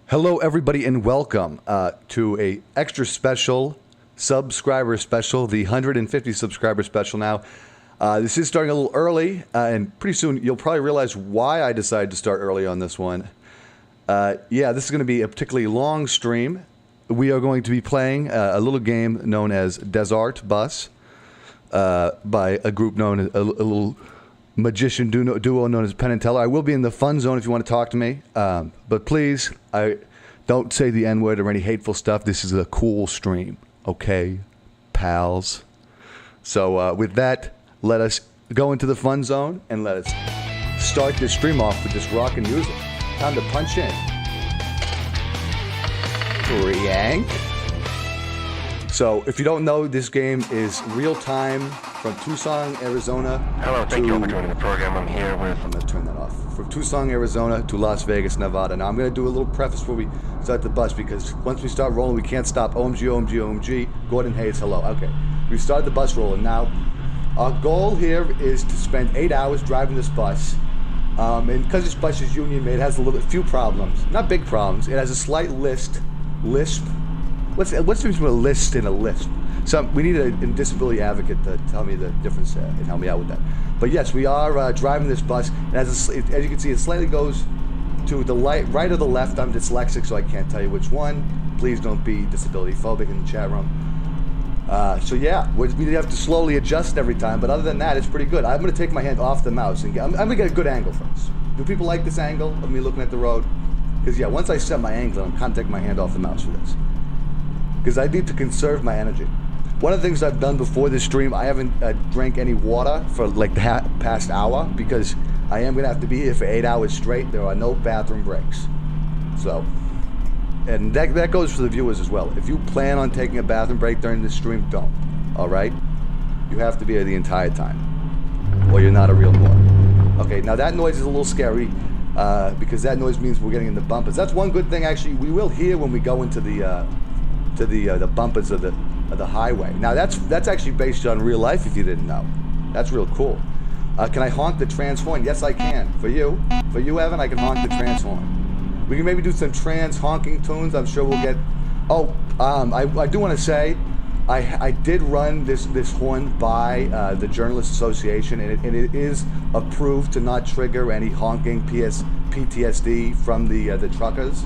Hello, everybody, and welcome to a extra special subscriber special, the 150 subscriber special. Now, this is starting a little early, and pretty soon you'll probably realize why I decided to start early on this one. Yeah, this is going to be a particularly long stream. We are going to be playing a little game known as Desert Bus by a group known as a little magician duo known as Penn and Teller. I will be in the fun zone if you want to talk to me, but please, I don't say the N-word or any hateful stuff. This is a cool stream, okay, pals? So with that, let us go into the fun zone and let us start this stream off with this rock and music. Time to punch in. Yank. So, if you don't know, this game is real-time from Tucson, Arizona. Hello, thank you for joining the program. I'm here with... I'm going to turn that off. From Tucson, Arizona to Las Vegas, Nevada. Now, I'm going to do a little preface before we start the bus, because once we start rolling, we can't stop. OMG, OMG, OMG. Gordon Hayes, hello. Okay. We've started the bus rolling. Now, our goal here is to spend 8 hours driving this bus. And because this bus is union-made, it has a few problems. Not big problems. It has a slight lisp. What's the difference between a list and a lisp? So we need a disability advocate to tell me the difference and help me out with that. But yes, we are driving this bus. And as you can see, it slightly goes to the right or the left. I'm dyslexic, so I can't tell you which one. Please don't be disability phobic in the chat room. So yeah, we have to slowly adjust every time. But other than that, it's pretty good. I'm going to take my hand off the mouse and I'm going to get a good angle for this. Do people like this angle of me looking at the road? Because yeah, once I set my angle, I'm kind of taking my hand off the mouse for this. Because I need to conserve my energy. One of the things I've done before this stream, I haven't drank any water for like the past hour, because I am going to have to be here for 8 hours straight. There are no bathroom breaks. So, and that goes for the viewers as well. If you plan on taking a bathroom break during this stream, don't. All right? You have to be here the entire time, or you're not a real boy. Okay, now that noise is a little scary, because that noise means we're getting in the bumpers. That's one good thing, actually. We will hear when we go into the bumpers of the highway. Now that's actually based on real life, if you didn't know. That's real cool. Can I honk the trans horn? Yes, I can. For you, Evan, I can honk the trans horn. We can maybe do some trans honking tunes. I'm sure we'll get. Oh, I do want to say, I did run this horn by the Journalists Association, and it is approved to not trigger any honking PTSD from the truckers.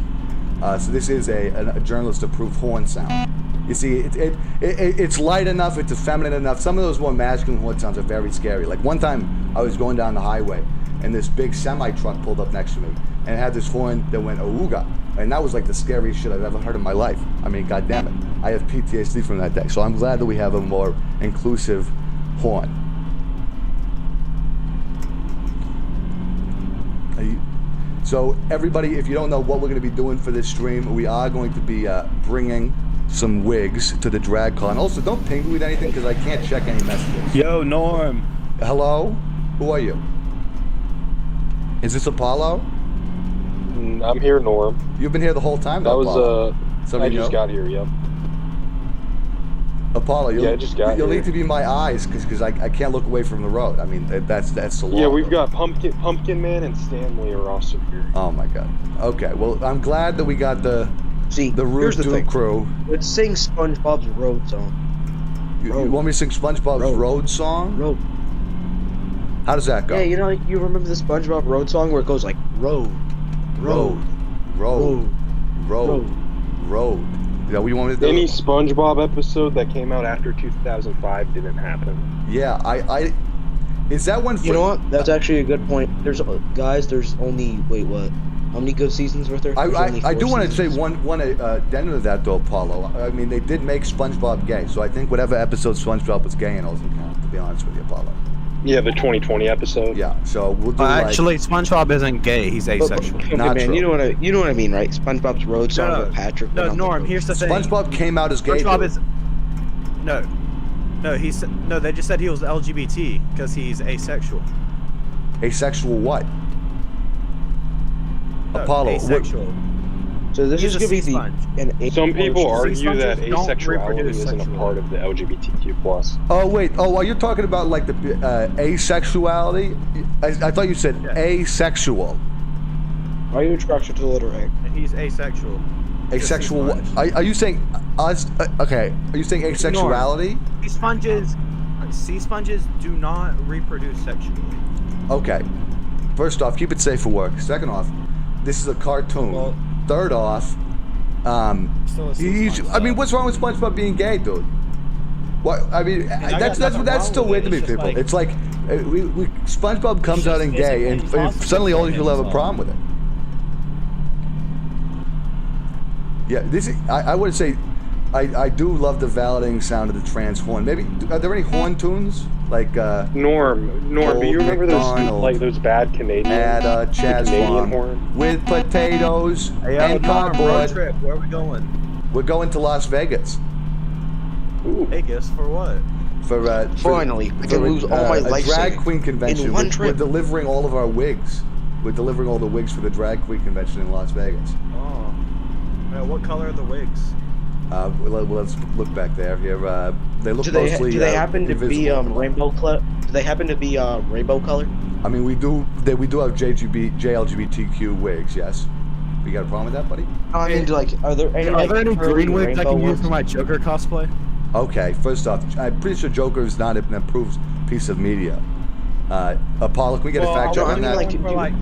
So this is a journalist-approved horn sound. You see, it's light enough, it's effeminate enough. Some of those more masculine horn sounds are very scary. Like one time, I was going down the highway, and this big semi-truck pulled up next to me, and it had this horn that went ooga, and that was like the scariest shit I've ever heard in my life. I mean, God damn it, I have PTSD from that day. So I'm glad that we have a more inclusive horn. So everybody, if you don't know what we're going to be doing for this stream, we are going to be bringing some wigs to the drag con. Also, don't ping me with anything, because I can't check any messages. Yo, Norm. Hello? Who are you? Is this Apollo? I'm here, Norm. You've been here the whole time, though, Apollo. I just got here, yep. Apollo, I just got you'll here. need to be my eyes, because I can't look away from the road. I mean, that's the law. Yeah, we've got Pumpkin Man and Stanley are also here. Oh my God. Okay, well, I'm glad that we got the Root Dude crew. Let's sing SpongeBob's Road song. You want me to sing SpongeBob's Road song? Road. How does that go? Yeah, you remember the SpongeBob Road song where it goes like road. Is that what you want me to do? Any SpongeBob episode that came out after 2005 didn't happen. Yeah, I is that one? You know what? That's actually a good point. There's only what? How many good seasons were there? I do want to say one addendum to that though, Paulo. I mean, they did make SpongeBob gay, so I think whatever episode SpongeBob was gay in doesn't count. To be honest with you, Paulo. Yeah, the 2020 episode. Yeah, so we'll do Actually, SpongeBob isn't gay. He's asexual. Not man, true. you know what I mean, right? SpongeBob's Road song with Patrick. No, Norm. Here's the thing. SpongeBob came out as gay. SpongeBob is no. They just said he was LGBT because he's asexual. Asexual what? No, Apollo. Asexual. So this is going to be Some people argue that don't asexuality reproduce isn't a sexually. part of the LGBTQ+. Oh wait. Oh, are you talking about like the asexuality? I thought you said asexual. Are you attracted to the letter A? He's asexual. Asexual. What? Are you saying us? Okay. Are you saying asexuality? Sea sponges do not reproduce sexually. Okay. First off, keep it safe for work. Second off, this is a cartoon. Well- Third off, Still a sea sponge, I mean, though. what's wrong with SpongeBob being gay, dude? What? I mean, I that's got nothing wrong still with weird it. to me, It's just people. like- It's like SpongeBob comes It's out just and gay, and physically impossible suddenly all for these people have a him, problem with it. Yeah, I would say, I do love the validating sound of the trans horn. Maybe are there any horn tunes like Norm, Old do you remember MacDonald. those bad Canadian? at Chaz Canadian Farm horn? with potatoes Hey, and Norm, road cardboard? trip. Where are we going? We're going to Las Vegas Ooh. Vegas for what? for Finally, I can for lose all my a life drag savings queen convention. in one We're trip. delivering all of our wigs. We're delivering all the wigs for the drag queen convention in Las Vegas. Oh. What color are the wigs? Let's look back there. Here, they look Do they mostly. do they happen to be invisible. rainbow color? Do they happen to be rainbow color? I mean, we do have JLGBTQ wigs. Yes. You got a problem with that, buddy? I mean, are there any Are there any curly green wigs I rainbow can use ones? for my Joker cosplay? Okay. First off, I'm pretty sure Joker is not an approved piece of media. Apollo, can we get a fact check I on mean, that? like,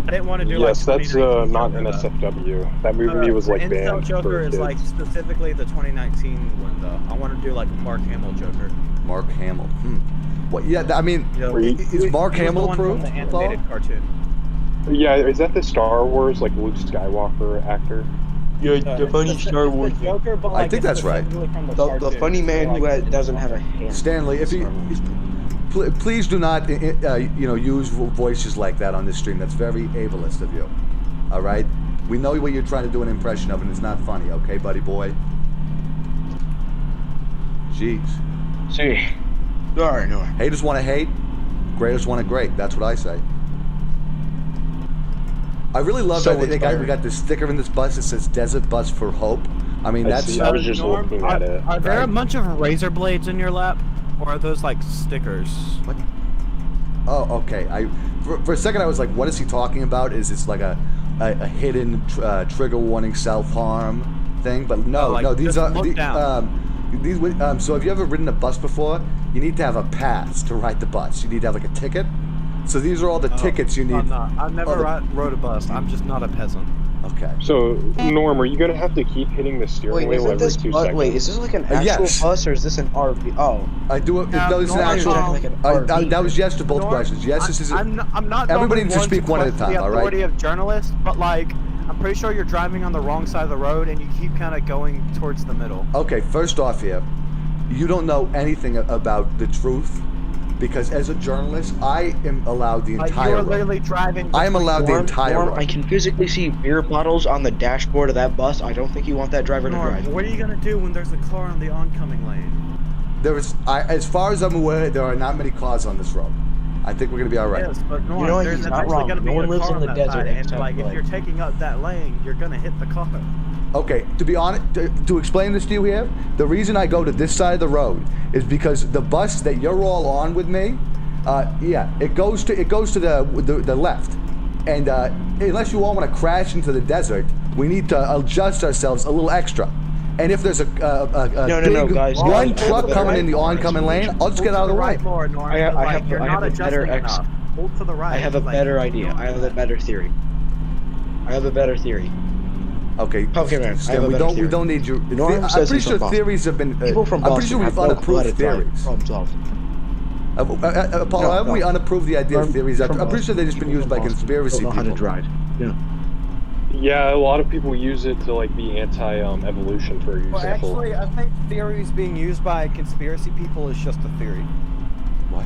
I didn't want to do Yes, like that's 2019 not Joker, though. NSFW. That movie was like Incel banned Joker for is kids. like specifically the 2019 one though. I want to do like Mark Hamill Joker. Mark Hamill. What? Yeah. I mean, You know, is Mark he was the Hamill one from approved? the Apollo? animated cartoon. Yeah, is that the Star Wars like Luke Skywalker actor? Yeah, the funny It's the- Star it's the Wars. Joker, but, I like, think it's that's right. specifically from The cartoon. funny man who Like, doesn't have a hand. Stanley, if you please do not use voices like that on this stream. That's very ableist of you. All right, we know what you're trying to do an impression of, and it's not funny. Okay, buddy boy. Jeez, See. Alright, no. haters want to hate, graders want to grade. That's what I say. I really love So that we inspiring. got this sticker in this bus that says "Desert Bus for Hope." I mean, I that's see. I was just Norm, looking at it. Are there a Right. bunch of razor blades in your lap, or are those like stickers? What? Oh, okay. For a second I was like, what is he talking about? Is this like a hidden trigger warning self-harm thing? But no, like, no. These just are look down. So if you ever ridden a bus before, you need to have a pass to ride the bus. You need to have like a ticket. So these are all the tickets you need. I'm not. I've never Oh, rode a bus. I'm just not a peasant. Okay. So, Norm, are you gonna have to keep hitting the steering Wait, wheel isn't every this 2 seconds? wait, is this like an actual yes. bus or is this an RV? Oh. I do. Yeah, No, this is an Norm, actual. like an that was RV. yes to both Norm, questions. Yes, this is. I'm not. Everybody normally just speak to one at a question time, all The right? authority of journalists, but like, I'm pretty sure you're driving on the wrong side of the road, and you keep kind of going towards the middle. Okay, first off here, you don't know anything about the truth, because as a journalist, I am allowed the Like, entire you're road. literally driving. I am allowed the Norm, entire Norm, road. I can physically see beer bottles on the dashboard of that bus. I don't think you want that driver to Norm, drive. what are you gonna do when there's a car on the oncoming lane? As far as I'm aware, there are not many cars on this road. I think we're gonna be all right. Yes, but Norm, You know, there's he's not eventually wrong. gonna be No one a lives car in the on that desert side, and except, like, if like- you're taking up that lane, you're gonna hit the car. Okay, to be honest, to explain this to you here, the reason I go to this side of the road is because the bus that you're all on with me, it goes to the left, and unless you all want to crash into the desert, we need to adjust ourselves a little extra. And if there's a No, big guys, one guys, truck guys, coming in the guys, oncoming lane, I'll just get out of the way. Right more, Norm, I have- like, I have- you're I not have a better adjusting ex- enough. Hold to the right. I have a like, better idea. don't I have do a that. better theory. Okay, Pumpkin Man, I Stan, have a we better don't theory. need your. Norm I'm says pretty he's sure from Boston. theories have been. People from I'm Boston pretty sure have we've no clue how unapproved to drive. theories. Problem solved. Apollo, No, haven't we no. unapproved the idea of Norm theories? I'm from pretty sure they've just been People used by from Boston conspiracy don't know how to people. drive. Yeah. Yeah, a lot of people use it to like be anti-evolution, for example. Well, actually, I think theories being used by conspiracy people is just a theory. What?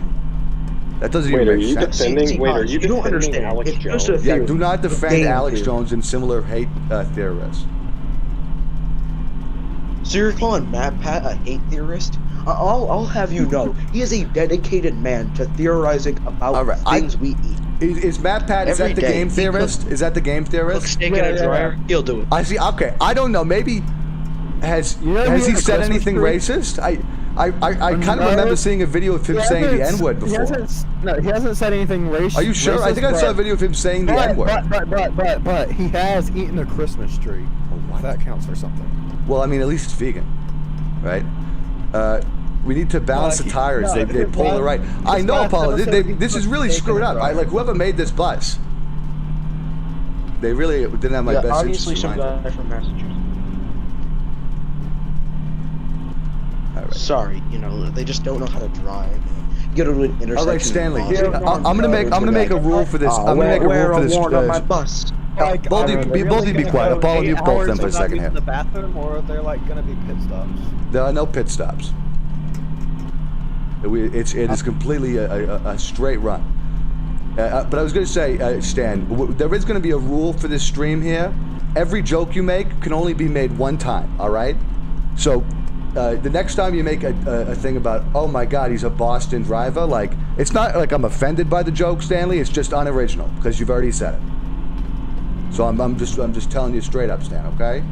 That doesn't Wait, even are make you sense. defending? See, Wait, are Hans, you you don't defending understand. Alex It's Jones? just a Yeah, theory. do not defend Game Alex theory. Jones and similar hate theorists. So you're calling Matt Pat a hate theorist? I'll have you know, he is a dedicated man to theorizing about All right, things we eat. Is Matt Pat? Is Every that the day, game he theorist? Is that the game Cook theorist? steak in a dryer, he'll do it. I see. Okay, I don't know. Maybe has know he he had a said Christmas anything tree? racist? I kind of remember seeing a video of him saying the N-word before. He hasn't said anything racist. Are you sure? I think I saw a video of him saying the N-word. But he has eaten a Christmas tree. Oh, what? That counts for something. Well, I mean, at least it's vegan, right? We need to balance the tires. They pull it right. I know, Apollo. This is really screwed up. Like whoever made this bus, they really didn't have my best obviously interest in some mind. guy from Massachusetts. All right. Sorry, they just don't know how to drive. You go to an intersection. All right, Stanley. and I'm gonna make a rule for this. I'm gonna make a rule for this. On my bus. Both of you be quiet. Apollo, you both them for a second here. In the bathroom, or are there like gonna be pit stops? There are no pit stops. It is completely a straight run. But I was going to say, Stan, there is going to be a rule for this stream here. Every joke you make can only be made one time, all right? So the next time you make a thing about, oh my God, he's a Boston driver, like, it's not like I'm offended by the joke, Stanley. It's just unoriginal because you've already said it. So I'm just telling you straight up, Stan, okay?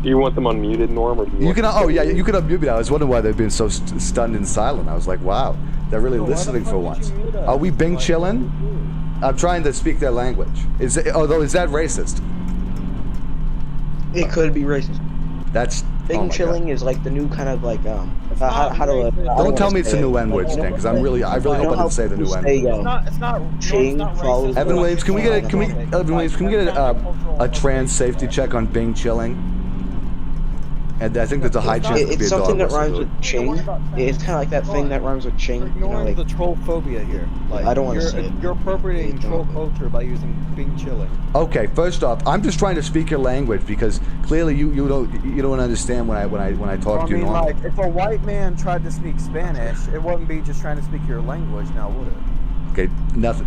Do you want them unmuted, Norm, or do you? You can. Oh yeah, you can unmute me. I was wondering why they've been so stunned and silent. I was like, wow, they're really listening for once. Are we Bing chillin'? I'm trying to speak their language. Is that racist? It could be racist. That's Bing chilling is like the new kind of like how to. Don't tell me it's a new N-word, Stan, because I really hope I didn't say the new N-word. It's not. Evan Williams, can we get a trans safety check on Bing chilling? And I think there's a high chance to be a dog. It's something that rhymes with ching. It's kind of like that thing that rhymes with ching. Ignoring the troll phobia here. Like, I don't want to say it. You're appropriating troll culture by using Bing chilling. Okay, first off, I'm just trying to speak your language because clearly you don't understand when I talk to you normally. Like, if a white man tried to speak Spanish, it wouldn't be just trying to speak your language, now would it? Okay, nothing.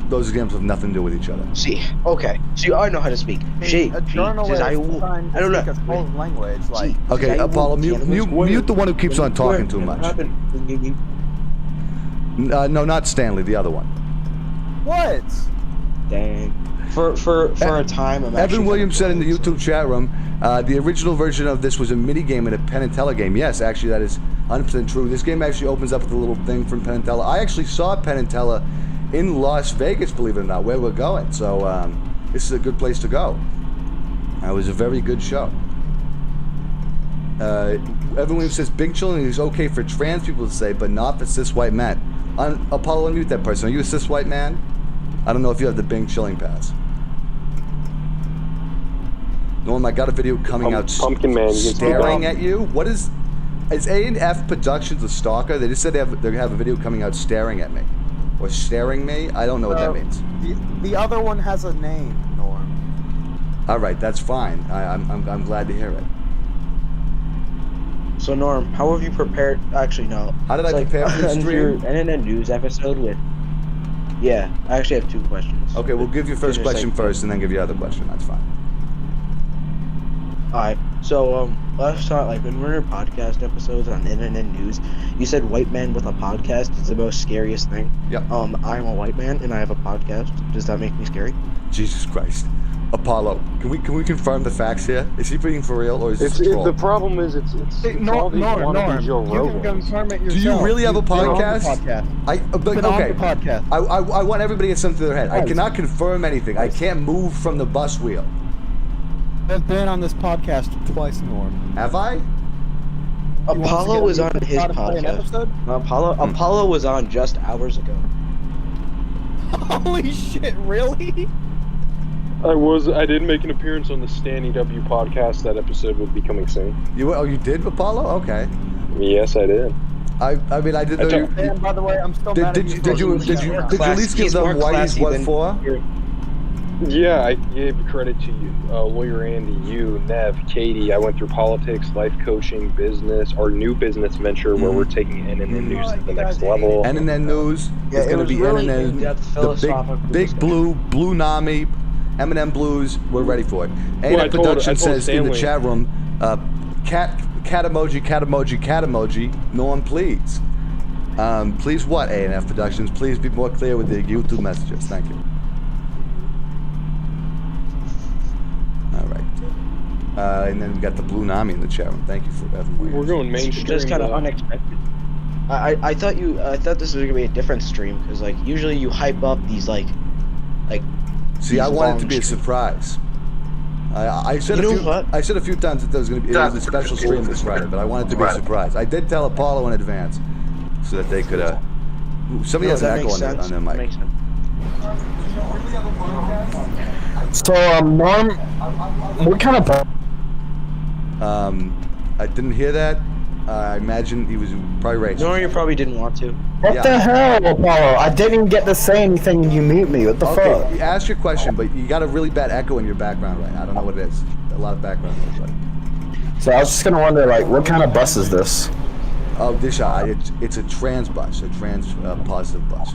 Those examples have nothing to do with each other. See, okay, so I know how to speak. A journalist I don't know. Speak a troll language, like. Okay, Apollo, mute the one who keeps on talking too much. No, not Stanley, the other one. What? Dang. For a time, I'm Evan Williams said in the YouTube chat room, the original version of this was a mini game and a Penn and Teller game. Yes, actually, that is 100% true. This game actually opens up with a little thing from Penn and Teller. I actually saw Penn and Teller in Las Vegas, believe it or not, where we're going. So this is a good place to go. It was a very good show. Evan Williams says Bing chilling is okay for trans people to say, but not for cis white men. Apollo, unmute that person. Are you a cis white man? I don't know if you have the Bing chilling pass. Norm, I got a video coming out Pumpkin Man, staring at you. What is A&F Productions a stalker? They just said they have a video coming out staring at me. Or staring me? I don't know what that means. The other one has a name, Norm. Alright, that's fine. I'm glad to hear it. So Norm, how have you prepared? Actually, no. How did I prepare for the stream? Your NNN News episode with. Yeah, I actually have two questions. Okay, we'll give your first question first, and then give your other question. That's fine. Alright, so last time, like when we were in podcast episodes on NNN News, you said white man with a podcast is the most scariest thing. Yep. I'm a white man and I have a podcast. Does that make me scary? Jesus Christ. Apollo, can we confirm the facts here? Is he being for real, or is this a troll? The problem is it's all these wannabe Joe Rogans. You can confirm it yourself. Do you really have a podcast? Okay. Podcast. I want everybody to get something to their head. I cannot confirm anything. I can't move from the bus wheel. I've been on this podcast twice, Norm. Have I? Apollo was on his podcast. Apollo was on just hours ago. Holy shit! Really? I did make an appearance on the Stan EW podcast. That episode will be coming soon. You did, Apollo? Okay. Yes, I did. I mean, I didn't know you. And by the way, I'm still mad at you. Did you at least give them Whitey's what for? Yeah, I gave credit to you, Lawyer Andy, you, Nev, Katie. I went through politics, life coaching, business, our new business venture where we're taking NNN News to the next level. NNN News is going to be really NNN, the big blue Nami, M&M Blues. We're ready for it. A&M Production says in the chat room, cat emoji. Norm, please. Please what, A&F Productions? Please be more clear with the YouTube messages. Thank you. And then we got the Blue Nami in the chat room. Thank you for having me. We're going mainstream. Just kind of unexpected. I thought this was gonna be a different stream because like usually you hype up these like. See, I wanted it to be a surprise. I said a few times that there was going to be a special stream this Friday, but I wanted it to be a surprise. I did tell Apollo in advance so that they could. Somebody has an echo on their mic. Makes sense. So, Norm, what kind of? I didn't hear that. I imagine he was probably racist. No, you probably didn't want to. What the hell, Apollo? I didn't even get to say anything and you mute me. What the fuck? Ask your question, but you got a really bad echo in your background right now. I don't know what it is. A lot of background noise, buddy. So I was just gonna wonder, like, what kind of bus is this? Oh, it's a trans bus, a trans positive bus.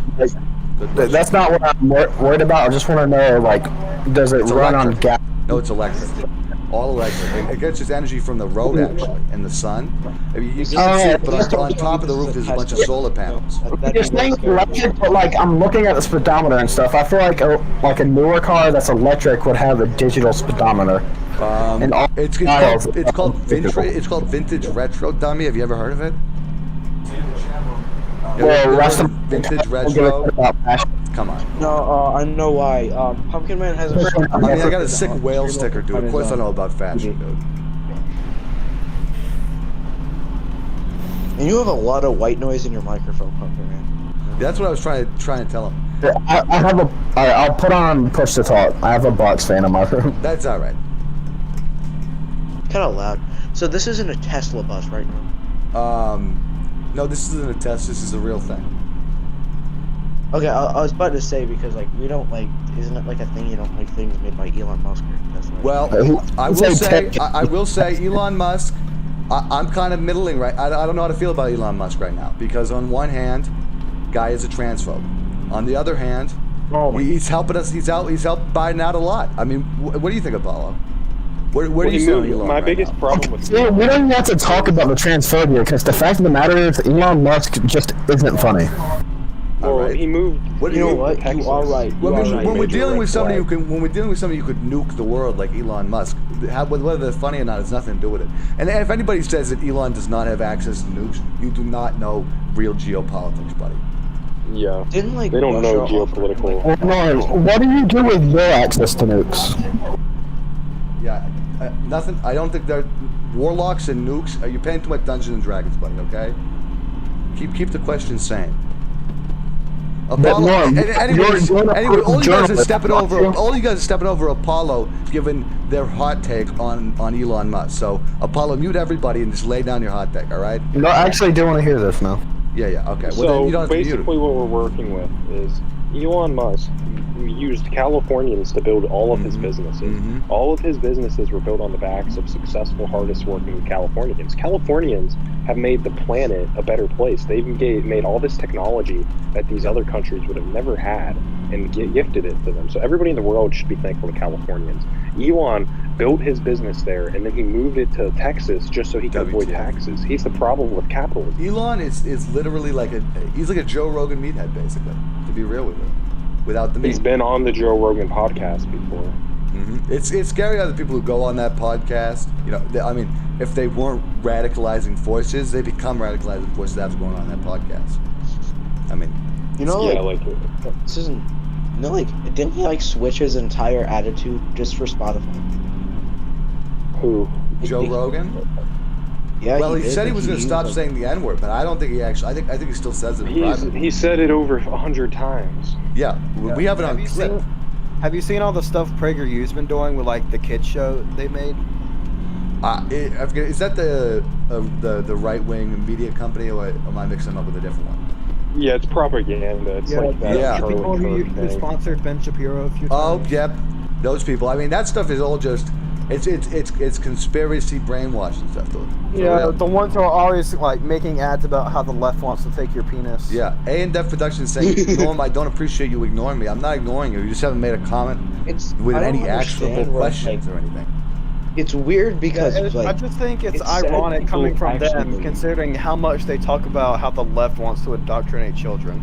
That's not what I'm worried about. I just want to know, like, does it run on gas? No, it's electric. All electric. It gets its energy from the road, actually, and the sun. I mean, you can't see it, but on top of the roof there's a bunch of solar panels. You're saying electric, but like I'm looking at the speedometer and stuff. I feel like a newer car that's electric would have a digital speedometer. It's called vintage retro, dummy. Have you ever heard of it? Well, vintage retro. Come on. No, I know why. Pumpkin Man has a. I mean, I got a sick whale sticker, dude. Of course I know about fashion, dude. And you have a lot of white noise in your microphone, Pumpkin Man. That's what I was trying to tell him. I have I'll put on push to talk. I have a box fan in my room. That's all right. Kind of loud. So this isn't a Tesla bus right now. No, this isn't a test. This is a real thing. Okay, I was about to say because like we don't like, isn't it like a thing you don't like things made by Elon Musk or Tesla? Well, I will say Elon Musk. I'm kind of middling right. I don't know how to feel about Elon Musk right now because on one hand, guy is a transphobe. On the other hand, he's helping us. He's helped Biden out a lot. I mean, what do you think, Apollo? Where do you see Elon My right biggest now? problem with Yeah, we don't have to talk about the transphobia because the fact of the matter is Elon Musk just isn't funny. Well, right. he moved. You know what? You are right. When we're dealing with somebody who could nuke the world like Elon Musk, whether they're funny or not, it's nothing to do with it. And if anybody says that Elon does not have access to nukes, you do not know real geopolitics, buddy. Yeah. They don't know geopolitical. No, what do you do with your access to nukes? Yeah, nothing. I don't think they're warlocks and nukes. You're paying too much Dungeons and Dragons, buddy. Okay. Keep the question sane. Apollo. Anyway, all you guys are stepping over Apollo, giving their hot take on Elon Musk. So Apollo, mute everybody and just lay down your hot take. All right? No, I actually do want to hear this now. Yeah. Okay. Well, So then you don't have to mute it. basically, what we're working with is Elon Musk used Californians to build all of his businesses. Mm-hmm. All of his businesses were built on the backs of successful, hardest-working Californians. Californians have made the planet a better place. They've made all this technology that these other countries would have never had and gifted it to them. So everybody in the world should be thankful to Californians. Elon built his business there, and then he moved it to Texas just so he could avoid taxes. He's the problem with capitalism. Elon is literally he's like a Joe Rogan meathead, basically, to be real with you. Without the meat. He's been on the Joe Rogan podcast before. Mm-hmm. It's scary how the people who go on that podcast, if they weren't radicalizing forces, they become radicalizing forces after going on that podcast. This isn't. Didn't he switch his entire attitude just for Spotify? Who? Joe Rogan? Yeah. Well, he said he was going to stop saying the N-word, but I don't think he actually. I think he still says it. He said it over 100 times. Yeah, we have it on clip. Have you seen all the stuff PragerU's been doing with the kids show they made? Is that the right-wing media company, or am I mixing them up with a different one? Yeah, it's propaganda. It's like that. Yeah. The people who sponsored Ben Shapiro a few times. Oh, yep, those people. I mean, that stuff is all just. It's conspiracy brainwashing stuff, though. Yeah, the ones who are always making ads about how the left wants to take your penis. Yeah, A&F Productions saying, Norm, I don't appreciate you ignoring me. I'm not ignoring you. You just haven't made a comment with any actionable questions or anything. It's weird because I just think it's ironic coming from them, considering how much they talk about how the left wants to indoctrinate children.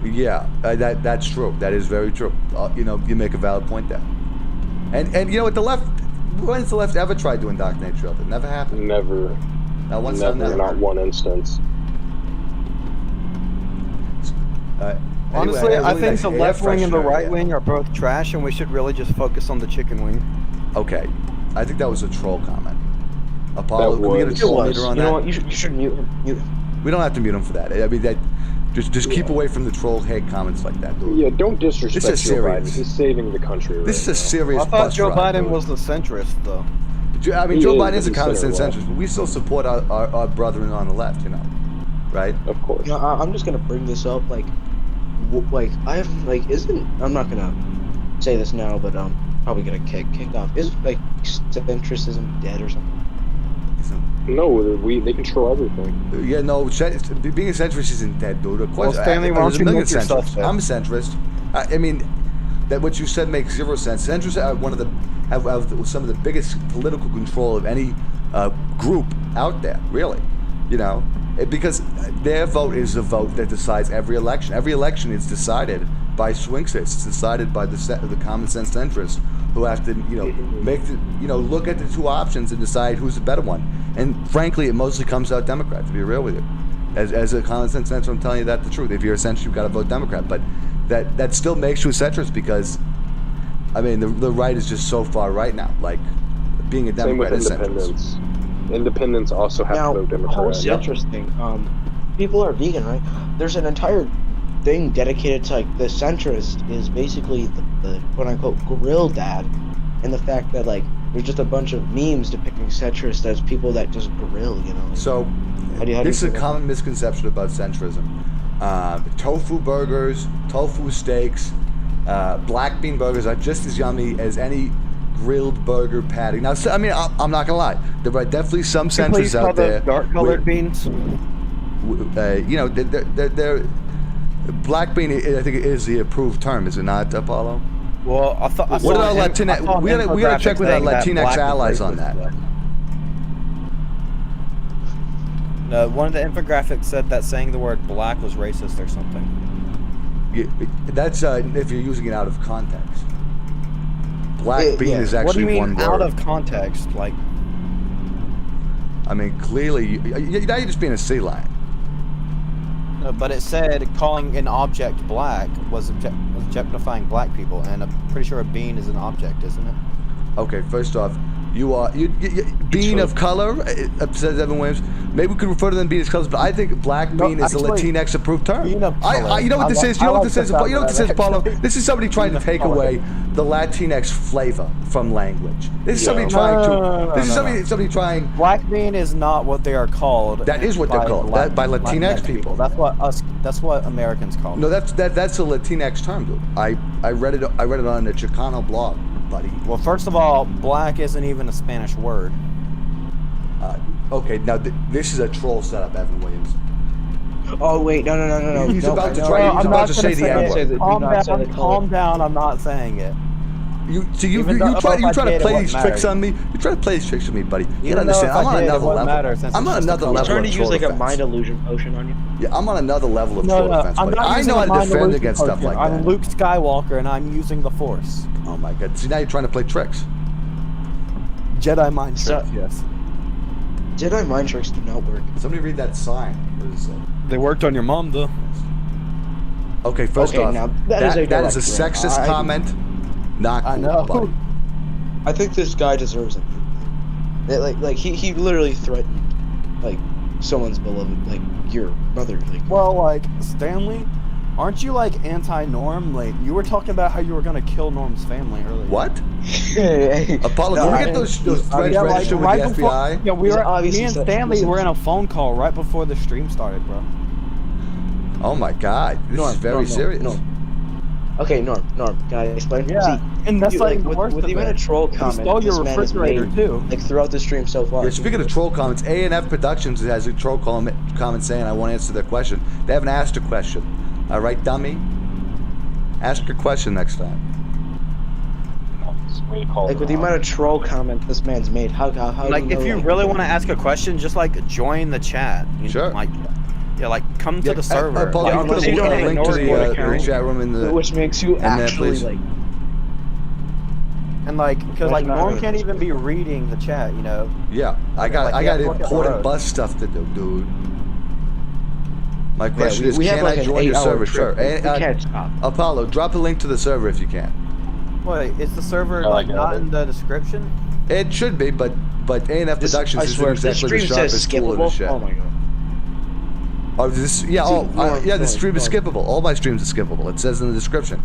Yeah, that's true. That is very true. You make a valid point there. And the left, When's the left ever tried to indoctrinate children? Never happened. Never. Not once. Never. Not one instance. Honestly, I think the left wing and the right wing. wing are both trash, and we should really just focus on the chicken wing. Okay, I think that was a troll comment. Apollo, can we get a troll leader on You that? know what? You should mute him. Mute him. We don't have to mute him for that. I mean, that just keep away from the troll hate comments like that, dude. Yeah, don't disrespect This is Joe Biden. serious. He's saving the country. This is a right serious I thought bus Joe ride, Biden dude. was the centrist, though. I mean, He Joe is, Biden is a but he's common sense center-left. centrist, but we still support our brethren on the left, you know, right? now. Of course. No, I'm just gonna bring this up. Like I have like isn't I'm not gonna say this now, but probably gonna kicked off. Is like centrism dead or something? No, they control everything. Yeah, no, being a centrist isn't dead, dude. Of course, Well, Stanley, why there's don't a you million make yourself centrists. dead? I'm a centrist. I mean, that what you said makes zero sense. Centrists are have some of the biggest political control of any group out there, really. You know, because their vote is a vote that decides every election. Every election is decided by swing states. It's decided by the common sense centrists who have to, look at the two options and decide who's the better one. And frankly, it mostly comes out Democrat, to be real with you. As a common sense centrist, I'm telling you that the truth. If you're a centrist, you've got to vote Democrat. But that still makes you a centrist because, I mean, the right is just so far right now. Like, being a Same with Democrat is centrist. independents. Independents also have Now, to vote the whole Democrat. centrist thing. People are vegan, right? There's an entire thing dedicated to like the centrist is basically the quote unquote grill dad, and the fact that like there's just a bunch of memes depicting centrist as people that just grill, you know. Like, So, how do you this is a feel about common misconception about centrism. Tofu burgers, tofu steaks, black bean burgers are just as yummy as any grilled burger patty. Now, I mean, I'm not gonna lie. There are definitely some centrists out there. Dark-colored beans. They're black bean. I think is the approved term, is it not, Apollo? Well, I thought. What are our Latinx? We gotta check with our Latinx allies on that. No, one of the infographics said that saying the word black was racist or something. That's if you're using it out of context. Black bean is What do actually you mean one word. out of context? Like, I mean, clearly, now you're just being a sea lion. No, but it said calling an object black was objectifying black people, and I'm pretty sure a bean is an object, isn't it? Okay, first off, you bean of color, says Evan Williams. Maybe we could refer to them being as colors, but I think black bean is a Latinx approved term. bean of color. You know what this is? You know what this is? You know what this is, Paulo? This is somebody trying to take away the Latinx flavor from language. This is somebody trying to. This is somebody trying. Black bean is not what they are called. That is what they're called. By Latinx people. That's what Americans call them. No, that's a Latinx term, dude. I read it on the Chicano blog, buddy. Well, first of all, black isn't even a Spanish word. Okay, now this is a troll setup, Evan Williams. Oh wait, no. He's no, about to no, try. no, He's I'm about not to gonna say the N say word. that. Calm down. I'm not saying it. You Even try though if I to did, play it these wouldn't tricks matter. on me. You try to play these tricks on me, buddy. You Even gotta though understand. if I'm I on did, it another wouldn't level. matter, since I'm it's on just a another color. level. trying to of use troll like a defense. mind illusion potion on you. Yeah, I'm on another level of troll defense, I'm buddy. not I using know how a to mind defend illusion against stuff potion. like I'm that. Luke Skywalker, and I'm using the Force. Oh my god! See, now you're trying to play tricks. Jedi mind So- trick, yes. Jedi mind tricks do not work. Somebody read that sign. What does it say? they worked on your mom, though. Okay, first Okay, off, now that is a that is a direct sexist threat. comment. Not cool, I know. buddy. I think this guy deserves it. Like he literally threatened like someone's beloved, like your mother. Like Well, like, Stanley, aren't you, like, anti-Norm? Like, you were talking about how you were gonna kill Norm's family earlier. What? hey, Apollo, no, can we I- get those threads Yeah, like, registered with right the before, FBI? yeah, He's obviously me and such- Stanley listen. were in a phone call right before the stream started, bro. Oh my god, this is very serious. No. Okay, Norm, can I explain? Yeah, See, and that's you, like like the with, worst with of the amount it. of troll He comments stole your this man has refrigerator, made, too. like throughout the stream so far. Yeah, speaking of troll comments, A&F Productions has a troll comment saying, I won't answer their question. They haven't asked a question. All right, dummy? Ask your question next time. Like with the amount of troll comments this man's made, how Like, do you if know, you like, really want to ask a question, just, like, join the chat. You Sure. Like, yeah, like, come to the server. Paul, Like, you can put unless a you don't link to ignore the your account, chat room in the... which makes you there, actually please. like. And like, because like Not Norm really. can't even be reading the chat, you know. Yeah, I got Like, yeah, look at the important road. bus stuff to do, dude. My question is, we have can like I an join your 8-hour server? trip. Sure. We can't stop. Apollo, drop a link to the server if you can. Wait, is the server Oh, I like got not it. in the description? It should be, but A&F This, Productions I isn't swear, if this exactly the stream says sharpest tool in the skippable, shed. oh my god. Oh, this, yeah, See, yeah, the stream is Norm. skippable. All my streams are skippable. It says in the description.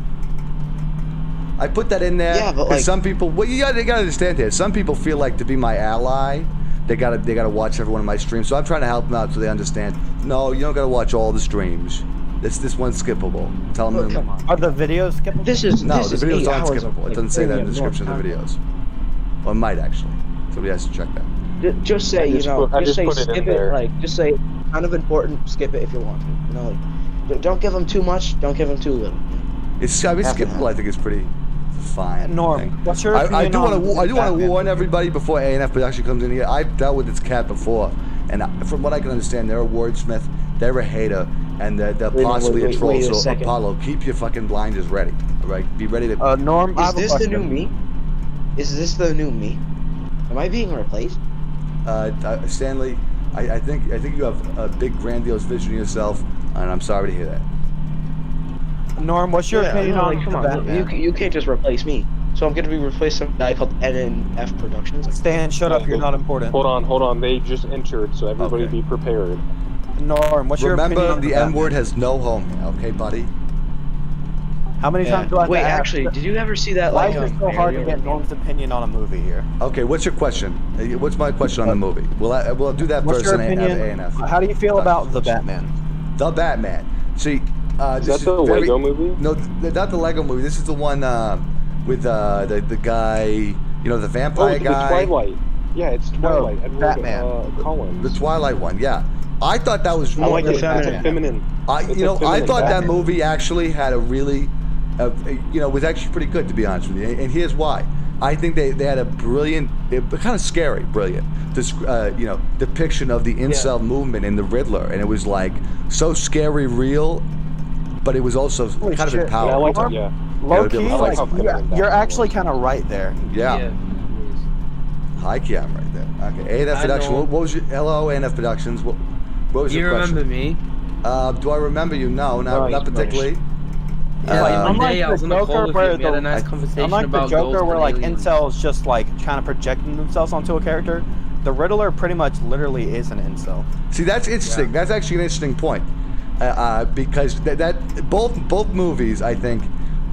I put that in there Yeah, but, because like- some people. Well, you gotta understand here. Some people feel like to be my ally, they gotta watch every one of my streams. So I'm trying to help them out so they understand. No, you don't gotta watch all the streams. This one's skippable. Tell them. Look, come on. Are the videos skippable? This is No, this the is videos 8 aren't hours of, skippable. It like, doesn't say that in the premium description of the Norm videos. Well, it might actually. Somebody has to check that. Just say, I just say put it in skip there. it, like, just say, kind of important, skip it if you want to. You know, like, don't give them too much, don't give them too little. It's I mean, Half and skippable. half. I think it's pretty fine. Norm, thing. what's your I opinion do want on to Batman? warn everybody before A&F Production comes in here. I've dealt with this cat before, and from what I can understand, they're a wordsmith, they're a hater, and they're Wait, possibly a troll. wait a So second. Apollo, keep your fucking blinders ready. All right, be ready to. Norm, I Is have a this the new question. me? Is this the new me? Am I being replaced? Stanley, I think you have a big grandiose vision of yourself, and I'm sorry to hear that. Norm, what's your opinion no, on like, come the on, Batman? you can't just replace me. So I'm gonna be replaced with a guy called NNF Productions. Stan, shut up. You're not important. Hold on. They just entered, so everybody Okay. be prepared. Norm, what's your opinion Remember, on the Batman? N-word has no home here, okay, buddy? How many times do I have Wait, to ask? actually, did you ever see that? Why Like, is it so hard to get Norm's opinion on a movie here? Okay, what's your question? What's my question on the movie? We'll do that What's first your and have opinion? A&F. How do you feel about the Batman? The Batman. See, Is this that the very- Lego movie? No, not the Lego movie. This is the one with the guy, you know, the Oh, vampire the guy. Twilight. Yeah, it's Twilight. Edward, Batman. Collins. The Twilight one, yeah. I thought that was. I like the It's a feminine. feminine. I It's you a know I feminine thought that Batman. movie actually had a really, you know, was actually pretty good, to be honest with you. And here's why. I think they had a brilliant, kind of scary, brilliant, you know, depiction of the incel movement in the Riddler, and it was like so scary, real, but it was also Holy kind shit. of empowering. Yeah, I like Norm? that. Yeah. Low Yeah, key, I like how like, feminine you're Batman actually was. kind of right there. Yeah. Hi, Kiam, right there. Okay, A&F I Productions. know. What was your hello, A&F Productions? What was Do you your question? remember me? Do I remember you? No, Right, not particularly. Yeah, like one unlike day I the was on the Joker call with where you. We had the- a nice conversation Unlike the about Joker, ghosts where and like aliens. incels just like kind of projecting themselves onto a character, the Riddler pretty much literally is an incel. See, that's interesting. That's actually an interesting point, because that both movies, I think,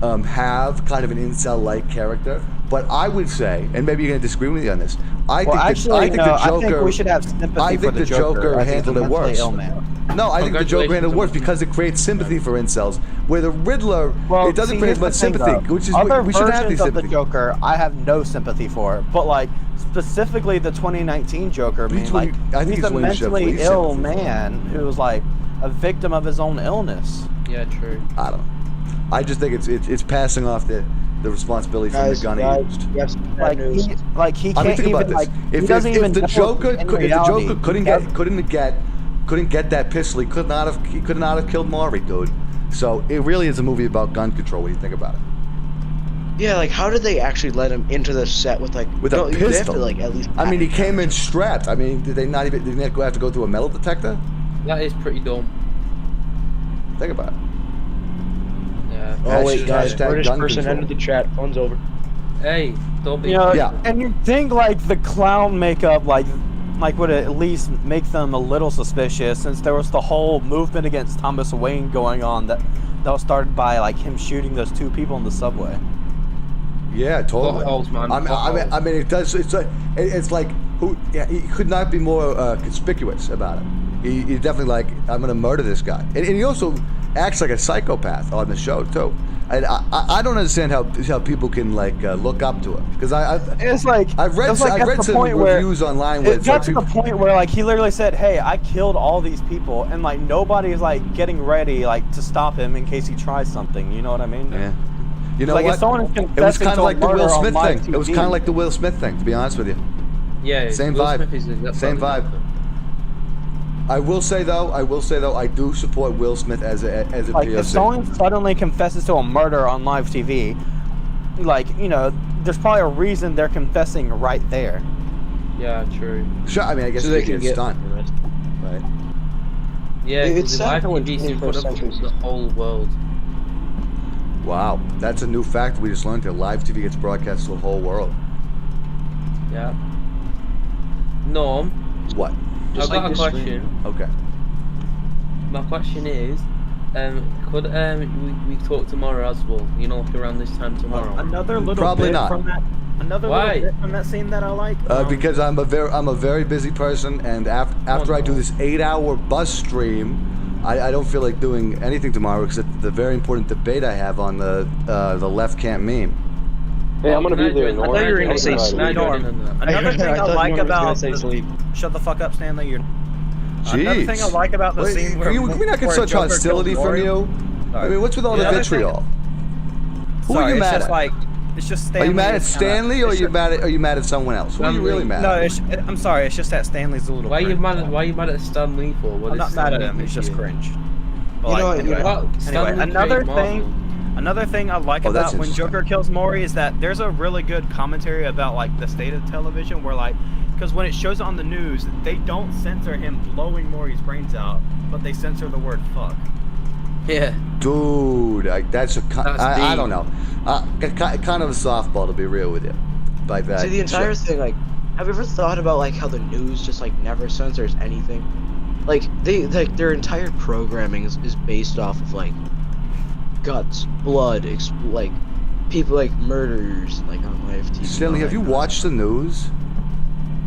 have kind of an incel-like character. But I would say, and maybe you're going to disagree with me on this. I Well, think actually, I think no, the Joker. I think we should have sympathy I for think the the Joker as he's a handled it mentally worse. ill man. No, I think the Joker handled it worse Congratulations. because it creates sympathy for incels. Where the Riddler, Well, it doesn't see, create here's as much the thing, sympathy, though. which is Other we should have versions the of the sympathy. Joker, I have no sympathy for. But like specifically the 2019 Joker, I mean, He's one- like I think he's he's a one you should have mentally police ill sympathy for. man who's like a victim of his own illness. Yeah, true. I don't know. I just think it's passing off the responsibility from the gun he used. yes, Like news. he I can't mean, think even about this. like he If doesn't even the know Joker in if the reality, Joker couldn't he doesn't- get that pistol, he could not have killed Maury, dude. So it really is a movie about gun control when you think about it. Yeah, like how did they actually let him into the set with like With a no, They have pistol. to, like, at least I mean, he came in strapped. I mean, did they have to go through a metal detector? That is pretty dumb. Think about it. Yeah. Oh wait, guys, Hashtag British gun person control. entered the chat. Phone's over. Hey, don't be. You know, Yeah. and you think like the clown makeup like would at least make them a little suspicious, since there was the whole movement against Thomas Wayne going on that was started by like him shooting those two people in the subway. Yeah, totally. Potholes, man, I mean, it does. It's like who? Yeah, he could not be more conspicuous about it. He's definitely like, I'm gonna murder this guy, and he also acts like a psychopath on the show too. And I don't understand how people can like look up to him, because It's like I've read it's like at the some point where reviews online where it it's got like to the point where like he literally said, "Hey, I killed all these people," and like nobody's like getting ready like to stop him in case he tries something. You know what I mean? yeah. You know Like, if what? someone is It was confessing kind to of a like the Will murder on Smith live thing. It was TV. kind of like the Will Smith thing, to be honest with you. Yeah. Same Will vibe. Smith is exactly Same like vibe. that. I will say though, I do support Will Smith as a Like if POC. someone suddenly confesses to a murder on live TV, like, you know, there's probably a reason they're confessing right there. Yeah, true. Sure, I mean, I guess So they they can can get get stunned, arrested. right? Yeah, It's because the sad live how in TV is in 21st front of century the whole world. Wow, that's a new fact we just learned here. Live TV gets broadcast to the whole world. Yeah. Norm, What? I've got a this question. Okay. My question is, could we talk tomorrow as well? You know, like around this time tomorrow. Another little Probably bit not. from that. Another Why? little bit from that scene that I like. Because I'm a very busy person, and after I do this 8-hour bus stream, I don't feel like doing anything tomorrow except the very important debate I have on the left can't meme. Hey, I'm gonna Can I be there. join- Norm. I thought you were gonna say Can I sleep. join in on that? Another thing I thought like Norm was gonna about say sleep. shut the fuck up, Stanley. You're. Another Jeez. thing I like about the Wait, scene where can we not get where such Joker hostility kills from Mori? you? I mean, what's with all The the other vitriol? Who Sorry, are you it's mad just at? like it's just Stanley. Are you mad at is Stanley, or are you mad at someone else? Who are you Stanley. really mad No, at? I'm sorry. It's just that Stanley's a little. Why are you cringe. mad at Stan Lee for? What I'm is not mad Stan at Lee him. It's did just to you? cringe. You know what, anyway, Well, Stan anyway, Lee another created Marvel. Another thing I like Oh, that's about when interesting. Joker kills Mori is that there's a really good commentary about like the state of television where like because when it shows on the news they don't censor him blowing Mori's brains out, but they censor the word fuck. Yeah. Dude, That's I deep. don't know. Kind of a softball, to be real with you. Like that. See, the entire shit. thing, like, have you ever thought about like how the news just like never censors anything? Like their entire programming is based off of like guts, blood, like people like murders, like on live TV. Stanley, have you watched the news?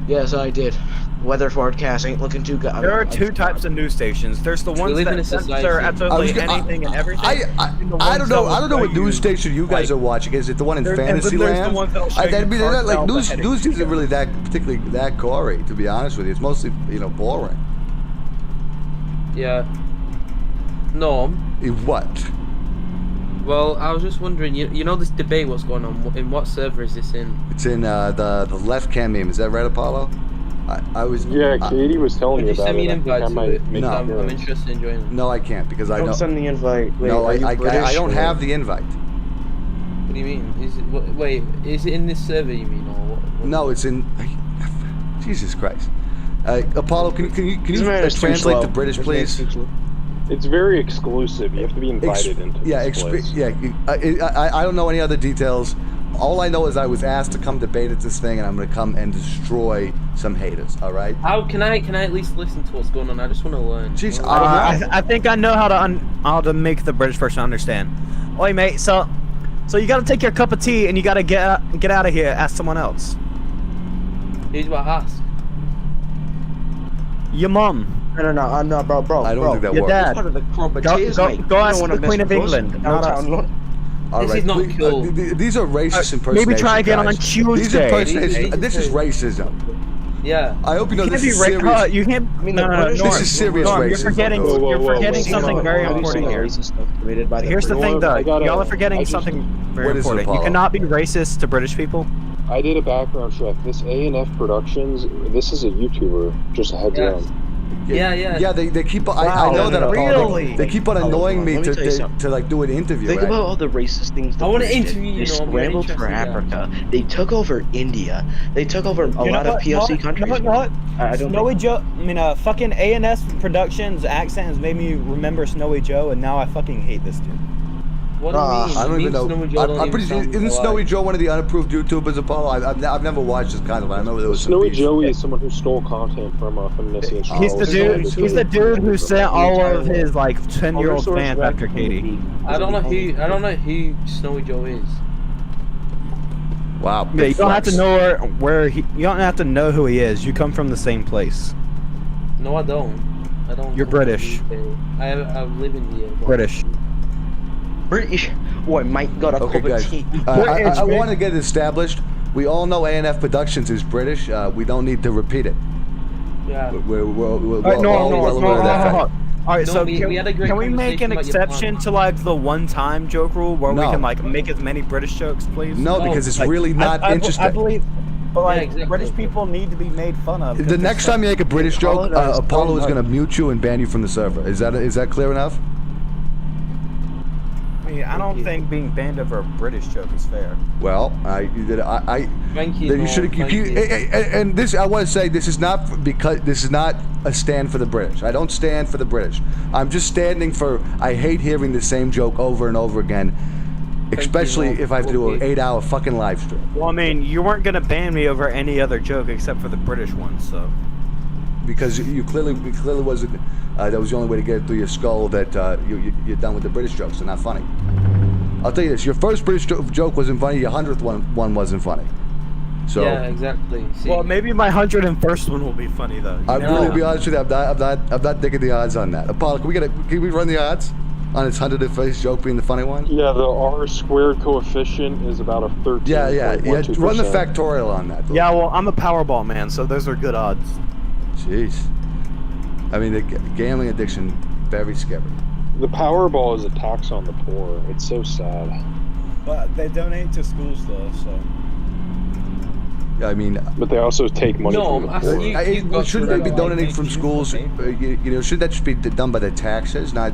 Yes, I did. Weather forecast ain't looking too good. There are two types of news stations. There's the ones live in that a censor society. absolutely anything and everything. and the I ones don't know. that I don't know will what show news you, station you guys like, are watching. Is it the one in and then there's the Fantasyland? ones that'll show you That'd be cartel like news. beheading. News isn't really that particularly that gory, to be honest with you. It's mostly boring. Yeah. Norm. What? Well, I was just wondering, you know this debate what's going on? In what server is this in? It's in the left cam meme. Is that right, Apollo? I was. Yeah, Katie was telling Could me you about send me it. an I think invite I to might it? make No. an I'm appearance. interested in joining. No, I can't because I Don't don't. send the invite. Wait, No, are you I British don't or- have the invite. What do you mean? Is it wait? Is it in this server? You mean or what? No, it's in. Jesus Christ. Apollo, can you This man is too translate slow. to British, This man is please? too slow. It's very exclusive. You have to be invited into this place. I don't know any other details. All I know is I was asked to come debate at this thing, and I'm going to come and destroy some haters. All right? How can I at least listen to what's going on? I just want to learn. Jeez, Well, I don't know. I think I know how to make the British person understand. Oi, mate. So you got to take your cup of tea and you got to get out of here. Ask someone else. Here's what I ask. Your mum. No, I'm not, bro. I don't think that Your works. dad. Part of the club, Go mate. go You don't ask wanna the mess Queen of with us England. Not us. downtown London. All This right, is not please, cool. these are racist impersonations. Maybe try again on guys. Tuesday. These impersonations. These- This is racism. Yeah. I hope you know You can't this be is serious. you can't. I mean, no, the no, British- Norm, This is serious Norm, you're racism. forgetting. Whoa, whoa, You're whoa, forgetting whoa. something very important here. Racist stuff committed by the Here's the British. thing, though. I gotta- Y'all are forgetting I just- something very What is it, important. You Apollo? cannot be racist to British people. I did a background check. This A&F Productions, this is a YouTuber. Just a heads Yes. down. Yeah, they keep. I Wow, know that. Apollo. really? They keep on Hold annoying on, me let me tell you to something. like do an interview. Think right? about all the racist things. the I wanna British did. interview you, They Norm, you're scrambled for interested, yeah. Africa. They took over India. They took over a lot of POC countries. You know what? I don't Snowy think- Joe. I mean, fucking A&S Productions accent has made me remember Snowy Joe, and now I fucking hate this dude. What do you mean? I don't Me even and know. Snowy Joe don't I'm pretty sure. even Isn't sound Snowy alike. Joe one of the unapproved YouTubers, Apollo? I've never watched this kind of. I remember there was some Snowy beef. Joey is someone who stole content from Feministy and He's the dude. He's the dude who sent all of his like 10-year-old All fans resource after Katie. I don't know who Snowy Joe is. Wow. Yeah, you don't have to know where he. You don't have to know who he is. You come from the same place. No, I don't. I don't. You're come from British. the UK. I live in the UK. British. British. Boy, Mike got a Okay, cup of guys. tea. I want to get it established. We all know A&F Productions is British. We don't need to repeat it. Yeah. We're All right, no, all well aware of that fact. All right, No, so we had a great can we make an conversation about your exception plan. to like the one-time joke rule where we No. can like make as many British jokes, please? No, because it's Like, really not I interesting. believe, but like exactly. British people need to be made fun of. 'cause The it's next like- time you make a British joke, Apollo Apollo is is going to mute you and ban you from the server. Is that clear enough? I mean, See, I don't think being banned over a British joke is fair. Well, Thank you. you should. And this, I want to say, this is not a stand for the British. I don't stand for the British. I'm just standing for. I hate hearing the same joke over and over again, especially if I have to do an 8-hour fucking live stream. Well, I mean, you weren't gonna ban me over any other joke except for the British one, so. Because you clearly wasn't. That was the only way to get it through your skull that you're done with the British jokes. They're not funny. I'll tell you this: your first British joke wasn't funny. Your 100th one wasn't funny. So. Yeah, exactly. See, Well, maybe my 101st one will be funny though. I'm really be honest with you. I'm not taking the odds on that. Apollo, can we run the odds on its 101st joke being the funny one? Yeah, the R² coefficient is about a 13. Yeah. Run the factorial on that. Though. Yeah, well, I'm a Powerball man, so those are good odds. Jeez. I mean, the gambling addiction, very scary. The Powerball is a tax on the poor. It's so sad. But they donate to schools though, so. I mean, But they also take money No, from the I poor. see. shouldn't they be donating from schools? Should that just be done by the taxes, not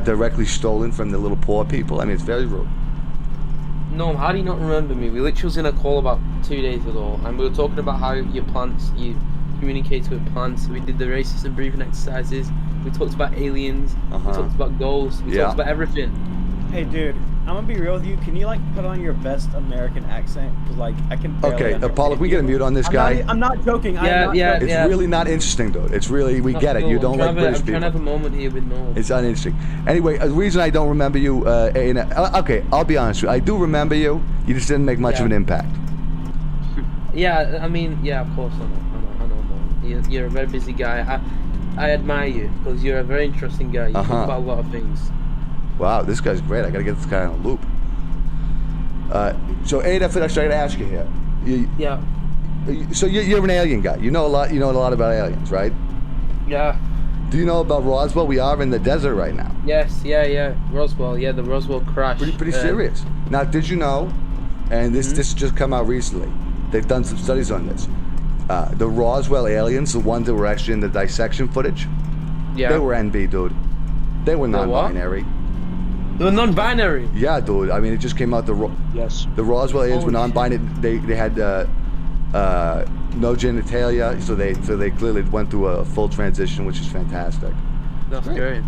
directly stolen from the little poor people? I mean, it's very rude. No, how do you not remember me? We literally was in a call about 2 days ago, and we were talking about how you communicate with plants. We did the racism breathing exercises. We talked about aliens. We talked about ghosts. We talked about everything. Hey, dude, I'm gonna be real with you. Can you put on your best American accent? Cause I can. Okay, Apollo, we get a mute on this guy. I'm not joking. Yeah. It's really not interesting, dude. It's really, we get it. You don't like British I'm people. trying to have a moment here with no. It's uninteresting. Anyway, the reason I don't remember you, okay, I'll be honest with you. I do remember you. You just didn't make much of an impact. Yeah, I mean, yeah, of course I know, man. You're a very busy guy. I admire you because you're a very interesting guy. You talk about a lot of things. Wow, this guy's great. I gotta get this guy on a loop. So, Ada, I gotta ask you here. So you're an alien guy. You know a lot. You know a lot about aliens, right? Yeah. Do you know about Roswell? We are in the desert right now. Yes. Yeah. Roswell. Yeah, the Roswell crash. Pretty serious. Now, did you know? And this just come out recently. They've done some studies on this. The Roswell aliens, the ones that were actually in the dissection footage, they were NB, dude. They were non-binary. They were non-binary. Yeah, dude. I mean, it just came out. The Roswell aliens were non-binary. They had no genitalia, so they clearly went through a full transition, which is fantastic. That's great.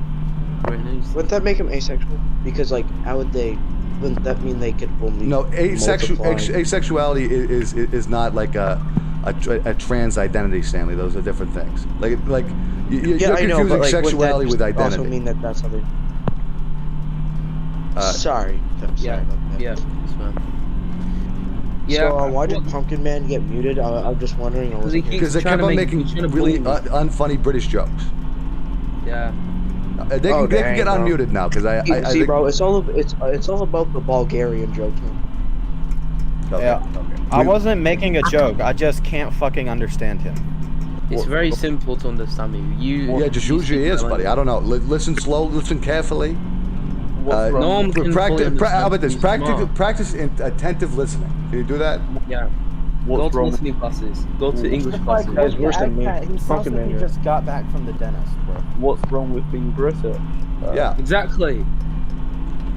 Great news. Wouldn't that make them asexual? Because how would they? Wouldn't that mean they could only? No, asexuality is not like a trans identity, Stanley. Those are different things. You're confusing sexuality with identity. Also mean that's how they. Sorry. I'm sorry about that. Yeah, it's fine. So why did Pumpkin Man get muted? I'm just wondering. Because they kept on making really unfunny British jokes. Yeah. They can get unmuted now because I see, think, bro. It's all about the Bulgarian jokes, man. Okay. Yeah. I wasn't making a joke. I just can't fucking understand him. It's very simple to understand me. Just use your ears, buddy. I don't know. Listen slow. Listen carefully. No one can fully How about this? understand. Practice attentive listening. Can you do that? Yeah. Go to listening classes. Go to English classes. That's worse than me. He sounds like he just got back from the dentist, bro. What's wrong with being British? Yeah. Exactly.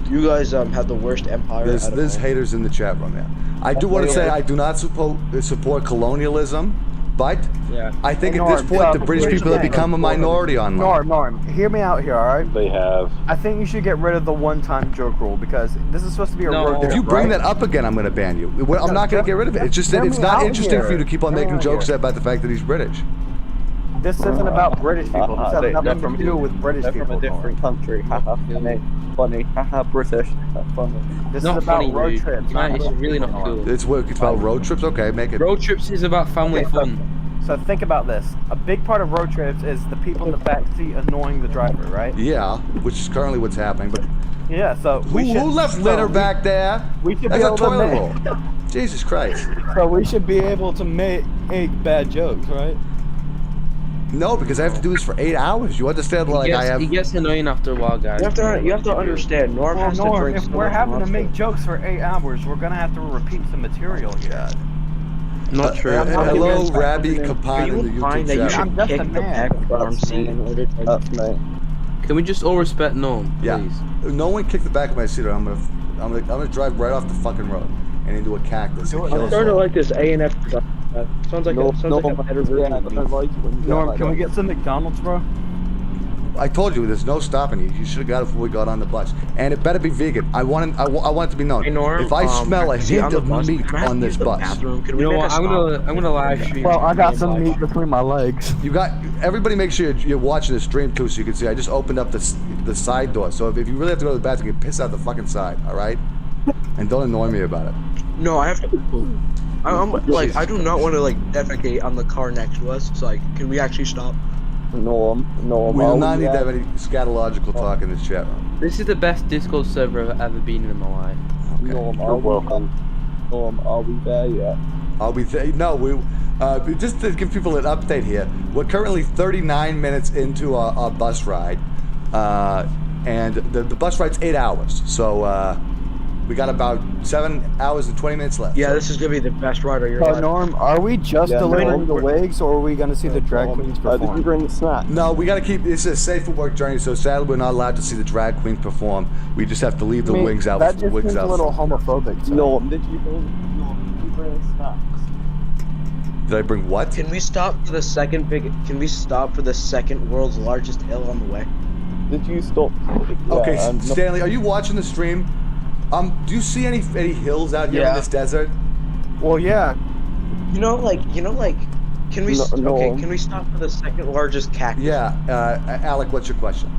You guys have the worst empire. There's haters in the chat room. Yeah. I do want to say I do not support colonialism, but I think at this point the British people have become a minority online. Norm, hear me out here, all right? They have. I think you should get rid of the one-time joke rule because this is supposed to be a road If trip, you bring right? that up again, I'm going to ban you. I'm not going to get rid of it. It's just that it's not interesting for you to keep on making jokes about the fact that he's British. This isn't about British people. This has nothing to do with British They're people. from a different country. Haha, funny. Haha, British. Funny. This Not is about funny, road dude. trips. It's really not cool. It's about road trips. Okay, make it. Road trips is about family fun. So think about this. A big part of road trips is the people in the back seat annoying the driver, right? Yeah, which is currently what's happening. But Yeah, so who left litter back there? We should That's be a able toilet to roll. Jesus Christ. So we should be able to make bad jokes, right? No, because I have to do this for 8 hours. You understand? It gets annoying after a while, guys. You have to understand. Norm has to drink. If we're having to make jokes for 8 hours, we're gonna have to repeat some material here. Not true. Hello, Rabbi Kapan in the YouTube Find that you chat. should kick the back of Norm's seat in order to. Can we just all respect Norm, please? Yeah. No one kick the back of my seat, or I'm gonna drive right off the fucking road and into a cactus. And I'm kill us starting to all. like this A&F. Sounds like a better version of me. Norm, can we get some McDonald's, bro? I told you, there's no stopping you. You should have got it before we got on the bus, and it better be vegan. I want it to be known. Hey, Norm, If I smell a hint of meat on this bus, bathroom, can we You know make what? a I'm gonna live stream. Well, I got some meat between my legs. you got everybody. Make sure you're watching the stream too, so you can see. I just opened up the side door, so if you really have to go to the bathroom, you piss out the fucking side, all right? And don't annoy me about it. No, I have to poop. I'm like, I do not want to like defecate on the car next to us. So like, can we actually stop? Norm. We do not need to have any scatological talk in this chat room. This is the best Discord server I've ever been in my life. Okay. Norm, You're welcome. Norm, are we there yet? I'll be no. Just to give people an update here, we're currently 39 minutes into our bus ride, and the bus ride's 8 hours. So we got about 7 hours and 20 minutes left. Yeah, So- this is gonna be the best ride of your So, life. Norm, are we just Yeah, delivering the Norm. wigs, or are we going to see the drag queens Did you perform? bring the snack? No, we got to keep this is a safe for work journey. So sadly, we're not allowed to see the drag queen perform. We just have to leave the wings out. That just wigs seems a out. little homophobic. So. Norm, did you bring snacks? Did I bring what? Can we stop for the second world's largest hill on the way? Did you stop? Okay, Yeah, no- Stanley, are you watching the stream? Do you see any hills hills out here in this desert? Well, yeah. Can we Norm. can we stop for the second largest cactus? Yeah, Alec, what's your question?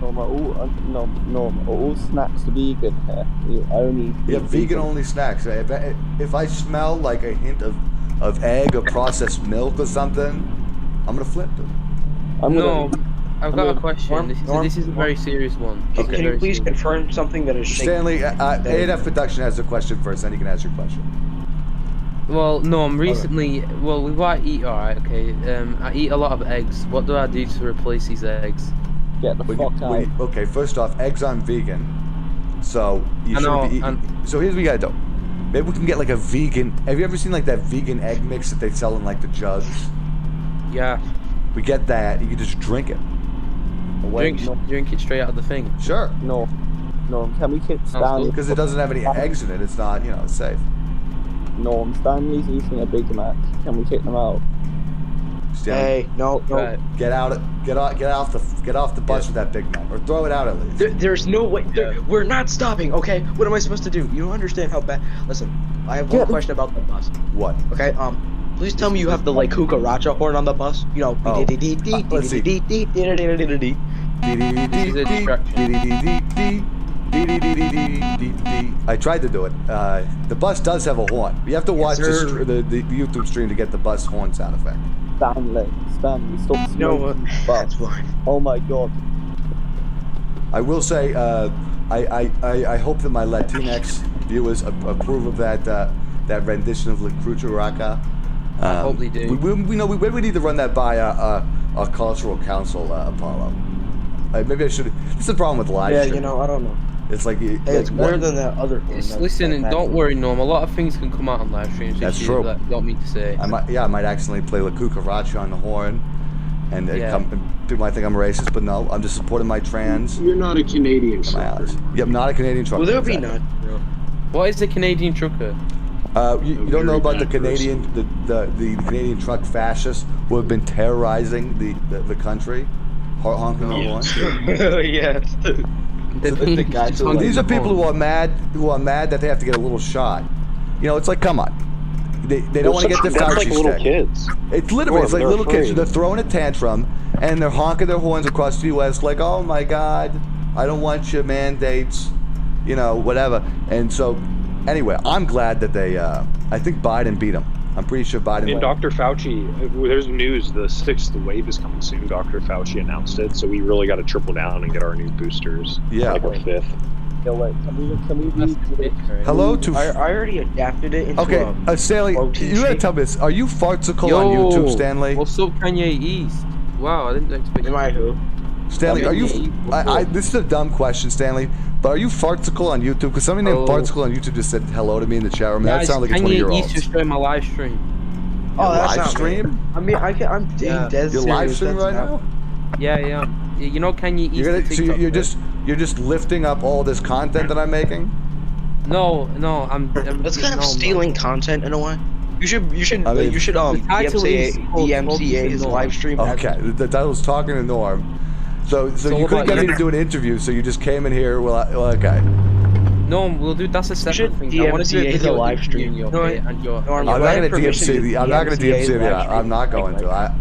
Norm, are all snacks vegan here? I only Yeah, eat vegan only snacks. If I smell like a hint of egg or processed milk or something, I'm gonna flip them. No, I've got a Norm, question. Norm, This is a very serious one. Can, This is can you very please serious. confirm something that is shaking? Stanley, AF Production has a question first, then you can ask your question. Well, no, I'm recently. Well, with what I eat, alright, okay. I eat a lot of eggs. What do I do to replace these eggs? Get the fuck out. Okay, first off, eggs aren't vegan, so you I shouldn't know, be eating. So here's what we gotta do. Maybe we can get like a vegan. Have you ever seen like that vegan egg mix that they sell in like the jugs? Yeah, We get that. You can just drink it. Wait, drink it straight out of the thing. Sure. No, can we kick Stanley? Because it doesn't have any eggs in it. It's not, it's safe. Norm, Stanley's eating a Big Mac. Can we kick them out? Stanley, Hey, no. Right. get off the bus with that Big Mac, or throw it out at least. There's no way. We're not stopping. Okay, what am I supposed to do? You don't understand how bad. Listen, I have one question about the bus. What? Okay, please tell me you have the like kukaracha horn on the bus. You know. Oh. Let's see. I tried to do it. The bus does have a horn. You have to watch the YouTube stream to get the bus horn sound effect. Stanley, stop smoking. No, that's fine. Oh my god. I will say, I hope that my Latinx viewers approve of that rendition of La Cucaracha. I hope they do. We need to run that by our cultural council, Apollo. Maybe I should. This is the problem with live Yeah, stream. I don't know. It's like Hey, it's better than that other thing. Listen, and don't worry, Norm. A lot of things can come out on live streams. That's which true. You don't mean to say. I might accidentally play La Cucaracha on the horn, and people might think I'm racist, but no, I'm just supporting my trans. You're not a Canadian My trucker. allies. Yep, not a Canadian trucker. Will there be exactly. none? What is the Canadian trucker? You don't know about the Very bad Canadian the Canadian truck fascists who have been terrorizing the country, honking their horn. Yes. The guys who These are people who are mad that they have to get a little shot. It's like, come on. They don't want to get the That's Fauci like little stick. kids. It's literally, it's like They're little kids. afraid. They're throwing a tantrum, and they're honking their horns across the U.S. like, oh my God, I don't want your mandates, whatever. And so, anyway, I'm glad that they, I think Biden beat him. I'm pretty sure Biden And won. Dr. Fauci, there's news, the sixth wave is coming soon. Dr. Fauci announced it, so we really got to triple down and get our new boosters. Yeah. Like our fifth. Yo, wait, can we read this? Hello to... I already adapted it into Okay, Stanley, protein you gotta shake. tell me this. Are you fartsicle on YouTube, Stanley? What's up, Kanye East? Wow, I didn't expect. Am I who? Stanley, are you... this is a dumb question, Stanley, but are you fartsicle on YouTube? Because somebody named Fartsicle on YouTube just said hello to me in the chat room. That Guys, sounds like a Kanye 20-year-old. East just joined my live stream. Oh, that's live not stream? Me. I mean, I'm being dead You're serious. live streaming that's right not- now? Yeah. You know, can you eat the So TikTok you're just lifting up all this content that I'm making? No, I'm That's kind of stealing content in a way. You should I mean, title is called DMCA his Norm. live stream. Okay, the title's Talking to Norm. So you all couldn't about get me you. to do an interview, so you just came in here. Well, okay. No, we'll do. That's a separate thing. I want to do a DMCA the video live interviewing stream. you, No, okay? And your. Norm, I'm you not have going to permission DMC the. I'm not going to DMCA DMC the. live I'm not going to.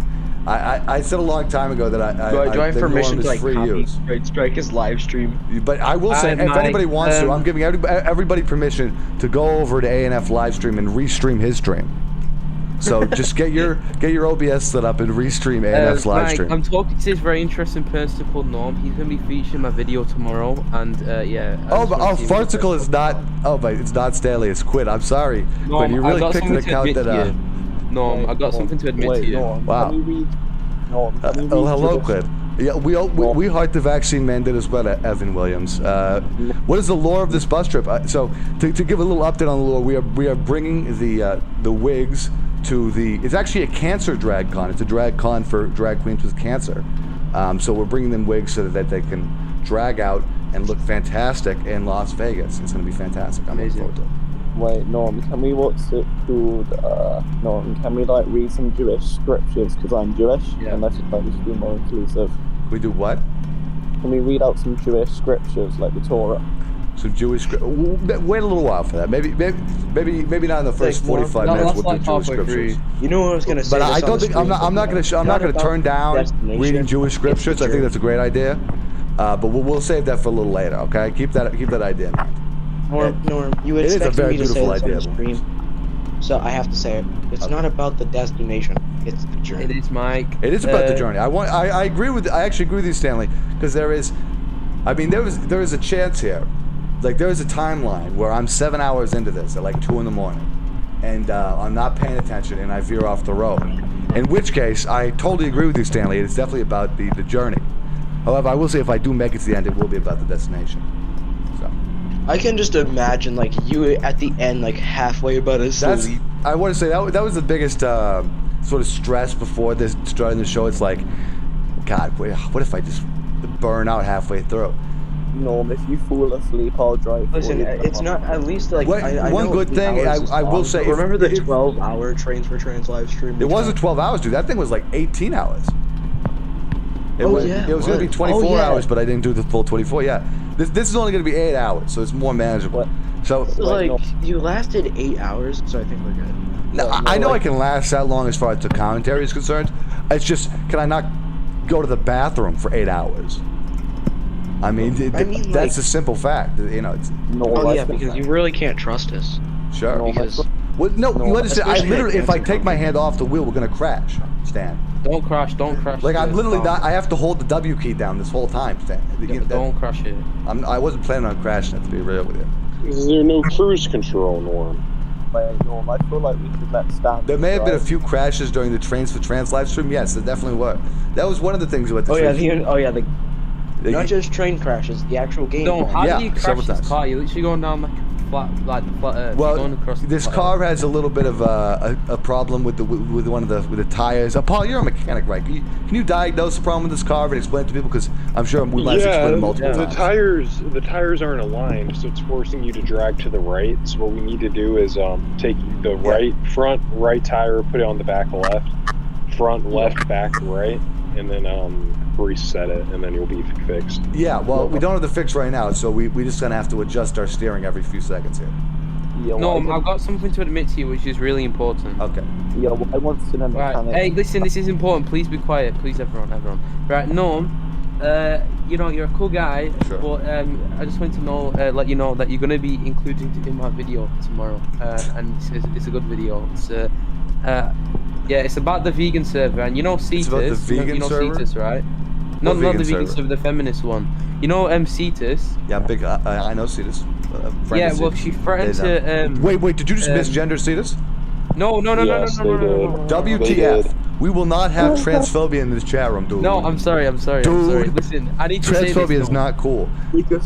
I said a long time ago that Do I have that permission Norm to is like free use. copyright strike his live stream? But I will say, if Mike, anybody wants to, I'm giving everybody permission to go over to ANF live stream and restream his stream. So just get your OBS set up and restream ANF's live Mike, stream. I'm talking to this very interesting person called Norm. He's going to be featured in my video tomorrow, and yeah. Farcical is not. Oh, but it's not Stanley. It's Quinn. I'm sorry, Norm, Quinn. You I really got picked an something to account admit that. to you. Norm, I got something to admit to you. Norm, Wow. Can we read? Norm, can we read Hello, this? Quinn. Yeah, we heart the vaccine mandate as well, Evan Williams. What is the lore of this bus trip? So to give a little update on the lore, we are bringing the wigs to the. It's actually a cancer drag con. It's a drag con for drag queens with cancer. So we're bringing them wigs so that they can drag out and look fantastic in Las Vegas. It's going to be fantastic. I'm looking forward to it. Wait, Norm, can we what's it called? Norm, can we like read some Jewish scriptures? Because I'm Jewish, Yeah. and that's supposed to be more inclusive. We do what? Can we read out some Jewish scriptures like the Torah? Some Jewish script. Wait a little while for that. Maybe not in the first 45 minutes. We'll do Jewish scriptures. You know what I was gonna say? But I don't think I'm not going to turn down destination. reading Jewish scriptures. I think that's a great idea. But we'll save that for a little later. Okay, keep that idea in mind. Norm, you It is a expected very me to say beautiful this on idea, the stream, so I have to say it. It's not about the destination; it's the journey. It is, Mike. It is about the journey. I agree with. I actually agree with you, Stanley, because there is a chance here. Like there is a timeline where I'm 7 hours into this at like 2 in the morning, and I'm not paying attention and I veer off the road. In which case, I totally agree with you, Stanley. It's definitely about the journey. However, I will say if I do make it to the end, it will be about the destination. So. I can just imagine like you at the end, like halfway about to sleep. I want to say that was the biggest sort of stress before this starting the show. It's like, God, what if I just burn out halfway through? Norm, if you fall asleep, I'll drive. Listen, for you. it's not at least like I one know good the thing hours is I will long, say. but remember the 12-hour Trains for Trans live stream? It wasn't 12 hours, dude. That thing was like 18 hours. It was going to be 24 hours, but I didn't do the full 24. Yeah, this is only going to be 8 hours, so it's more manageable. So like you lasted 8 hours, so I think we're good. No, I know I can last that long as far as the commentary is concerned. It's just, can I not go to the bathroom for 8 hours? I mean, that's a simple fact. You know. Because you really can't you understand? I literally, if I take my hand off the wheel, we're gonna crash, Stan. Don't crash. Like I'm literally not. I have to hold the W key down this whole time, Stan. Don't crash it. I wasn't planning on crashing it, to be real with you. Is there no cruise control, Norm? Norm, I feel like we should let Stan. There may have been a few crashes during the Trains for Trans live stream. Yes, there definitely were. That was one of the things about the. Not just train crashes, the actual game. No, how do you crash several this times. car? You're literally going down like a flat earth. You're going across the this flat car earth. has a little bit of a problem with one of the tires. Paul, you're a mechanic, right? Can you diagnose the problem with this car and explain it to people? Because I'm sure we might have explained it multiple times. The tires aren't aligned, so it's forcing you to drag to the right. So what we need to do is take the front right tire, put it on the back left, front left, back right, and then reset it, and then you'll be fixed. Yeah, well, we don't have the fix right now, so we just gonna have to adjust our steering every few seconds here. No, I've got something to admit to you, which is really important. Okay. Yeah, I want to know mechanic. Hey, listen, this is important. Please be quiet. Please, everyone. Right, Norm, you know, you're a cool guy, Sure. but I just wanted to know, let you know that you're going to be included in my video tomorrow, and it's a good video. It's about the vegan server, and you know Cetus. It's about the vegan server? Cetus, right? Not the vegan server, the feminist one. You know Cetus? Yeah, big. I know Cetus. She threatened to. Wait, did you just misgender Cetus? No, no, no, Yes, no, no, they no, no, did. no, no, no, no. They did. WTF? We will not have transphobia in this chat room, dude. No, I'm sorry. I'm sorry. Dude, Listen, I need to say this. Transphobia is No. not cool.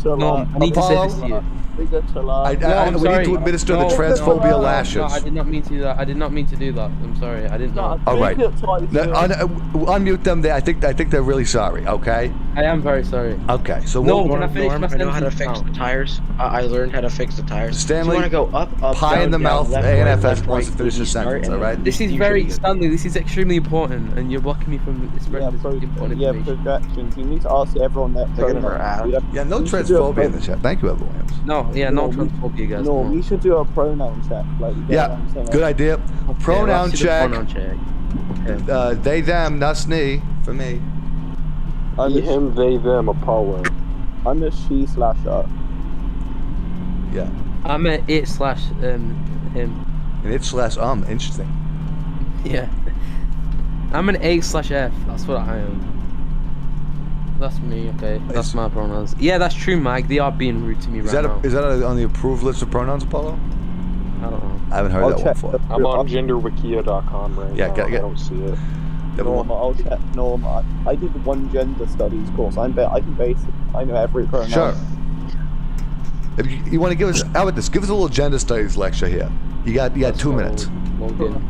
No, I need to say this to you. We I'm need sorry. to administer the No, transphobia no, lashes. No, I did not mean to do that. I did not mean to do that. I'm sorry. I didn't know. All right. Unmute them. I think they're really sorry. Okay. I am very sorry. Okay. So No, we'll, can I finish my I know how to sentence fix now? the tires. I learned how to fix the tires. Stanley, you want to go up, pie down, in the down, mouth. left, ANFS right, wants to right, finish the start, sentence. and All right. This is you very should be good. Stanley. This is extremely important, and you're blocking me from spreading this important information. projections. You need to ask everyone that They're gonna pronouns. add. Yeah, no You should do a transphobia in the chat. Thank you, Evan Williams. No, yeah, no transphobia, guys. No, come we on. should do a pronoun check. Like, you get what Yeah, I'm saying? good idea. Okay, Pronoun let's do the check. Pronoun check. Okay. They, them, us, me. For me. I'm He, a, him, they, them, Apollo. I'm a she/her. Yeah. I'm a it/him. And it's less interesting. Yeah. I'm an A/F. That's what I am. That's me. Okay. That's my pronouns. Yeah, that's true, Mike. They are being rude to me Is right now. that on the approved list of pronouns, Apollo? I don't know. I haven't heard I'll that one check before. the- I'm on genderwikia.com right Yeah, now. get- I don't see it. Norm, I'll check. Norm, I did one gender studies course. I can base it. I know every pronoun. Sure. If you want to give us, how about this? Give us a little gender studies lecture here. You got 2 minutes. Logan.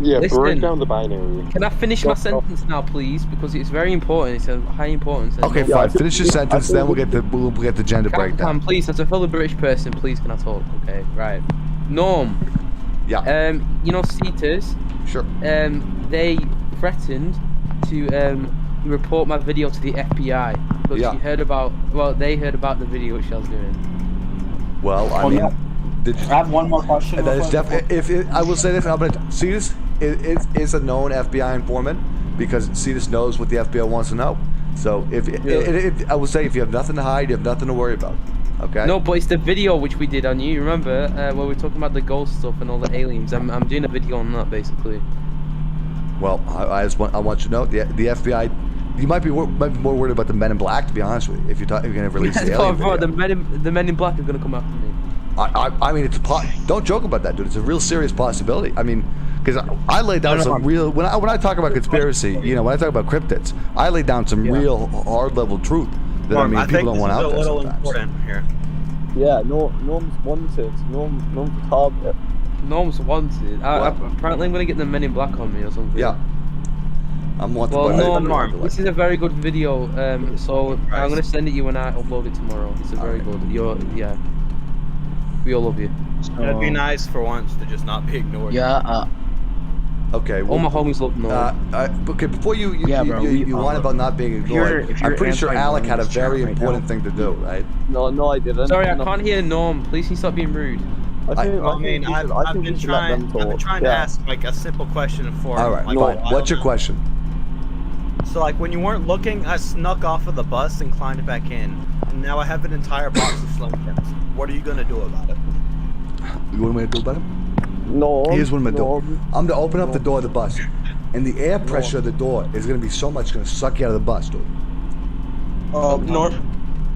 Yeah, Listen. break down the binary. Can I finish my sentence now, please? Because it's very important. It's a high importance. Okay, Yeah, I fine. think Finish your we- sentence, I then think we'll get the gender Can, breakdown. please, as a fellow British person, please can I talk? Okay, right. Norm. Yeah. You know, CETAs. Sure. They threatened to report my video to the FBI because Yeah. they heard about the video which I was doing. Well, I mean, did you? I have one more question. That is definitely. I will say this, I'm gonna. Cetus is a known FBI informant because Cetus knows what the FBI wants to know. So if I will say, if you have nothing to hide, you have nothing to worry about. Okay. No, but it's the video which we did on you. Remember where we were talking about the ghost stuff and all the aliens? I'm doing a video on that basically. Well, I want you to know the FBI. You might be more worried about the Men in Black, to be honest with you. If you're going to release the alien video. the men in black are gonna come after me. I mean, don't joke about that, dude. It's a real serious possibility. I mean, because I laid down some real when I talk about conspiracy, when I talk about cryptids, I lay down some real hard level truth that I people don't want out there sometimes. Important here. Yeah, Norm's wanted. Norm's a target. Norm's wanted. Apparently, I'm gonna get the men in black on me or something. Yeah. I'm wanted Well, by Norm, this is a very good video. So I'm gonna send it you when I upload it tomorrow. It's a very good. We all love you. It'd be nice for once to just not be ignored. Yeah. Okay. All my homies love Norm. Okay, before you whine about not being ignored, if you're I'm pretty sure Alec had a anti-Norm very right important now. thing to do, right? No, I didn't. Sorry, I No. can't hear Norm. Please, can you stop being rude? I think I've we been should let trying. them I've been talk. trying to Yeah. ask like a simple question for. All right, like, fine. a while What's your now. question? So like when you weren't looking, I snuck off of the bus and climbed back in, and now I have an entire box of Slim Jims. What are you gonna do about it? You want me to do about it? No. Here's what I'm gonna do. Norm. I'm gonna open up the door of the bus, and the air pressure of the door is gonna be so much it's gonna suck you out of the bus, dude. Norm,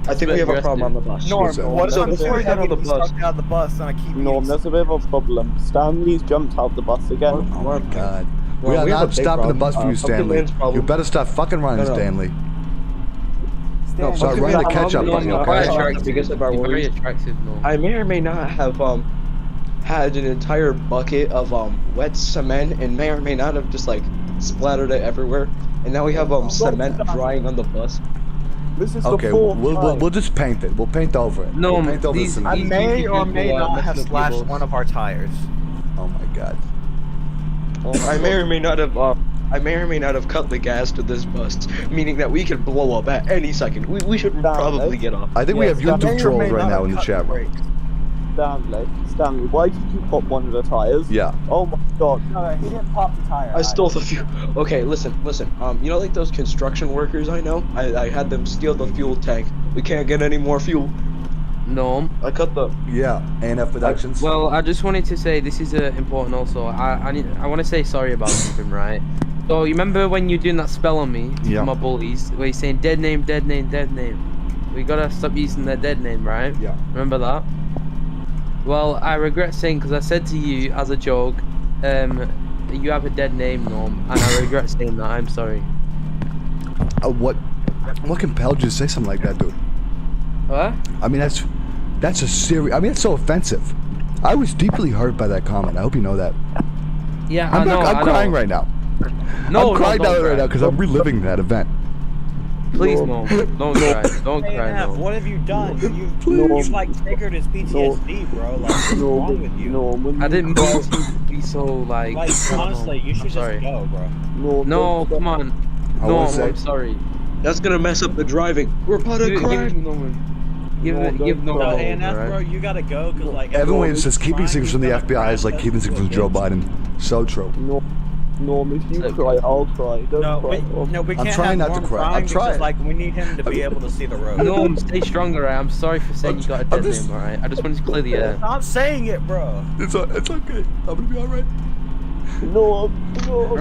I think we have a problem on the bus. Norm, What's that? what if So I'm before we too get on heavy the to be bus- stuck out of the bus and I keep Norm, eating there's a bit of a problem. Stanley's jumped out the bus again. Oh my god. Well, we are we have a not big stopping the problem. bus for you, Something Stanley. man's problem. You better stop fucking running, No. Stanley. No, Start running the catch up on you, okay? Because of our You're very worries. attractive, Norm. I may or may not have had an entire bucket of wet cement and may or may not have just like splattered it everywhere. And now we have cement drying on the bus. This is Okay, the fourth time. we'll just paint it. We'll paint over it. No, we'll paint over these- the I cement. may or may people, not have messing up slashed people. one of our tires. Oh my god. I may or may not have cut the gas to this bus, meaning that we could blow up at any second. We should probably get off. I think we Yeah, have Stanley YouTube may or trolls may right not now have in the cut chat the room. Stanley, why did you pop one of the tires? Yeah. Oh my god. No, he didn't pop the tire. I stole the fuel. Okay, listen. You know, like those construction workers I know? I had them steal the fuel tank. We can't get any more fuel. Norm. I cut the. Yeah. ANF Productions. Well, I just wanted to say this is important also. I want to say sorry about something, right? So you remember when you're doing that spell on me to Yeah. my bullies, where you're saying dead name, dead name, dead name. We gotta stop using their dead name, right? Yeah. Remember that? Well, I regret saying because I said to you as a joke, you have a dead name, Norm, and I regret saying that. I'm sorry. What compelled you to say something like that, dude? What? I mean, that's a serious. I mean, it's so offensive. I was deeply hurt by that comment. I hope you know that. Yeah, I'm I know. I'm crying right now. No, I'm crying don't right now cry. because I'm reliving that event. Please, Norm, don't cry. Don't Hey, cry, Nev, Norm. what have you done? No. You've like triggered his PTSD, bro. Like, what's wrong with you? Norman, I didn't mean to be so like. Like, I don't know. honestly, you should I'm just sorry. go, bro. No, come on. I Norm, wanna say- I'm sorry. That's gonna mess up the driving. We're about to Give crash. it to Norman. Give Norman. No, a ANF, moment, bro, right? you gotta go, cause like Everyone says keeping trying, secrets from the he's gonna FBI is like crash keeping us secrets from into Joe a ditch. Biden. So true. Norm, if you So- cry, I'll cry. Don't No, cry. we I'm can't trying have not to Norm cry. I'm crying because, trying. like, we need him to be able to see the road. Norm, stay stronger. I'm sorry for saying you got a dead just- name, alright? I just wanted to clear the air. Stop saying it, bro. It's okay. I'm gonna be all right. Norm.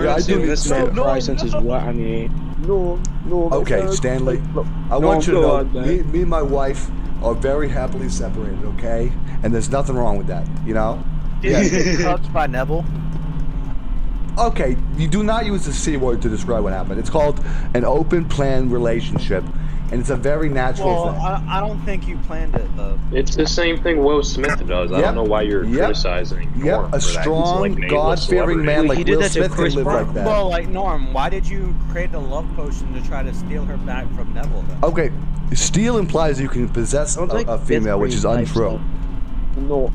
Yeah, I do need this to man say cry since his what? I mean, Norm. Okay, Stanley. I want you to know, me and my wife are very happily separated, okay? And there's nothing wrong with that, you know? Did you get touched by Neville? Okay, you do not use the C word to describe what happened. It's called an open plan relationship, and it's a very natural Well, thing. I don't think you planned it, though. It's the same thing Will Smith does. I Yep. don't know why you're Yep. criticizing Norm Yep, a for that. He's strong, like an A-list God-fearing celebrity. man Wait, like he did Will that to Smith Chris can live Brown. like that. Well, like, Norm, why did you create a love potion to try to steal her back from Neville, then? Okay, steal implies you can possess sounds like a female, which is fifth grade untrue. type No.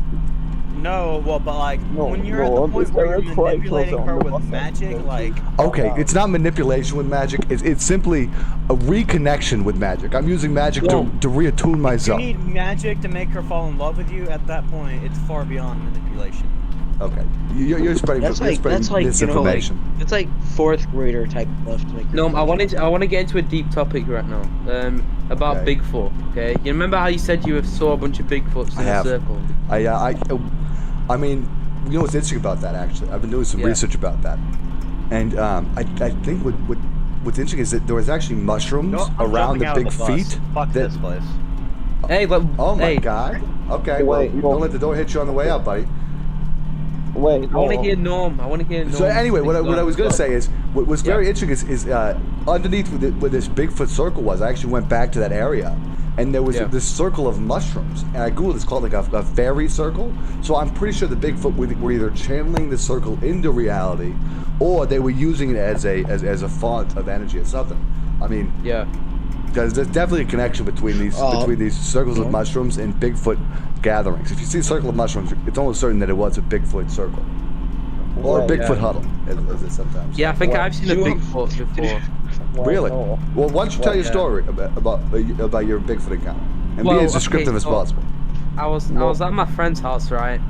No, well, but, like, No, when you're no, at the point it's where you're very correct, manipulating also, her on the with bus magic, station. like... Okay, it's not manipulation with magic. It's simply a reconnection with magic. I'm using magic to reattune You myself. need magic to make her fall in love with you. At that point, it's far beyond manipulation. Okay, you're spreading, That's like misinformation. it's like fourth grader type stuff. To make No, I want to get into a deep topic right now. About Okay. Bigfoot. Okay, you remember how you said you saw a bunch of Bigfoots I in a have. circle? I mean, you know what's interesting about that? Actually, I've been doing some Yeah. research about that, and I think what's interesting is that there was actually mushrooms No, I'm around jumping the out of big the bus. feet. Fuck that- this place. Hey, look. Oh my hey, God. Okay, well, Wait, don't let the door hit you on the way out, buddy. Wait, I want to no. hear Norm. I want to hear Norm. So anyway, what I was going to say is, what was very Yeah. interesting is underneath where this Bigfoot circle was, I actually went back to that area, and there was Yeah. this circle of mushrooms, and I googled, it's called like a fairy circle. So I'm pretty sure the Bigfoot were either channeling the circle into reality, or they were using it as a font of energy or something. I mean, Yeah. there's definitely a connection between these circles of mushrooms and Bigfoot gatherings. If you see a circle of mushrooms, it's almost certain that it was a Bigfoot circle. Or a Right, Bigfoot yeah. huddle, as it sometimes. Yeah, I think Well, I've seen a you- Bigfoot before. Wait, Really? no. Well, why don't you tell your yeah. story about your Bigfoot encounter and Well, be as okay, descriptive as so- possible. I was at my friend's house, right?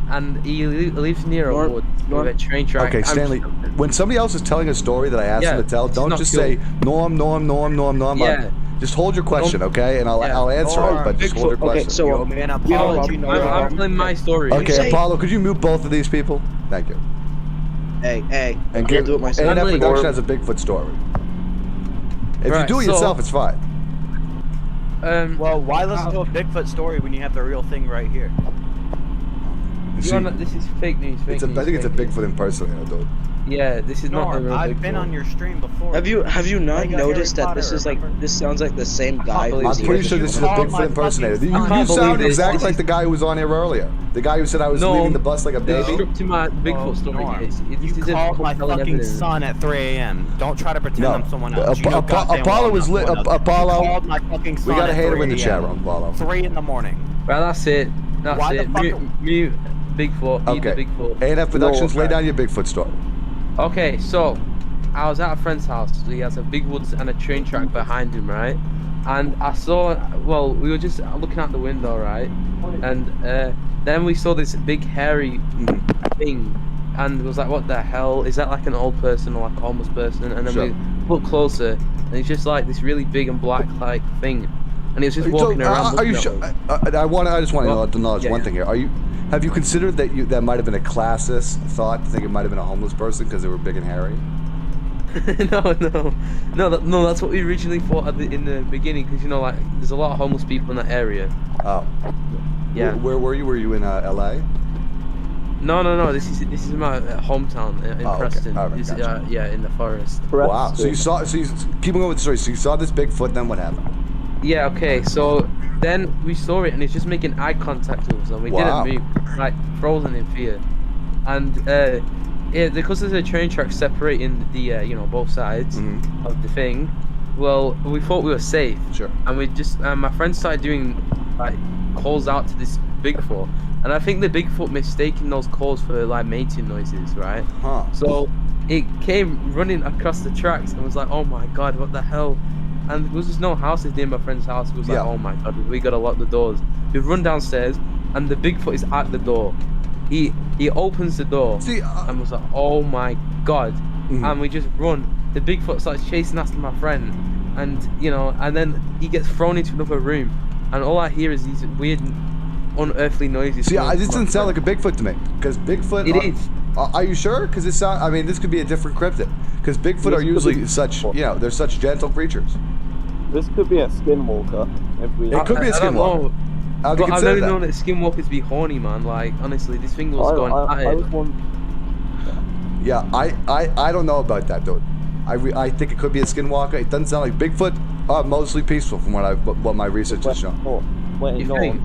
And he lives near a Norm- wood Norm- with a train track. Okay, I'm- Stanley. When somebody else is telling a story that I asked Yeah, them to tell, this is don't not just cool. say Norm. Yeah. Just hold your question, okay? And Yeah. I'll answer it, Norm, but just hold your Bigfoot- okay, question. so- Yo, man, apology, I'm- Norm. I'm telling my story. Okay, say- Apollo, could you mute both of these people? Thank you. Hey, And I'll give do it myself. A&F Stanley, Production or- has a Bigfoot story. If you Right, do it so- yourself, it's fine. Well, why listen to a Bigfoot story when you have the real thing right here? You see, This is fake news. Fake I news, think it's a fake news. Bigfoot impersonator, dude. Yeah, this is not the Norm, real I've Bigfoot. been on your stream before. Have you not Like a noticed Harry that this Potter, is like remember? this sounds like the same guy? believe who's I'm the pretty sure original this is a one? Oh, my Bigfoot impersonator. fucking You son. can't sound believe exactly this. like the guy who was on here earlier. The guy who said I was No, leaving the bus like a The baby. script to my Bigfoot Oh, story Norm, is You this is called my compelling fucking evidence. son at 3 a.m. Don't try to pretend No. I'm someone else. You know Apollo goddamn well was I'm lit. not someone else. Apollo. You called my fucking son We got a at hater 3 in the chat a.m. room, Apollo. 3 in the morning. Well, that's it. That's Why the it. fuck- Mute Bigfoot. Mute Okay. the Bigfoot. A&F Productions, No, lay okay. down your Bigfoot story. Okay, so I was at a friend's house. He has a big woods and a train track behind him, right? And I saw, well, we were just looking out the window, right? And then we saw this big hairy thing, and it was like, what the hell? Is that like an old person or like a homeless person? And then Sure. we looked closer, and it's just like this really big and black like thing, and it was just walking around. Are you looking sure? at us. I just want Well, to acknowledge yeah, one yeah. thing here. Have you considered that might have been a classist thought to think it might have been a homeless person because they were big and hairy? No, that's what we originally thought in the beginning, because you know, like, there's a lot of homeless people in that area. Oh. Yeah. Where were you? Were you in L.A.? No. This is my hometown in Oh, okay. Preston. All right, This, gotcha. yeah, in the forest. Wow. So you keep going with the story. So you saw this Bigfoot, then what happened? Yeah. Okay. So then we saw it, and it's just making eye contact with us, and we Wow. didn't move, like frozen in fear. And yeah, because there's a train track separating the both sides Mhm. of the thing. Well, we thought we were safe. Sure. And we just my friend started doing like calls out to this Bigfoot, and I think the Bigfoot mistaken those calls for like mating noises, right? Huh. So it came running across the tracks and was like, oh my god, what the hell? And there was just no houses near my friend's house. It was like, Yeah. oh my god, we gotta lock the doors. We run downstairs, and the Bigfoot is at the door. He opens the door See, and was like, oh my god. Mhm. And we just run. The Bigfoot starts chasing after my friend, and and then he gets thrown into another room, and all I hear is these weird, unearthly noises. See, coming this from my doesn't sound like friend. a Bigfoot to me. Because Bigfoot. It is. Are you sure? Because it sound. I mean, this could be a different cryptid. Because Bigfoot are usually such. They're such gentle creatures. This could be a skinwalker. If we. It could be a I don't skinwalker. know, How do you but I've consider never that? known that skinwalkers be horny, man. Like honestly, this thing was going at I it. was one. Yeah, I don't know about that, dude. I think it could be a skinwalker. It doesn't sound like Bigfoot. Are mostly peaceful from what my research has shown. Wait, You no. think?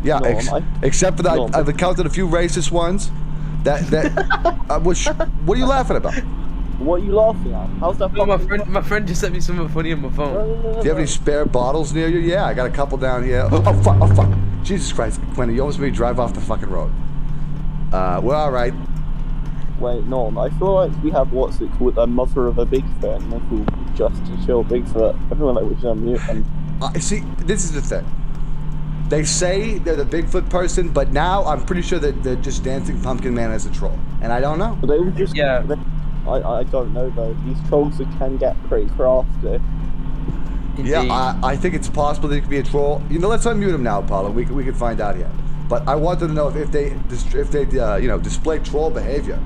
Yeah, No, except for that, no. I've encountered a few racist ones. That what are you laughing about? What are you laughing at? How's that? No, fucking- my friend just sent me something funny on my phone. Do you have any spare bottles near you? Yeah, I got a couple down here. Oh fuck! Oh fuck! Jesus Christ, Quentin, you almost made me drive off the fucking road. We're all right. Wait, no. I feel like we have what's it called, a mother of a Bigfoot, and if we just to chill Bigfoot, everyone like we should unmute them. See, this is the thing. They say they're the Bigfoot person, but now I'm pretty sure that they're just Dancing Pumpkin Man as a troll, and I don't know. But they would just. Yeah. I don't know though. These trolls can get pretty crafty. Indeed. Yeah, I think it's possible that it could be a troll. Let's unmute him now, Apollo. We can find out here. But I wanted to know if they display troll behavior.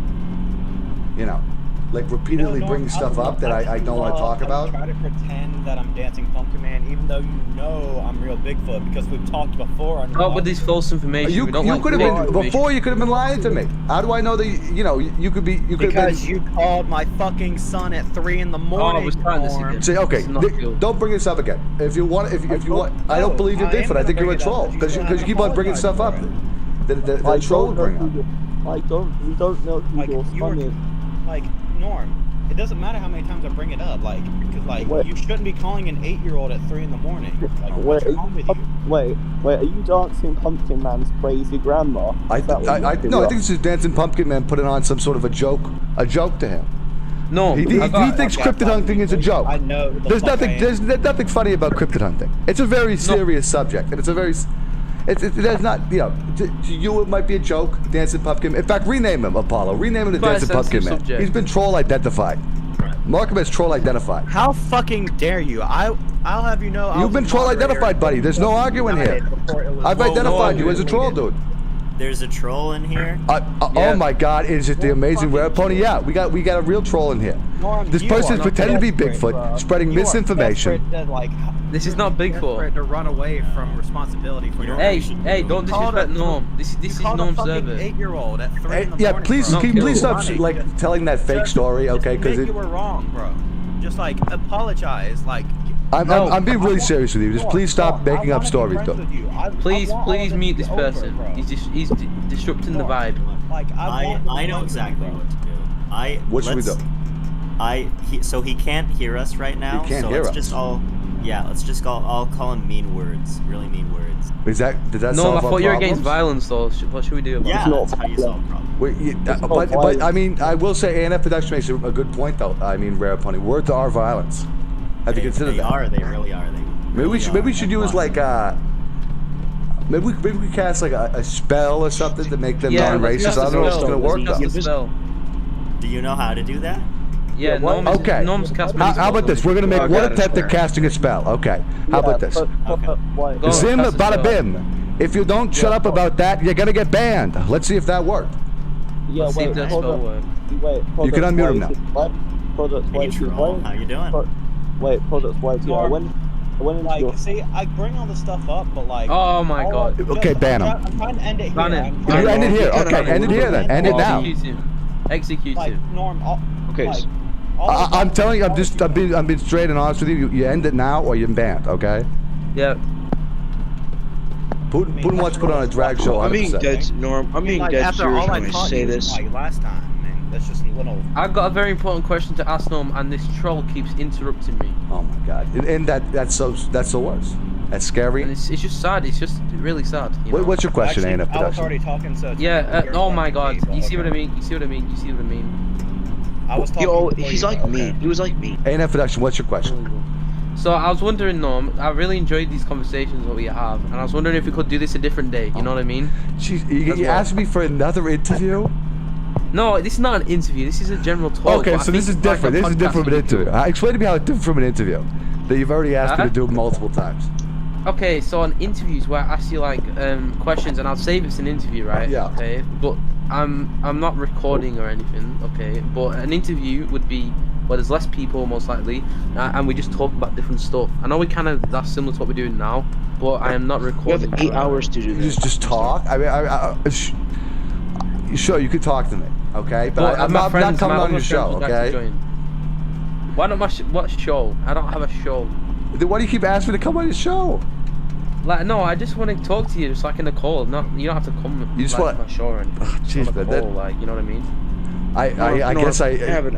Like repeatedly bringing stuff up that I don't want to talk about. Try to pretend that I'm Dancing Pumpkin Man, even though I'm real Bigfoot, because we've talked before. On Not with this false information. You we don't like could have fake been information. before. You could have been lying to me. How do I know that you could be? You could have Because been. you called my fucking son at 3 in the morning. I was trying to see Norm. this. Say, okay, It's not cool. don't bring this up again. If you want, if you want, I don't believe you're I am Bigfoot. I think gonna you're a bring it up, troll but you because still you haven't keep on bringing stuff up. apologized The troll would bring up. We don't know who Like, your you were- son is. Like, Norm, it doesn't matter how many times I bring it up, because Wait. you shouldn't be calling an 8-year-old at 3 in the morning. Like, Wait, what's are wrong with you, you? wait, are you Dancing Pumpkin Man's crazy grandma? I Is that what you no, I are? think this is Dancing Pumpkin Man putting on some sort of a joke to him. No, He thinks cryptid hunting is a joke. I know. who the There's fuck I nothing. am. There's nothing funny about cryptid hunting. It's a very serious subject, and it's a very. There's not. To you it might be a joke. Dancing Pumpkin. In fact, rename him Apollo. Rename him the Quite a Dancing Pumpkin sensitive Man. subject. He's been troll identified. Mark him as troll identified. How fucking dare you? I'll have you know. I You've was been a troll moderator identified, buddy. There's no arguing here. before it was- I've Whoa, identified whoa, you as a troll, dude. There's a troll in here. Yeah. Oh my God! Is it the amazing rare pony? Yeah, we got a real troll in here. Norm, This you person are is pretending to be desperate, Bigfoot, bro. spreading You are misinformation. desperate to, This is not Bigfoot. desperate to run away from responsibility for your Hey, should hey, do. don't Called disrespect a- Norm. This You is called a Norm's fucking server. 8-year-old at 3 in the Yeah, morning. please, bro. can you please stop Running. like telling that fake Just- story, okay? Just Because admit you were wrong, bro. Just apologize, I'm being really serious with you. Just please stop making up stories, though. Please mute this person. He's disrupting the vibe. I know exactly what to do. What should we do? So he can't hear us right now. He can't so hear let's us. just let's just I'll call him mean words, really mean words. Did that No, solve I our thought you were against problems? violence, though. What should we do about Yeah, it? that's how you solve problems. Wait, not but violence. I mean, I will say ANF production makes a good point, though. I mean, rare pony. Words are violence. Have you considered They that? are. They really are. They Maybe we really should are. use like maybe we cast like a spell or something to make them non-racist. I don't know if it's gonna work Let's though. cast a spell. Do you know how to do that? Yeah, Okay. Norm's cast How about this? We're gonna make one attempt at casting a spell. Okay. How about this? Why? Go. Zim cast a bada spell. bim. If you don't shut up about that, you're gonna get banned. Let's see if that worked. Yeah, Let's see if that hold spell up. works. Wait, You can unmute him now. Products, Hey, troll, how you doing? Wait, products, wait. Yeah, I went into your... Like, see, I bring all this stuff up, but like. Oh my all- god. just- Okay, ban him. I'm trying to end it here. Ban him. I'm Ban trying You to- end it here. Yeah, Okay, no, end it here then. End it now. Execute him. Execute Like, him. Norm, Okay, like, all of I'm that- telling you, I'm being straight and honest with you. You end it now or you're banned, okay? Yeah. Putin wants to put on a drag show. I'm being 100%. dead, Norm. I'm being Like, dead after serious all I when I taught say you, this. Like last time, man. That's just a little. I've got a very important question to ask Norm, and this troll keeps interrupting me. Oh my god. And that's the worst. That's scary. And it's just sad. It's just really sad. You know? What's your question, Actually, ANF I was already production? talking, so. Yeah. you're Oh my talking to god. me, You see but what I okay. mean? You see what I mean? You see what I mean? I was talking. Yo, before he's you, like but me. okay. He was like me. ANF production, what's your question? So I was wondering, Norm. I really enjoyed these conversations that we have, and I was wondering if we could do this a different day. You know what I mean? Jeez, you That's what- asked me for another interview? No, this is not an interview. This is a general talk. Okay, but I so this think is it's like different. a This is podcast different from an we do. interview. Explain to me how it's different from an interview that you've already asked me to do multiple times. Okay, so on interviews where I ask you like questions, and I'll say if it's an interview, right? Yeah. Okay, but I'm not recording or anything. Okay, but an interview would be where there's less people most likely, and we just talk about different stuff. I know that's similar to what we're doing now, but I am not We recording. have 8 hours to do You this. just talk. I mean, sure, you could talk to me, okay? But I'm not coming on your show, okay? Why not what show? I don't have a show. Then why do you keep asking me to come on your show? Like no, I just want to talk to you, just like in a call. Not you don't have to come. You just like, want- to my show or anything. Ugh, Just jeez, on a but call, that- like you know what I mean. I guess I have an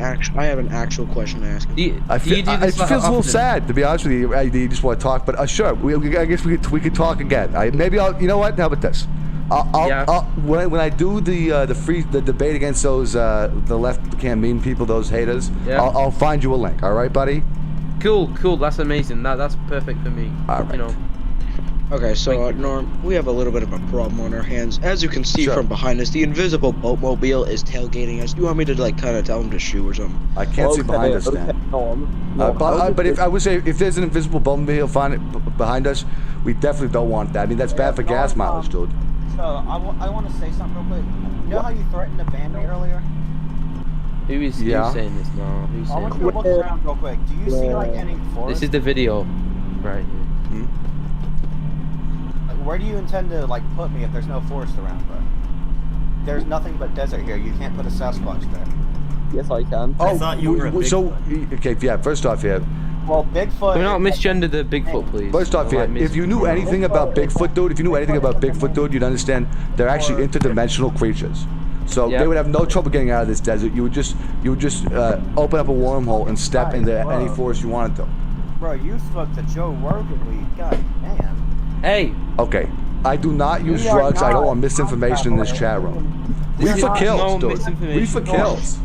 actual question to ask. Do you, I do you feel, do it this feels like a little often? sad, to be honest with you. You just want to talk, but sure, I guess we could talk again. Maybe I'll. You know what? How about this? When I do the debate against those the left can't mean people, those haters, Yeah. I'll find you a link. All right, buddy. Cool. That's amazing. That's perfect for me. All right. You know. Okay, so Norm, we have a little bit of a problem on our hands. As you can see Sure. from behind us, the invisible boatmobile is tailgating us. Do you want me to like kind of tell him to shoot or something? I can't see behind us, Dan. Norm, But if I would say if there's an invisible bumblebee behind us, we definitely don't want that. I mean, that's bad for gas mileage, dude. So I want to say something real quick. You know how you threatened to ban me earlier? Who's saying this now? Who's I saying want this? you to look around real quick. Do you see like any forest? This is the video, right here. Like, where do you intend to like put me if there's no forest around, bro? There's nothing but desert here. You can't put a Sasquatch there. Yes, I can. I thought you were a so Bigfoot. okay, yeah. First off, yeah. Well, Bigfoot. Can we not is, like, misgender the Bigfoot, please? First off, yeah. If you knew anything about Bigfoot, dude, if you knew anything about Bigfoot, dude, you'd understand they're actually interdimensional creatures. So Yeah. they would have no trouble getting out of this desert. You would just open up a wormhole and step into any forest you wanted to. Bro, you spoke to Joe Rogan week. God damn. Hey, Okay. I do not use We are drugs. I don't not want misinformation in this chat room. This is Reefer not kills, no dude. misinformation. Reefer kills.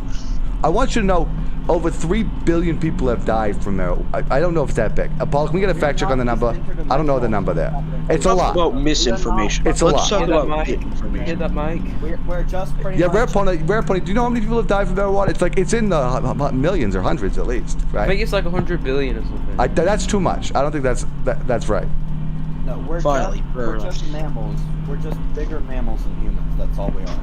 I want you to know, over 3 billion people have died from there. I don't know if it's that big. Paul, can we get a fact check on the number? I don't know the number there. It's a Talk lot. about misinformation. It's a Let's lot. talk hear that, about Mike? Hear information. that, Mike? We're just pretty Yeah, much. rare pony. Do you know how many people have died from marijuana? It's in the millions or hundreds at least, I right? think it's like 100 billion or something. That's too much. I don't think that's right. No, we're Finally, we're just mammals. We're just bigger mammals than humans. That's all we are.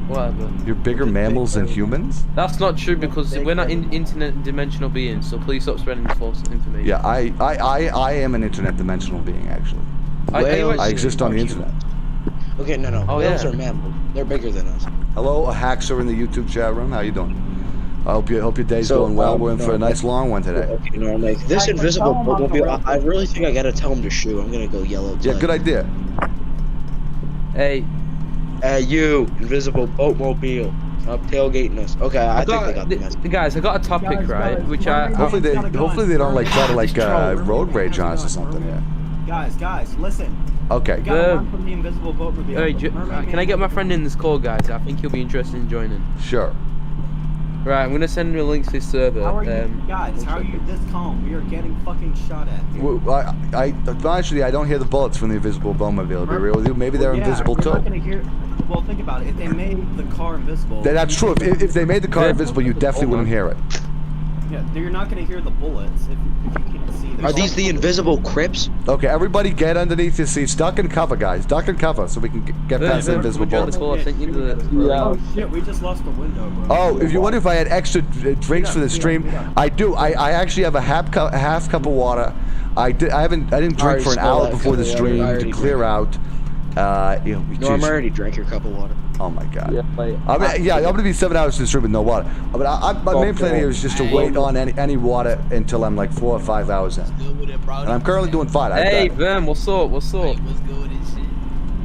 Whatever. You're bigger mammals than humans? That's not true because we're not internet dimensional beings. So please stop spreading false information. Yeah, I am an internet dimensional being actually. Whales I exist on the are internet. human. Okay, no. Oh, Whales yeah. are mammals. They're bigger than us. Hello, hacks are in the YouTube chat room. How you doing? I hope your day's going well. We're in for a nice long one today. Okay, no, like this invisible boatmobile. I really think I gotta tell him to shoot. I'm gonna go yellow. Yeah, good idea. Hey, You invisible boatmobile. Stop tailgating us. Okay, I think they got the message. guys, I got a topic right, which I Hopefully they don't like try to like road rage on us or something. Yeah. Guys, listen. Okay. We gotta run from the invisible boatmobile. Hey, can I get my friend in this call, guys? I think he'll be interested in joining. Sure. Right, I'm gonna send him a link to this server. How are you guys? How are you this calm? We are getting fucking shot at. Here. Well, honestly, I don't hear the bullets from the invisible bombmobile. To be real with you, maybe they're Yeah, invisible you're too. not gonna hear. Well, think about it. If they made the car invisible. That's true. If they made the car Yeah. invisible, you definitely wouldn't hear it. Yeah, you're not gonna hear the bullets if you can't see. Are these the invisible Crips? Okay, everybody get underneath your seats. Duck and cover, guys. Duck and cover so we can get past the invisible bullets. Call. I sent you the. Yeah. Oh shit, we just lost the window, bro. Oh, if you wonder if I had extra drinks for the stream, I do. I actually have a half cup of water, I didn't drink Already for an spilled hour that before the cup of water. I stream already to clear out. We No, I'm choose- already drank your cup of water. Oh my god. Yeah, like, I'm gonna be 7 hours to the stream with no water. But my main plan here is just to wait on any water until I'm like 4 or 5 hours in. And I'm currently doing fine. Hey, Vim, what's up? What's up?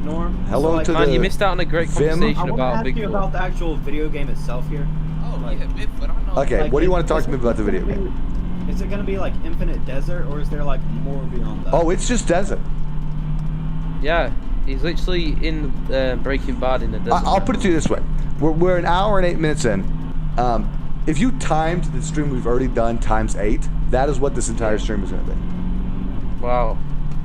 Norm. Hello so, like, to Man, the you missed out on a great Vim? conversation I want to about ask you Bigfoot. about the actual video game itself here. Oh, yeah, Bigfoot, I know. Okay, Like, what do you want to talk is to me it about the video gonna game? be- Is it gonna be like infinite desert, or is there like more beyond that? Oh, it's just desert. Yeah, he's literally in Breaking Bad in the desert. I'll put it to you this way: we're an hour and 8 minutes in. If you timed the stream we've already done times 8, that is what this entire stream is going to be. Wow.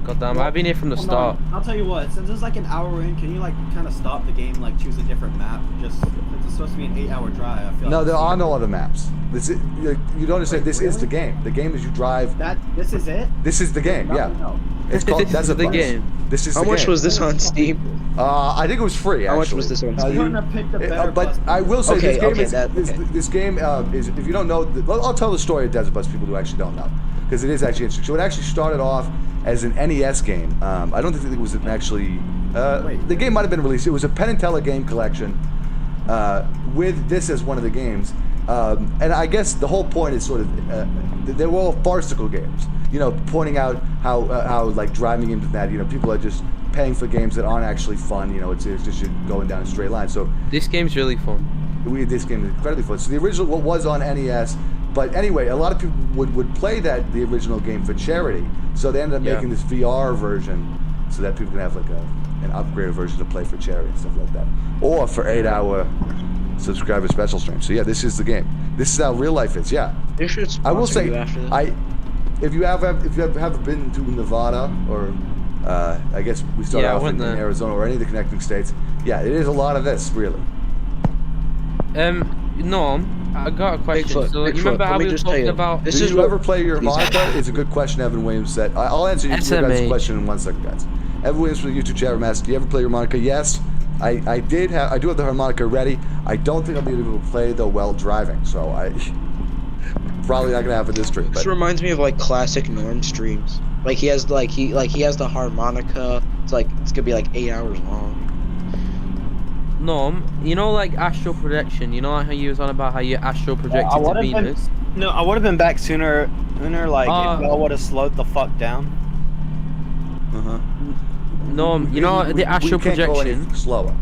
Goddamn, I've been here from the Hold start. on, I'll tell you what. Since it's like an hour in, can you like kind of stop the game, like choose a different map? Just it's supposed to be an 8-hour drive. I feel No, like there are no other maps. You don't understand. Wait, This is really? the game. The game is you drive. This is it. This is the game. Yeah. No. It's called This is Desert the Bus. game. This is How the much game. was this on Steam? I think it was free. How much actually. was this on Uh, Steam? you- You're gonna pick the better but bus. I will say Okay, this game okay, is that- this, okay. this game is, if you don't know, I'll tell the story of Desert Bus. People who actually don't know, because it is actually interesting. So it actually started off as an NES game. I don't think it was actually. The game might have been released. It was a Penn and Teller game collection with this as one of the games. And I guess the whole point is sort of they were all farcical games. You know, pointing out how like driving into that. You know, people are just paying for games that aren't actually fun. You know, it's just you're going down a straight line. So This game's really fun. this game is incredibly fun. So the original what was on NES, but anyway, a lot of people would play the original game for charity. So they ended up Yeah. making this VR version so that people can have like an upgraded version to play for charity and stuff like that, or for 8-hour subscriber special streams. So yeah, this is the game. This is how real life is. Yeah, They should sponsor I will say, you after this. if you have been to Nevada or I guess we start Yeah, I off went in there. Arizona or any of the connecting states. Yeah, it is a lot of this really. Norm, I got a question. Bigfoot, So you Bigfoot, remember how let me we were just tell talking you, about? this Did is you what- ever play your Please. harmonica? It's a good question Evan Williams said. I'll answer your guys' SMH. question in 1 second, guys. Evan Williams from the YouTube chat room asked, do you ever play your harmonica? Yes. I do have the harmonica ready. I don't think I'll be able to play though while driving, so I probably not gonna happen this trip. This But reminds me of like classic Norm streams. Like he has he has the harmonica. It's gonna be like 8 hours long. Norm, you know, like astral projection. You know how you was on about how you astral projected to would've been- Venus. No, I would have been back sooner. Like if y'all would have slowed the fuck down. Norm, you know the astral we can't go any projection. slower.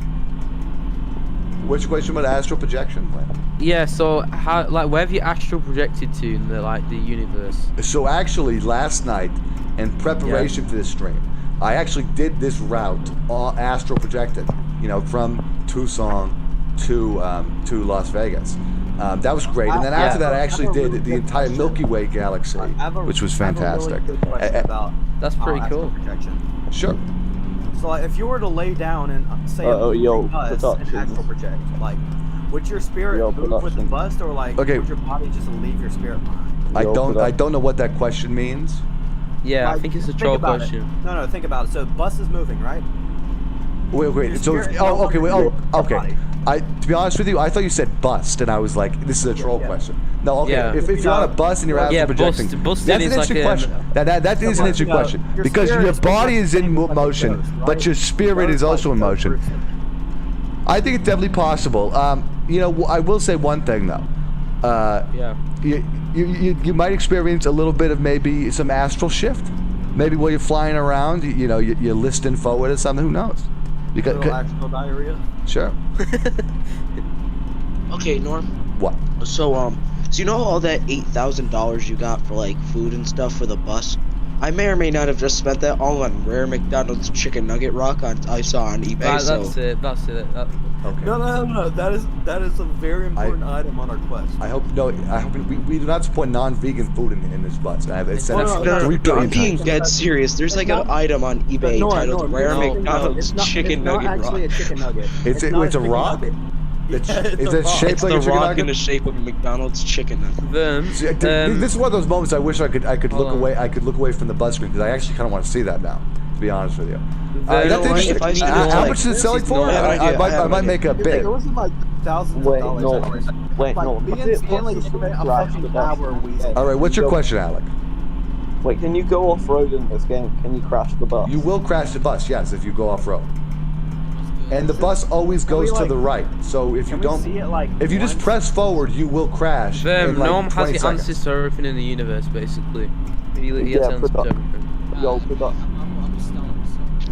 Which question about astral projection? Yeah. So how, like, where have you astral projected to in the universe? So actually, last night, in preparation for this stream, I actually did this route astral projected. You know, from Tucson to Las Vegas. That was great. And then after that, I actually did the entire Milky Way galaxy, which was fantastic. That's pretty cool. Sure. So like, if you were to lay down and say yo, bus and production. astral project, like, would your spirit Yo, move with the production. bus, or like, Okay. would your body just leave your spirit behind? I don't know what that question means. Yeah, I Like, think it's a think troll about question. It. No, think about it. So bus is moving, right? Wait. Your So, spirit oh, okay, wait, oh, your okay. body. To be honest with you, I thought you said bust, and I was like, this is a troll yeah. question. No, okay. Yeah. If you're on a bus and you're astral Yeah, projecting, busting that's an is like interesting a- question. That is an interesting Yeah, question your because spirit your is body is in like a motion, ghost, but right? your spirit Ghost is also in like motion. Bruce. I think it's definitely possible. You know, I will say one thing though. Yeah. You might experience a little bit of maybe some astral shift. Maybe while you're flying around, you know, you're listing forward or something. Who knows? Because Little astral diarrhea. sure. Okay, Norm. What? So you know all that $8,000 you got for like food and stuff for the bus? I may or may not have just spent that all on rare McDonald's chicken nugget rock I saw on eBay. Right, so that's it. Okay. No. That is a very important item on our quest. I hope we do not support non-vegan food in this bus. I've said No, it no, 3 I'm billion being times. dead serious. There's like an item on eBay titled Rare McDonald's Chicken Nugget It's not actually Rock. a chicken nugget. It's not a chicken rock? nugget. It's, Yeah, it's is a it rock. shaped It's like the a chicken rock nugget? in the shape of a McDonald's chicken nugget. See, this is one of those moments I wish I could look on. away. I could look away from the bus screen because I actually kind of want to see that now. To be honest with you, You know that's what? interesting. If I see How this, much like, is it selling for? I have an idea, I might make a bid. It wasn't like thousands Wait, of dollars. no. Wait, Like, no. me and Stanley spent a fucking hour. All right, what's your question, Alec? Wait, can you go off-road in this game? Can you crash the bus? You will crash the bus, yes, if you go off-road. And the bus always goes to the right. So if you don't, if you just press forward, you will crash. in like Norm 20 has the seconds. answers to everything in the universe, basically. He has Yeah, answers to everything. Yo,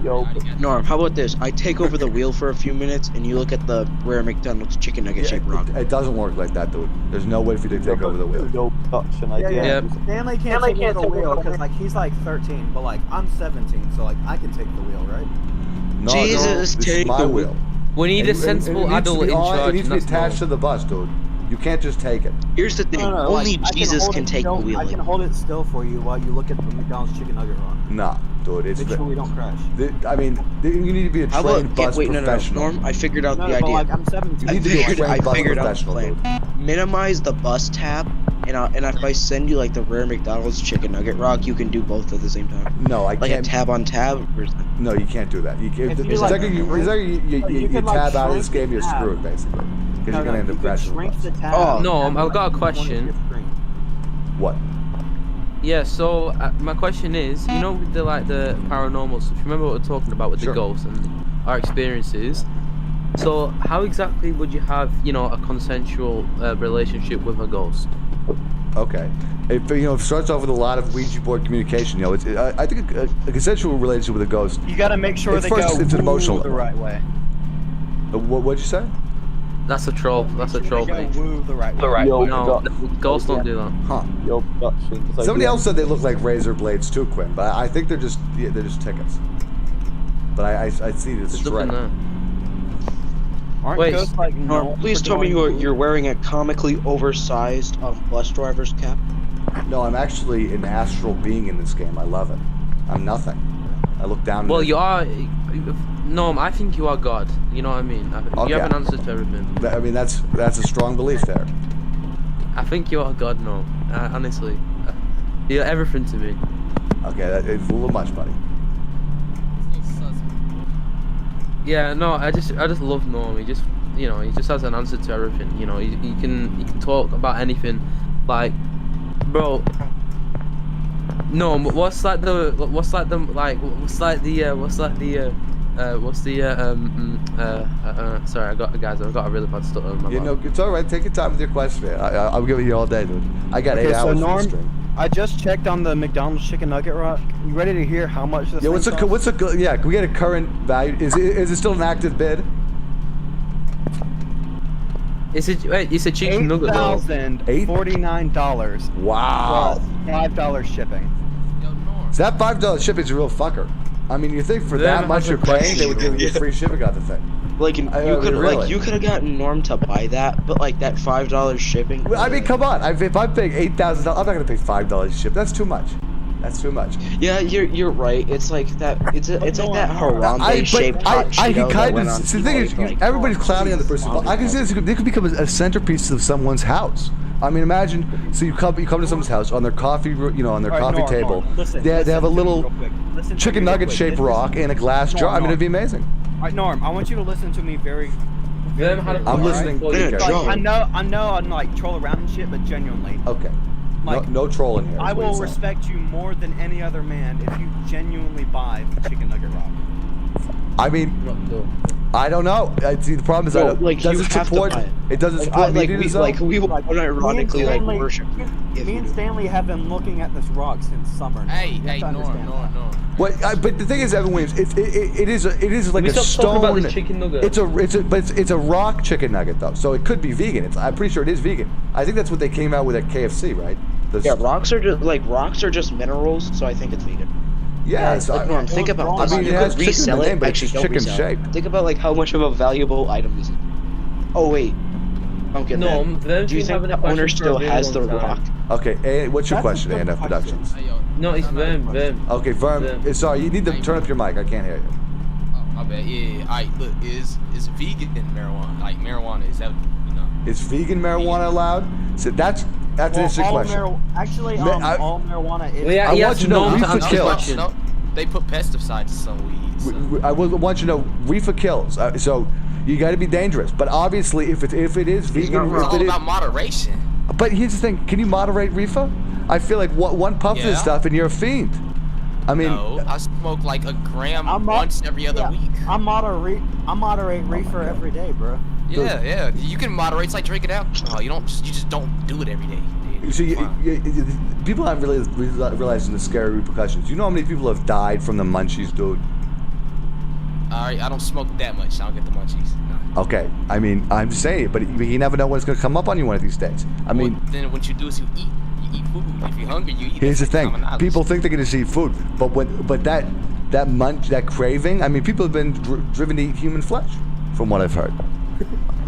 Yo, Norm, how about this? I take over the wheel for a few minutes, and you look at the rare McDonald's chicken nugget shaped rock. It doesn't work like that, dude. There's no way for you to take over the wheel. Yo, production idea. Yeah. Stanley can't take over the wheel because like he's like 13, but like I'm 17, so like I can take the wheel, right? No, Jesus, this is take my the wheel. We need a sensible adult in charge. It needs to be attached to the bus, dude. You can't just take it. Here's the thing: only like, Jesus hold can it take the still- wheel. I can hold it still for you while you look at the McDonald's chicken nugget rock. Nah, dude. It's Make sure we don't crash. I mean, you need to be a How trained about bus wait, no, professional. Norm, I figured out No, the but idea. like I'm 17. You need to be a I trained bus figured out the professional, plan. dude. Minimize the bus tab, and if I send you like the rare McDonald's chicken nugget rock, you can do both at the same time. No, I Like can't. a tab on tab. Or No, you can't do that. You can't. If The you, like, second you you can, like, tab out of this shrink game, you're the tab. screwed, basically. Because you're gonna end up you can crashing the shrink bus. the tab. Oh. No, and I've got a one question. your screen. What? Yeah, so my question is, you know, with the paranormal stuff, remember what we're talking about with Sure. the ghosts and our experiences? So how exactly would you have, a consensual relationship with a ghost? Okay. It starts off with a lot of Ouija board communication. I think a consensual relationship with a ghost. You gotta make sure It's they first- go it's an emotional the right way. What'd you say? That's a troll. That's a troll They thing. go woo the right way. Yo, No, ghosts don't do that. Huh. Yo, production. Somebody else said they look like razor blades too, Quinn. But I think they're just tickets. But I see this There's nothing right. there. Aren't Wait, ghosts like Norm, known please for tell me going you're wearing a comically oversized bus driver's cap. No, I'm actually an astral being in this game. I love it. I'm nothing. I look down. Well, you are. No, I think you are God. You know what I mean? Okay. You have an answer to everything. I mean, that's a strong belief there. I think you are God, no. Honestly. You're everything to me. Okay, it's a little much, buddy. Yeah, no, I just love Norm. He just has an answer to everything. He can talk about anything. Like, bro, Norm, sorry, I got a really bad stutter in my mouth. It's all right. Take your time with your question, man. I'm giving you all day, dude. I got 8 so hours for Norm, the stream. I just checked on the McDonald's chicken nugget rock. You ready to hear how much this Yeah, thing costs? can we get a current value? Is it still an active bid? It's a chicken nugget though. $8,049. Wow. Plus $5 shipping. So that $5 shipping's a real fucker. I mean, you think for that much you're paying, they would give you free shipping on the thing. Like you could really? you could have gotten Norm to buy that, but like that $5 shipping. Well, I mean, come on. If I'm paying $8,000, I'm not gonna pay $5 ship. That's too much. That's too much. Yeah, you're right. It's like that. It's like that Harambe shaped hot I can Cheeto that kind went of. on The thing is, like, everybody's clowning on the person. I can see they could become a centerpiece of someone's house. I mean, imagine. So you come to someone's house on their coffee, on their coffee table. They have a little chicken nugget shaped rock and a glass jar. I mean, it'd be amazing. All right, Norm, I want you to listen to me very. I'm listening. Yeah, I know I'm like troll around and shit, but genuinely. Okay. Like, no trolling here. I is what will you're saying. respect you more than any other man if you genuinely buy the chicken nugget rock. I mean, I don't know. See, the problem is Well, that like, it doesn't you have to support. buy it. It doesn't Like, support like media we design. will unironically like worship. Me and Stanley have been looking at this rock since summer. now. Hey, You have to understand that. no. But the thing is, Evan Williams, it is like We a stopped talking about stone. this chicken nugget. It's a rock chicken nugget though, so it could be vegan. I'm pretty sure it is vegan. I think that's what they came out with at KFC, right? Yeah, rocks are just minerals, so I think it's vegan. Yeah, so Norm, think about this. I mean, You it has could chicken in the resell name, it. but it's Actually, don't chicken resell shaped. it. Think about like how much of a valuable item this is. Oh wait, don't get No, that. Do you think the owner still has the rock? Okay, what's your That's question, a good ANF question. Productions? No, it's Verm. Okay, Verm. Verm. Sorry, you need to turn up your mic. I can't hear you. Oh, my bad. Yeah. Alright, look, is vegan marijuana? Like marijuana, is that Is vegan marijuana allowed? So that's an interesting question. All marijuana is. Yeah, I he want has you to know no reefer answer kills. question. No, they put pesticides in some weeds. So. I want you to know reefer kills. So you got to be dangerous. But obviously, if it is vegan, It's if all it is, about moderation. but here's the thing: can you moderate reefer? I feel like one puff of this Yeah. stuff and you're a fiend. I mean, No, I smoke like a gram once every other week. I moderate reefer every day, bro. Yeah. You can moderate. It's like drinking alcohol. You just don't do it every day. you see, people aren't really realizing the scary repercussions. You know how many people have died from the munchies, dude? Alright, I don't smoke that much. I don't get the munchies. No. Okay, I mean, I'm just saying, but you never know when it's gonna come up on you one of these days. I mean, then what you do is you eat. You eat food. If you're hungry, you eat. here's the It's thing: common knowledge. people think they're gonna see food, but that craving. I mean, people have been driven to eat human flesh, from what I've heard.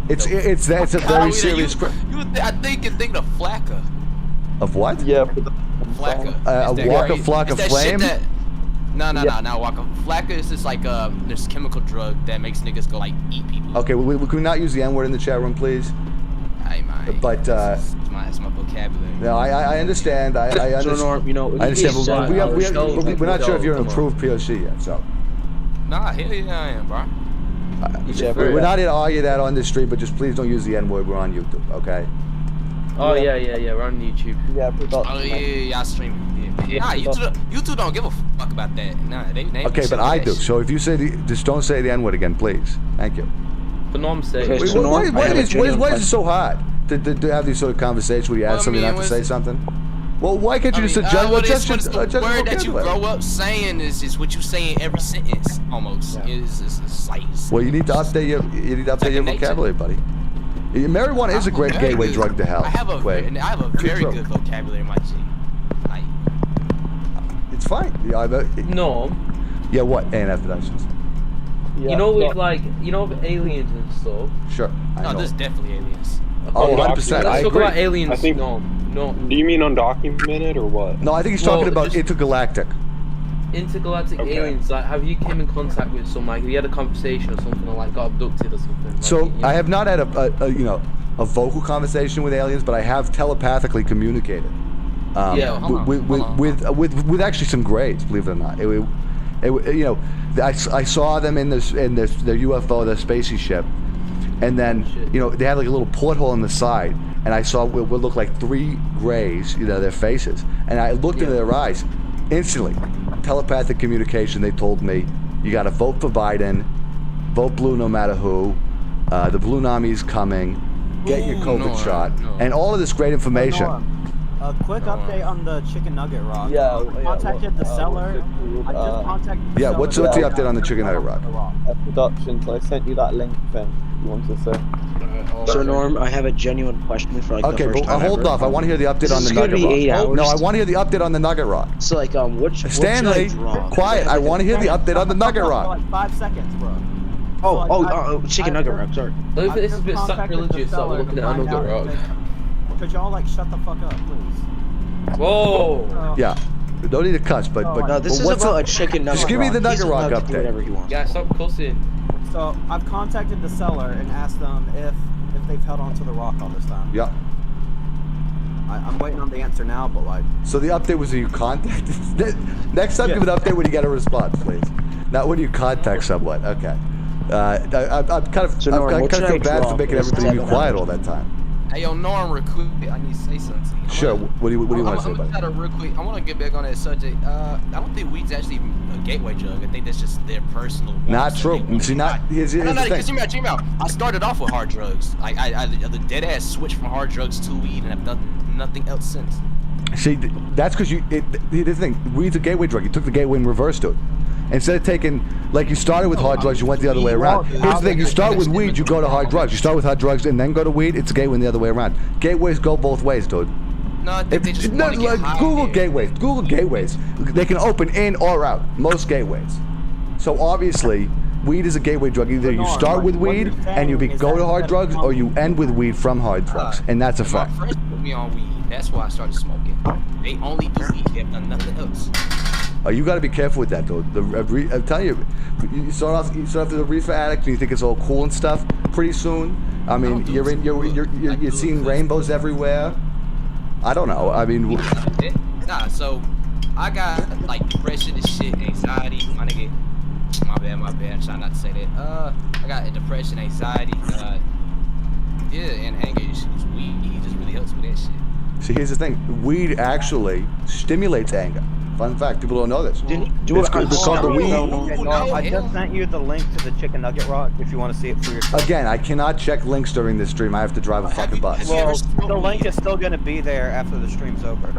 It's a very serious. I think you're thinking of Flacca. Of what? Yeah. Flacca. A Walker Flocka Flame? No, Walker. Flacca is just like this chemical drug that makes niggas go like eat people. Okay, we can we not use the N-word in the chat room, please? But it's my vocabulary. No, I understand. I understand. So Norm, you know, I understand. But we're not sure if you're an Come on. approved POC yet, so. Nah, hell yeah, I am, bro. We're not here to argue that on this stream, but just please don't use the N-word. We're on YouTube, okay? Oh yeah, we're on YouTube. Yeah, Oh yeah, I stream it. Yeah. Nah, YouTube don't give a fuck about that. Nah, they Okay, but I do. Shit. So if you say just don't say the N-word again, please. Thank you. For Norm's sake. Okay, Wait, so Norm, why I have a is genuine it so hard to have these sort of conversations where you ask somebody not to say something? Well, why can't you just adjust the word that you vocabulary? grow up saying is what you say in every sentence almost. It's like Well, you need to update your vocabulary, buddy. Marijuana is a great gateway drug to hell. I have a very good vocabulary, my G. Like, it's fine. Norm. Yeah, what? ANF Productions. You know with with aliens and stuff. Sure. no, there's definitely aliens. Oh, Okay, 100%. Let's I talk agree. about aliens. I think- No. Do you mean undocumented or what? No, I think he's talking Well, about just- intergalactic. Intergalactic Okay. aliens. Like, have you came in contact with some? Like, have you had a conversation or something, or like got abducted or something? Like, So you know? I have not had a vocal conversation with aliens, but I have telepathically communicated. Yeah, hold on. With actually some grades, believe it or not. I saw them in their UFO, their spacey ship, and then they had like a little porthole on the side, and I saw what looked like 3 grays, their faces, and I looked into their eyes, instantly, telepathic communication. They told me, you got to vote for Biden, vote blue no matter who, the blue Nami's coming, get your COVID shot, and all of this great information. A quick update on the chicken nugget rock. Yeah, I contacted the seller. I just contacted the Yeah, seller. what's the update on the chicken nugget rock? Productions. I sent you that link thing. You want to say? So Norm, I have a genuine question for like Okay, the first but time hold ever. off. I want to hear the update This on the is gonna nugget be rock. 8 hours. No, I want to hear the update on the nugget rock. So like what should Stanley, I draw? quiet. I want to hear the update on the nugget For rock. like 5 seconds, bro. Chicken nugget rock. Sorry. Don't you I think this is just a bit contacted the sacrilegious that we're seller looking to at find another out rock? Could y'all like shut the fuck up, please? Whoa! Yeah, no need to cuss, but No, this but is what's about the- a chicken nugget. Just give me rock. the nugget He's rock allowed to do update. whatever he wants. Yeah, stop cussing. So I've contacted the seller and asked them if they've held on to the rock all this time. Yeah. I'm waiting on the answer now, but like. So the update was that you contacted. Next time, give an update when you get a response, please. Not when you contact someone. Okay. I'm kind of So, Norm, I what kind of should feel I bad draw for making for this everybody be 7 quiet hours? all that time. Hey, yo, Norm, real quick, I need to say something to you. Sure. What do you want to say I'm about gonna it? try to real quick. I want to get back on that subject. I don't think weed's actually a gateway drug. I think that's just their personal. Not wants that true. they want. See, not here's No, the because thing. check me out. I started off with hard drugs. I the dead ass switched from hard drugs to weed, and have done nothing else since. See, that's because here's the thing. Weed's a gateway drug. You took the gateway and reversed it. Instead of taking, like you started with hard drugs, you went the other way around. Here's the thing, you start with weed, you go to hard drugs. You start with hard drugs and then go to weed, it's a gateway the other way around. Gateways go both ways, dude. No, I think they just want to get high. Google gateways. Google gateways. They can open in or out. Most gateways. So obviously, weed is a gateway drug. Either you start with weed and you go to hard drugs, or you end with weed from hard drugs, and that's a My fact. friends put me on weed. That's why I started smoking. They only do weed. They have done nothing else. You got to be careful with that, though. I'm telling you, you start off as a reefer addict, and you think it's all cool and stuff. Pretty soon, I mean, you're seeing rainbows everywhere. I don't know. I mean, Nah, so I got like depression and shit, anxiety. My nigga, my bad. I'm trying not to say that. I got depression, anxiety. Yeah, and anger issues. Weed just really helps with that shit. See, here's the thing. Weed actually stimulates anger. Fun fact, people don't know this. Didn't do It's it called the weed. I just sent you the link to the chicken nugget rock if you want to see it for yourself. Again, I cannot check links during this stream. I have to drive a fucking bus. Well, the link is still going to be there after the stream's over.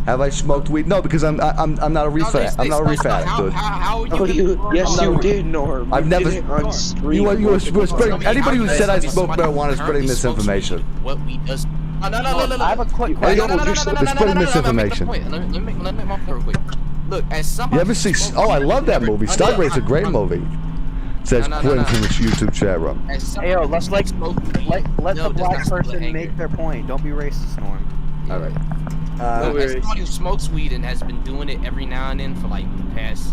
Have I smoked weed? No, because I'm not a reef addict. I'm not a reef addict, dude. Oh, yes, you did, Norm. I've You never. did it on stream. You were spreading. Anybody who said I smoked marijuana is spreading Currently smokes misinformation. weed. What weed does? No. I have a quick Hey, question. you're spreading misinformation. Let me make my point real quick. Look, as somebody. You ever see? Oh, I love that movie. Stargate's a great movie. Says No. Quinn from his YouTube chat room. Hey, yo, let's let the black person make their point. Don't be racist, Norm. All right. As somebody who smokes weed and has been doing it every now and then for like the past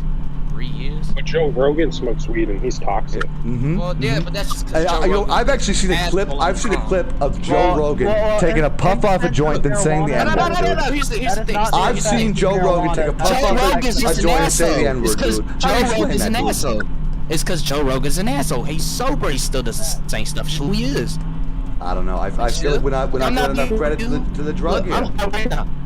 3 years. But Joe Rogan smokes weed and he's toxic. Mm-hmm. Well, yeah, but that's just because I've actually seen a clip. I've seen a clip of Joe Rogan taking a puff off a joint and saying the N-word, dude. No. Here's the thing. I've seen Joe Rogan take a puff off a joint and say the N-word, dude. Joe Explain Rogan's that an to me. asshole. It's because Joe Rogan's an asshole. He's sober. He still does the same stuff. Who he is. I don't know. I feel like we're not giving enough credit to the drug here.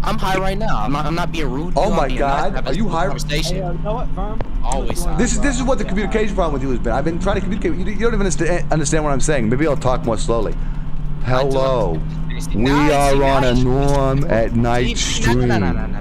I'm high right now. I'm not being rude. Oh my God, are you high? Hey, you know what, Verm? Always high. This is what the communication problem with you has been. I've been trying to communicate. You don't even understand what I'm saying. Maybe I'll talk more slowly. Hello. We are on a Norm at Night stream.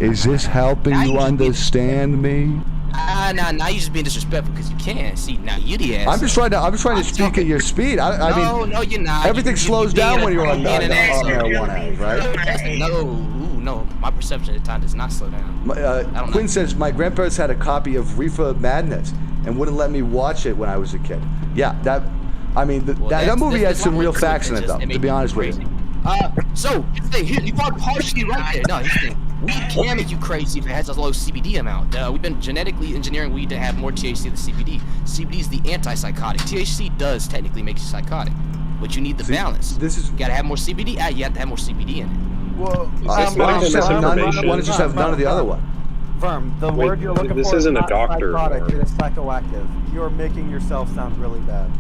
Is this helping you understand me? Now you just being disrespectful because you can. See, now you the ass. I'm just trying to speak at your speed. I mean, no, you're not. Everything slows down when you're on marijuana, right? No. My perception at the time does not slow down. Quinn says my grandparents had a copy of Reefer Madness and wouldn't let me watch it when I was a kid. Yeah, that movie had some real facts in it, though. To be honest with you. So you are partially right there. No, here's the thing. Weed can make you crazy if it has a low CBD amount. We've been genetically engineering weed to have more THC than CBD. CBD is the antipsychotic. THC does technically make you psychotic, but you need the balance. You gotta have more CBD. You have to have more CBD in it. Well, why don't you just have none of the other one? Verm, the word you're looking for is not psychotic, it is psychoactive. You're making yourself sound really bad.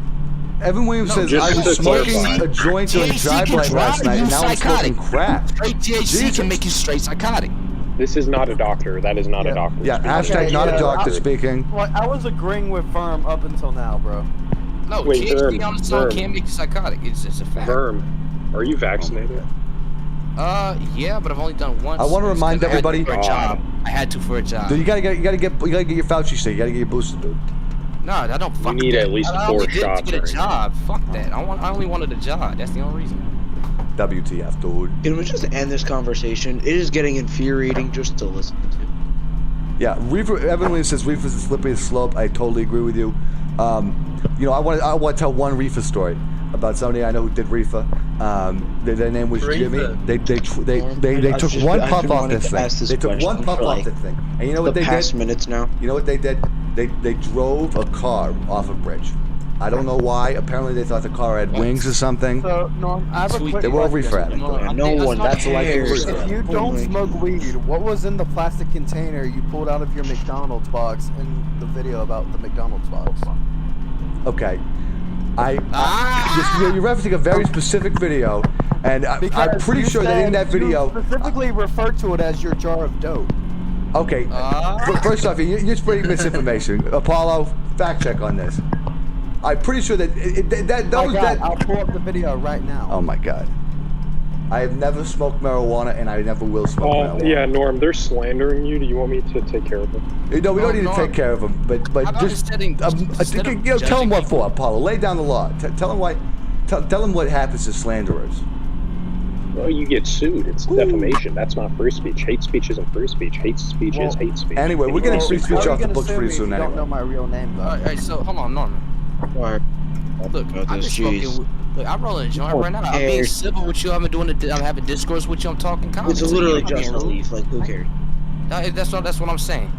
Evan Williams says, I was smoking a joint during drive light last night, and now I'm smoking crack. Straight THC can make you straight psychotic. This is not a doctor. That is not a doctor. Yeah, hashtag not a doctor speaking. Well, I was agreeing with Verm up until now, bro. No, THC on its own can make you psychotic. It's just a fact. Verm, are you vaccinated? Yeah, but I've only done once. I want to remind everybody. I had to for a job. Dude, you gotta get your Fauci shit. You gotta get your booster, dude. No, I don't. You need at least 4 shots. To get a job. Fuck that. I only wanted a job. That's the only reason. WTF, dude. Can we just end this conversation? It is getting infuriating just to listen to. Yeah, Reefer. Evan Williams says Reefer's a slippery slope. I totally agree with you. I want to tell one Reefer story about somebody I know who did Reefer. Their name was Jimmy. They took one puff off this thing. They took one puff off this thing. And you know what they did? The past minutes now. You know what they did? They drove a car off a bridge. I don't know why. Apparently they thought the car had wings or something. So, Norm, I have a quick They were all question. reefer addicts. That's like If you don't smoke weed, what was in the plastic container you pulled out of your McDonald's box in the video about the McDonald's box? Okay. You're referencing a very specific video, and I'm pretty sure that in that video... You specifically referred to it as your jar of dope. Okay, first off, you're spreading misinformation. Apollo, fact check on this. I'm pretty sure that I'll pull up the video right now. Oh my God. I have never smoked marijuana, and I never will smoke marijuana. Yeah, Norm, they're slandering you. Do you want me to take care of them? No, we don't need to take care of them, but just tell them what for, Apollo. Lay down the law. Tell them why. Tell them what happens to slanderers. Well, you get sued. It's defamation. That's not free speech. Hate speech isn't free speech. Hate speech is hate speech. Anyway, we're getting free speech off the books pretty soon. I don't know my real name though. Alright, so hold on, Norman. Alright. Look, I'm just smoking. Look, I'm rolling a joint right now. I'm being civil with you. I'm having discourse with you. I'm talking comments. It's literally just a leaf. Like, who cares? That's what I'm saying.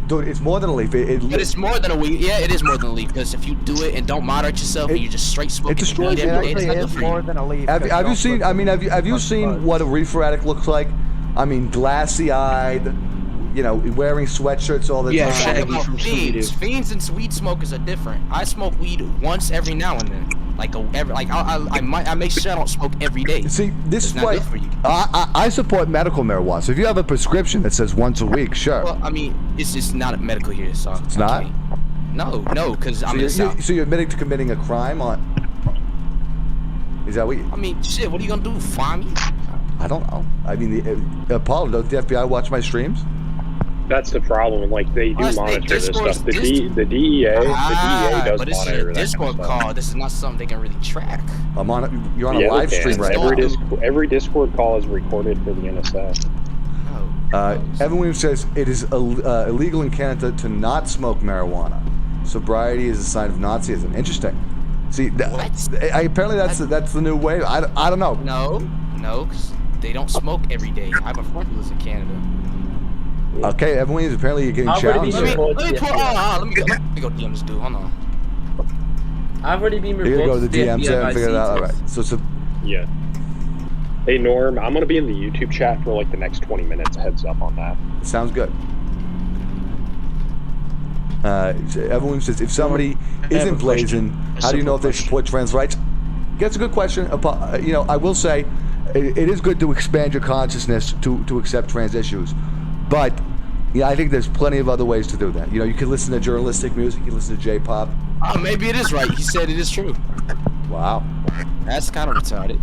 Dude, it's more than a leaf. But it's more than a weed. Yeah, it is more than a leaf. Because if you do it and don't moderate yourself, and you just straight smoking, it destroys weed every day, it's more than a leaf. Have you seen? I mean, have you seen what a reefer addict looks like? I mean, glassy-eyed. You know, wearing sweatshirts all the time. Shaggy from Fiends and weed smokers are different. I smoke weed once every now and then. I make sure I don't smoke every day. See, this It's is not why good for you. I support medical marijuana. So if you have a prescription that says once a week, sure. Well, I mean, it's just not medical here, so It's not? No, because I'm in the So South. you're admitting to committing a crime on? Is that what you? I mean, shit. What are you gonna do? Fine me? I don't know. I mean, Paul, does the FBI watch my streams? That's the problem. Like they do Honestly, monitor this Discord's- stuff. The DEA does but this is a monitor that Discord kind of stuff. call. This is not something they can really track. You're on a Yeah, live they can. stream right now. Every Discord call is recorded for the NSA. Evan Williams says it is illegal in Canada to not smoke marijuana. Sobriety is a sign of Nazism. Interesting. See, apparently that's the new way. I don't know. No, because they don't smoke every day. I have a friend who lives in Canada. Okay, Evan Williams, apparently you're getting challenged. Let me go DM this dude. Hold on. I've already been You're gonna go to the DMs FBI and figure it out. All right. CTs. So Yeah. Hey Norm, I'm gonna be in the YouTube chat for like the next 20 minutes. Heads up on that. sounds good. Evan Williams says, if somebody isn't blazing, how do you know if they support trans rights? That's a good question. I will say, it is good to expand your consciousness to accept trans issues, but yeah, I think there's plenty of other ways to do that. You can listen to journalistic music, you can listen to J-pop. Oh, maybe it is right. He said it is true. Wow. That's kind of retarded.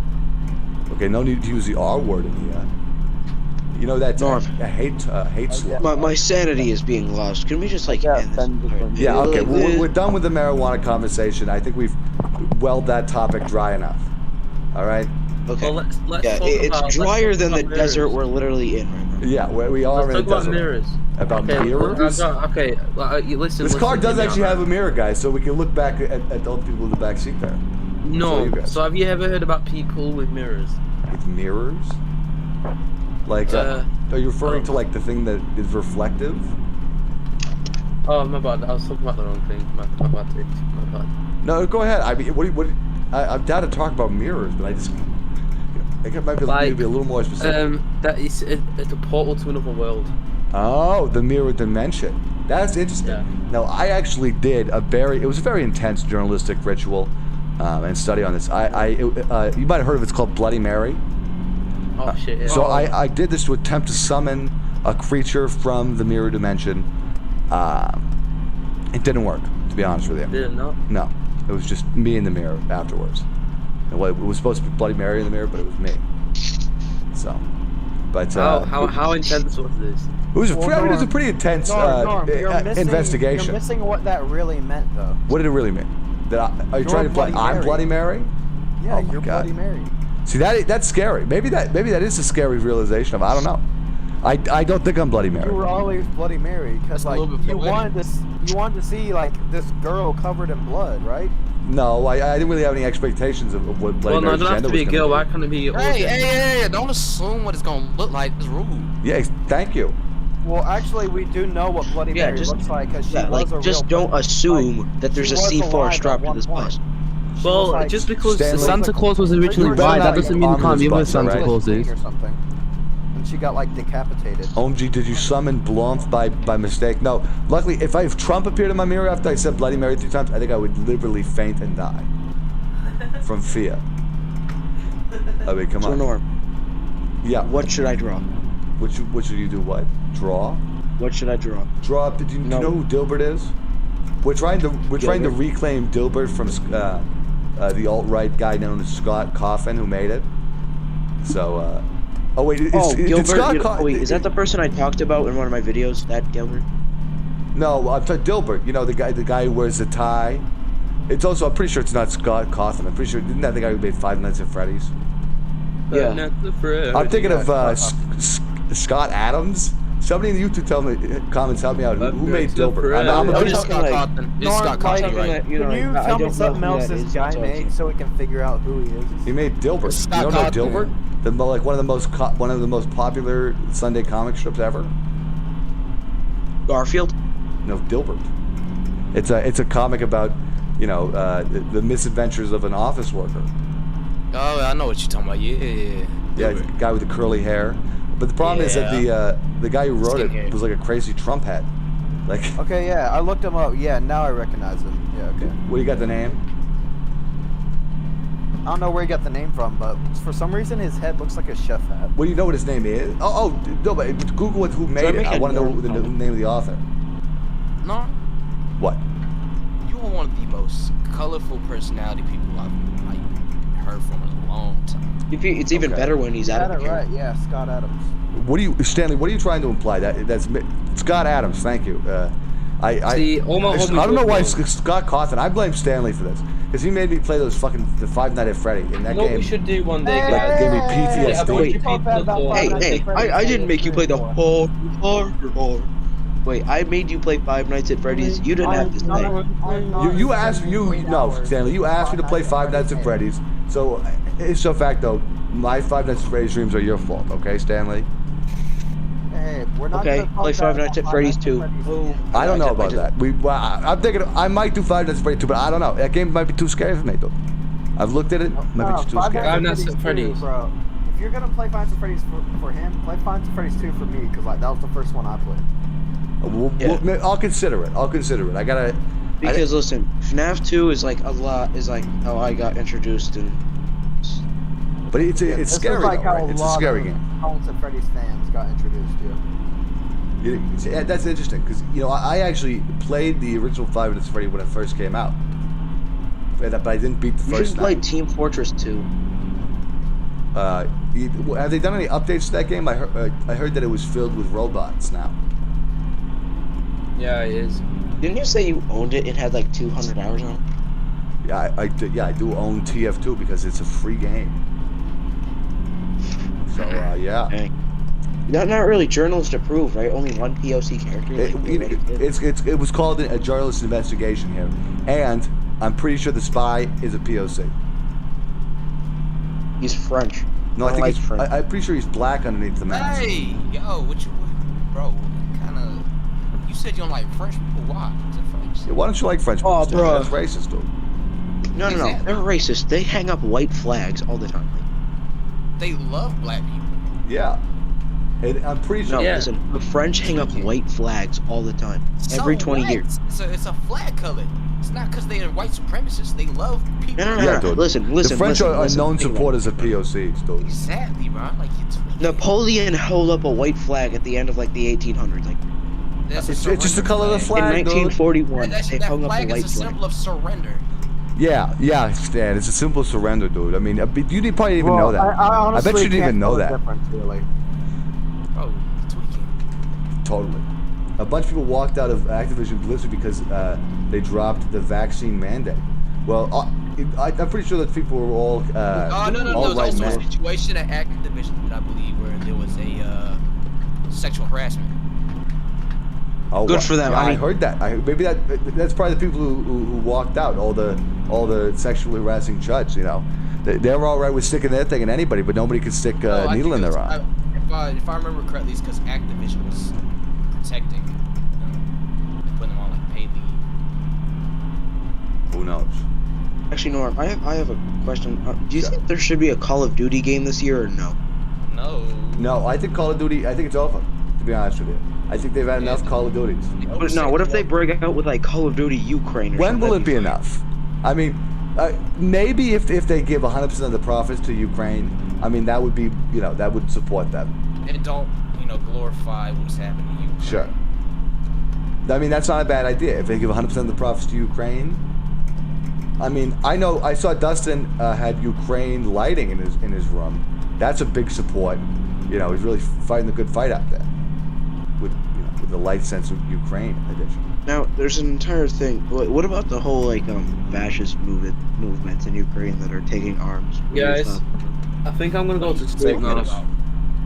Okay, no need to use the R word in here. That's Norm. a hate slur. My sanity is being lost. Can we just end this? Yeah, okay. We're done with the marijuana conversation. I think we've welled that topic dry enough. All right. Okay. Well, let's Yeah, talk it's about- drier let's than talk the about desert mirrors. we're literally in right now. Yeah, we are Let's in talk a desert. about mirrors. About mirrors? Okay, listen. This car does hear me actually out, have a man. mirror, guys, so we can look back at the old people in the back seat there. No. you guys. So have you ever heard about people with mirrors? With mirrors? Like, are you referring to like the thing that is reflective? Oh, my bad. I was talking about the wrong thing. My bad. No, go ahead. I mean, I'm down to talk about mirrors, but I think I might be able to be a little more specific. That is it's a portal to another world. Oh, the mirror dimension. That's interesting. Yeah. Now, I actually did it was a very intense journalistic ritual and study on this. You might have heard of it's called Bloody Mary. Oh shit. Yeah. So I did this to attempt to summon a creature from the mirror dimension. It didn't work, to be honest with you. Did it not? No, it was just me in the mirror afterwards. And it was supposed to be Bloody Mary in the mirror, but it was me. So, but how intense was this? It was a pretty intense Norm, you're missing, investigation. You're missing what that really meant, though. What did it really mean? Are you trying to play? I'm Bloody Mary. Yeah, Oh my you're God. Bloody Mary. See that's scary. Maybe that is a scary realization of I don't know. I don't think I'm Bloody Mary. You were always Bloody Mary because like you wanted to see like this girl covered in blood, right? No, I didn't really have any expectations of what Bloody Mary's Well, no, it gender doesn't have to be a was girl. gonna Why can't it be? Hey! Don't assume what it's gonna look like. It's rude. Yeah, thank you. Well, actually, we do know what Bloody Mary looks like because she was a just real don't assume that there's a C4 strapped to this bus. Well, just because Stanley- Santa Claus was originally white, that doesn't mean you can't be with Santa Clauses. or something. And she got like decapitated. OMG, did you summon Blanc by mistake? No. Luckily, if Trump appeared in my mirror after I said Bloody Mary 3 times, I think I would literally faint and die from fear. I mean, come So on. Norm, Yeah. what should I draw? What should you do? What? Draw? What should I draw? Draw. Do you know who Dilbert is? We're trying to reclaim Dilbert from the alt-right guy known as Scott Coffin, who made it. So, oh wait, Gilbert. Scott Is that the person I talked about in one of my videos? That Gilbert? No, I'm talking Dilbert. You know, the guy who wears the tie. It's also, I'm pretty sure it's not Scott Coffin. I'm pretty sure, isn't that the guy who made Five Nights at Freddy's? Yeah. I'm thinking of Scott Adams. Somebody in the YouTube comments help me out. Who made Dilbert? I'm a No, big it's Scott Cawthon. It's Scott Cawthon, right? Can you tell me something else this guy made so we can figure out who he is? He made Dilbert. Scott You don't know Cawthon. Dilbert? Like one of the most popular Sunday comic strips ever. Garfield? No, Dilbert. It's a comic about the misadventures of an office worker. Oh, I know what you're talking about. Yeah, the guy with the curly hair. But the problem is that the guy who wrote it was like a crazy Trump head. Like. Okay, yeah, I looked him up. Yeah, now I recognize him. Yeah, okay. What do you got the name? don't know where he got the name from, but for some reason his head looks like a chef hat. Well, you know what his name is? No, but Google who made it. I want to know the name of the author. No, What? you are one of the most colorful personality people I've like heard from in a long time. It's even Okay. better when he's out Got of it the right, yeah, Scott Adams. What do you, Stanley? What are you trying to imply? That's Scott Adams. Thank you. See, all my I homies don't know why work well. Scott Cawthon. I blame Stanley for this because he made me play the Five Nights at Freddy in that You know what game. we should do one day, Hey, guys? gave me Get a PTSD. bunch Wait, of people to call. Hey, I didn't make you play the whole. Wait, I made you play Five Nights at Freddy's. You didn't have to say. You asked no, Stanley. You asked me to play Five Nights at Freddy's. So it's a fact though. My Five Nights at Freddy's dreams are your fault. Okay, Stanley. Hey, we're not Okay, gonna talk play Five about Nights at Five Freddy's Nights 2. Freddy's. I don't know about that. I'm thinking I might do Five Nights at Freddy's 2, but I don't know. That game might be too scary for me, though. I've looked at it. Might be too Five scary. Five Nights Nights at Freddy's. 2, bro. If you're gonna play Five Nights at Freddy's for him, play Five Nights at Freddy's 2 for me, because like that was the first one I played. I'll consider it. I gotta. Because listen, FNAF 2 is like how I got introduced in. But it's This scary, is like though, how right? It's a lot scary of game. Five Nights at Freddy's fans got introduced to. Yeah, that's interesting because I actually played the original Five Nights at Freddy when it first came out, but I didn't beat the You first should play night. Team Fortress 2. Have they done any updates to that game? I heard that it was filled with robots now. Yeah, it is. Didn't you say you owned it? It had like 200 hours on it. Yeah, I do own TF2 because it's a free game. So yeah. Dang. Not really journalist approved, right? Only one POC character. It was called a journalist investigation here, and I'm pretty sure the spy is a POC. He's French. No, I think like French. I'm pretty sure he's black underneath the mask. Hey, yo, bro? Kind of. You said you don't like French people. Why? Is it French? Yeah, why don't you like French people? Oh, Stanley? bro. That's racist, dude. No. They're racist. They hang up white flags all the time. They love black people. Yeah. And I'm pretty sure. No, Yeah. listen. The French hang up white flags all the time. Every 20 what? years. It's a flag color. It's not because they are white supremacists. They love people. No. Yeah, dude. Listen. The French are listen. known Think about supporters of POCs, dude. Exactly, bro. Like it's. it. Napoleon held up a white flag at the end of like the 1800s. Like That's It's just the color of the in flag, dude. 1941, That they hung up a flag white is a flag. symbol of surrender. Yeah, Stan. It's a simple surrender, dude. I mean, you probably didn't even know that. I bet you didn't even know that. Really. Bro, tweaking. Totally. A bunch of people walked out of Activision Blizzard because they dropped the vaccine mandate. Well, I'm pretty sure that people were all No. all There was right also men. a situation at Activision, I believe, where there was a sexual harassment. Oh, Good wow. for them. Yeah, I I mean- heard that. Maybe that's probably the people who walked out. All the sexually harassing chuds. They're all right with sticking their thing in anybody, but nobody can stick No, a I needle think in it their was- eye. If I remember correctly, it's because Activision was protecting them and putting them on like paid leave. Who knows? Actually, Norm, I have a question. Do you think there should be a Call of Duty game this year or no? No. No, I think Call of Duty. I think it's over. To be honest with you, I think they've had enough Call of Duties. But no, what if they break out with like Call of Duty Ukraine or When something? will it be enough? I mean, maybe if they give 100% of the profits to Ukraine, I mean that would be that would support them. And don't glorify what's happening to you. Sure. I mean that's not a bad idea if they give 100% of the profits to Ukraine. I mean I saw Dustin had Ukraine lighting in his room. That's a big support. He's really fighting a good fight out there with with the light sense of Ukraine edition. Now, there's an entire thing. What about the whole fascist movements in Ukraine that are taking arms? Guys, I think I'm gonna go to sleep now.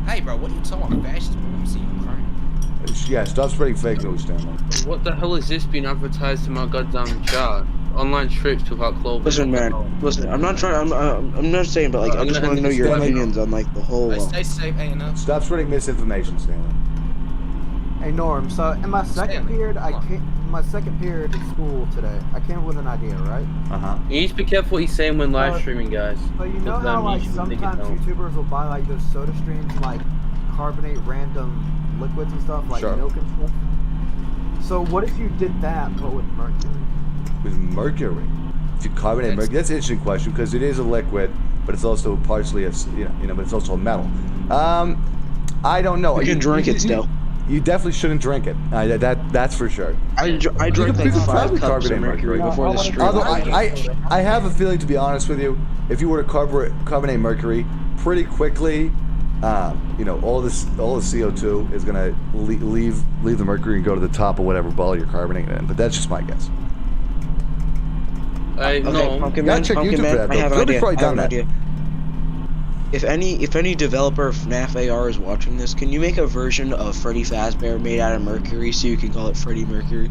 Hey, bro, what are you talking about? Fascist movements in Ukraine? Yeah, stop spreading fake news, Stanley. What the hell is this being advertised in my goddamn chat? Online trips without clothing. Listen, man. Listen, I'm not trying. I'm not saying, but I just want to know your opinions on the whole. Stay safe, ain't enough. Stop spreading misinformation, Stanley. Hey Norm, so in my second period, in school today, I came up with an idea, right? You need to be careful what you're saying when live streaming, guys. So you know Because how you should take it sometimes down. YouTubers will buy those soda streams and carbonate random liquids and stuff Sure. milk and stuff. So what if you did that but with mercury? With mercury. If you carbonate mercury, that's an interesting question because it is a liquid, but it's also partially a but it's also a metal. I don't know. You can drink it still. You definitely shouldn't drink it. That's for sure. I drank like 5 cups of mercury before the stream. Although I have a feeling, to be honest with you, if you were to carbonate mercury pretty quickly, all the CO2 is gonna leave the mercury and go to the top of whatever bottle you're carbonating it in. But that's just my guess. Okay, Pumpkin Man, I have an idea. If any developer of FNAF AR is watching this, can you make a version of Freddy Fazbear made out of mercury so you can call it Freddy Mercury?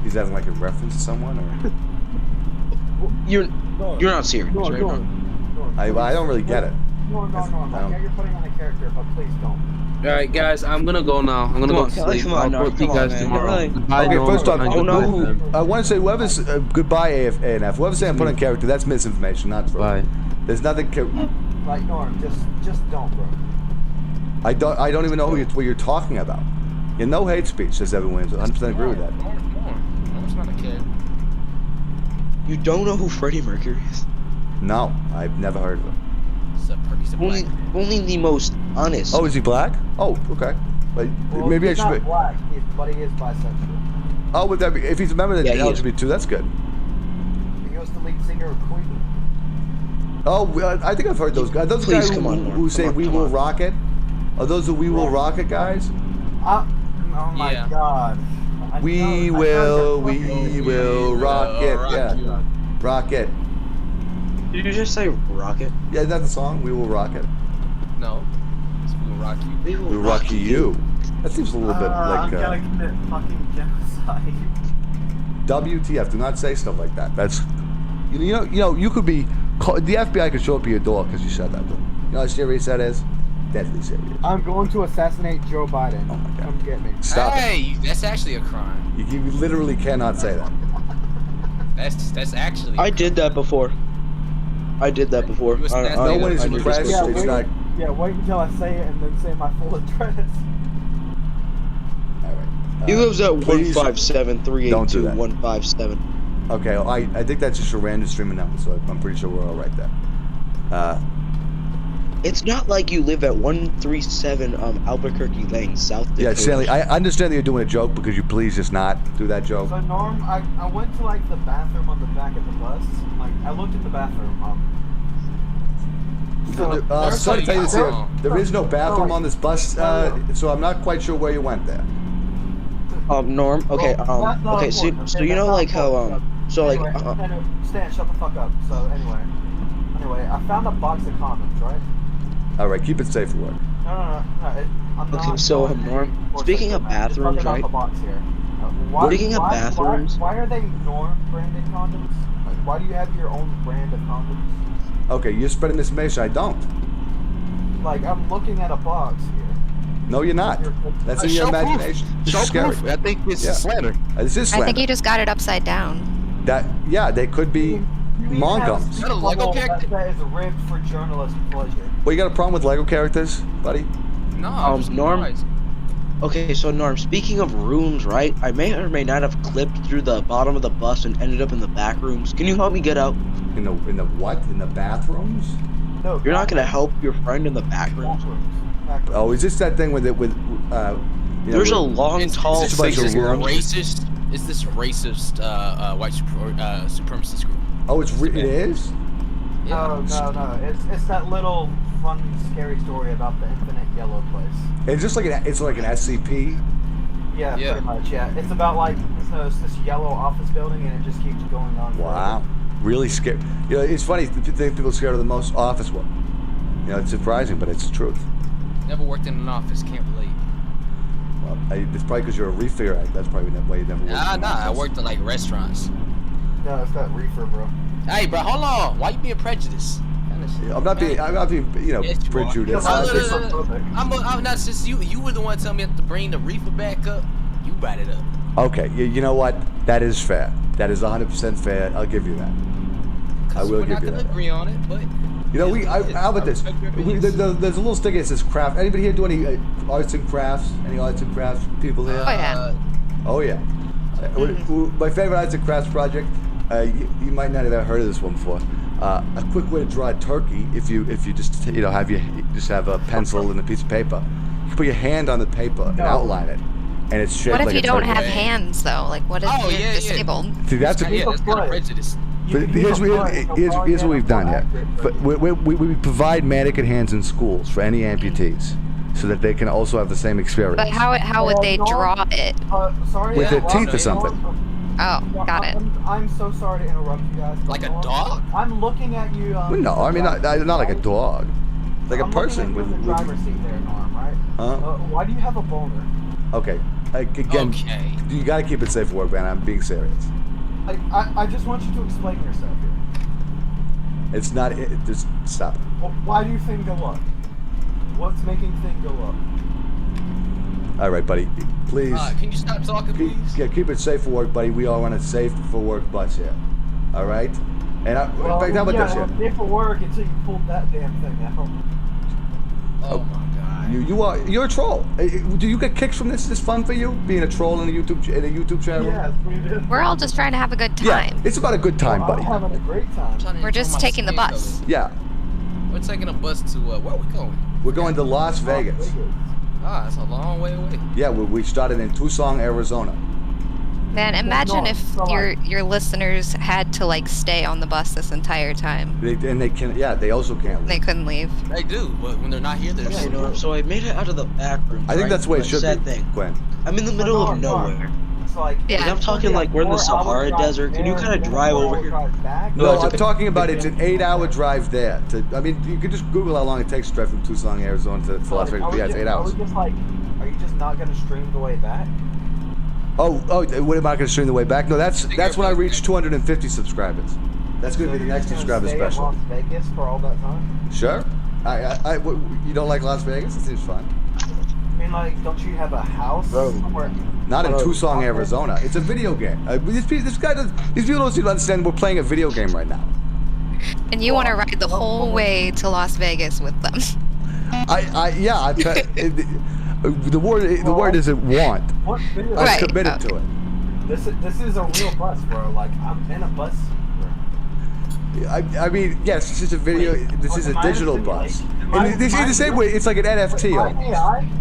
Is that like a reference to someone, or you're not serious, right? I don't really get it. No. Yeah, you're putting on a character, but please don't. Alright, guys, I'm gonna go now. I'm gonna go to sleep. Come on, I'll talk to you guys tomorrow. Goodbye, Okay, first off, Norm. I want to say whoever's goodbye ANF. Whoever's saying put on character, that's misinformation, not true. Bye. There's nothing. Like Norm, just don't, bro. I don't even know what you're talking about. No hate speech, says Evan Williams. 100% agree with that. Norm's not a kid. You don't know who Freddie Mercury is? No, I've never heard of him. He's a black. Only the most honest. Oh, is he black? Oh, okay. Like, Well, maybe I he's should. not black, but he is bisexual. Oh, would that be, if he's a member of the Yeah, he is. LGBT2, that's good. He was the lead singer of Queen. Oh, I think I've heard those guys. Those Please, guys come on, who Mark. say Come on, "We come will on. rock it." Are those the "We will rock it" guys? Oh my Yeah. God. We will rock it. Yeah, rock it. Did you just say rocket? Yeah, is that the song? We will rock it. No. It's We Will Rock You. We We will rock you. That seems a little bit like I'm gonna commit fucking genocide. WTF. Do not say stuff like that. That's you could be. The FBI could show up at your door because you said that. Though. You know how serious that is? Deadly serious. I'm going to assassinate Joe Biden. Oh my God. Come get me. Stop it. Hey, that's actually a crime. You literally cannot say that. That's actually. I did that before. I did that before. You was nasty. No one is I did impressed. this Yeah, It's before. not. Yeah, wait until I say it and then say my full address. All right. He lives at please 157-382-157. Okay, I think that's just a random streaming number, so I'm pretty sure we're all right there. It's not like you live at 137 Albuquerque Lane, South Dakota. Yeah, Stanley, I understand that you're doing a joke, but could you please just not do that joke? So Norm, I went to like the bathroom on the back of the bus. Like I looked in the bathroom. Sorry to tell you this here, wrong. there is no bathroom on this bus, so I'm not quite sure where you went there. Norm. Okay. Well, that's not Okay. So important. you know like how so like Anyway, Stan, shut the fuck up. So anyway, I found a box of condoms, right? All right, keep it safe for work. No. I'm Okay, not so, going Norm, any speaking of bullshit, man. Just bathrooms, fucking off right? the box here. Speaking of bathrooms- Why are they Norm branded condoms? Like, why do you have your own brand of condoms? Okay, you're spreading misinformation. I don't. Like, I'm looking at a box here. No, you're not. That's in your Show proof. imagination. This Show is scary. proof. I think this Yeah. is slander. This is I slander. think you just got it upside down. They could be mongums. Is that a Lego character? That is ribbed for journalist pleasure. Well, you got a problem with Lego characters, buddy? No, I'm just Norm. surprised. Okay, so Norm, speaking of rooms, right? I may or may not have clipped through the bottom of the bus and ended up in the back rooms. Can you help me get out? In the what? In the bathrooms? No, You're not gonna help your friend in the back rooms. Oh, is this that thing with There's a long, tall it's a bunch of figure. rooms. Racist. It's this racist white supremacist group. Oh, it is? No. It's that little fun, scary story about the infinite yellow place. It's just like it's like an SCP. Yeah, Yeah. pretty much. Yeah, it's about like it's this yellow office building, and it just keeps going on. Wow, really scary. It's funny. The thing people are scared of the most, office work. It's surprising, but it's the truth. Never worked in an office. Can't relate. Well, it's probably because you're a reefer. That's probably why you never worked. in an I office. worked in like restaurants. No, it's that reefer, bro. Hey, bro, hold on. Why you being prejudiced? I'm not being Yes, you prejudiced. are. Look, I'm not. Since you were the one telling me to bring the reefer back up, you brought it up. Okay, you know what? That is fair. That is 100% fair. I'll give you that. I will We're give not you gonna that. agree on it, but How about this? There's a little sticker that says craft. Anybody here do any arts and crafts? Any arts and crafts people here? Oh, yeah. Oh yeah. My favorite arts and crafts project You might not have ever heard of this one before. A quick way to draw a turkey, if you just have a pencil and a piece of paper, you can put your hand on the paper and outline it, and it's shaped What if like you a don't turkey. have hands though? Like what if you're disabled? See, that's Yeah, that's kind of prejudice. But here's what we've done here. But we provide mannequin hands in schools for any amputees, so that they can also have the same experience. But how would they draw it? Sorry. With their teeth or something. Oh, got it. I'm so sorry to interrupt you guys. Like a dog? I'm looking at you. No, I mean not like a dog, like a person with the driver's seat there, Norm, right? Huh? Why do you have a boner? Okay. Again, you got to keep it safe for work, man. I'm being serious. I just want you to explain yourself here. It's not. Just stop it. Well, why do you think go up? What's making thing go up? All right, buddy. Please. Can you stop talking, please? Yeah, keep it safe for work, buddy. We are on a safe for work bus here. All right. And how about this here? Safe for work until you pulled that damn thing out. Oh my God. You're a troll. Do you get kicks from this? Is this fun for you? Being a troll in a YouTube channel? Yes, we do. We're all just trying to have a good time. Yeah, it's about a good time, buddy. I'm having a great time. We're just taking the bus. Yeah. We're taking a bus to where are we going? We're going to Las Vegas. That's a long way away. Yeah, we started in Tucson, Arizona. Man, imagine if your listeners had to like stay on the bus this entire time. They also can't leave. They couldn't leave. They do, but when they're not here, they're Okay, Norm, so I made it out of the back room. I think that's the way it should be, Gwen. I'm in the middle of nowhere. Like, I'm talking like we're in the Sahara Desert. Can you kind of drive over here? No, I'm talking about it's an 8-hour drive there. I mean, you could just Google how long it takes to drive from Tucson, Arizona to Las Vegas. Yeah, it's 8 hours. Are you just not going to stream the way back? Oh, what am I going to stream the way back? No, that's when I reach 250 subscribers. That's going to be the next subscriber special. Las Vegas for all that time? Sure. You don't like Las Vegas? It seems fun. I mean, like, don't you have a house somewhere? Not in Tucson, Arizona. It's a video game. These people don't seem to understand we're playing a video game right now. And you want to ride the whole way to Las Vegas with them. The word isn't want. I'm committed to it. This is a real bus, bro. Like, I'm in a bus. I mean, yes, this is a video. This is a digital bus. And they say the same way. It's like an NFT almost.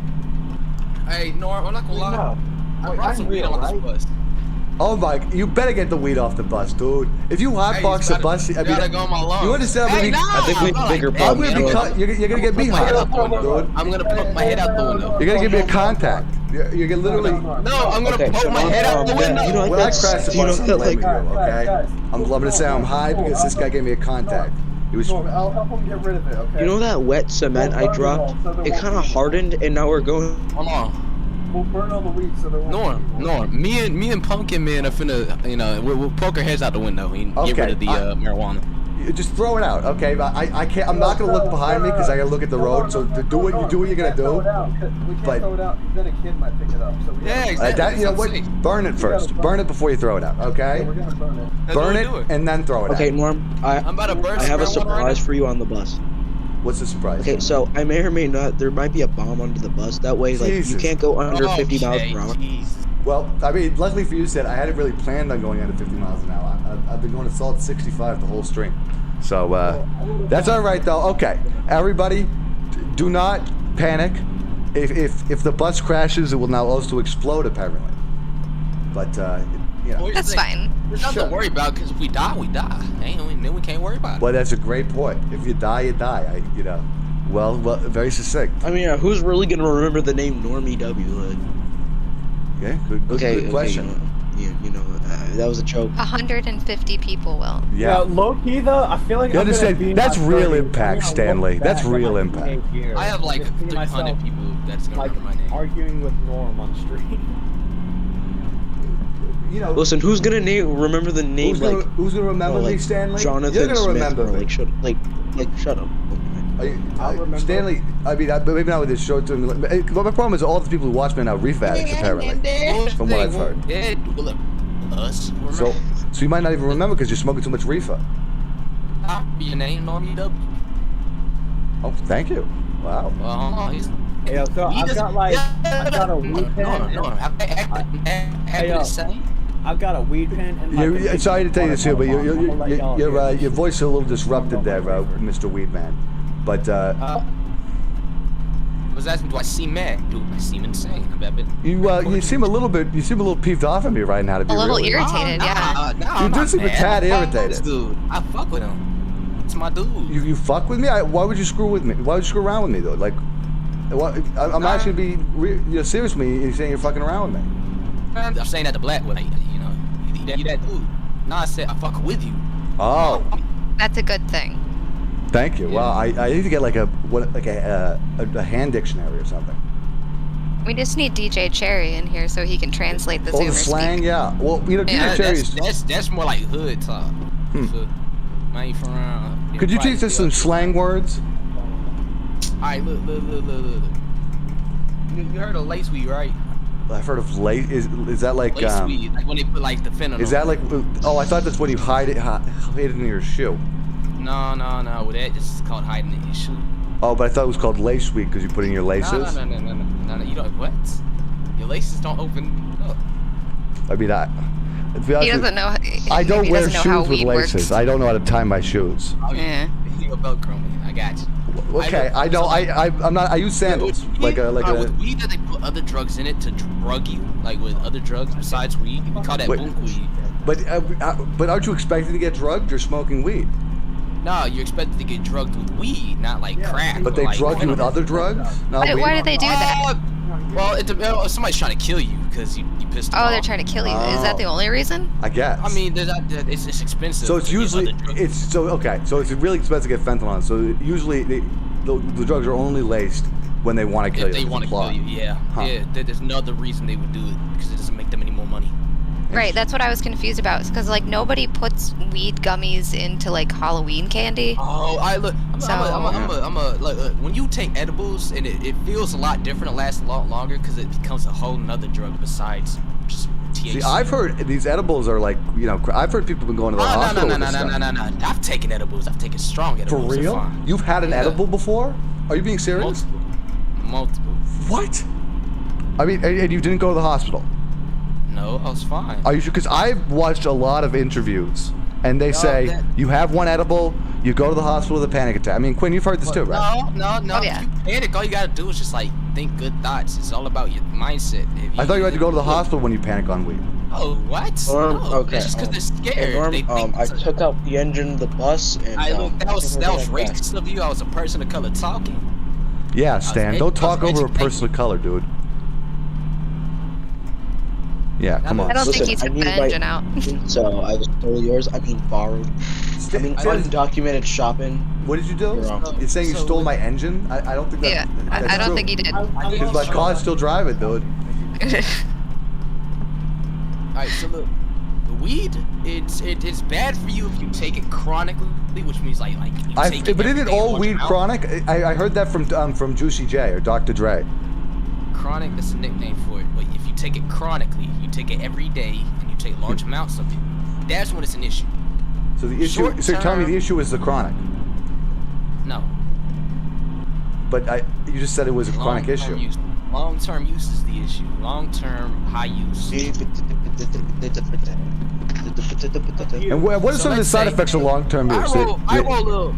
Hey, Norm, I'm not gonna lie. I brought some weed on this bus. Oh my! You better get the weed off the bus, dude. If you hotbox the bus, I mean, go on my lungs. You understand? I think we need bigger I'm gonna be you're gonna get me hot, dude. I'm gonna poke my head out the window. You're gonna give me a contact. You're gonna literally. No, I'm gonna poke my head out the window. When I crash the bus, okay? I'm gonna say I'm high because this guy gave me a contact. I'll help him get rid of it, okay? You know that wet cement I dropped? It kind of hardened, and now we're going. Hold on. We'll burn all the weed so there won't Norm, me and Pumpkin Man are finna, we'll poke our heads out the window and get rid of the marijuana. Just throw it out, okay? I can't. I'm not gonna look behind me because I gotta look at the road. So do what you're gonna do. We can't throw it out. Then a kid might pick it up. So exactly. You know what? Burn it first. Burn it before you throw it out, okay? We're gonna burn it. Burn it and then throw it out. Okay, Norm. I'm about to burn. I have a surprise for you on the bus. What's the surprise? Okay, so I may or may not. There might be a bomb under the bus. That way, like you can't go under 50 miles per hour. Well, I mean, luckily for you, Sid, I hadn't really planned on going under 50 miles an hour. I've been going to Salt 65 the whole stream. So that's all right, though. Okay, everybody, do not panic. If the bus crashes, it will now also explode, apparently. But that's fine. There's nothing to worry about because if we die, we die. Then we can't worry about it. Well, that's a great point. If you die, you die. Well, very succinct. I mean, who's really gonna remember the name Norm EW? Like, okay, good question. That was a joke. 150 people will. Yeah, low key though, I feel like you understand? That's real impact, Stanley. That's real impact. I have like 300 people that's gonna remember my name. Arguing with Norm on stream. Listen, who's gonna remember the name? Who's gonna remember me, Stanley? Jonathan You're gonna Smith, remember me. Shut up. Stanley, I mean, maybe not with this short term. But my problem is all the people who watch me are now reef addicts, apparently, from what I've heard. So you might not even remember because you're smoking too much reefer. Your name, Norm EW. Oh, thank you. Wow. Yeah, so I've got a weed pen. No. Have they acted the same? I've got a weed pen and my Sorry to tell you this here, but your voice is a little disrupted there, Mr. Weedman. But I was asking, do I seem mad? Do I seem insane? you seem a little peeved off at me right now. To be A little really irritated, yeah. You do seem a tad irritated. Dude, I fuck with him. It's my dude. You fuck with me? Why would you screw with me? Why would you screw around with me though? Like, I'm actually being serious with me. You're saying you're fucking around with me. I'm saying that to Black, like, you know, you that dude. Nah, I said I fuck with you. Oh. That's a good thing. Thank you. Well, I need to get like a hand dictionary or something. We just need DJ Cherry in here so he can translate the Zoomer the slang, speak. yeah. Well, you know, DJ Cherry's... That's more like hood talk. So, man, from around. Could you teach us some slang words? Alright, look. You heard of lace weed, right? I've heard of lace. Is that like lace weed? Like when they put like the fentanyl. Is that like? Oh, I thought that's when you hide it in your shoe. No. Well, that just is called hiding it in your shoe. Oh, but I thought it was called lace weed because you put it in your laces. No. You don't what? Your laces don't open up. I mean, he doesn't know. I don't wear shoes with laces. Works. I don't know how to tie my shoes. Oh, yeah. You're Velcro man. I got you. Okay, I know. I'm not. I use sandals. Like with weed that they put other drugs in it to drug you, like with other drugs besides weed. We call that bunk weed. But aren't you expected to get drugged? You're smoking weed. No, you're expected to get drugged with weed, not like crack. But they drug you with other drugs? Why do they do that? Well, somebody's trying to kill you because you pissed them off. Oh, they're trying to kill you. Is that the only reason? I guess. I mean, it's expensive. So it's usually So it's really expensive to get fentanyl on. So usually the drugs are only laced when they want to kill you. If they want to kill you, yeah. Huh. Yeah, there's another reason they would do it because it doesn't make them any more money. Right, that's what I was confused about. Because like nobody puts weed gummies into like Halloween candy. Oh, look. When you take edibles, and it feels a lot different. It lasts a lot longer because it becomes a whole nother drug besides just THC. See, I've heard these edibles are like, you know, I've heard people been going to the hospital. No. I've taken edibles. I've taken strong edibles. For real? You've had an edible before? Are you being serious? Multiple. What? I mean, and you didn't go to the hospital? No, I was fine. Are you sure? Because I've watched a lot of interviews, and they say you have one edible, you go to the hospital with a panic attack. I mean, Quinn, you've heard this too, right? No. Oh, yeah. If you panic, all you gotta do is just like think good thoughts. It's all about your mindset. I thought you had to go to the hospital when you panic on weed. Oh, what? Okay. It's just because they're scared. I took out the engine of the bus, and that was racist of you. I was a person of color talking. Yeah, Stan, don't talk over a person of color, dude. Yeah, come on. I don't think he took the engine out. So I just stole yours. I mean, borrowed. Undocumented shopping. What did you do? You're saying you stole my engine? I don't think that. Yeah, I don't think he did. Because my car's still driving, dude. Alright, so look, the weed, it's bad for you if you take it chronically, which means like you take it. But isn't all weed chronic? I heard that from Juicy J or Dr. Dre. Chronic, that's a nickname for it. But if you take it chronically, you take it every day, and you take large amounts of it, that's when it's an issue. So the issue. So tell me the issue is the chronic. No. But you just said it was a chronic issue. Long-term use is the issue. Long-term high use. And what are some of the side effects of long-term use? I roll a little.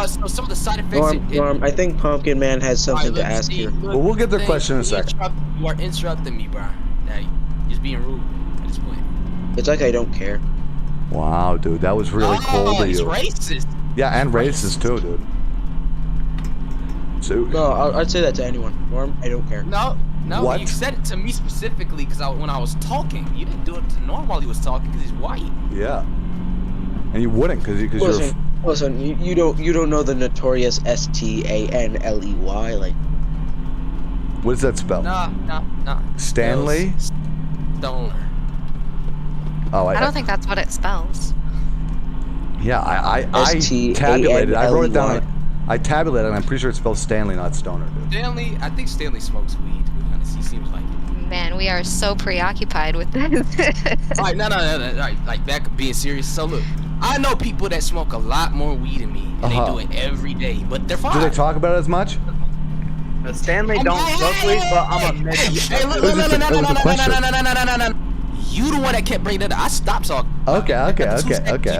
So some of the side effects. Norm, I think Pumpkin Man has something to ask you. Well, we'll get their question in a second. You are interrupting me, bro. Now, you're just being rude at this point. It's like I don't care. Wow, dude, that was really cold of you. It's racist. Yeah, and racist too, dude. So, no, I'd say that to anyone. Norm, I don't care. No, what? You said it to me specifically because when I was talking. You didn't do it to Norm while he was talking because he's white. Yeah. And you wouldn't because you're. Listen, you don't know the notorious Stanley. Like, what does that spell? No. Stanley? Stoner. Oh, I don't think that's what it spells. Yeah, I tabulated. I wrote it down. I tabulated, and I'm pretty sure it spells Stanley, not Stoner, dude. Stanley, I think Stanley smokes weed. To be honest, he seems like it. Man, we are so preoccupied with this. All right, no. All right, like back being serious. So look, I know people that smoke a lot more weed than me, and they do it every day, but they're fine. Do they talk about it as much? Stanley don't smoke weed, but I'm a Hey, look, no. You the one that kept bringing that up. I stopped talking. Okay. You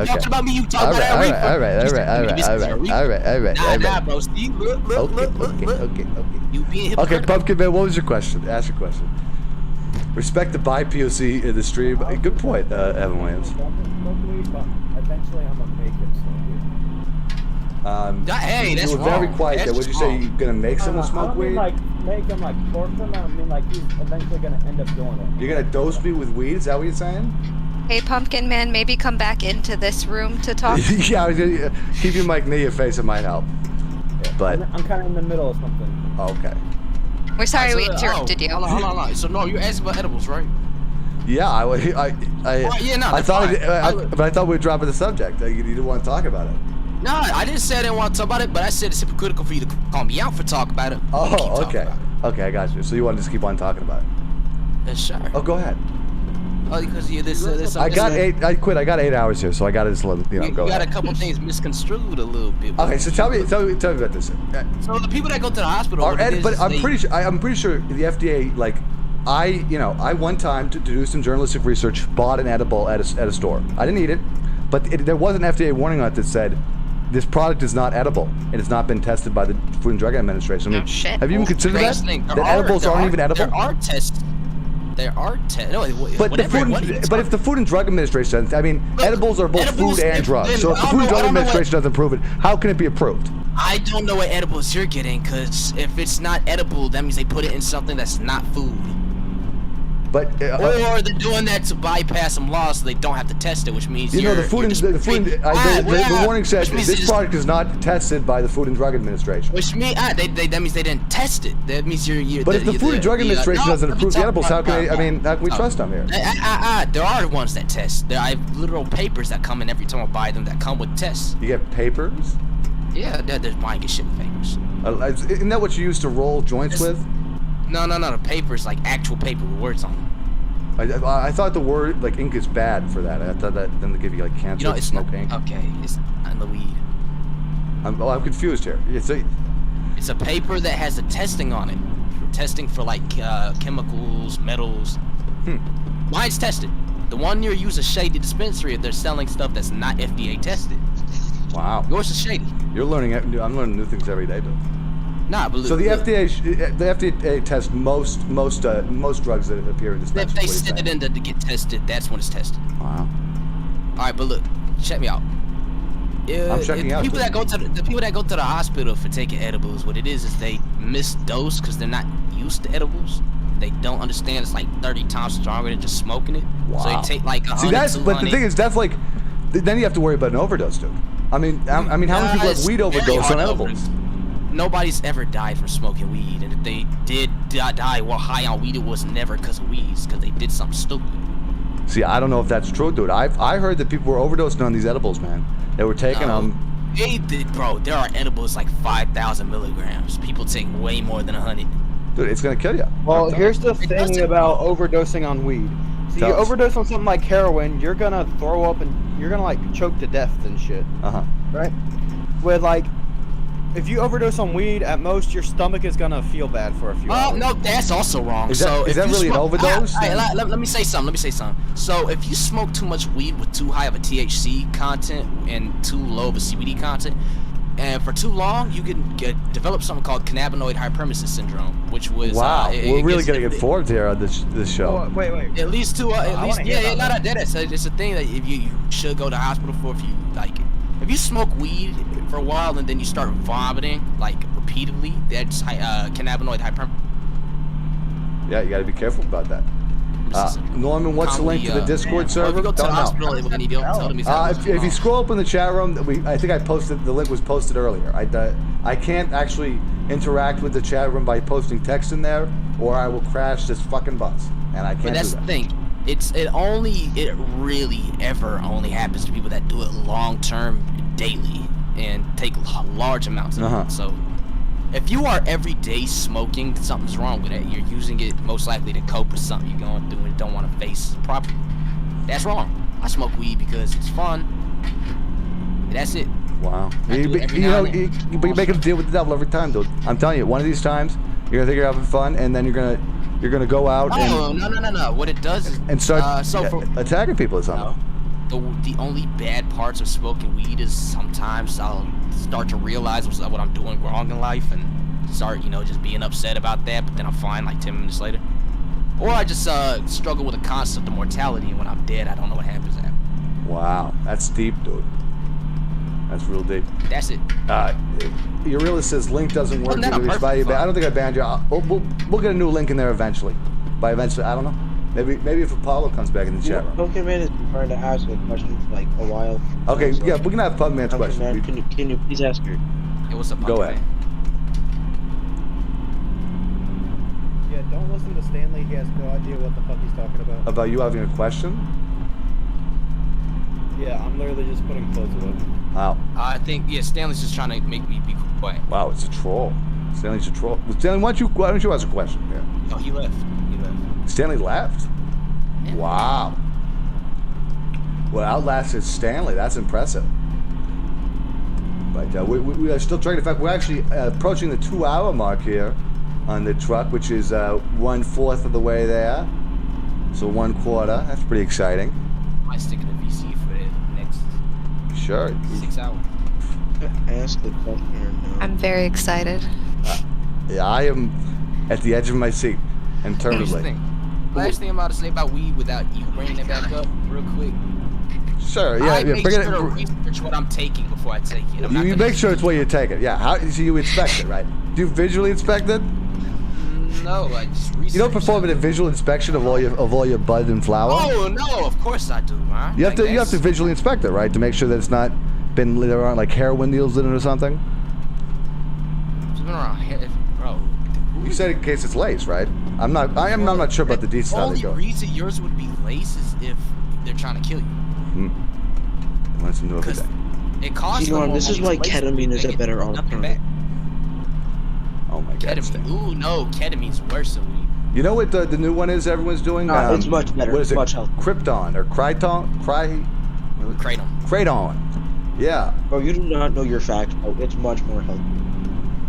talking about me, you talking about that. All right. Nah, bro. Steve, look. Okay. You being Okay, hypocritical. Pumpkin Man, what was your question? Ask your question. Respect the bi-POC in the stream. Good point, Evan Williams. Eventually, I'm gonna make it smoke weed. Hey, that's you were very wrong. quiet That's there. Would you just say wrong. you're gonna make someone I smoke don't weed? mean like make him like force him. I mean like he's eventually gonna end up doing it. You're gonna dose me with weed? Is that what you're saying? Hey, Pumpkin Man, maybe come back into this room to talk. Yeah, I was gonna, keep your mic near your face. It might help. But I'm kind of in the middle of something. okay. We're sorry we So, interrupted you. Hold on. So no, you're asking about edibles, right? Yeah, I thought, but I thought we were dropping the subject. You didn't want to talk about it. No, I didn't say I didn't want to talk about it, but I said it's hypocritical for you to call me out for talking about it. Oh, okay. Okay, I got you. So you want to just keep on talking about it? Yeah, sure. Oh, go ahead. Oh, because you this. I got 8. I quit. I got 8 hours here, so I got to just let You go. got a ahead. couple things misconstrued a little bit. Okay, so tell me about this. So the people that go to the hospital, But I'm pretty sure the FDA, like, I one time to do some journalistic research bought an edible at a store. I didn't eat it, but there was an FDA warning on it that said this product is not edible and it's not been tested by the Food and Drug Administration. I mean, have you even considered that? That edibles aren't even edible? There are tests. No, but if the Food and Drug Administration says, I mean, edibles are both food and drugs. So if the Food and Drug Administration doesn't approve it, how can it be approved? I don't know what edibles you're getting, because if it's not edible, that means they put it in something that's not food. But or they're doing that to bypass some laws so they don't have to test it, which means the warning says this product is not tested by the Food and Drug Administration. Which means that means they didn't test it. That means you're. But if the Food and Drug Administration doesn't approve the edibles, how can we trust them here? There are ones that test. I have literal papers that come in every time I buy them that come with tests. You get papers? Yeah, there's buying shit with papers. Isn't that what you used to roll joints with? No. The papers, like actual paper with words on them. I thought the word like ink is bad for that. I thought that then they give you like cancer. You know, it's smoke not, ink. Okay, it's not in the weed. I'm confused here. It's a paper that has the testing on it. Testing for like chemicals, metals. Mine's tested. The one you use is shady dispensary if they're selling stuff that's not FDA tested. Wow. Yours is shady. You're learning. I'm learning new things every day, dude. Nah, but so the FDA tests most drugs that appear in dispensaries. If they send it in to get tested, that's when it's tested. Wow. All right, but look, check me out. I'm checking out. The people that go to the hospital for taking edibles, what it is they misdose because they're not used to edibles. They don't understand it's like 30 times stronger than just smoking it. Wow. So they take like 100. See, but the thing is, that's like, then you have to worry about an overdose, dude. I mean, how many people have weed overdose on edibles? Nobody's ever died from smoking weed, and if they did die while high on weed, it was never because of weeds, because they did something stupid. See, I don't know if that's true, dude. I heard that people were overdosing on these edibles, man. They were taking them. They did, bro. There are edibles like 5,000 milligrams. People take way more than 100. Dude, it's gonna kill you. Well, here's the thing about overdosing on weed. So you overdose on something like heroin, you're gonna throw up and you're gonna like choke to death and shit. Right? With like, if you overdose on weed, at most your stomach is gonna feel bad for a few hours. Oh no, that's also wrong. Is that really an overdose? Let me say something. So if you smoke too much weed with too high of a THC content and too low of a CBD content, and for too long, you can develop something called cannabinoid hyperemesis syndrome, which was we're really gonna get forward here on this show. Oh, wait. At least it's a thing that if you should go to the hospital for if you like. If you smoke weed for a while and then you start vomiting like repeatedly, that's cannabinoid hyperemesis. Yeah, you gotta be careful about that. Norman, what's the link to the Discord server? If you go to the hospital, if you scroll up in the chat room, I think I posted, the link was posted earlier. I can't actually interact with the chat room by posting text in there, or I will crash this fucking bus, and I can't. But that's do that. the thing. It really ever only happens to people that do it long term, daily, and take large amounts of it. So if you are every day smoking, something's wrong with it. You're using it most likely to cope with something you're going through and don't want to face properly. That's wrong. I smoke weed because it's fun. And that's it. Wow. But you make them deal with the devil every time, dude. I'm telling you, one of these times you're gonna think you're having fun, and then you're gonna You're gonna go out Oh, no. What it does is and start attacking people or something. The only bad parts of smoking weed is sometimes I'll start to realize what I'm doing wrong in life and start, just being upset about that, but then I'm fine like 10 minutes later. Or I just struggle with the concept of mortality, and when I'm dead, I don't know what happens after. Wow, that's deep, dude. That's real deep. That's it. Urilla says link doesn't work. Well, no, I don't think I banned you. We'll get a new link in there eventually. By eventually, I don't know. Maybe if Apollo comes back in the chat room. Pokemon has been trying to ask a question for like a while. Okay, yeah, we can have Pugman's question. Man, can you please ask her? It was a Go ahead. Yeah, don't listen to Stanley. He has no idea what the fuck he's talking about. About you having a question? Yeah, I'm literally just putting clothes away. Wow. I think, Stanley's just trying to make me be quiet. Wow, it's a troll. Stanley's a troll. Well, Stanley, why don't you ask a question? Yeah. No, he left. Stanley left? Yeah. Wow. Well, outlasted Stanley. That's impressive. But we are still trying. In fact, we're actually approaching the 2-hour mark here on the truck, which is 1/4 of the way there. So 1/4. That's pretty exciting. I might stick in the VC for the next Sure. 6 hours. Ask the question or no? I'm very excited. Yeah, I am at the edge of my seat and Here's the terribly. thing. Last thing I'm about to say about weed without you bringing it back up real quick. Sure, yeah, I make bring sure it. to research what I'm taking before I take it. You make sure it's what you take it. Yeah. How? So you inspect it, right? Do you visually inspect it? No, I just research. You don't perform a visual inspection of all your bud and flower. Oh no, of course I do, man. You have to visually inspect it, right, to make sure that it's not there aren't like heroin needles in it or something. It's been around here, bro. You said in case it's lace, right? I'm not sure about the details how they The go. only reason yours would be lace is if they're trying to kill you. Listen to every day. It costs. This is why ketamine is a better alternative. Oh my God. Ketamine. Ooh, no, ketamine's worse than weed. You know what the new one is everyone's doing? No, it's much better. What is it? Much healthier. Krypton or Kraton? Kraton. Yeah. Bro, you do not know your facts, bro. It's much more healthy.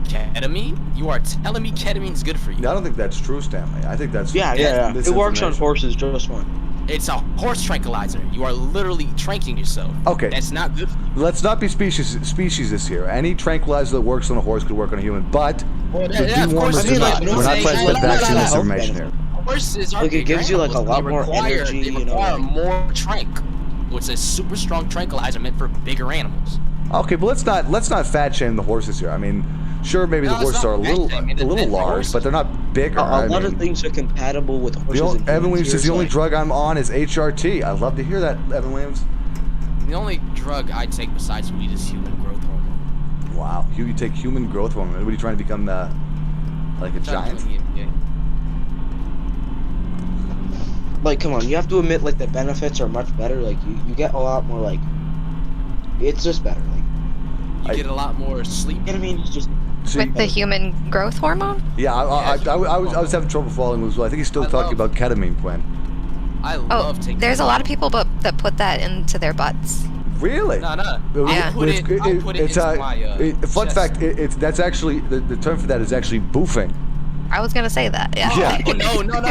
Ketamine? You are telling me ketamine's good for you? I don't think that's true, Stanley. I think that's Yeah. It works on horses just fine. It's a horse tranquilizer. You are literally tranking yourself. Okay. That's not good for you. Let's not be speciesist here. Any tranquilizer that works on a horse could work on a human, but the dewormers do not. We're not trying to vaccine this information here. Horses are Like, it gives you like a lot more energy. They require more trank. It's a super strong tranquilizer meant for bigger animals. Okay, but let's not fat shame the horses here. I mean, sure, maybe the horses are a little large, but they're not bigger. A lot of things are compatible with horses. Evan Williams says the only drug I'm on is HRT. I'd love to hear that, Evan Williams. The only drug I take besides weed is human growth hormone. Wow, you take human growth hormone. What are you trying to become, like a giant? Yeah. Like, come on, you have to admit, like, the benefits are much better. Like, you get a lot more, like, it's just better. Like, you get a lot more sleep. I mean, it's just With the human growth hormone? Yeah, I was having trouble following as well. I think he's still talking about ketamine, Quinn. I love taking. There's a lot of people that put that into their butts. Really? No. Yeah. I put it into my fun chest. fact. That's actually the term for that is actually boofing. I was gonna say that. Yeah. Oh, no.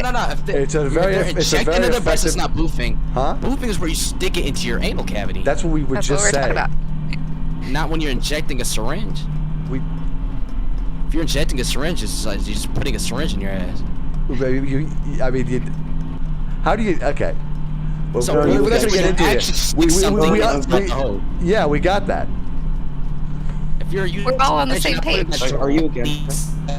It's a very injecting into the breast. It's not boofing. Huh? Boofing is where you stick it into your anal cavity. That's what we were That's just what we're saying. talking about. Not when you're injecting a syringe. If you're injecting a syringe, it's like you're just putting a syringe in your ass. How do you? Okay. Well, So we're not gonna get into actually it. stick something in the hole. Yeah, we got that. If you're We're all on the same page. Are you again?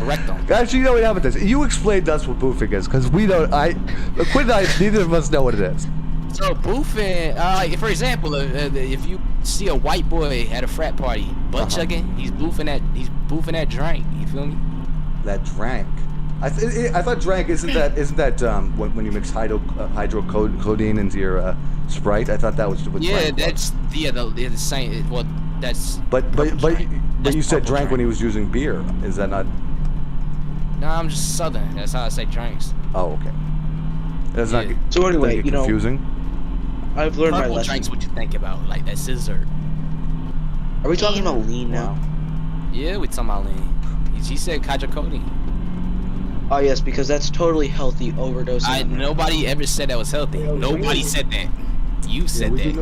Rectum. Actually, you know what happened? This. You explained to us what boofing is, because we don't. Quinn and I, neither of us know what it is. So boofing, like for example, if you see a white boy at a frat party butt chugging, he's boofing that drink. You feel me? That drank. I thought drank isn't that when you mix hydrocodone into your Sprite? I thought that was what Yeah, drank was. that's the same. Well, that's. But you said drank when he was using beer. Is that not? No, I'm just Southern. That's how I say drinks. Oh, okay. That's not. So anyway, doesn't get confusing. I've learned my Purple lesson. drinks. What you think about like that scissor? Are we talking about lean now? Yeah, we talking about lean. He said hydrocodone. Oh yes, because that's totally healthy overdosing. Nobody ever said that was healthy. Nobody said that. You said we that.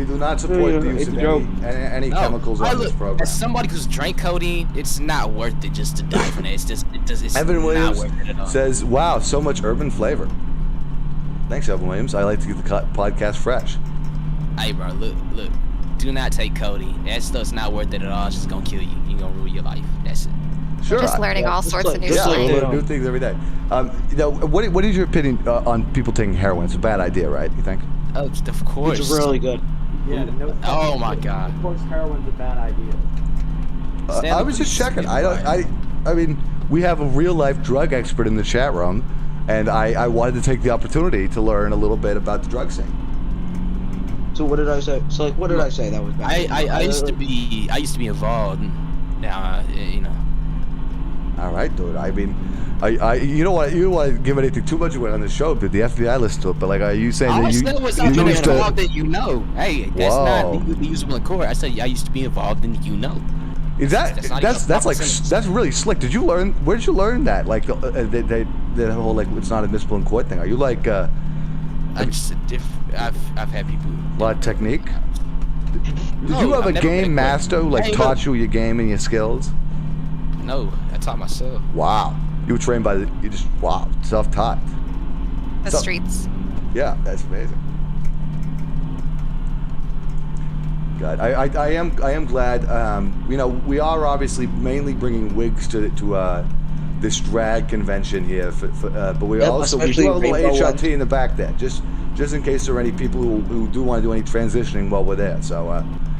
do not support the use of any chemicals on this program. As somebody who's drank codeine, it's not worth it just to die from it. It's Evan not Williams worth it at all. says, "Wow, so much urban flavor." Thanks, Evan Williams. I like to keep the podcast fresh. Hey, bro, look. Do not take codeine. That stuff's not worth it at all. It's just gonna kill you. You're gonna ruin your life. That's it. Sure. Just learning all sorts of new stuff. I learn new things every day. What is your opinion on people taking heroin? It's a bad idea, right? You think? Oh, of course. It's really good. Yeah. No, oh my God. Of course, heroin's a bad idea. I was just checking. I mean, we have a real life drug expert in the chat room, and I wanted to take the opportunity to learn a little bit about the drug scene. So what did I say? So like, what did I say that was bad? I used to be involved. Now, you know. All right, dude. I mean, you don't want to give anything too much away on the show, but the FBI listens to it. But like, are you saying that you was used involved to? in, you know? Hey, that's not legally usable in court. I said I used to be involved in, you know. Is that's really slick? Did you learn? Where did you learn that? Like the whole like it's not admissible in court thing. Are you like? I've had people. A lot of technique. Did you have a game master who like taught you your game and your skills? No, I taught myself. Wow, you were trained by self-taught. The streets. Yeah, that's amazing. God, I am glad. You know, we are obviously mainly bringing wigs to this drag convention here, but we also do have a little HRT in the back there, just in case there are any people who do want to do any transitioning while we're there. So,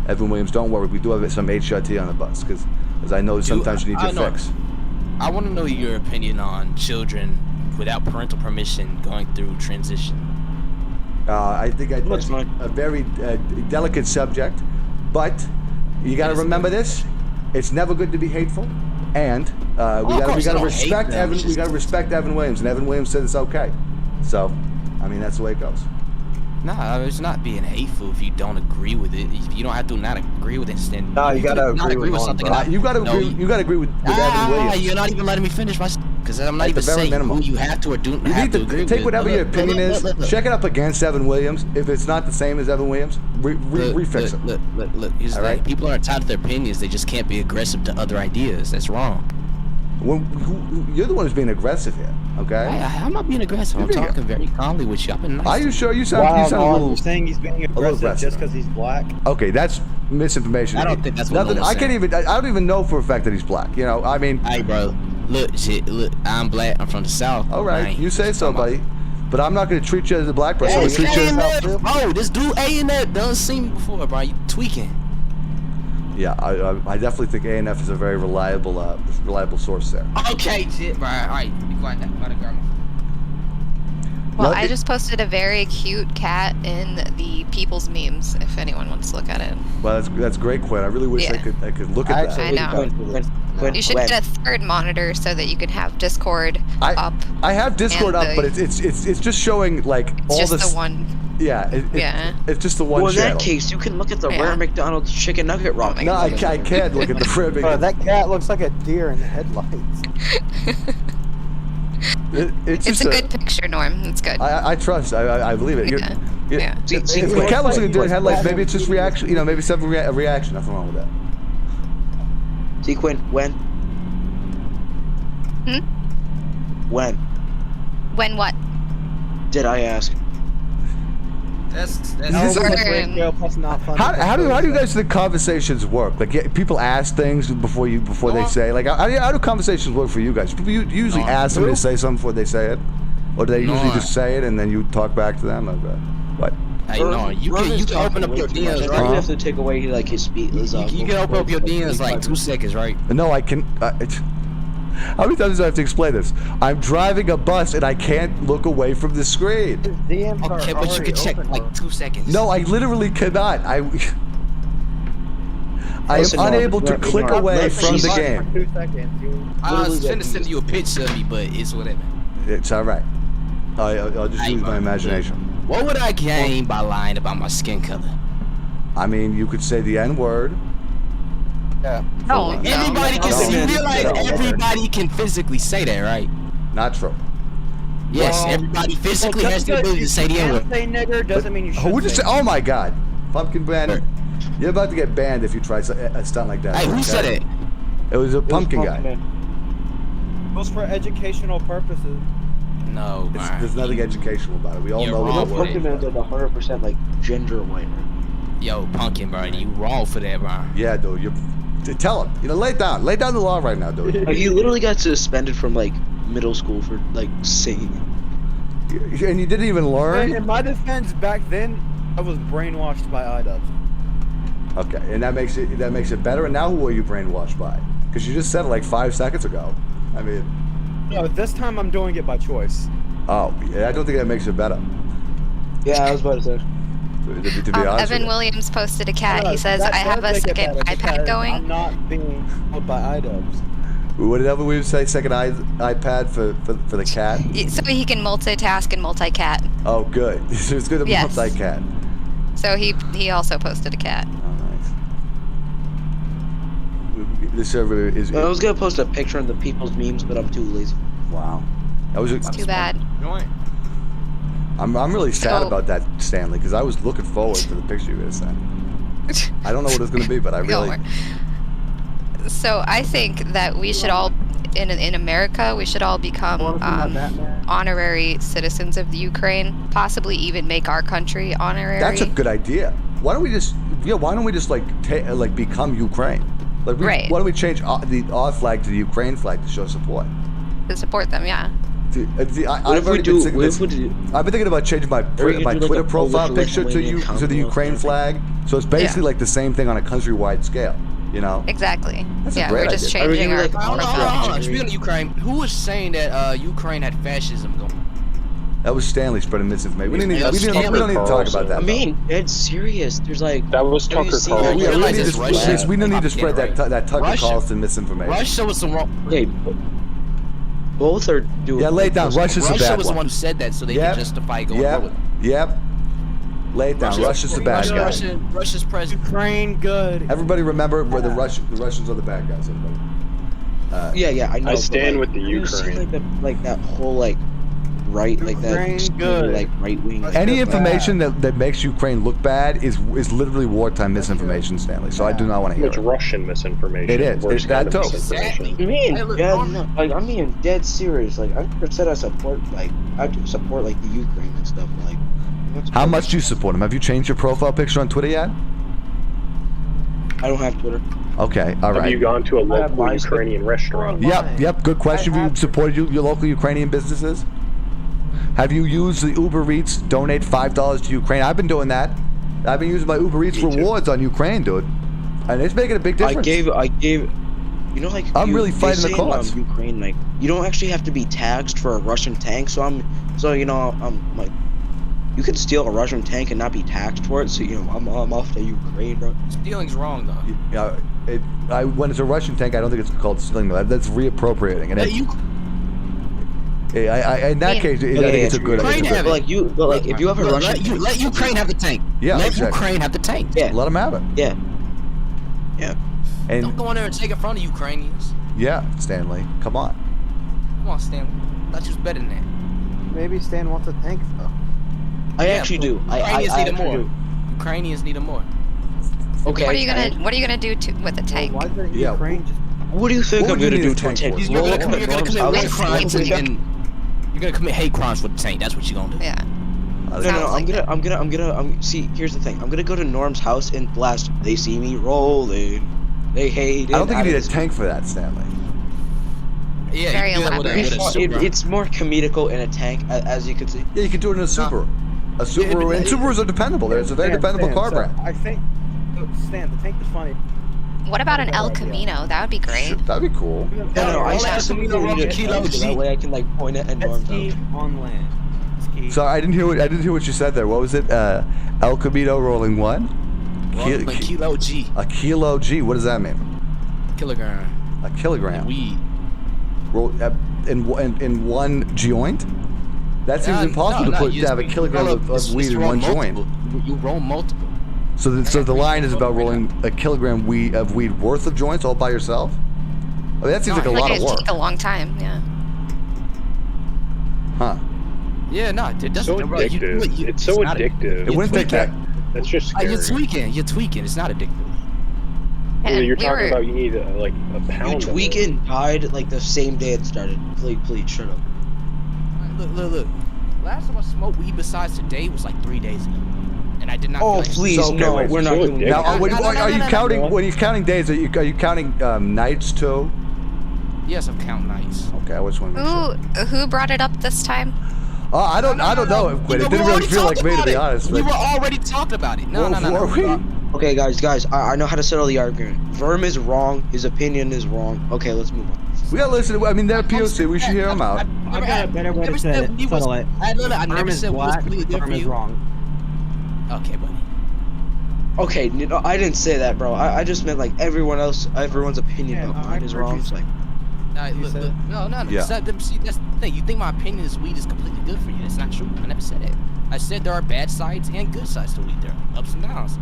Evan Williams, don't worry, we do have some HRT on the bus because I know sometimes you need your fix. I want to know your opinion on children without parental permission going through transition. I think that's a very delicate subject, but you got to remember this: it's never good to be hateful, and we got to respect Evan. We got to respect Evan Williams, and Evan Williams said it's okay. So, I mean, that's the way it goes. Nah, it's not being hateful if you don't agree with it. If you don't have to not agree with it, then no, you gotta agree with something. You gotta agree. You gotta agree with Evan Williams. You're not even letting me finish my. Because I'm not even saying who you have to or do not have to agree with. Take whatever your opinion is, check it up against Evan Williams. If it's not the same as Evan Williams, refix it. Look. Here's the thing. People are entitled to their opinions. They just can't be aggressive to other ideas. That's wrong. You're the one who's being aggressive here, okay? I'm not being aggressive. I'm talking very calmly with you. I've been nice. Are you sure? You sound a little. You're saying he's being aggressive just because he's black? Okay, that's misinformation. I don't think that's what I can't even. I don't even know for a fact that he's black. You know, I mean. Hey, bro. Look, I'm black. I'm from the South. All right, you say so, buddy. But I'm not going to treat you as a black person. I'm treat you as bro, this dude A&F done seen me before, bro. You tweaking. Yeah, I definitely think A&F is a very reliable source there. Okay, shit, bro. All right, be quiet. Well, I just posted a very cute cat in the People's Memes, if anyone wants to look at it. Well, that's great, Quinn. I really wish I could look at that. I know. You should get a third monitor so that you can have Discord up. I have Discord up, but it's just showing like all this. Just the one. Yeah, it's just the one Well, in channel. that case, you can look at the rare McDonald's chicken nugget ramen. No, I can't look at the rare McDonald's. That cat looks like a deer in the headlights. It's a good picture, Norm. It's good. I trust. I believe it. Yeah. If the cat looks like a deer in headlights, maybe it's just reaction. You know, maybe it's a reaction. Nothing wrong with that. See, Quinn, when? When? When what? Did I ask? That's how do you guys think conversations work? Like people ask things before they say. Like how do conversations work for you guys? People usually ask somebody to say something before they say it, or do they usually just say it and then you talk back to them? What? Hey, no, you can open up your DMs, right? You have to take away like his speed. You can open up your DMs like 2 seconds, right? No, I can. How many times do I have to explain this? I'm driving a bus and I can't look away from the screen. Okay, but you can check like 2 seconons. No, I literally cannot. I am unable to click away from the game. 2 seconds. I was finna send you a picture of me, but it's whatever. It's all right. I'll just use my imagination. What would I gain by lying about my skin color? I mean, you could say the N-word. Yeah. Everybody can see. You realize everybody can physically say that, right? Not true. Yes, Well, everybody physically Well, has just the ability to because say you the can't N-word. say nigger doesn't mean you should. Who just say say, oh my God, Pumpkin Man, you're about to get banned if you try a stunt like that. Hey, who said it? It was a pumpkin guy. it was for educational purposes. No, There's nothing educational about it. We all You're know wrong what for the it. word Pumpkin Man's like 100% like ginger white. Yo, Pumpkin, bro, you wrong for that, bro. Yeah, dude. Tell him. Lay down the law right now, dude. Like, he literally got suspended from like middle school for like singing. And you didn't even learn. In my defense, back then, I was brainwashed by iDubbbz. Okay, and that makes it better. And now who are you brainwashed by? Because you just said it like 5 seconds ago. I mean. No, this time I'm doing it by choice. Oh, yeah, I don't think that makes it better. Yeah, I was about to say. To be honest Evan with Williams posted a cat. No, He says, that I have does a make it second better iPad because going. I'm not being told by iDubbbz. you. What did Evan Williams say? Second iPad for the cat? So he can multitask and multi-cat. Oh, good. It's good to Yes. multi-cat. So he also posted a cat. Oh, nice. This server is. I was gonna post a picture of the people's memes, but I'm too lazy. Wow. That was. It's too bad. I'm really sad So- about that, Stanley, because I was looking forward to the picture you were gonna send. I don't know what it's gonna be, but I Go really. more. So I think that we should all, in America, we should all become honorary citizens of the Ukraine. Possibly even make our country honorary. That's a good idea. Why don't we just like become Ukraine? Like Right. Why don't we change our flag to the Ukraine flag to show support? To support them, yeah. What if we do? What if we do? I've been thinking about changing my Or we could do, like, Twitter a profile Polish picture to Lithuanian the Commonwealth Ukraine kind of flag. So it's basically like the same thing on a countrywide scale. You know? Exactly. That's a Yeah, great we're just idea. changing our Like, Hold profile. on. Speaking of Ukraine, who was saying that Ukraine had fascism going? That was Stanley spreading misinformation. We don't need to talk Carlson. about that. I mean, it's serious. There's like. That was have you Tucker seen Carlson. that- Yeah, we realize don't it's need Russia. to, we don't need to spread Right. that Tucker Russia. Carlson misinformation. Russia was the wrong. Okay, both are doing. Yeah, lay it down. Russia's the Russia bad was the one one. who said that, so they Yep. could justify going Yep. forward. Yep. Lay it down. Russia's the bad guy. Russia's president. Ukraine, good. Everybody remember where the Russians are the bad guys. Everybody. Yeah, I know. I stand with the have you seen, Ukraine. like that whole like right, like that Ukraine, extremely, good. like right wing. Any information that makes Ukraine look bad is literally wartime misinformation, Stanley. So I do not want to hear It's it. Russian misinformation. It is. Worst It's that kind of too. misinformation. I mean, Hey, look, yeah, Norm- no, like I'm being dead serious. Like 100% I support like the Ukraine and stuff. Like, How much do you support him? Have you changed your profile picture on Twitter yet? I don't have Twitter. Okay, all Have right. you gone to a have local MySpace. Ukrainian restaurant? Yep. Good question. Have you supported your local Ukrainian businesses? Have you used the Uber Eats donate $5 to Ukraine? I've been doing that. I've been using my Uber Eats rewards on Ukraine, dude, and it's making a big difference. I gave. You know, like I'm really fighting the say in, cause. Ukraine, like you don't actually have to be taxed for a Russian tank. So I'm like, you could steal a Russian tank and not be taxed for it. So I'm off to Ukraine, bro. Stealing's wrong though. Yeah, when it's a Russian tank, I don't think it's called stealing. That's reappropriating. And in that case, I think it's a good Ukraine idea. have it. But like if you have a Russian tank, let Ukraine have the tank. Yeah, let exactly. Ukraine have the tank. Yeah. Let them have it. Yeah. Don't And go in there and take it from the Ukrainians. yeah, Stanley, come on. Come on, Stan. Thought you was better than that. Maybe Stan wants a tank though. I actually do. I Ukrainians need it actually more. do. Ukrainians need it more. Okay. What are you gonna do with the tank? Why is Yeah. Ukraine just What do you think What I'm would you gonna need do a to a tank tank? for? You're gonna commit Norm's hate house crimes and- and you're gonna commit hate crimes with the tank. That's what you're gonna do. Yeah. No, Sounds like it. I'm gonna see, here's the thing. I'm gonna go to Norm's house and blast, they see me rolling. They hate it. I don't think you need a just- tank for that, Stanley. Yeah, Very you can do that with a- elaborate. with a Supra. It's more comical in a tank, as you can see. Yeah, you can do it in a Subaru. A Subaru, and Subarus are dependable. It's a very dependable car brand. I think Stan, the tank is funny. What about an El Camino? That would be great. That'd be cool. No, I All specifically that need a Kilo tank, so G. that way I can like point it at Jet Norm's ski house. on land. Ski. So I didn't hear what you said there. What was it? El Camino rolling what? Rolling Kilo G. A kilo G. What does that mean? Kilogram. A kilogram. Weed. Roll, in one joint? That seems impossible to have a kilogram of weed in one joint. You roll multiple. So the line is about rolling a kilogram of weed worth of joints all by yourself? I mean, that seems like a lot of It'd work. take a long time. Yeah. Huh. Yeah, no, it doesn't. So bro, you do addictive. It's so not addictive. It wouldn't take that. That's just scary. You're tweaking. You're tweaking. It's not addictive. Yeah, you're we talking were- about you need like a pound. You of tweak it. and died like the same day it started. Please, shut up. Look. Last time I smoked weed besides today was like 3 days ago, and I did not. Oh, feel like please, So, okay, no, wait, we're not so doing addictive. Now, that. are you counting? no. When you're counting days, are you counting nights too? Yes, I'm counting nights. Okay, I just want to make sure. Who brought it up this time? Oh, I don't know. But it didn't really feel like me, to be honest. We Like, were already talking about it. No. were we? Okay, guys, I know how to settle the argument. Verm is wrong. His opinion is wrong. Okay, let's move on. We gotta listen. I mean, they're POC. We should hear them out. I got a better way to settle it. I never Verm is said we was black, completely Verm different. is wrong. Okay, buddy. Okay, no, I didn't say that, bro. I just meant like everyone's opinion about mine is wrong. So, like, Look, no. Yeah. See, that's the thing. You think my opinion is weed is completely good for you. That's not true. I never said it. I said there are bad sides and good sides to weed. There are ups and downs.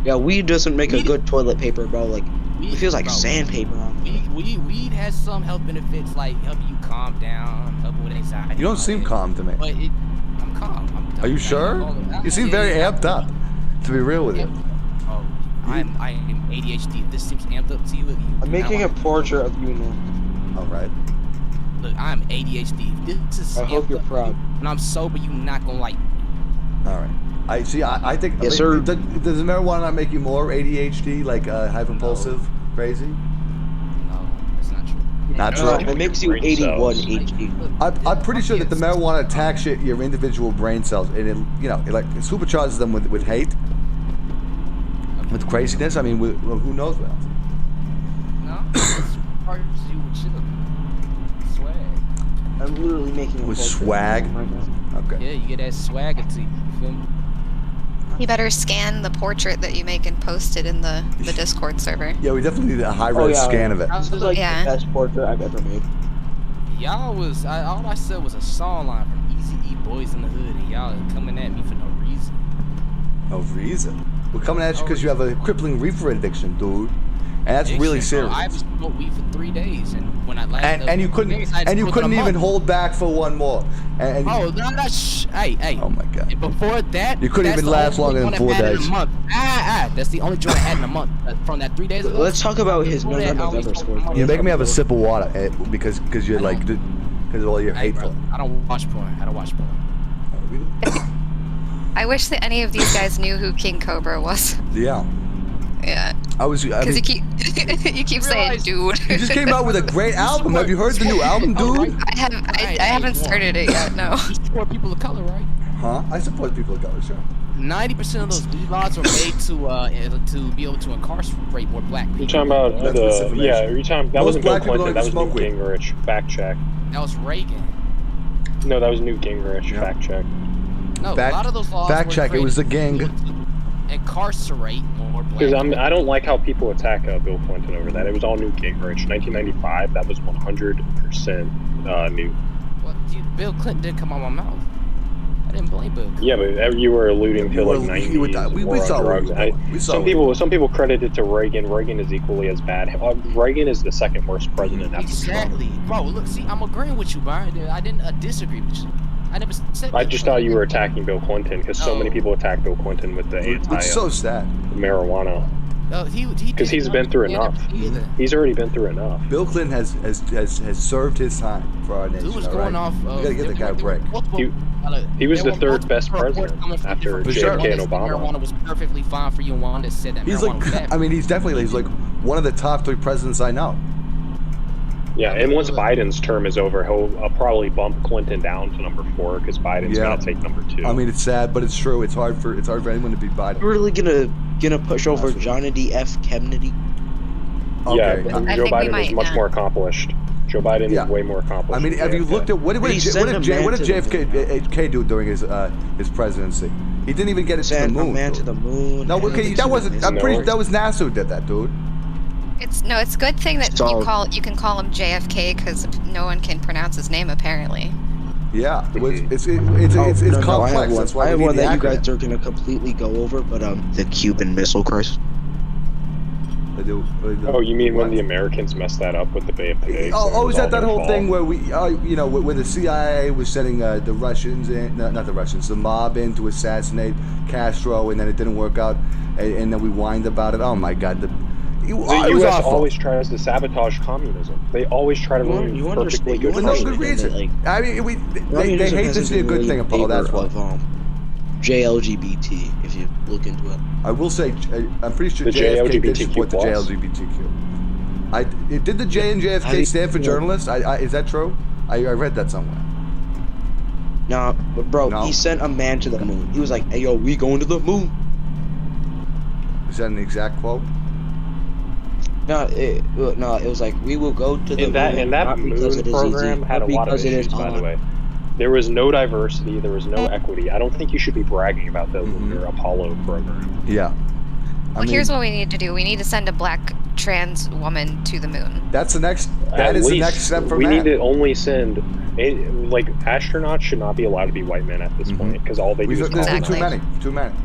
yeah, weed doesn't make a good toilet paper, bro. Like, it feels like sandpaper on me. Weed has some health benefits, like helping you calm down, helping with anxiety. You don't seem calm to me. But I'm calm. Are you sure? You seem very amped up. To be real with you. Oh, I am ADHD. If this seems amped up to you, I'm making a portrait of you now. All right. Look, I'm ADHD. If this is I hope amped you're up to proud. you, and I'm sober, you not gonna like me. All right. I see. I think. Yes, sir. Does marijuana not make you more ADHD, like hyperpulsive, crazy? No, that's not true. Not No, true. it makes you Brain 81 cells. HD. I'm pretty sure that the marijuana attacks your individual brain cells, and it it supercharges them with hate, with craziness. I mean, who knows what else? No, it's part of you with shit. Swag. I'm literally making a With portrait swag? right now. Okay. Yeah, you get that swagger to you. You feel me? You better scan the portrait that you make and post it in the Discord server. Yeah, we definitely need a high-res scan of it. This is like Yeah. the best portrait I've ever made. Y'all was all I said was a song line from Easy E Boys in the Hood, and y'all are coming at me for no reason. No reason. We're coming at you because you have a crippling reefer addiction, dude, and that's really serious. I haven't smoked weed for 3 days, and when I last And you couldn't even hold back for one more. And Oh, no, hey. Oh my God. And before that, You couldn't that's even the last only longer than one 4 I've had in a days. month. That's the only joint I had in a month. From that 3 days ago. Let's talk about his Before that, I always November smoked score. money. You're making me have a sip of water because you're I like don't- because of all your Hey, hateful. bro, I don't watch porn. I wish that any of these guys knew who King Cobra was. Yeah. Yeah. Because Because you keep saying dude. he just came out with a great album. Have you heard the new album, dude? I haven't started it yet, no. You support people of color, right? Huh? I support people of color, sure. 90% of those weed laws were made to be able to incarcerate more black people. You're talking about That's the misinformation. you're talking that Most wasn't Bill black people Clinton, don't that was even Newt smoke weed. Gingrich. Fact check. That was Reagan. No, that was Newt Gingrich. Yeah. Fact check. No, a lot of those laws Fact were check. It was the gang. created to incarcerate more black Because people. I don't like how people attack Bill Clinton over that. It was all Newt Gingrich. 1995. That was 100% Newt. Well, dude, Bill Clinton didn't come out my mouth. I didn't blame Bill Clinton. Yeah, but you were alluding to like 90s we war saw on where drugs. you were going. We saw Some where you people credit it to Reagan. Reagan is equally as bad. Reagan is the second worst president after Trump. Exactly. Bro, look, see, I'm agreeing with you, Brian. I didn't disagree with you. I never said I just thought you were attacking Bill Clinton because so many No. people attack Bill Clinton with the It's so sad. marijuana. Because he's been through enough. He's already been through enough. Bill Clinton has served his time for our nation. Dude was all going right? off. We gotta give the guy a break. He was the third best president after JFK and Obama. Marijuana was perfectly fine for you, and one that said that He's marijuana was like, bad. I mean, he's like one of the top 3 presidents I know. Yeah, and once Biden's term is over, he'll probably bump Clinton down to number 4 because Biden's Yeah. gonna take number 2. I mean, it's sad, but it's true. It's hard for anyone to beat Biden. You're really gonna push over Johnny D. F. Kennedy? Yeah, Okay. but I Joe think we Biden was might, much yeah. more accomplished. Joe Biden Yeah. is way more accomplished. I mean, than have you JFK. looked at what But he sent a man did to the JFK do during his presidency? He didn't even get it to the Sent a moon. man dude. to the moon. No, okay, that wasn't. I'm pretty. No. That was NASA who did that, dude. It's a good thing that Solid. you can call him JFK because no one can pronounce his name apparently. Yeah, it's Oh, it's no, complex. I have one. That's why I have we one need that the you guys acronym. are gonna completely go over, but the Cuban Missile Crisis. Oh, you mean when the Americans messed that up with the Bay of Pigs? Oh, is that that whole fault? thing where we, where the CIA was sending the Russians in, no, not the Russians, the mob in to assassinate Castro, and then it didn't work out, and then we whined about it. Oh my God, The it was U.S. awful. always tries to sabotage communism. They always try to ruin perfectly good For no good countries. reason. I mean, they hate to see a good thing, Apollo. That's why. JLGBT, if you look into it. I will say, I'm pretty sure The JFK did JLGBTQ+. support the JLGBTQ. Did the J and JFK stand for journalists? Is that true? I read that somewhere. Nah, but bro, No? he sent a man to the moon. He was like, "Hey, yo, we going to the moon." Is that an exact quote? No, it was like, "We will go to the And that moon." that not because moon it is program easy, had a but lot of because it is issues, by the hard. way. There was no diversity. There was no equity. I don't think you should be bragging about the lunar Apollo program. Yeah. Well, here's what we need to do. We need to send a black trans woman to the moon. That's the next. At That is the least next step for we man. need to only send, like, astronauts should not be allowed to be white men at this point because all they do is There's colonize. too many. Too many.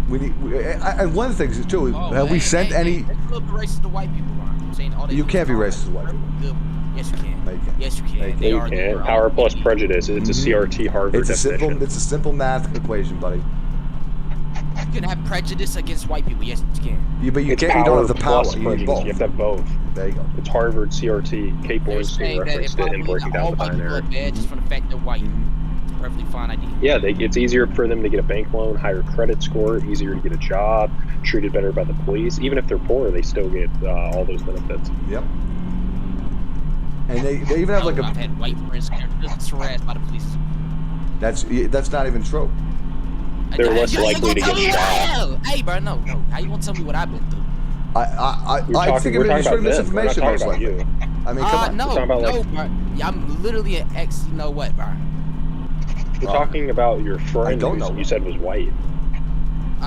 We need. And one of the things is too. Have we sent any? It's a little bit racist to white people, Ron. I'm saying all they You do can't is be all racist to white people. good. Yes, you can. No, you can't. Yes, you can. No, They You are. can't. Power plus prejudice. It's a CRT Harvard It's a definition. simple math equation, buddy. You can have prejudice against white people. Yes, you can. Yeah, but you It's can't. You don't have the power. plus You need prejudice. both. You have to have both. There you go. It's Harvard CRT. Kate They're Bornstein saying that referenced if I it in believe breaking that all down the white people binary. are bad just from the fact they're white, it's a perfectly fine idea. Yeah, it's easier for them to get a bank loan, higher credit score, easier to get a job, treated better by the police. Even if they're poor, they still get all those benefits. Yep. And they even have like I've had white friends just harassed by the police. that's not even true. They're less You ain't likely to gonna get tell me shot. what- Hey, bro, no. How you gonna tell me what I've been through? I think We're it talking is about them. We're not misinformation, talking most about likely. you. I mean, come on. No, We're talking about, no, like- bro. Yeah, I'm literally an ex. You know what, bro? We're talking about your friend don't who know. you said was white.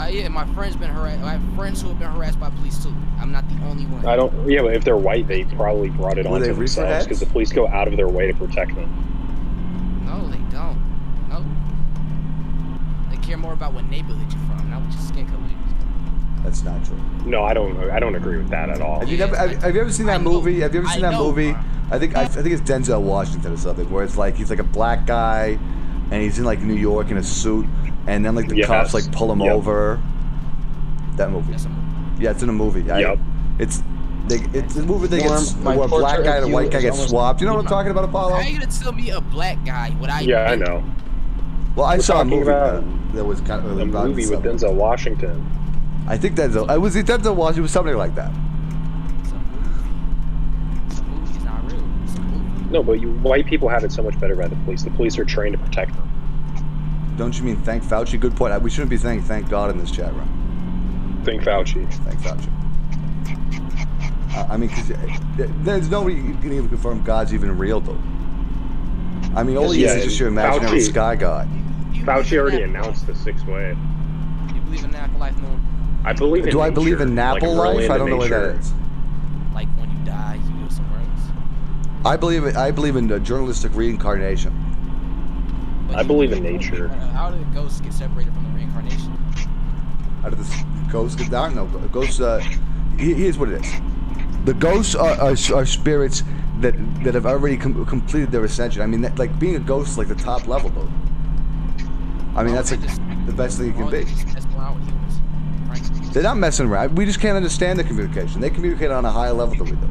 Yeah, my friend's been harassed. I have friends who have been harassed by police too. I'm not the only one. I don't. Yeah, but if they're white, they probably brought it Were on they to reefer themselves heads? because the police go out of their way to protect them. No, they don't. No. They care more about what neighborhood you're from, not what your skin color is. That's not true. No, I don't agree with that at all. Have you ever seen that movie? Have you ever seen that movie? I think it's Denzel Washington or something, where it's like he's like a black guy, and he's in like New York in a suit, and then like the cops like pull him over. That movie. Yeah, it's in a movie. It's a movie that gets where a black guy and a white guy get swapped. You know what I'm talking about, Apollo? How are you gonna tell me a black guy what I? Yeah, I know. Well, I We're saw a talking movie about that was kind of a about movie with something. Denzel Washington. I think Denzel. I was Denzel Washington. It was something like that. It's not real. It's a movie. No, but white people have it so much better by the police. The police are trained to protect them. Don't you mean thank Fauci? Good point. We shouldn't be saying thank God in this chat room. Thank Fauci. Thank Fauci. I mean, because there's nobody who can even confirm God's even real, though. I mean, all he is just your imaginary Fauci- sky god. Fauci already announced the sixth way. Do you believe in afterlife, no? I believe in Do I nature, believe in like Napple really life? I into don't know what nature. that is. Like when you die, you go somewhere else. I believe in journalistic reincarnation. I believe in nature. How do the ghosts get separated from the reincarnation? How did this ghosts get down? No, ghosts. Here's what it is. The ghosts are spirits that have already completed their ascension. I mean, like being a ghost is like the top level, though. I mean, that's like the best thing you can be. They're not messing around. We just can't understand the communication. They communicate on a higher level than we do.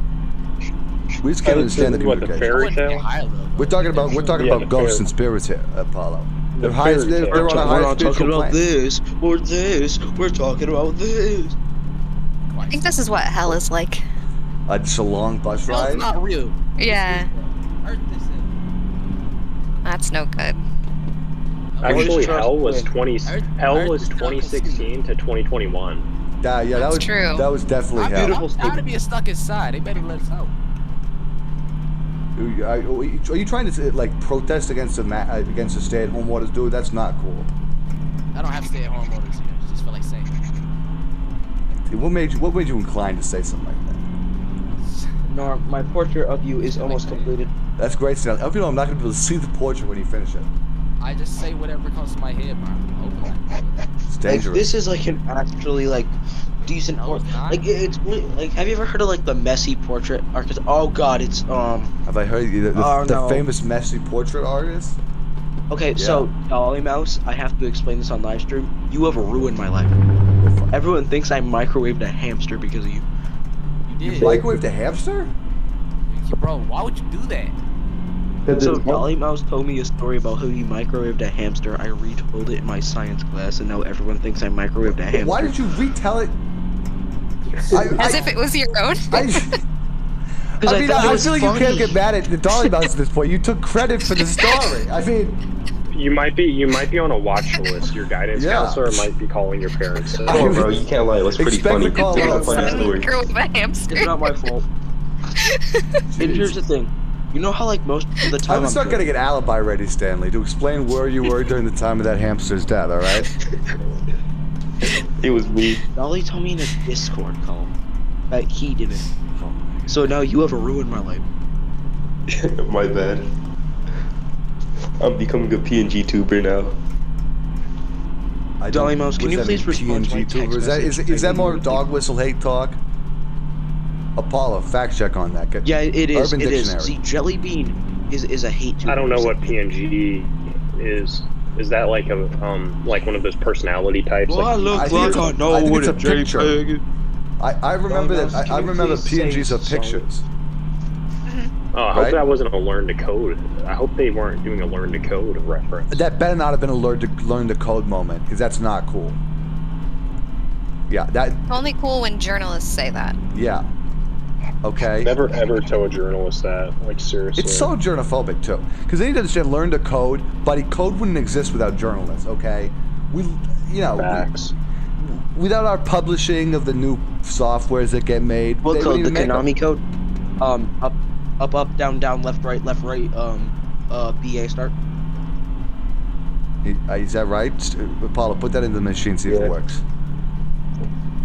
We just can't understand the communication. Fairy tale? We're talking about ghosts and spirits here, Apollo. They're high. They're on a higher spiritual plane. this or this. We're talking about this. I think this is what hell is like. It's a long bus Hell's ride. not real. Yeah. Earth is it. That's no good. Actually, hell was Earth 2016 to 2021. Yeah, that was true. That was definitely hell. I'm tired of being stuck inside. They better let us out. Are you trying to like protest against the stay-at-home orders, dude? That's not cool. I don't have stay-at-home orders here. I just feel like saying. What made you inclined to say something like that? Norm, my portrait of you is almost completed. That's great, Stan. I hope you know I'm not going to be able to see the portrait when you finish it. I just say whatever comes to my head, bro. Open It's Like, dangerous. this is like an actually like decent No, it's not. like it's like have you ever heard of like the messy portrait artist? Oh God, it's Have I heard the no. famous messy portrait artist? Okay, so Dolly Mouse, I have to explain this on live stream. You have ruined my life. Everyone thinks I microwaved a hamster because of you. You You did. microwaved a hamster? Bro, why would you do that? So Dolly Mouse told me a story about how he microwaved a hamster. I retold it in my science class, and now everyone thinks I microwaved a hamster. Why did you retell it? As if it was your own. I mean, I feel like you can't get mad at the Dolly Mouse at this point. You took credit for the story. I mean, You might be on a watch list. Your guidance counselor might be calling your parents. Come on, bro. You can't lie. It was pretty funny. It's not a funny story. Girl with a hamster. It's not my fault. And here's the thing. You know how like most of the time I'm gonna start getting an alibi ready, Stanley, to explain where you were during the time of that hamster's death. All right? It was me. Dolly told me in a Discord call that he did it. So now you have ruined my life. My bad. I'm becoming a PNG tuber now. Dolly Mouse, can you please respond to my text message? Is that more dog whistle hate talk? Apollo, fact check on that. Yeah, it is. Urban It is. Dictionary. See, Jelly Bean is a hate tuber. I don't know what PNG is. Is that like a like one of those personality types? Well, I look I think like I it's know I think what it's a a picture. JPEG is. I remember Dolly that. Mouse, I can you remember please PNGs say of pictures. Oh, I hope Right? that wasn't a learn to code. I hope they weren't doing a learn to code reference. That better not have been a learn to code moment, because that's not cool. Yeah, that. Only cool when journalists say that. Yeah. Okay. Never ever tell a journalist that. Like seriously. It's so journophobic too, because they need to understand learn to code. Buddy, code wouldn't exist without journalists. Okay, Facts. Without our publishing of the new softwares that get made. What they code? wouldn't The even make them. Konami code? Up, down, left, right, BA start. Is that right? Apollo, put that into the machine, see if it works.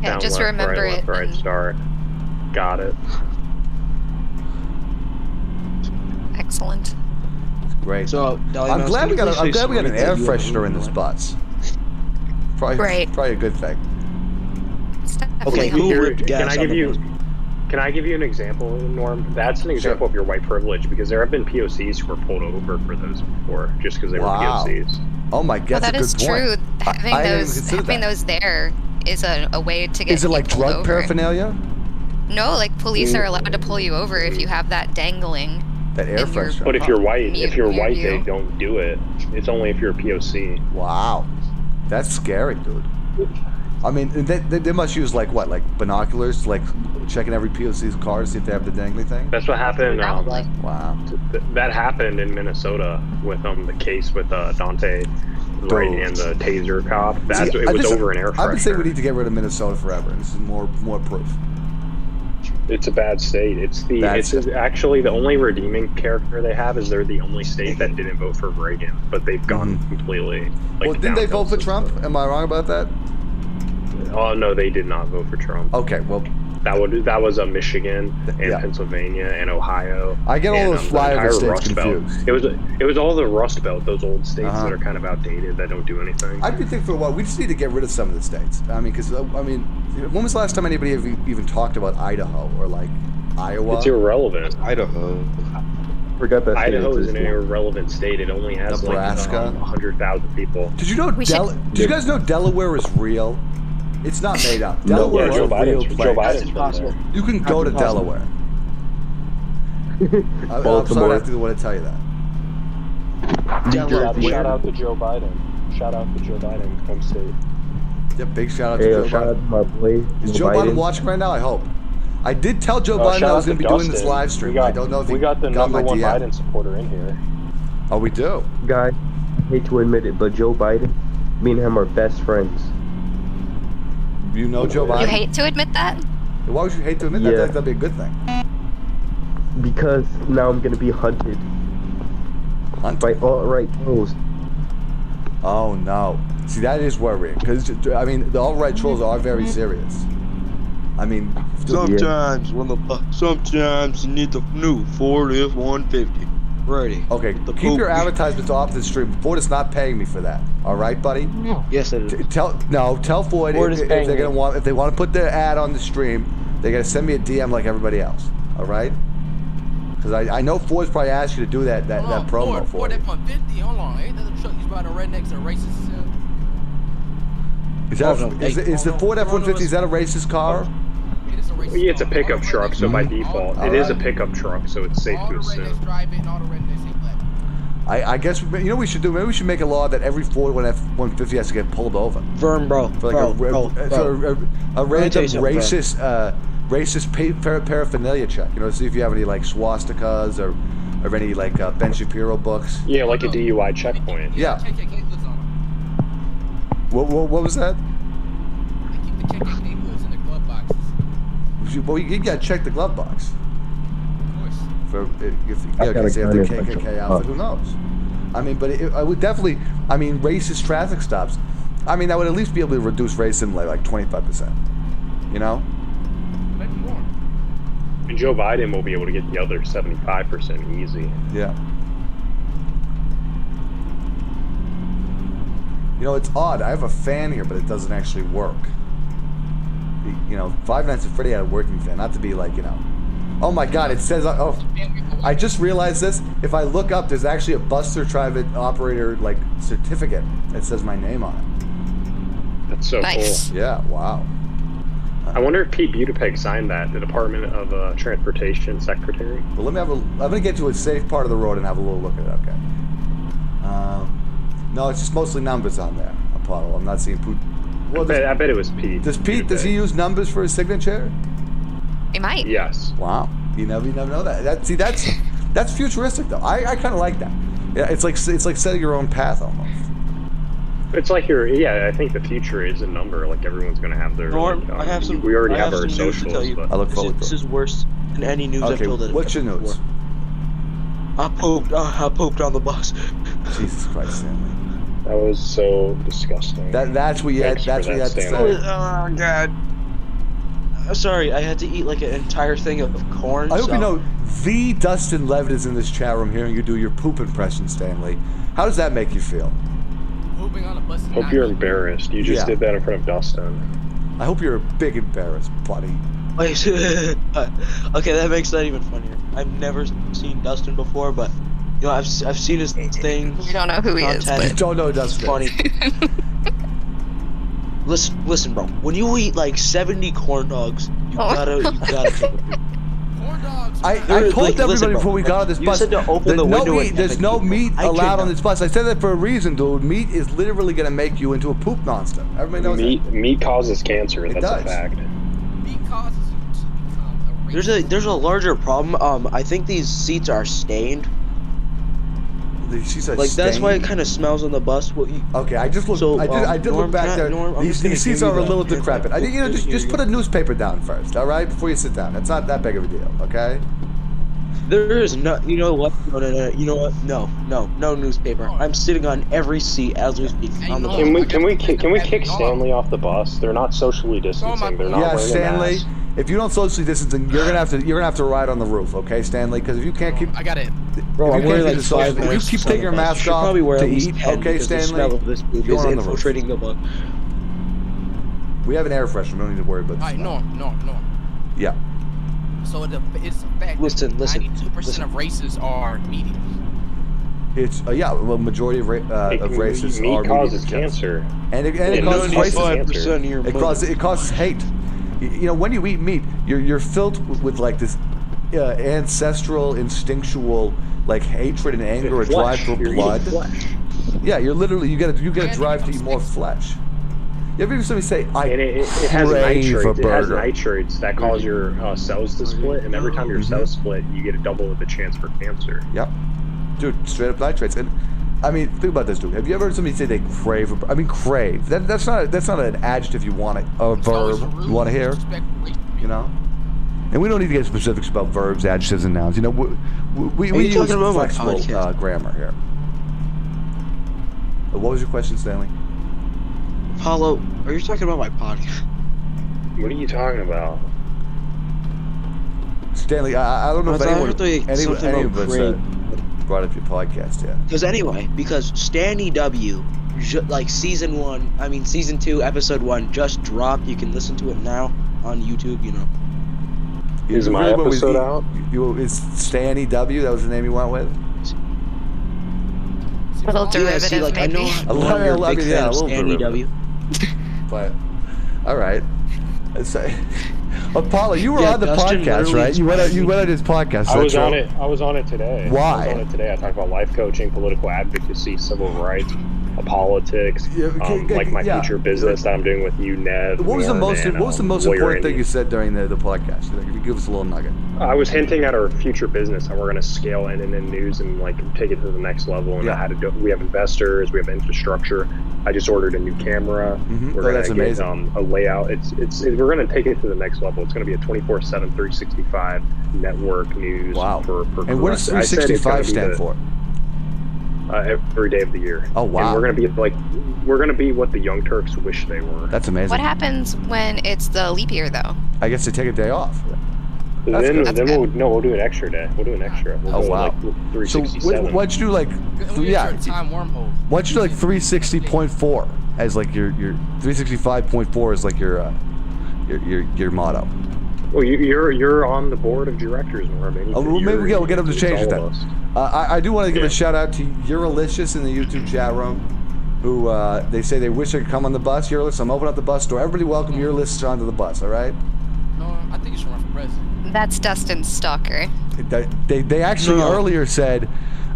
Yeah, Down, just left, remember right, it. left, right, and- start. Got it. Excellent. Great. So, Dolly I'm Mouse, glad can we you got. please I'm say glad we got an sorry that air you have freshener in ruined this my life? butts. Probably a good thing. It's definitely Okay, who Here, ripped gas can I on give the you? bus? Can I give you an example, Norm? That's an example of your white privilege because there have been POCs who were pulled over for those before just because they Wow. were POCs. Oh my God, Well, that's that a is good point. true. Having I didn't even consider having that. those there is a way to get. Is it like you pulled drug over. paraphernalia? No, like police are allowed to pull you over if you have that dangling. That air in your- freshener. But if you're white, Near- if you're near white, you. they don't do it. It's only if you're a POC. Wow, that's scary, dude. I mean, they must use like what, like binoculars, to, like checking every POC's car to see if they have the dangly thing. That's what happened. Wow. That happened in Minnesota with the case with Dante, right, Dude. and the taser cop. That's See, it was over an air I've been saying we freshener. need to get rid of Minnesota forever. This is more proof. It's a bad state. It's actually the only redeeming character they have is they're the only state that didn't vote for Reagan, but they've gone completely. Like, Well, didn't they downhill vote for since Trump? Am I wrong about that? then. Oh no, they did not vote for Trump. Okay, well, That was Michigan and Yeah. Pennsylvania and Ohio. I get all and, those the flyover entire states Rust Belt. confused. It was all the Rust Belt, those old states Uh-huh. that are kind of outdated that don't do anything. I've been thinking for a while. We just need to get rid of some of the states. I mean, because when was the last time anybody even talked about Idaho or like Iowa? It's irrelevant. Idaho. Forgot that. Idaho state is an existed. irrelevant state. It only has Nebraska? like 100,000 people. Did you know? Did you guys know Delaware is real? It's not made up. Delaware is a real place. Impossible. You can go to Impossible. Delaware. I'm sorry, I Baltimore. have to want to tell you that. Shout out to Joe Biden. Shout out to Joe Biden, home state. Yeah, big shout out to Hey, Joe shout Biden. out to my boy. Is Joe Biden watching right now? I hope. I did tell Joe Biden I was going to be doing this live stream. I don't know if he we got the got number my one DM. Biden supporter in here. Oh, we do. Guy, I hate to admit it, but Joe Biden, me and him are best friends. You know Joe Biden? You hate to admit that? Why would you hate to admit that? Yeah. That'd be a good thing. Because now I'm gonna be hunted by alt-right trolls. Oh no. See, that is worrying because I mean the alt-right trolls are very serious. I mean, Sometimes you need the new Ford F-150. Brody. Okay, The keep poop. your advertisements off the stream. Ford is not paying me for that. All right, buddy? Yes, it is. Tell Ford Ford if is they're paying gonna me. if they want to put their ad on the stream, they gotta send me a DM like everybody else. All right? Because I know Ford's probably asked you to do that promo for Ford you. F-150. Hold on, ain't that the truck used by the rednecks or racists? Is the Ford F-150, is that a racist car? It is a racist. Well, yeah, it's a pickup truck, so by default, it is a pickup truck, so it's safe All to the assume. rednecks drive it, and all the rednecks hate black. I guess you know what we should do. Maybe we should make a law that every Ford F-150 has to get pulled over. Vern, bro. For like a random racist paraphernalia check. You know, see if you have any like swastikas or any like Ben Shapiro books. Yeah, like a DUI checkpoint. Yeah. KKK hoods on them. What was that? They keep the KKK hoods in the glove boxes. Well, you gotta check the glove box. Of course. If they have the KKK outfit, who knows? I mean, but I would definitely. I mean, racist traffic stops. I mean, that would at least be able to reduce racism like 25%. You know? Maybe more. And Joe Biden will be able to get the other 75% easy. Yeah. You know, it's odd. I have a fan here, but it doesn't actually work. You know, Five Nights at Freddy had a working fan. Not to be like, you know. Oh my God! It says. Oh, I just realized this. If I look up, there's actually a Buster Private Operator like certificate that says my name on it. That's so Nice. cool. Yeah. Wow. I wonder if Pete Buttigieg signed that, the Department of Transportation Secretary. Well, I'm gonna get to a safe part of the road and have a little look at it. Okay. No, it's just mostly numbers on there, Apollo. I'm not seeing Pete. Well, I bet it was Pete. Does he use numbers for his signature? He might. Yes. Wow. You never know that. That's futuristic though. I kind of like that. Yeah, it's like setting your own path almost. It's like I think the future is a number. Like everyone's gonna have their. Norm, I have some. We already I have our some news to tell socials, you. but I look forward to it. This is worse than any news I've told it. What's your news? I pooped on the bus. Jesus Christ, Stanley. that was so disgusting. That's what you had. That's what you had to say. Oh God. Sorry, I had to eat like an entire thing of corn. I hope you know the Dustin Levitt is in this chat room hearing you do your poop impression, Stanley. How does that make you feel? Pooping on a bus. Hope you're embarrassed. You just did that in front of Dustin. I hope you're a big embarrassed, buddy. Wait, okay, that makes that even funnier. I've never seen Dustin before, but you know, I've seen his thing. You don't know who he is, content. You but don't know Dustin. Funny. Listen, bro. When you eat like 70 corn dogs, you gotta take a poop. Corn dogs. I told everybody before we got on this you bus. said to open the window and There's no meat I allowed on kidnapped. this bus. I said that for a reason, dude. Meat is literally gonna make you into a poop monster. Everybody knows that. Meat causes cancer. It That's does. a fact. Meat causes you to become a racist. There's a larger problem. I think these seats are stained. She said Like that's why it stained. kind of smells on the bus. Okay, I just looked. So, I did Norm, look back there. Norm, I'm These just seats gonna are give a you little the- decrepit. Just put a newspaper down first, all right, before you sit down. It's not that big of a deal, okay? There is no. You know what? No. You know what? No newspaper. I'm sitting on every seat as we speak. On the Can we kick Stanley off the bus? They're not socially distancing. They're not Yeah, wearing a Stanley. mask. If you don't socially distance, you're gonna have to ride on the roof, okay, Stanley? Because if you can't keep, I got it. Bro, if I'm you wearing can't like keep the 5 social- minutes. if you keep taking your mask should off probably wear to at least eat, 10 okay, because the Stanley? smell of this poop You're is on the roof. infiltrating the bus. We have an air freshener. We don't need to worry about All right, this. no. Yeah. So it's a fact. Listen. 92% of races are mediums. It's well, majority of races Meat are causes medium, yes. cancer. And it Yeah, causes racism. 95% of your It causes hate. You know, when you eat meat, you're filled with like this ancestral, instinctual like hatred and anger, a drive for You're blood. eating flesh. Yeah, you're literally you get a drive to eat more flesh. You ever hear somebody say, "I And it has crave a nitrates. It has burger"? nitrates that cause your cells to split, and every time your cells split, you get a double of the chance for cancer. Yep, dude, straight up nitrates. And I mean, think about this, dude. Have you ever heard somebody say they crave? I mean, crave. That's not an adjective you want a verb you want to hear. You know. And we don't need to get specifics about verbs, adjectives, and nouns. You know, we use flexible grammar here. What was your question, Stanley? Paulo, are you talking about my podcast? What are you talking about? Stanley, I don't know if anyone of us brought up your podcast, yeah. Because Stanny W, like season 2, episode 1 just dropped. You can listen to it now on YouTube. You know. Is my episode out? Is Stanny W? That was the name you went with. Little derivative, maybe. A little derivative. But all right. So, Apollo, you were on the Dustin podcast, right? You went on his podcast. I was on it. I was on it today. Why? I was on it today. I talked about life coaching, political advocacy, civil rights, politics, like my future business that I'm doing with you, Nev. What was the most important thing Andy. you said during the podcast? Like, if you give us a little nugget. I was hinting at our future business, how we're going to scale NNN News and like take it to the next level. And how to do. We have investors, we have infrastructure. I just ordered a new camera. We're going to get a layout. We're going to take it to the next level. It's going to be a 24/7, 365 network news. Wow. Per and what does 365 stand for? Every day of the year. Oh wow! And we're gonna be what the Young Turks wish they were. That's amazing. What happens when it's the leap year, though? I guess they take a day off. Then we'll do an extra day. We'll do an extra. We'll go wow! Like 367. So why'd you do like time wormhole. Why'd you do like 360.4 as like your 365.4 is like your motto? Well, you're on the board of directors, Norman. Oh, well, maybe we'll get them to change it then. I do want to give a shout out to Euralicious in the YouTube chat room, who they say they wish they could come on the bus. Euralicious, I'm opening up the bus door. Everybody welcome Euralicious onto the bus, all right? No, I think you should run for president. That's Dustin's stalker. They actually earlier said,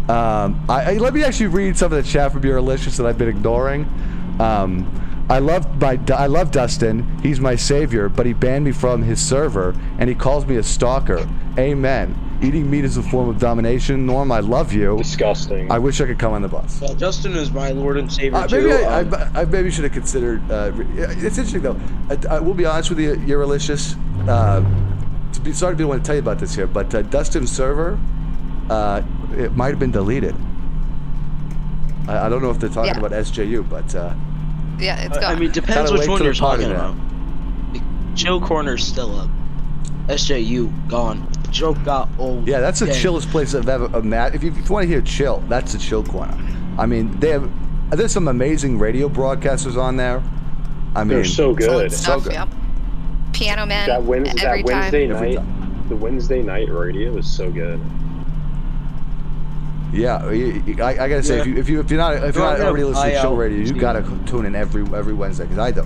let me actually read some of the chat from Euralicious that I've been ignoring. I love Dustin. He's my savior, but he banned me from his server, and he calls me a stalker. Amen. Eating meat is a form of domination. Norm, I love you. Disgusting. I wish I could come on the bus. Well, Justin is my Lord and Savior too. Maybe I maybe should have considered. It's interesting though. I will be honest with you, Euralicious. Sorry to be the one to tell you about this here, but Dustin's server, it might have been deleted. I don't know if they're talking about SJU, but. Yeah, it's gone. I mean, depends which one you're talking about. Chill Corner's still up. SJU gone. Joke got old. Yeah, that's the chillest place I've ever met. If you want to hear chill, that's the Chill Corner. I mean, there's some amazing radio broadcasters on there. I mean, they're so good. So good. Yep. Piano Man. That Wednesday time. night, the Wednesday night radio is so good. Yeah, I gotta say, if you're not already listening to Chill Radio, you gotta tune in every Wednesday, because I do.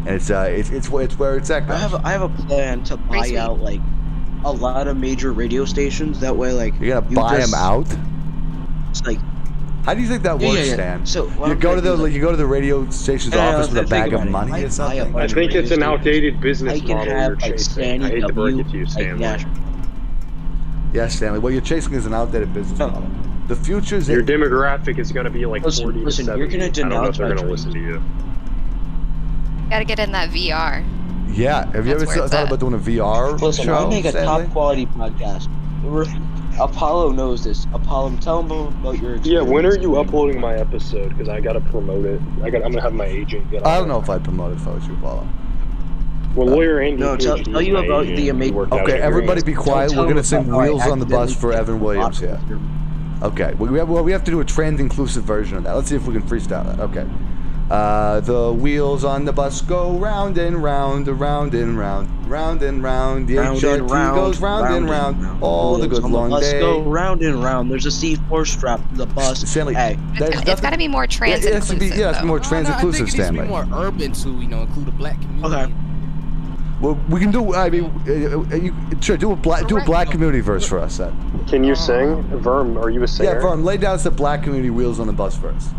And it's where it's at. Guys. I have a plan to buy out like a lot of major radio stations. That way, like you're gonna buy them out. It's like, how do you think that works, Stan? So you go to the radio station's office with a bag of money or something. I think it's an outdated business model you're chasing. I hate to break it to you, Stanley. Yes, Stanley. What you're chasing is an outdated business model. The future's your demographic is going to be like 40 to 70. You're gonna I don't know if they're going to listen to you. Gotta get in that VR. Yeah. Have you ever thought about doing a VR Listen, show? I make a top quality podcast. Apollo knows this. Apollo, tell him about your experience. Yeah, when are you uploading my episode? Because I got to promote it. I'm going to have my agent get on I don't know if I'd promote it if I was you, Apollo. Well, lawyer Andy. No, tell you about the amazing. Okay, everybody be quiet. We're going to sing Wheels on the Bus for Evan Williams here. Okay, we have to do a trans-inclusive version of that. Let's see if we can freestyle that. Okay. The wheels on the bus go round and round, around and round, round and round. The HRT goes round and round, all the good long day. The bus go round and round. There's a C4 strap to the bus. Stanley, hey, it's got to be more trans-inclusive. Yeah, it's more trans-inclusive, Stanley. Stanley. I think it needs to be more urban to, include a black community. Okay. Well, we can do. I mean, sure. Do a black community verse for us, then. Can you sing, Verm? Are you a singer? Yeah, Verm. Lay down some black community wheels on the bus verse.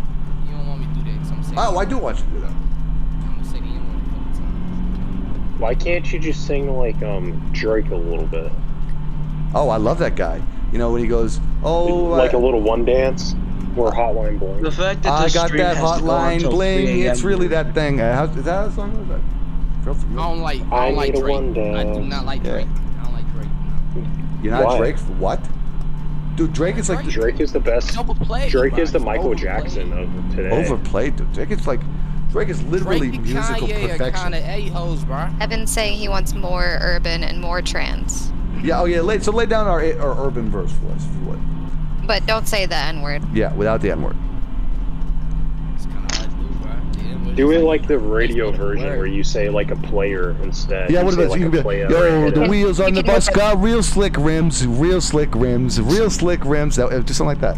You don't want me to do that, so I'm saying. Oh, I do want you to do that. I'm gonna say the N-word a couple times. Why can't you just sing like Drake a little bit? Oh, I love that guy. You know when he goes, like a little one dance or Hotline Bling. The fact that I got that Hotline Bling. It's really that thing. Is that a song? What is that? I don't like Drake. I do not like Drake. I don't like Drake. You're not Drake? What? Dude, Drake is like... Drake is the best. Drake is the Michael Jackson of today. Overplayed, dude. Drake is literally musical perfection. Drake and Kanye are kind of a-hoes, bro. Evan's saying he wants more urban and more trans. Yeah, so lay down our urban verse for us, if you would. But don't say the N word. Yeah, without the N word. Do it like the radio version where you say like a player instead. Yeah, you what say, about like you? a Can be, player yo, and the a- wheels on the bus got real slick rims, real slick rims, real slick rims. That, just something like that.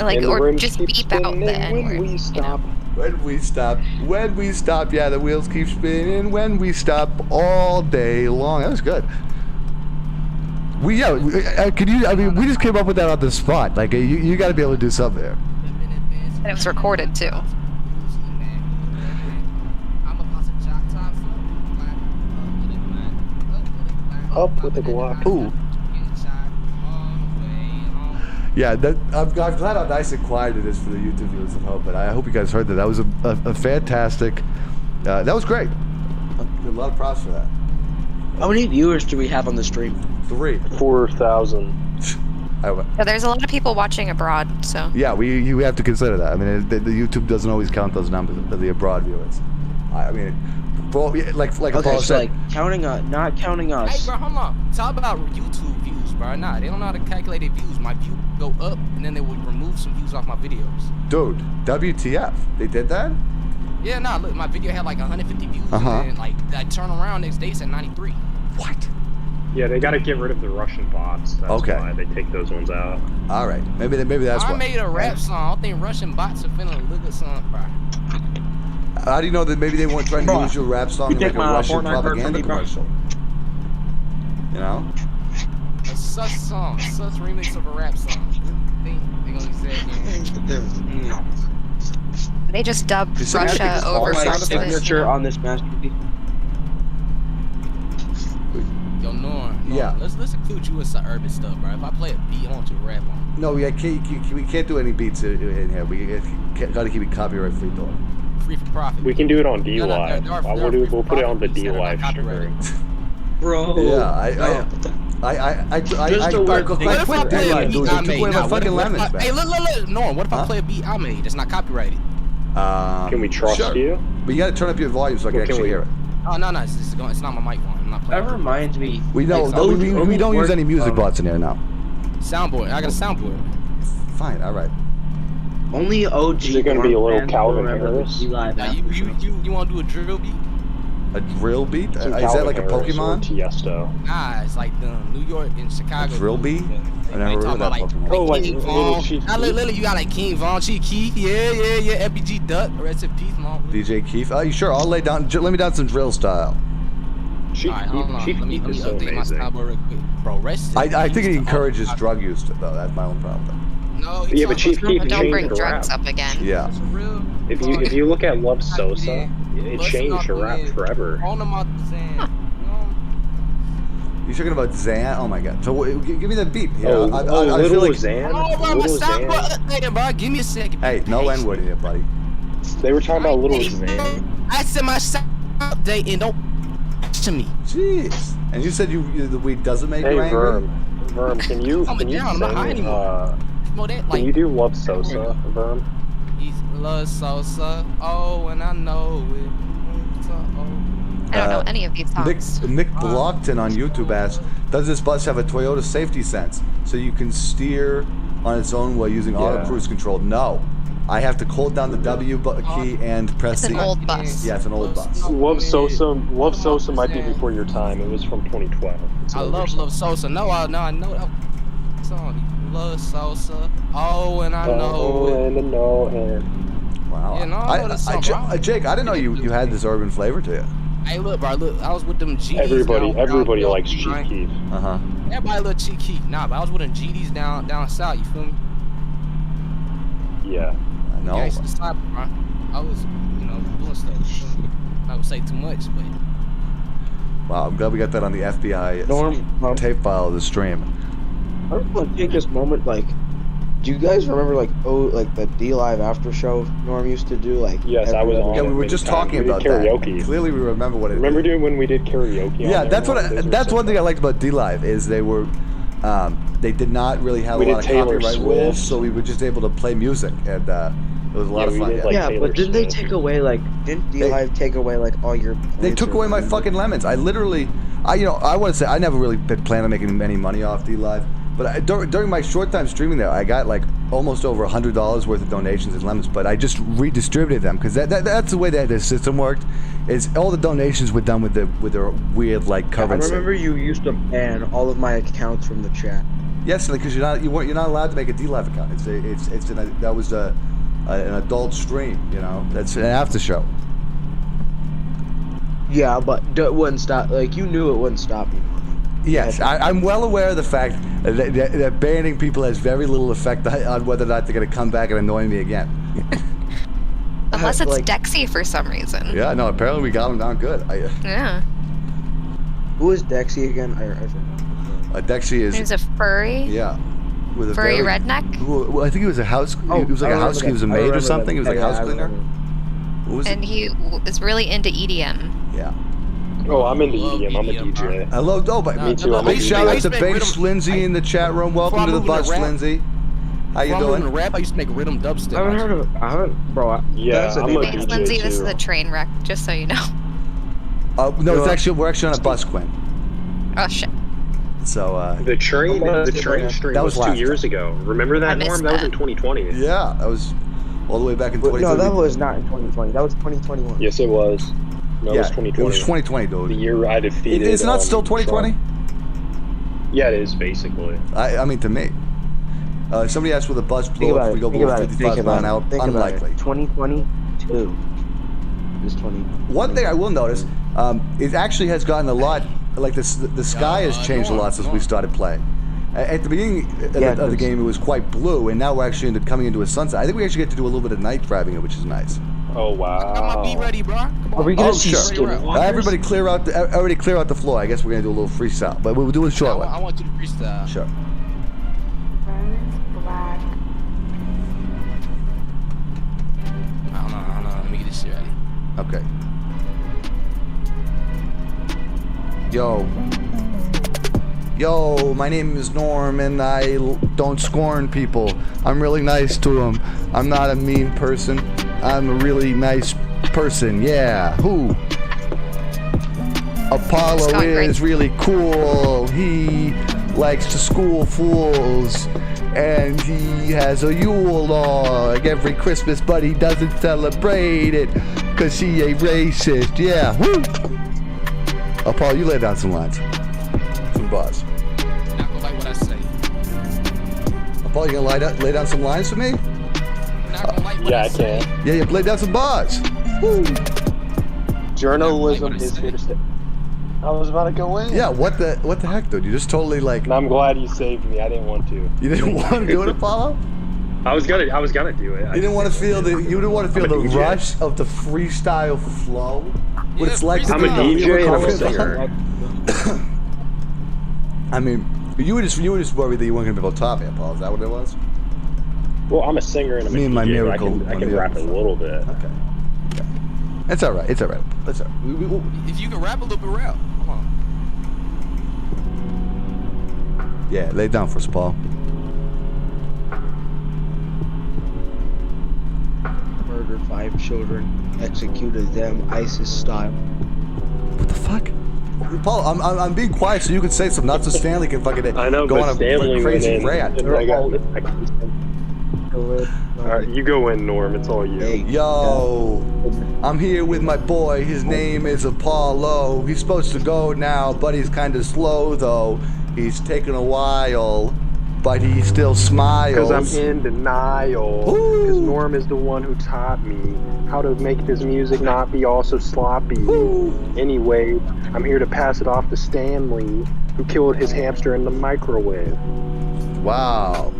Like, And the or rims just keep beep out the spinning N when word. we stop. When we stop, yeah, the wheels keep spinning. When we stop, all day long. That was good. We could you? I mean, we just came up with that on the spot. Like, you got to be able to do something there. And it was recorded too. Up with the Glock. Ooh. Yeah, I'm glad how nice and quiet it is for the YouTube viewers at home. But I hope you guys heard that. That was a fantastic. That was great. A lot of props for that. How many viewers do we have on the stream? 3. 4,000. Yeah, there's a lot of people watching abroad, so. Yeah, you have to consider that. I mean, the YouTube doesn't always count those numbers of the abroad viewers. I mean, like Okay, Apollo so said. like counting not counting Hey, us. bro, hold on. Talk about YouTube views, bro. Nah, they don't know how to calculate their views. My view go up, and then they would remove some views off my videos. Dude, WTF? They did that? Yeah, nah, look, my video had like 150 views, Uh-huh. and then, like, I turn around next day, it's at 93. What? Yeah, they got to get rid of the Russian bots. That's Okay. why they take those ones out. All right, maybe that's I why. made a rap song. I don't think Russian bots are finna look at something, bro. How do you know that maybe they weren't trying to Bro, use your rap song you in like take a my Russian Fortnite propaganda bird from me, bro? commercial? You know? A such song, such remix of a rap song. Think they gonna use that? They just dubbed Is that- Russia all over my something. signature on this masterpiece. Yo, Norm. Yeah. Let's include you with some urban stuff, bro. If I play a beat, I want you to rap on. No, we can't do any beats in here. We got to keep it copyright free, though. Free for profit. We can do it on D No, no, Live. they're free We'll for put it on the profit. D They're not Live copyrighted. stream. Bro. Yeah, I quit play a D-Live, beat dude. I They took made? away my Nah, fucking what if lemons, Hey, man. look, Norm. What if I Huh? play a beat I made that's not copyrighted? Can we trust sure. you? But you got to turn up your volume so I can Well, can actually we- hear it. Oh no, it's not my mic volume. I'm not playing. That reminds me. We know like, that we don't use any music um, bots in here now. Soundboard. I got a soundboard. Fine, all right. Only OG. Is it gonna be a little fans Calvin will remember Harris? the D-Live Now, after show. you want to do a drill beat? A drill beat? Is Some that Calvin like a Harris or Pokemon? Tiesto. Nah, it's like the New York and Chicago. A drill beat? I never heard of that Pokemon. Oh, like King little Von. Chief Now, Keef? literally, you got like King Von, Chief Keef, yeah, FBG Duck, rest in peace, mom. DJ Keith? Oh, you sure? I'll lay down. Lay me down some drill style. Chief Alright, hold on. Chief Let me Keef is so update my amazing. soundboard real quick. Bro, rest in I peace think it to encourages all- drug use, though. That's my own problem. No, Yeah, but Chief Keef Don't bring changed the drugs rap. up again. Yeah. For real. If you look at Love Sosa, it changed the rap forever. On them out the sand. You talking about Zan? Oh my god. So give me the beat. You Oh, know, I Little feel like. Zan. Oh, bro, my Little soundboard Zan. updated, bro. Give me a second. Hey, no N word here, buddy. They were talking about Little Zan. I said my sound update and don't to me. Jeez. And you said the weed doesn't make Hey, you angry? Verm, can you Calm it down, I'm not high sing, anymore. Smoke that, can like, you do Love Sosa, Verm? he's love Sosa. Oh, and I know it. I don't know any of these songs. Nick Blockton on YouTube asks, does this bus have a Toyota safety sense so you can steer on its own while using auto cruise control? No. I have to hold down the W key and press It's an the... old bus. Yeah, it's an old bus. Love Sosa might be before your time. It was from 2012. It's I an older love song. Love Sosa. No, I know that song. Love Sosa. Oh, and I know Oh, it. and no, and Wow. Yeah, no, I know this song, bro. Jake, I didn't know you had this urban flavor to you. Hey, look, bro. Look, I was with them GDs. everybody down likes south, Chief right? Keef. Uh-huh. Everybody love Chief Keef. Nah, but I was with them GDs down south. You feel me? Yeah. No. Gangsta style, bro. I was, doing stuff. You feel me? I would say too much, but Wow, I'm glad we got that on the FBI tape file of the stream. I just want to take this moment, like, do you guys remember, like, the D-Live after show Norm used to do? Like, Yes, I was on. Yeah, we were many just times. talking We did about karaoke. that. Clearly, we remember what it Remember doing when we did karaoke? Yeah, on that's there? what. Those were That's so one thing I fun. liked about D-Live is they were, they did not really have We a lot did of Taylor copyright rules, Swift. so we were just able to play music, and it was a lot Yeah, of we fun. did, Yeah. like, yeah, Taylor but didn't they Swift. take away, like, didn't D-Live take away, like, all your They points took or away my whatever? fucking lemons. I literally, I want to say I never really been planning on making any money off D-Live, But during my short time streaming there, I got like almost over $100 worth of donations and lemons. But I just redistributed them because that's the way that the system worked. Is all the donations were done with their weird like currency. I remember you used to ban all of my accounts from the chat. Yes, because you're not allowed to make a D-Live account. That was an adult stream. You know, that's an after show. Yeah, but it wouldn't stop. Like you knew it wouldn't stop you. Yes, I'm well aware of the fact that banning people has very little effect on whether or not they're going to come back and annoy me again. Unless it's Dexy for some reason. Yeah, no, apparently we got him down good. Yeah. Who is Dexy again? I forgot. Dexy is... He's a furry? Yeah. With a furry redneck? Well, I think he was a house... he was like a house... He was a maid or something. He was like a house cleaner. What was and he is really into EDM. Yeah. Oh, I'm into EDM. I'm a DJ. Hello, Me too. I'm a big shout out to make Bass Lindsay in the chat room. Welcome to the bus, Lindsay. How you doing? In rap, I used to make rhythm dubstep. I haven't heard of. I haven't, bro. Yeah, I'm a DJ Lindsay, too. this is a train wreck, just so you know. No, we're actually on a bus, Quinn. Oh shit. So the train stream that was 2 years ago. Remember that, Norm? That was in 2020. Yeah, that was all the way back in 2020. No, that was not in 2020. That was 2021. Yes, it was. No, it was 2020. It was 2020, dude. The year I defeated. It's not still 2020. Trump. Yeah, it is basically. I mean, to me. Somebody asked, will the bus blow up if we go below 55 miles an hour? Unlikely. 2022 is 20. One thing I will notice, it actually has gotten a lot, like the sky has changed a lot since we started playing. At the beginning of the game, it was quite blue, and now we're actually coming into a sunset. I think we actually get to do a little bit of night driving, which is nice. Oh wow! I got my beat ready, bro. Are we gonna see Skippable? Everybody clear out the floor. I guess we're gonna do a little freestyle, but we'll do it shortly. I want you to freestyle. Sure. Hold on. Let me get this shit ready. Okay. Yo, my name is Norm, and I don't scorn people. I'm really nice to them. I'm not a mean person. I'm a really nice person. Yeah. Who? Apollo is really cool. He likes to school fools. And he has a Yule log every Christmas, but he doesn't celebrate it because he a racist. Yeah. Woo! Apollo, you lay down some lines. Some bars. Not gonna like what I say. Apollo, you gonna lay down some lines for me? Not gonna like what I say. can. Yeah, lay down some bars. Woo! Journalism is here to stay. I was about to go in. Yeah, what the heck, dude? You just totally like. And I'm glad you saved me. I didn't want to. You didn't want to do it, Apollo? I was gonna do it. You didn't want to feel the rush of the freestyle flow. What it's like to I'm be a DJ and I'm a singer. I mean, you were just worried that you weren't gonna be able to top it, Paul. Is that what it was? Well, I'm a singer and I'm Me a and my DJ. miracle. I can rap a little bit. Okay. It's all right. It's all right. It's all right. If you can rap a little bit, rap. Come on. Yeah, lay it down for us, Paul. Murdered 5 children, executed them ISIS style. What the fuck? Paul, I'm being quiet so you can say something. Not so Stanley can fucking I know, go but on Stanley a crazy rant. Alright, you go in, Norm. It's all you. Yo, I'm here with my boy. His name is Apollo. He's supposed to go now, but he's kind of slow though. He's taking a while, but he still smiles. Because I'm in denial. Because Norm is the one who taught me how to make this music not be all so sloppy. Anyway, I'm here to pass it off to Stanley, who killed his hamster in the microwave. Wow.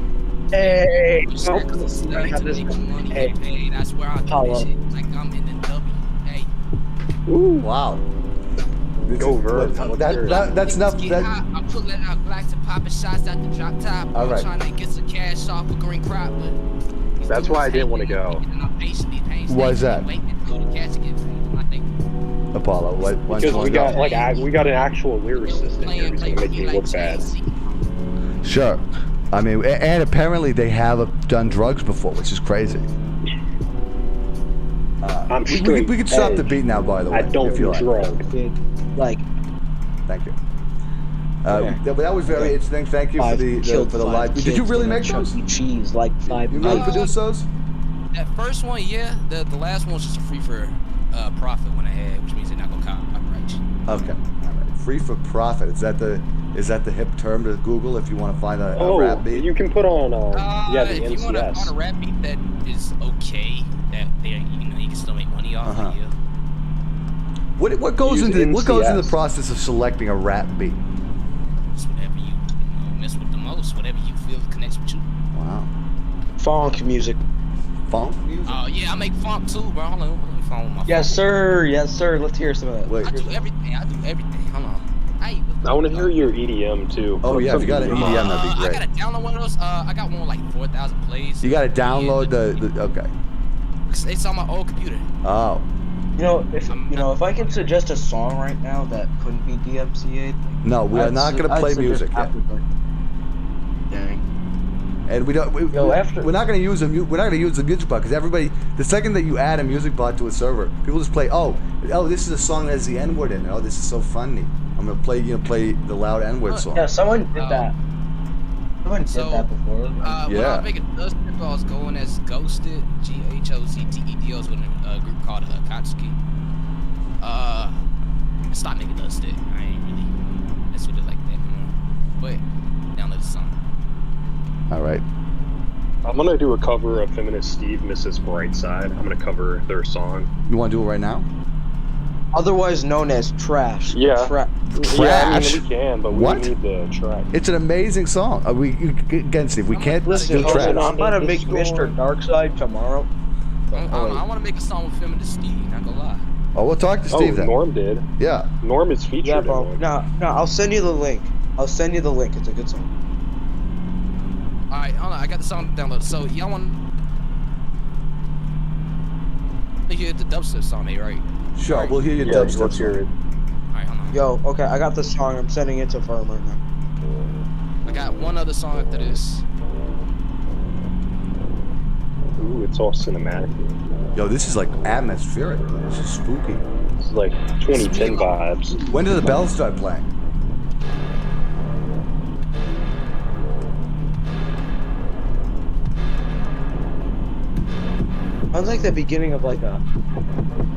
Hey! That's where I do shit. Like I'm in the W. Hey. Ooh. Wow. Go verse. That's enough. I'm pulling out blacks and popping shots at the drop top. All right. I'm trying to get some cash off a green crop, but That's why I didn't want to go. Why is that? Apollo, why Because we got we got an actual lyricist in here who's gonna make me look bad. Sure. I mean, and apparently they have done drugs before, which is crazy. I'm we can stop the beat now, by the way. I don't if you do drugs. Like, thank you. But that was very interesting. Thank you for the live. Did you really make those? Cheese like 5 You really nights. produce those? That first one, yeah. The last one was just a free for profit one I had, which means they're not gonna copyright you. Okay. All right. Free for profit. Is that the hip term to Google if you want to find a rap beat? You can put on the if you want to find a rap beat that is okay, that you can still make money off of. Yeah. What goes into the process of selecting a rap beat? It's whatever you mess with the most, whatever you feel connects with you. Wow. Funk music. Funk music? Oh yeah, I make funk too, bro. Hold on, let me find my Yes, sir. Yes, sir. Let's hear some of that. Wait. I do everything. Hold on. I want to hear your EDM too. Oh yeah, if you got an EDM, that'd be great. I gotta download one of those. I got one with like 4,000 plays. You gotta download the okay. It's on my old computer. Oh. If I can suggest a song right now that couldn't be DMCA'd. No, we are not going to play music yet. Dang. And we're not going to use the music bot because the second that you add a music bot to a server, people just play. Oh, this is a song that has the N word in it. Oh, this is so funny. I'm gonna play the loud N word song. Yeah, someone did that. Someone did that before. When I was making dubstep, I was going as Ghosted, GHOZTEDOs with a group called Akatsuki. I stopped making dubstep. I ain't really mess with it like that anymore. But download the song. All right. I'm gonna do a cover of Feminist Steve, Mrs. Brightside. I'm gonna cover their song. You want to do it right now? Otherwise known as trash. Yeah. Trash. Yeah, I mean, we can, but we need the track. It's an amazing song. Again, Steve, we can't do trash. I'm gonna make Mr. Darkside tomorrow. I want to make a song with Feminist Steve. Not gonna lie. Oh, we'll talk to Steve then. Norm did. Yeah. Norm is featured. Yeah, bro. in No, I'll send you the link. It's a good song. All right, hold on. I got the song downloaded. So y'all want to hear the dubstep song, right? Sure, right. We'll hear your dubstep. Let's hear it. Alright, hold on. Yo, okay, I got the song. I'm sending it to Firm right now. I got one other song after this. Ooh, it's all cinematic. Yo, this is like atmospheric. This is spooky. It's like 2010 vibes. When did the bells start playing? Sounds like the beginning of like a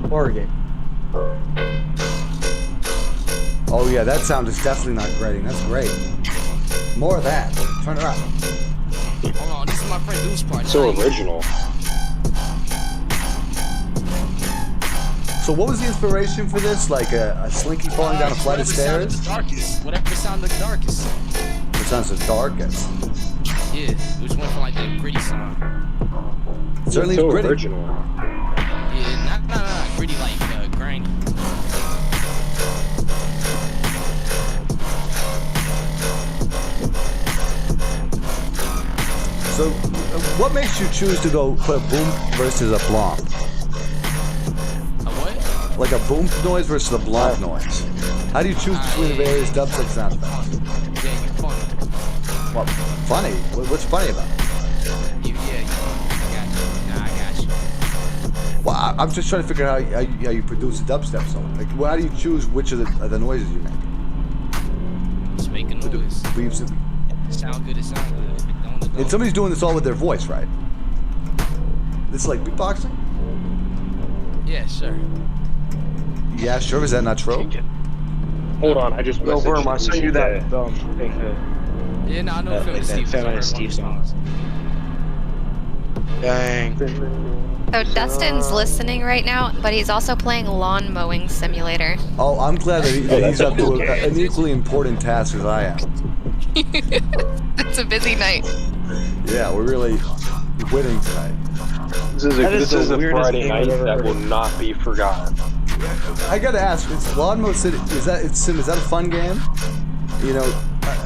horror game. Oh yeah, that sound is definitely not grating. That's great. More of that. Turn it up. Hold on, this is my friend Deuce part. So original. So what was the inspiration for this? Like a slinky falling down a flight of stairs? Whatever sounded the darkest. What sounds the darkest? Yeah, which went from like the gritty song. Certainly so gritty. Original. Yeah, not gritty like grindy. So, what makes you choose to go put a boom versus a blonk? A what? Like a boom noise versus a blonk noise. How do you choose between the various dubstep sound effects? Yeah, you're funny. What? Funny? What's funny about it? I got you. Well, I'm just trying to figure out how you produce a dubstep song. Like, how do you choose which of the noises you make? Just make a noise. Sound good, it sound good. And somebody's doing this all with their voice, right? This is like beatboxing? Yeah, sure. Yeah, sure. Is that not true? Hold on, I just messaged Yo, Worm, I sent you that. Yeah, no, I know Feminist Steve songs. Dang. So Dustin's listening right now, but he's also playing Lawn Mowing Simulator. Oh, I'm glad that he's up to an equally important task as I am. It's a busy night. Yeah, we're really winning tonight. This is a Friday night that will not be forgotten. I gotta ask, is Lawn Mow City, is that a fun game? You know,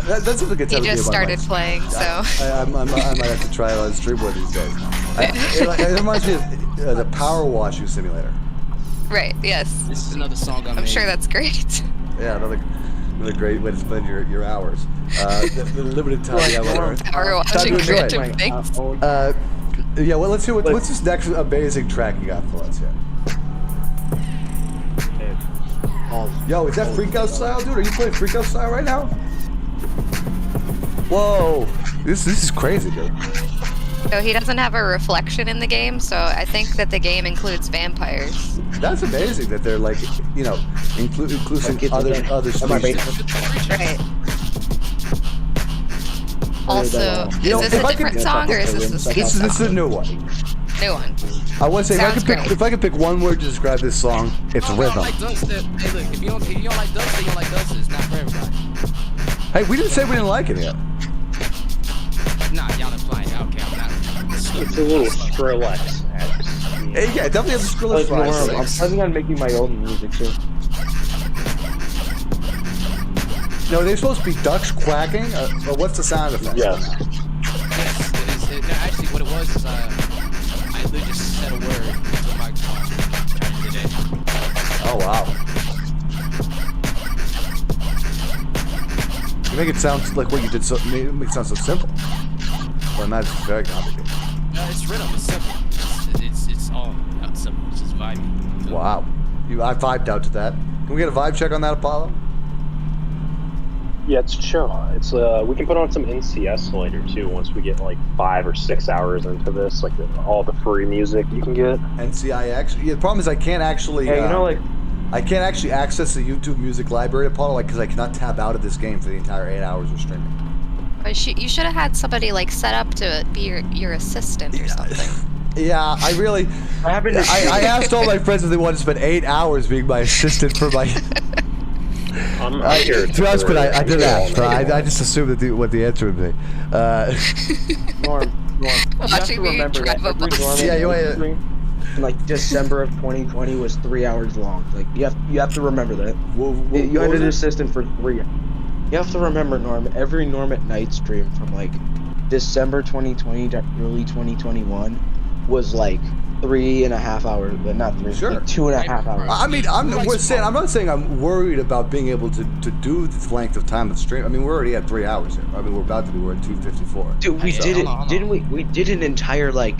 that seems like a He just started playing, so. I might have to try it on stream one of these days. It reminds me of the Power Washing Simulator. Right, yes. This is another song I'm sure that's great. Yeah, another great way to spend your hours. The limited time you have on Earth. Power washing random things. Yeah, well, let's hear what's this next amazing track you got for us here. Yo, is that Freakout Style, dude? Are you playing Freakout Style right now? Whoa, this is crazy, dude. So he doesn't have a reflection in the game, so I think that the game includes vampires. That's amazing that they're like, you know, including other species. Right. Also, is this a different song or is this the same This is a new one. New one. I want to say Sounds if I could pick one word to describe this song, it's rhythm. Like dubstep. Hey, look, if you don't like dubstep, you don't like dubstep. It's not for everybody. Hey, we didn't say we didn't like it yet. Nah, y'all didn't play it. Okay, I'm not. It's a little Skrillex. Hey, yeah, definitely has a Skrillex vibe. I'm planning on making my own music too. No, they're supposed to be ducks quacking. Or what's the sound effect? Yes. Yes, it is. No, actually, what it was is I literally just said a word to a microphone. Did it. Oh wow. You make it sound like what you did. So you make it sound so simple. But I imagine it's very complicated. No, it's rhythm. It's simple. It's all out simple. It's just vibey. Wow. I vibed out to that. Can we get a vibe check on that, Apollo? Yeah, it's chill. It's we can put on some NCS later too once we get like 5 or 6 hours into this, like all the free music you can get. NCIX. Yeah, the problem is I can't actually. Hey, you know, like I can't actually access the YouTube music library, Apollo, like because I cannot tab out of this game for the entire 8 hours of streaming. But you should have had somebody like set up to be your assistant or something. Yeah, I really. I asked all my friends if they wanted to spend 8 hours being my assistant for my. I'm to be honest, but I did ask. I just assumed that what the answer would be. Norm, you have to remember that every Norm in like December of 2020 was 3 hours long. Like you have to remember that. You had an assistant for 3. You have to remember, Norm. Every Norm at Night stream from like December 2020 to early 2021 was like 3.5 hours, but not 3. Sure. Like 2.5 hours. I mean, I'm not saying I'm worried about being able to do this length of time of stream. I mean, we're already at 3 hours here. I mean, we're about to be. We're at 2:54. Dude, we did it, didn't we? We did an entire like,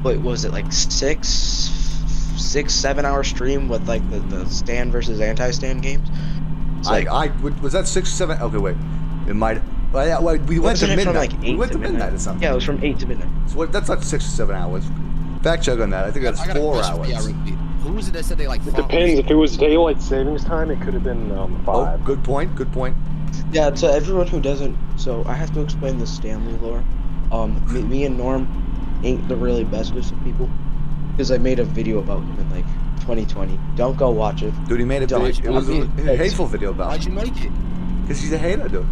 what was it, like 6-7 hour stream with like the stand versus anti-stand games. Like, was that 6 or 7? Okay, wait. It might. Well, yeah, we went to midnight. From like 8 we went to midnight midnight or something. Yeah, it was from 8 to midnight. So that's not 6 or 7 hours. Fact check on that. I think that's 4 hours. Who was it that said they like? It depends. If it was daylight savings time, it could have been 5. Oh, good point. Good point. Yeah, to everyone who doesn't, so I have to explain the Stanley lore. Me and Norm ain't the really bestest of people, because I made a video about him in like 2020. Don't go watch it. Dude, he made a video. It was a hateful video about him. Why'd you make it? Because he's a hater, dude.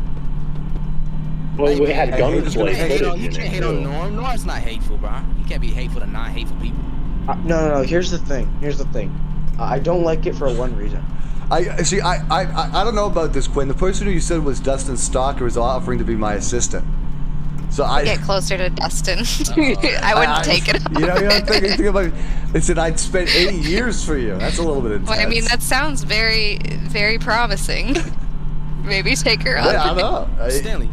Well, we had gunplay. You can't hate on Norm. Norm's not hateful, bro. You can't be hateful to non-hateful people. No. Here's the thing. I don't like it for one reason. I see. I don't know about this, Quinn. The person who you said was Dustin Stalker is offering to be my assistant. So I get closer to Dustin. I wouldn't take it. You know, think about. They said I'd spend 8 years for you. That's a little bit intense. Well, I mean, that sounds very, very promising. Maybe take her on. Yeah, I know. Stanley.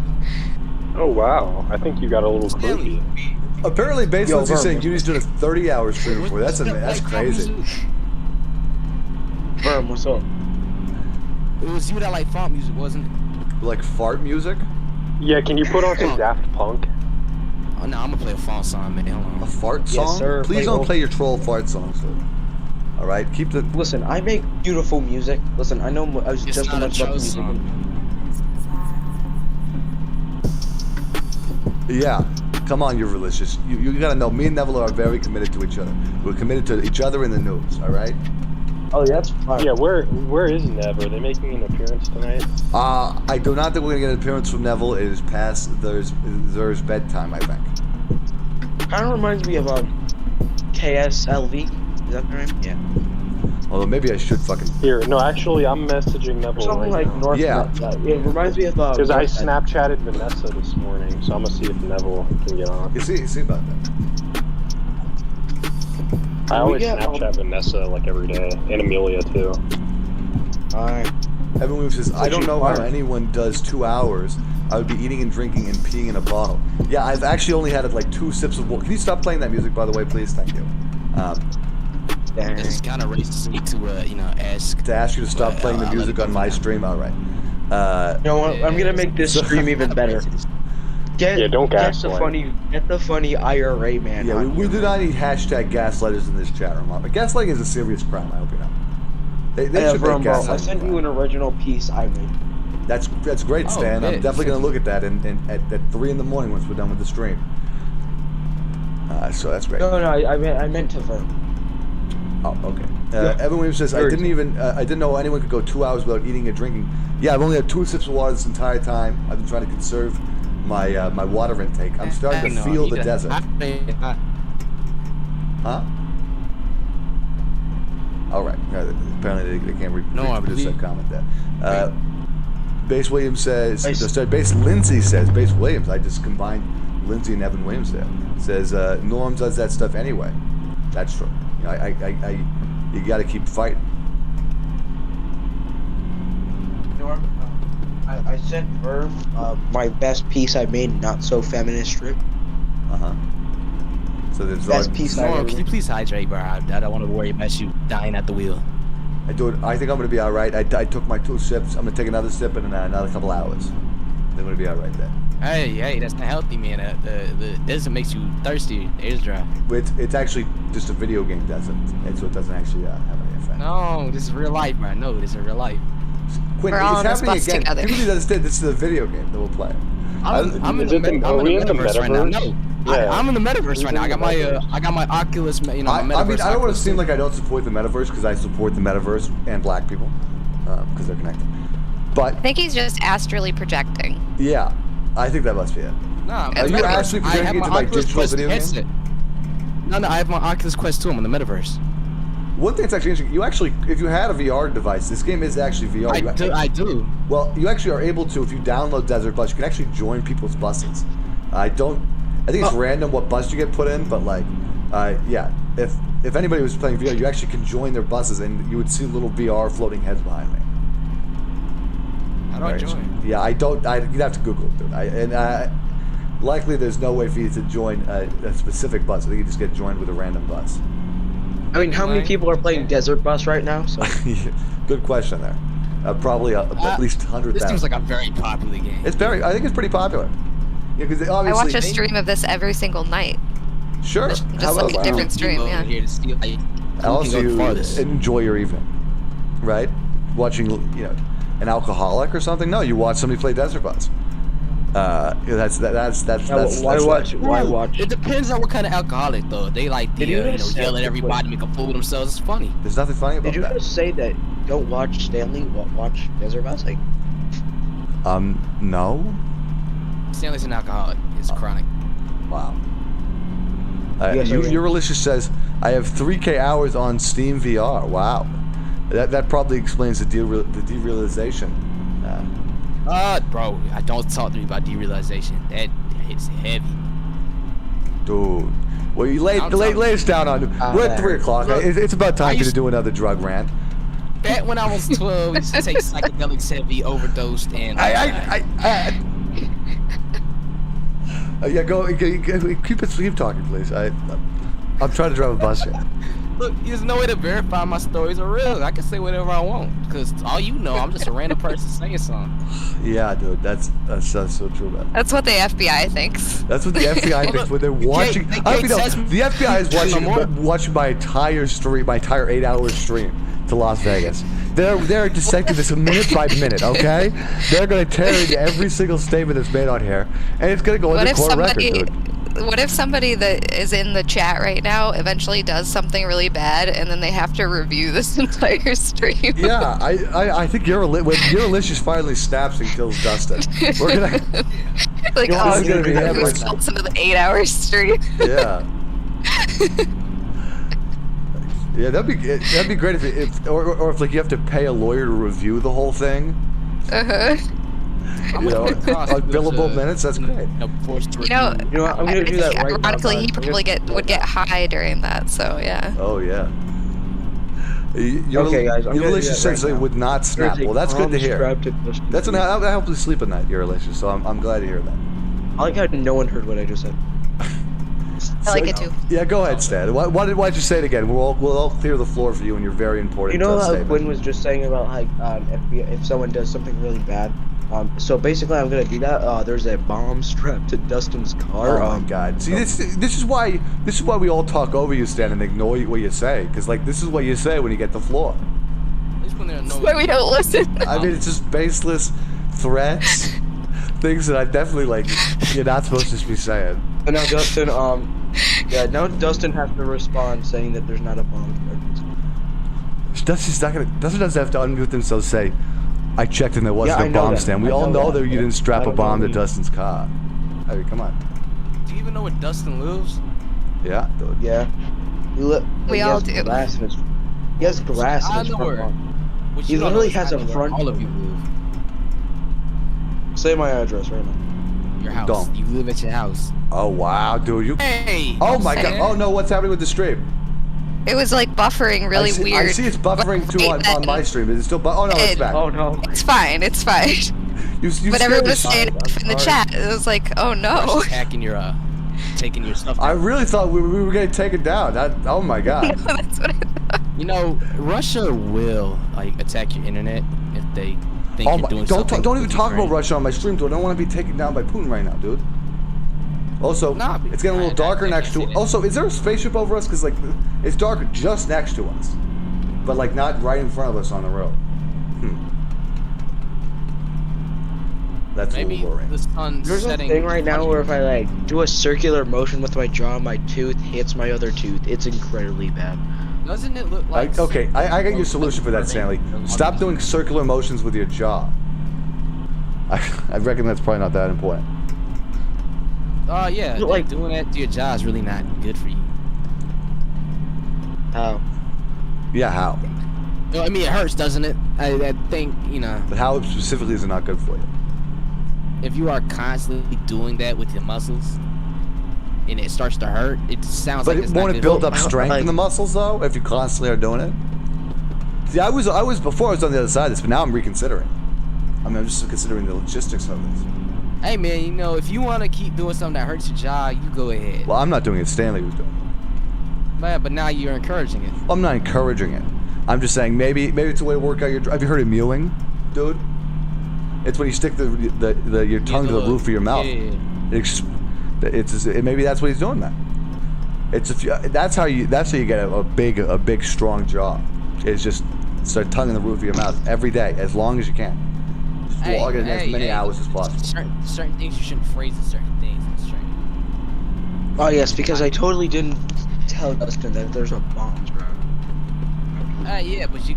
Oh wow! I think you got a little creepy. Apparently, based on what you're saying, Judy's doing a 30-hour stream before. That's crazy. Verm, what's up? It was you that like font music, wasn't it? Like fart music? Yeah, can you put on some Daft Punk? Oh no, I'm gonna play a font song, man. Hold on. A fart song? Yes, sir. Please don't play your troll fart songs, dude. All right, keep the. Listen, I make beautiful music. Listen, I know I was just as much about the music. Yeah, come on, you're religious. You gotta know, me and Neville are very committed to each other. We're committed to each other in the news, all right? Oh, yeah, that's fine. Yeah, where is Nev? Are they making an appearance tonight? I do not think we're gonna get an appearance from Neville. It is past there's bedtime, I think. Kind of reminds me of KSLV. Is that the name? Yeah. Although maybe I should fucking. Here, no, actually, I'm messaging Neville Something right like now. North. Yeah. It reminds me of because I Snapchatted Vanessa this morning, so I'm gonna see if Neville can get on. You see about that? I always Snapchat Vanessa like every day, and Amelia too. Alright. Evan Williams says, I don't know how anyone does 2 hours. I would be eating and drinking and peeing in a bottle. Yeah, I've actually only had like 2 sips of water. Can you stop playing that music, by the way, please? Thank you. It's kind of racist to ask. To ask you to stop playing the music on my stream. All right. You know what? I'm gonna make this stream even better. Don't gaslight. Get the funny IRA man. Yeah, we do not need hashtag gaslighters in this chat room. But gaslighting is a serious crime. I hope you know. They should make gaslighting. I sent you an original piece I made. That's great, Stan. I'm definitely gonna look at that at 3 in the morning once we're done with the stream. So that's great. No, I meant to Verb. Oh, okay. Evan Williams says, I didn't know anyone could go 2 hours without eating or drinking. Yeah, I've only had 2 sips of water this entire time. I've been trying to conserve my my water intake. I'm starting to feel the desert. Huh? All right. Apparently they can't reproduce that comment there. Base Williams says, Base Lindsay says, Base Williams, I just combined Lindsay and Evan Williams there. Says, Norm does that stuff anyway. That's true. You know, you got to keep fighting. Norm, I sent Verve my best piece I made, not so feminist strip. So there's best piece I made. Can you please hydrate, bro? I don't want to worry about you dying at the wheel. I think I'm gonna be all right. I took my 2 sips. I'm gonna take another sip in another couple hours. I'm gonna be all right then. Hey, that's not healthy, man. The desert makes you thirsty. It's dry. It's actually just a video game desert, and so it doesn't actually have any effect. No, this is real life, bro. No, this is real life. Quinn, it's happening again. Together. People need to understand this is a video game that we'll play. I'm in the metaverse right now. No. Yeah. I'm in the metaverse right now. I got my Oculus, I mean, I don't want to seem like I don't support the metaverse because I support the metaverse and black people because they're connected. But I think he's just astrally projecting. Yeah, I think that must be it. No, are you actually projecting into my digital video game? No, I have my Oculus Quest 2. I'm in the metaverse. One thing that's actually interesting, you actually, if you had a VR device, this game is actually VR. I do. Well, you actually are able to, if you download Desert Bus, you can actually join people's buses. I think it's random what bus you get put in, but like, yeah, if anybody was playing VR, you actually can join their buses, and you would see little VR floating heads behind me. How do I join? Yeah, I don't. You'd have to Google it, dude. Likely, there's no way for you to join a specific bus. I think you just get joined with a random bus. I mean, how many people are playing Desert Bus right now? So. Good question there. Probably at least 100,000. This seems like a very popular game. I think it's pretty popular. Yeah, because I watch a stream of this every single night. Sure. Just like a different stream, yeah. Also, you enjoy your evening, right? Watching, an alcoholic or something. No, you watch somebody play Desert Bus. That's why watch? It depends on what kind of alcoholic though. They like yell at everybody, make a fool of themselves. It's funny. There's nothing funny about that. Did you just say that? Don't watch Stanley. Watch Desert Bus. Like, no. Stanley's an alcoholic. It's chronic. Wow. Eurylicious says, I have 3K hours on Steam VR. Wow. That probably explains the derealization. Bro, don't talk to me about derealization. That hits heavy. Dude. Well, you lay us down on. We're at 3 o'clock. It's about time to do another drug rant. Back when I was 12, I used to take psychedelics heavy, overdosed, and... yeah, go keep talking, please. I'm trying to drive a bus here. Look, there's no way to verify my stories are real. I can say whatever I want, because all you know, I'm just a random person saying something. Yeah, dude, that's so true, man. That's what the FBI thinks. That's what the FBI thinks when they're watching. The FBI is watching my entire stream, my entire 8-hour stream to Las Vegas. They're dissecting this minute by minute, okay? They're gonna tear into every single statement that's made on here, and it's gonna go into court record, dude. What if somebody that is in the chat right now eventually does something really bad, and then they have to review this entire stream? Yeah, I think when Eurylicious finally snaps and kills Dustin, we're gonna like, this is gonna be results into the 8-hour stream. Yeah. Yeah, that'd be great if like you have to pay a lawyer to review the whole thing. Billable minutes. That's great. I'm gonna do that right now. Ironically, he probably would get high during that. So yeah. Oh yeah. Okay, guys. Eurylicious says they would not snap. Well, that's good to hear. That helps you sleep at night, Eurylicious. So I'm glad to hear that. I like how no one heard what I just said. I like it too. Yeah, go ahead, Stan. Why'd you say it again? We'll all clear the floor for you and your very important You know how statement. Quinn was just saying about like if someone does something really bad. So basically, I'm gonna do that. There's a bomb strapped to Dustin's car. Oh my God! See, this is why we all talk over you, Stan, and ignore what you say, because like this is what you say when you get the floor. That's why we don't listen. I mean, it's just baseless threats, things that I definitely like. You're not supposed to be saying. And now Dustin, now Dustin has to respond saying that there's not a bomb. Dustin doesn't have to unmute themselves. Say, I checked and there wasn't a bomb, Stan. We all know that you didn't strap a bomb to Dustin's car. I mean, come on. Do you even know where Dustin lives? Yeah, dude. Yeah. We all do. He has grass in his front lawn. He literally has a front. All of you live. Say my address right now. Your house. Don't. You live at your house. Oh wow, dude. You. Hey. Oh my God. Oh no, what's happening with the stream? It was like buffering really weird. I see it's buffering too on my stream. Is it still oh no, it's back. Oh no. It's fine. It's fine. You but everyone was saying in the chat. It was like, oh no. Hacking your taking your stuff. I really thought we were gonna take it down. Oh my God. No, that's what I thought. You know, Russia will like attack your internet if they think you're doing something. Don't even talk about Russia on my stream, dude. I don't want to be taken down by Putin right now, dude. Also, it's getting a little darker next to. Also, is there a spaceship over us? Because like, it's darker just next to us, but like not right in front of us on the road. That's maybe a little worrying. The sun's There's a setting. thing right now where if I like do a circular motion with my jaw, my tooth hits my other tooth. It's incredibly bad. Doesn't it look like? Okay, I got your solution for that, Stanley. Stop doing circular motions with your jaw. I reckon that's probably not that important. Oh yeah, like doing that to your jaw is really not good for you. How? Yeah, how? No, I mean it hurts, doesn't it? I think But how specifically is it not good for you? If you are constantly doing that with your muscles, and it starts to hurt, it sounds like it's not good. Won't it build up strength in the muscles though if you constantly are doing it? See, I was before I was on the other side of this, but now I'm reconsidering. I mean, I'm just considering the logistics of this. Hey man, if you want to keep doing something that hurts your jaw, you go ahead. Well, I'm not doing it. Stanley was doing it. But now you're encouraging it. I'm not encouraging it. I'm just saying maybe it's a way to work out your. Have you heard of mewing, dude? It's when you stick your tongue to the roof of your mouth. Yeah. Maybe that's what he's doing. That's how you get a big strong jaw. It's just start tongue in the roof of your mouth every day as long as you can. Just log it in as many hours as possible. Certain things you shouldn't phrase in certain things. Oh yes, because I totally didn't tell Dustin that there's a bomb, bro. Yeah, but if the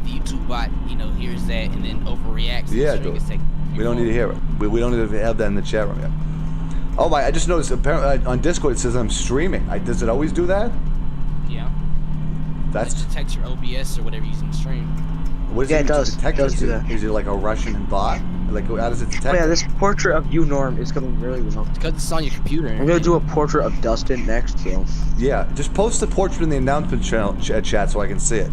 YouTube bot, hears that and then overreacts. Yeah, dude. We don't need to hear it. We don't need to have that in the chat room yet. Oh my! I just noticed apparently on Discord it says I'm streaming. Does it always do that? Yeah. That's it detects your OBS or whatever you use in the stream. What does it detect? It does do that. Is it like a Russian bot? Like how does it detect? Oh yeah, this portrait of you, Norm, is coming really well. Because it's on your computer. I'm gonna do a portrait of Dustin next, so. Yeah, just post the portrait in the announcement channel chat so I can see it.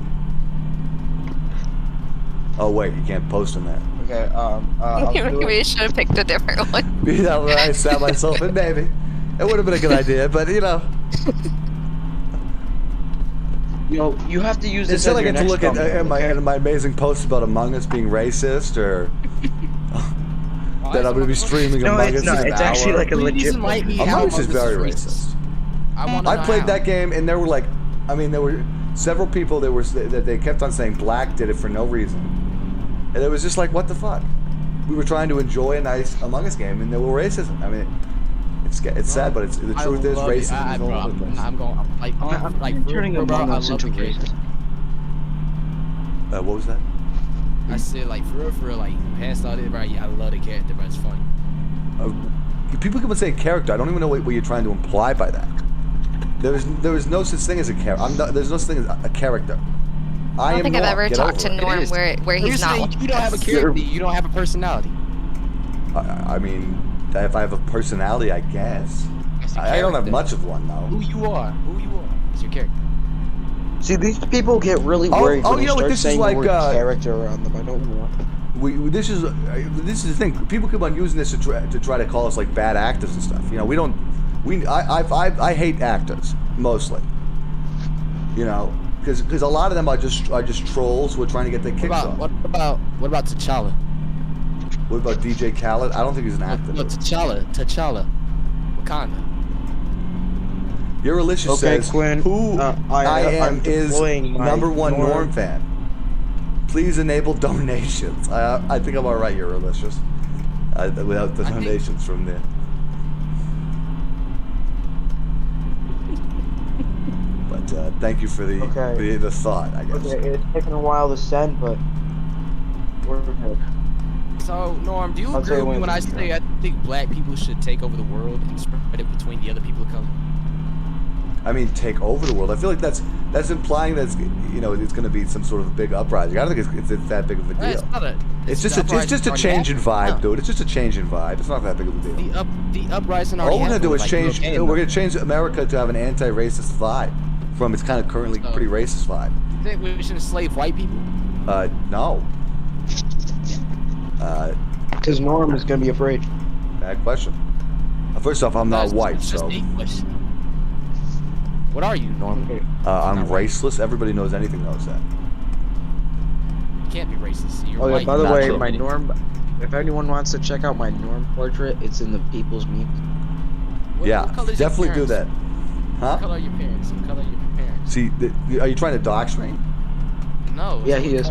Oh wait, you can't post in there. Okay, we should have picked a different one. You know what I sat myself in, maybe. It would have been a good idea, but you have to use this. It's not like I get to look at my amazing post about Among Us being racist, or that I'm going to be streaming Among Us. No, it's actually like a legit. Among Us is very racist. I played that game, and there were there were several people that they kept on saying black did it for no reason, and it was just like, what the fuck? We were trying to enjoy a nice Among Us game, and there were racism. I mean, it's sad, but the truth is racism is all over the place. I'm turning Among Us into racist. What was that? I said for real, past all this, right? Yeah, I love the character, but it's funny. People keep on saying character. I don't even know what you're trying to imply by that. There is no such thing as a character. There's no such thing as a character. I don't think I've ever talked to Norm where he's not. You don't have a character. You don't have a personality. I mean, if I have a personality, I guess. I don't have much of one, though. Who you are. It's your character. See, these people get really worried when you start saying the word character around them. I don't know. This is the thing. People keep on using this to try to call us bad actors and stuff. We don't. I hate actors mostly. You know, because a lot of them are just trolls who are trying to get their kicks off. What about T'Challa? What about DJ Khaled? I don't think he's an actor. No, T'Challa, Wakanda. Your Alicia says, Quinn, who I am is #1 Norm. Norm fan. Please enable donations. I think I'm alright, Your Alicia. Without the donations from there. But thank you for the thought, I guess. Okay, it's taken a while to send, but we're good. So, Norm, do you agree with me when I say I think black people should take over the world and spread it between the other people of color? I mean, take over the world. I feel like that's implying that it's going to be some sort of a big uprising. I don't think it's that big of a deal. It's just a change in vibe, dude. It's just a change in vibe. It's not that big of a deal. The uprising already All we're going to do is change. Okay, we're going to change America to have an anti-racist vibe from its kind of currently pretty racist vibe. You think we should enslave white people? No. Because Norm is going to be afraid. Bad question. First off, I'm not white, so. What are you, Norm? I'm raceless. Everybody knows anything knows that. You can't be racist. You're Oh, yeah, white. by the Not way, true. my Norm. If anyone wants to check out my Norm portrait, it's in the People's Memes. Yeah, definitely do that. Huh? What color are your parents? What color are your parents? See, are you trying to dox me? No. Yeah, he is.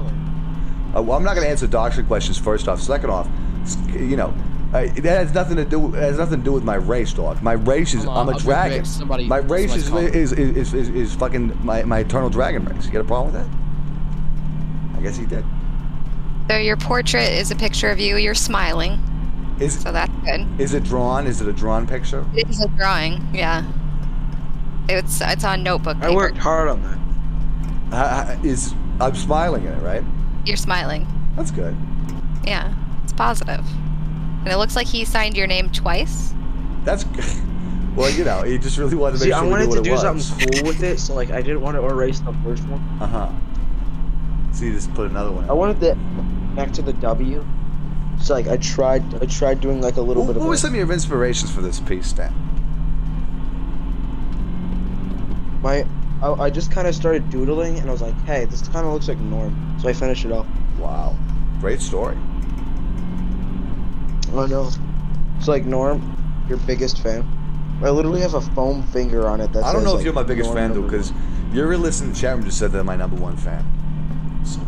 Well, I'm not going to answer doxing questions. First off, second off, it has nothing to do with my race, dog. My race is I'm a dragon. My race is fucking my eternal dragon race. You got a problem with that? I guess he did. So your portrait is a picture of you. You're smiling. So that's good. Is it drawn? Is it a drawn picture? It is a drawing. Yeah. It's on notebook paper. I worked hard on that. I'm smiling in it, right? You're smiling. That's good. Yeah, it's positive. And it looks like he signed your name twice. That's good. Well, he just really wanted to make sure I we wanted knew to what do it was. something cool with it, so like I didn't want to erase the first one. So you just put another one in. I wanted it back to the W. So like I tried doing like a little bit of. What were some of your inspirations for this piece, Stan? I just kind of started doodling, and I was like, hey, this kind of looks like Norm. So I finished it off. Wow, great story. I know. It's like Norm, your biggest fan. I literally have a foam finger on it. That I don't says, know if like, you're my biggest Norm fan, though, because your listener in the chat room just said they're my #1 fan. So,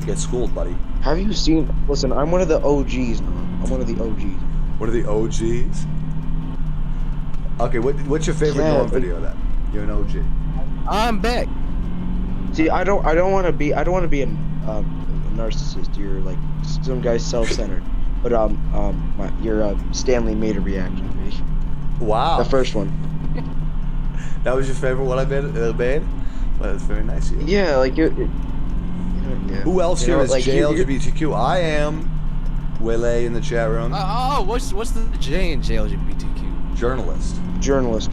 get schooled, buddy. Have you seen? Listen, I'm one of the OGs. I'm one of the OGs. One of the OGs? Okay, what's your favorite Norm video then? You're an OG. I'm back. See, I don't want to be a narcissist. You're like some guy self-centered. But your Stanley made a reaction. Wow. The first one. That was your favorite one I made? Well, that's very nice of you. Yeah, like you. Yeah. Who else here is like JLGBTQ? I am. Willie in the chat room. What's the J in JLGBTQ? Journalist. Journalist.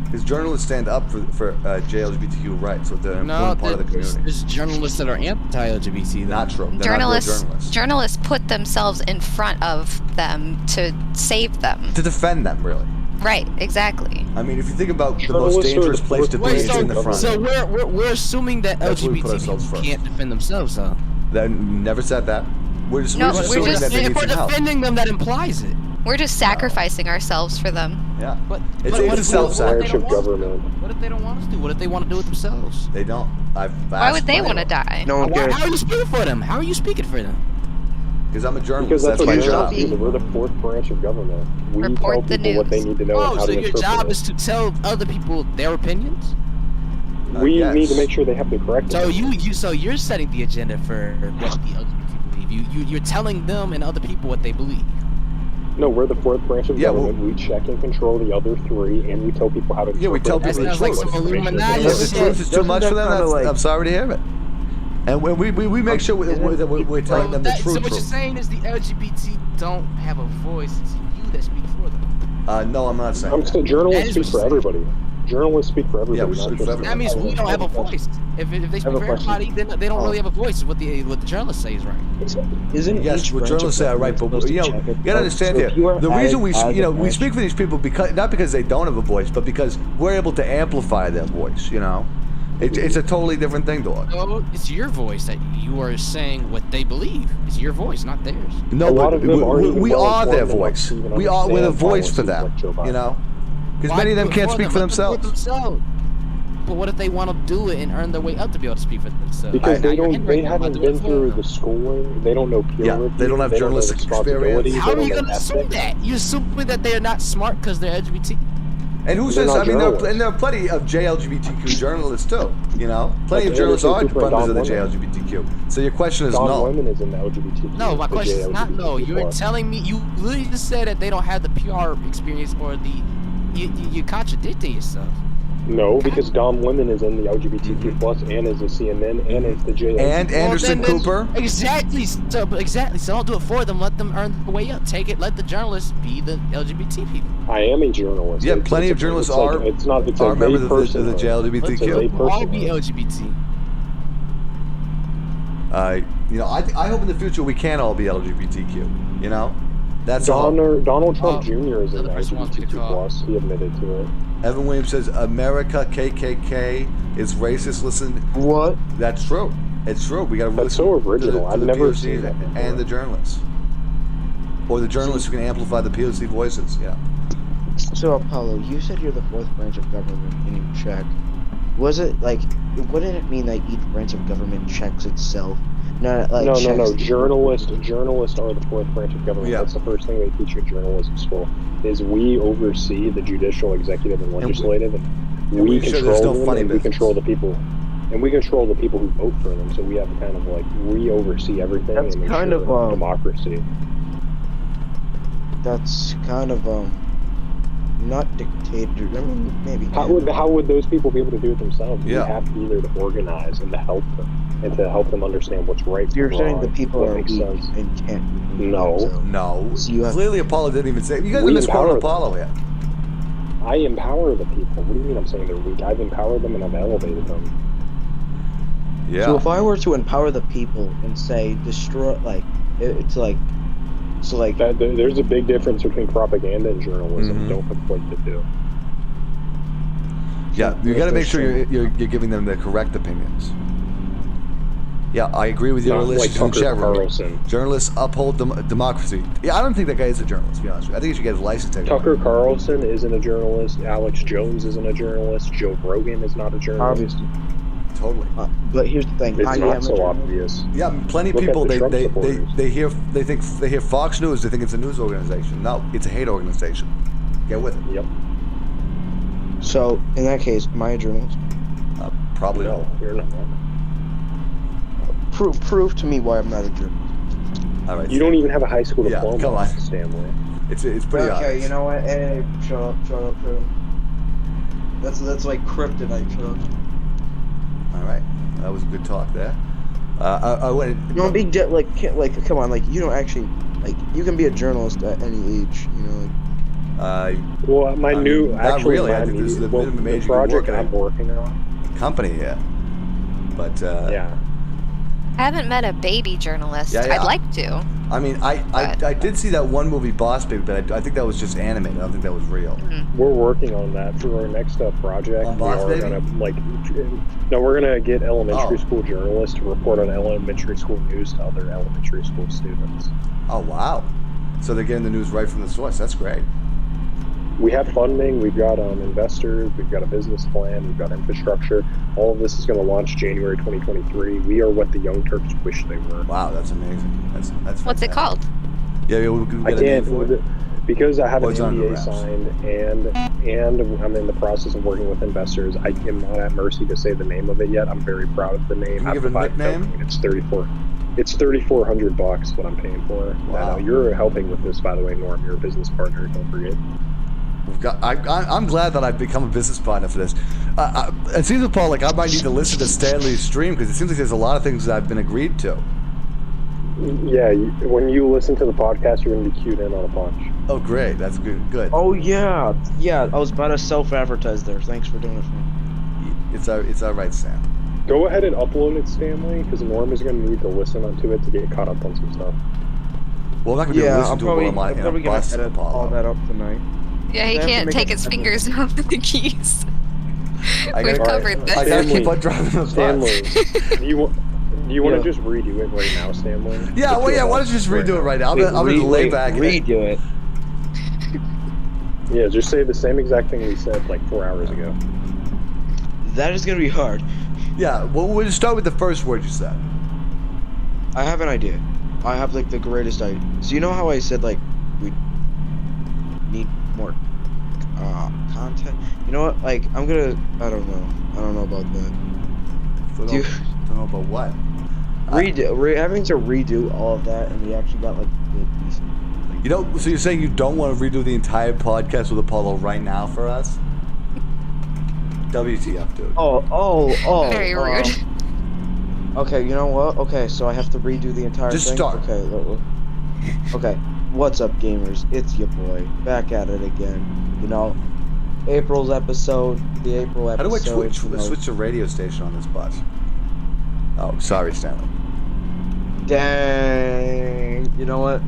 Because journalists stand up for JLGBTQ rights, so they're an important part of the community. There's journalists that are anti-LGBT. Not true. They're not real journalists. Journalists put themselves in front of them to save them. To defend them, really. Right, exactly. I mean, if you think about the most dangerous place to be, it's in the front. So we're assuming that LGBT people can't defend themselves, huh? That never said that. We're just assuming that they need some help. If we're defending them, that implies it. We're just sacrificing ourselves for them. Yeah. But it's a self-sacrifice. What if they don't want us to? What if they want to do it themselves? They don't. Why would they want to die? No one cares. How are you speaking for them? How are you speaking for them? Because I'm a journalist. Because that's my what job. We're the fourth branch of government. We Report tell people what they need to know and how so to your job is to tell other people their opinions? We need to make sure they have the correct. So you're setting the agenda for what the LGBT believe. You're telling them and other people what they believe. No, we're the fourth branch of government. We check and control the other three, and we tell people how to. Yeah, we tell people the truth. Like some Illuminati the truth is too much for them. I'm sorry to hear it. And we make sure we're telling them the truth. So what you're saying is the LGBT don't have a voice. It's you that speak for them. No, I'm not saying. So journalists speak for everybody. Journalists speak for everybody. Yeah, we speak for everybody. That means we don't have a voice. If they speak for everybody, then they don't really have a voice. What the journalists say is right. Isn't yes, what journalists say are right, but you gotta understand here. The reason we speak for these people because not because they don't have a voice, but because we're able to amplify their voice. It's a totally different thing, dog. No, it's your voice that you are saying what they believe. It's your voice, not theirs. No, but we are their voice. We're the voice for them. Because many of them can't speak for themselves. But what if they want to do it and earn their way up to be able to speak for themselves? Because they haven't been through the schooling. They don't know peer review. They don't have journalistic experience. How are you going to assume that? You assume that they're not smart because they're LGBT. And who says? I mean, there are plenty of JLGBTQ journalists too. Plenty of journalists are members of the JLGBTQ. So your question is no. Women is in the LGBTQ. No, my question is not no. You're telling me you literally just said that they don't have the PR experience or the. You're contradicting yourself. No, because Dom Women is in the LGBTQ plus and is a CNN and is the JLGBTQ. And Anderson Cooper. Exactly. So don't do it for them. Let them earn the way up. Take it. Let the journalists be the LGBT people. I am a journalist. Yeah, plenty of journalists are members of the JLGBTQ. All be LGBT. I hope in the future we can all be LGBTQ. That's Donald Trump Jr. is in the LGBTQ plus. He admitted to it. Evan Williams says America KKK is racist. Listen, what? That's true. It's true. We got to listen. That's so original. To I've never seen that before. And the journalists, or the journalists who can amplify the POC voices. Yeah. So Apollo, you said you're the fourth branch of government in your check. Was it like? Wouldn't it mean that each branch of government checks itself? No. Journalists are the fourth branch of government. Yeah. That's the first thing they teach you in journalism school. Is we oversee the judicial, executive, and legislative, and we control them, and we control the people, and we control the people who vote for them. So we have kind of we oversee everything. That's and kind of democracy. That's kind of not dictator. I mean, maybe. How would those people be able to do it themselves? Yeah. We have to be there to organize and to help them. And to help them understand what's right. You're saying the people are weak and can't. No. So clearly, Apollo didn't even say. You guys are misquoting Apollo here. I empower the people. What do you mean? I'm saying they're weak. I've empowered them and I've elevated them. Yeah. So if I were to empower the people and say destroy, there's a big difference between propaganda and journalism. Don't conflate the two. Yeah, you got to make sure you're giving them the correct opinions. Yeah, I agree with your listeners in chat room. Journalists uphold democracy. Yeah, I don't think that guy is a journalist, to be honest with you. I think he should get his license taken. Tucker Carlson isn't a journalist. Alex Jones isn't a journalist. Joe Rogan is not a journalist. Obviously. Totally. But here's the thing. It's not so obvious. Yeah, plenty of people, they hear Fox News, they think it's a news organization. No, it's a hate organization. Get with it. Yep. So, in that case, am I a journalist? Probably no. You're not. Prove to me why I'm not a journalist. All right. You don't even have a high school diploma. Come on, Stanley. It's pretty obvious. Okay, you know what? Hey, shut up. That's like kryptonite. Shut up. All right, that was a good talk there. I went. Don't be come on, you don't actually you can be a journalist at any age, Well, my new not really. I think this is the major project I'm working on. Company here, but yeah. I haven't met a baby journalist. Yeah. I'd like to. I mean, I did see that one movie, Boss Baby, but I think that was just animated. I don't think that was real. We're working on that for our next project. We're gonna get elementary school journalists to report on elementary school news to other elementary school students. Oh wow! So they're getting the news right from the source. That's great. We have funding, we've got investors, we've got a business plan, we've got infrastructure. All of this is going to launch January 2023. We are what the Young Turks wish they were. Wow, that's amazing. That's What's it called? Yeah, I can't, because I have an NDA signed and I'm in the process of working with investors. I am not at mercy to say the name of it yet. I'm very proud of the name. Can you give a nickname? It's $3,400 what I'm paying for. Wow. You're helping with this, by the way, Norm. You're a business partner, don't forget. I'm glad that I've become a business partner for this. It seems, Paul, I might need to listen to Stanley's stream because it seems like there's a lot of things that I've been agreed to. Yeah, when you listen to the podcast, you're gonna be cued in on a bunch. Oh, great. That's good. Good. Oh yeah, yeah. I was about to self-advertise there. Thanks for doing it for me. It's all right, Sam. Go ahead and upload it, Stanley, because Norm is gonna need to listen to it to get caught up on some stuff. Well, I'm not gonna be able to listen to it while I'm in a bus, edit all that up tonight. Yeah, he can't take his fingers off the keys. We've covered this. I gotta keep on driving the Stanley, do you want to just redo it right now, Stanley? Yeah, well, yeah. Why don't you just redo it right now? I'm gonna lay back. Redo it. Yeah, just say the same exact thing we said like 4 hours ago. That is gonna be hard. Yeah, well, we'll just start with the first word you said. I have an idea. I have like the greatest idea. So you know how I said like we need more content? You know what? Like I don't know about that. Don't know about what? We're having to redo all of that, and we actually got like good decent. You know, so you're saying you don't want to redo the entire podcast with Apollo right now for us? WTF, dude. Oh. Very rude. Okay, you know what? Okay, so I have to redo the entire thing? Just start. Okay, what's up, gamers? It's your boy, back at it again. You know, April's episode, the April episode. How do I switch the radio station on this bus? Oh, sorry, Stanley. Dang. You know what?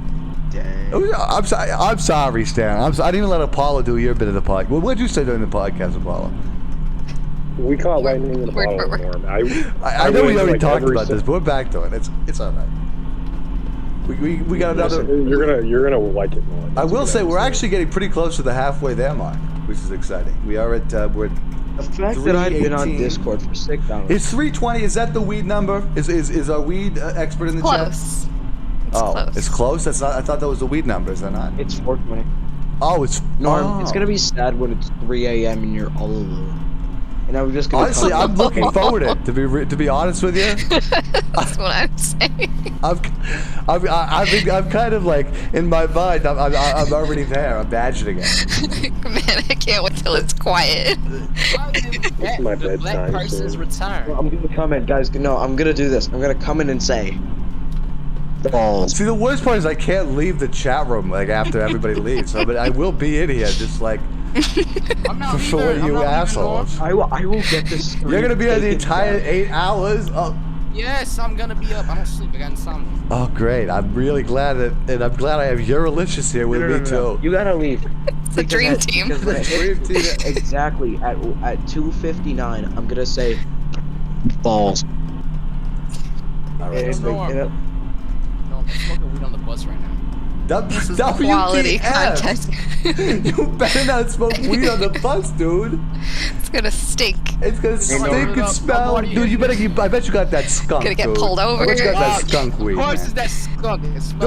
Dang. I'm sorry, Stan. I didn't even let Apollo do your bit of the podcast. What did you say during the podcast, Apollo? We caught lightning in the bottle, Norm. I know we already talked about this, but we're back to it. It's all right. We got another. You're gonna like it more. I will say we're actually getting pretty close to the halfway there mark, which is exciting. We are at we're. The fact that I've been on Discord for 6 hours. It's 320. Is that the weed number? Is our weed expert in the chat? Close. It's close. That's not. I thought that was the weed number. Is that not? It's 420. Oh, it's Norm. It's gonna be sad when it's 3 a.m. and you're all alone. And I'm just gonna. Honestly, I'm looking forward to it. To be honest with you. That's what I'm saying. I'm kind of like in my mind. I'm already there. I'm imagining it. Man, I can't wait till it's quiet. It's my The black bedtime. person's return. I'm gonna comment, guys. No, I'm gonna do this. I'm gonna come in and say. Balls. See, the worst part is I can't leave the chat room like after everybody leaves. So, but I will be in here just like for you assholes. I will get this. You're gonna be here the entire 8 hours. Oh. Yes, I'm gonna be up. I don't sleep. I got insomnia. Oh, great! I'm really glad and I'm glad I have Eurolicious here with me too. You gotta leave. It's a dream team. The dream team. Exactly at 2:59, I'm gonna say balls. All right. No, I'm smoking weed on the bus right now. This is quality content. You better not smoke weed on the bus, dude. It's gonna stink. It's gonna stink and smell. Dude, you better. I bet you got that skunk. Gonna get pulled over. I bet you got that skunk weed. Of course, Man. it's that skunk.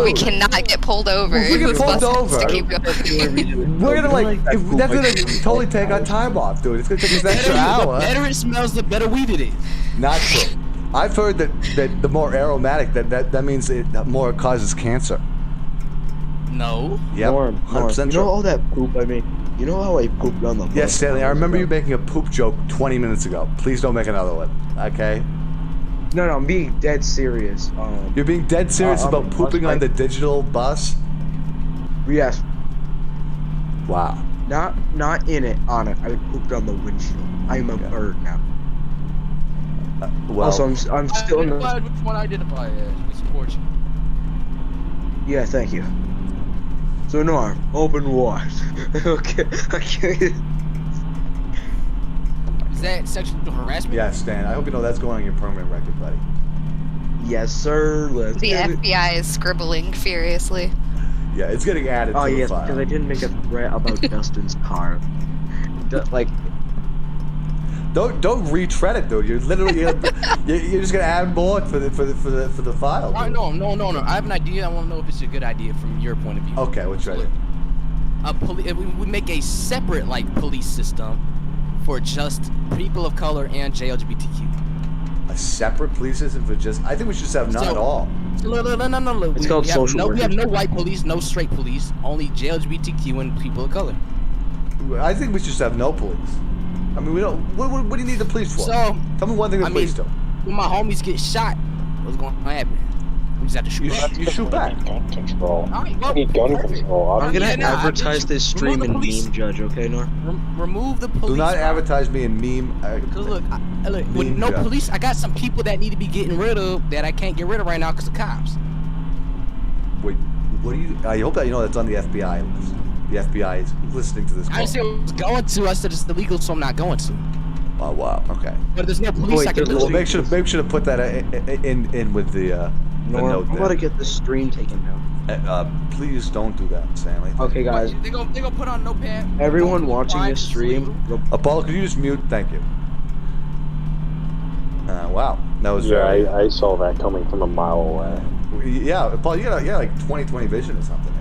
We cannot get pulled over. If we get This pulled bus has over, to keep going. we're gonna that's gonna totally take our time off, dude. It's gonna take us an extra hour. The better it smells, the better weed it is. Not true. I've heard that the more aromatic, that means it more causes cancer. No. Yep. Norm, 100% you know all that poop I make? You know how I pooped on the bus? Yes, Stanley, I remember you making a poop joke 20 minutes ago. Please don't make another one, okay? No, I'm being dead serious. You're being dead serious about pooping on the digital bus? Yes. Wow. Not in it, on it. I pooped on the windshield. I'm a bird now. Well, also, I'm still in the... Which one identify as? We support you. Yeah, thank you. So Norm, open wide. Okay. Is that sexual harassment? Yes, Stan. I hope you know that's going on your permanent record, buddy. Yes, sir. Let's The get FBI is scribbling furiously. Yeah, it's getting added to the yes, file. because I didn't make a threat about Dustin's car. Like, don't retread it, dude. You're literally you're just gonna add more for the file. Dude. No. I have an idea. I want to know if it's a good idea from your point of view. Okay, what's your idea? We make a separate police system for just people of color and LGBTQ. A separate police system for just? I think we should just have none at all. No. It's called social workers. We have no white police, no straight police, only LGBTQ and people of color. I think we should just have no police. I mean, we don't. What do you need the police for? So, tell me one thing the police do. When my homies get shot, what's going to happen? We just have to shoot back. You shoot back. Gun control. Alright, well, I need gun perfect. control. I'm gonna Yeah, no, advertise this stream remove in the police. Meme Judge, okay, Norm? Remove the police. Do not Rob. advertise me in meme. Cause look, with Meme no Judge. police, I got some people that need to be getting rid of that I can't get rid of right now because of cops. Wait, what do you? I hope that you know that's on the FBI list. The FBI is listening to this. I didn't say I was going to. I said it's illegal, so I'm not going to. Oh wow. Okay. But there's no police. I can do Well, it. make sure to put that in with the Norm, note I'm there. about to get this stream taken down. Please don't do that, Stanley. Okay, guys. They gonna put on notepad. Everyone watching this stream, Apollo, could you just mute? Thank you. Wow, that was very. Yeah, I saw that coming from a mile away. Yeah, Paul, you got like 20/20 vision or something.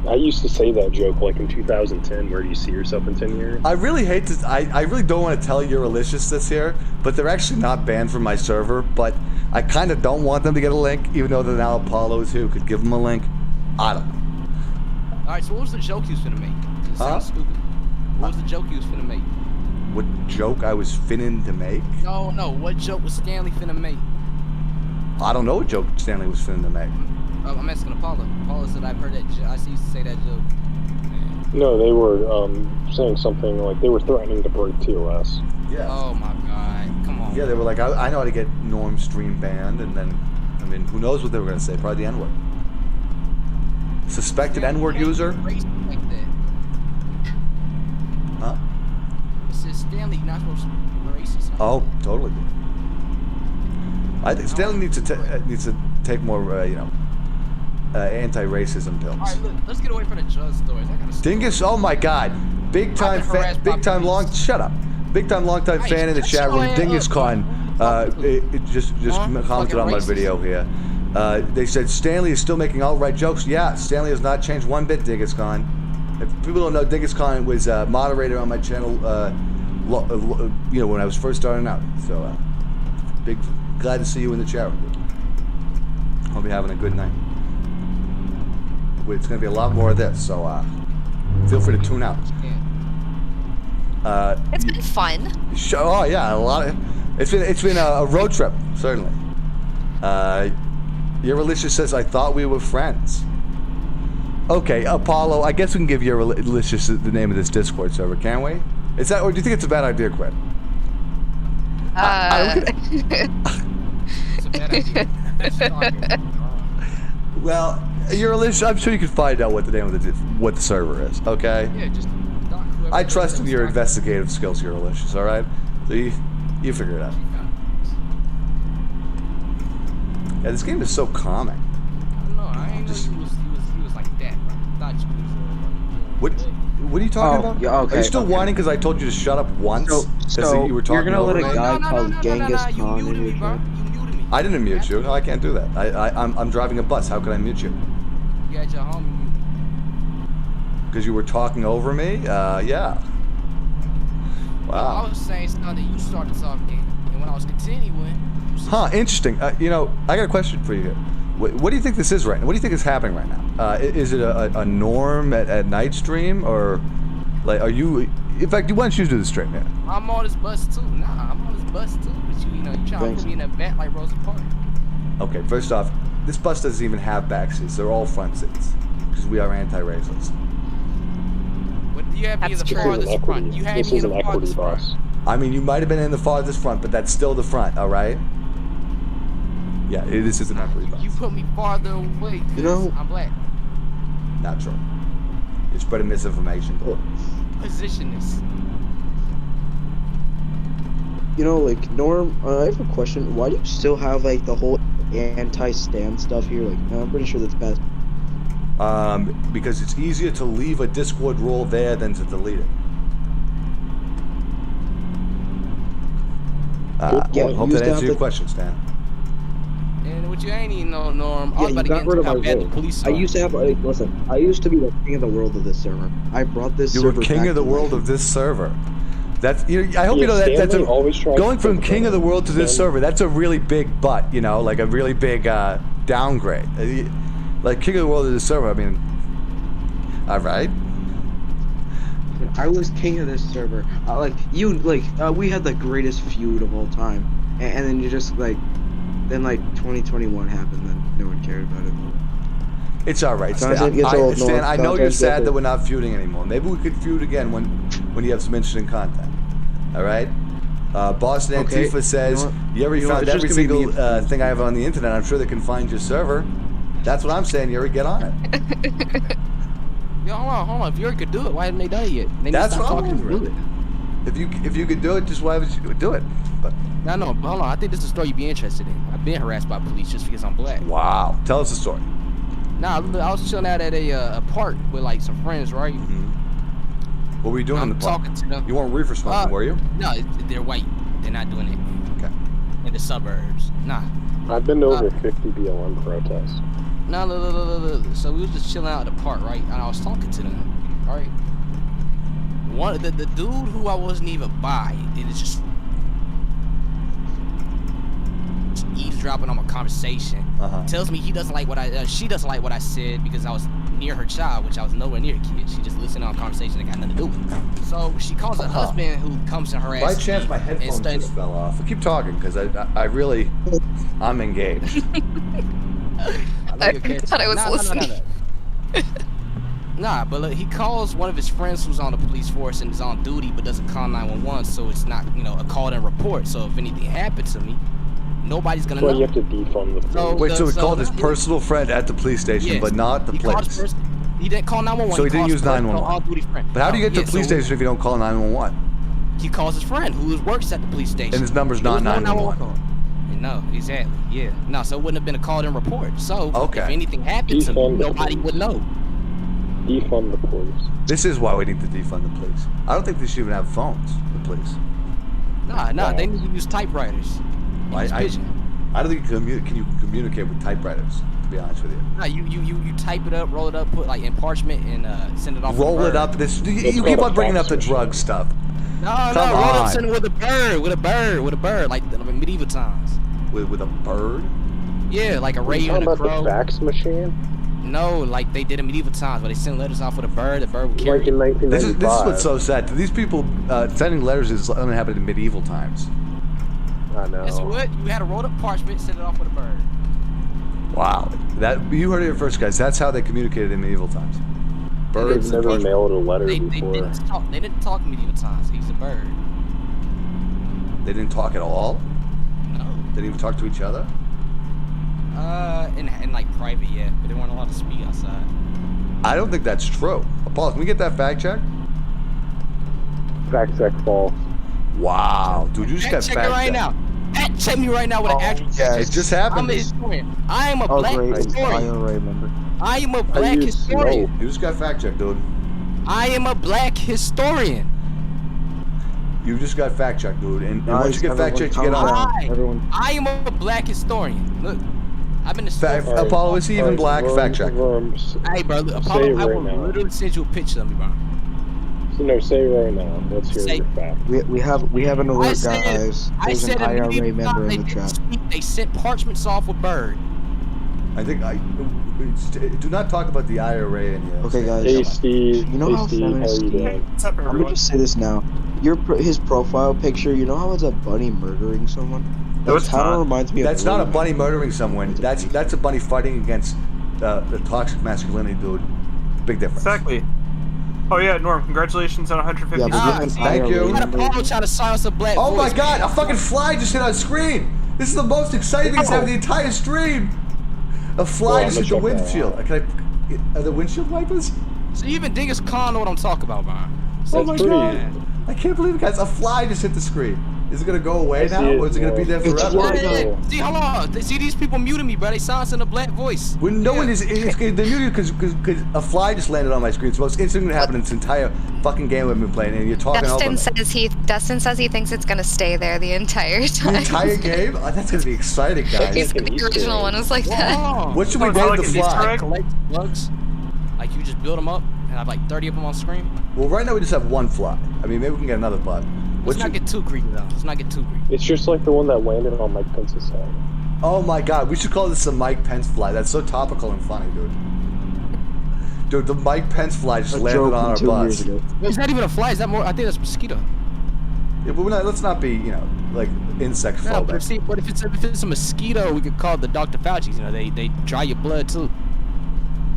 I used to say that joke like in 2010. Where do you see yourself in 10 years? I really hate to. I really don't want to tell Euralicious this here, but they're actually not banned from my server. But I kind of don't want them to get a link, even though they're now Apollo's who could give them a link. I don't know. Alright, so what was the joke you was finna make? It sounds stupid. What was the joke you was finna make? What joke I was finning to make? No. What joke was Stanley finna make? I don't know what joke Stanley was finning to make. I'm asking Apollo. Apollo said I've heard that. I see you say that joke. No, they were saying something like they were threatening to break TOS. Yeah. Oh my God! Come on. Yeah, they were like, I know how to get Norm stream banned, and then, I mean, who knows what they were going to say? Probably the N-word. Suspected N-word user? Like that. Huh? It says Stanley, you're not supposed to be racist. Oh, totally. I think Stanley needs to take more, anti-racism pills. All right, look, let's get away from the judge stories. I got a story. Dingus, oh my God, big time shut up, big time long time fan in the chat room. Dingus Con, it just commented on my video here. They said Stanley is still making outright jokes. Yeah, Stanley has not changed one bit. Dingus Con. If people don't know, Dingus Con was moderator on my channel. When I was first starting out. So, glad to see you in the chat room. Hope you're having a good night. It's going to be a lot more of this, so feel free to tune out. It's been fun. Oh yeah, a lot of. It's been a road trip, certainly. Euralicious says I thought we were friends. Okay, Apollo. I guess we can give Euralicious the name of this Discord server, can't we? Is that, or do you think it's a bad idea, Quinn? It's a bad idea. Well, Euralicious, I'm sure you can find out what the name of what the server is. Okay. Yeah, just I trust in your investigative skills, Euralicious. All right. So you figure it out. Yeah, this game is so calming. I don't know. I ain't know he was like that. I thought you was What are you talking about? Yeah, okay. Are you still whining because I told you to shut up once? So you were talking you're gonna let a over me? guy called Genghis Khan in your chat? I didn't mute you. No, I can't do that. I'm driving a bus. How could I mute you? You got your homie. Because you were talking over me? Yeah. Wow. I was saying something that you started talking, and when I was continuing. Huh, interesting. I got a question for you here. What do you think this is right now? What do you think is happening right now? Is it a norm at night stream, or like are you? In fact, why don't you do the stream? Yeah. I'm on this bus too. Nah, I'm on this bus too. But you trying to put me in a back like Rosa Parks. Okay, first off, this bus doesn't even have back seats. They're all front seats because we are anti-racist. But you have me in the farthest front. You have me in the farthest front. I mean, you might have been in the farthest front, but that's still the front. All right. Yeah, this is an equity bus. You put me farther away because I'm black. Not true. You're spreading misinformation. Position this. Like Norm, I have a question. Why do you still have like the whole anti-stand stuff here? Like, I'm pretty sure that's bad. Because it's easier to leave a Discord role there than to delete it. Hope that answers your question, Stan. And what you ain't even know, Norm. Yeah, you got rid of my role. I used to have, listen, I used to be the king of the world of this server. I brought this server. You were king of the world of this server. That's. I hope you know that. That's going from king of the world to this server. That's a really big butt. Like a really big downgrade. Like king of the world of this server. I mean, all right. I was king of this server. We had the greatest feud of all time, and then you just then like 2021 happened, then no one cared about it. It's all right, Stan. Stan, I know you're sad that we're not feuding anymore. Maybe we could feud again when you have some interesting content. All right? Boston Antifa says, Yuri found every single thing I have on the internet. I'm sure they can find your server. That's what I'm saying, Yuri. Get on it. Yo, hold on. If Yuri could do it, why haven't they done it yet? That's what I'm wondering. If you could do it, just why would you do it? But no, hold on. I think this is a story you'd be interested in. I've been harassed by police just because I'm black. Wow. Tell us the story. Nah, I was chilling out at a park with like some friends, right? What were you doing in the park? Talking to them. You weren't reefer smoking, were you? No, they're white. They're not doing it. Okay. In the suburbs. Nah. I've been to over 50 BLM protests. No, look. So we was just chilling out at the park, right? And I was talking to them, right? The dude who I wasn't even by, it is just eavesdropping on my conversation. Tells me she doesn't like what I said because I was near her child, which I was nowhere near a kid. She just listened to our conversation that got nothing to do with it. So she calls her husband who comes to harass me. By chance, my headphones just fell off. I keep talking because I'm engaged. I thought I was listening. Nah, but look, he calls one of his friends who's on the police force and is on duty but doesn't call 911, so it's not, a call and report. So if anything happened to me, nobody's gonna know. Well, you have to defund the police. So he called his personal friend at the police station, but not the place. He didn't call 911. So he didn't use 911. But how do you get to the police station if you don't call 911? He calls his friend who works at the police station. And his number's not 911. No, exactly. Yeah. No, so it wouldn't have been a call and report. So if anything happened to me, nobody would know. Defund the police. This is why we need to defund the police. I don't think they should even have phones, the police. Nah, they need to use typewriters. I don't think you can communicate with typewriters, to be honest with you. No, you type it up, roll it up, put like in parchment, and send it off. Roll it up. You keep on bringing up the drug stuff. No, roll it up, send it with a bird, like the medieval times. With a bird? Yeah, like a raven and a crow. The fax machine? No, like they did in medieval times, where they send letters off with a bird. The bird would carry. Like in 1995. This is what's so sad. To these people, sending letters is only happened in medieval times. I know. Guess what? You had a rolled up parchment, send it off with a bird. Wow, you heard it here first, guys. That's how they communicated in medieval times. Birds. They've never mailed a letter before. They didn't talk in medieval times. He's a bird. They didn't talk at all? No. They didn't even talk to each other? In like private, yeah, but they weren't allowed to speak outside. I don't think that's true. Paul, can we get that fact check? Fact check false. Wow, dude, you just got fact check right now. Fact check me right now with an actual. It just happened. I'm a historian. I am a black historian. I am a black historian. You just got fact checked, dude. I am a black historian. You just got fact checked, dude. And once you get fact checked, you get on. I am a black historian. Look, I've been to Apollo, is he even black? Fact check. Hey, bro, Apollo, I will literally send you a picture of me, bro. So no, say it right now. Let's hear your fact. We have an alert, guys. There's an IRA member in the chat. They sent parchments off with bird. I think do not talk about the IRA in here. Okay, guys. Hey, Steve. You know how feminist? What's up, everyone? I'm gonna just say this now. His profile picture. You know how it's a bunny murdering someone? That kind of reminds me of. That's not a bunny murdering someone. That's a bunny fighting against the toxic masculinity, dude. Big difference. Exactly. Oh yeah, Norm, congratulations on 150. Thank you. You got Apollo trying to silence a black Oh voice, my God! A fucking fly just hit on screen. This is the most exciting thing that's happened the entire stream. A fly just hit the windshield. Are the windshield wipers? So even Dingus Khan know what I'm talking about, man. Oh my God! I can't believe it, guys. A fly just hit the screen. Is it gonna go away now, or is it gonna be there forever? See, hold on. See, these people muted me, bro. They silencing a black voice. When no one is, they're muted because a fly just landed on my screen. It's the most instant thing to happen in this entire fucking game we've been playing, and you're talking. Dustin says he thinks it's gonna stay there the entire time. The entire game? Oh, that's gonna be exciting, guys. The original one was like that. What should we name the fly? Collect bugs. Like you just build them up and have like 30 of them on screen. Well, right now we just have one fly. I mean, maybe we can get another bug. Let's not get too greedy, though. Let's not get too greedy. It's just like the one that landed on Mike Pence's head. Oh my God, we should call this a Mike Pence fly. That's so topical and funny, dude. Dude, the Mike Pence fly just landed on our bus. It's not even a fly. Is that more? I think that's a mosquito. Yeah, but let's not be, like insect phobic. No, but if it's a mosquito, we could call it the Dr. Fauci's. They dry your blood too.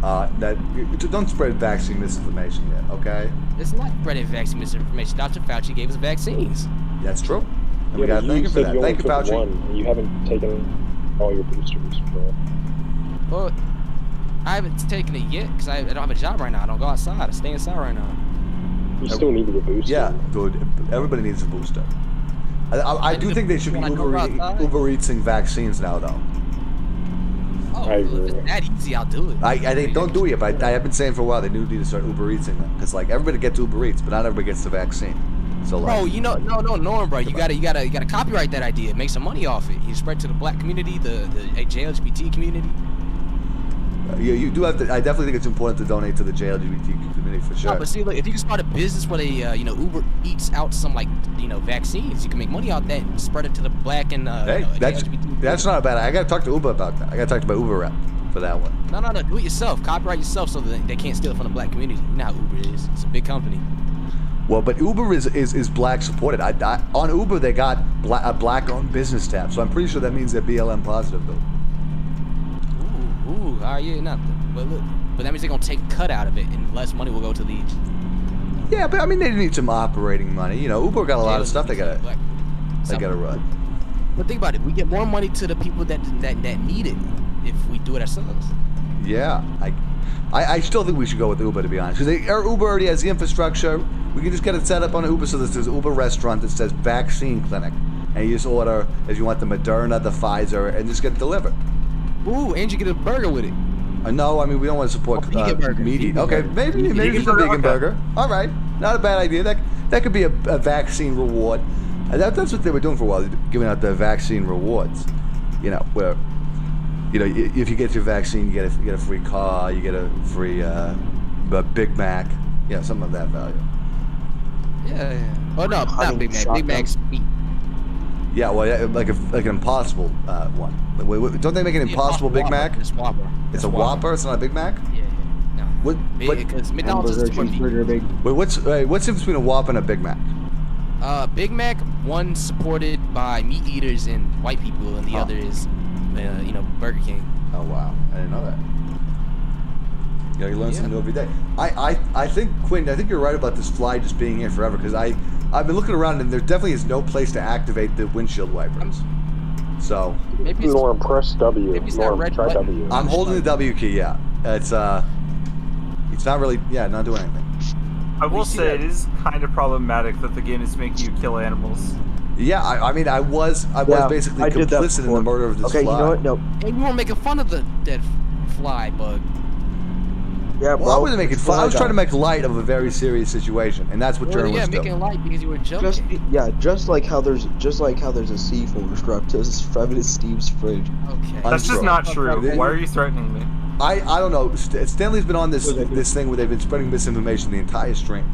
Don't spread vaccine misinformation yet, okay? It's not spreading vaccine misinformation. Dr. Fauci gave us vaccines. That's true. And we gotta thank him for that. Thank you, Fauci. And you haven't taken all your boosters, bro. Well, I haven't taken it yet because I don't have a job right now. I don't go outside. I stay inside right now. You still need to get boosted. Yeah, dude. Everybody needs a booster. I do think they should be Uber Eatsing vaccines now, though. Oh, if it's that easy, I'll do it. I think don't do it, but I have been saying for a while they do need to start Uber Eatsing them because like everybody gets Uber Eats, but not everybody gets the vaccine. So like, bro, no, bro. You gotta copyright that idea. Make some money off it. You spread to the black community, the JLGBT community. You do have to. I definitely think it's important to donate to the JLGBT community for sure. No, but see, look, if you can start a business where they, Uber Eats out some vaccines, you can make money off that and spread it to the black and JLGBT. That's not a bad. I gotta talk to Uber about that. I gotta talk to my Uber rep for that one. No, do it yourself. Copyright yourself so that they can't steal it from the black community. You know how Uber is. It's a big company. Well, but Uber is black supported. On Uber they got a black owned business tab, so I'm pretty sure that means they're BLM positive though. Ooh, yeah, nothing. But look, that means they're gonna take a cut out of it, and less money will go to the. Yeah, but I mean they need some operating money. Uber got a lot of stuff they gotta run. But think about it. We get more money to the people that need it if we do it ourselves. Yeah, I still think we should go with Uber, to be honest, because Uber already has the infrastructure. We can just get it set up on Uber, so there's Uber restaurant that says vaccine clinic, and you just order if you want the Moderna, the Pfizer, and just get it delivered. Ooh, and you get a burger with it. No, I mean we don't want to support meat. Okay, maybe it's a vegan burger. All right, not a bad idea. That could be a vaccine reward. That's what they were doing for a while, giving out the vaccine rewards. Where if you get your vaccine, you get a free car, you get a free Big Mac, something of that value. Yeah. Oh no, not Big Mac. Big Mac's meat. Yeah, well, like an Impossible one. Wait, don't they make an Impossible Big Mac? It's Whopper. It's a Whopper. It's not a Big Mac. Yeah. No. Because McDonald's is Wait, what's the difference between a Whopper and a Big Mac? Big Mac, one supported by meat eaters and white people, and the other is, Burger King. Oh wow, I didn't know that. You learn something new every day. I think Quinn, I think you're right about this fly just being here forever because I've been looking around and there definitely is no place to activate the windshield wipers. So maybe Norm, press W. Maybe it's Norm, not try button. W. I'm holding the W key. Yeah, it's not really not doing anything. I will say it is kind of problematic that the game is making you kill animals. Yeah, I mean, I was basically complicit in the murder of this fly. Okay, you know what? No. And you weren't making fun of the dead fly bug. Yeah, well, I wasn't making fun. I was trying to make light of a very serious situation, and that's what journalists do. Yeah, making light because you were joking. Just like how there's a C4 strapped to Steve's fridge. Okay. That's just not true. Why are you threatening me? I don't know. Stanley's been on this thing where they've been spreading misinformation the entire stream.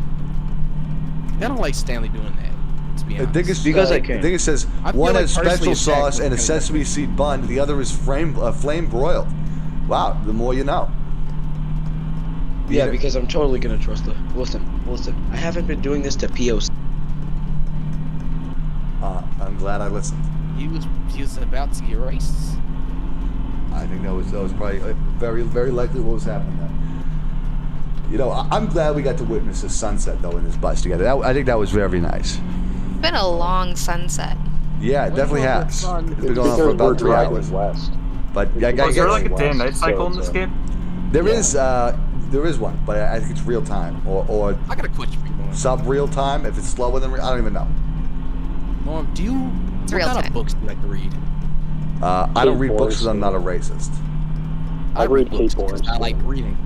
I don't like Stanley doing that. To be honest. Because I can. I think it says one has special sauce and a sesame seed bun. The other is flame broiled. Wow, the more you know. Yeah, because I'm totally gonna trust her. Listen. I haven't been doing this to POC. I'm glad I listened. He was about to get racist. I think that was probably very, very likely what was happening there. I'm glad we got to witness the sunset though in this bus together. I think that was very nice. It's been a long sunset. Yeah, it definitely has. It's been going on for about 3 hours. West. But is there like a day and night cycle in this game? There is one, but I think it's real time or I got a question for you, sub real time. If it's slower than I don't even know. Mom, what kind of books do you like to read? I don't read books because I'm not a racist. I read books because I like reading,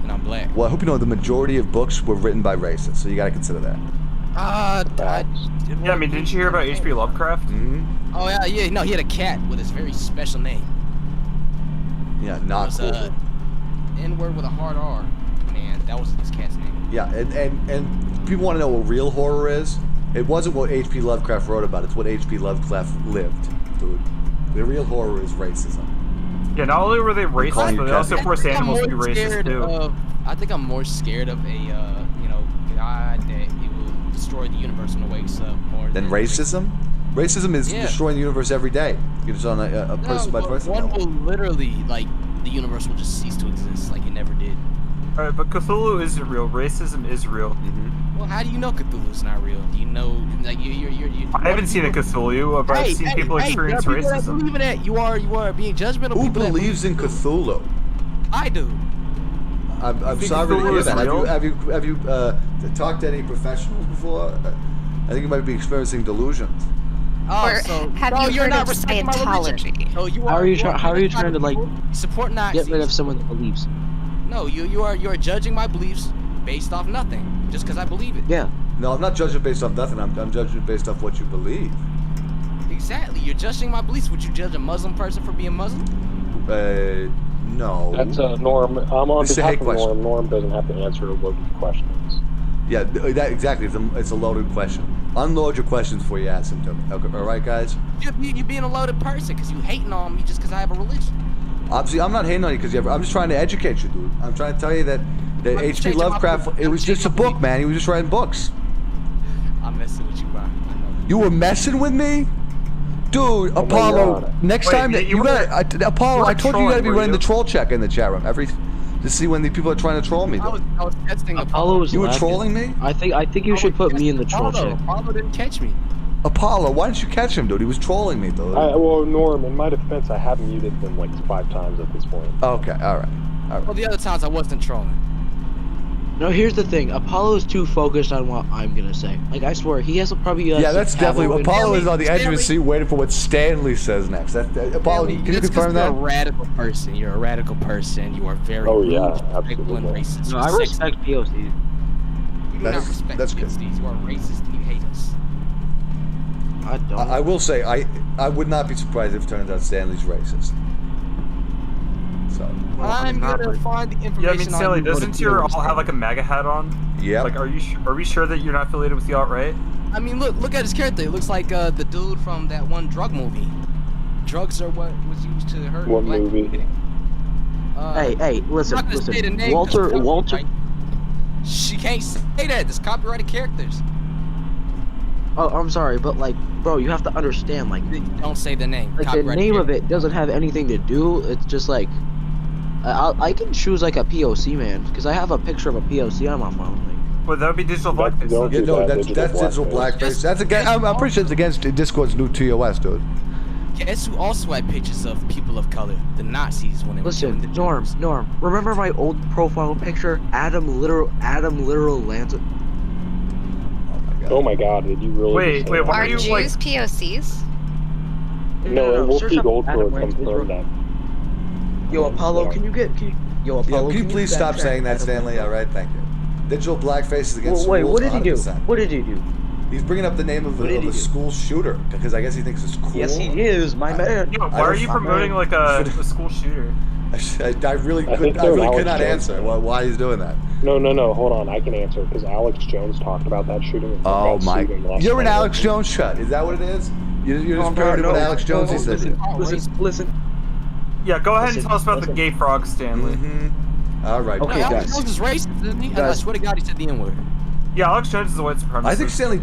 and I'm black. Well, I hope you know the majority of books were written by racists, so you got to consider that. Yeah, I mean, didn't you hear about H.P. Lovecraft? Mm-hmm. Oh yeah. No, he had a cat with his very special name. Yeah, not cool. N-word with a hard R. Man, that was his cat's name. Yeah, and people want to know what real horror is. It wasn't what H.P. Lovecraft wrote about. It's what H.P. Lovecraft lived, dude. The real horror is racism. Yeah, not only were they racist, but they also forced animals to be racist too. I think I'm more scared of a guy that it will destroy destroy the universe in a way more than racism. Racism is destroying the universe every day. You're just on a person by person. One will literally, like, the universe will just cease to exist, like it never did. Alright, but Cthulhu isn't real. Racism is real. Well, how do you know Cthulhu's not real? Do you know, like, you I haven't seen a Cthulhu, but I've seen people experience there are people racism. that believe in it. You are being judgmental. Who believes in Cthulhu? I do. I'm sorry to hear that. Have you talked to any professionals before? I think you might be experiencing delusions. Or have you heard of Scientology? No, How are you trying to like support Nazis? get rid of someone that believes? No, you are judging my beliefs based off nothing, just because I believe it. Yeah. No, I'm not judging based off nothing. I'm judging based off what you believe. Exactly. You're judging my beliefs. Would you judge a Muslim person for being Muslim? No. That's Norm. I'm on This is a behalf hate of question. Norm. Norm doesn't have to answer loaded questions. Yeah, that exactly. It's a loaded question. Unload your questions before you ask them to me. Okay, all right, guys? You're being a loaded person because you hating on me just because I have a religion. Obviously, I'm not hating on you because I'm just trying to educate you, dude. I'm trying to tell you that H.P. Lovecraft, it was just a book, man. He was just writing books. I'm messing with you, bro. I know. You were messing with me? Dude, Apollo, next time that you gotta, Apollo, I told you gotta be running the troll check in the chat room to see when the people are trying to troll me. I was testing Apollo. You were trolling me? I think you should put me in the troll check. Apollo didn't catch me. Apollo, why didn't you catch him, dude? He was trolling me, dude. Well, Norm, in my defense, I have muted them like 5 times at this point. Okay, all right. Well, the other times I wasn't trolling. No, here's the thing. Apollo's too focused on what I'm gonna say. Like, I swear, he has probably. Yeah, that's definitely. Apollo is on the edge of his seat, waiting for what Stanley says next. Apollo, can you confirm that? You're a radical person. You're a radical person. You are very rude, hateful, and racist. No, I respect POCs. You do not respect POCs. You are racist and you hate us. I don't. I will say, I would not be surprised if it turns out Stanley's racist. So. I'm gonna find the information. Yeah, I mean, Stanley, doesn't your all have like a MAGA hat on? Yeah. Like, are we sure that you're not affiliated with the alt-right? I mean, look at his character. It looks like the dude from that one drug movie. Drugs are what was used to hurt What black movie? people. Hey, listen. I'm not gonna say the name, Walter. right? She can't say that. There's copyrighted characters. Oh, I'm sorry, but like, bro, you have to understand, like, Don't say the name. like the name of it doesn't have anything to do. It's just like, I can choose like a POC, man, because I have a picture of a POC on my phone. Like, Well, that would be digital blackface. Yeah, no, that's digital blackface. That's against. I'm pretty sure it's against Discord's new TOS, dude. Guess who also had pictures of people of color? The Nazis when they were killing the Jews. Norm, remember my old profile picture? Adam literal Lanza. Oh my God! Did you really? Wait, why Are are you Jews like? POCs? No, we'll search see up Goldberg Adam confirm that. Yo, Apollo, can you Yo, Apollo, can you please stop saying that, Stanley? All right, thank you. Digital blackface is against wait, rules. what did he do? 100%. What did he do? He's bringing up the name of a school shooter because I guess he thinks it's cool. Yes, he is, my man. Yo, why are you promoting like a school shooter? I really could not answer why he's doing that. No, hold on. I can answer because Alex Jones talked about that shooting. Oh my! You're an Alex Jones shut. Is that what it is? You're just parroting what Alex Jones he said. Listen. Yeah, go ahead and tell us about the gay frog, Stanley. All right. Okay, No, Alex guys. Jones is racist, isn't he? I Guys. swear to God, he said the N-word. Yeah, Alex Jones is a white supremacist. I think Stanley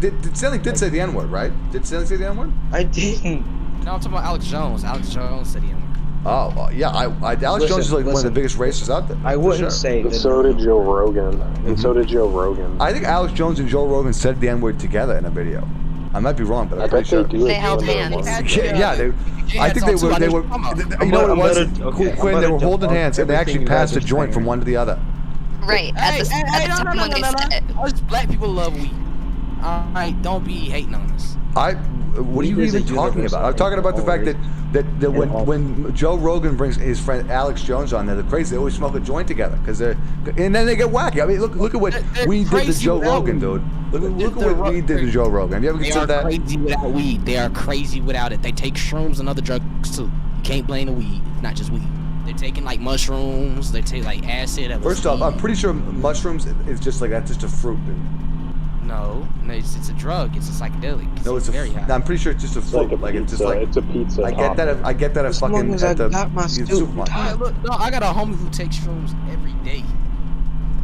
did say the N-word, right? Did Stanley say the N-word? I didn't. No, I'm talking about Alex Jones. Alex Jones said the N-word. Oh, yeah. Alex Jones is like one of the biggest racists out there. I wouldn't say that. So did Joe Rogan. And so did Joe Rogan. I think Alex Jones and Joe Rogan said the N-word together in a video. I might be wrong, but I'm pretty sure. They held hands. Yeah, I think they were. You know what it was? Quinn, they were holding hands, and they actually passed a joint from one to the other. Right, at the time when they said it. Us black people love weed. Alright, don't be hating on us. What are you even talking about? I'm talking about the fact that when Joe Rogan brings his friend Alex Jones on, they're crazy. They always smoke a joint together and then they get wacky. I mean, look at what we did to Joe Rogan, dude. Look at what we did to Joe Rogan. Have you ever considered that? They are crazy without weed. They are crazy without it. They take shrooms and other drugs too. You can't blame the weed. It's not just weed. They're taking like mushrooms. They take like acid. First off, I'm pretty sure mushrooms is just like that's just a fruit, dude. No, it's a drug. It's a psychedelic. No, it's very high. I'm pretty sure it's just a fruit. It's a pizza. I get that. I get that. As long as I got my supermarket. Look, no, I got a homie who takes shrooms every day.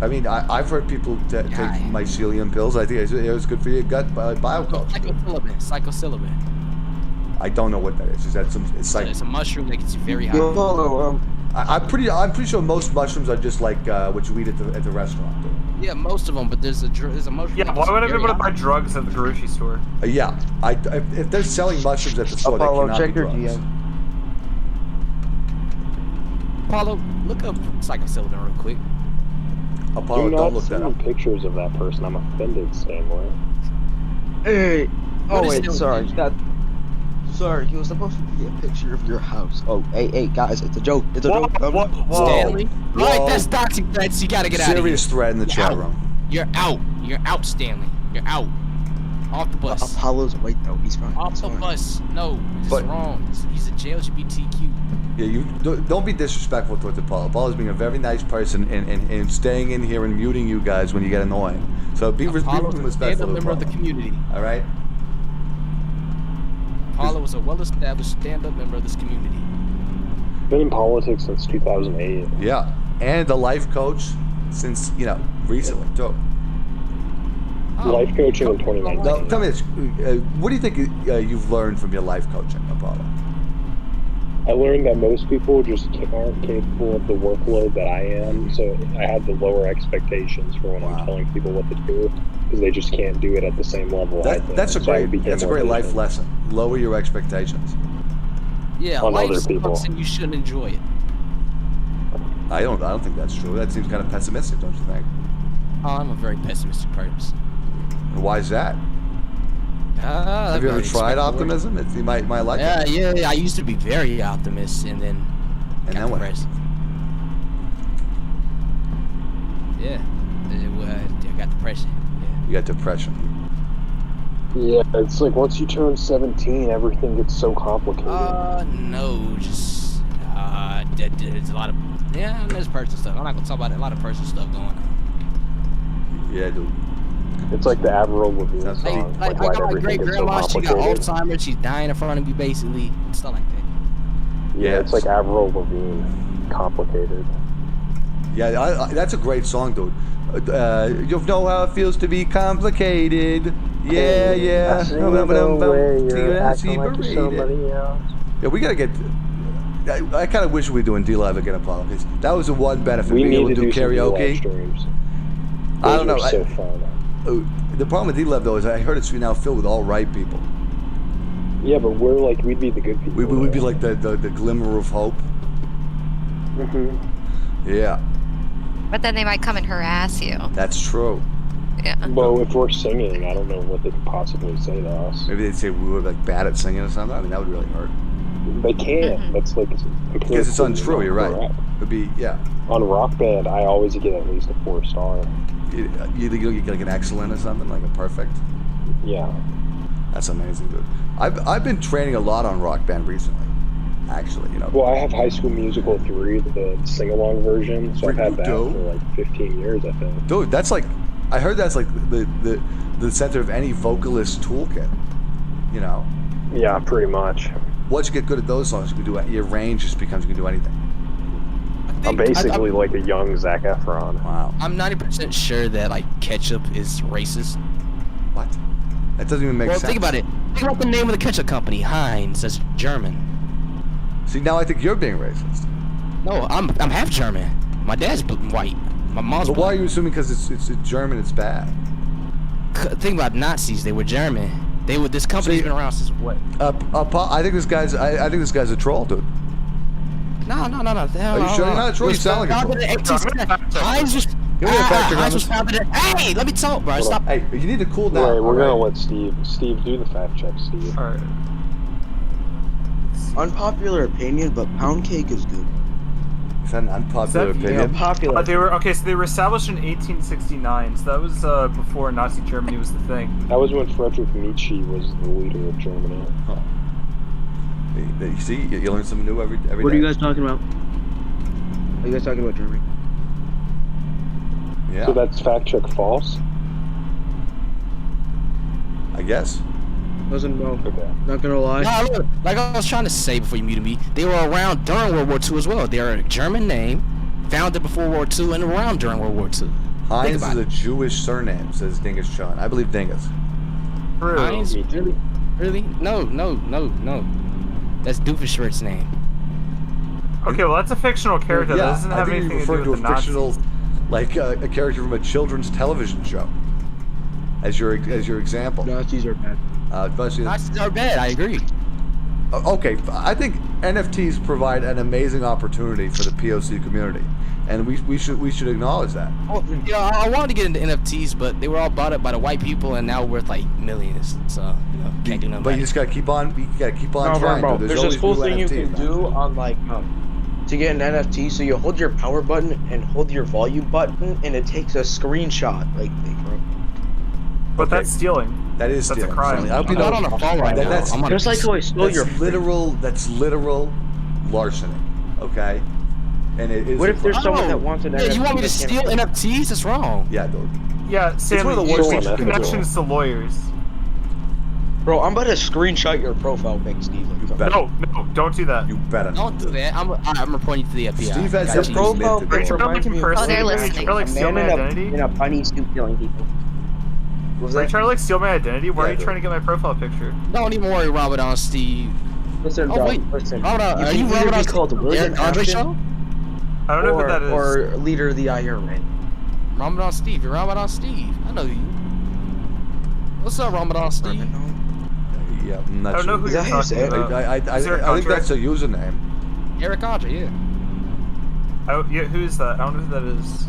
I mean, I've heard people take mycelium pills. I think it was good for your gut bioculture. Psilocybin. I don't know what that is. Is that some? It's like it's a mushroom that gets you very high. I'm pretty sure most mushrooms are just like what you eat at the restaurant. Dude. Yeah, most of them, but there's a mushroom. Yeah, why would I be able to buy drugs at the grocery store? Yeah, if they're selling mushrooms at the store, they cannot be drugs. Apollo, look up psilocybin real quick. Apollo, don't look that up. Pictures of that person. I'm offended, Stanley. Hey. Oh wait, sorry. Sorry, he was supposed to be a picture of your house. Oh, hey, guys, it's a joke. It's a joke. Stanley? Alright, that's doxing threats. You gotta get out of here. Serious threat in the chat room. You're out. You're out, Stanley. You're out. Off the bus. Apollo's right though. He's fine. Off the bus. No, this is wrong. He's a LGBTQ. Yeah, you don't be disrespectful towards Apollo. Apollo's being a very nice person and staying in here and muting you guys when you get annoying. So be respectful to stand-up member of the community. All right. Apollo was a well-established stand-up member of this community. Been in politics since 2008. Yeah, and a life coach since recently too. Life coaching in 2019. Now, tell me this: what do you think you've learned from your life coaching, Apollo? I learned that most people just aren't capable of the workload that I am, so I had the lower expectations for when I'm telling people what to do, because they just can't do it at the same level. That's a great life lesson. Lower your expectations. Yeah, on life other people. sucks and you shouldn't enjoy it. I don't think that's true. That seems kind of pessimistic, don't you think? Oh, I'm a very pessimistic person. Why is that? Have you ever tried optimism? You might like it. Yeah. I used to be very optimistic, and then got depressed. Yeah, I got depression. Yeah. You got depression. Yeah, it's like once you turn 17, everything gets so complicated. No, just there's a lot of there's personal stuff. I'm not gonna talk about it. A lot of personal stuff going on. Yeah, dude. It's like the Avril Lavigne song. I got my great grandma. She got Alzheimer's. She's dying in front of me, basically. Stuff like that. Yeah, it's like Avril Lavigne, complicated. Yeah, that's a great song, dude. You know how it feels to be complicated. Yeah. Yeah, we gotta get. I kind of wish we were doing D-Live again, Apollo, because that was the one benefit. We being able need to do karaoke. I don't know. So fun. The problem with D-Live though is I heard it's now filled with all right people. Yeah, but we'd be the good people. We would be like the glimmer of hope. Yeah. But then they might come and harass you. That's true. Yeah. Well, if we're singing, I don't know what they could possibly say to us. Maybe they'd say we were like bad at singing or something. I mean, that would really hurt. They can't. That's like because it's untrue. You're right. It'd be On Rock Band, I always get at least a 4-star. You think you'll get like an excellent or something, like a perfect? Yeah. That's amazing, dude. I've been training a lot on Rock Band recently. Actually, Well, I have High School Musical 3, the sing-along version, so I've had that for like 15 years, I think. Dude, that's like, I heard that's like the center of any vocalist toolkit. Yeah, pretty much. Once you get good at those songs, you can do your range just becomes you can do anything. I'm basically like a young Zac Efron. Wow. I'm 90% sure that like ketchup is racist. What? That doesn't even make sense. Well, think about it. Think about the name of the ketchup company, Heinz. That's German. See, now I think you're being racist. No, I'm half German. My dad's white. My mom's. But black. why are you assuming because it's German? It's bad. Think about Nazis. They were German. This company's been around since what? I think this guy's a troll, dude. No. Are you sure you're not a troll? You sound like a troll. Heinz was founded in. Hey, let me talk, bro. Stop. Hey, you need to cool down. Right, we're gonna let Steve do the fact check, Steve. All right. Unpopular opinion, but pound cake is good. Is that an unpopular opinion? Yeah, popular. They were established in 1869, so that was before Nazi Germany was the thing. That was when Friedrich Nietzsche was the leader of Germany. Huh. You see, you learn something new every day. What are you guys talking about? Are you guys talking about Germany? Yeah. So that's fact check false? I guess. Doesn't know. Okay. Not gonna lie. No, look, like I was trying to say before you muted me, they were around during World War II as well. They're a German name, founded before World War II and around during World War II. Hines is a Jewish surname, says Dingus Chun. I believe Dingus. Hines? Really? No. That's Doofenshmirtz's name. Okay, well that's a fictional character. That doesn't have anything to do with the Nazis. Fictional, like a character from a children's television show. As your example. Nazis are bad. Nazis are bad. I agree. Okay, I think NFTs provide an amazing opportunity for the POC community, and we should acknowledge that. Well, I wanted to get into NFTs, but they were all bought up by the white people and now worth like millions. So can't do nothing. But you just gotta keep on. You gotta keep on trying. Bro. There's this cool thing NFTs, you can do on like to get an NFT. So you hold your power button and hold your volume button, and it takes a screenshot like thing, bro. But that's stealing. That is stealing. That's a crime. I'm not on a phone right now. That's just like how I stole your literal. That's literal larceny. Okay. And it is. What if there's someone that wants an NFT? You want me to steal NFTs? That's wrong. Yeah, dude. Yeah, Stanley, one of the worst connections to lawyers. Bro, I'm about to screenshot your profile pic, Steve. No, don't do that. You better not. Don't do that. I'm reporting to the FBI. Steve has your profile pic reminds me of they're listening. Like steal my identity? in a bunny suit killing people. Are you trying to like steal my identity? Why are you trying to get my profile picture? Don't even worry, Ramadan Steve. Listen, bro, listen. Ramadan, are you either Ramadan be called William Andre Afton, Show? I don't know who that is. Or leader of the IRA. Ramadan Steve. You're Ramadan Steve. I know you. What's up, Ramadan Steve? Yeah, I'm not I don't know who sure. you're talking about. I think that's a username. Eric Andre, yeah. Yeah, who is that? I don't know who that is.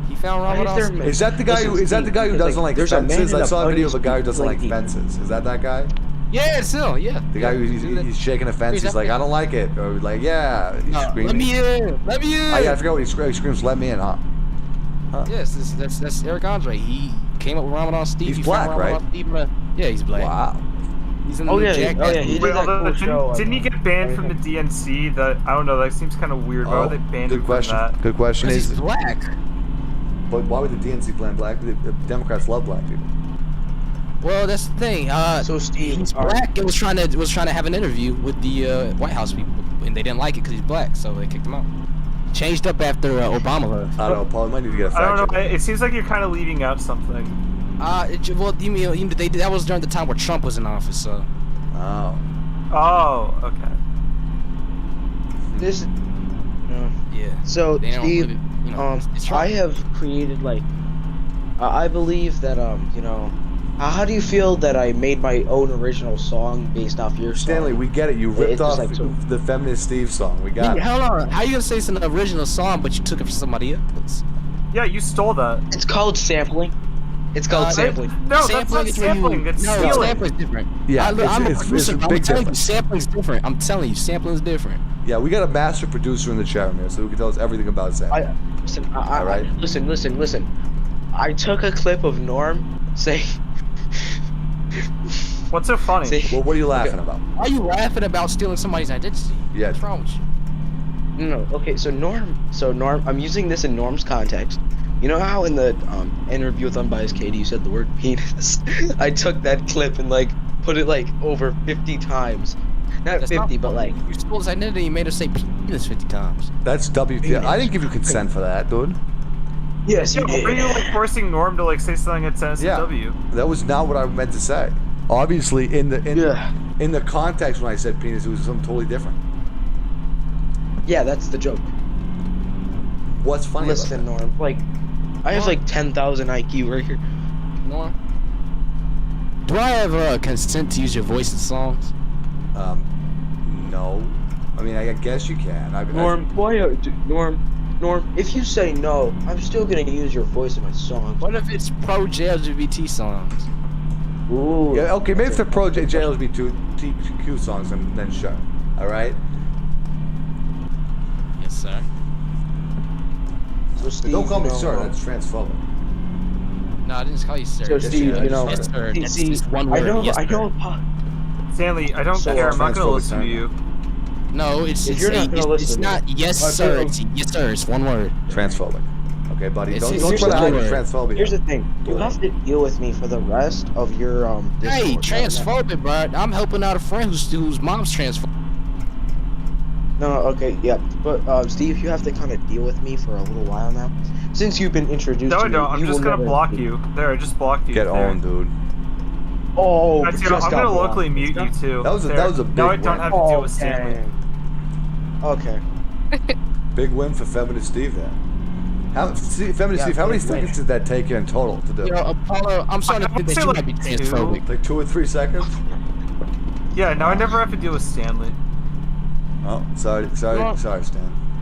He found Ramadan Steve. Is that the guy who? Is that the guy who doesn't like fences? I saw a video of a guy who doesn't like fences. Is that guy? Yeah, still, yeah. The guy he's shaking a fence. He's like, I don't like it. Or like, yeah. He's screaming. Let me in. Let me in. Oh, yeah, I forgot what he screams. Let me in, huh? Yes, that's Eric Andre. He came up with Ramadan Steve. He's black, right? Yeah, he's black. Wow. He's in the Jackass. He did that cool show. Didn't he get banned from the DNC? That I don't know. That seems kind of weird. Why would they ban him from that? Good question. Because he's black. But why would the DNC ban black? The Democrats love black people. Well, that's the thing. So Steve, he's black. It was trying to have an interview with the White House people, and they didn't like it because he's black, so they kicked him out. Changed up after Obama left. I don't know, Paul. I might need to get a fact I don't know. check. It seems like you're kind of leaving out something. Well, you mean that was during the time where Trump was in office, so. Oh, okay. This. Yeah. So They don't Steve, live it, it's Trump. I have created like, I believe that how do you feel that I made my own original song based off your song? Stanley, we get it. You ripped off like the Feminist Steve song. We got it. Hold on. How you gonna say it's an original song, but you took it from somebody else? Yeah, you stole that. It's called sampling. It's called sampling. No, that's not sampling. It's stealing. Sampling's different. Yeah, I'm it's a telling big you, difference. sampling's different. I'm telling you, sampling's different. Yeah, we got a master producer in the chat room here, so who can tell us everything about sampling. All right. Listen. I took a clip of Norm saying. What's so funny? Well, what are you laughing about? Why are you laughing about stealing somebody's identity? Yeah. What's wrong with you? No. Okay. So Norm. I'm using this in Norm's context. You know how in the interview with Unbiased Katie you said the word penis? I took that clip and like put it like over 50 times. Not That's 50, but like. You stole his identity and made us say penis 50 times. That's WTF. I didn't give you consent for that, dude. Yes, you did. Were you like forcing Norm to like say something that says W? That was not what I meant to say. Obviously, in the context when I said penis, it was something totally different. Yeah, that's the joke. What's funny Listen, about that? Norm. Like, I have like 10,000 IQ right here. Norm? Do I have consent to use your voice in songs? No. I mean, I guess you can. Norm, Norm, if you say no, I'm still gonna use your voice in my songs. What if it's pro-LGBT songs? Ooh. Yeah, okay, maybe if they're pro JLSB2TQ songs, then sure. All right. Yes, sir. So Steve, don't call me sir. That's transphobic. No, I didn't call you sir. So Steve, yes, sir. That's just one word. I know. Stanley, I don't care. I'm not gonna listen to you. No, it's not yes sir. It's yes sir. It's one word. Transphobic. Okay, buddy. Don't here's try to hide your transphobia. Here's the thing. You have to deal with me for the rest of your Hey, transphobic, bro. I'm helping out a friend whose mom's transphobic. No, okay, yeah, but Steve, you have to kind of deal with me for a little while now, since you've been introduced No, to I me. don't. I'm just gonna block you. There, I just blocked you. Get on, dude. Oh, I'm gonna locally mute you too. That was a big Now I win. don't have to deal with Stanley. Okay. Big win for Feminist Steve then. Feminist Steve, how many seconds did that take you in total to do? You know, Apollo, I'm starting to think that you might be transphobic. Like 2 or 3 seconds? Yeah, now I never have to deal with Stanley. Oh, sorry, Stan.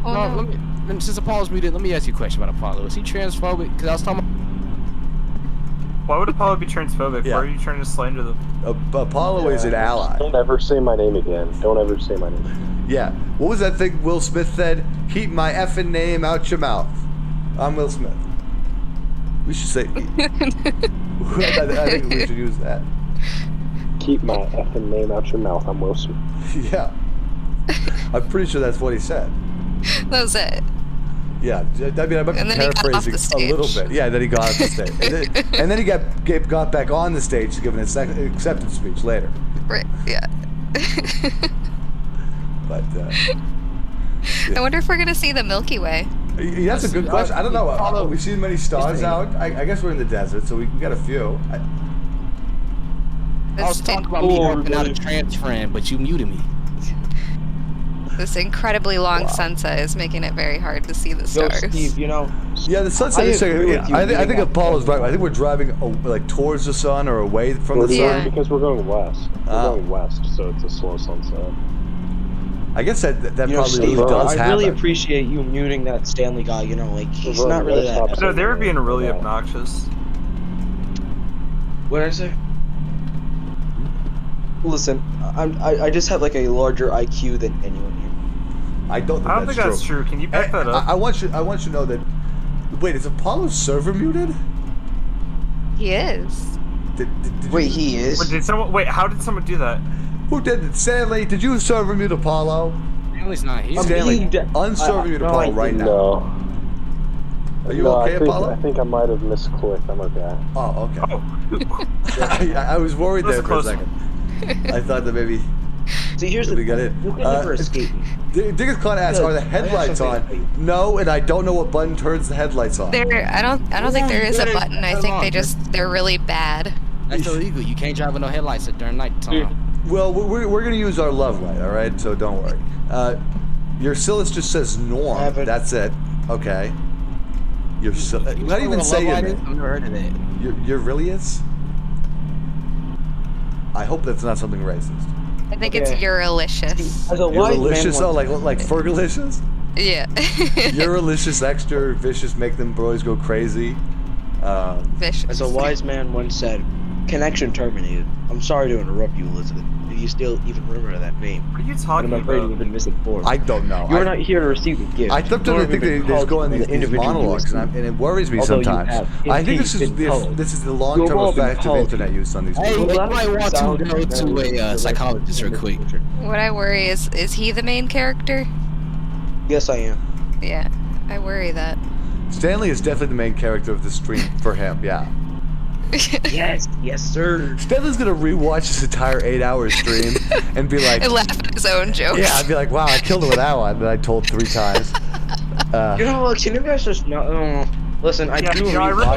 Oh, no. Let me, since Apollo's muted, let me ask you a question about Apollo. Is he transphobic? Because I was talking about... Why would Apollo be transphobic? Yeah. Why are you trying to slander them? Apollo is an ally. Don't ever say my name again. Don't ever say my name again. Yeah. What was that thing Will Smith said? Keep my effing name out your mouth. I'm Will Smith. We should say... I think we should use that. Keep my effing name out your mouth. I'm Will Smith. Yeah. I'm pretty sure that's what he said. That was it. Yeah, I mean, I might be paraphrasing a little bit. Yeah, then he got off the stage. And then he got back on the stage to give an acceptance speech later. Right, yeah. But, I wonder if we're going to see the Milky Way. Yeah, that's a good question. I don't know. We've seen many stars out. I guess we're in the desert, so we got a few. I was talking about me working out a trans friend, but you muted me. This incredibly long sunset is making it very hard to see the stars. Yo, Steve, you know... Yeah, the sunset is... I think Apollo's right. I think we're driving like towards the sun or away from the sun. Because we're going west. We're going west, so it's a slow sunset. I guess that You know, probably Steve, does I happen. really appreciate you muting that Stanley guy, you know, like, he's not really that... No, they were being really obnoxious. What did I say? Listen, I just have like a larger IQ than anyone here. I don't think that's true. Can you back that up? I want you to know that... Wait, is Apollo's server muted? He is. Wait, he is? Wait, how did someone do that? Who did it? Stanley, did you server mute Apollo? Stanley's not here. Stanley, unserver mute Apollo right now. No. Are you okay, Apollo? I think I might have misclicked. I'm okay. Oh, okay. I was worried there for a second. I thought that maybe... See, here's we got it. You can never escape me. Dingus Con asks, are the headlights on? No, and I don't know what button turns the headlights on. I don't think there is a button. I think they're really bad. That's illegal. You can't drive with no headlights at during night time. Well, we're gonna use our love light, all right? So don't worry. Your Silas just says Norm. That's it. Okay. Your how do you even say your name? I've never heard of it. Your really is? I hope that's not something racist. I think it's Euralicious. Euralicious? Oh, like Fergalicious? Yeah. Euralicious, extra vicious, make them boys go crazy. Vicious. As a wise man once said, connection terminated. I'm sorry to interrupt you, Elizabeth. Do you still even remember that name? What are you talking I'm afraid about? you've been misinformed. I don't know. You're not here to receive the gift. I sometimes think they just go on these monologues, and it worries me sometimes. I think this is the long-term effect of internet use on these people. Hey, you might want to go to a psychologist real quick. What I worry is he the main character? Yes, I am. Yeah, I worry that. Stanley is definitely the main character of the stream for him, yeah. yes, sir. Stanley's gonna rewatch this entire 8-hour stream and be like... and laugh at his own jokes. Yeah, I'd be like, wow, I killed him with that one that I told 3 times. You know what, can you guys just not... listen, I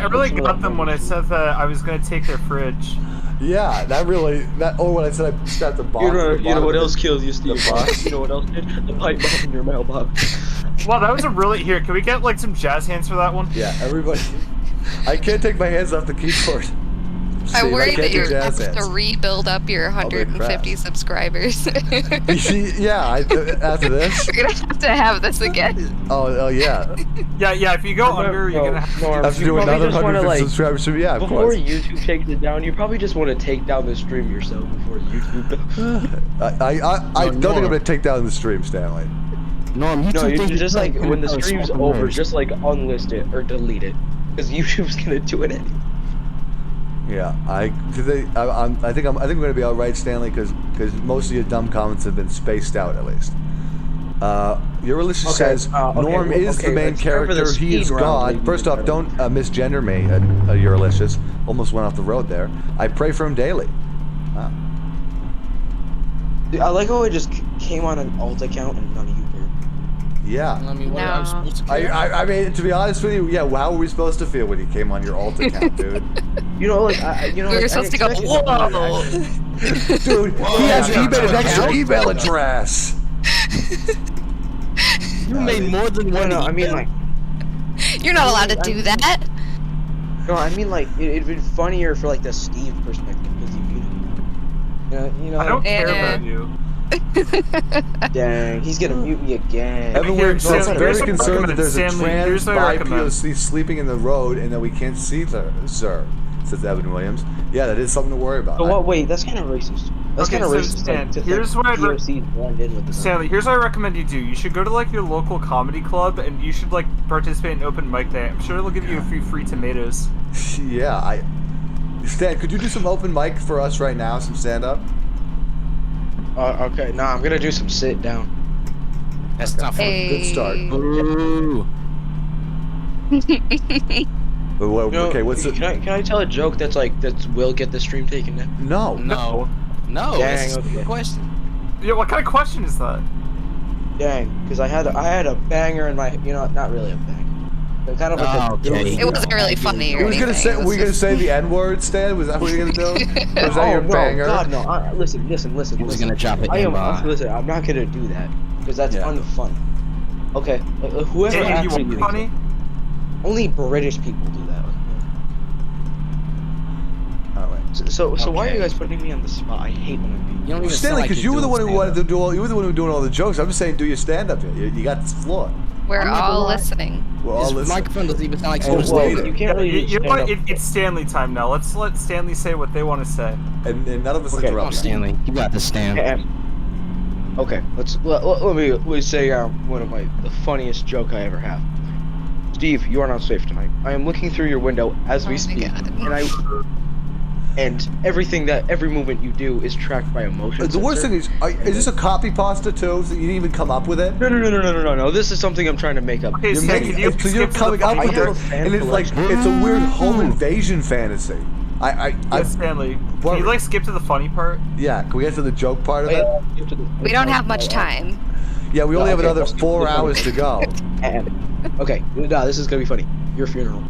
really got them when I said that I was gonna take their fridge. Yeah, when I said I stabbed the box. You know what else killed you, Steve? You know what else did? The pipe bomb in your mailbox. Wow, that was a really... Here, can we get like some jazz hands for that one? Yeah, everybody... I can't take my hands off the keyboard. I worry that you're going to have to rebuild up your 150 subscribers. Yeah, after this. We're going to have this again. Oh yeah. Yeah, if you go under, you're going to have to do another 150 subscribers. Yeah, of course. Before YouTube takes it down, you probably just want to take down the stream yourself before YouTube does. I don't think I'm going to take down the stream, Stanley. No, you just like, when the stream's over, just like unlist it or delete it. Because YouTube's gonna do it anyway. Yeah, I think we're gonna be all right, Stanley, because most of your dumb comments have been spaced out at least. Euralicious says Norm is the main character. He is God. First off, don't misgender me, Euralicious. Almost went off the road there. I pray for him daily. Wow. Dude, I like how I just came on an alt account and none of you Yeah. I mean, what are we supposed to care? I mean, to be honest with you, yeah. How were we supposed to feel when you came on your alt account, dude? We were supposed to go, whoa! Dude, he has an extra email address. You made more than one. No, I mean like. You're not allowed to do that. No, I mean like it'd be funnier for like the Steve perspective because you muted him. I don't care about you. Dang, he's gonna mute me again. Evan Williams is very here's what concerned that there's a Stanley, trans here's what I recommend. BIPOC sleeping in the road and that we can't see her, sir, says Evan Williams. Yeah, that is something to worry about. But what? Wait, that's kind of racist. That's Okay, kind of so racist. Stan, to here's think what I'd POCs blend in with the Stanley, here's what I recommend you do. You should go to like your local comedy club and you should like participate in open mic day. I'm sure it'll give you a few free tomatoes. Yeah, Stan, could you do some open mic for us right now? Some stand up? Okay, I'm gonna do some sit down. That's not fun. Good start. Boo. Okay, what's it? Can I tell a joke that's will get the stream taken down? No. No. Dang, That's okay. a question. Yeah, what kind of question is that? Dang, because I had a banger in my, not really a banger. But kind of like It wasn't really funny or Were we anything. gonna say the N word, Stan? Was that what you were gonna do? Or was that your banger? God, no. Listen. He was gonna drop it. Listen, I'm not gonna do that because that's unfunny. Okay, whoever Yeah, you actually want thinks funny? it. Only British people do that. So why are you guys putting me on the spot? I hate when I'm being. You don't even Stanley, because you were the one who wanted to do all. You were the one who was doing all the jokes. I'm just saying, do your stand up here. You got this floor. We're all listening. We're all His listening. microphone doesn't even sound like Oh, supposed wait. to. You can't really. You know what? It's Stanley time now. Let's let Stanley say what they want to say. And none of us Okay, interrupt. Stanley, you got the stand. Okay, let me say one of the funniest joke I ever have. Steve, you are not safe tonight. I am looking through your window as we speak, and every movement you do is tracked by a motion The worst sensor. thing is this a copy pasta too? So you didn't even come up with it? No. This is something I'm trying to make up. Okay, You're Stan, making can you it, so you're skip to coming the up funny with I have it, a fan and it's like collection. it's a weird home invasion fantasy. Yes, Stanley, can you like skip to the funny part? Yeah, can we get to the joke part of it? We don't have much time. Yeah, we only have another 4 hours to go. Okay, no, this is gonna be funny. Your funeral.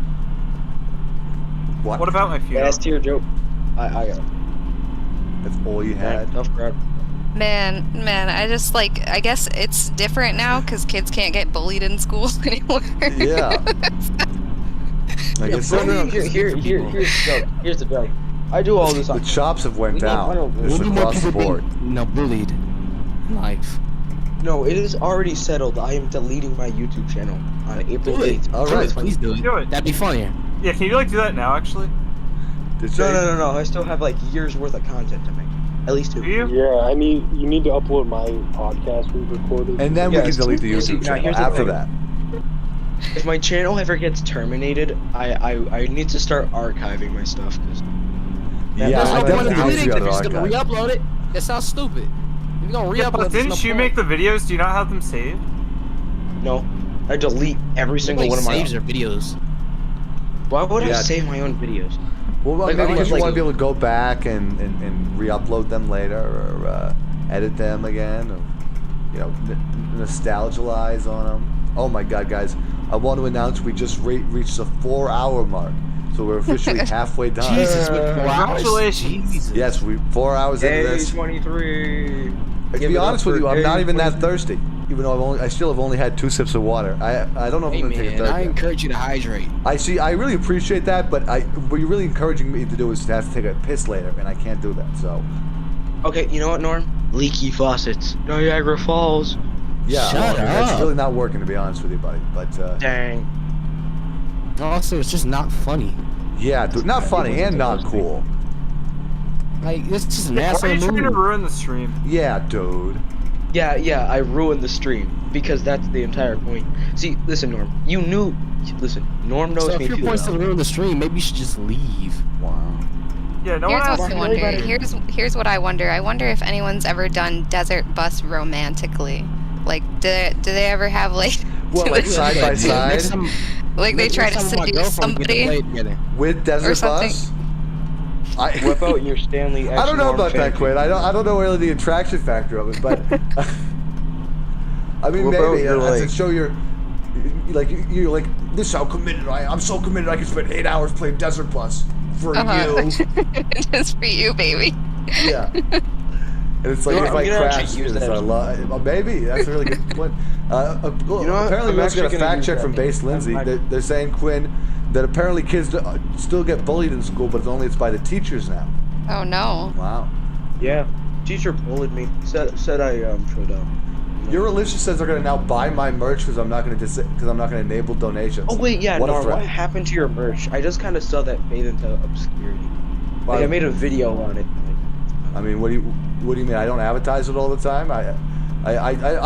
What? What about my funeral? Last tier joke. I got it. That's all you had? Tough crowd. Man, I just I guess it's different now because kids can't get bullied in school anymore. Yeah. I guess so. No. Here's the joke. Here's the joke. I do all this. The chops have went down. This is across the board. Bullied. Life. No, it is already settled. I am deleting my YouTube channel on April 8th. All right. Please do it. Do it. That'd be funnier. Yeah, can you like do that now? Actually, No. I still have years worth of content to make. At least 2. do you? Yeah, you need to upload my podcast we recorded. And then we Yes. can delete the See, YouTube now channel here's the after thing. that. If my channel ever gets terminated, I need to start archiving my stuff. Yeah, There's I no point definitely in need deleting to it go if to you're just gonna archive. re-upload it. That sounds stupid. If you're gonna Yeah, re-upload but it, there's didn't no you point. make the videos? Do you not have them saved? No, I delete every single one of my. saves their videos. Why would I Yeah. save my own videos? Well, Like, maybe I because you like- want to be able to go back and re-upload them later, or edit them again, or nostalgize on them. Oh my God, guys! I want to announce we just reached the 4-hour mark, so we're officially halfway done. Jesus, with 4 hours? Congratulations. Jesus. Yes, we 4 hours into Day this. 23. To be honest with you, I'm not even that thirsty, even though I still have only had 2 sips of water. I don't know if Hey I'm gonna take a man, third. I yet. encourage you to hydrate. I really appreciate that, but what you're really encouraging me to do is to have to take a piss later, and I can't do that. So Okay, you know what, Norm? Leaky faucets. Niagara Falls. yeah, Shut that's up. really not working, to be honest with you, buddy. But Dang. Also, it's just not funny. yeah, dude, not funny and not cool. Like, this is an Why are asshole you trying to move. ruin the stream? Yeah, dude. Yeah, I ruined the stream because that's the entire point. See, listen, Norm. You knew. Listen, Norm knows So me if your too point's to well. ruin the stream, maybe you should just leave. Wow. Yeah, no one Here's asked what I you. wonder. Here's what I wonder. I wonder if anyone's ever done desert bus romantically. Like, do they ever have What, do like they- side by side they try to seduce somebody with Desert or something? Bus? Whip out your Stanley. I don't know Norm about that, fan Quinn. I don't know really the attraction factor of it, but I mean, What about maybe your, to like- show you're like this is how committed I am. I'm so committed I can spend 8 hours playing Desert Bus for you. Just for you, baby. Yeah. And it's like You know if what, I I'm gonna crash, actually use it's that. a lot. Maybe that's a really good point. what? Apparently, I'm we also got actually a gonna fact use check that. from Base Lindsay. They're saying, Quinn, that apparently kids still get bullied in school, but it's by the teachers now. Oh no. Wow. Yeah. Teacher bullied me. Said I should Your religion says they're gonna now buy my merch because I'm not gonna enable donations. Oh wait, yeah, What a Norm, threat. what happened to your merch? I just kind of saw that fade into obscurity. Well, Like I made a video on it. I mean, what do you mean? I don't advertise it all the time. I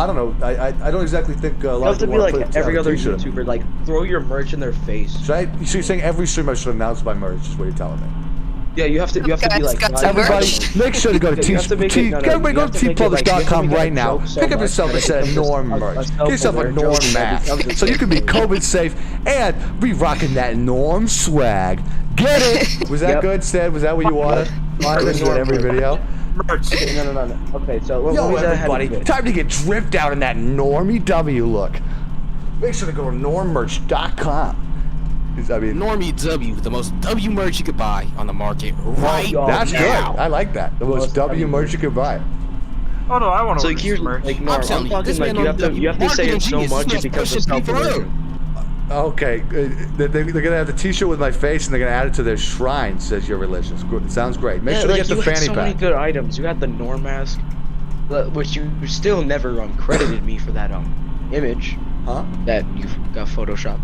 don't know. I don't exactly think a You lot have of to people be wanna like put every a other t-shirt. YouTuber, like throw your merch in their face. So you're saying every stream I should announce my merch is what you're telling me? Yeah, you have to be like. Everybody, make sure to go to everybody go to tpublish.com right now. Pick up yourself a set of Norm merch. Get yourself a Norm mask so you can be COVID safe and be rocking that Norm swag. Get it? Was that good, Stan? Was that what you wanted? I listen to every video. Merch. No. Okay, so Yo, everybody, time to get dripped out in that Normie W look. Make sure to go to normmerch.com. I mean, Normie W, the most W merch you could buy on the market right that's now. good. I like that. The most W merch you could buy. Oh no, I want to So order here's some merch. like Norm, I'm talking like you have to say it so much it becomes a self-promotion. Okay, they're gonna have the T-shirt with my face, and they're gonna add it to their shrine. Says your religion. It sounds great. Make sure to get the fanny so many pack. good items. You got the Norm mask, which you still never credited me for that image. Huh? That you got photoshopped.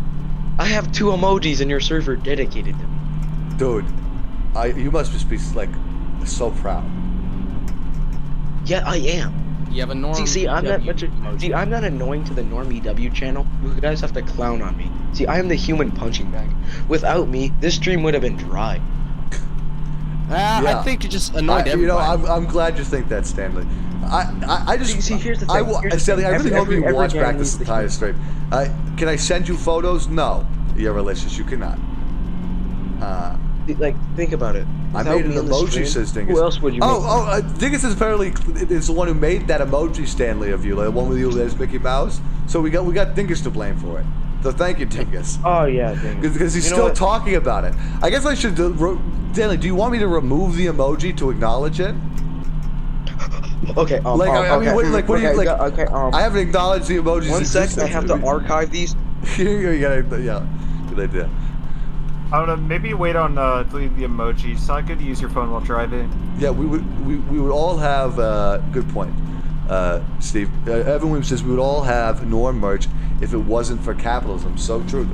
I have 2 emojis in your server dedicated to me. Dude, you must just be like so proud. Yeah, I am. You have a Norm. See, I'm not W much. See, I'm not annoying to the Normie W channel. You guys have to clown on me. See, I am the human punching bag. Without me, this stream would have been dry. I think you just annoyed everybody. You know, I'm glad you think that, Stanley. I just see. Here's the thing. Stanley, I really hope you watch gang back this needs to entire stream. Can I send you photos? No, you're malicious. You cannot. Like, think about it. I Without made an me in the emoji, stream, says Dingus. Who else would you make? Dingus is apparently is the one who made that emoji, Stanley, of you, like the one with you as Mickey Mouse. So we got Dingus to blame for it. So thank you, Dingus. Oh yeah, Dingus. Because he's still talking about it. I guess I should. Stanley, do you want me to remove the emoji to acknowledge it? Okay. I haven't acknowledged the emojis. One sec, I have to archive these. Yeah, good idea. I don't know. Maybe wait on deleting the emoji. It's not good to use your phone while driving. Yeah, we would all have. Good point, Steve. Evan Williams says we would all have Norm merch if it wasn't for capitalism. So true.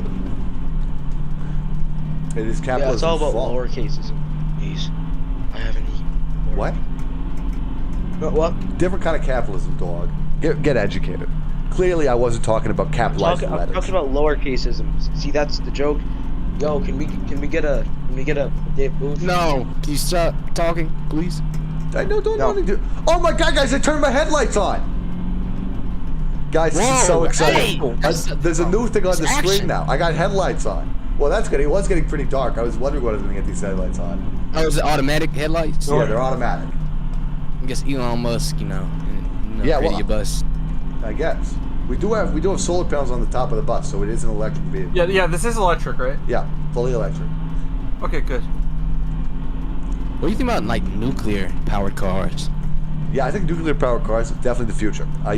It is capitalism. Yeah, it's all about fault. lowercases and E's. I haven't eaten. What? What? Different kind of capitalism, dog. Get educated. Clearly, I wasn't talking about capitalizing I'm letters. talking about lowercases. See, that's the joke. Yo, can we get a date booth? No. Can you stop talking, please? I don't do. Oh my God, guys! I turned my headlights on. Guys, this is so exciting. There's a new thing on the screen now. I got headlights on. Well, that's good. It was getting pretty dark. I was wondering what I was going to get these headlights on. Oh, is it automatic headlights? Yeah, they're automatic. I guess Elon Musk, Well, your bus. I guess we do have solar panels on the top of the bus, so it is an electric vehicle. Yeah. This is electric, right? Yeah, fully electric. Okay, good. What do you think about like nuclear-powered cars? Yeah, I think nuclear-powered cars is definitely the future. That's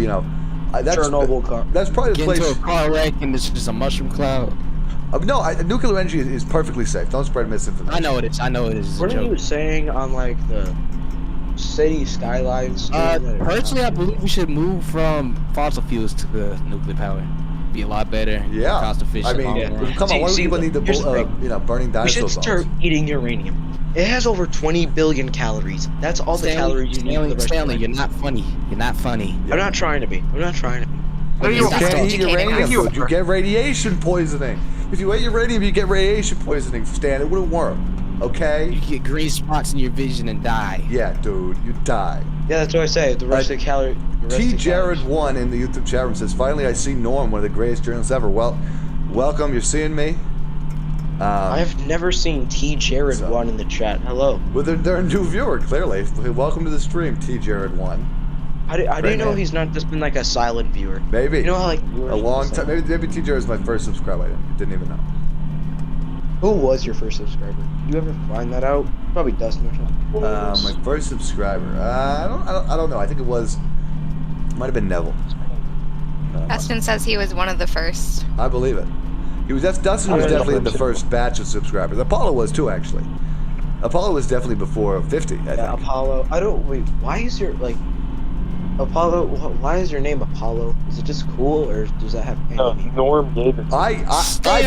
Chernobyl car. That's probably the Get place. into a car wreck and it's just a mushroom cloud. No, nuclear energy is perfectly safe. Don't spread misinformation. I know it is. It's What are you saying on like the city skylines? Personally, I believe we should move from fossil fuels to the nuclear power. Be a lot better. Yeah. Cost efficient. I mean, come on. Why do people need burning We should dinosaurs? start eating uranium. It has over 20 billion calories. That's all the calories you need for the rest of your life. You're not funny. You're not funny. I'm not trying to be. No, you can't eat uranium. You get radiation poisoning. If you ate uranium, you get radiation poisoning, Stan. It wouldn't work. Okay? You get green spots in your vision and die. Yeah, dude. You die. Yeah, that's what I say. The rest of the calories. T. Jared1 in the YouTube chat room says, finally I see Norm, one of the greatest journalists ever. Well, welcome. You're seeing me. I've never seen T. Jared1 in the chat. Hello. Well, they're a new viewer, clearly. Welcome to the stream, T. Jared1. How do you know he's not just been like a silent viewer? Maybe. You know how like a long time. Maybe TJ was my first subscriber. I didn't even know. Who was your first subscriber? Did you ever find that out? Probably Dustin or something. My first subscriber. I don't know. I think it might have been Neville. Dustin says he was one of the first. I believe it. Dustin was definitely in the first batch of subscribers. Apollo was too, actually. Apollo was definitely before 50. I think. Apollo. Why is your Apollo? Why is your name Apollo? Is it just cool, or does that have? Norm gave it. I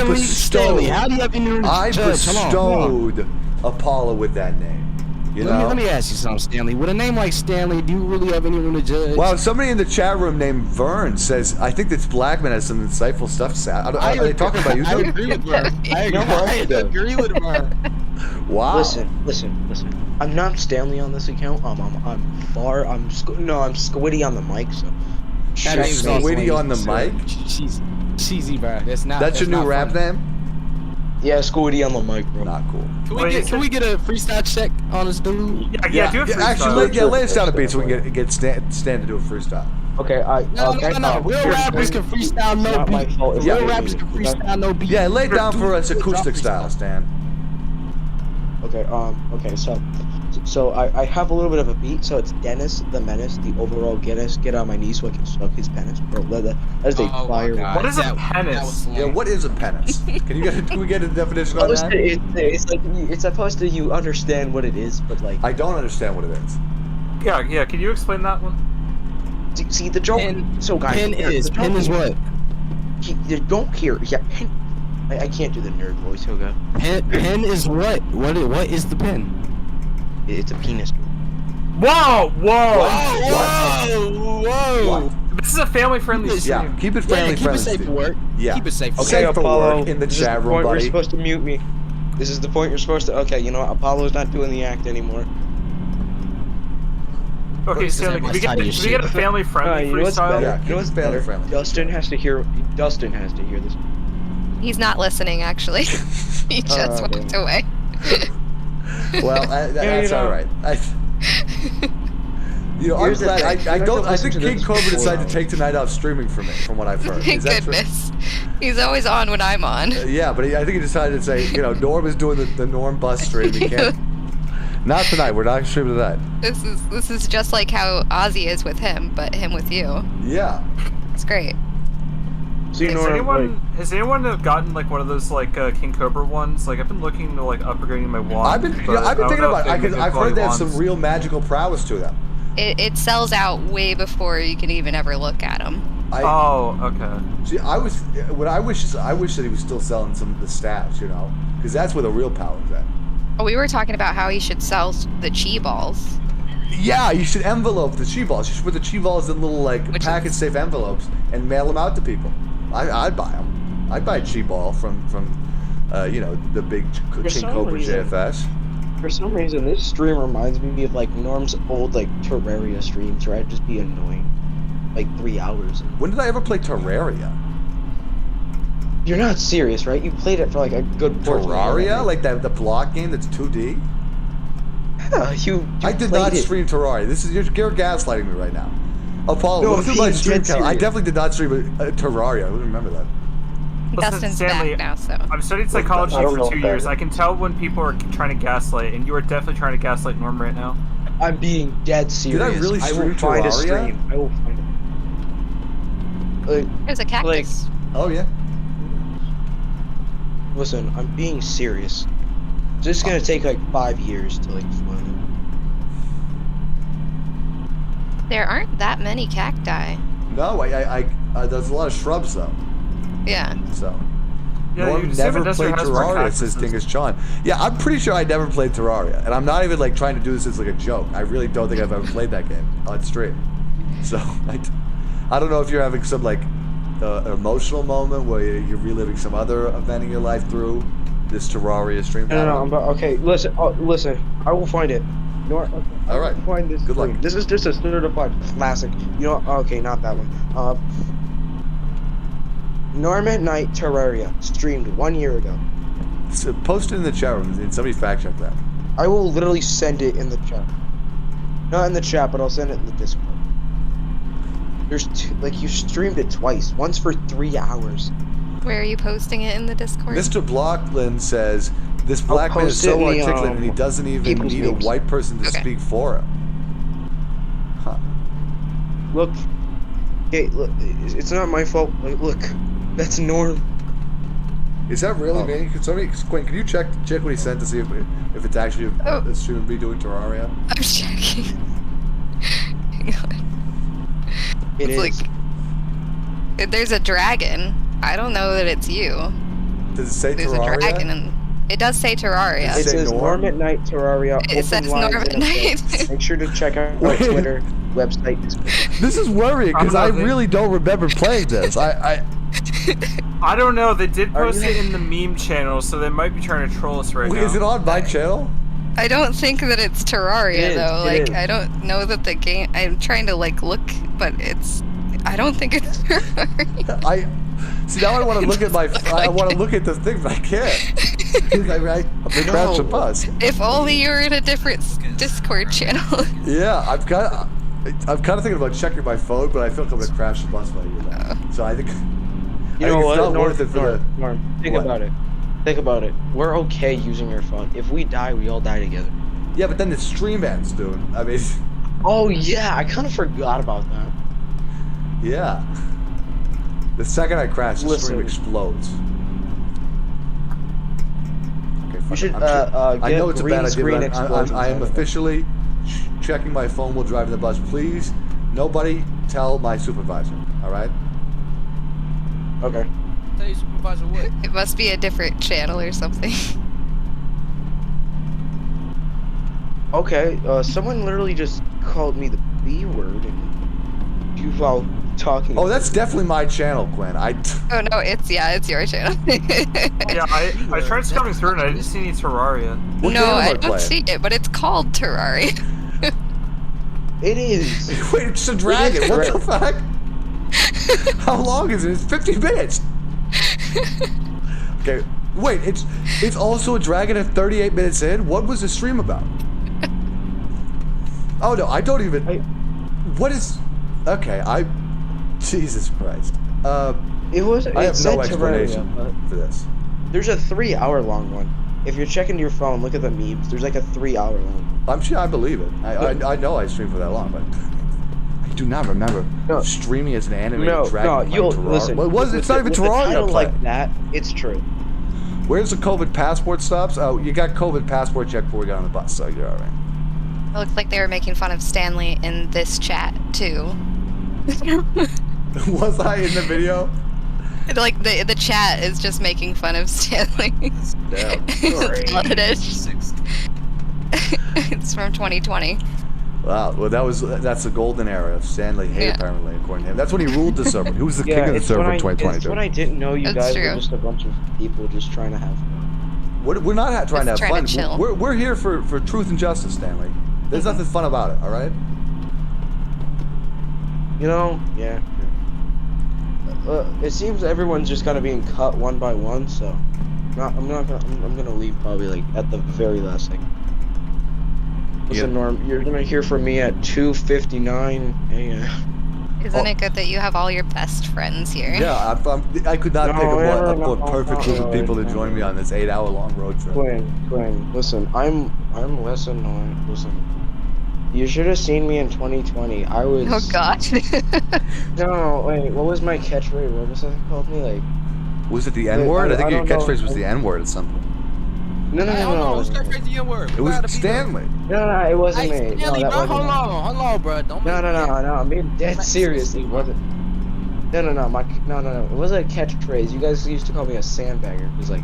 bestowed. How do you have any I bestowed Apollo with that name. Let me ask you something, Stanley. With a name like Stanley, do you really have anyone to judge? Well, somebody in the chat room named Vern says, I think that Blackman has some insightful stuff to say. Are they talking about you? I agree with Vern. I agree with Vern. Wow. Listen. I'm not Stanley on this account. I'm Squiddy on the mic. So. Squiddy on the mic? Cheesy, bro. That's your new rap name? Yeah, Squiddy on the mic, bro. Not cool. Can we get a freestyle check on this dude? Yeah, do a freestyle. Actually, lay us down a beat so we can get Stan to do a freestyle. Okay, No. Real rappers can freestyle no beat. Real rappers can freestyle no beat. Yeah, lay down for us acoustic style, Stan. Okay, so I have a little bit of a beat, so it's Dennis the Menace, the overall Guinness, get on my knees so I can suck his penis. Bro, that's a fire. What is a penis? Yeah, what is a penis? Can we get a definition on that? It's like, it's supposed to, you understand what it is, but like... I don't understand what it is. Yeah, can you explain that one? See, the joke... So guys... Pen is what? You don't hear... Yeah, pen... I can't do the nerd voice, okay? Pen is what? What is the pen? It's a penis. Whoa! What? This is a family-friendly stream. Yeah, keep it family-friendly. Keep it safe for work. Yeah. Keep it safe. Okay, Apollo, in the chat room, buddy. You're supposed to mute me. This is the point you're supposed to... Okay, you know what? Apollo's not doing the act anymore. Okay, Stanley, can we get a family-friendly freestyle? Yeah, you know what's better? Dustin has to hear this. He's not listening, actually. He just walked away. Well, that's all right. I'm glad. I think King Cobra decided to take tonight off streaming for me, from what I've heard. Thank goodness. He's always on when I'm on. Yeah, but I think he decided to say, Norm is doing the Norm bus stream. He can't. Not tonight. We're not streaming tonight. This is just like how Ozzy is with him, but him with you. Yeah. It's great. Has anyone gotten like one of those like King Cobra ones? Like I've been looking to like upgrading my wand. I've been thinking about it. I've heard they have some real magical prowess to them. It sells out way before you can even ever look at them. Okay. See, I wish that he was still selling some of the stats, because that's where the real power is at. Oh, we were talking about how he should sell the chi balls. Yeah, you should envelope the chi balls. You should put the chi balls in little package-safe envelopes and mail them out to people. I'd buy them. I'd buy a chi ball from the big King Cobra JFS. For some reason, this stream reminds me of like Norm's old Terraria streams, where I'd just be annoying, 3 hours. When did I ever play Terraria? You're not serious, right? You played it for a good portion. Terraria, like the block game that's 2D. I did not stream Terraria. You're gaslighting me right now. Apollo, look through my stream count. I definitely did not stream Terraria. I wouldn't remember that. Dustin's back now, so. I'm studying psychology for 2 years. I can tell when people are trying to gaslight, and you are definitely trying to gaslight Norm right now. I'm being dead serious. Did I really stream Terraria? Find a stream. I will find it. There's a cactus. Oh yeah. Listen, I'm being serious. It's just gonna take 5 years to find it. There aren't that many cacti. No, there's a lot of shrubs though. Yeah. So. Yeah, Norm never played Terraria, says Dingus John. Yeah, I'm pretty sure I never played Terraria, and I'm not even trying to do this as a joke. I really don't think I've ever played that game on stream. So I don't know if you're having some emotional moment where you're reliving some other event in your life through this Terraria stream. No, okay. Listen. I will find it. All right. Find this. Good luck. This is just a certified classic. Okay, not that one. Norm at Night Terraria streamed 1 year ago. So post it in the chat room and somebody fact check that. I will literally send it in the chat. Not in the chat, but I'll send it in the Discord. There's two, like you streamed it twice. Once for 3 hours. Where are you posting it in the Discord? Mr. Blockland says this black man is so articulate and he doesn't even need a white person to speak for him. Huh. Look, hey, look, it's not my fault. Like, look, that's Norm. Is that really me? Quinn, can you check what he sent to see if it's actually a stream of me doing Terraria? I'm checking. Hang on. It's like there's a dragon. I don't know that it's you. Does it say There's Terraria? a dragon and it does say Terraria. It says Norm at Night Terraria. It says Norm at Night. Make sure to check out our Twitter website. This is worrying because I really don't remember playing this. I don't know. They did post it in the meme channel, so they might be trying to troll us right now. Is it on my channel? I don't think that it's Terraria though. It is. I don't know that the game. I'm trying to look, but I don't think it's Terraria. See, now I want to look at I want to look at the thing, but I can't. I'm gonna crash the bus. If only you were in a different Discord channel. Yeah, I'm kind of thinking about checking my phone, but I feel like I'm gonna crash the bus by you now. So I think You know what? it's not worth it for Norm, think about it. Think about it. We're okay using your phone. If we die, we all die together. Yeah, but then the stream ends, dude. I mean. Oh yeah, I kind of forgot about that. Yeah. The second I crash, the stream explodes. Okay, You should I know get it's a green bad idea, screen but explosions I am on it. officially checking my phone while driving the bus. Please, nobody tell my supervisor. All right? Okay. Tell your supervisor what? It must be a different channel or something. Okay. Someone literally just called me the B word, and you all talking. Oh, that's definitely my channel, Gwen. Oh no, it's your channel. Yeah, I tried scrubbing through and I didn't see any Terraria. No, I don't see it, but it's called Terraria. It is. Wait, it's a dragon. What the fuck? How long is it? It's 50 minutes. Okay, wait. It's also a dragon at 38 minutes in. What was the stream about? Oh no, I don't even. What is? Okay, Jesus Christ. It was. I have no explanation for this. There's a 3-hour-long one. If you're checking your phone, look at the memes. There's like a 3-hour-long. I'm sure I believe it. I know I streamed for that long, but I do not remember streaming as an animated dragon. No, you'll Terraria. listen. Well, it's not even Terraria. Like that, it's true. Where's the COVID passport stops? Oh, you got COVID passport check before we got on the bus, so you're all right. It looks like they were making fun of Stanley in this chat too. Was I in the video? Like the chat is just making fun of Stanley. Damn. That's what it is. It's from 2020. Wow. Well, that's the golden era of Stanley Hay, apparently, according to him. That's when he ruled the server. He was the king of the server in 2022. It's when I didn't know you That's guys true. were just a bunch of people just trying to have fun. We're not trying to have Just fun. trying to chill. We're here for truth and justice, Stanley. There's nothing fun about it, all right? You know, yeah. It seems everyone's just kind of being cut one by one, so I'm gonna leave probably like at the very last thing. Listen, Norm, you're gonna hear from me at 2:59 a.m. Isn't it good that you have all your best friends here? Yeah, I could not pick a more perfect group of people to join me on this 8-hour-long road trip. Quinn, listen, I'm less annoying. Listen, you should have seen me in 2020. I was. Oh God. No, wait. What was my catchphrase? What was it called me? Like. Was it the N-word? I think your catchphrase was the N-word at some point. No. Who's catchphrase the N-word? It was Stanley. No, it wasn't me. Stanley, No, bro, that wasn't hold on, bro. Don't make No. I'm being dead serious. It wasn't. No. It wasn't a catchphrase. You guys used to call me a sandbagger because I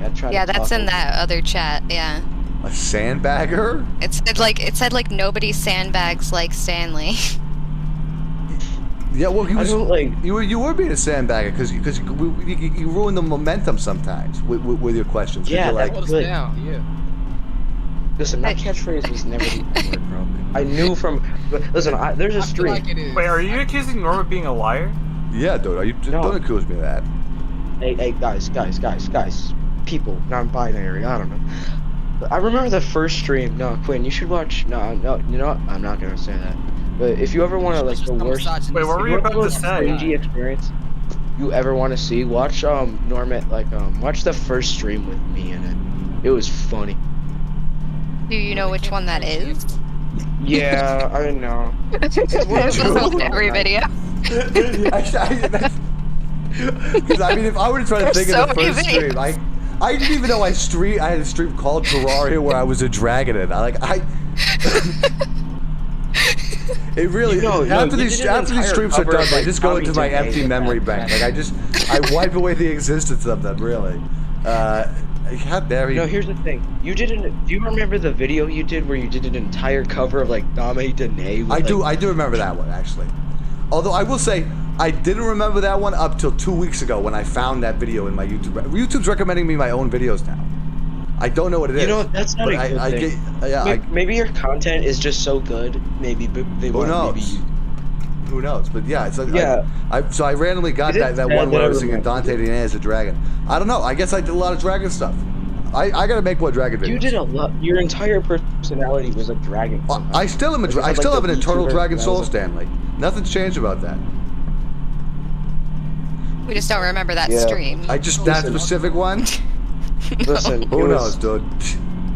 tried. Yeah, to that's talk in that other chat. Yeah. A sandbagger? It said like nobody sandbags like Stanley. Yeah, well, I don't like. you were being a sandbagger because you ruin the momentum sometimes with your questions. Yeah, you're like, that's good. Yeah. Listen, that catchphrase was never the N-word, bro. I knew from. Listen, there's a stream. Like it is. Wait, are you accusing Norm of being a liar? Yeah, dude. Don't accuse me of that. Hey, guys, people, non-binary. I don't know. I remember the first stream. No, Quinn, you should watch. No, you know what? I'm not gonna say that. But if you ever want to like the worst, Wait, what were you about to say? cringy experience you ever want to see, watch Norman watch the first stream with me in it. It was funny. Do you know which one that is? Yeah, I know. It's on every video. Because I mean, if I were to try to think of the first stream, I didn't even know I had a stream called Terraria where I was a dragon in. It really after these streams are done, they just go into my empty memory bank. Like I wipe away the existence of them. Really. How dare you? No, here's the thing. Do you remember the video you did where you did an entire cover of like Dame Dene? I do remember that one actually. Although I will say I didn't remember that one up till 2 weeks ago when I found that video in my YouTube. YouTube's recommending me my own videos now. I don't know what it is. You know, that's not a good thing. Maybe your content is just so good. Maybe they who want knows? Maybe you... Who knows? But yeah, it's like yeah. So I randomly got that one where I was singing Dante Dene as a dragon. I don't know. I guess I did a lot of dragon stuff. I gotta make more dragon videos. You did a lot. Your entire personality was a dragon. I still am. I still have an eternal dragon soul, Stanley. Nothing's changed about that. We just don't remember that stream. That specific one. Listen, who knows, dude?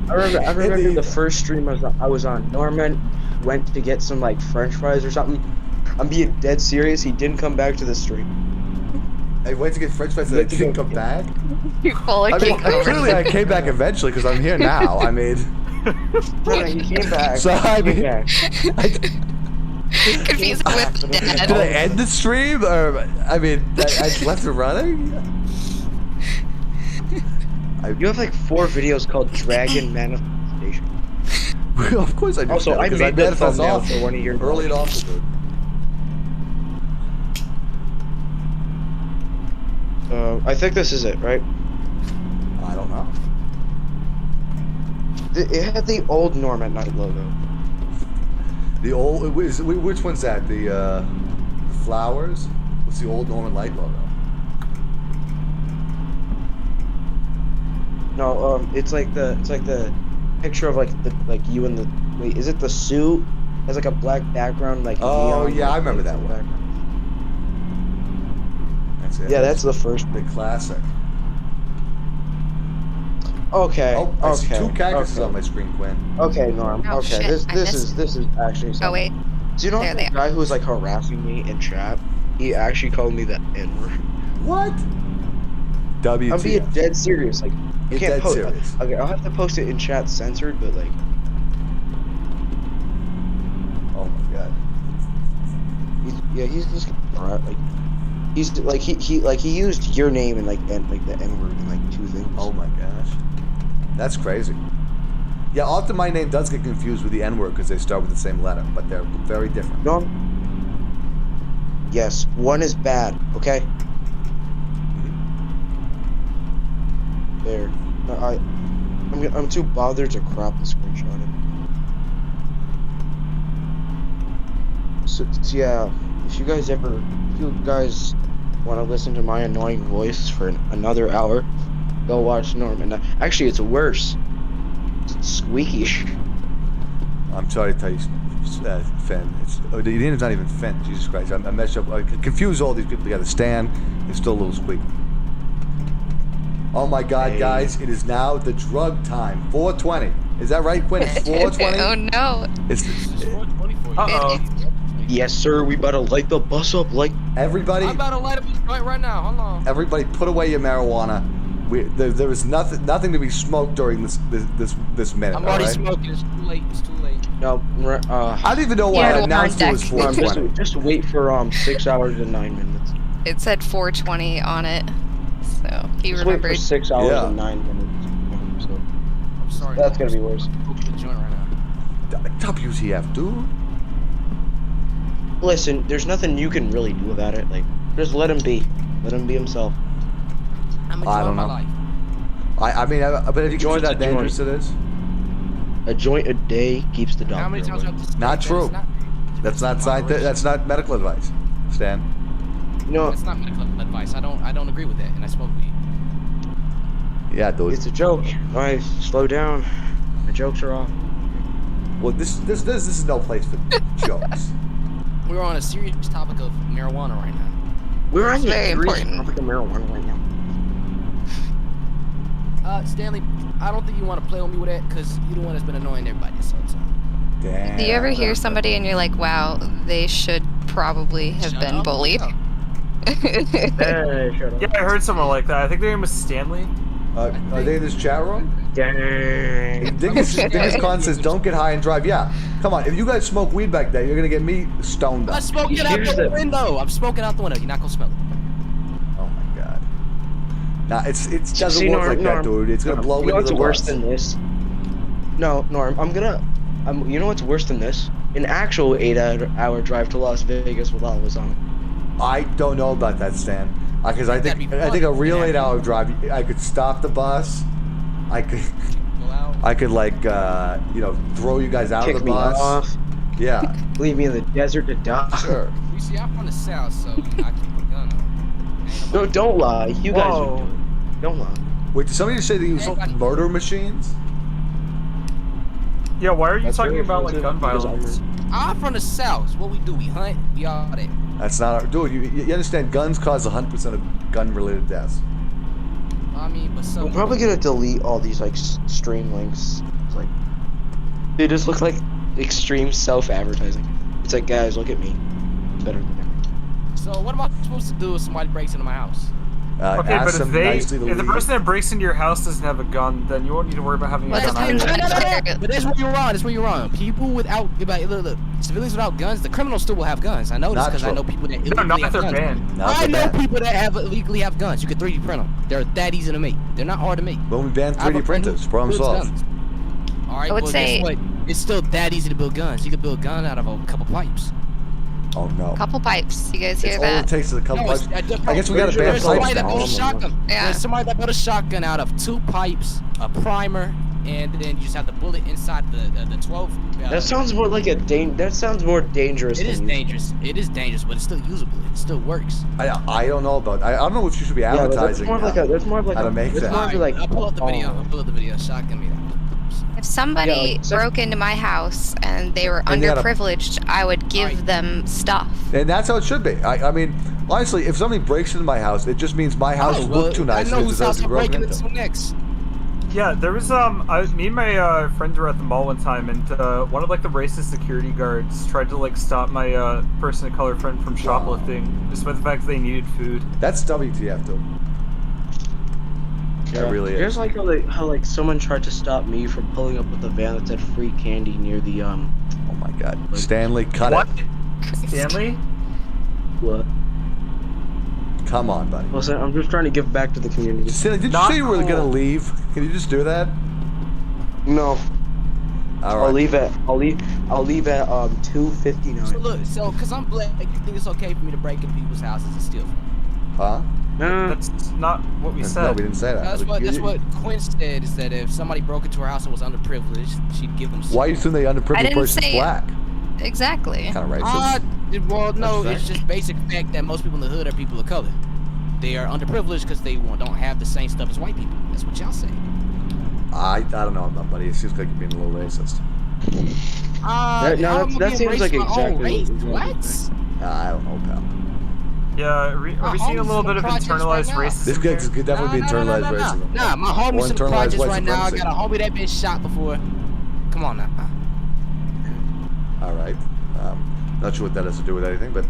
I remember the first stream I was on. Norman went to get some like French fries or something. I'm being dead serious. He didn't come back to the stream. I went to get French fries and I didn't come back. You're full of clearly I came back eventually because I'm here now. I mean, he came back. So I mean, confused with Dad. Did I end the stream or I mean I left it running? You have like 4 videos called Dragon Manifestation. Well, of course I do. Also, I made the thumbnail for one of your early and often, dude. I think this is it, right? I don't know. It had the old Norman Knight logo. The old, which one's that? The flowers? What's the old Norman Light logo? No, it's like the picture of like you in the is it the suit? It has like a black background like. Oh neon, yeah, I remember that one. Background. That's it. Yeah, that's the first. The classic. Okay. Oh, I see okay. 2 cactuses on my screen, Quinn. Okay, Norm. Oh, okay, shit. this is actually. Something. Oh wait. Do you know the guy who was like harassing me in chat? He actually called me the N-word. What? WTF. I'm being dead serious. Like, you can't post. Serious. Okay, I'll have to post it in chat censored, but like. Oh my god. He's just like. He's like he used your name and like the N-word in like 2 things. Oh my gosh. That's crazy. Yeah, often my name does get confused with the N-word because they start with the same letter, but they're very different. No. Yes, one is bad. Okay. There. No, I'm too bothered to crop the screenshot. So yeah, if you guys want to listen to my annoying voice for another hour, go watch Norman. Actually, it's worse. It's squeaky. I'm sorry to tell you, Finn. The name's not even Finn. Jesus Christ! I messed up. I confuse all these people together. Stan is still a little squeaky. Oh my God, guys! It is now the drug time. 4:20. Is that right, Quinn? It's 4:20. Oh no! It's 4:20 for you. Uh-oh. Yes, sir. We about to light the bus up like. Everybody. I'm about to light up this joint right now. Hold on. Everybody, put away your marijuana. There is nothing to be smoked during this minute. I'm already smoking. It's too late. It's too late. No. I don't even know why I announced it was 4:20. Just wait for 6 hours and 9 minutes. It said 4:20 on it, so he just remembered. Wait for 6 hours and 9 minutes. So I'm sorry. That's gonna be worse. I'm smoking the joint right now. WTF, dude. Listen, there's nothing you can really do about it. Like, just let him be. Let him be himself. I'm I don't enjoying my know. life. I mean, but if you consider that dangerous it is. A joint a day keeps the doctor How many times away. do I have to say Not that? true. It's not- That's not scientific. That's not medical advice, Stan. No, It's not medical advice. I don't agree with that, and I smoke weed. Yeah, dude. it's a joke. Alright, slow down. The jokes are off. Well, this is no place for jokes. we're on a serious topic of marijuana right now. We're on It's very serious important. topic of marijuana right now. Stanley, I don't think you want to play with me with that because you're the one that's been annoying everybody this whole time. Damn. Do you ever hear somebody and you're like, wow, they should probably have Shut been up. bullied? Hey, shut up. Yeah, I heard someone like that. I think their name was Stanley. Are they in this chat room? Dang. Dingus Con says, don't get high and drive. Yeah, come on. If you guys smoke weed back there, you're going to get me stoned I'm up. smoking out the window. I'm smoking out the window. You're not gonna smell it. Oh my god. Nah, it doesn't work like that, dude. It's going to blow You know into what's the worse bus. than this? No, Norm, you know what's worse than this? An actual 8-hour drive to Las Vegas with all of us on it. I don't know about that, Stan. Because I think a real 8-hour drive, I could stop the bus. I could like throw you guys out Kick of the me bus. off. Yeah. Leave me in the desert to die. Sure. You see, I'm from the south, so I keep a gun on. No, don't lie. You guys are doing it. Don't lie. Wait, did somebody say they use murder machines? Yeah, why are you That's talking very about like offensive gun because violence? I'm from the south. What we do? We hunt. We all that. That's not our... Dude, you understand guns cause 100% of gun-related deaths. I mean, but so. I'm probably gonna delete all these like stream links. It's like they just look like extreme self-advertising. It's like, guys, look at me. I'm better than them. So what am I supposed to do if somebody breaks into my house? Okay, ask but if them they, nicely to if the leave. person that breaks into your house doesn't have a gun, then you won't need to worry about having a gun either. But that's where you're wrong. That's where you're wrong. People without, look, civilians without guns, the criminals still will have guns. I know this Not because I true. know people that No, illegally not have if they're guns. banned. Not if I they're know banned. people that illegally have guns. You can 3D print them. They're that easy to make. They're not hard to make. When we ban I have a 3D friend who printers, problem builds solved. guns. All right, I would well, say- guess what? It's still that easy to build guns. You can build a gun out of a couple pipes. Oh no. Couple pipes. You guys hear It's all it that? takes is a couple No, pipes. it's- I guess we got to ban There's somebody pipes that now. built a shotgun. Yeah. There's somebody that built a shotgun out of 2 pipes, a primer, and then you just have the bullet inside the 12. That sounds more like that sounds more dangerous. It is than dangerous. It is dangerous, but it's still usable. It still works. I don't know about... I don't know if you should be Yeah, but advertising that's more of like how to a make that's that. more of like I'll pull up the video. I'll pull up the video. Shotgun me. If somebody Yeah, like, broke into my house and they were And they had a- underprivileged, I would give them stuff. And that's how it should be. I mean, honestly, if somebody breaks into my house, it just means my house looked too nice. I know and it whose deserves house to be I'm broken breaking into. into next. Yeah, there was me and my friend were at the mall one time, and one of like the racist security guards tried to like stop my person of color friend from shoplifting, despite the fact that they needed food. That's WTF, though. That really is. Here's like how someone tried to stop me from pulling up with a van that said free candy near the Oh my God, Stanley, cut What? it. Stanley? What? Come on, buddy. Listen, I'm just trying to give back to the community. Stanley, did you Not say you were gonna cool. leave? Can you just do that? No, All I'll right. leave at 2:59. So look, cause I'm black, you think it's okay for me to break in people's houses and steal from them? Huh? That's not what we said. No, we didn't say that. That's what Quinn said. Is that if somebody broke into her house and was underprivileged, she'd give them. Why you assume the I underprivileged didn't person's say it. black? Exactly. Kind of racist. Well, no, That's it's just basic fact that most people in the hood are people of color. They are underprivileged because they don't have the same stuff as white people. That's what y'all say. I don't know, buddy. It seems like you're being a little racist. That seems like exactly What? I don't know, pal. Yeah, are we seeing a little bit of internalized racism? This could definitely be internalized racism. Nah, my homie's Or in the internalized projects white right now. I supremacy. got a homie that been shot before. Come on now. All right. Not sure what that has to do with anything, but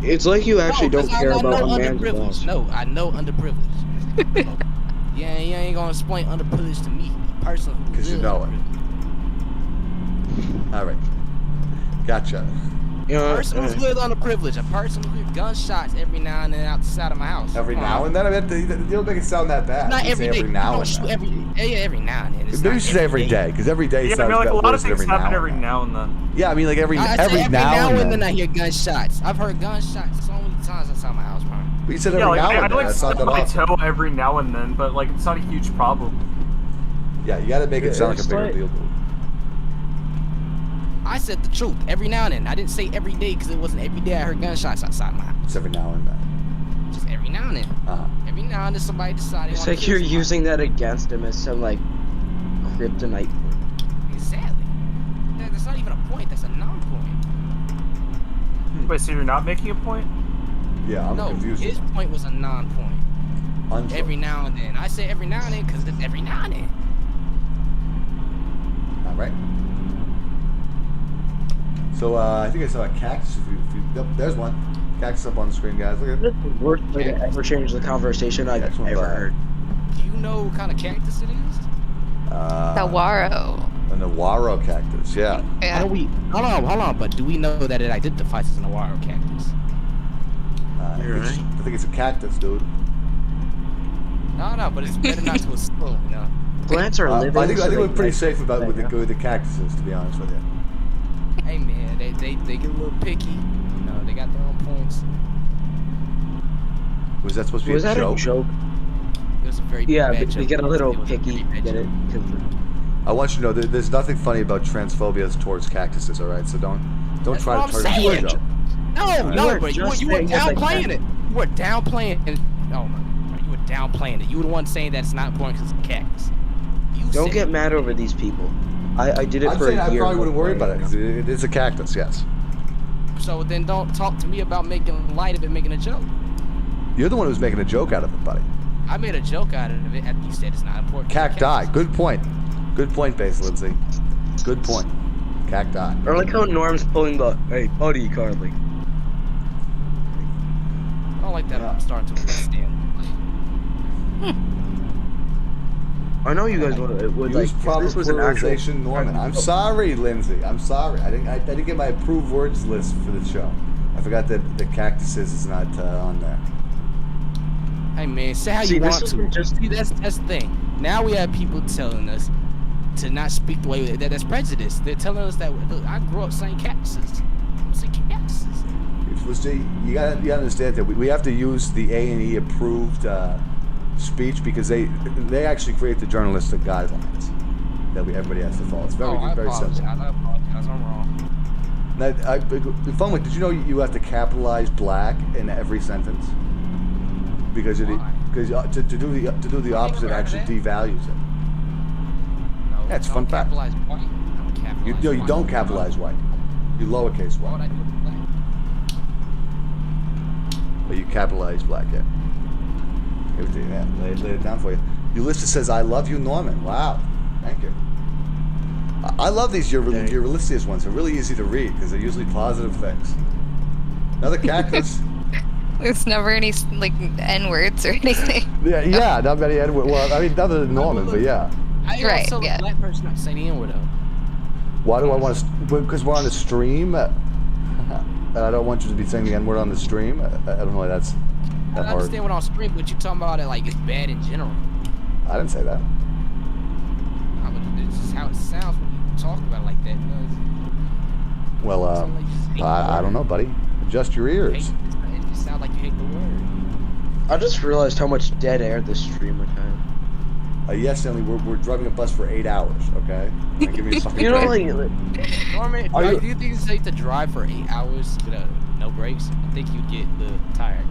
It's like you actually No, don't 'cause care I know about a man's underprivileged. loss. No, I know underprivileged. Yeah, you ain't gonna explain underprivileged to me, a person who because you is know it. underprivileged. All right. Gotcha. You know, A person who's lived underprivileged, a person who hears gunshots every now and then outside of my house. Every Come now on. and then? I mean, you don't make it sound that bad. Not You every say day. every now You and don't then. shoot every now and then. It's Maybe you not should say every day, because every day Yeah, I sounds mean, like a lot of worse than things every happen now every and then. now and then. Yeah, I mean, like every I say now and then. I hear gunshots. I've heard gunshots so many times outside my house, bro. But you said Yeah, every like, now I and then. like That's not stub that my often. toe every now and then, but like it's not a huge problem. Yeah, you got to make it sound like a It's bigger like- deal. I said the truth every now and then. I didn't say every day because it wasn't every day I heard gunshots outside my house. It's every now and then. Just every now and then. Uh-huh. Every now and then somebody decided. It's like you're using that against him as some like kryptonite. Exactly. That's not even a point. That's a non-point. Wait, so you're not making a point? Yeah, I'm confused. His point was a non-point. Every now and then. I say every now and then because it's every now and then. All right. So I think I saw a cactus. Yep, there's one. Cactus up on the screen, guys. Look at it. The worst way to ever change the conversation I've ever heard. Do you know what kind of cactus it is? Saguaro. A Naguaro cactus, yeah. Yeah. Hold on, but do we know that it identifies as a Naguaro cactus? I think it's a cactus, dude. No, but it's better not to assume, you know. Plants are living. I think we're pretty safe about with the cactuses, to be honest with you. Hey man, they get a little picky. You know, they got their own points. Was that supposed to be a joke? It was a very yeah, bad they joke. get a little picky. Get it? I want you to know there's nothing funny about transphobia towards cactuses. All right, so don't try to turn it into a joke. No, but you were downplaying it. You were downplaying it. Oh my God, you were downplaying it. You were the one saying that it's not important because it's a cactus. Don't get mad over these people. I did it for a year. I probably wouldn't worry about it because it is a cactus, yes. So then don't talk to me about making light of it, making a joke. You're the one who's making a joke out of it, buddy. I made a joke out of it, and you said it's not important. Cacti. Good point. Good point, Base Lindsay. Good point. Cacti. Or like how Norm's pulling the hey buddy card, like. I don't like that. I'm starting to understand. I know you guys would Use like. proper This was an actual. pluralization, Norman. I'm sorry, Lindsay. I'm sorry. I didn't get my approved words list for the show. I forgot that the cactuses is not on there. Hey man, say how you want to. See, that's the thing. Now we have people telling us to not speak the way that's prejudice. They're telling us that look, I grew up saying cactuses. I'm saying cactuses. You gotta understand that we have to use the A&E approved speech because they actually create the journalistic guidelines that everybody has to follow. It's very simple. I apologize. I'm wrong. Now, fun, did you know you have to capitalize black in every sentence? Because to do the opposite actually devalues it. No, yeah, it's fun fact. You don't capitalize white. You lowercase white. What I do with black? But you capitalize black, yeah. Everything, yeah. Lay it down for you. Ulysses says, "I love you, Norman." Wow, thank you. I love these Ulysses ones. They're really easy to read because they're usually positive things. Another cactus. There's never any like N-words or anything. Yeah, not many N-words. Well, I mean, other than Norman, but yeah. I also a black person not say the N-word though. Why do I want to? Because we're on a stream. And I don't want you to be saying the N-word on the stream. I don't know why that's that hard. I understand what on stream, but you're talking about it like it's bad in general. I didn't say that. But it's just how it sounds when you talk about it like that. Well, I don't know, buddy. Adjust your ears. It just sounds like you hate the word. I just realized how much dead air this stream would have. Yes, Stanley, we're driving a bus for 8 hours, okay? Give me a fucking you know, break. Norman, do you think it's safe to drive for 8 hours without no brakes? I think you'd get tired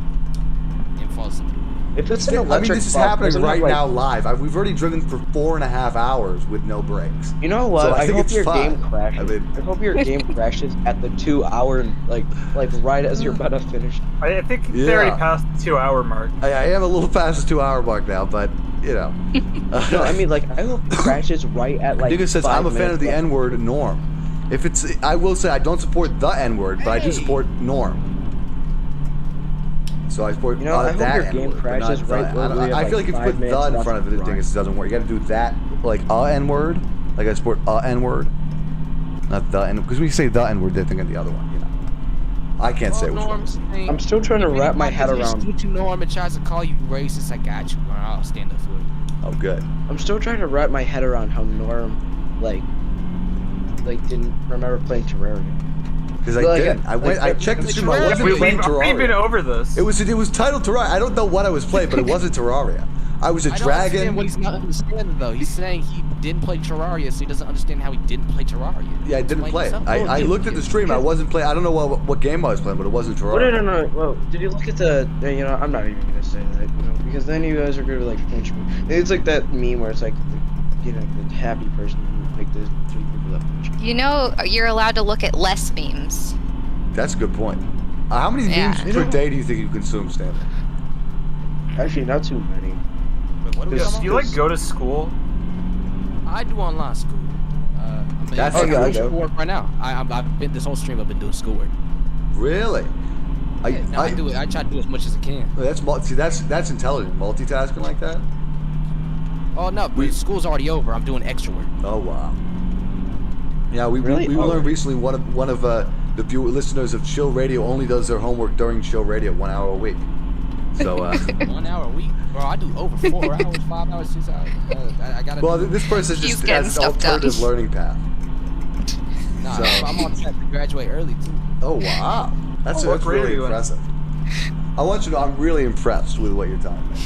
and fall asleep. If it's an electric this is happening right now live. We've already driven for 4.5 hours with no brakes. You know what? So I think hope it's your fine. game crashes. I hope your game crashes at the 2 hour, like right as you're about to finish. I think they already passed the 2 hour mark. I am a little past the 2 hour mark now, but you know. No, I mean I hope it crashes right at like. Digga says I'm a fan of the N-word Norm. If it's, I will say I don't support the N-word, but I do support Norm. So I support I hope that your game crashes right where we have, I feel like if you put the in front of it, it doesn't work. You got to do that like N-word. Like I support N-word, not the N. Because when you say the N-word, they're thinking the other one. You know. I can't say which one. I'm still trying to wrap my head around. If you Norm and tries to call you racist, I got you. I'll stand up for you. Oh, good. I'm still trying to wrap my head around how Norm, like didn't remember playing Terraria. Because I didn't. I checked the stream. I wasn't playing Terraria. We've been over this. It was titled Terraria. I don't know what I was playing, but it wasn't Terraria. I was a dragon. I don't understand what he's not understanding though. He's saying he didn't play Terraria, so he doesn't understand how he didn't play Terraria. Yeah, I didn't play it. I looked at the stream. I wasn't playing. I don't know what game I was playing, but it wasn't Terraria. No. Well, did you look at the? I'm not even gonna say that. Because then you guys are gonna like punch me. It's like that meme where it's like, the happy person, like the 3 people that punch. You're allowed to look at less memes. That's a good point. How many memes per day do you think you consume, Stanley? Actually, not too many. Wait, what do we Do you like go to school? I do online school. That's I'm doing good. schoolwork right now. I've been this whole stream. I've been doing schoolwork. Really? I do it. I try to do as much as I can. That's intelligent. Multitasking like that. Oh no, but school's already over. I'm doing extra work. Oh wow. Yeah, we learned recently one of the listeners of Chill Radio only does their homework during Chill Radio 1 hour a week. So 1 hour a week, bro. I do over 4 hours, 5 hours, 6 hours. I gotta. Well, this person just has an alternative learning path. Nah, I'm on track to graduate early too. Oh wow, that's really impressive. I want you to know I'm really impressed with what you're telling me.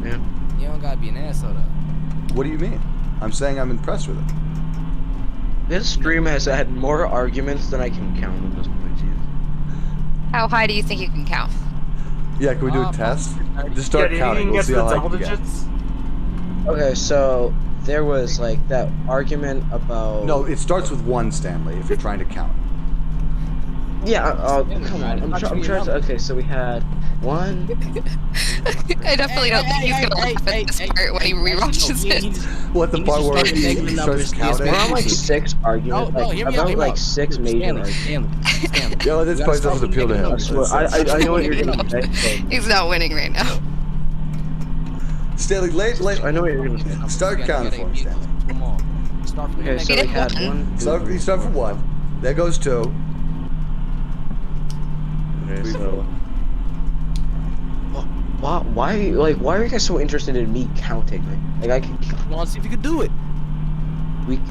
Yeah. You don't gotta be an asshole though. What do you mean? I'm saying I'm impressed with it. This stream has had more arguments than I can count at this point, dude. How high do you think you can count? Yeah, can we do a test? Just start counting. We'll see how high you get. Okay, so there was like that argument about. No, it starts with 1, Stanley. If you're trying to count. Yeah. Come on. I'm trying to. Okay, so we had 1. I definitely don't think he's gonna laugh at this part when he rewatches it. What, the part where he starts counting? We're on like 6 arguments. Like 6 major arguments. Yo, this part doesn't appeal to him. I know what you're gonna say. He's not winning right now. Stanley, late. I know what you're gonna say. Start counting for me, Stanley. Come on. Start from Okay, so we had 1. You start from 1. There goes 2. Okay, so. Why are you guys so interested in me counting? Like I can. I want to see if you can do it.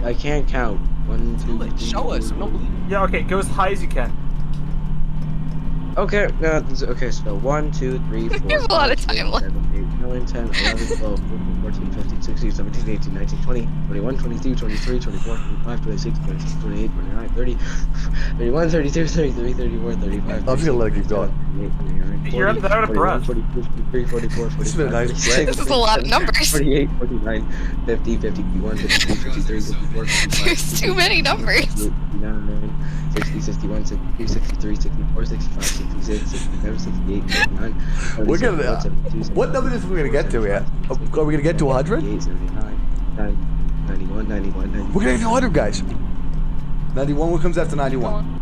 I can't count. 1, 2, 3. Show us. I don't believe it. Yeah, okay, go as high as you can. Okay, okay, so 1, 2, 3, 4. There's a lot of time left. 7, 8, 9, 10, 11, 12, 13, 14, 15, 16, 17, 18, 19, 20, 21, 22, 23, 24, 25, 26, 27, 28, 29, 30, 31, 32, 33, 34, 35. I'm just gonna let it keep going. You're out of breath. 42, 43, 44, 45, This has been a nice break. This is a lot of numbers. 48, 49, 50, 51, 52, 53, 54, 55. There's too many numbers. 59, 60, 61, 62, 63, 64, 65, 66, 67, 68, 69. We're gonna. What number is we gonna get to yet? Are we gonna get to 100? 79, 91, 91, 92. We're gonna get to 100, guys. 91. What comes after 91?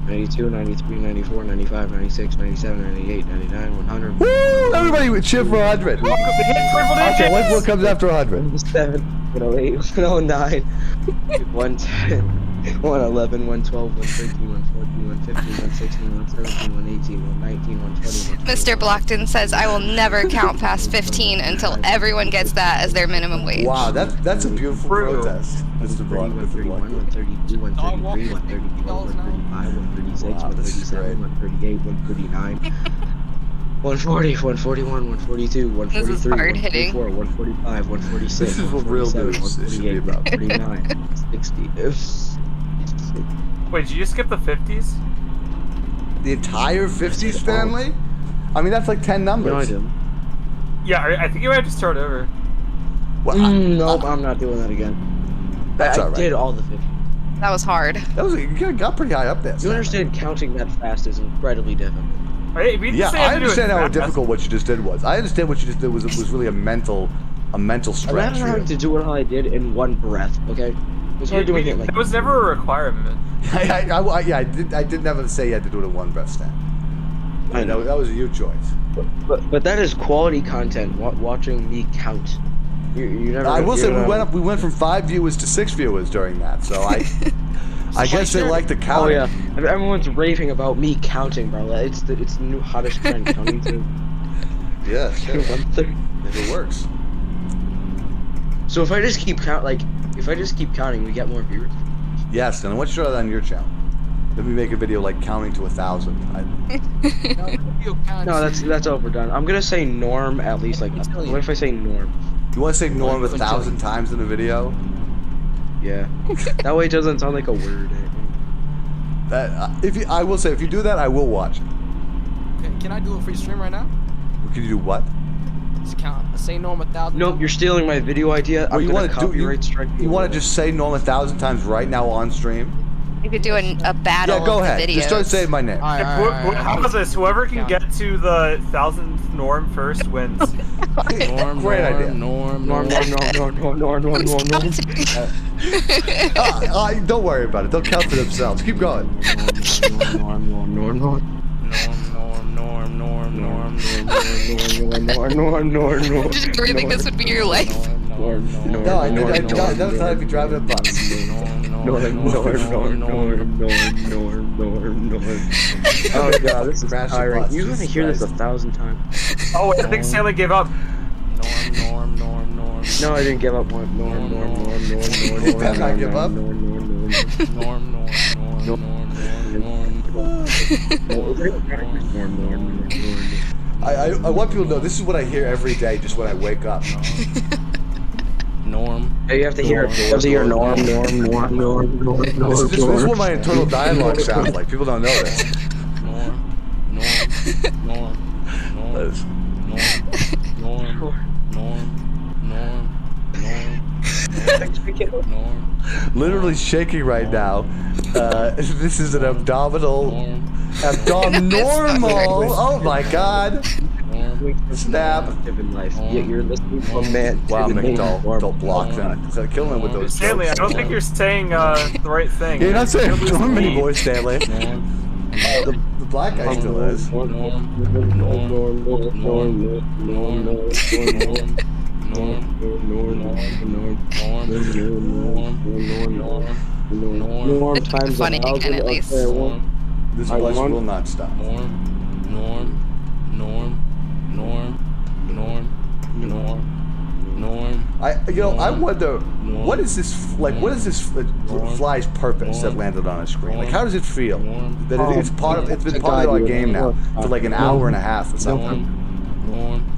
92, 93, 94, 95, 96, 97, 98, 99, 100. Woo! Everybody would cheer for 100. Okay, what comes after 100? 107, 108, 109, 110, 111, 112, 113, 114, 115, 116, 117, 118, 119, 120, 121. Mr. Blockton says, I will never count past 15 until everyone gets that as their minimum wage. Wow, that's a beautiful protest. Mr. Blockton. 131, 132, 133, 134, 135, 136, 137, 138, 139. 140, 141, 142, 143, This is hard hitting. 144, 145, 146, This is what real news should be about. 149, 60. Wait, did you just skip the 50s? The entire 50s, Stanley? I mean, that's like 10 numbers. No, I didn't. Yeah, I think you might have to start over. Well, nope, I'm not doing that again. That's I all right. did all the 50s. That was hard. You got pretty high up there. You understand counting that fast is incredibly difficult. Yeah, I understand how difficult what you just did was. I understand what you just did was really a mental stretch. Imagine having to do what I did in one breath. Okay, it's hard doing it like that. Was never a requirement. I did never say you had to do it in one breath, Stan. I know that was your choice. But that is quality content. Watching me count. You never. I will say we went from 5 viewers to 6 viewers during that. So I guess they like the count. Oh yeah, everyone's raving about me counting, bro. It's the new hottest trend, counting to. Yeah, sure. If it works. So if I just keep counting, we get more viewers. Yes, and why don't you try that on your channel? Let me make a video like counting to 1,000. No, that's overdone. I'm gonna say norm at least like. What if I say norm? You want to say norm 1,000 times in a video? Yeah. That way it doesn't sound like a word. I will say if you do that, I will watch it. Can I do a free stream right now? Can you do what? Just count. Say norm 1,000. Nope, you're stealing my video idea. You want to just say norm 1,000 times right now on stream? You could do a battle. Yeah, go of the ahead. videos. Just start saying my name. How about this? Whoever can get to the 1000th norm first wins. Great idea. Norm. Don't worry about it. They'll count for themselves. Keep going. Norm. Just really, this would be your life. No, I never thought I'd be driving a bus. Oh god, this is tiring. You want to hear this 1,000 times. Oh wait, I think Stanley gave up. No, I didn't give up. Norm. You better not give up. I want people to know this is what I hear every day, just when I wake up. Norm. Yeah, you have to hear. You have to hear norm. This is what my internal dialogue sounds like. People don't know this. Literally shaking right now. This is an abnormal. Oh my god. Snap. Yet you're listening to a man. Wow, Mick, don't block them. Kill them with those. Stanley, I don't think you're saying the right thing. You're not saying norm anymore, Stanley. The black guy still is. Norm times funny again, at least. This bus will not stop. I wonder, what is this fly's purpose that landed on a screen? Like, how does it feel? That it's been part of our game now for like an hour and a half or something.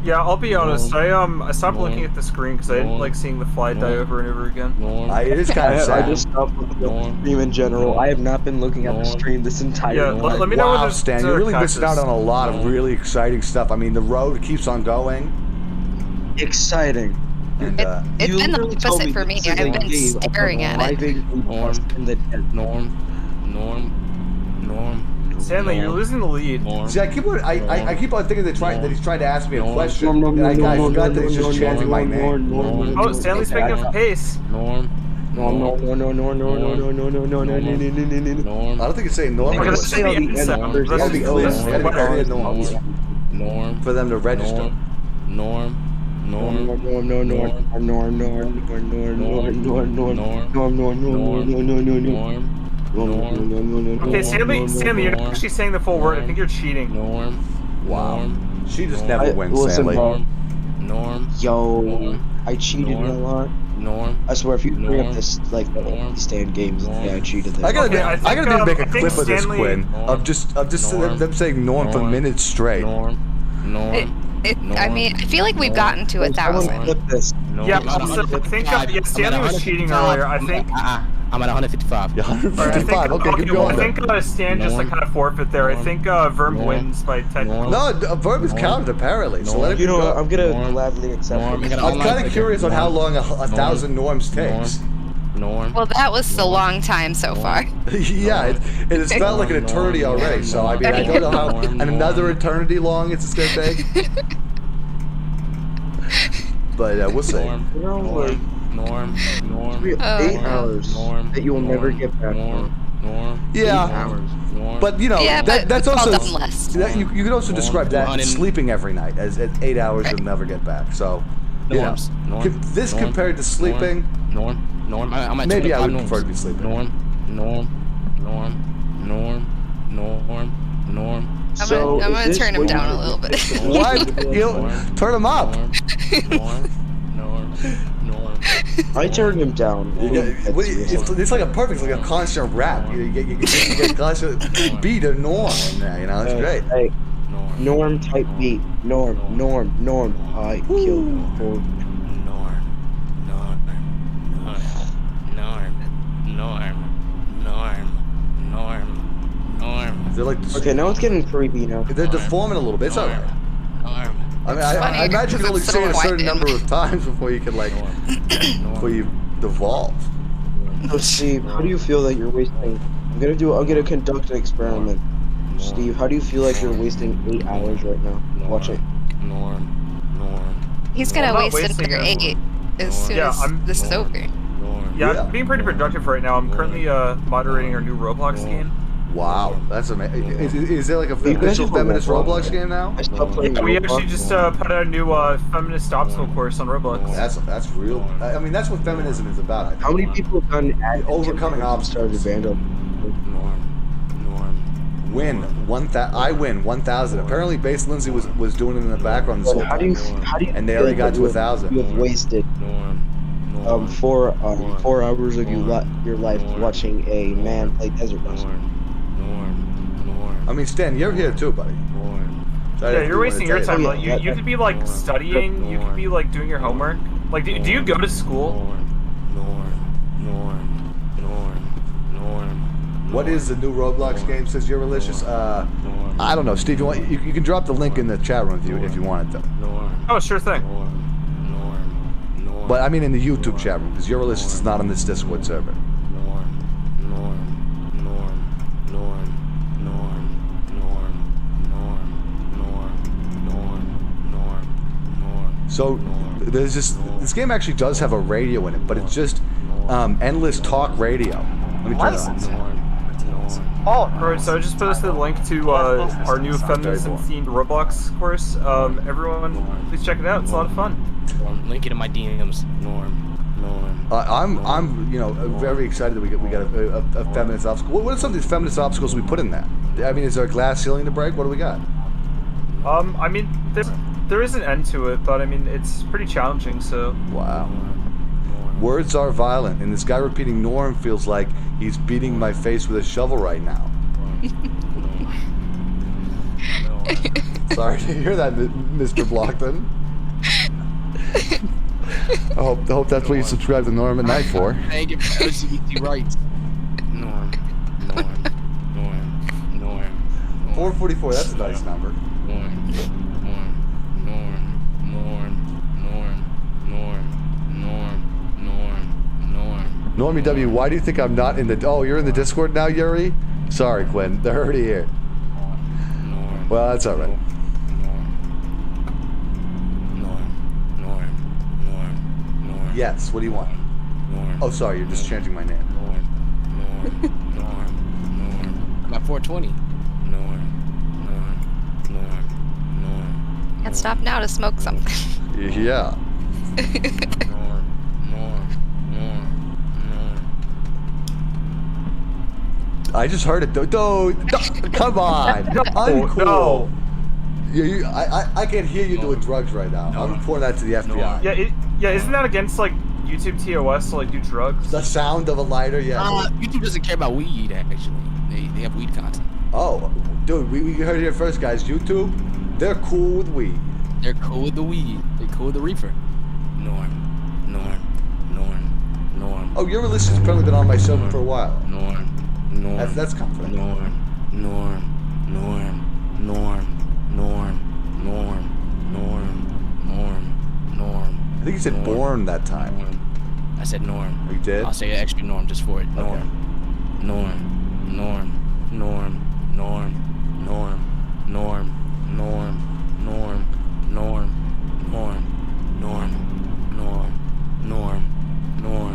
Yeah, I'll be honest. I stopped looking at the screen because I didn't like seeing the fly die over and over again. It is kind of sad. I just stopped looking at the stream in general. I have not been looking at the stream this entire time. Let me know wow, Stan, you're really missing out on a lot of really exciting stuff. I mean, the road keeps on going. Exciting. And, it's been the opposite for me. I've been staring at it. Stanley, you're losing the lead. See, I keep on thinking that he's trying to ask me a question, and I forgot that he's just chanting my name. Oh, Stanley's picking up the pace. I don't think it's saying norm. It's saying the numbers. For them to register. Okay, Stanley, you're not actually saying the full word. I think you're cheating. Wow. She just never wins, Stanley. Yo, I cheated a lot. I swear, if you bring up this like stand games, yeah, I cheated. I gotta make a clip of this, Quinn, of just them saying norm for minutes straight. I mean, I feel like we've gotten to 1,000. Yeah, also, I think Stanley was cheating earlier. I think. I'm at 155. Yeah, 155. Okay, keep going. I think Stan just like kind of forfeit there. I think Verm wins by 10. No, Verm is counted apparently. So let it go. I'm gonna gladly accept it. I'm kind of curious on how long 1,000 norms takes. Well, that was a long time so far. Yeah, it has felt like an eternity already. So I mean, I don't know how another eternity long it's gonna take. But we'll see. Norm. 8 hours that you will never get back from. Yeah. 8 hours. But you know, that's also you can also describe that Running. sleeping every night as 8 hours you'll never get back. So you know, this compared to sleeping, maybe I would prefer to be sleeping. I'm gonna turn him down a little bit. What? Turn him up. I turned him down. It's like a perfect, it's like a constant rap. You get constant beat of norm in there. You know, it's great. Hey, norm type beat. Norm. I killed him. They're like okay, now it's getting creepy now. They're deforming a little bit. It's alright. I mean, I imagine you only say it a certain number of times before you can before you devolve. So Steve, how do you feel that you're wasting I'm gonna conduct an experiment. Steve, how do you feel like you're wasting 8 hours right now watching? He's gonna waste another 8 as soon as this is over. Yeah, I'm being pretty productive right now. I'm currently moderating our new Roblox game. Wow, that's amazing. Is there like a official feminist Roblox game now? I stopped playing We Roblox. actually just put out a new feminist obstacle course on Roblox. That's real. I mean, that's what feminism is about. I think. How many people have done overcoming obstacles? Vandal? Win 1,000. I win 1,000. Apparently, Base Lindsay was doing it in the background this whole How do you time. And they already got to 1,000. You have wasted 4 hours of your life watching a man play Desert Bus. I mean, Stan, you're here too, buddy. Yeah, you're wasting your time. Like, you could be like studying. You could be like doing your homework. Like, do you go to school? What is the new Roblox game? Says you're malicious. I don't know, Steve. You can drop the link in the chat room if you wanted to. Oh, sure thing. But I mean in the YouTube chat room because you're malicious is not on this Discord server. So there's this game actually does have a radio in it, but it's just endless talk radio. Let me turn it on. Oh, alright, so I just posted the link to our new feminism-themed Roblox course. Everyone, please check it out. It's a lot of fun. Link it in my DMs. I'm very excited that we got a feminist obstacle. What are some of these feminist obstacles we put in that? I mean, is there a glass ceiling to break? What do we got? I mean, there is an end to it, but I mean, it's pretty challenging. So. Wow. Words are violent, and this guy repeating Norm feels like he's beating my face with a shovel right now. Sorry to hear that, Mr. Blockton. I hope that's what you subscribe to Norm at night for. Thank you for LGBT rights. Norm. 444, that's a nice number. Normie W, why do you think I'm not in the... Oh, you're in the Discord now, Yuri? Sorry, Quinn. They're already here. Well, that's all right. Yes, what do you want? Oh, sorry, you're just chanting my name. I'm at 420. Can't stop now to smoke something. Yeah. I just heard it. Come on. Uncool. No. I can't hear you doing drugs right now. I'm reporting that to the FBI. Yeah, isn't that against like YouTube TOS to like do drugs? The sound of a lighter, yeah. YouTube doesn't care about weed, actually. They have weed content. Oh, dude, we heard it here first, guys. YouTube, they're cool with weed. They're cool with the weed. They're cool with the reefer. Norm. Oh, your list has probably been on my server for a while. That's confident. Norm. I think you said born that time. I said Norm. You did? I'll say an extra Norm just for it. Norm. Okay. Norm.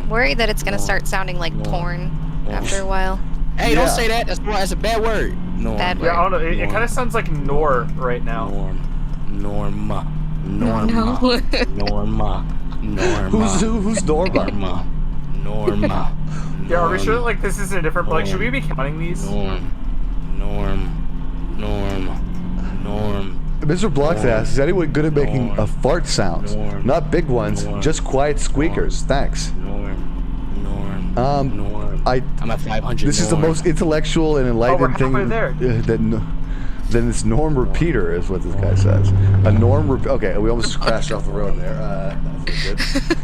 Worried that it's gonna start sounding like porn after a while. Hey, don't say that. That's a bad word. Bad word. Yeah, I don't know. It kind of sounds like Nor right now. Norma. Who's Norma? Norma. Yeah, are we sure that like this is a different? Like, should we be counting these? Norm. Mr. Blocks asks, is anyone good at making fart sounds? Not big ones, just quiet squeakers. Thanks. I'm at 500. This is the most intellectual and enlightened thing there. than this Norm repeater is what this guy says. A Norm okay, we almost crashed off the road there. That's good.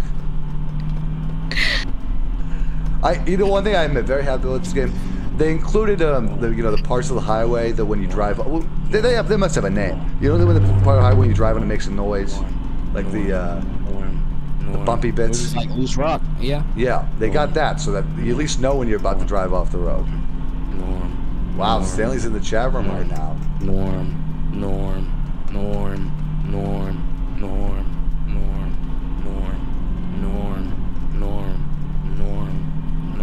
One thing I'm very happy with this game. They included the parts of the highway that when you drive. Well, they must have a name. You know when the part of the highway when you drive and it makes a noise, like the bumpy bits. It's like loose rock. Yeah. Yeah, they got that so that you at least know when you're about to drive off the road. Wow, Stanley's in the chat room right now. Norm.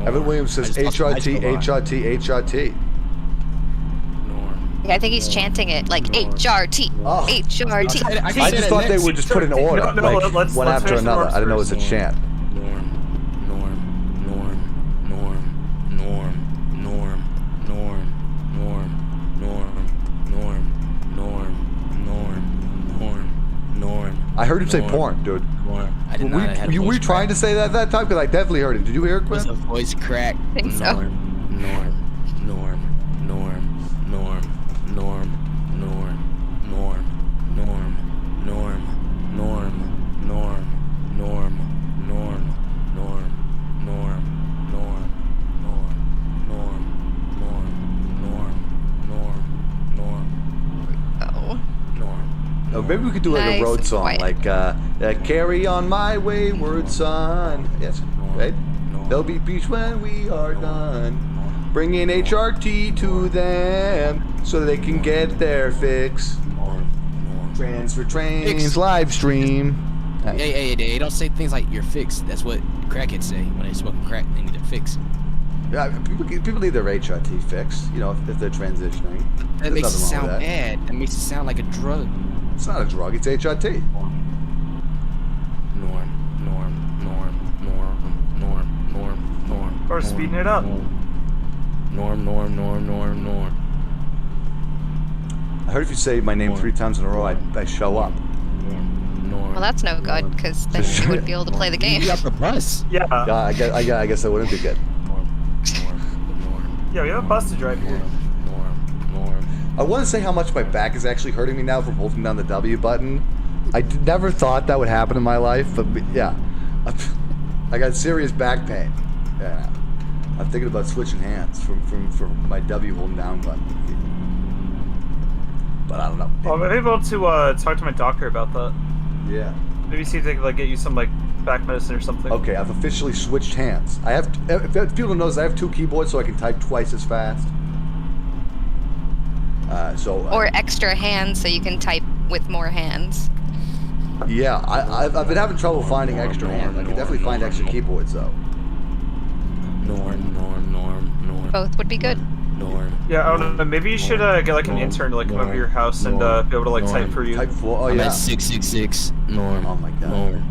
Evan Williams says HRT. I think he's chanting it like HRT, Oh. HRT. I just thought they would just put an order, like one after another. I didn't know it was a chant. I heard him say porn, dude. I did not. Were you trying to say that at that time? Because I definitely heard it. Did you hear it, Quinn? It was a voice crack. I think so. Oh, maybe we could do like a road song, like "Carry on, my wayward son." Yes, right. There'll be peace when we are done. Bringing HRT to them so they can get their fix. Transfer trains live stream. Hey, don't say things like you're fixed. That's what crackheads say when they smoke crack. They need it fixed. Yeah, people need their HRT fixed. You know, if they're transitioning. That makes it sound bad. That makes it sound like a drug. It's not a drug. It's HRT. Or speeding it up. Norm. I heard if you say my name 3 times in a row, I show up. Well, that's no good, because then you wouldn't be able to play the game. You got the bus. Yeah. I guess that wouldn't be good. Yeah, we have a bus to drive here. I want to say how much my back is actually hurting me now from holding down the W button. I never thought that would happen in my life, but yeah. I got serious back pain. Yeah. I'm thinking about switching hands from my W holding down button. But I don't know. Well, I'm able to talk to my doctor about that. Yeah. Maybe see if they can like get you some like back medicine or something. Okay, I've officially switched hands. I have. If people knows, I have 2 keyboards, so I can type twice as fast. Or extra hands, so you can type with more hands. Yeah, I've been having trouble finding extra hands. I can definitely find extra keyboards though. Norm. Both would be good. Yeah, I don't know. Maybe you should get like an intern to like come over to your house and be able to like type for you. Type for. Oh I'm yeah. at 666. Norm. Oh my god. Norm.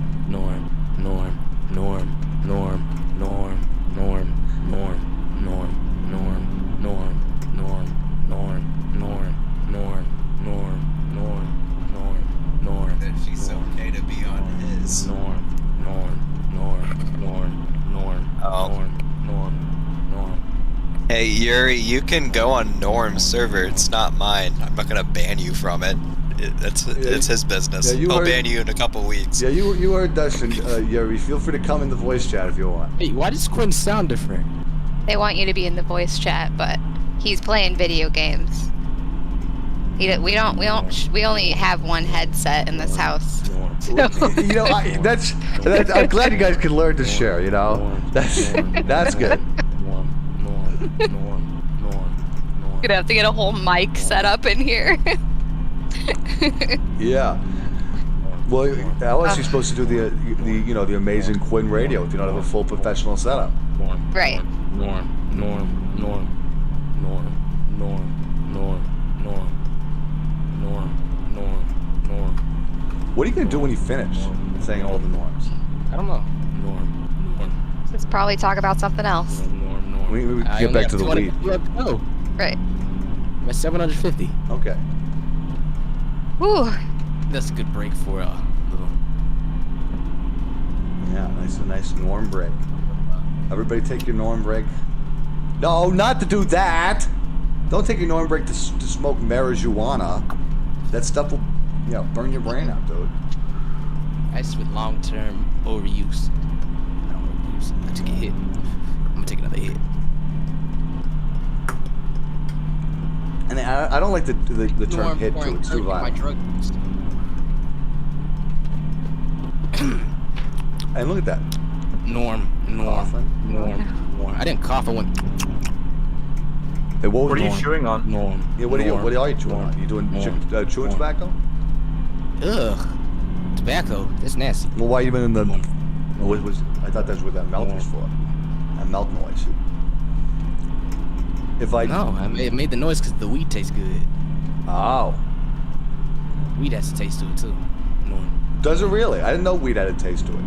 She's okay to be on his. Hey Yuri, you can go on Norm's server. It's not mine. I'm not gonna ban you from it. It's his business. I'll ban you in a couple weeks. Yeah, you heard Dustin. Yuri, feel free to come in the voice chat if you want. Hey, why does Quinn sound different? They want you to be in the voice chat, but he's playing video games. We only have one headset in this house. So. You know, that's I'm glad you guys can learn to share. You know, that's good. Gonna have to get a whole mic set up in here. Yeah. Well, how else are you supposed to do the amazing Quinn radio if you don't have a full professional setup? Right. Norm. What are you gonna do when you finish saying all the norms? I don't know. Norm. Let's probably talk about something else. We get back to the weed. Oh. Right. I'm at 750. Okay. Whew. That's a good break for a little. Yeah, nice norm break. Everybody take your norm break. No, not to do that. Don't take your norm break to smoke marijuana. That stuff will, burn your brain out, dude. That's with long-term overuse. I took a hit. I'm gonna take another hit. And I don't like the term hit too. It's too violent. And look at that. Norm. I didn't cough. I went. Hey, what are you chewing on? Yeah, what are you chewing on? You doing chewing tobacco? Ugh. Tobacco. That's nasty. Well, why even in the... I thought that's what that melt was for. That melt noise. No, it made the noise because the weed tastes good. Oh. Weed has a taste to it, too. Does it really? I didn't know weed had a taste to it.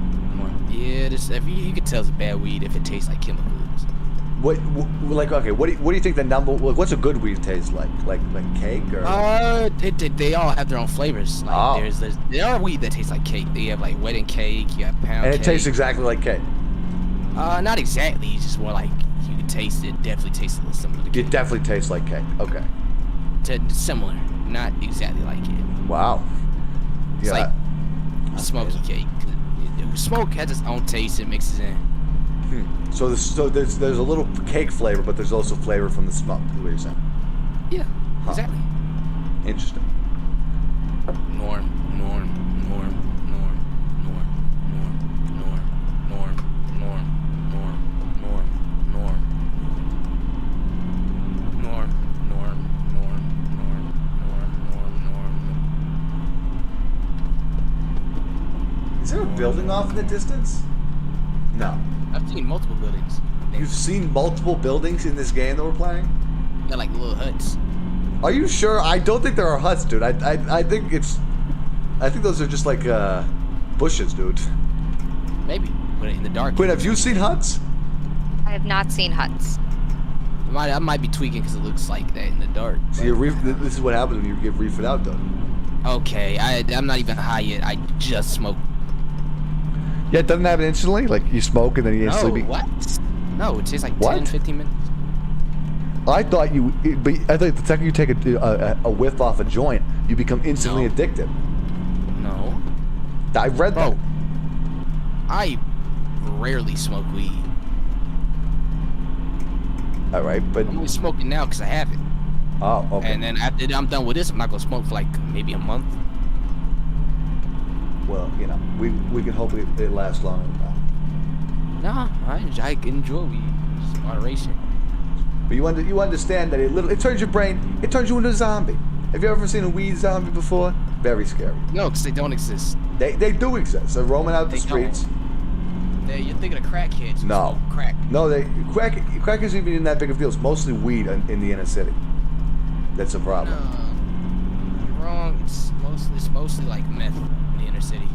Yeah, you can tell it's bad weed if it tastes like chemicals. What do you think the number? What's a good weed taste like? Like cake or? They all have their own flavors. Like there are weed that tastes like cake. You have like wedding cake. You have pound cake. And it tastes exactly like cake. Not exactly. It's just more like you can taste it. Definitely tastes a little similar to cake. It definitely tastes like cake. Okay. Similar, not exactly like it. Wow. It's like smoky cake. Smoke has its own taste. It mixes in. So there's a little cake flavor, but there's also flavor from the smoke. Is what you're saying? Yeah, exactly. Interesting. Norm. Is there a building off in the distance? No. I've seen multiple buildings. You've seen multiple buildings in this game that we're playing? They're like little huts. Are you sure? I don't think there are huts, dude. I think those are just like bushes, dude. Maybe, but in the dark. Quinn, have you seen huts? I have not seen huts. I might be tweaking because it looks like that in the dark. So this is what happens when you get reefed out, though. Okay, I'm not even high yet. I just smoked. Yeah, it doesn't happen instantly? Like, you smoke and then you instantly... No, what? No, it takes like 10, 15 minutes. I thought the second you take a whiff off a joint, you become instantly addicted. No. I read that. I rarely smoke weed. All right, but... I'm only smoking now because I have it. Oh, okay. And then after I'm done with this, I'm not going to smoke for like maybe a month. Well, you know, we can hope it lasts longer than that. No, I enjoy weed. Just moderation. But you understand that it turns your brain, it turns you into a zombie. Have you ever seen a weed zombie before? Very scary. No, because they don't exist. They do exist. They're roaming out the streets. You're thinking of crackheads. No. Crack. No, crack isn't even that big of a deal. It's mostly weed in the inner city. That's a problem. No, you're wrong. It's mostly like meth in the inner city.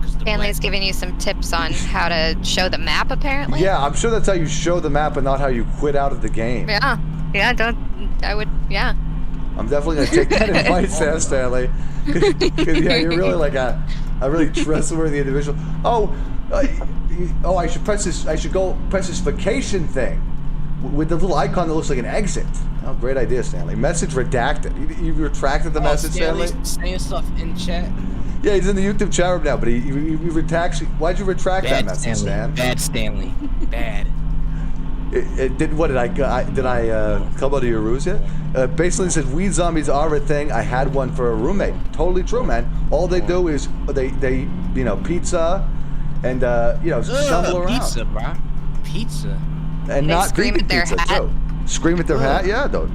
Stanley's giving you some tips on how to show the map, apparently. Yeah, I'm sure that's how you show the map and not how you quit out of the game. Yeah. Yeah, I'm definitely going to take that advice there, Stanley. Because, yeah, you're really like a really trustworthy individual. I should press this. I should go press this vacation thing with the little icon that looks like an exit. Oh, great idea, Stanley. Message redacted. You retracted the message, Stanley? Saying stuff in chat. Yeah, he's in the YouTube chat room now, but he retracts. Why'd you retract that message, Stan? Bad Stanley. Bad. Did I come out of your ruse yet? Basically, it says weed zombies are a thing. I had one for a roommate. Totally true, man. All they do is they pizza and stumble around. Pizza, bro. Pizza. And they not scream at their hat. too. Scream at their hat, yeah, though.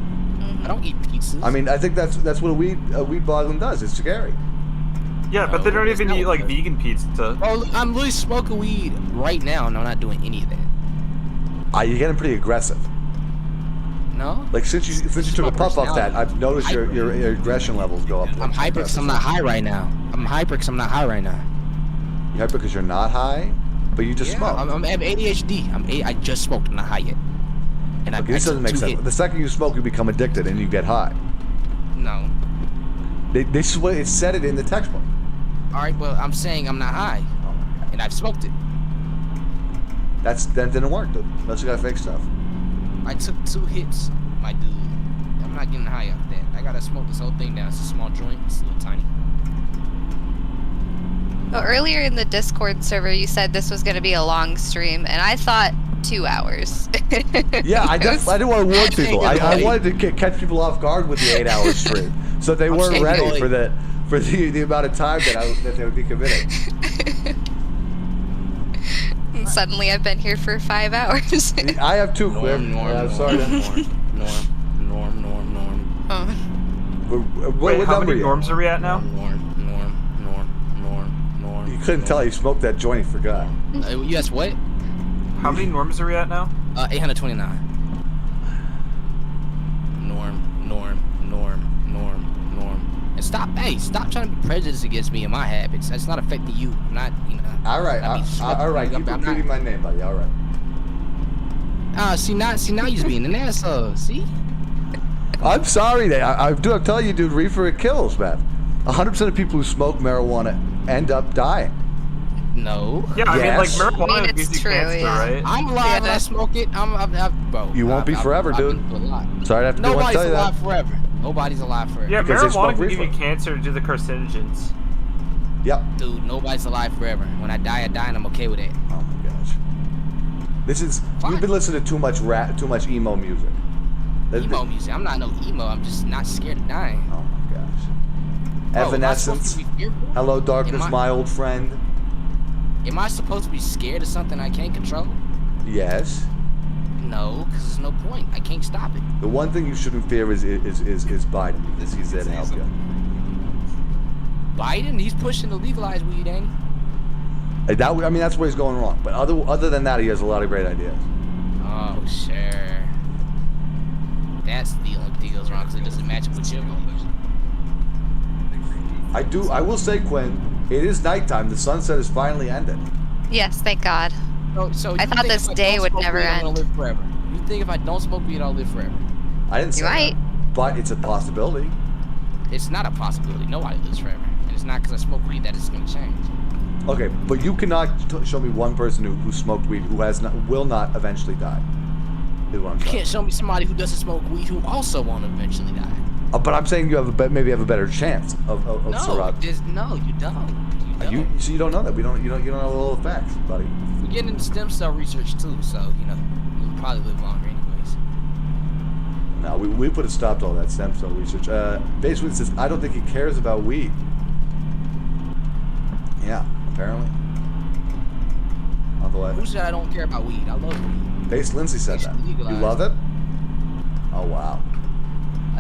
I don't eat pizzas. I mean, I think that's what a weed boggling does. It's scary. Yeah, but they don't even eat like vegan pizza. Oh, I'm really smoking weed right now, and I'm not doing any of that. You're getting pretty aggressive. No. Like since you took a puff off that, I've noticed your aggression levels go up. I'm hyper because I'm not high right now. You're hyper because you're not high, but you just smoked. I'm ADHD. I just smoked. I'm not high yet. And this doesn't make sense. The second you smoke, you become addicted and you get high. No. This is what it said it in the textbook. All right, well, I'm saying I'm not high, and I've smoked it. That didn't work, dude. Unless you got fake stuff. I took 2 hits, my dude. I'm not getting high off that. I gotta smoke this whole thing down. It's a small joint. It's a little tiny. Well, earlier in the Discord server, you said this was going to be a long stream, and I thought 2 hours. Yeah, I didn't want to warn people. I wanted to catch people off guard with the 8-hour stream, so they weren't ready for the amount of time that they would be committing. suddenly I've been here for 5 hours. I have 2, Quinn. I'm sorry. Norm. Oh. Wait, how many norms are we at now? Norm. You couldn't tell he smoked that joint, he forgot. Yes, what? How many norms are we at now? 829. Norm. And stop trying to be prejudiced against me and my habits. That's not affecting you. I'm not, All right, keep repeating my name, buddy. All right. See now you're just being an asshole. See? I'm sorry, I'm telling you, dude, reefer, it kills, man. 100% of people who smoke marijuana end up dying. No. Yeah, I mean, like, marijuana gives you cancer, right? I'm alive when I smoke it. Bro. You won't be forever, dude. Sorry to have to tell you that. Nobody's alive forever. Nobody's alive forever. Yeah, marijuana can give you cancer due to the carcinogens. Yep. Dude, nobody's alive forever. When I die, and I'm okay with it. Oh my gosh. You've been listening to too much emo music. Emo music. I'm not no emo. I'm just not scared of dying. Oh my gosh. Evanescence. Hello, darkness, my old friend. Am I supposed to be scared of something I can't control? Yes. No, because there's no point. I can't stop it. The one thing you shouldn't fear is Biden, because he's there to help you. Biden? He's pushing to legalize weed, ain't he? That's where he's going wrong. But other than that, he has a lot of great ideas. Oh, sure. That's the only thing that goes wrong, because it doesn't match up with your views. I will say, Quinn, it is nighttime. The sunset is finally ended. Yes, thank God. So I thought this day would never end. I'll live forever. You think if I don't smoke weed, I'll live forever? I didn't say that, but it's a possibility. It's not a possibility. Nobody lives forever. And it's not because I smoke weed that it's going to change. Okay, but you cannot show me one person who smoked weed who will not eventually die. Is what I'm You saying. can't show me somebody who doesn't smoke weed who also won't eventually die. But I'm saying you maybe have a better chance of surviving. No, you don't. So you don't know that. You don't know all the facts, buddy. We're getting into stem cell research too, so we'll probably live longer anyways. No, we put a stop to all that stem cell research. Basically, it says I don't think he cares about weed. Yeah, apparently. Otherwise, Who said I don't care about weed? I love weed. Base Lindsay said that. You love it? Oh wow.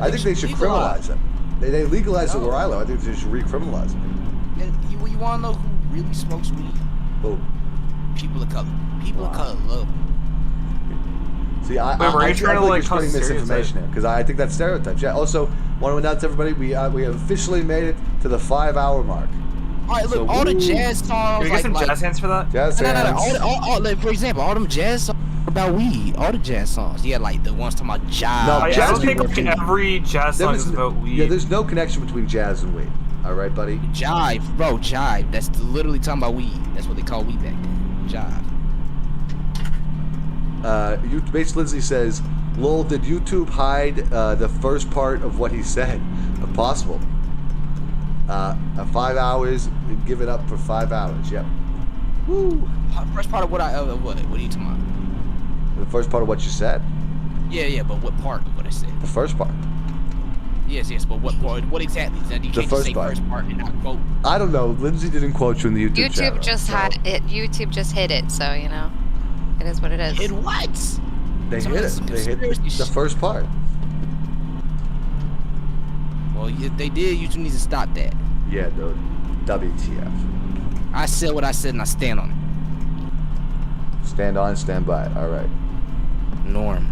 I think they should criminalize it. They legalize it where I live. I think they should recriminalize it. You want to know who really smokes weed? Who? People of color. People of color love it. See, I think you're spreading misinformation here because I think that's stereotypes. Yeah. Also, want to announce to everybody we have officially made it to the 5-hour mark. All right, look, all the jazz songs. Can we get some jazz hands for that? Jazz hands. All, for example, all them jazz songs about weed. All the jazz songs. Yeah, like the ones talking about jive. No, I don't think every jazz song is about weed. Yeah, there's no connection between jazz and weed. All right, buddy. Jive, bro, jive. That's literally talking about weed. That's what they call weed back then. Jive. Base Lindsay says, "Lol, did YouTube hide the first part of what he said? If possible. 5 hours. Give it up for 5 hours. Yep. Woo. First part of what what are you talking about? The first part of what you said. Yeah, but what part of what I said? The first part. Yes, but what part? What exactly? You can't just say first part and not quote. I don't know. Lindsay didn't quote you in the YouTube channel. YouTube just hit it, so it is what it is. Hit what? They hit it. They hit the first part. Well, if they did, YouTube needs to stop that. Yeah, dude. WTF. I said what I said and I stand on it. Stand on it, stand by it. All right. Norm.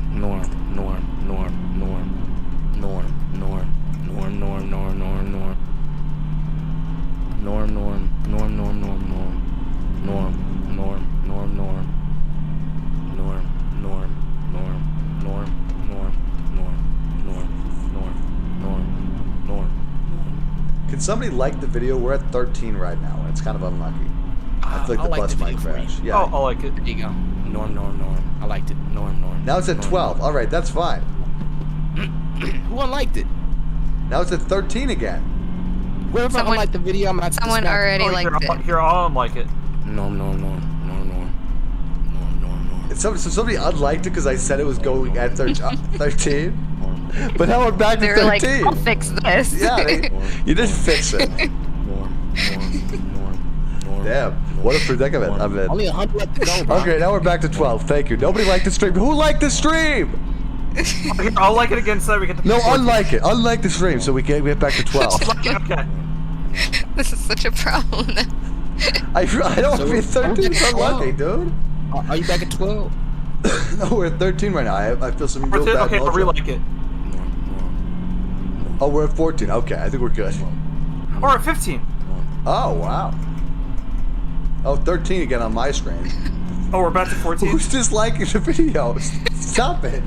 Can somebody like the video? We're at 13 right now, and it's kind of unlucky. I feel like the bus might crash. Yeah. Oh, I like it. There you go. Norm. I liked it. Norm. Now it's at 12. All right, that's fine. Who unliked it? Now it's at 13 again. Whoever unliked the video, I'm not. Someone already liked it. Here, I'll unlike it. Norm. So somebody unliked it because I said it was going at 13. But now we're back to 13. They were like, I'll fix this. Yeah, you didn't fix it. Damn. What a predicament I'm in. Only 100 left to go, bro. Okay, now we're back to 12. Thank you. Nobody liked the stream. Who liked the stream? I'll like it again so that we get to No, unlike it. Unlike the stream so we can get back to 12. Okay. This is such a problem. I don't want to be 13. It's unlucky, dude. Are you back at 12? No, we're at 13 right now. I feel some real bad Okay, mojo. we like it. Oh, we're at 14. Okay, I think we're good. Or at 15. Oh, wow. Oh, 13 again on my screen. Oh, we're back to 14? Who's disliking the videos? Stop it.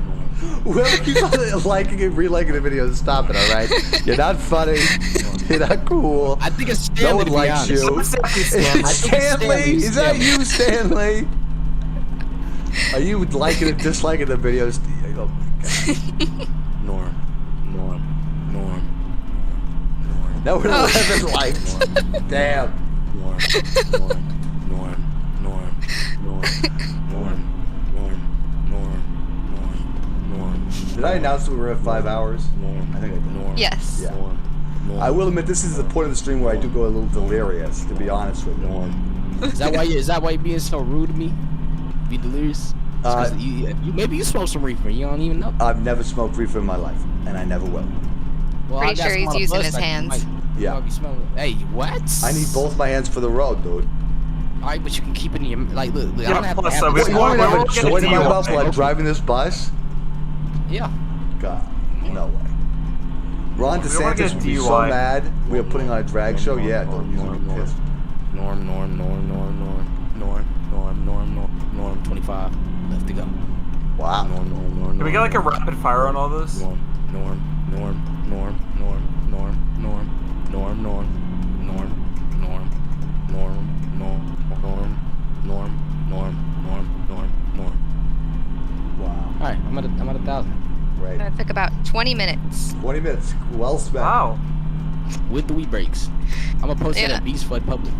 Whoever keeps on liking and reliking the videos, stop it, alright? You're not funny. You're not cool. I think it's Stanley. No one likes you. It's Stanley? Is that you, Stanley? Are you liking and disliking the videos? Oh my God. Norm. Now we're 11 likes. Damn. Norm. Did I announce that we were at 5 hours? I think I did. Yes. Yeah. I will admit this is the point of the stream where I do go a little delirious, to be honest with you. Is that why you're being so rude to me? Be delirious? Maybe you smoke some reefer. You don't even know. I've never smoked reefer in my life, and I never will. Well, Pretty sure he's using his hands. Yeah. Hey, what? I need both my hands for the road, dude. Alright, but you can keep it in your like. Look, I don't have to What, have you want me to have a joint in my mouth while I'm driving this bus? Yeah. God, no way. Ron DeSantis would be so mad. We are putting on a drag show. Yeah, dude, he's gonna be pissed. Norm. 25 left to go. Wow. Can we get like a rapid fire on all this? Norm. Wow. Alright, I'm at 1,000. Right. That took about 20 minutes. 20 minutes. Well spent. Wow. With the weed breaks. I'm gonna post it at Beast Flood Public.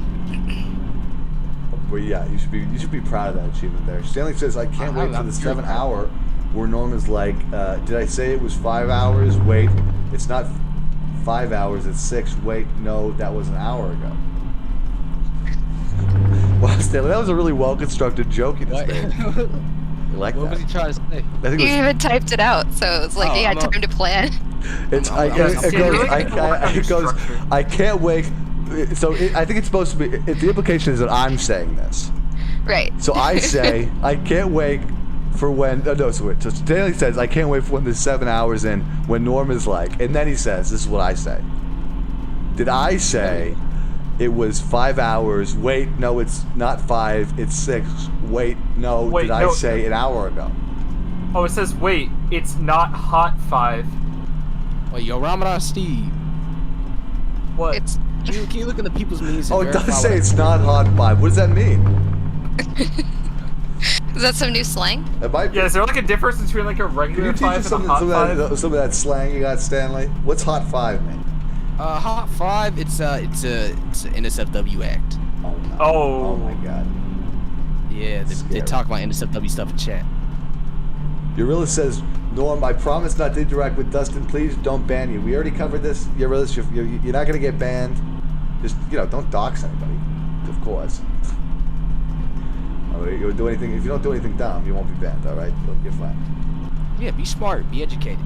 Well, yeah, you should be proud of that achievement there. Stanley says, I can't wait for the 7 hour where Norm is like, did I say it was 5 hours? Wait, it's not 5 hours, it's 6. Wait, no, that was an hour ago. Wow, Stanley, that was a really well-constructed joke you just made. I like what that. was he trying to say? I think You it was, even typed it out, so it's like he had time to plan. it's, it goes, I can't wait. So I think it's supposed to be, the implication is that I'm saying this. Right. So I say, I can't wait for when, so Stanley says, I can't wait for when there's 7 hours in, when Norm is like, and then he says, this is what I say. Did I say it was 5 hours? Wait, no, it's not 5, it's 6. Wait, no, did I say an hour ago? Oh, it says, wait, it's not hot 5. Wait, yo, Ramadan Steve. What? Can you look at the people's memes? Oh, it does say it's not hot 5. What does that mean? Is that some new slang? It might be. Yeah, is there like a difference between like a regular 5 and a hot 5? Some of that slang you got, Stanley? What's hot 5 mean? Hot 5, it's an NSFW act. Oh no. Oh my God. Yeah, they talk about NSFW stuff in chat. Urilla says, Norm, I promise not to interact with Dustin. Please don't ban you. We already covered this. Urilla, you're not going to get banned. Just, don't dox anybody. Of course. You'll do anything. If you don't do anything dumb, you won't be banned, all right? You're fine. Yeah, be smart. Be educated.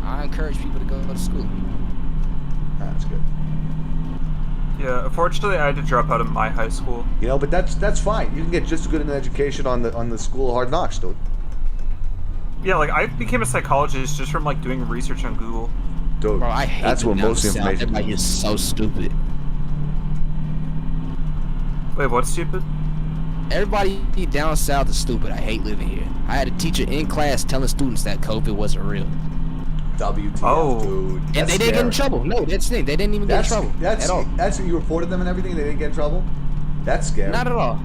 I encourage people to go to school. That's good. Yeah, unfortunately, I had to drop out of my high school. But that's fine. You can get just as good an education on the School of Hard Knocks, dude. Yeah, like I became a psychologist just from like doing research on Google. Dude, bro, I hate that's where most of the information. Everybody is so stupid. Wait, what's stupid? Everybody down south is stupid. I hate living here. I had a teacher in class telling students that COVID wasn't real. WTF, dude. And they didn't get in trouble. No, that's the thing. They didn't even get in trouble at all. That's you reported them and everything. They didn't get in trouble. That's scary. Not at all.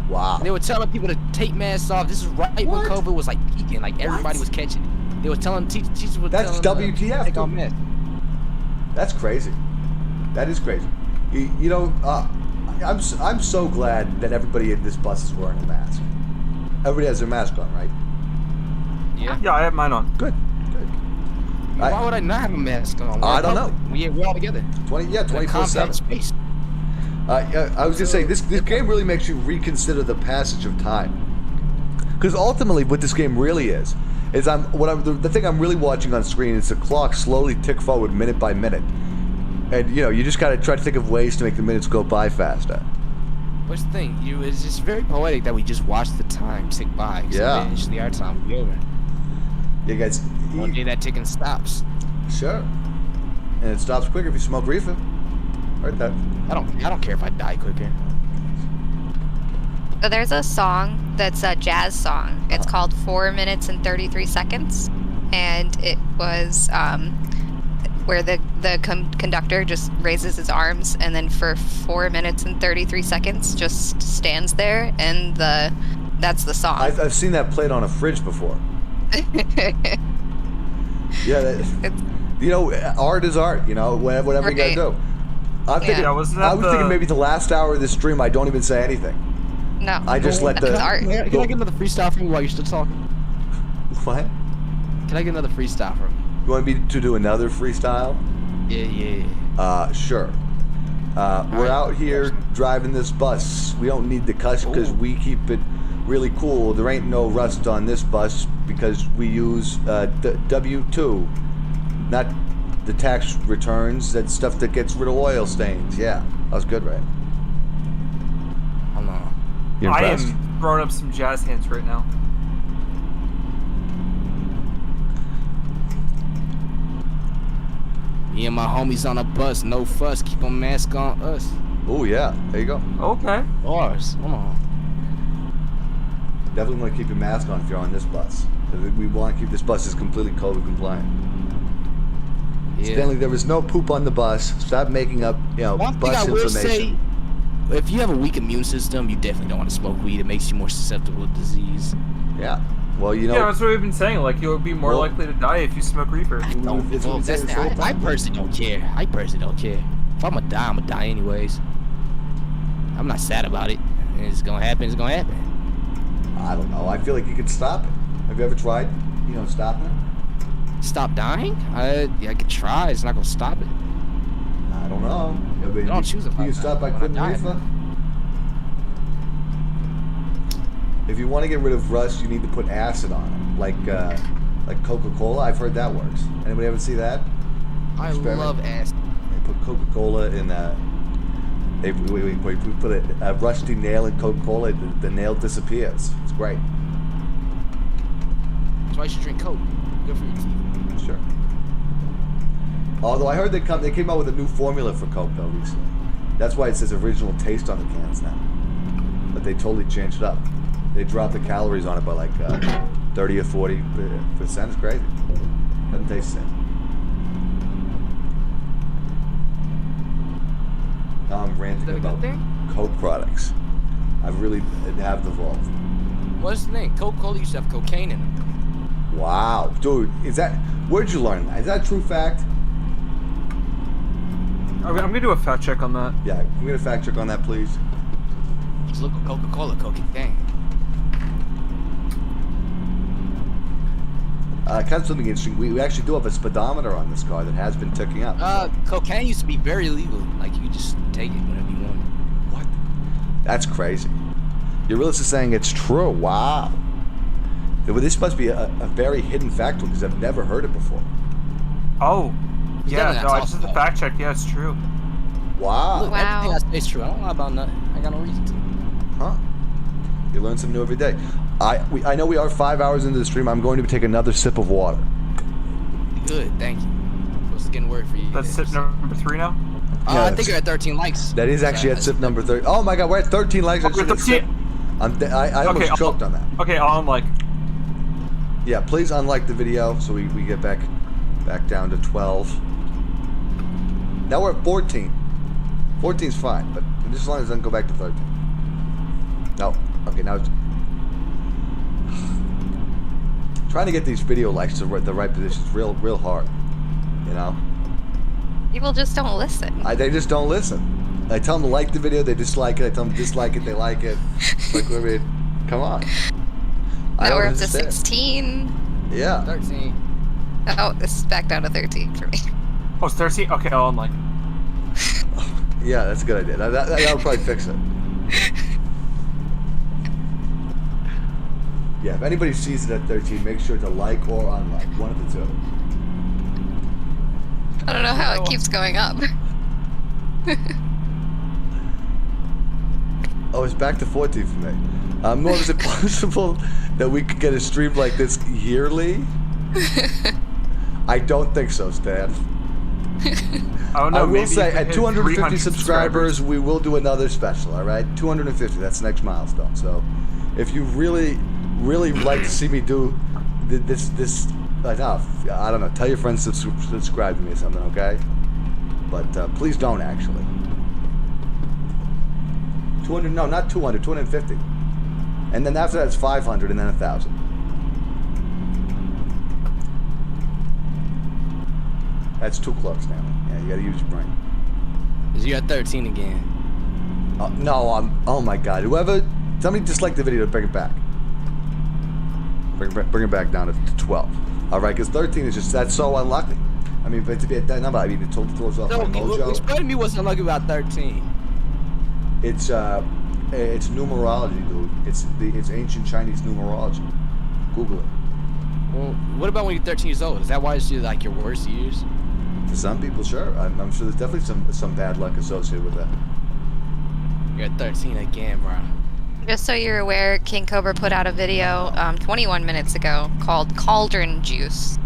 Wow. They were telling people to take masks off. This is right when COVID was like peaking. Like everybody was catching it. They were telling teachers were that's telling WTF. Take off masks. That's crazy. That is crazy. I'm so glad that everybody in this bus is wearing a mask. Everybody has their mask on, right? Yeah. Yeah, I have mine on. Good. Why would I not have a mask on? I don't know. We're all together. 24/7. I was gonna say this game really makes you reconsider the passage of time, because ultimately what this game really is the thing I'm really watching on screen is the clock slowly tick forward minute by minute, and you just gotta try to think of ways to make the minutes go by faster. What's the thing? It's just very poetic that we just watch the time tick by. Yeah. Eventually our time will be over. Yeah, guys. One day that ticking stops. Sure. And it stops quicker if you smoke reefer. Heard that. I don't care if I die quicker. So there's a song that's a jazz song. It's called 4 minutes and 33 seconds. And it was where the conductor just raises his arms and then for 4 minutes and 33 seconds just stands there, and that's the song. I've seen that played on a fridge before. Yeah, art is art. Whatever you gotta do. I was thinking maybe the last hour of this stream I don't even say anything. No. I just let the. Can I get another freestyle from you while you're still talking? What? Can I get another freestyle from you? You want me to do another freestyle? Yeah. Sure. We're out here driving this bus. We don't need the cuss because we keep it really cool. There ain't no rust on this bus because we use W2, not the tax returns. That's stuff that gets rid of oil stains. Yeah, that was good, right? I don't know. You impressed? I am throwing up some jazz hands right now. Me and my homies on a bus, no fuss, keep a mask on us. Oh yeah, there you go. Okay. Bars, come on. Definitely want to keep your mask on if you're on this bus. We want to keep this bus as completely COVID compliant. Yeah. Stanley, there was no poop on the bus. Stop making up, One thing bus I will information. say, if you have a weak immune system, you definitely don't want to smoke weed. It makes you more susceptible to disease. Yeah. Well, Yeah, that's what we've been saying. Like, you'll be more likely to die if you smoke reefer. I personally don't care. If I'm gonna die, I'm gonna die anyways. I'm not sad about it. It's gonna happen. It's gonna happen. I don't know. I feel like you could stop it. Have you ever tried, stopping it? Stop dying? I could try. It's not gonna stop it. I don't know. I don't choose it. You can stop by quitting reefer. If you want to get rid of rust, you need to put acid on it, like Coca-Cola. I've heard that works. Anybody ever see that? I love acid. They put Coca-Cola in we put a rusty nail in Coca-Cola. The nail disappears. It's great. That's why you should drink Coke. Good for your teeth. Sure. Although I heard they came out with a new formula for Coke though recently. That's why it says original taste on the cans now. But they totally changed it up. They dropped the calories on it by like 30 or 40%. It's crazy. Doesn't taste the same. Now I'm ranting about Coke products. I really have devolved. What's the name? Coca-Cola used to have cocaine in it. Wow, dude, where'd you learn that? Is that a true fact? I'm gonna do a fact check on that. Yeah, I'm gonna fact check on that, please. Just look at Coca-Cola, cocaine. Kind of something interesting. We actually do have a speedometer on this car that has been ticking up. Cocaine used to be very legal. Like, you could just take it whenever you want. What? That's crazy. You're really just saying it's true. Wow. Well, this must be a very hidden fact because I've never heard it before. Oh. Yeah, no, I just did the fact check. Yeah, it's true. Wow. Look, everything I say is true. I don't lie about nothing. I got no reason to. Huh. You learn something new every day. I know we are 5 hours into the stream. I'm going to take another sip of water. Good, thank you. Supposed to get a word for you. That's sip number 3 now? Yeah, I think you're at 13 likes. That is actually at sip number 30. Oh my god, we're at 13 likes. I almost choked on that. Okay, I'll unlike. Yeah, please unlike the video so we get back down to 12. Now we're at 14. 14's fine, but just as long as it doesn't go back to 13. No. Okay, now it's... Trying to get these video likes to the right position is real hard. People just don't listen. They just don't listen. I tell them to like the video, they dislike it. I tell them to dislike it, they like it. Like, I mean, come on. Now we're up to 16. Yeah. 13. Oh, this is back down to 13 for me. Oh, it's 13? Okay, I'll unlike. Yeah, that's a good idea. That'll probably fix it. Yeah, if anybody sees it at 13, make sure to like or unlike. One of the two. I don't know how it keeps going up. Oh, it's back to 14 for me. Norm, is it possible that we could get a stream like this yearly? I don't think so, Stan. Oh, no, I will say, at at 250 subscribers, we will do another special, all right? 250, that's the next milestone. So, if you really like to see me do this enough, I don't know, tell your friends to subscribe to me or something, okay? But please don't, actually. 200, no, not 200, 250. And then after that, it's 500 and then 1,000. That's too close now. Yeah, you gotta use your brain. Is you at 13 again? No, oh my god. Whoever, somebody disliked the video to bring it back. Bring it back down to 12. Alright, because 13 is just, that's so unlucky. I mean, but to be at that number, I mean, it told us off my mojo. Explain to me what's unlucky about 13. It's numerology, dude. It's ancient Chinese numerology. Google it. Well, what about when you're 13 years old? Is that why it's like your worst years? For some people, sure. I'm sure there's definitely some bad luck associated with that. You're at 13 again, bro. Just so you're aware, King Cobra put out a video 21 minutes ago called Cauldron Juice.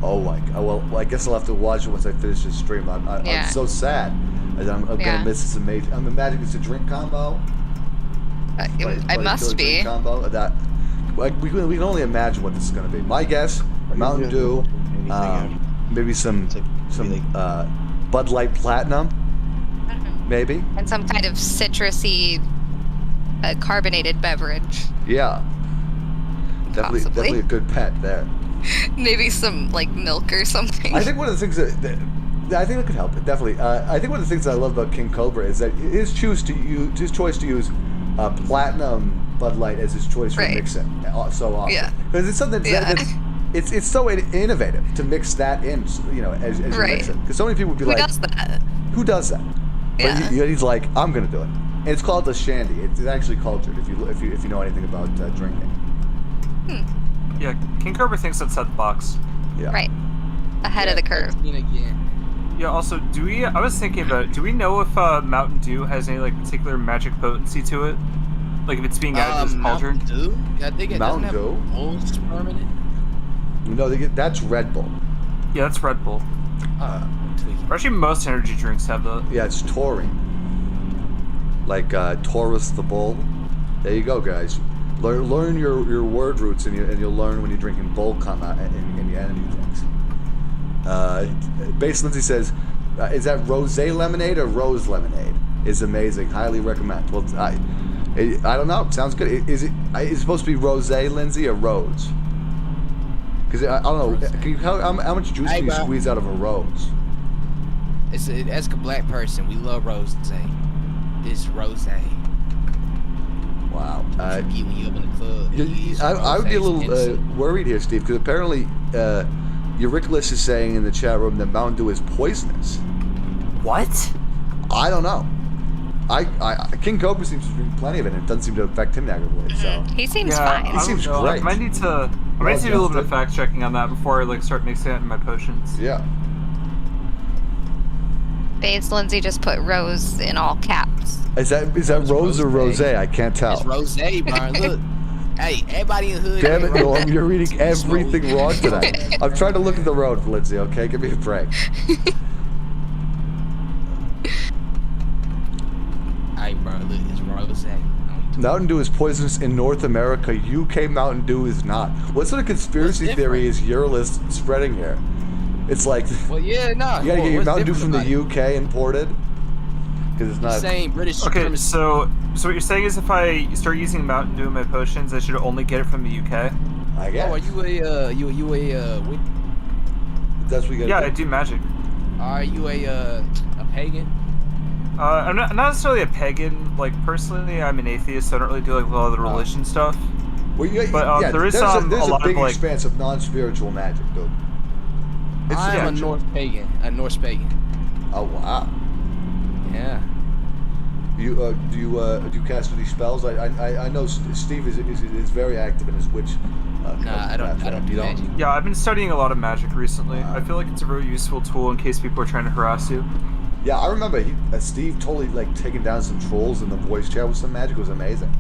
Oh my god. Well, I guess I'll have to watch it once I finish this stream. I'm so sad. I'm gonna miss this amazing. I'm imagining it's a drink combo. It must be. Combo that. Like we can only imagine what this is gonna be. My guess: Mountain Dew, maybe some Bud Light Platinum, maybe. And some kind of citrusy, carbonated beverage. Yeah. Definitely a good pet there. Maybe some like milk or something. I think one of the things that I think that could help. Definitely. I think one of the things that I love about King Cobra is that his choice to use Platinum Bud Light as his choice for mixing so often. Yeah. Because it's something that's it's so innovative to mix that in, you know, as you mix it. Because so many people would be like, who does that? Yeah. But he's like, I'm gonna do it. And it's called the shandy. It's actually cultured if you know anything about drinking. Yeah, King Cobra thinks outside the box. Yeah. Right. Ahead of the curve. Yeah, also, I was thinking about it, do we know if Mountain Dew has any, like, particular magic potency to it? Like, if it's being added to this cauldron? Mountain Dew? Yeah, I think it Mountain doesn't have old sperm in it. No, that's Red Bull. Yeah, that's Red Bull. Actually, most energy drinks have that. Yeah, it's taurine. Like Taurus the bull. There you go, guys. Learn your word roots, and you'll learn when you're drinking bull comma in your energy drinks. Base Lindsay says, is that rosé lemonade or rose lemonade? It's amazing. Highly recommend. Well, I don't know. Sounds good. Is it supposed to be rosé, Lindsay, or rose? Because I don't know. How much juice can you squeeze out of a rose? As a black person, we love rosé. It's rosé. Wow. When you up in the club. I would be a little worried here, Steve, because apparently Euryclus is saying in the chat room that Mountain Dew is poisonous. What? I don't know. King Cobra seems to drink plenty of it, and it doesn't seem to affect him negatively. So he seems fine. He seems great. I might need to do a little bit of fact checking on that before I start mixing it in my potions. Yeah. Base Lindsay just put rose in all caps. Is that rose or rosé? I can't tell. It's rosé, bro. Look. Hey, everybody in the hood. Damn it, Norm, you're reading everything wrong tonight. I'm trying to look at the road, Lindsay, okay? Give me a break. Hey, bro, look, it's rosé. Mountain Dew is poisonous in North America. UK Mountain Dew is not. What sort of conspiracy theory is Eurolist spreading here? It's like, well, yeah, no. You gotta get your Mountain Dew from the UK imported? Because it's not. Same British. Okay, so what you're saying is if I start using Mountain Dew in my potions, I should only get it from the UK? I guess. Oh, are you a That's what you gotta Yeah, do. I do magic. Are you a pagan? I'm not necessarily a pagan. Like, personally, I'm an atheist, so I don't really do like a lot of the religion stuff. Well, But there is there's a a big like expanse of non-spiritual magic, dude. I'm a Norse pagan. Oh wow. Yeah. Do you cast any spells? I know Steve is very active in his witch. Nah, I don't do magic. Yeah, I've been studying a lot of magic recently. I feel like it's a very useful tool in case people are trying to harass you. Yeah, I remember Steve totally like taking down some trolls in the voice chat with some magic. It was amazing.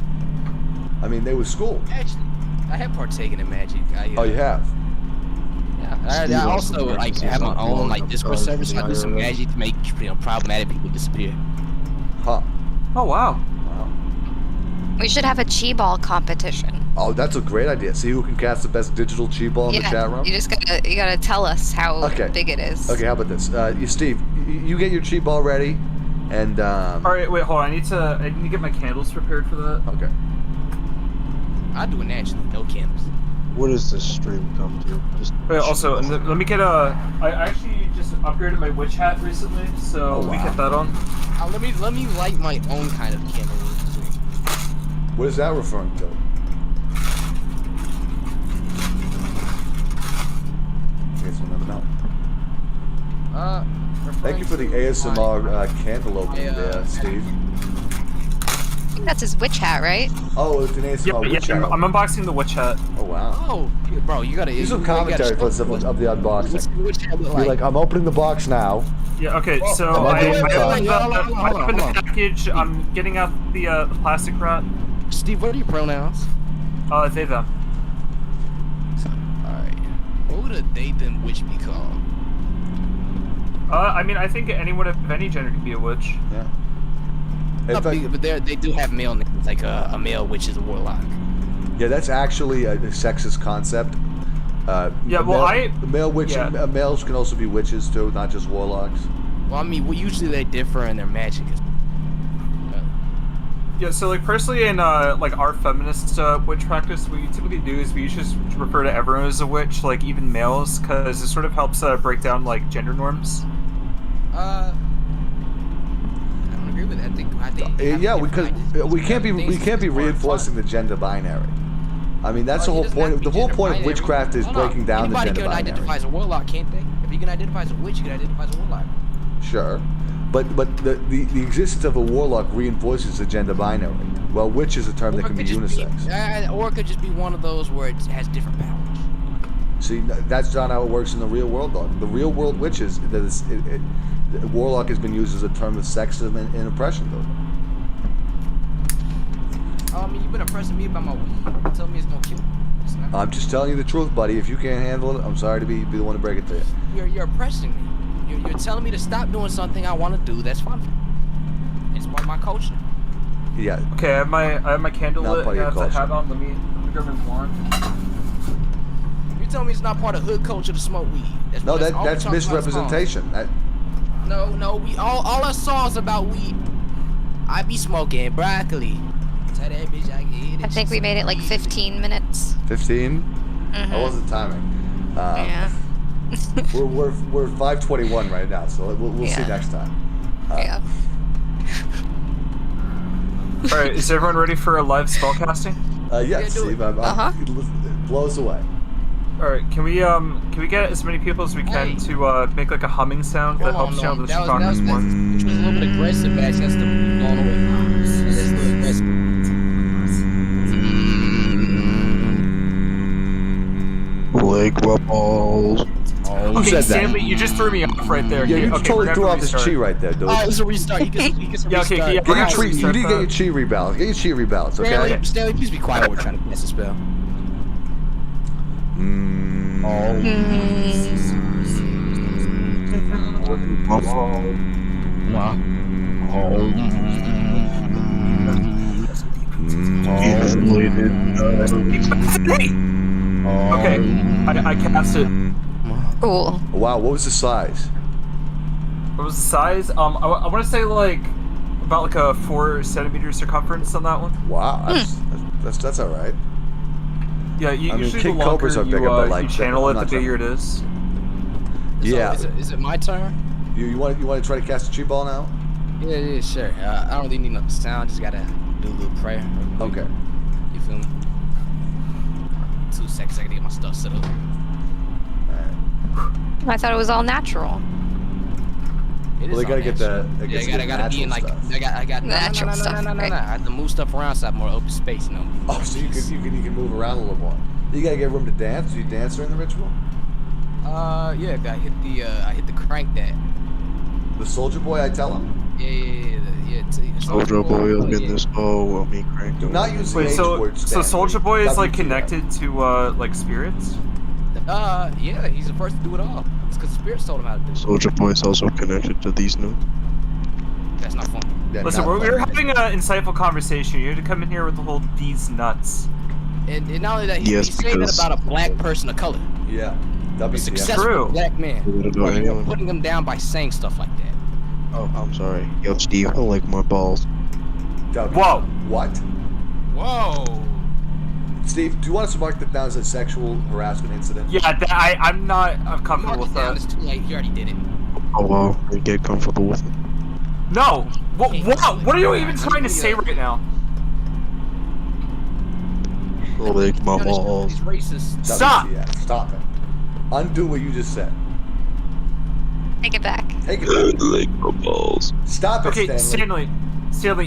I mean, they were schooled. Actually, I have partaken in magic. Oh, you have? Yeah. I also like have my own like Discord server, so I do some magic to make problematic people disappear. Huh. Oh wow. We should have a chi ball competition. Oh, that's a great idea. See who can cast the best digital chi ball in the chat room? You just gotta tell us how big it is. Okay, how about this? Steve, you get your chi ball ready, and All right, wait, hold on. I need to get my candles prepared for that. Okay. I do it naturally, no candles. What does this stream come to? Just Wait, also, and let me get I actually just upgraded my witch hat recently, so let me get that on. Let me light my own kind of candle. What is that referring to? Here's another note. Thank you for the ASMR candle opening there, Steve. I think that's his witch hat, right? Oh, it's an ASMR witch hat. I'm unboxing the witch hat. Oh wow. Oh, bro, you gotta do some commentary for some of the unboxing. You're like, I'm opening the box now. Yeah. Okay. So I opened the package. I'm getting out the plastic wrap. Steve, what are your pronouns? They them. Alright. What would a they them witch be called? I mean, I think anyone of any gender can be a witch. Yeah. No, but they do have male names, like a male witch is a warlock. Yeah, that's actually a sexist concept. Yeah, well, male witch, males can also be witches too, not just warlocks. Well, I mean, usually they differ in their magic. Yeah, so like personally in like our feminist witch practice, what you typically do is we just refer to everyone as a witch, like even males, because it sort of helps break down like gender norms. I don't agree with that. I think yeah, because we can't be reinforcing the gender binary. I mean, that's the whole point. The whole point of witchcraft is breaking down the gender binary. Anybody can identify as a warlock, can't they? If you can identify as a witch, you can identify as a warlock. Sure. But the existence of a warlock reinforces the gender binary. Well, witch is a term that can be unisex. Or it could just be one of those where it has different powers. See, that's not how it works in the real world, though. The real world witches, warlock has been used as a term of sexism and oppression, though. I mean, you've been oppressing me about my weed. You tell me it's no kill. I'm just telling you the truth, buddy. If you can't handle it, I'm sorry to be the one to break it to you. You're oppressing me. You're telling me to stop doing something I want to do. That's fun. It's part of my culture. Yeah. Okay, I have my candle lit. I have the hat on. Let me grab my wand. You're telling me it's not part of hood culture to smoke weed? That's misrepresentation. No. We all our songs about weed. I be smoking broccoli. Tell that bitch I can eat it. I think we made it like 15 minutes. 15? Mm-hmm. I wasn't timing. Yeah. we're 5:21 right now, so we'll see next time. Yeah. All right, is everyone ready for a live spellcasting? Yes, Steve. Blow us away. All right, can we get as many people as we can to make like a humming sound that helps channel this progress more? Which was a little bit aggressive, man. That's the blown away. That's a little aggressive. Blake balls. Who said that? Stanley, you just threw me off right there. Yeah, you totally threw off this chi right there, dude. Oh, it was a restart. You can restart. Okay, you need to get your chi rebalance. Get your chi rebalance, okay? Stanley, please be quiet. We're trying to cast a spell. Okay, I cast it. Cool. Wow, what was the size? What was the size? I want to say like about like a 4 centimeter circumference on that one. Wow, that's all right. Yeah, usually king the longer cobras are bigger, but like you channel it, the bigger it is. Yeah. So, is it my turn? You want to try to cast a chi ball now? Yeah, sure. I don't really need no sound. Just gotta do a little prayer. Okay. You feel me? 2 seconds. I gotta get my stuff set up. I thought it was all natural. It Well, they is gotta all get the. natural. They Yeah, gotta be in like. stuff. I got Natural stuff, no. right. I have to move stuff around so I have more open space, you know. Oh, so you can move around a little more. You gotta get room to dance. Do you dance during the ritual? Yeah, I hit the crank that. The soldier boy, I tell him. Yeah. Soldier boy up in this hole, me crank. Do not use the Wait, H word. so Soldier Boy is like WTF. connected to like spirits? Yeah, he's the first to do it all. It's because the spirits told him how to do it. Soldier boy is also connected to these nuts. That's not fun. Yeah, Listen, not we're fun. having an insightful conversation. You had to come in here with the whole these nuts. And not only that, he's Yes, saying that because- about a black person of color. Yeah. A WTF. successful True. black man. Or you're putting him down by saying stuff like that. Oh, I'm sorry. Yo, Steve, I like my balls. Whoa. What? Whoa. Steve, do you want us to mark that down as a sexual harassment incident? Yeah, I'm not comfortable with that. It's too late. He already did it. Oh, wow. I get comfortable with it. No. What are you even trying to say right now? Lick my balls. He's racist. Stop. WTF. Stop it. Undo what you just said. Take it back. Take it back. Lick my balls. Stop it, Okay, Stanley,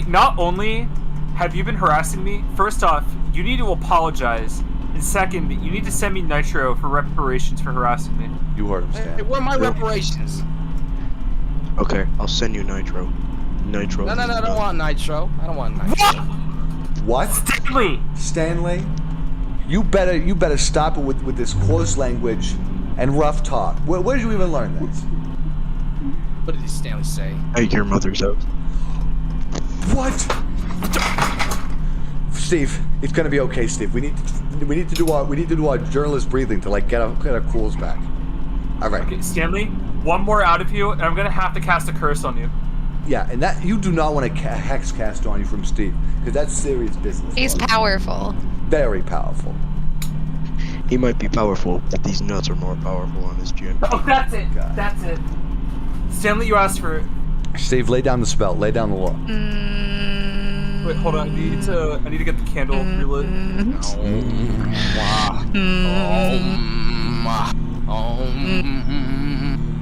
not only have you been harassing me, first off, you need to apologize. And second, you need to send me Nitro for reparations for harassing me. You heard him, Hey, Stan. where are my reparations? Okay, I'll send you Nitro. Nitro. No, I don't want Nitro. I don't want Nitro. What? Stanley? You better stop it with this coarse language and rough talk. Where did you even learn this? What did Stanley say? At your mother's house. What? Steve, it's gonna be okay, Steve. We need to do our journalist breathing to like get our cools back. All right. Okay, Stanley, one more out of you, and I'm gonna have to cast a curse on you. Yeah, and that you do not want a hex cast on you from Steve, because that's serious business. He's powerful. Very powerful. He might be powerful, but these nuts are more powerful on his chin. Oh, that's it. That's it. Stanley, you asked for it. Steve, lay down the spell. Lay down the law. Wait, hold on. I need to get the candle relit.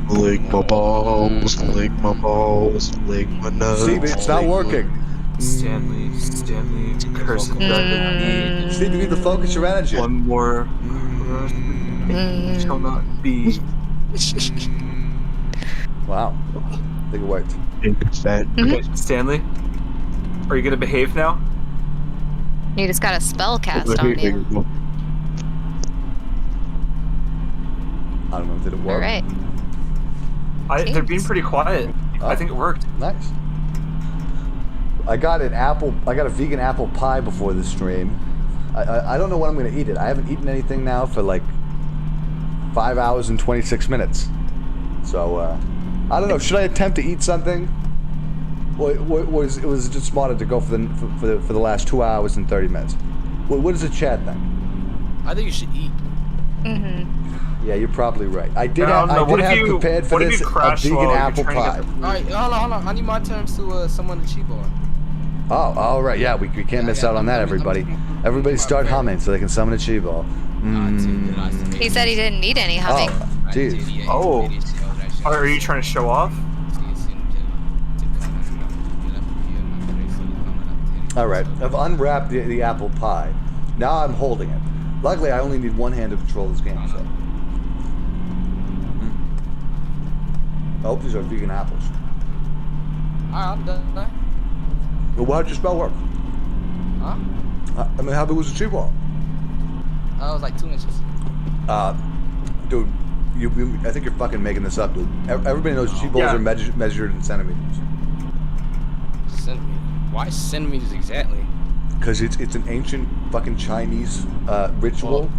Lick my balls, lick my balls, lick my nuts. Steve, it's not working. Stanley, curse it. Steve, you need to focus your energy. One more. Shall not be. Wow. I think it worked. Stanley, are you gonna behave now? You just got a spell cast on you. I don't know. Did it work? All right. They're being pretty quiet. I think it worked. Nice. I got a vegan apple pie before the stream. I don't know when I'm gonna eat it. I haven't eaten anything now for like 5 hours and 26 minutes. So I don't know. Should I attempt to eat something? Or was it just smarter to go for the last 2 hours and 30 minutes? What does the chat think? I think you should eat. Yeah, you're probably right. I did have prepared for what if this you a crash vegan while you're apple trying to pie. get the- Alright, hold on. I need my turns to summon the Chibo. Oh, all right. Yeah, we can't miss out on that, everybody. Everybody start humming so they can summon a chi-ball. He said he didn't need any humming. Oh, jeez. Oh. Are you trying to show off? All right. I've unwrapped the apple pie. Now I'm holding it. Luckily, I only need one hand to control this game, so. Oh, these are vegan apples. Alright, I'm done. Well, how'd your spell work? Huh? I mean, how big was the chi-ball? I was like 2 inches. Dude, I think you're fucking making this up, dude. Everybody knows chi-balls are measured in centimeters. Centimeters? Why centimeters exactly? Because it's an ancient fucking Chinese ritual.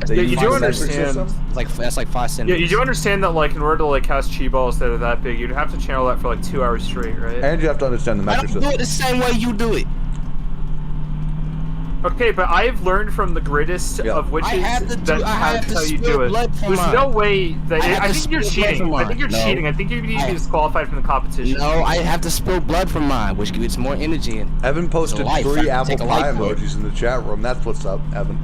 Yeah, you do understand. That's like 5 centimeters. Yeah, you do understand that like in order to like cast chi balls that are that big, you'd have to channel that for like 2 hours straight, right? And you have to understand the metric system. I don't do it the same way you do it. Okay, but I've learned from the greatest of witches that's how you do it. There's no way that I think you're cheating. I think you're cheating. I think you need to be disqualified from the competition. No, I have to spill blood from mine, which gives more energy. And Evan posted 3 apple pie emojis in the chat room. That's what's up, Evan.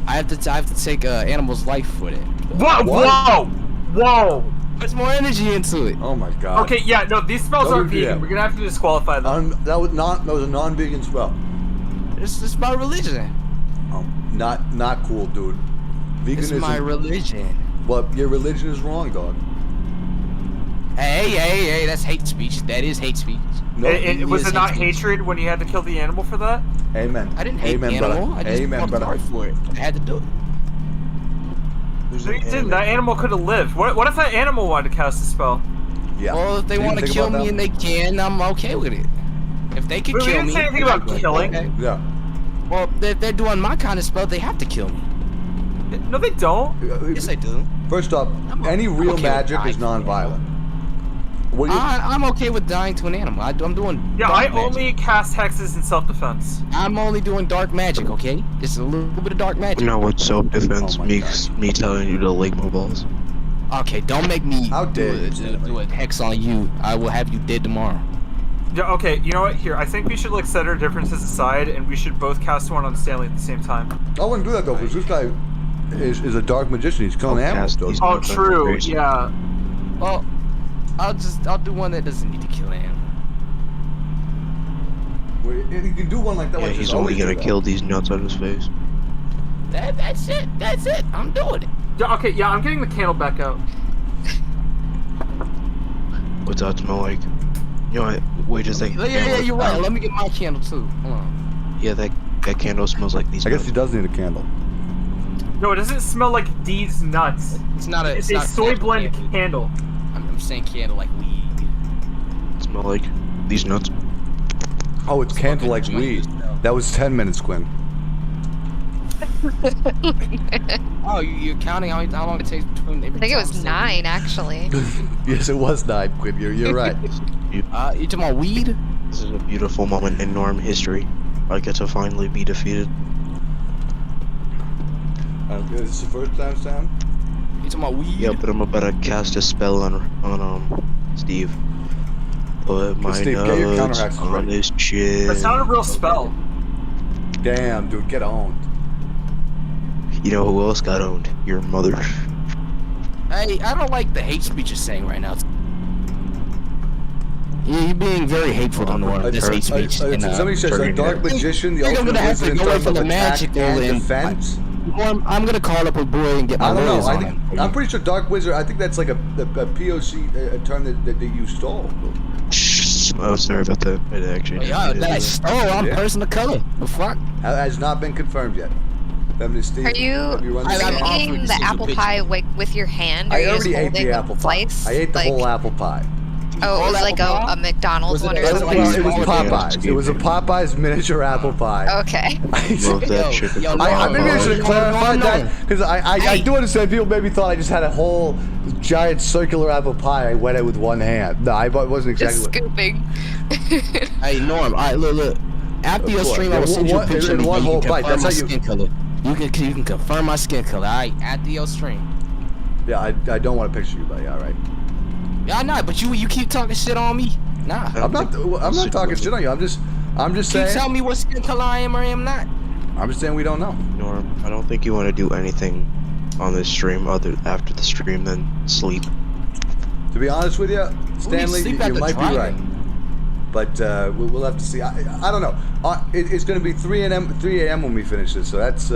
I have to take animal's life with it. Whoa! puts more energy into it. Oh my god. Okay, yeah, no, these spells aren't vegan. We're gonna have to disqualify them. That was a non-vegan spell. It's my religion. Not cool, dude. Veganism. It's my religion. Well, your religion is wrong, dog. Hey, that's hate speech. That is hate speech. No, was it not hatred when you had to kill the animal for that? Amen. I didn't hate the animal. I just felt sorry for it. I had to do it. No, you didn't. That animal could have lived. What if that animal wanted to cast a spell? Yeah. Well, if they want to kill me and they can, I'm okay with it. If they could kill me. We didn't say anything about killing. Okay. Yeah. Well, if they're doing my kind of spell, they have to kill me. No, they don't. Yes, they do. First off, any real magic is non-violent. I'm okay with dying to an animal. I'm doing. Yeah, I only cast hexes in self-defense. I'm only doing dark magic, okay? Just a little bit of dark magic. No, it's self-defense. Me telling you to lick my balls. Okay, don't make me do a hex on you. I will have you dead tomorrow. Yeah, okay, you know what? Here, I think we should like set our differences aside, and we should both cast one on Stanley at the same time. I wouldn't do that though, because this guy is a dark magician. He's killing animals. Oh, true. Yeah. Well, I'll do one that doesn't need to kill an animal. Well, you can do one like that. Yeah, he's only gonna kill these nuts on his face. That's it. That's it. I'm doing it. Yeah. Okay. Yeah. I'm getting the candle back out. What's that smell like? You know what? Wait a second. Yeah, you're right. Let me get my candle too. Hold on. Yeah, that candle smells like these. I guess he does need a candle. No, it doesn't smell like these nuts. It's not a. It's a soy blend candle. I'm saying candle like weed. Smell like these nuts. Oh, it's candle like weed. That was 10 minutes, Quinn. Oh, you're counting how long it takes between every I think it was 9, actually. Yes, it was 9, Quinn. You're right. You talking about weed? This is a beautiful moment in Norm history. I get to finally be defeated. Is this the first time, Sam? You talking about weed? Yeah, but I'm about to cast a spell on Steve. Put my notes on his chin. That's not a real spell. Damn, dude, get owned. You know who else got owned? Your mother. Hey, I don't like the hate speech you're saying right now. You're being very hateful to Norm. This hate speech. Somebody says a dark magician, the ultimate wizard in terms of attack and defense. I'm gonna call up a boy and get my lawyers on him. I'm pretty sure dark wizard. I think that's like a POC term that you stole. Oh, sorry about that. It actually. Yeah, that I stole. I'm a person of color. The fuck? Has not been confirmed yet. Are you eating the apple pie with your hand? Or I already ate the apple pie. I ate the whole apple pie. Oh, it was like a McDonald's one or something? It was Popeyes. It was a Popeyes miniature apple pie. Okay. Love that chicken. Maybe I should have clarified that, because I do understand people maybe thought I just had a whole giant circular apple pie I wet it with one hand. No, I wasn't exactly. Just scooping. Hey, Norm, alright, look. After your stream, I will send you a picture of me. One whole bite. That's how you. Skin color. You can confirm my skin color. Alright, after your stream. Yeah, I don't want to picture you, buddy. All right. Yeah, I know, but you keep talking shit on me. Nah. I'm not talking shit on you. I'm just saying. You tell me what skin color I am or am not. I'm just saying we don't know. Norm, I don't think you want to do anything on this stream after the stream than sleep. To be honest with you, Stanley, you might be right. But we'll have to see. I don't know. It's going to be 3 a.m. when we finish this, so that's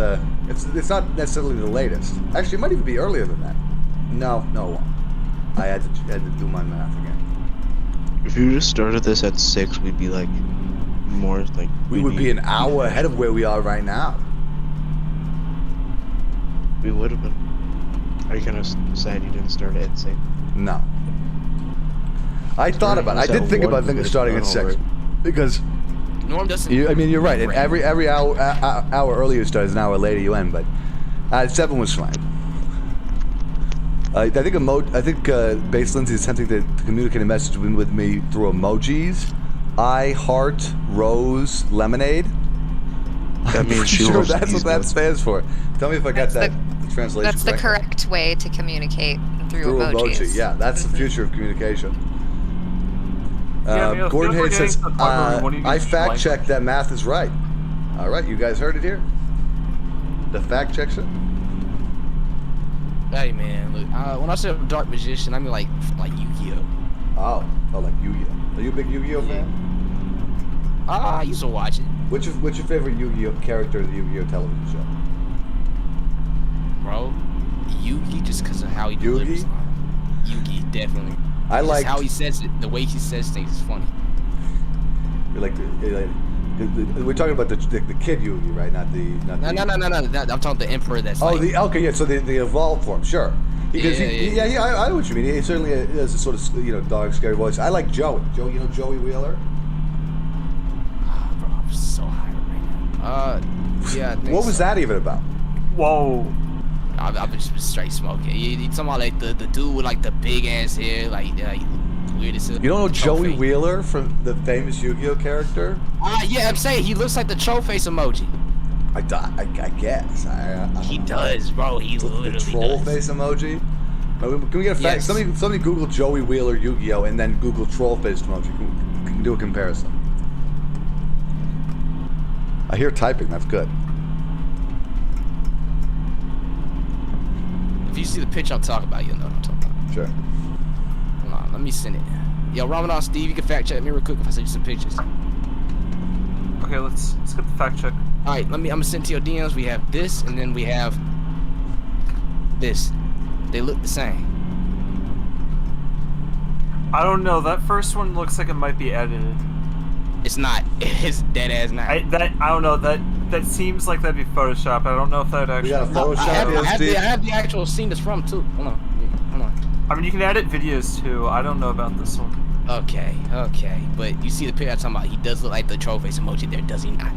it's not necessarily the latest. Actually, it might even be earlier than that. No. I had to do my math again. If you just started this at 6, we'd be like more like. We would be an hour ahead of where we are right now. We would have been. Are you gonna decide you didn't start at 6? No. I thought about it. I did think about starting at 6 because. Norm doesn't. You're right. And every hour earlier you start is an hour later you end, but 7 was fine. I think Base Lindsay is attempting to communicate a message with me through emojis. I heart rose lemonade. That means she sure that's what that stands for. Tell me if I got that translation. That's the correct way to communicate through emojis. Emoji. Yeah, that's the future of communication. Gordon Hayes says, I fact checked that math is right. All right, you guys heard it here. The fact checks it. Hey man, look. When I say Dark Magician, I mean like Yu-Gi-Oh. Oh, like Yu-Gi-Oh. Are you a big Yu-Gi-Oh fan? I used to watch it. What's your favorite Yu-Gi-Oh character in the Yu-Gi-Oh television show? Bro, Yugi, just because of how he delivers. Yugi, definitely. I like how he says it. The way he says things is funny. We're talking about the kid Yugi, right? Not the. No. I'm talking the Emperor. That's. Oh, So the evolved form, sure. Because I know what you mean. He certainly has a sort of dark, scary voice. I like Joey. Joey Wheeler. Bro, I'm so high right now. Yeah. What was that even about? Whoa. I've just been straight smoking. You talking about like the dude with like the big ass hair, like weirdest. You don't know Joey Wheeler from the famous Yu-Gi-Oh character? Yeah, I'm saying he looks like the troll face emoji. I guess. He does, bro. He literally the troll face emoji. Can we get a fact? Yes. Somebody Google Joey Wheeler Yu-Gi-Oh and then Google troll face emoji. Can do a comparison. I hear typing. That's good. If you see the picture I'm talking about, you'll know what I'm talking about. Sure. Hold on, let me send it. Yo, Ramadan Steve, you can fact check me real quick if I send you some pictures. Okay, let's get the fact check. All right, I'm gonna send to your DMs. We have this, and then we have this. They look the same. I don't know. That first one looks like it might be edited. It's not. It's dead ass not. I don't know. That seems like that'd be Photoshop. I don't know if that actually. Yeah, Photoshop. I have the actual scene it's from too. Hold on. I mean, you can edit videos too. I don't know about this one. Okay. But you see the picture I'm talking about. He does look like the troll face emoji there, does he not?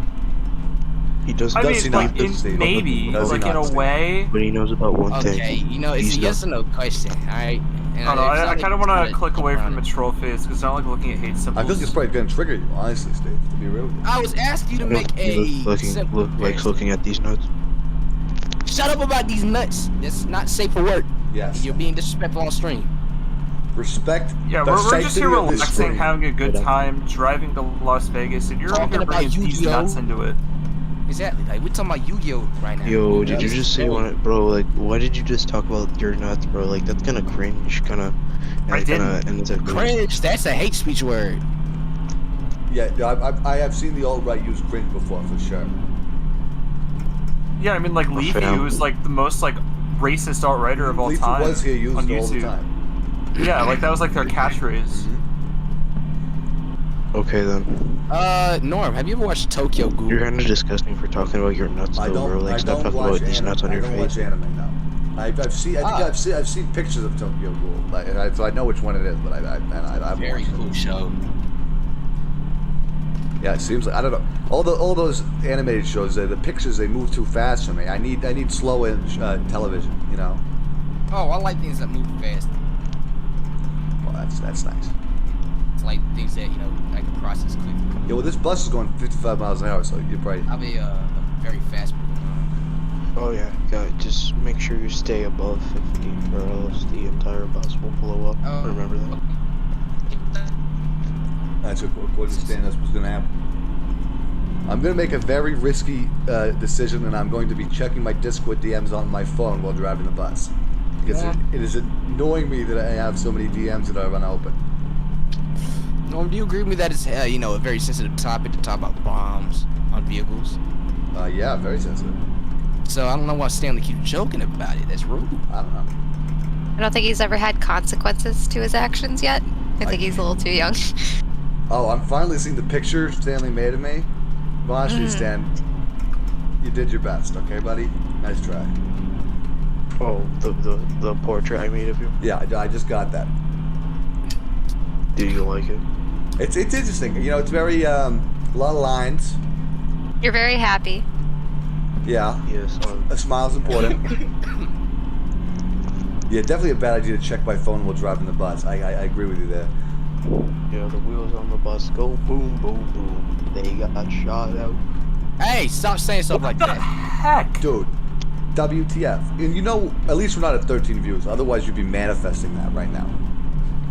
He does. I mean, like, maybe, like in a way. But he knows about one thing. Okay, it's a yes or no question. All right. I don't know. I kind of want to click away from the troll face because I don't like looking at hate symbols. I feel like it's probably going to trigger you, honestly, Steve. To be real with you. I was asking you to make looking at these nuts. Shut up about these nuts. That's not safe for work. Yes. You're being disrespectful on stream. Respect. Yeah, we're just here relaxing, having a good time, driving to Las Vegas, and you're over here bringing these nuts into it. Exactly. Like, we're talking about Yu-Gi-Oh right now. Yo, did you just say bro? Like, why did you just talk about your nuts, bro? Like, that's kind of cringe, kind of. I didn't. Cringe. That's a hate speech word. Yeah, I have seen the alt-right use cringe before, for sure. Yeah, I mean, like Leafy, who's like the most like racist alt-righter of all Leafy time. was here used on all YouTube. the time. Yeah, like that was like their catchphrase. Okay then. Norm, have you ever watched Tokyo Ghoul? You're kind of disgusting for talking about your nuts, though, bro. Like, stop talking about these nuts on your face. I don't watch anime now. I've seen pictures of Tokyo Ghoul, so I know which one it is, but I very cool show. Yeah, it seems like I don't know. All those animated shows, the pictures they move too fast for me. I need slow television, you know. Oh, I like things that move fast. Well, that's nice. It's like things that I can process quickly. Yeah, well, this bus is going 55 miles an hour, so you're probably. I'll be a very fast moving. Oh yeah, just make sure you stay above 50, or else the entire bus will blow up. Remember that. That's according to Stan, that's what's going to happen. I'm going to make a very risky decision, and I'm going to be checking my Discord DMs on my phone while driving the bus. Because it is annoying me that I have so many DMs that are unopened. Norm, do you agree with me that it's a very sensitive topic to talk about bombs on vehicles? Yeah, very sensitive. So I don't know why Stanley keeps joking about it. That's rude. I don't know. I don't think he's ever had consequences to his actions yet. I think he's a little too young. Oh, I'm finally seeing the picture Stanley made of me. Well, actually, Stan, you did your best, okay, buddy? Nice try. Oh, the portrait I made of you? Yeah, I just got that. Do you like it? It's interesting. It's very, a lot of lines. You're very happy. Yeah. Yes. A smile's important. Yeah, definitely a bad idea to check my phone while driving the bus. I agree with you there. Yeah, the wheels on the bus go boom, boom, boom. They got shot out. Hey, stop saying stuff like that. Heck, dude. WTF? And at least we're not at 13 views. Otherwise, you'd be manifesting that right now.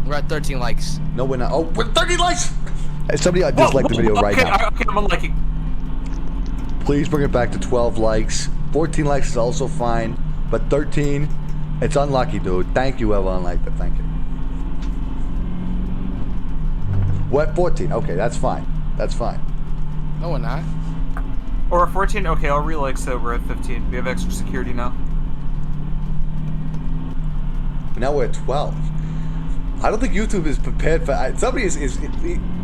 We're at 13 likes. No, we're not. Oh, we're 13 likes! Hey, somebody dislike the video right now. Okay, I'm unliking. Please bring it back to 12 likes. 14 likes is also fine, but 13, It's unlucky, dude. Thank you, whoever unliked it. Thank you. We're at 14. Okay, that's fine. That's fine. No, we're not. Or 14? Okay, I'll relike so we're at 15. We have extra security now. Now we're at 12. I don't think YouTube is prepared for... Somebody is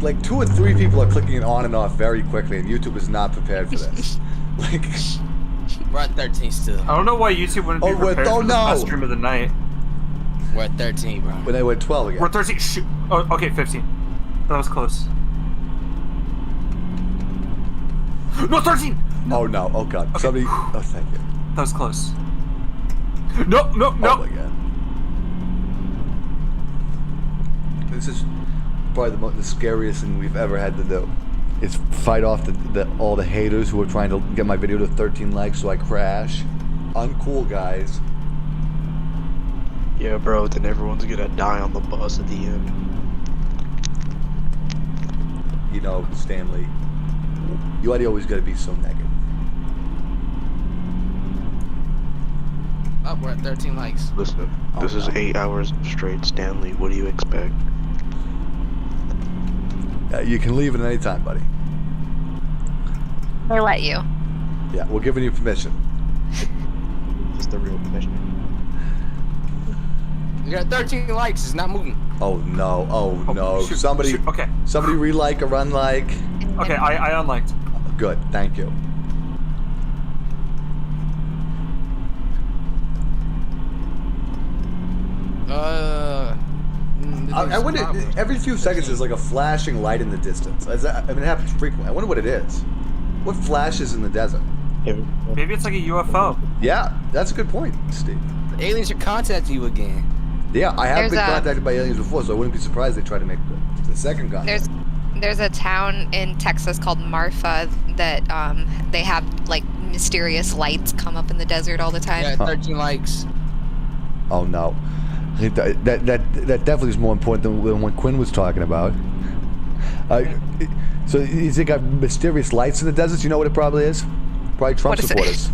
like 2 or 3 people are clicking it on and off very quickly, and YouTube is not prepared for this. Like... We're at 13 still. I don't know why YouTube wouldn't be prepared for the best stream of the night. We're at 13, bro. When they were at 12 again. We're 13. Shoot. Oh, okay, 15. That was close. No, 13! No. Oh, no. Oh, God. Okay. Somebody... Oh, thank you. That was close. No, no, no. Oh, my God. This is probably the scariest thing we've ever had to do. Is fight off all the haters who are trying to get my video to 13 likes so I crash. Uncool, guys. Yeah, bro, then everyone's gonna die on the bus at the end. You know, Stanley, you always gotta be so negative. Oh, we're at 13 likes. Listen, this is 8 hours straight, Stanley. What do you expect? You can leave at any time, buddy. They let you. Yeah, we're giving you permission. Just the real permission. You got 13 likes. It's not moving. Oh no! Oh no! Shoot, somebody, shoot. Okay. Somebody relike or unlike. Okay, I unliked. Good, thank you. I wonder. Every few seconds, there's like a flashing light in the distance. I mean, it happens frequently. I wonder what it is. What flashes in the desert? Maybe it's like a UFO. Yeah, that's a good point, Steve. The aliens are contacting you again. Yeah, I have been contacted by aliens before, so I wouldn't be surprised they try to make the second contact. There's a town in Texas called Marfa that they have like mysterious lights come up in the desert all the time. Yeah, 13 likes. Oh no. That definitely is more important than what Quinn was talking about. So you think got mysterious lights in the desert? You know what it probably is? Probably Trump supporters.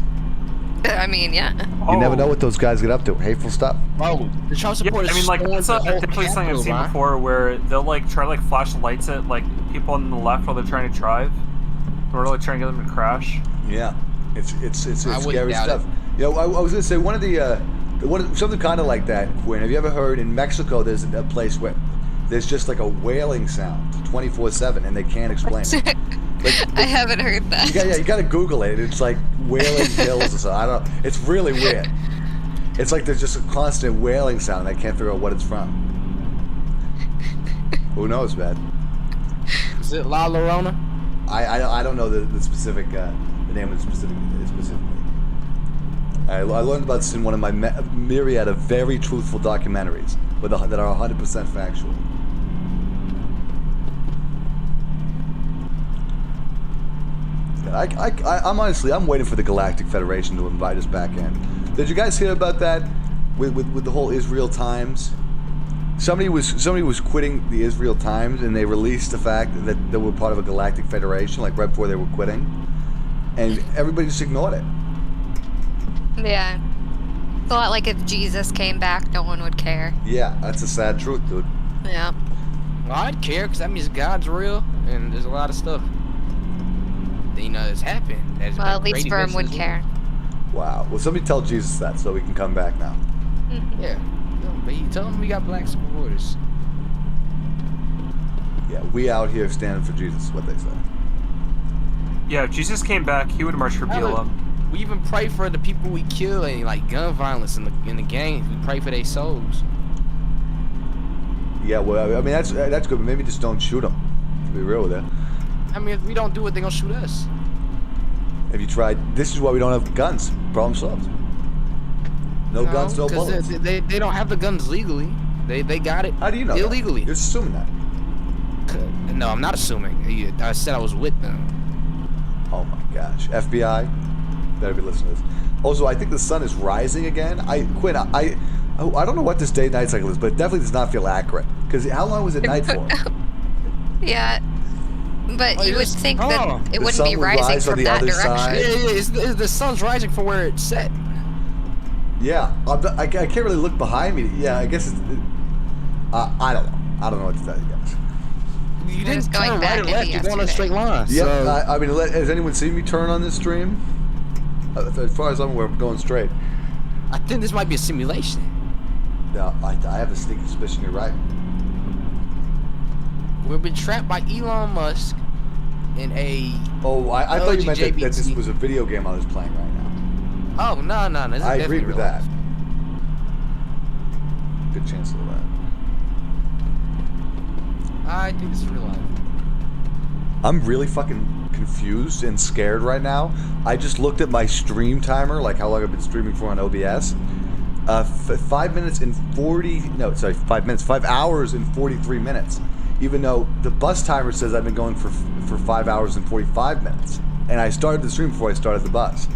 I mean, yeah. You never know what those guys get up to. Hateful stuff. Oh, the Trump supporters. I mean, like that's definitely something I've seen before, where they'll like try to like flash lights at like people on the left while they're trying to drive, or like trying to get them to crash. Yeah, it's scary stuff. You know, I was gonna say one of the. Something kind of like that, Quinn. Have you ever heard in Mexico there's a place where there's just like a wailing sound 24/7 and they can't explain it? Like, I haven't heard that. You gotta Google it. It's like wailing hills or something. I don't know. It's really weird. It's like there's just a constant wailing sound and I can't figure out what it's from. Who knows, man? Is it La Llorona? I don't know the specific the name of the specifically. I learned about this in one of my myriad of very truthful documentaries that are 100% factual. I'm honestly, I'm waiting for the Galactic Federation to invite us back in. Did you guys hear about that with the whole Israel Times? Somebody was quitting the Israel Times, and they released the fact that they were part of a Galactic Federation, like right before they were quitting, and everybody just ignored it. Yeah. It's a lot like if Jesus came back, no one would care. Yeah, that's a sad truth, dude. Yeah. Well, I'd care because that means God's real and there's a lot of stuff that, that's happened. Well, at least Sperm would care. Wow. Well, somebody tell Jesus that so we can come back now. Yeah. Tell him we got black supporters. Yeah, we out here standing for Jesus, is what they say. Yeah, if Jesus came back, he would march for BLM. We even pray for the people we kill and like gun violence in the gangs. We pray for their souls. Yeah, well, I mean that's good, but maybe just don't shoot them. To be real with it. I mean, if we don't do it, they're gonna shoot us. Have you tried? This is why we don't have guns. Problem solved. No guns, no bullets. They don't have the guns legally. They got it. How do you know? Illegally. That? You're assuming that. No, I'm not assuming. I said I was with them. Oh my gosh, FBI. Better be listening to this. Also, I think the sun is rising again. Quinn, I don't know what this day-night cycle is, but it definitely does not feel accurate. Because how long was it night for? Yeah, but you would think that it wouldn't be rising from that direction. Yeah, the sun's rising from where it's set. Yeah, I can't really look behind me. Yeah, I guess it's... I don't know. I don't know what to tell you guys. You didn't turn right or left. You're going on a straight line. Yeah, So. I mean, has anyone seen me turn on this stream? As far as I'm aware, I'm going straight. I think this might be a simulation. Yeah, I have a sneaky suspicion you're right. We've been trapped by Elon Musk in a... Oh, I thought you meant that this was a video game I was playing right now. Oh, no. I agreed with that. Good chance of that. I think this is real life. I'm really fucking confused and scared right now. I just looked at my stream timer, like how long I've been streaming for on OBS. 5 minutes and 5 hours and 43 minutes. Even though the bus timer says I've been going for 5 hours and 45 minutes. And I started the stream before I started the bus.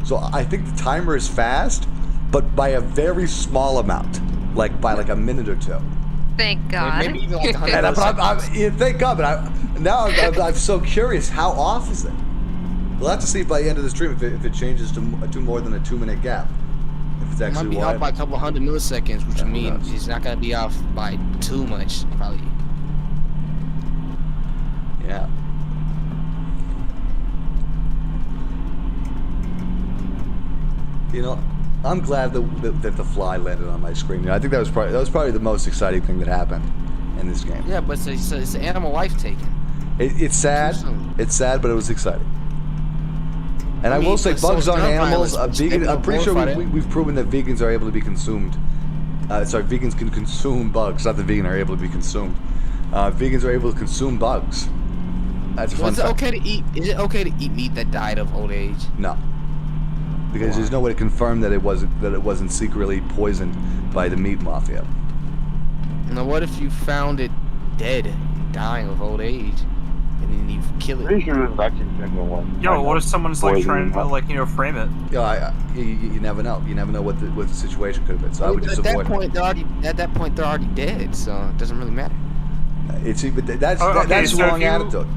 So I think the timer is fast, but by a very small amount. Like by like a minute or two. Thank God. Maybe even like thank God, but I'm so curious. How off is it? We'll have to see by the end of the stream if it changes to more than a 2-minute gap. If it's actually might be off by a couple hundred milliseconds, which would mean it's not gonna be off by too much, probably. Yeah. You know, I'm glad that the fly landed on my screen. You know, I think that was probably the most exciting thing that happened in this game. Yeah, but it's an animal life taken. It's sad. It's sad, but it was exciting. And I will say, bugs aren't animals. I'm pretty sure we've proven that vegans are able to be consumed. Vegans can consume bugs. Not that vegans are able to be consumed. Vegans are able to consume bugs. That's a fun fact. Is it okay to eat meat that died of old age? No. Because there's no way to confirm that it wasn't secretly poisoned by the meat mafia. Now, what if you found it dead, dying of old age, and then you kill it? Pretty sure it was actually genuine one. Yo, what if someone's like trying to frame it? Yeah, you never know. You never know what the situation could have been. So I would just avoid it. At that point, they're already dead, so it doesn't really matter. That's the wrong attitude.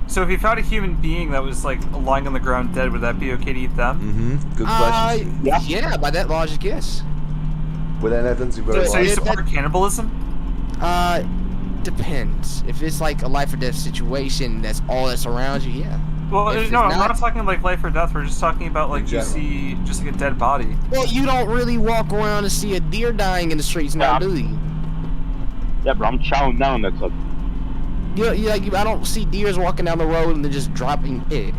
So if you found a human being that was like lying on the ground dead, would that be okay to eat them? Mm-hmm. Good question. Yeah, by that logic, yes. Well, then that doesn't seem very So you support cannibalism? Depends. If it's like a life or death situation, that's all that's around you, yeah. Well, no, I'm not talking like life or death. We're just talking about like you see just like a dead body. Well, you don't really walk around and see a deer dying in the streets now, do you? Yeah, but I'm chowing down next up. I don't see deers walking down the road and they're just dropping dead.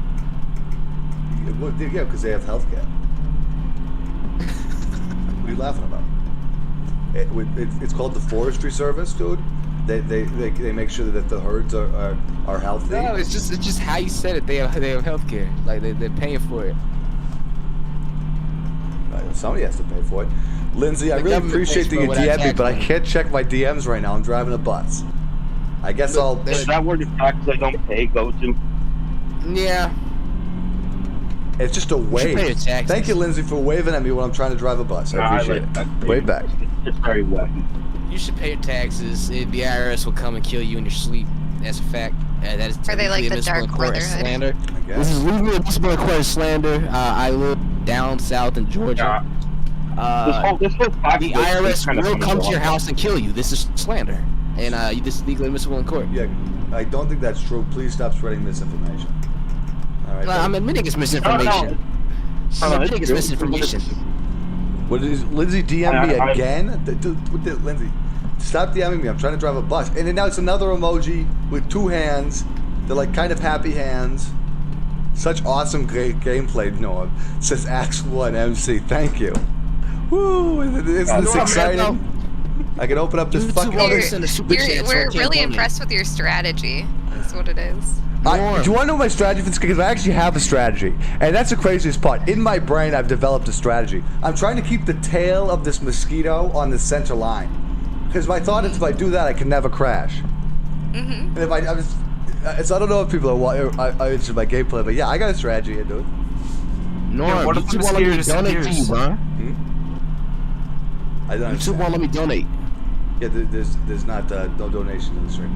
Yeah, because they have healthcare. What are you laughing about? It's called the Forestry Service, dude. They make sure that the herds are healthy. No, it's just how you said it. They have healthcare. Like they're paying for it. Somebody has to pay for it. Lindsay, I really appreciate that you DM me, but I can't check my DMs right now. I'm driving a bus. I guess Is that where the taxes I don't pay go to? Yeah. It's just a wave. Thank you, Lindsay, for waving at me when I'm trying to drive a bus. I appreciate it. Way back. It's very wet. You should pay your taxes. The IRS will come and kill you in your sleep. That's a fact. That is Are they like the Dark Brotherhood? Slander. This is legally admissible in court as slander. I live down south in Georgia. This whole the IRS will come to your house and kill you. This is slander. And this is legally admissible in court. Yeah, I don't think that's true. Please stop spreading misinformation. All right. I'm admitting it's misinformation. I'm admitting it's misinformation. What is Lindsay DM me again? Lindsay, stop DMing me. I'm trying to drive a bus. And then now it's another emoji with two hands. They're like kind of happy hands. Such awesome great gameplay, Noah. It says Axe 1 MC. Thank you. Woo! Isn't this exciting? I can open up this fucking... We're really impressed with your strategy. That's what it is. Do you want to know my strategy for this? Because I actually have a strategy. And that's the craziest part. In my brain, I've developed a strategy. I'm trying to keep the tail of this mosquito on the center line. Because my thought is if I do that, I can never crash. Mm-hmm. And if so I don't know if people are interested in my gameplay, but yeah, I got a strategy here, dude. Norm, what if you want me to donate to you, bro? I don't understand. You won't let me donate. Yeah, there's not no donation in the stream.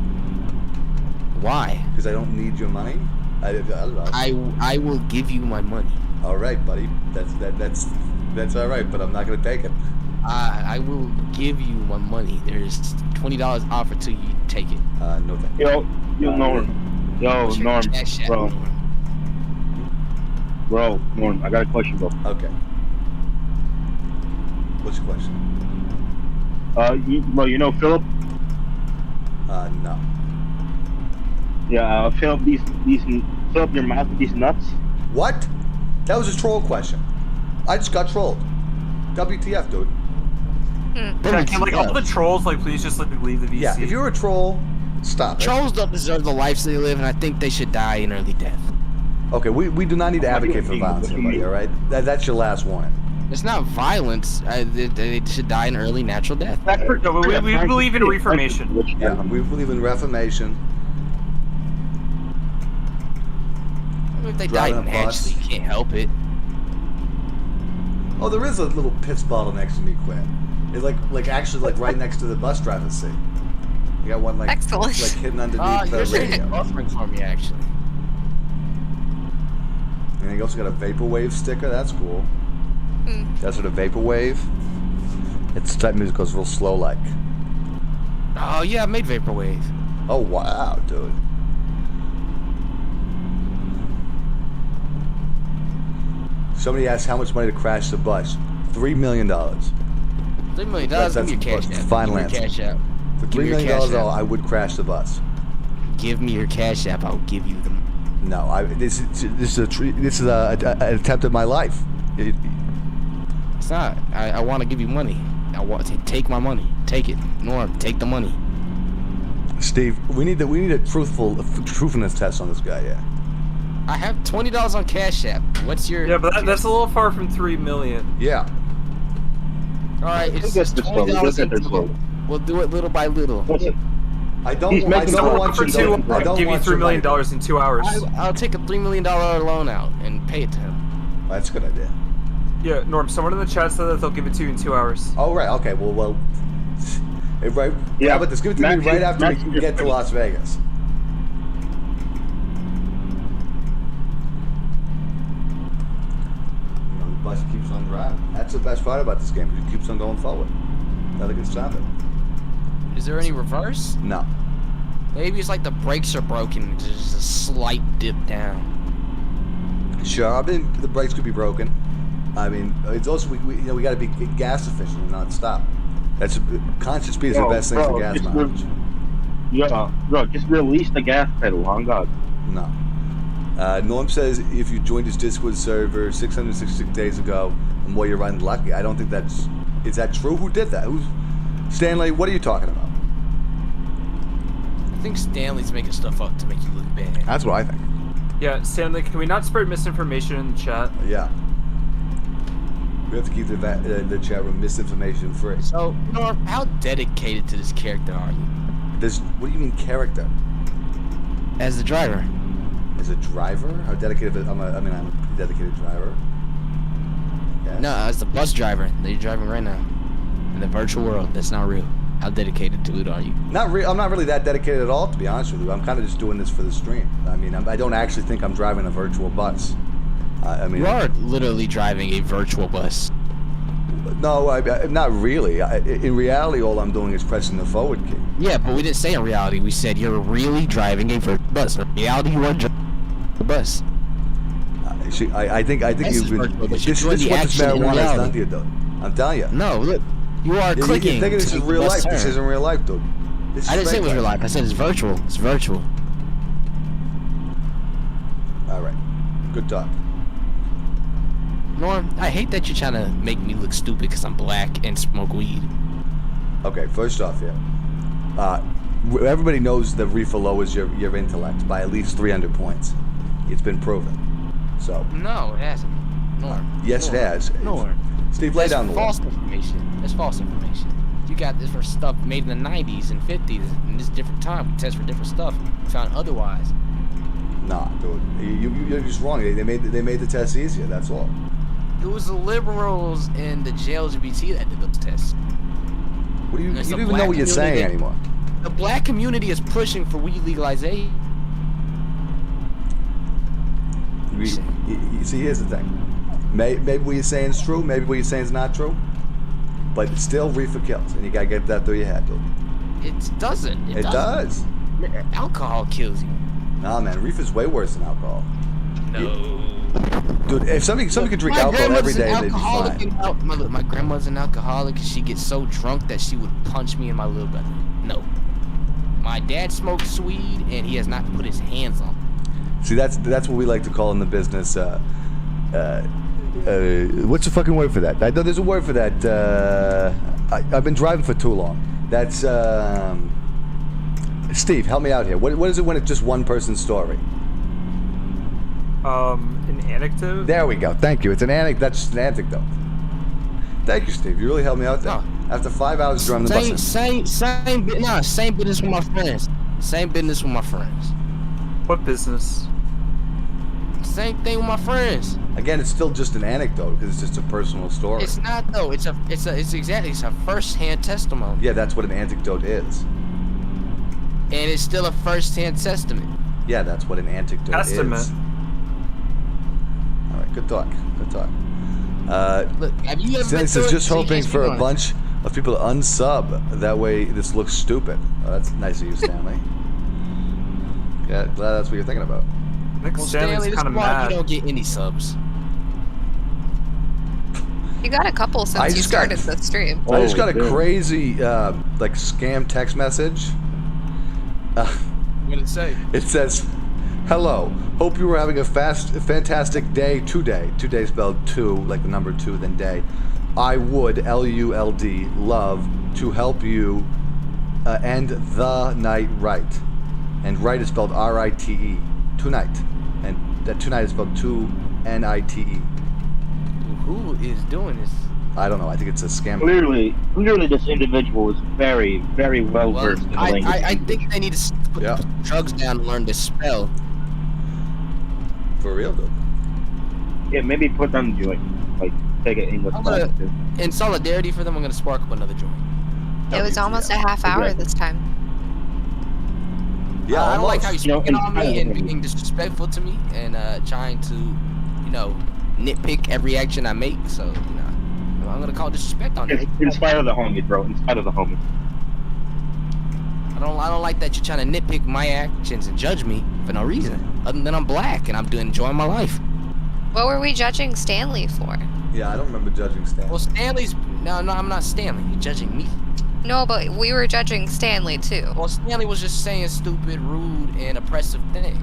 Why? Because I don't need your money. I don't know. I will give you my money. All right, buddy. That's That's all right, but I'm not gonna take it. I will give you my money. There's $20 offered to you. Take it. No thank you. Norm. Norm, Norm, I got a question, bro. Okay. What's your question? You know Philip? No. Yeah, Philip, Philip, your mouth with these nuts. What? That was a troll question. I just got trolled. WTF, dude? Yeah, can all the trolls please just leave the VC? Yeah, if you're a troll, stop. Trolls don't deserve the lives they live, and I think they should die an early death. Okay, we do not need to advocate for violence here, buddy. All right, that's your last warning. It's not violence. They should die an early natural death. No, we believe in reformation. Yeah, we believe in reformation. If they die naturally, you can't help it. Oh, there is a little piss bottle next to me, Quinn. It's actually right next to the bus driver's seat. You got one Excellent. hidden underneath the radio. Offering for me actually. And you also got a vaporwave sticker. That's cool. That's what a vaporwave. It's type music goes real slow like. Oh yeah, I made vaporwave. Oh wow, dude. Somebody asked how much money to crash the bus. $3 million. $3 million. Give me your cash app. Final answer. Cash app. For $3 million, I would crash the bus. Give me your cash app. I'll give you them. No, this is an attempt at my life. It's not. I want to give you money. I want to take my money. Take it, Norm. Take the money. Steve, we need a truthfulness test on this guy. Yeah. I have $20 on Cash App. What's your? Yeah, but that's a little far from $3 million. Yeah. All right, it's $20. We'll do it little by little. I don't want you to give you $3 million in 2 hours. I'll take a $3 million loan out and pay it to him. That's a good idea. Yeah, Norm. Someone in the chat said that they'll give it to you in 2 hours. Oh right. Okay. Well. Right. Yeah, but give it to me right after we get to Las Vegas. The bus keeps on driving. That's the best part about this game, because it keeps on going forward. Nothing can stop it. Is there any reverse? No. Maybe it's like the brakes are broken. There's just a slight dip down. Sure, the brakes could be broken. I mean, it's also we got to be gas efficient and not stop. That's constant speed is the best thing for gas mileage. Bro, just release the gas pedal. On God. No. Norm says if you joined his Discord server 666 days ago, and well, you're unlucky. I don't think is that true? Who did that? Who's Stanley? What are you talking about? I think Stanley's making stuff up to make you look bad. That's what I think. Yeah, Stanley, can we not spread misinformation in the chat? Yeah. We have to keep the chat room misinformation free. So, Norm, how dedicated to this character are you? What do you mean character? As the driver. As a driver? How dedicated? I'm a pretty dedicated driver. Yes. No, as the bus driver that you're driving right now. In the virtual world, that's not real. How dedicated to it are you? I'm not really that dedicated at all, to be honest with you. I'm kind of just doing this for the stream. I mean, I don't actually think I'm driving a virtual bus. You are literally driving a virtual bus. No, not really. In reality, all I'm doing is pressing the forward key. Yeah, but we didn't say in reality. We said you're really driving a virtual bus. In reality, you are driving a bus. See, I think you've been. This is what this marijuana has done to you, dude. I'm telling you. No, look, you are clicking. You're thinking this is real life. This isn't real life, dude. I didn't say it was real life. I said it's virtual. It's virtual. All right. Good talk. Norm, I hate that you're trying to make me look stupid because I'm black and smoke weed. Okay, first off, everybody knows that reefer lowers your intellect by at least 300 points. It's been proven. So. No, it hasn't. Norm. Yes, Norm. it has. Norm. Steve, lay down the law. That's false information. That's false information. You got this for stuff made in the 90s and 50s. In this different time, we test for different stuff. We found otherwise. Nah, dude. You're just wrong. They made the test easier. That's all. It was the liberals and the LGBT that did those tests. What do you don't even know what you're saying anymore. The black community is pushing for weed legalization. You see, here's the thing. Maybe what you're saying is true. Maybe what you're saying is not true. But it's still reefer kills, and you gotta get that through your head, dude. It doesn't. It does. Alcohol kills you. Nah, man, reefer's way worse than alcohol. No. Dude, if somebody could drink alcohol every day, they'd be fine. My grandmother's an alcoholic, and she gets so drunk that she would punch me in my little belly. No. My dad smokes weed, and he has not put his hands on it. See, that's what we like to call in the business. What's the fucking word for that? I know there's a word for that. I've been driving for too long. That's Steve. Help me out here. What is it when it's just one person's story? An anecdote. There we go. Thank you. It's an anecdote. That's just an anecdote. Thank you, Steve. You really helped me out there. After 5 hours driving the bus. Same business with my friends. Same business with my friends. What business? Same thing with my friends. Again, it's still just an anecdote because it's just a personal story. It's not though. It's a first-hand testimony. Yeah, that's what an anecdote is. And it's still a first-hand testament. Yeah, that's what an anecdote is. All right, good talk. Good talk. Look, have you ever Stanley says just hoping for a bunch of people to unsub. That way, this looks stupid. Oh, that's nice of you, Stanley. Yeah, glad that's what you're thinking about. Well, Stanley, this is why you don't get any subs. You got a couple since you started the stream. I just got a crazy scam text message. What did it say? It says, "Hello. Hope you were having a fantastic day today." Today spelled two, like the number two, then day. I would LULD love to help you end the night right, and right is spelled RITE. Tonight, and that tonight is spelled 2NITE. Who is doing this? I don't know. I think it's a scam. Clearly, this individual is very, very well versed in the language. I think they need to put drugs down and learn to spell. For real, though. Yeah, maybe put them joint. Like, take an English class. In solidarity for them, I'm gonna spark up another joint. It was almost a half hour this time. Yeah, I don't like how you're speaking on me and being disrespectful to me and trying to, nitpick every action I make. So, I'm gonna call disrespect on you. In spite of the homies, bro. In spite of the homies. I don't like that you're trying to nitpick my actions and judge me for no reason, other than I'm black and I'm enjoying my life. What were we judging Stanley for? Yeah, I don't remember judging Stanley. Well, no, I'm not Stanley. You're judging me. No, but we were judging Stanley too. Well, Stanley was just saying stupid, rude, and oppressive things.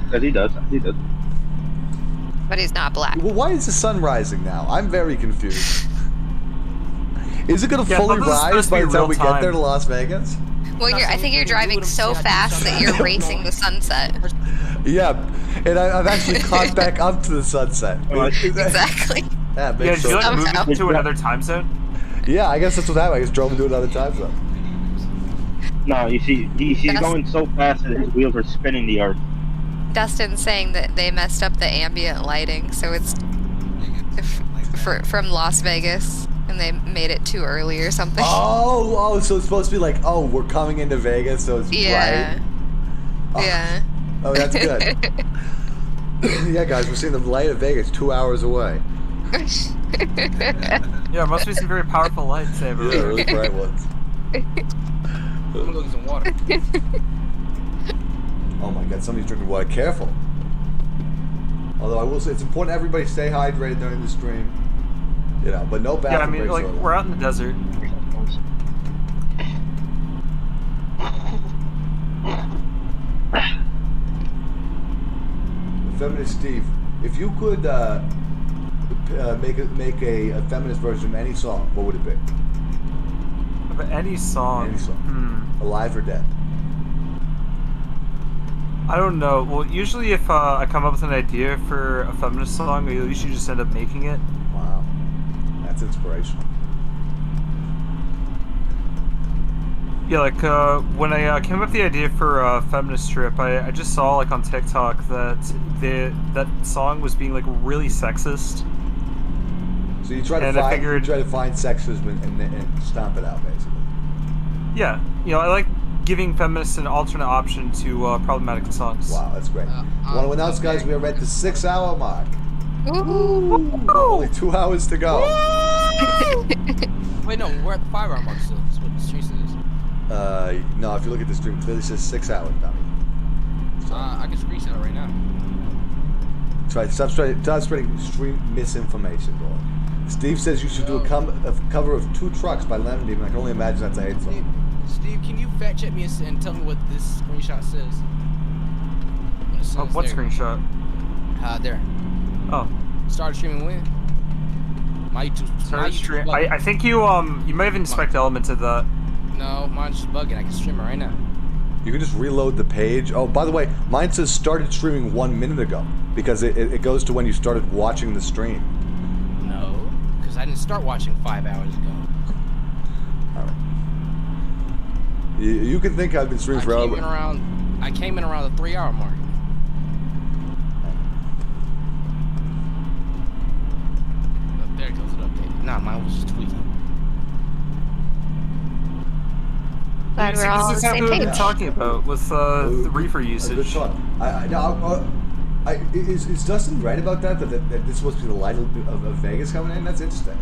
Because he does. But he's not black. Well, why is the sun rising now? I'm very confused. Is it going to fully rise by the time we get there to Las Vegas? Well, I think you're driving so fast that you're racing the sunset. Yeah, and I've actually caught back up to the sunset. Exactly. That did you move into another time zone? Yeah, I guess that's what happened. I just drove into another time zone. No, you see, he's going so fast that his wheels are spinning the earth. Dustin's saying that they messed up the ambient lighting, so it's from Las Vegas, and they made it too early or something. Oh, so it's supposed to be like, we're coming into Vegas, so it's bright. Yeah. Oh, that's good. Yeah, guys, we're seeing the light of Vegas 2 hours away. Yeah, it must be some very powerful lights everywhere. Yeah, really bright ones. I'm gonna go get some water. Oh my god, somebody's drinking water. Careful. Although I will say it's important everybody stay hydrated during the stream. But no bathroom. Yeah, I mean, like, we're out in the desert. Feminist Steve, if you could make a feminist version of any song, what would it be? Of any song? Any song. Alive or dead? I don't know. Well, usually if I come up with an idea for a feminist song, I usually just end up making it. Wow. That's inspirational. Yeah, like when I came up with the idea for a feminist strip, I just saw like on TikTok that that song was being like really sexist. So you try to find sexism and stomp it out, basically. Yeah, I like giving feminists an alternate option to problematic songs. Wow, that's great. I want to announce, guys, we are at the 6-hour mark. Ooh. Only 2 hours to go. Wait, no, we're at the 5-hour mark still. That's what the stream says. No, if you look at the stream, clearly it says 6 hours, dummy. I can screenshot it right now. Stop spreading stream misinformation, boy. Steve says you should do a cover of 2 Trucks by Lemon Demon. I can only imagine that's a hate song. Steve, can you fact check me and tell me what this screenshot says? What screenshot? There. Oh. Started streaming when? My YouTube. Stream. I think you may have inspected elements of that. No, mine's just bugging. I can stream it right now. You can just reload the page. Oh, by the way, mine says started streaming 1 minute ago because it goes to when you started watching the stream. No, because I didn't start watching 5 hours ago. All right. You can think I've been streaming forever. I came in around the 3-hour mark. Oh, there it goes. It updated. Nah, mine was just tweaking. Glad we're all on the same This is page. what we've been talking about with the reefer usage. Good talk. Is Dustin right about that this is supposed to be the light of Vegas coming in? That's interesting.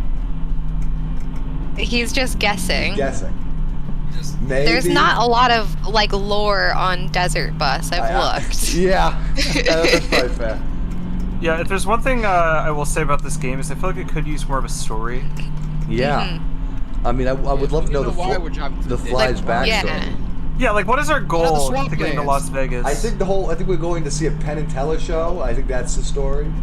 He's just guessing. Maybe. There's not a lot of like lore on Desert Bus. I've looked. Yeah, that's probably fair. Yeah, if there's one thing I will say about this game is I feel like it could use more of a story. Yeah. I mean, I would love to know the fly's backstory. Yeah, like what is our goal to getting to Las Vegas? I think we're going to see a Penn and Teller show. I think that's the story. In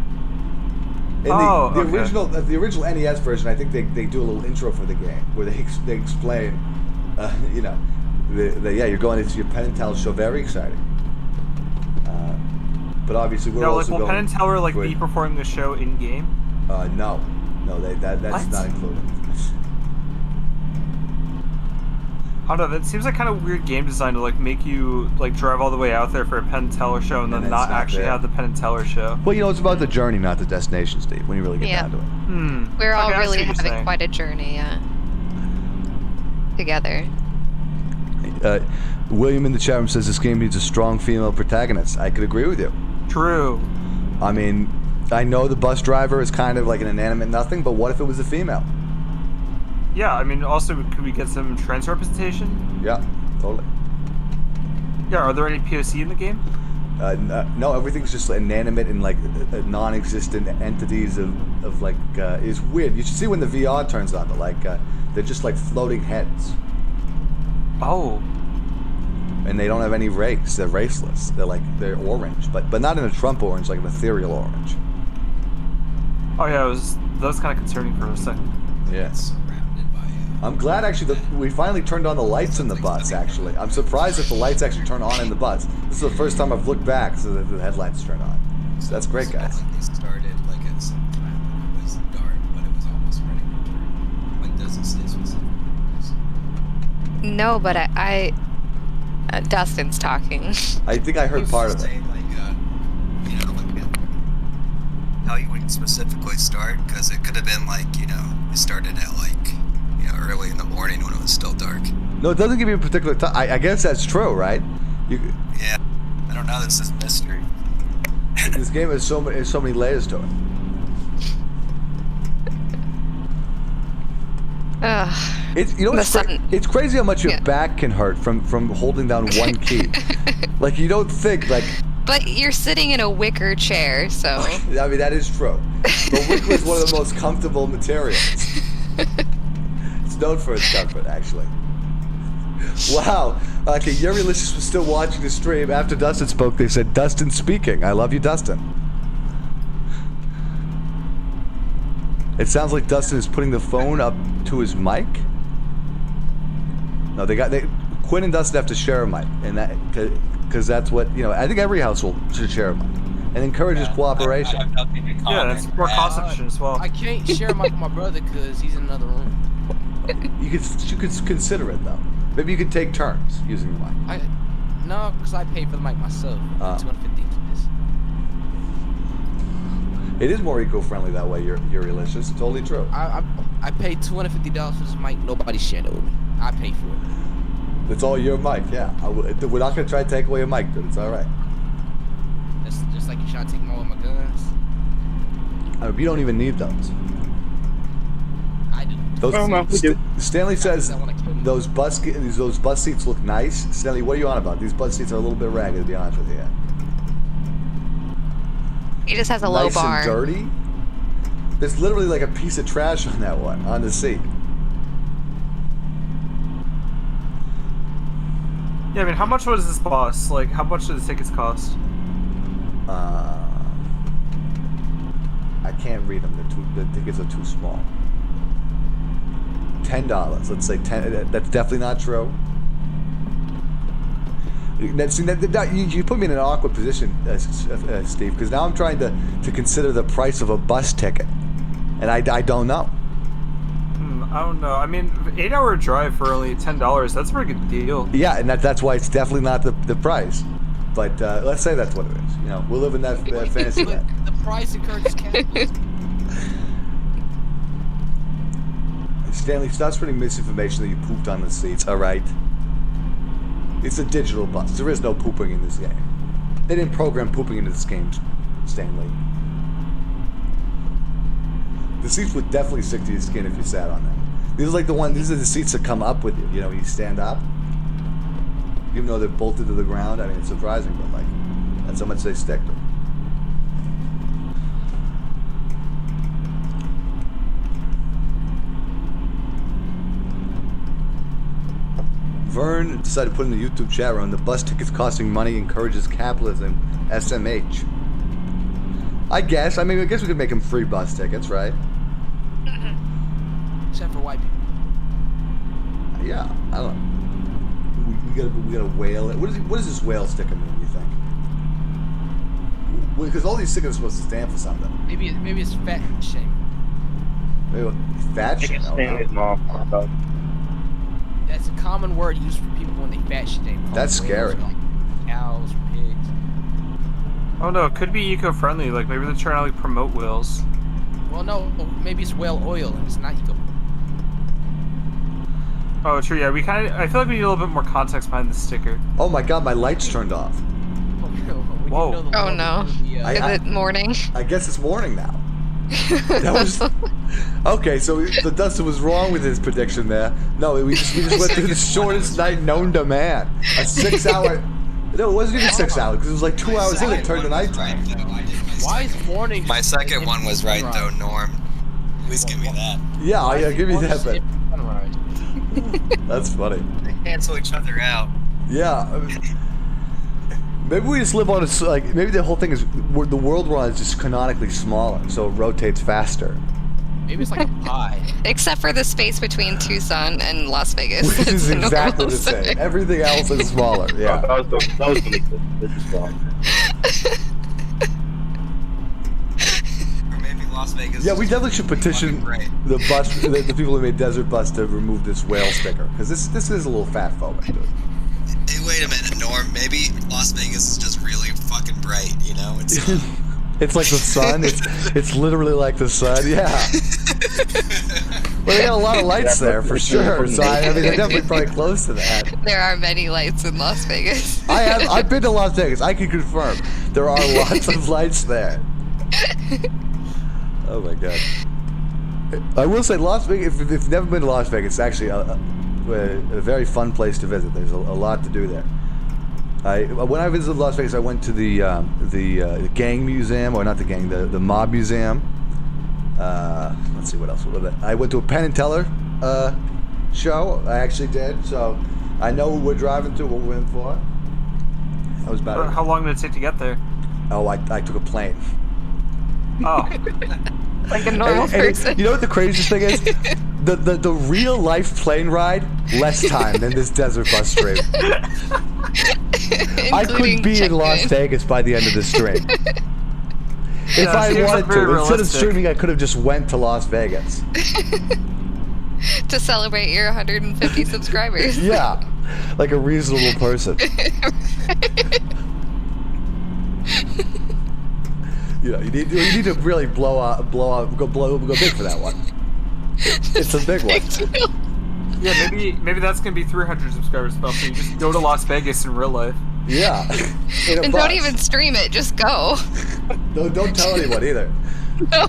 the original NES version, I think they do a little intro for the game where they explain, you're going to see a Penn and Teller show. Very exciting. But obviously we're also will going. Penn and Teller be performing the show in game? No, that's not included. I don't know, that seems like kind of weird game design to make you drive all the way out there for a Penn and Teller show and then not actually have the Penn and Teller show. Well, it's about the journey, not the destination, Steve, when you really get down to it. We're all really having quite a journey, together. William in the chat room says this game needs a strong female protagonist. I could agree with you. True. I mean, I know the bus driver is kind of like an inanimate nothing, but what if it was a female? Yeah, I mean, also, could we get some trans representation? Yeah, totally. Yeah, are there any POC in the game? No, everything's just inanimate and non-existent entities of it's weird. You should see when the VR turns on, but they're just floating heads. Oh. And they don't have any race. They're raceless. They're orange, but not in a Trump orange, like an ethereal orange. Oh yeah, that was kind of concerning for a second. Yes. I'm glad actually that we finally turned on the lights in the bus. Actually, I'm surprised that the lights actually turn on in the bus. This is the first time I've looked back so that the headlights turn on. So that's great, guys. They started at some time when it was dark, but it was almost ready to turn. Doesn't say specific. No, but Dustin's talking. I think I heard part of it. How you wouldn't specifically start, because it could have been it started at early in the morning when it was still dark. No, it doesn't give you a particular time. I guess that's true, right? Yeah, I don't know. This is mystery. This game has so many layers to it. It's crazy how much your back can hurt from holding down one key. You don't think But you're sitting in a wicker chair, so. I mean, that is true. But wicker is one of the most comfortable materials. It's known for its comfort, actually. Wow. Okay, Yurilicious was still watching the stream. After Dustin spoke, they said, Dustin speaking. I love you, Dustin. It sounds like Dustin is putting the phone up to his mic. No, Quinn and Dustin have to share a mic, and because that's what, I think every household should share a mic. And encourages cooperation. Yeah, it's more cost efficient as well. I can't share a mic with my brother because he's in another room. You could consider it though. Maybe you could take turns using the mic. No, because I paid for the mic myself. $250. It is more eco-friendly that way. You're delicious. Totally true. I paid $250 for this mic. Nobody's sharing it with me. I paid for it. It's all your mic, yeah. We're not going to try to take away your mic, dude. It's all right. It's just like you try to take all of my guns. We don't even need those. I do. Stanley says those bus seats look nice. Stanley, what are you on about? These bus seats are a little bit ragged, to be honest with you. He just has a low bar. Nice and dirty. There's literally like a piece of trash on that one, on the seat. Yeah, I mean, how much was this bus? Like, how much did the tickets cost? I can't read them. The tickets are too small. $10. Let's say 10. That's definitely not true. You put me in an awkward position, Steve, because now I'm trying to consider the price of a bus ticket, and I don't know. I don't know. I mean, 8-hour drive for only $10. That's a pretty good deal. Yeah, and that's why it's definitely not the price. But let's say that's what it is. You know, we'll live in that fantasy land. The price encourages capitalism. Stanley, stop spreading misinformation that you pooped on the seats. All right. It's a digital bus. There is no pooping in this game. They didn't program pooping into this game, Stanley. The seats would definitely stick to your skin if you sat on them. These are like these are the seats that come up with you. You know, when you stand up. Even though they're bolted to the ground, I mean, it's surprising, but like, that's how much they stick to. Vern decided to put in the YouTube chat room, the bus tickets costing money encourages capitalism, SMH. I guess we could make them free bus tickets, right? Except for white people. Yeah, I don't know. We got a whale. What does this whale sticker mean, you think? Because all these stickers are supposed to stand for something. Maybe it's fat shame. Wait, fat shame? That's a common word used for people when they fat shame. That's scary. Like cows, pigs. Oh no, it could be eco-friendly. Like maybe they're trying to like promote whales. Well, no, maybe it's whale oil and it's not eco. Oh, true. Yeah, I feel like we need a little bit more context behind the sticker. Oh my God, my lights turned off. Whoa. Oh no. Is it morning? I guess it's morning now. That was okay. So Dustin was wrong with his prediction there. No, we just went through the shortest night known to man. A 6-hour. No, it wasn't even 6 hours because it was like 2 hours in. It turned to nighttime. Why is morning? My second one was right though, Norm. Please give me that. Yeah, I'll give you that. But that's funny. They cancel each other out. Yeah. Maybe we just live on maybe the whole thing is the world we're on is just canonically smaller, so it rotates faster. Maybe it's like a pie. Except for the space between Tucson and Las Vegas. Which is exactly the same. Everything else is smaller. Yeah. That was the Or maybe Las Vegas. Yeah, we definitely should petition the people who made Desert Bus to remove this whale sticker because this is a little fat phobic, dude. Hey, wait a minute, Norm. Maybe Las Vegas is just really fucking bright, you know? It's like the sun. It's literally like the sun. Yeah. Well, they got a lot of lights there for sure. So I mean, they're definitely probably close to that. There are many lights in Las Vegas. I've been to Las Vegas. I can confirm there are lots of lights there. Oh my God. I will say Las Vegas. If you've never been to Las Vegas, it's actually a very fun place to visit. There's a lot to do there. When I visited Las Vegas, I went to the gang museum, or not the gang, the mob museum. Let's see what else. I went to a Penn and Teller show. I actually did, so I know what we're driving to, what we're in for. That was better. How long did it take to get there? Oh, I took a plane. Oh. Like a normal person. You know what the craziest thing is? The real life plane ride, less time than this Desert Bus stream. I could be in Las Vegas by the end of the stream. If I wanted to. Instead of streaming, I could have just went to Las Vegas. To celebrate your 150 subscribers. Yeah, like a reasonable person. You know, you need to really go big for that one. It's a big one. Yeah, maybe that's gonna be 300 subscribers spell. So you just go to Las Vegas in real life. Yeah. And don't even stream it. Just go. Don't tell anyone either. No.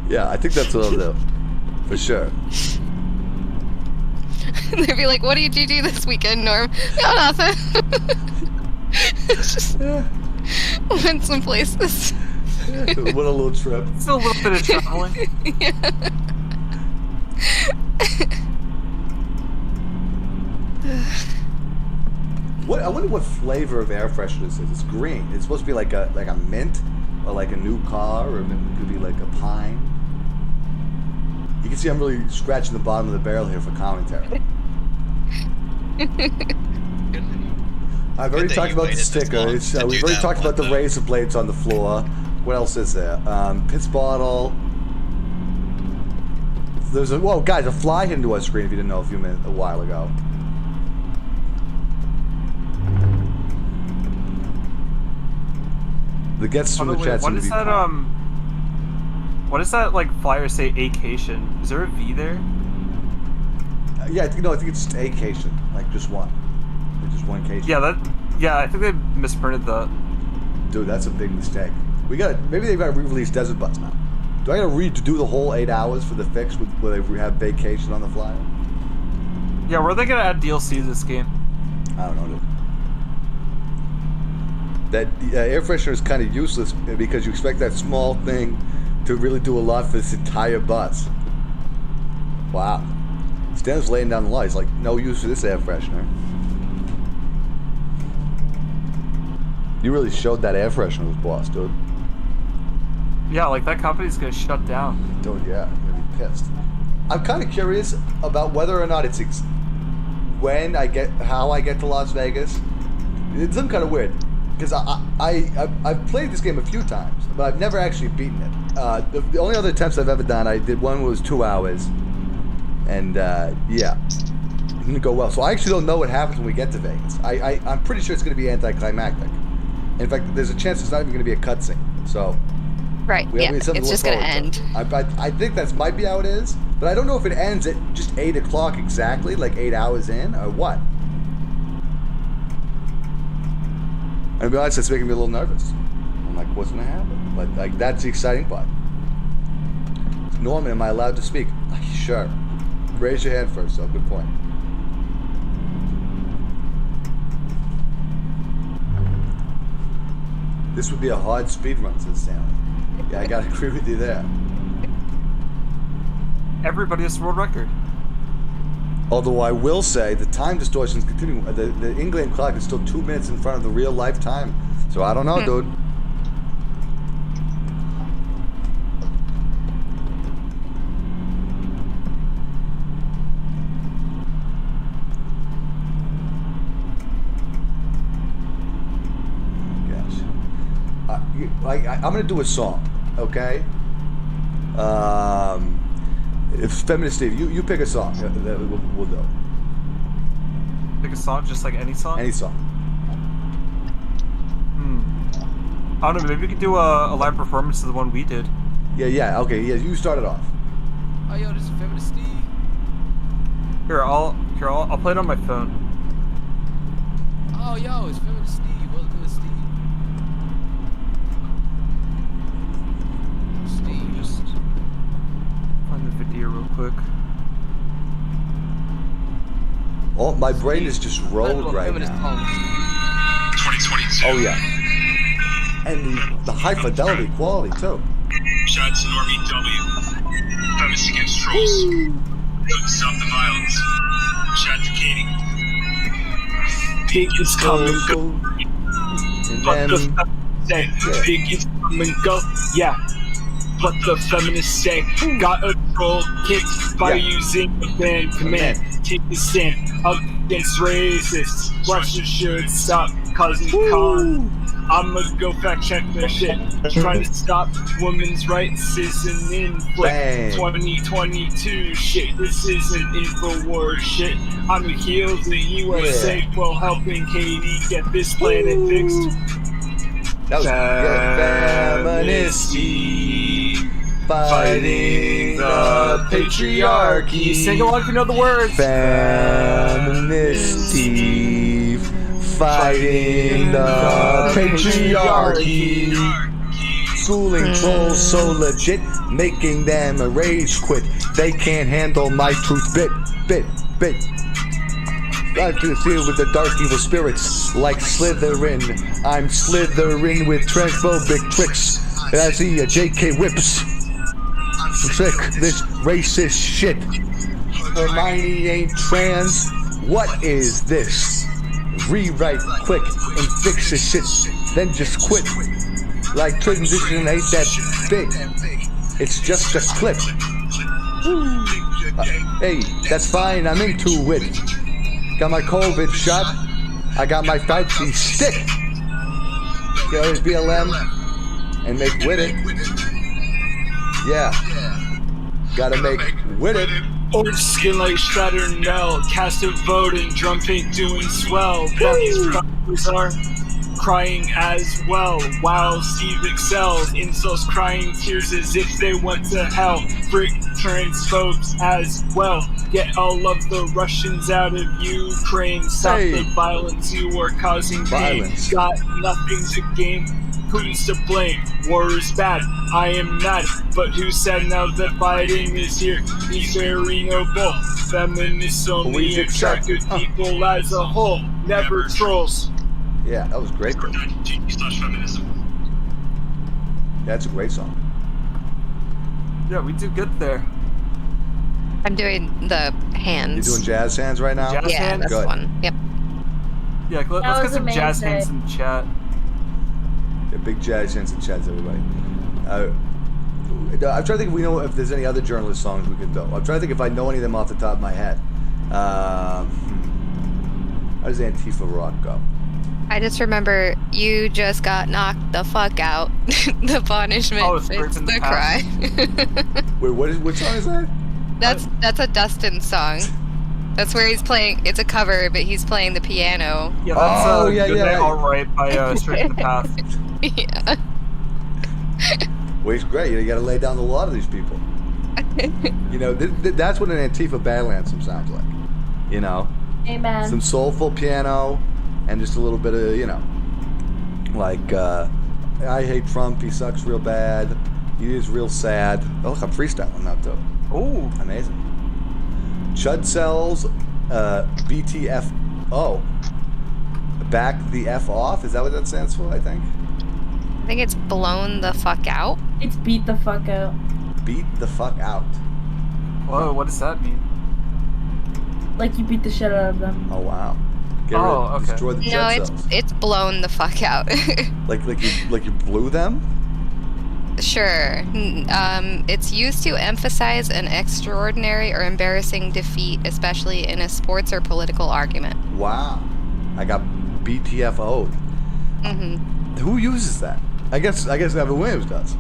Yeah, I think that's what I'll do. For sure. They'd be like, what did you do this weekend, Norm? No, nothing. Just went some places. What a little trip. It's a little bit of traveling. Yeah. I wonder what flavor of air freshener this is. It's green. It's supposed to be like a mint, or like a new car, or it could be like a pine. You can see I'm really scratching the bottom of the barrel here for commentary. I've already talked about the stickers. We've already talked about the razor blades on the floor. What else is there? Piss bottle. There's whoa, guys, a fly hit into our screen. If you didn't know, a while ago. The gets from the chat seem to be what does that like flyer say? Acation? Is there a V there? Yeah, I think it's just acation, like just one. Like just one cation. Yeah, I think they misprinted that. Dude, that's a big mistake. Maybe they've got to re-release Desert Bus now. Do I got to do the whole 8 hours for the fix where they have vacation on the flyer? Yeah, where are they gonna add DLC to this game? I don't know, dude. That air freshener is kind of useless because you expect that small thing to really do a lot for this entire bus. Wow. Stan's laying down the law. He's like, no use for this air freshener. You really showed that air freshener was boss, dude. Yeah, like that company's gonna shut down. Dude, yeah, I'm gonna be pissed. I'm kind of curious about whether or not it's how I get to Las Vegas. It's some kind of weird. Because I've played this game a few times, but I've never actually beaten it. The only other attempts I've ever done, I did one was 2 hours, and yeah, it didn't go well. So I actually don't know what happens when we get to Vegas. I'm pretty sure it's going to be anticlimactic. In fact, there's a chance it's not even going to be a cutscene. So right, yeah, it's just going to end. I think that might be how it is, but I don't know if it ends at just 8 o'clock exactly, like 8 hours in, or what. And to be honest, it's making me a little nervous. I'm like, what's going to happen? But like, that's the exciting part. Norman, am I allowed to speak? Sure. Raise your hand first, so good point. This would be a hard speed run, says Stanley. Yeah, I gotta agree with you there. Everybody has world record. Although I will say the time distortion is continuing. The in-game clock is still 2 minutes in front of the real life time. So I don't know, dude. I'm gonna do a song, okay? If Feminist Steve, you pick a song that we'll do. Pick a song, just like any song? Any song. I don't know, maybe we could do a live performance of the one we did. Yeah, okay, yeah, you start it off. Oh, yo, this is Feminist Steve. Here, I'll play it on my phone. Oh, yo, it's Feminist Steve. What's good, Steve? Just find the video real quick. Oh, my brain is just rolled right now. 2022. Oh yeah, and the high fidelity quality too. Shout out to Normie W. Feminist Against Trolls. Don't stop the violence. Shout out to Katie. Pig is come and go. But the feminists say pig is come and go. Yeah. But the feminists say got a troll kicked by using the ban command. Take a stand against racists. Russia should stop causing cons. I'ma go fact check their shit. Trying to stop women's rights isn't in flip. 2022 shit. This isn't InfoWars shit. I'm a heel the USA while helping Katie get this planet fixed. That was feministy fighting the patriarchy. Sing along if you know the words. Feminist Eve, fighting the patriarchy. Schooling trolls so legit, making them a rage quit. They can't handle my truth bit. I can deal with the dark evil spirits like Slytherin. I'm slithering with transphobic tricks. I see a JK whips. Trick this racist shit. Hermione ain't trans. What is this? Rewrite quick and fix this shit. Then just quit. Like transition ain't that big. It's just a clip. Hey, that's fine. I'm into it. Got my COVID shot. I got my Fauci stick. Get his BLM and make with it. Yeah. Gotta make with it. Orange skin like Saturn cast a vote and drum ain't doing swell. These rappers are crying as well. While Steve excels, incels crying tears as if they went to hell. Frick transphobes as well. Get all of the Russians out of Ukraine. Stop the violence you are causing. Violence. Got nothing to gain. Putin's to blame. War is bad. I am mad. But who said now that Biden is here? He's very noble. Feminists only attract good people as a whole. Never trolls. Yeah, that was great. That's a great song. Yeah, we did good there. I'm doing the hands. You're doing jazz hands right now? Jazz hands? That's the one. Yep. Yeah, let's get some jazz hands in the chat. Yeah, big jazz hands in the chat, everybody. I'm trying to think if we know if there's any other journalist songs we can do. I'm trying to think if I know any of them off the top of my head. How does Antifa Rock go? I just remember you just got knocked the fuck out. The punishment fits the cry. Wait, what song is that? That's a Dustin song. That's where he's playing. It's a cover, but he's playing the piano. Yeah, that's Good Day Alright by Straight to the Path. Yeah. Well, it's great. You got to lay down the law to these people. You know, that's what an Antifa battle anthem sounds like. You know? Amen. Some soulful piano and just a little bit of, you know, like, I hate Trump. He sucks real bad. He is real sad. Oh, look, I'm freestyling now, too. Ooh. Amazing. Chud Cells, BTFO. Back the F off? Is that what that stands for, I think? I think it's blown the fuck out. It's beat the fuck out. Beat the fuck out. Whoa, what does that mean? Like you beat the shit out of them. Oh, wow. Okay. Destroy the Chud Cells. It's blown the fuck out. like you blew them? Sure. It's used to emphasize an extraordinary or embarrassing defeat, especially in a sports or political argument. Wow. I got BTFO'd. Mm-hmm. Who uses that? I guess Evan Williams does.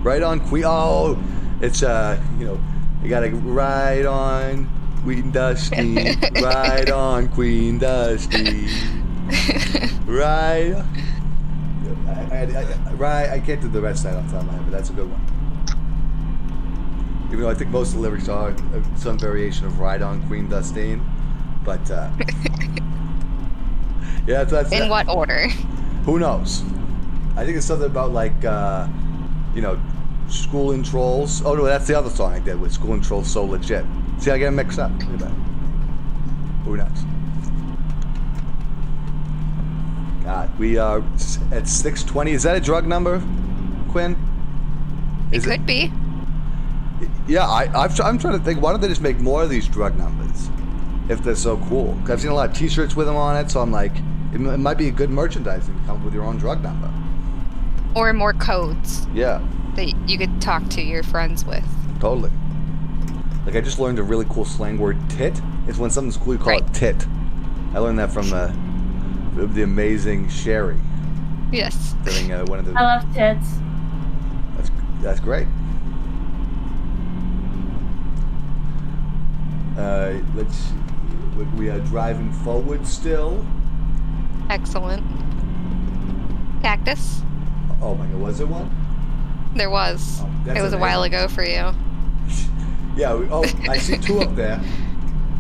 Right on Queen. Oh, it's you know, you gotta ride on Queen Dusty. Ride on Queen Dusty. Ride. I can't do the rest of that off the top of my head, but that's a good one. Even though I think most of the lyrics are some variation of "Ride on Queen Dustine," but yeah, that's in what order? Who knows? I think it's something about like you know, School and Trolls. Oh no, that's the other song I did with School and Trolls. So legit. See, I get them mixed up. Look at that. Who knows? God, we are at 6:20. Is that a drug number, Quinn? It could be. Yeah, I'm trying to think. Why don't they just make more of these drug numbers if they're so cool? Because I've seen a lot of T-shirts with them on it, so I'm like, it might be a good merchandising to come up with your own drug number. Or more codes. Yeah. That you could talk to your friends with. Totally. Like I just learned a really cool slang word, tit. It's when something's cool, you call it tit. I learned that from the amazing Sherry. Yes. During one of the. I love tits. That's great. Let's see. We are driving forward still. Excellent. Cactus. Oh my God, was it one? There was. It was a while ago for you. Yeah. I see 2 up there.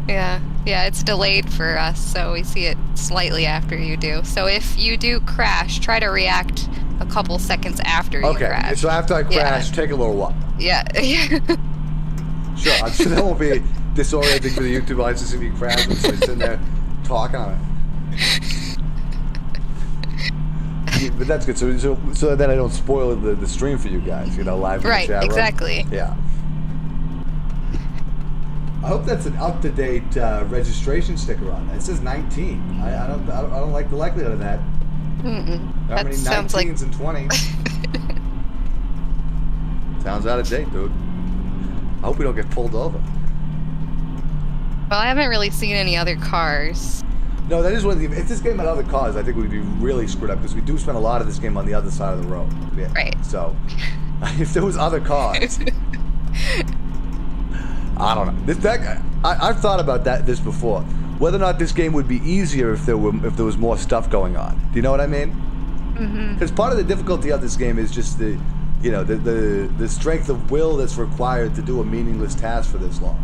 Yeah. Yeah, it's delayed for us, so we see it slightly after you do. So if you do crash, try to react a couple seconds after you crash. Okay, so after I crash, take a little while. Yeah. Sure, I'm sure that won't be disorienting for the YouTube audience to see me crash and sitting there talking on it. But that's good. So that I don't spoil the stream for you guys, live in the chat room. Right, exactly. Yeah. I hope that's an up-to-date registration sticker on that. It says 19. I don't like the likelihood of that. How many 19s and 20s? Sounds out of date, dude. I hope we don't get pulled over. Well, I haven't really seen any other cars. No, that is one thing. If this game had other cars, I think we'd be really screwed up because we do spend a lot of this game on the other side of the road. Yeah. Right. So, if there was other cars, I don't know. I've thought about this before. Whether or not this game would be easier if there was more stuff going on. Do you know what I mean? Because part of the difficulty of this game is just the strength of will that's required to do a meaningless task for this long.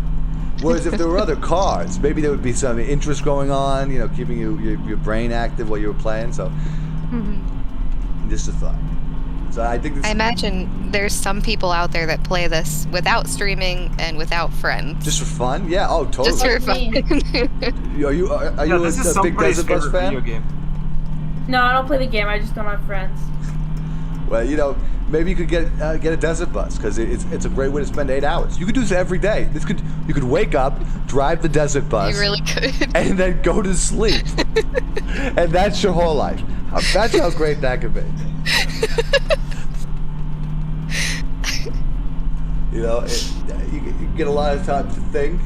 Whereas if there were other cars, maybe there would be some interest going on, keeping your brain active while you were playing. So, just a thought. So I imagine there's some people out there that play this without streaming and without friends. Just for fun? Yeah. Oh, totally. Just for fun. Are you a big Desert Bus fan? Video game. No, I don't play the game. I just don't have friends. Well, maybe you could get a Desert Bus because it's a great way to spend 8 hours. You could do this every day. You could wake up, drive the Desert Bus. You really could. And then go to sleep. And that's your whole life. That's how great that could be. You get a lot of time to think,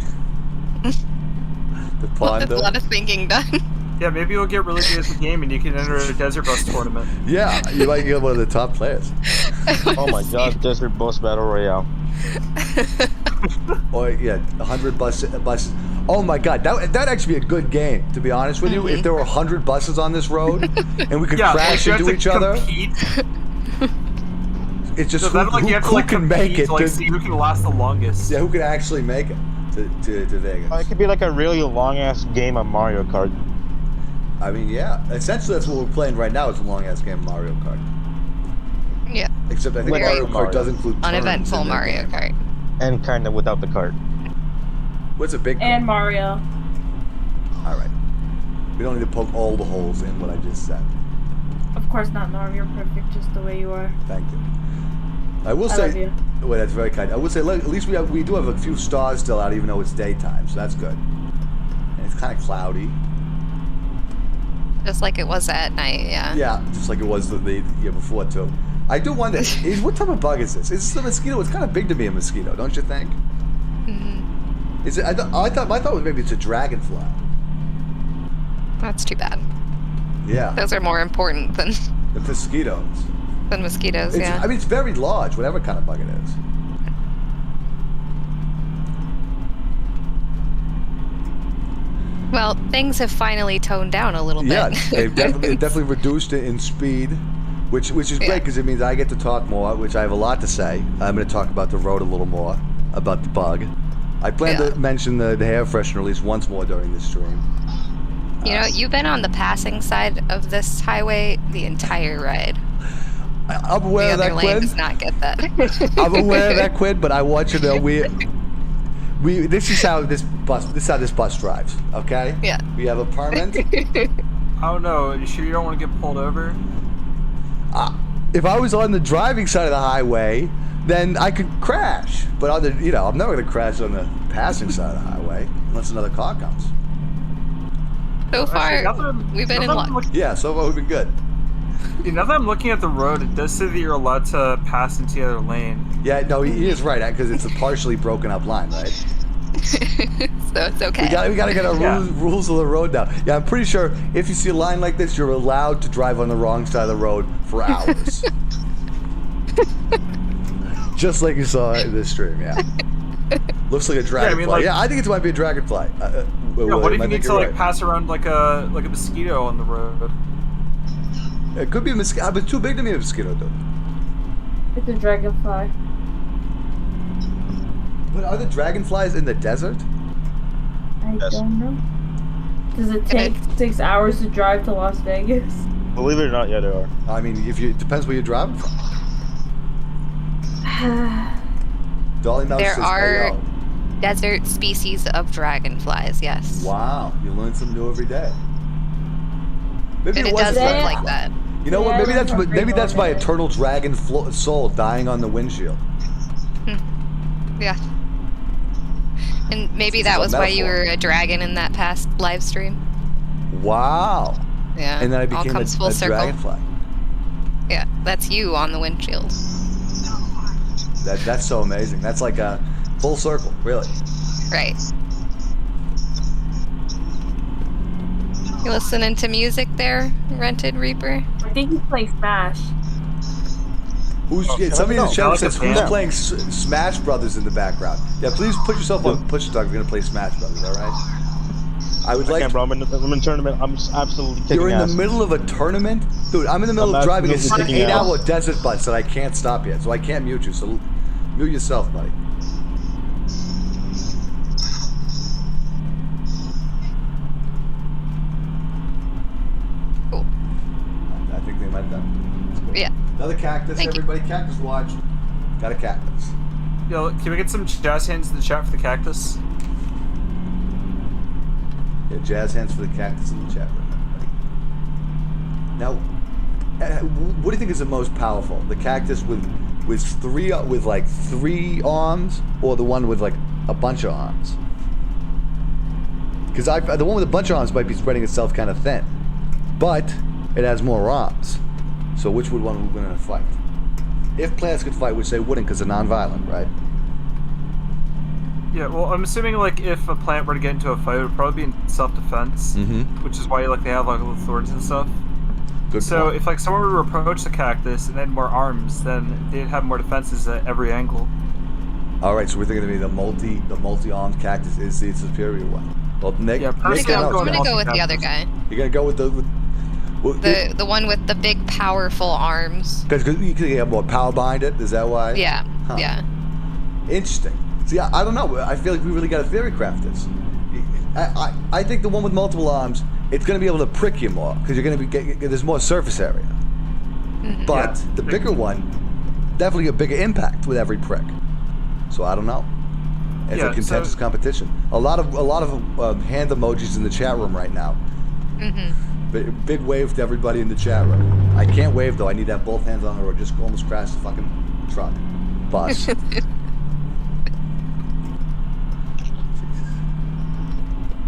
to ponder. A lot of thinking done. Yeah, maybe you'll get really good at the game and you can enter a Desert Bus tournament. Yeah, you might get one of the top players. Oh my god, Desert Bus Battle Royale. Or 100 buses. Oh my god, that'd actually be a good game, to be honest with you. If there were 100 buses on this road and we could crash into each other. It's just who can make it. To see who can last the longest. Yeah, who can actually make it to Vegas. It could be like a really long-ass game of Mario Kart. I mean, yeah. Essentially, that's what we're playing right now. Is a long-ass game of Mario Kart. Yeah. Except I think Mario Kart does include uneventful Mario Kart. And kind of without the cart. What's a big And Mario. All right. We don't need to poke all the holes in what I just said. Of course not, Norm. You're perfect just the way you are. Thank you. I will say. Love you. Well, that's very kind. I will say, at least we do have a few stars still out, even though it's daytime, so that's good. And it's kind of cloudy. Just like it was at night, yeah. Yeah, just like it was the year before too. I do wonder, what type of bug is this? Is this a mosquito? It's kind of big to be a mosquito, don't you think? Is it? I thought maybe it's a dragonfly. That's too bad. Yeah. Those are more important than the mosquitoes. Than mosquitoes, yeah. I mean, it's very large, whatever kind of bug it is. Well, things have finally toned down a little bit. Yeah, they've definitely reduced it in speed, which is great because it means I get to talk more, which I have a lot to say. I'm going to talk about the road a little more, about the bug. I plan to mention the hair freshener at least once more during this stream. You've been on the passing side of this highway the entire ride. I'm aware of that, Quinn. The other lane does not get that. I'm aware of that, Quinn, but I want you to know this is how this bus drives, okay? Yeah. We have a permit. Oh no, you sure you don't want to get pulled over? If I was on the driving side of the highway, then I could crash. But I'm never going to crash on the passing side of the highway unless another car comes. So far, we've been in luck. Yeah, so far we've been good. Now that I'm looking at the road, it does say that you're allowed to pass into the other lane. Yeah, no, he is right, because it's a partially broken up line, right? So it's okay. We got to get our rules of the road now. Yeah, I'm pretty sure if you see a line like this, you're allowed to drive on the wrong side of the road for hours. Just like you saw in this stream, yeah. Looks like a dragonfly. I think it might be a dragonfly. What if you need to pass around like a mosquito on the road? It could be a mosquito, but it's too big to be a mosquito, dude. It's a dragonfly. But are the dragonflies in the desert? I don't know. Does it take 6 hours to drive to Las Vegas? Believe it or not, yeah, there are. I mean, it depends where you're driving from. Dolly Mouse There says, are "Hey, yo." desert species of dragonflies, yes. Wow, you learn something new every day. Maybe And it it does wasn't look like that. You know what? Maybe that's my eternal dragon soul dying on the windshield. Yeah. And maybe that was why you were a dragon in that past live stream. Wow. Yeah. And then I all became comes a full circle. dragonfly. Yeah, that's you on the windshield. That's so amazing. That's like a full circle, really. Right. You listening to music there, Rented Reaper? I think he's playing Smash. Somebody in the chat says, who's playing Smash Brothers in the background? Yeah, please put yourself on push talk if you're going to play Smash Brothers, alright? I can't, bro. I'm in a tournament. I'm absolutely kicking You're in ass. the middle of a tournament? Dude, I'm in the middle of driving a 8-hour desert bus that I can't stop yet, so I can't mute you, so mute yourself, buddy. Cool. I think they might have done. Cool. Yeah. Another cactus, everybody. Cactus watch. Got a cactus. Yo, can we get some jazz hands in the chat for the cactus? Yeah, jazz hands for the cactus in the chat room, everybody. Now, what do you think is the most powerful? The cactus with three arms, or the one with like a bunch of arms? Because the one with a bunch of arms might be spreading itself kind of thin, but it has more arms. So which would one win in a fight? If plants could fight, which they wouldn't because they're non-violent, right? Yeah, well, I'm assuming like if a plant were to get into a fight, it would probably be in self-defense, which is why like they have like little thorns and stuff. Good so point. if like someone were to approach the cactus and they had more arms, then they'd have more defenses at every angle. All right, so we're thinking the multi-armed cactus is the superior one. Well, Nick, I'm gonna go with the other guy. You're gonna go with the one with the big, powerful arms. Because you have more power behind it. Is that why? Yeah. Huh. Yeah. Interesting. See, I don't know. I feel like we really got to theory craft this. I think the one with multiple arms, it's going to be able to prick you more because you're going to be there's more surface area. But the bigger one, definitely a bigger impact with every prick. So I don't know. It's a contentious competition. A lot of hand emojis in the chat room right now. Big wave to everybody in the chat room. I can't wave though. I need to have both hands on the road. Just almost crashed the fucking truck, bus.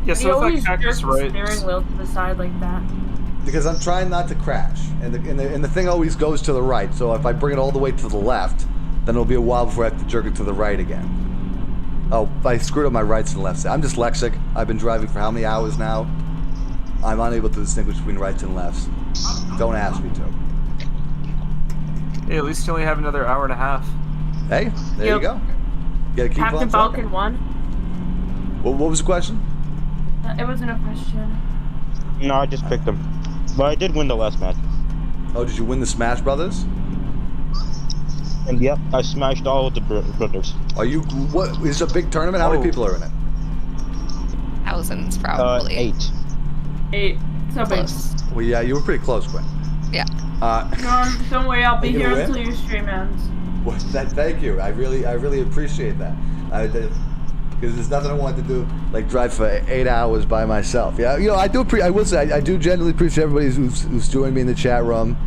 Yeah, so you always like jerk cactus, the right? steering wheel to the side like that. Because I'm trying not to crash, and the thing always goes to the right. So if I bring it all the way to the left, then it'll be a while before I have to jerk it to the right again. Oh, I screwed up my rights and lefts. I'm dyslexic. I've been driving for how many hours now? I'm unable to distinguish between rights and lefts. Don't ask me to. Hey, at least you only have another hour and a half. Hey, there you go. You gotta keep Captain on talking. Falcon won. What was the question? It wasn't a question. No, I just picked him. But I did win the last match. Oh, did you win the Smash Brothers? And yep, I smashed all of the brothers. Are you? What is a big tournament? How many people are in it? Thousands, probably. 8. 8. So big. Well, yeah, you were pretty close, Quinn. Yeah. No, don't worry. I'll be you here gonna until your stream ends. Well, thank you. I really appreciate that. Because there's nothing I want to do like drive for 8 hours by myself. Yeah, you know, I will say I do genuinely appreciate everybody who's joined me in the chat room.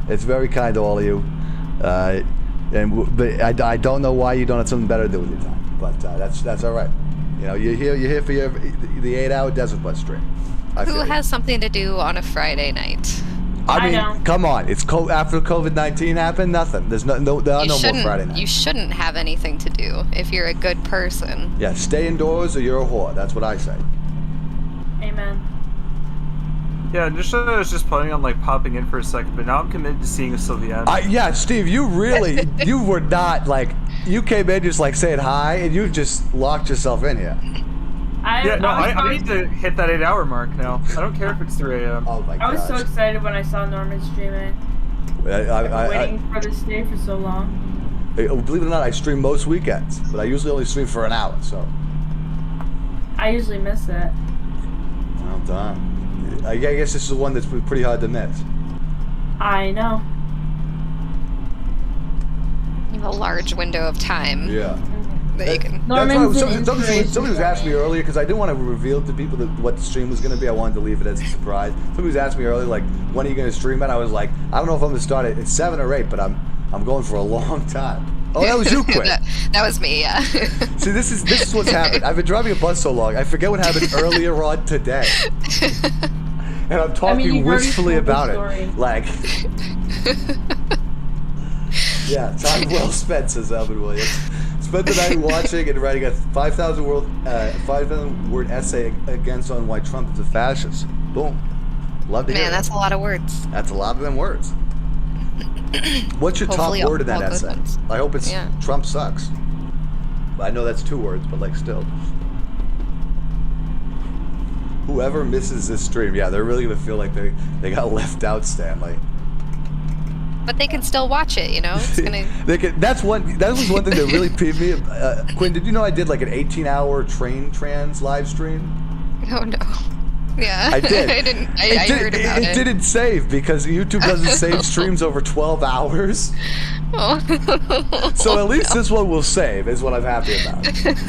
It's very kind to all of you. But I don't know why you don't have something better to do with your time. But that's all right. You know, you're here for the 8-hour desert bus stream. Who has something to do on a Friday night? I mean, come on. It's after COVID-19 happened, nothing. There are no more Friday nights. You shouldn't have anything to do if you're a good person. Yeah, stay indoors or you're a whore. That's what I say. Amen. Yeah, initially I was just planning on like popping in for a second, but now I'm committed to seeing us till the end. Yeah, Steve, you really, you were not like, you came in just like saying hi, and you just locked yourself in here. I need to hit that 8-hour mark now. I don't care if it's 3 a.m. Oh my I was so excited when I saw Norman streaming. I've been waiting for this day for so long. Believe it or not, I stream most weekends, but I usually only stream for an hour, so. I usually miss it. Well done. I guess this is the one that's pretty hard to miss. I know. You have a large window of time. Yeah. That you can. Somebody was asking me earlier, because I didn't want to reveal to people what the stream was going to be. I wanted to leave it as a surprise. Somebody was asking me earlier, like, when are you going to stream it? I was like, I don't know if I'm going to start it at 7 or 8, but I'm going for a long time. Oh, that was you, Quinn. that was me, yeah. See, this is what's happened. I've been driving a bus so long, I forget what happened earlier on today. And I'm talking wistfully about it. Like, yeah, time well spent, says Alvin Williams. Spent the night watching and writing a 5,000 word essay against on why Trump is a fascist. Boom. Love to hear Man, that's a lot of words. That's a lot of them words. What's your top word in that essay? I hope it's Trump sucks. I know that's 2 words, but like still. Whoever misses this stream, yeah, they're really gonna feel like they got left out, Stanley. But they can still watch it, you know. It's gonna. That was one thing that really peeved me. Quinn, did you know I did like an 18-hour train trans live stream? Oh no. Yeah. I did. I heard about it. It didn't save because YouTube doesn't save streams over 12 hours. Oh. So at least this one will save, is what I'm happy about.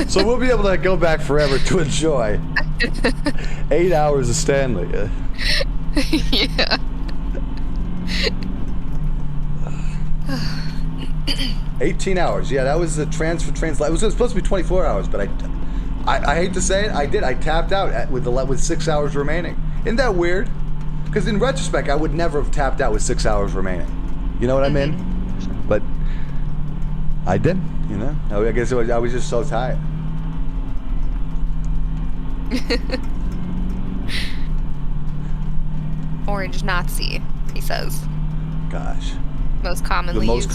So we'll be able to go back forever to enjoy 8 hours of Stanley. Yeah. 18 hours. Yeah, that was the trains. It was supposed to be 24 hours, but I hate to say it, I did. I tapped out with 6 hours remaining. Isn't that weird? Because in retrospect, I would never have tapped out with 6 hours remaining. You know what I mean? But I did. You know. I guess I was just so tired. Orange Nazi, he says. Gosh. Most commonly used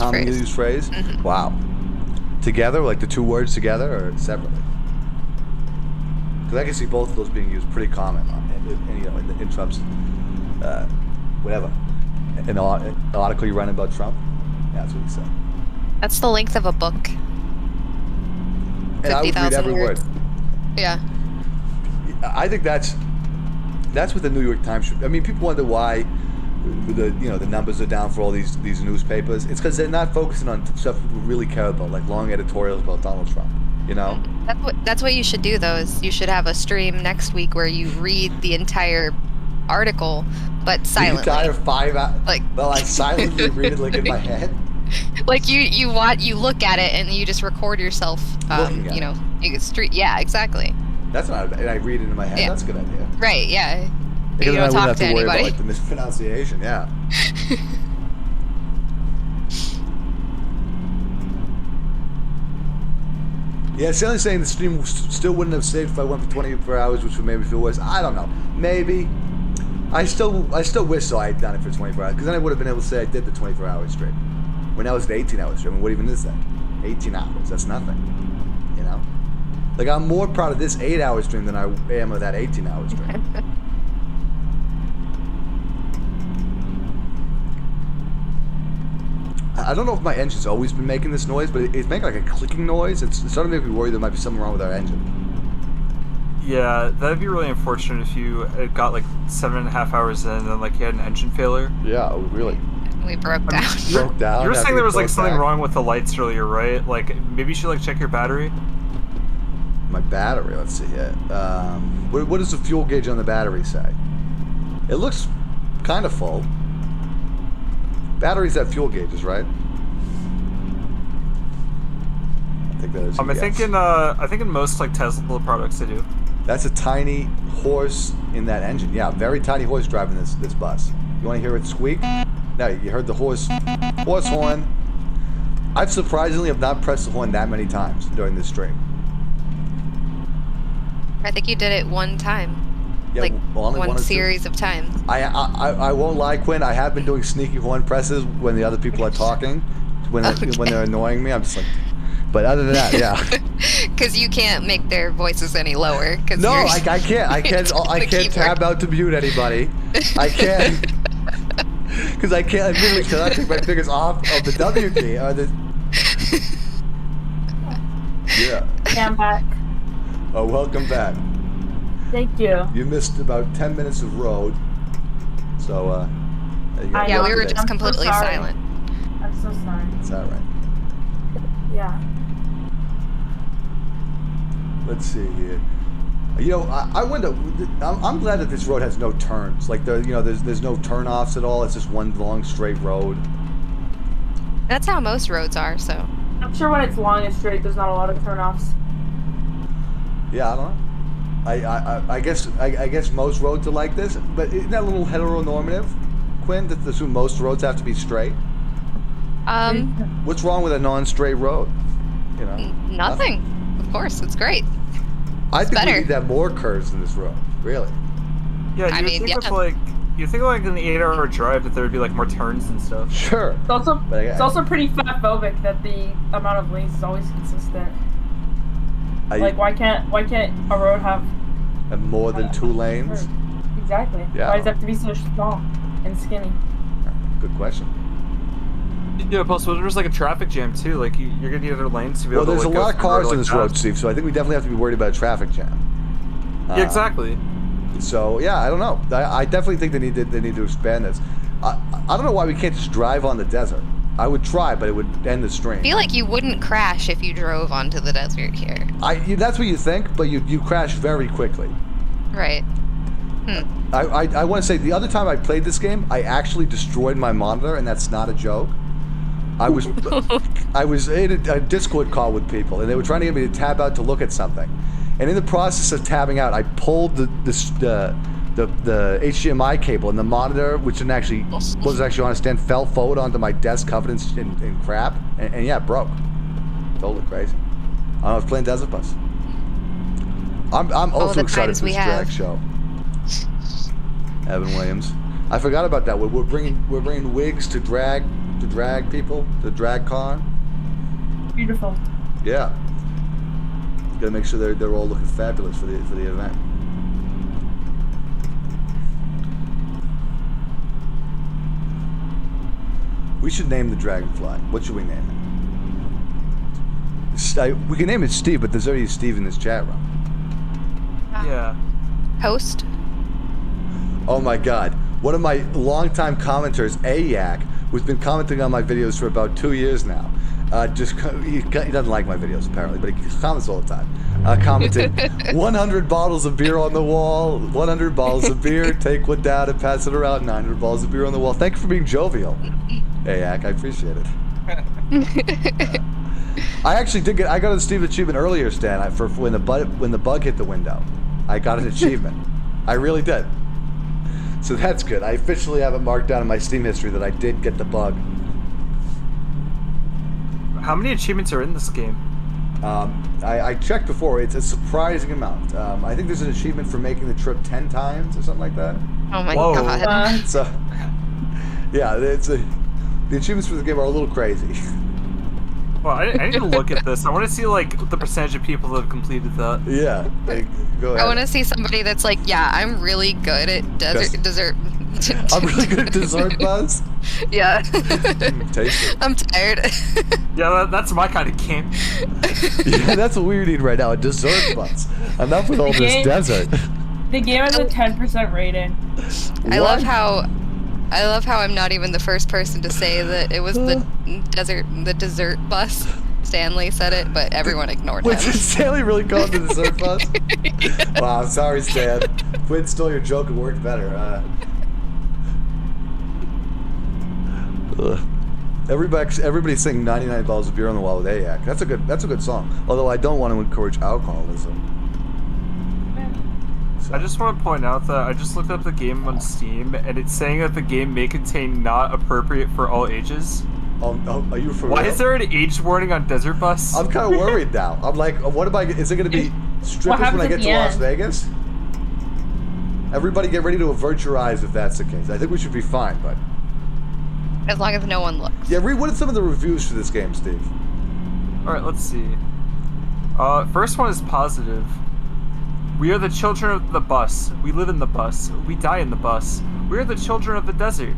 phrase. Mm-hmm. Wow. Together, like the 2 words together, or separately? Because I can see both of those being used pretty common in Trump's whatever. An article you ran about Trump. Yeah, that's what he said. That's the length of a book. And I would read every word. Yeah. I think that's what the New York Times should. I mean, people wonder why the numbers are down for all these newspapers. It's because they're not focusing on stuff people really care about, like long editorials about Donald Trump. You know. That's what you should do, though. Is you should have a stream next week where you read the entire article, but silently. The entire 5 hours. Like, well, I silently read it like in my head. Like you look at it and you just record yourself. You can Yeah, exactly. That's not. And I read it in my head. Yeah. That's a good idea. Right. Yeah. Because you don't I wouldn't talk have to to worry anybody. about the mispronunciation. Yeah. Yeah, Sally's saying the stream still wouldn't have saved if I went for 24 hours, which would make me feel worse. I don't know. Maybe. I still wish so I had done it for 24 hours, because then I would have been able to say I did the 24-hour stream. When that was the 18-hour stream, I mean, what even is that? 18 hours. That's nothing. You know? Like, I'm more proud of this 8-hour stream than I am of that 18-hour stream. I don't know if my engine's always been making this noise, but it's making like a clicking noise. It's starting to make me worry there might be something wrong with our engine. Yeah, that'd be really unfortunate if you got like 7.5 hours in and then like you had an engine failure. Yeah, really. We broke down. Broke down. You were saying there was like something wrong with the lights earlier, right? Like maybe you should like check your battery. My battery, let's see here. What does the fuel gauge on the battery say? It looks kind of full. Batteries have fuel gauges, right? I think that is. I think in most like Tesla products they do. That's a tiny horse in that engine. Yeah, very tiny horse driving this bus. You want to hear it squeak? No, you heard the horse horn. I've surprisingly have not pressed the horn that many times during this stream. I think you did it one time. Yeah, like one series of times. I won't lie, Quinn. I have been doing sneaky horn presses when the other people are talking, when they're annoying me. I'm just like, but other than that, yeah. Because you can't make their voices any lower. No, I can't. I can't tab out to mute anybody. I can't. Because I literally cannot take my fingers off of the W key. Yeah. I'm back. Oh, welcome back. Thank you. You missed about 10 minutes of road. So, yeah, we were just completely silent. I'm so sorry. It's all right. Yeah. Let's see here. You know, I wonder. I'm glad that this road has no turns. Like there's no turnoffs at all. It's just one long straight road. That's how most roads are. So. I'm sure when it's long and straight, there's not a lot of turnoffs. Yeah, I don't know. I guess most roads are like this, but isn't that a little heteronormative, Quinn? That assume most roads have to be straight. What's wrong with a non-straight road? You know. Nothing. Of course, it's great. I think better. we need to have more curves in this road. Really. Yeah, you think like in the 8-hour drive that there would be like more turns and stuff. Sure. It's also pretty fatphobic that the amount of lanes is always consistent. Like why can't a road have more than 2 lanes? Exactly. Yeah. Why does it have to be so small and skinny? Good question. Yeah, plus there's like a traffic jam too. Like you're gonna need other lanes to be able to. Well, there's a lot of cars on this road, that. Steve. So I think we definitely have to be worried about a traffic jam. Yeah, exactly. So yeah, I don't know. I definitely think they need to expand this. I don't know why we can't just drive on the desert. I would try, but it would end the stream. I feel like you wouldn't crash if you drove onto the desert here. That's what you think, but you crash very quickly. Right. I want to say the other time I played this game, I actually destroyed my monitor, and that's not a joke. I was in a Discord call with people, and they were trying to get me to tab out to look at something. And in the process of tabbing out, I pulled the HDMI cable, and the monitor, which was actually on a stand, fell forward onto my desk covered in crap, and yeah, it broke. Totally crazy. I was playing Desert Bus. I'm also excited for this drag show. Evan Williams. I forgot about that. We're bringing wigs to drag people, to drag con. Beautiful. Yeah. Gotta make sure they're all looking fabulous for the event. We should name the dragonfly. What should we name it? We can name it Steve, but there's already Steve in this chat room. Yeah. Host. Oh my God! One of my longtime commenters, Ayak, who's been commenting on my videos for about 2 years now. He doesn't like my videos apparently, but he comments all the time. Commented, 100 bottles of beer on the wall, 100 bottles of beer, take one down and pass it around, 900 bottles of beer on the wall. Thank you for being jovial, Ayak. I appreciate it. I actually I got a Steve achievement earlier, Stan, for when the bug hit the window. I got an achievement. I really did. So that's good. I officially have it marked down in my Steam history that I did get the bug. How many achievements are in this game? I checked before. It's a surprising amount. I think there's an achievement for making the trip 10 times or something like that. Oh my God. So, yeah, the achievements for the game are a little crazy. Well, I need to look at this. I want to see like the percentage of people that have completed that. Yeah, go ahead. I want to see somebody that's like, yeah, I'm really good at dessert. I'm really good at dessert buzz. Yeah. Taste it. I'm tired. Yeah, that's my kind of game. Yeah, that's what we need right now, a dessert buzz. Enough with all this desert. The game has a 10% rating. I love how I'm not even the first person to say that it was the dessert bus. Stanley said it, but everyone ignored him. Wait, did Stanley really call it the dessert bus? Yeah. Wow, sorry, Stan. Quinn stole your joke and worked better. Everybody's singing 99 bottles of beer on the wall with Ayak. That's a good song. Although I don't want to encourage alcoholism. I just want to point out that I just looked up the game on Steam, and it's saying that the game may contain not appropriate for all ages. Oh, are you for Why real? is there an age warning on Desert Bus? I'm kind of worried now. I'm like, what am I? Is it going to be strippers when I get to Las Vegas? Everybody get ready to avert your eyes if that's the case. I think we should be fine, but... As long as no one looks. Yeah, read what are some of the reviews for this game, Steve? Alright, let's see. First one is positive. We are the children of the bus. We live in the bus. We die in the bus. We are the children of the desert.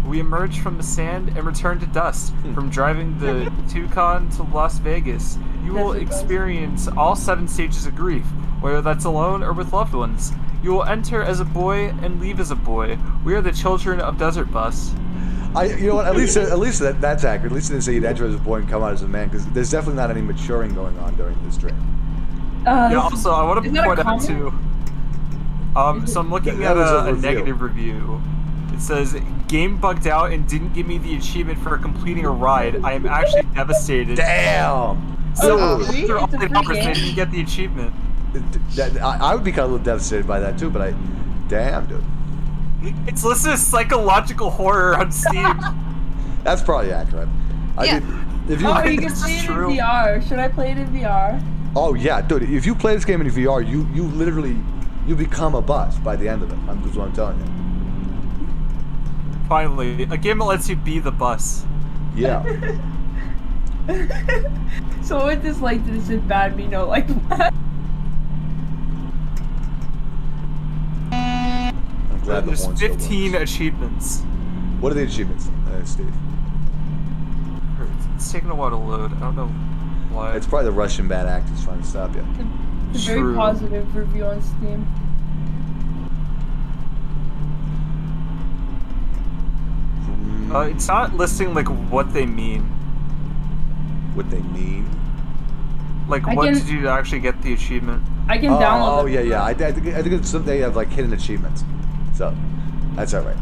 we emerge from the sand and return to dust. From driving the Toucan to Las Vegas, you will experience all 7 stages of grief, whether that's alone or with loved ones. You will enter as a boy and leave as a boy. We are the children of Desert Bus. You know what? At least that's accurate. At least they didn't say you'd enter as a boy and come out as a man, because there's definitely not any maturing going on during this dream. Yeah. Also, I want to point out too. So I'm looking at a negative review. It says, game bugged out and didn't give me the achievement for completing a ride. I am actually devastated. Damn! So, after all the hours, they didn't get the achievement. I would be kind of a little devastated by that too, but damn, dude. It's listed as psychological horror on Steam. That's probably accurate. You can play it in VR. Should I play it in VR? Oh yeah, dude. If you play this game in VR, you literally become a bus by the end of it. That's what I'm telling you. Finally, a game that lets you be the bus. Yeah. So what disliked this in bad me no like that? I'm glad There's 15 achievements. What are the achievements, Steve? It's taking a while to load. I don't know why. It's probably the Russian bad actors trying to stop you. It's a very positive review on Steam. It's not listing like what they mean. What they mean? Like what to do to actually get the achievement. I can download. Oh yeah. I think it's something they have like hidden achievements. So that's all right.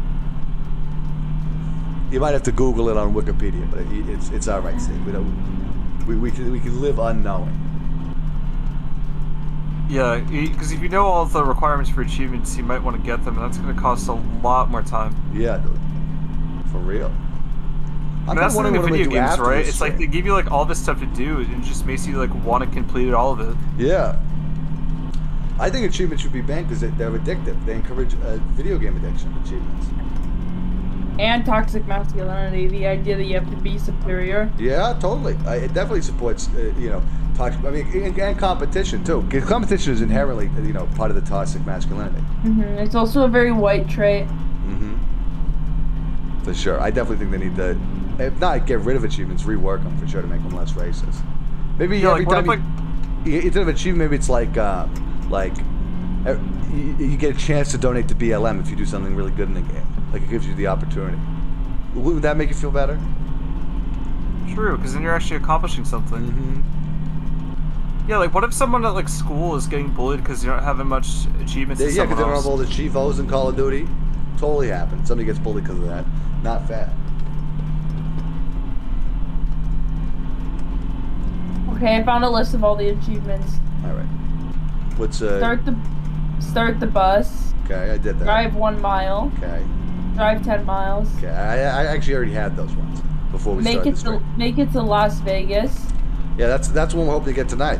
You might have to Google it on Wikipedia, but it's all right, Steve. We can live unknowing. Yeah, because if you know all the requirements for achievements, you might want to get them, and that's going to cost a lot more time. Yeah, dude. For real. And that's the thing with video games, right? It's like they give you like all this stuff to do, and it just makes you like want to complete all of it. Yeah. I think achievements should be banned because they're addictive. They encourage video game addiction. Achievements. And toxic masculinity, the idea that you have to be superior. Yeah, totally. It definitely supports, toxic. I mean, and competition too. Competition is inherently, part of the toxic masculinity. It's also a very white trait. For sure. I definitely think they need to, if not get rid of achievements, rework them for sure to make them less racist. Maybe every time instead of achievement, maybe it's like you get a chance to donate to BLM if you do something really good in the game. Like it gives you the opportunity. Would that make you feel better? True, because then you're actually accomplishing something. Yeah, like what if someone at like school is getting bullied because you don't have much achievements? Yeah, because they don't have all the Chivos in Call of Duty. Totally happens. Somebody gets bullied because of that. Not fair. Okay, I found a list of all the achievements. All right. What's start the bus. Okay, I did that. Drive 1 mile. Okay. Drive 10 miles. Okay, I actually already had those ones before we started this. Make it to Las Vegas. Yeah, that's one we're hoping to get tonight.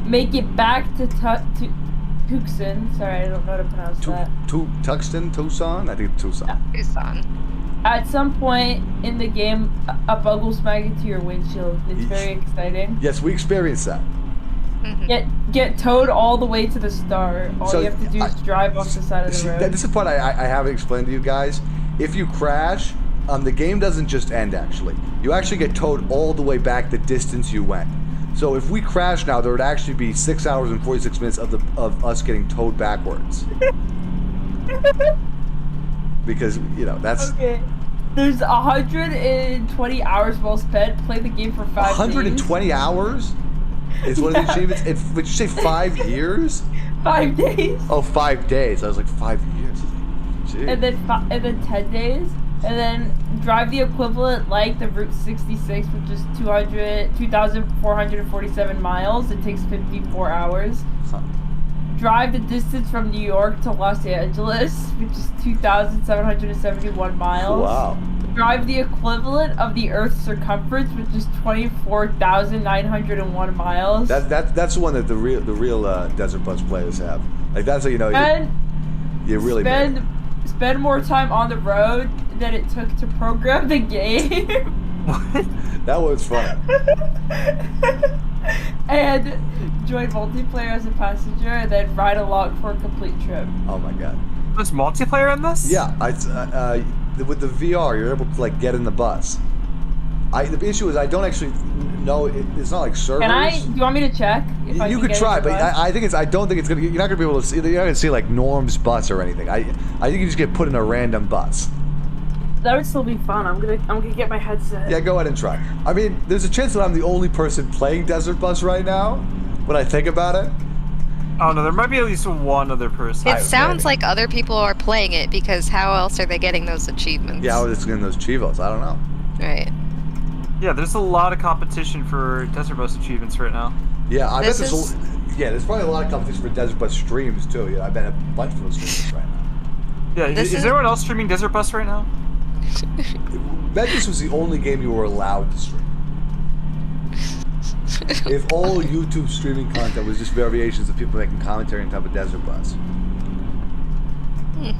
Make it back to Tucson. Sorry, I don't know how to pronounce that. Tucson? I think it's Tucson. Tucson. At some point in the game, a bug will smack into your windshield. It's very exciting. Yes, we experienced that. Get towed all the way to the start. All you have to do is drive off the side of the road. This is the part I haven't explained to you guys. If you crash, the game doesn't just end, actually. You actually get towed all the way back the distance you went. So if we crash now, there would actually be 6 hours and 46 minutes of us getting towed backwards. Because, that's... Okay. There's 120 hours well spent. Play the game for 5 days. 120 hours? Is one of the achievements? Would you say 5 years? 5 days. Oh, 5 days. I was like, 5 years. Jeez. And then 10 days. And then drive the equivalent like the Route 66, which is 2,447 miles. It takes 54 hours. Huh. Drive the distance from New York to Los Angeles, which is 2,771 miles. Wow. Drive the equivalent of the Earth's circumference, which is 24,901 miles. That's the one that the real Desert Bus players have. Like that's how you know you really spend more time on the road than it took to program the game. That was fun. And join multiplayer as a passenger, and then ride along for a complete trip. Oh my god. There's multiplayer in this? Yeah, with the VR, you're able to like get in the bus. The issue is I don't actually know. It's not like servers. Do you want me to check? You could try, but I think it's. I don't think it's gonna. You're not gonna be able to see. You're not gonna see like Norm's bus or anything. I think you just get put in a random bus. That would still be fun. I'm gonna get my headset. Yeah, go ahead and try. I mean, there's a chance that I'm the only person playing Desert Bus right now. When I think about it. Oh no, there might be at least one other person. It sounds like other people are playing it because how else are they getting those achievements? Yeah, how are they getting those Chivos? I don't know. Right. Yeah, there's a lot of competition for Desert Bus achievements right now. Yeah, I bet there's there's probably a lot of competition for Desert Bus streams too. Yeah, I bet a bunch of those streamers right now. Yeah, is anyone else streaming Desert Bus right now? Bet this was the only game you were allowed to stream. If all YouTube streaming content was just variations of people making commentary on top of Desert Bus.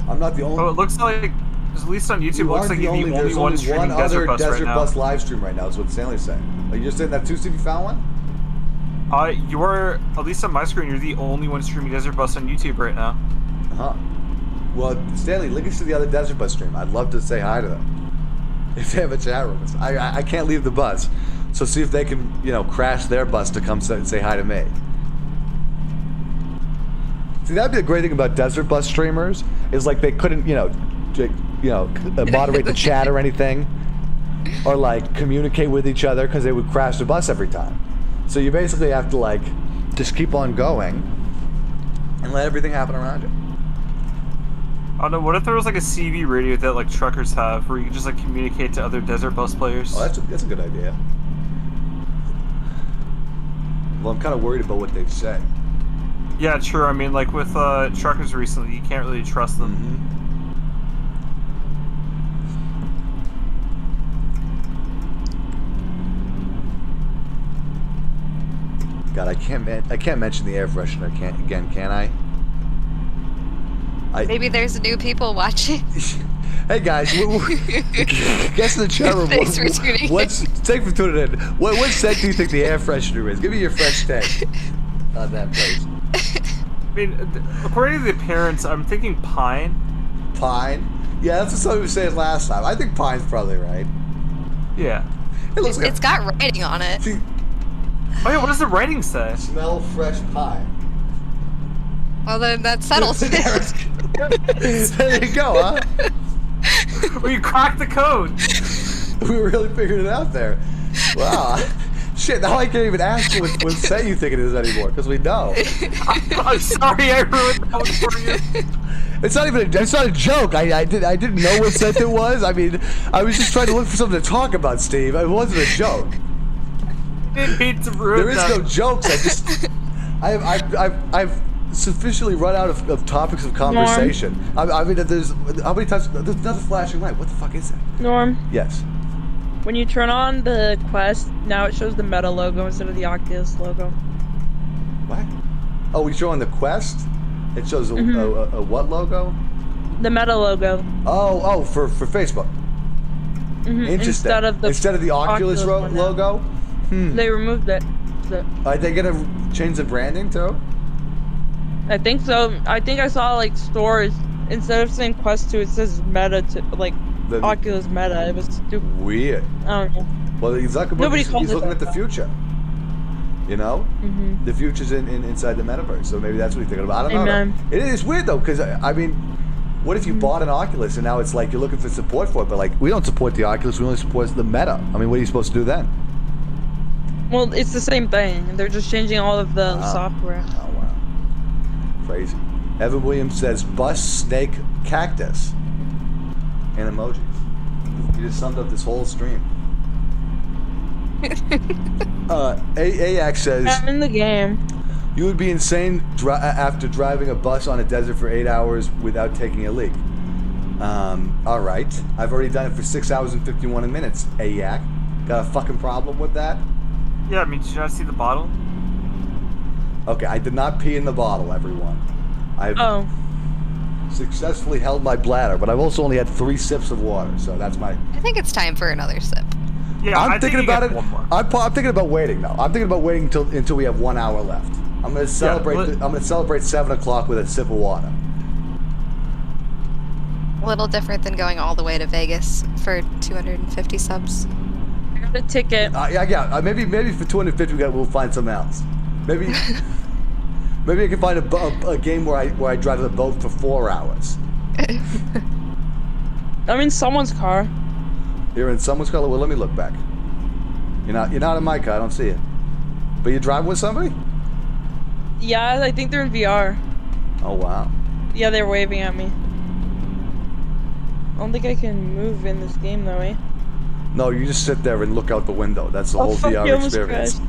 I'm not the only. Oh, it looks like, at least on YouTube, it looks like you're the only one streaming Desert Bus right now. Desert Bus live stream right now is what Stanley's saying. Like, you're saying that too, Steve? You found one? You're, at least on my screen, you're the only one streaming Desert Bus on YouTube right now. Uh-huh. Well, Stanley, link us to the other Desert Bus stream. I'd love to say hi to them. If they have a chat room. I can't leave the bus. So see if they can, crash their bus to come say hi to me. See, that'd be the great thing about Desert Bus streamers, is like they couldn't, moderate the chat or anything, or like communicate with each other because they would crash the bus every time. So you basically have to like just keep on going and let everything happen around you. Oh no, what if there was like a CB radio that like truckers have where you could just like communicate to other Desert Bus players? Oh, that's a good idea. Well, I'm kind of worried about what they'd say. Yeah, true. I mean, like with truckers recently, you can't really trust them. God, I can't mention the air freshener can I? Maybe there's new people watching. Hey guys, guess in the chat room. Thanks for tuning Thanks for tuning in. What scent do you think the air freshener is? Give me your fresh take on that, please. I mean, according to the appearance, I'm thinking pine. Pine? Yeah, that's what somebody was saying last time. I think pine's probably right. Yeah. It's got writing on it. Oh yeah, what does the writing say? Smell fresh pine. Well, then that settles it. There you go, huh? We cracked the code. We really figured it out there. Wow. Shit, now I can't even ask you what set you think it is anymore, because we know. I'm sorry I ruined that one for you. It's not a joke. I didn't know what set it was. I mean, I was just trying to look for something to talk about, Steve. It wasn't a joke. Didn't mean to ruin There is no jokes. I've sufficiently run out of topics of conversation. I mean, there's how many times? There's another flashing light. What the fuck is that? Norm. Yes. When you turn on the Quest, now it shows the Meta logo instead of the Oculus logo. What? Oh, we show on the Quest? It shows a what logo? The Meta logo. Oh, for Facebook. Interesting. Instead of the Oculus logo? They removed it. Are they gonna change the branding too? I think so. I think I saw like stores, instead of saying Quest 2, it says Meta to like Oculus Meta. It was stupid. Weird. I don't know. Well, Zuckerberg, he's looking at the future. You know, the future's inside the metaverse. So maybe that's what he's thinking about. I don't know. It is weird though, because I mean, what if you bought an Oculus and now it's like you're looking for support for it, but like we don't support the Oculus, we only support the Meta. I mean, what are you supposed to do then? Well, it's the same thing. They're just changing all of the software. Oh wow, crazy. Evan Williams says bus, snake, cactus, and emojis. You just summed up this whole stream. AX says I'm in the game. You would be insane after driving a bus on a desert for 8 hours without taking a leak. All right, I've already done it for 6 hours and 51 minutes. AX, got a fucking problem with that? Yeah, I mean, did you not see the bottle? Okay, I did not pee in the bottle, everyone. I've successfully held my bladder, but I've also only had 3 sips of water, so that's my... I think it's time for another sip. Yeah, I'm thinking about it. I'm thinking about waiting though. I'm thinking about waiting until we have 1 hour left. I'm gonna celebrate. I'm gonna celebrate 7 o'clock with a sip of water. A little different than going all the way to Vegas for 250 subs. I got a ticket. Yeah. Maybe for 250 we'll find something else. Maybe maybe I can find a game where I drive the boat for 4 hours. I'm in someone's car. You're in someone's car? Well, let me look back. You're not in my car. I don't see you. But you drive with somebody? Yeah, I think they're in VR. Oh, wow. Yeah, they're waving at me. I don't think I can move in this game, though, eh? No, you just sit there and look out the window. That's the whole VR experience.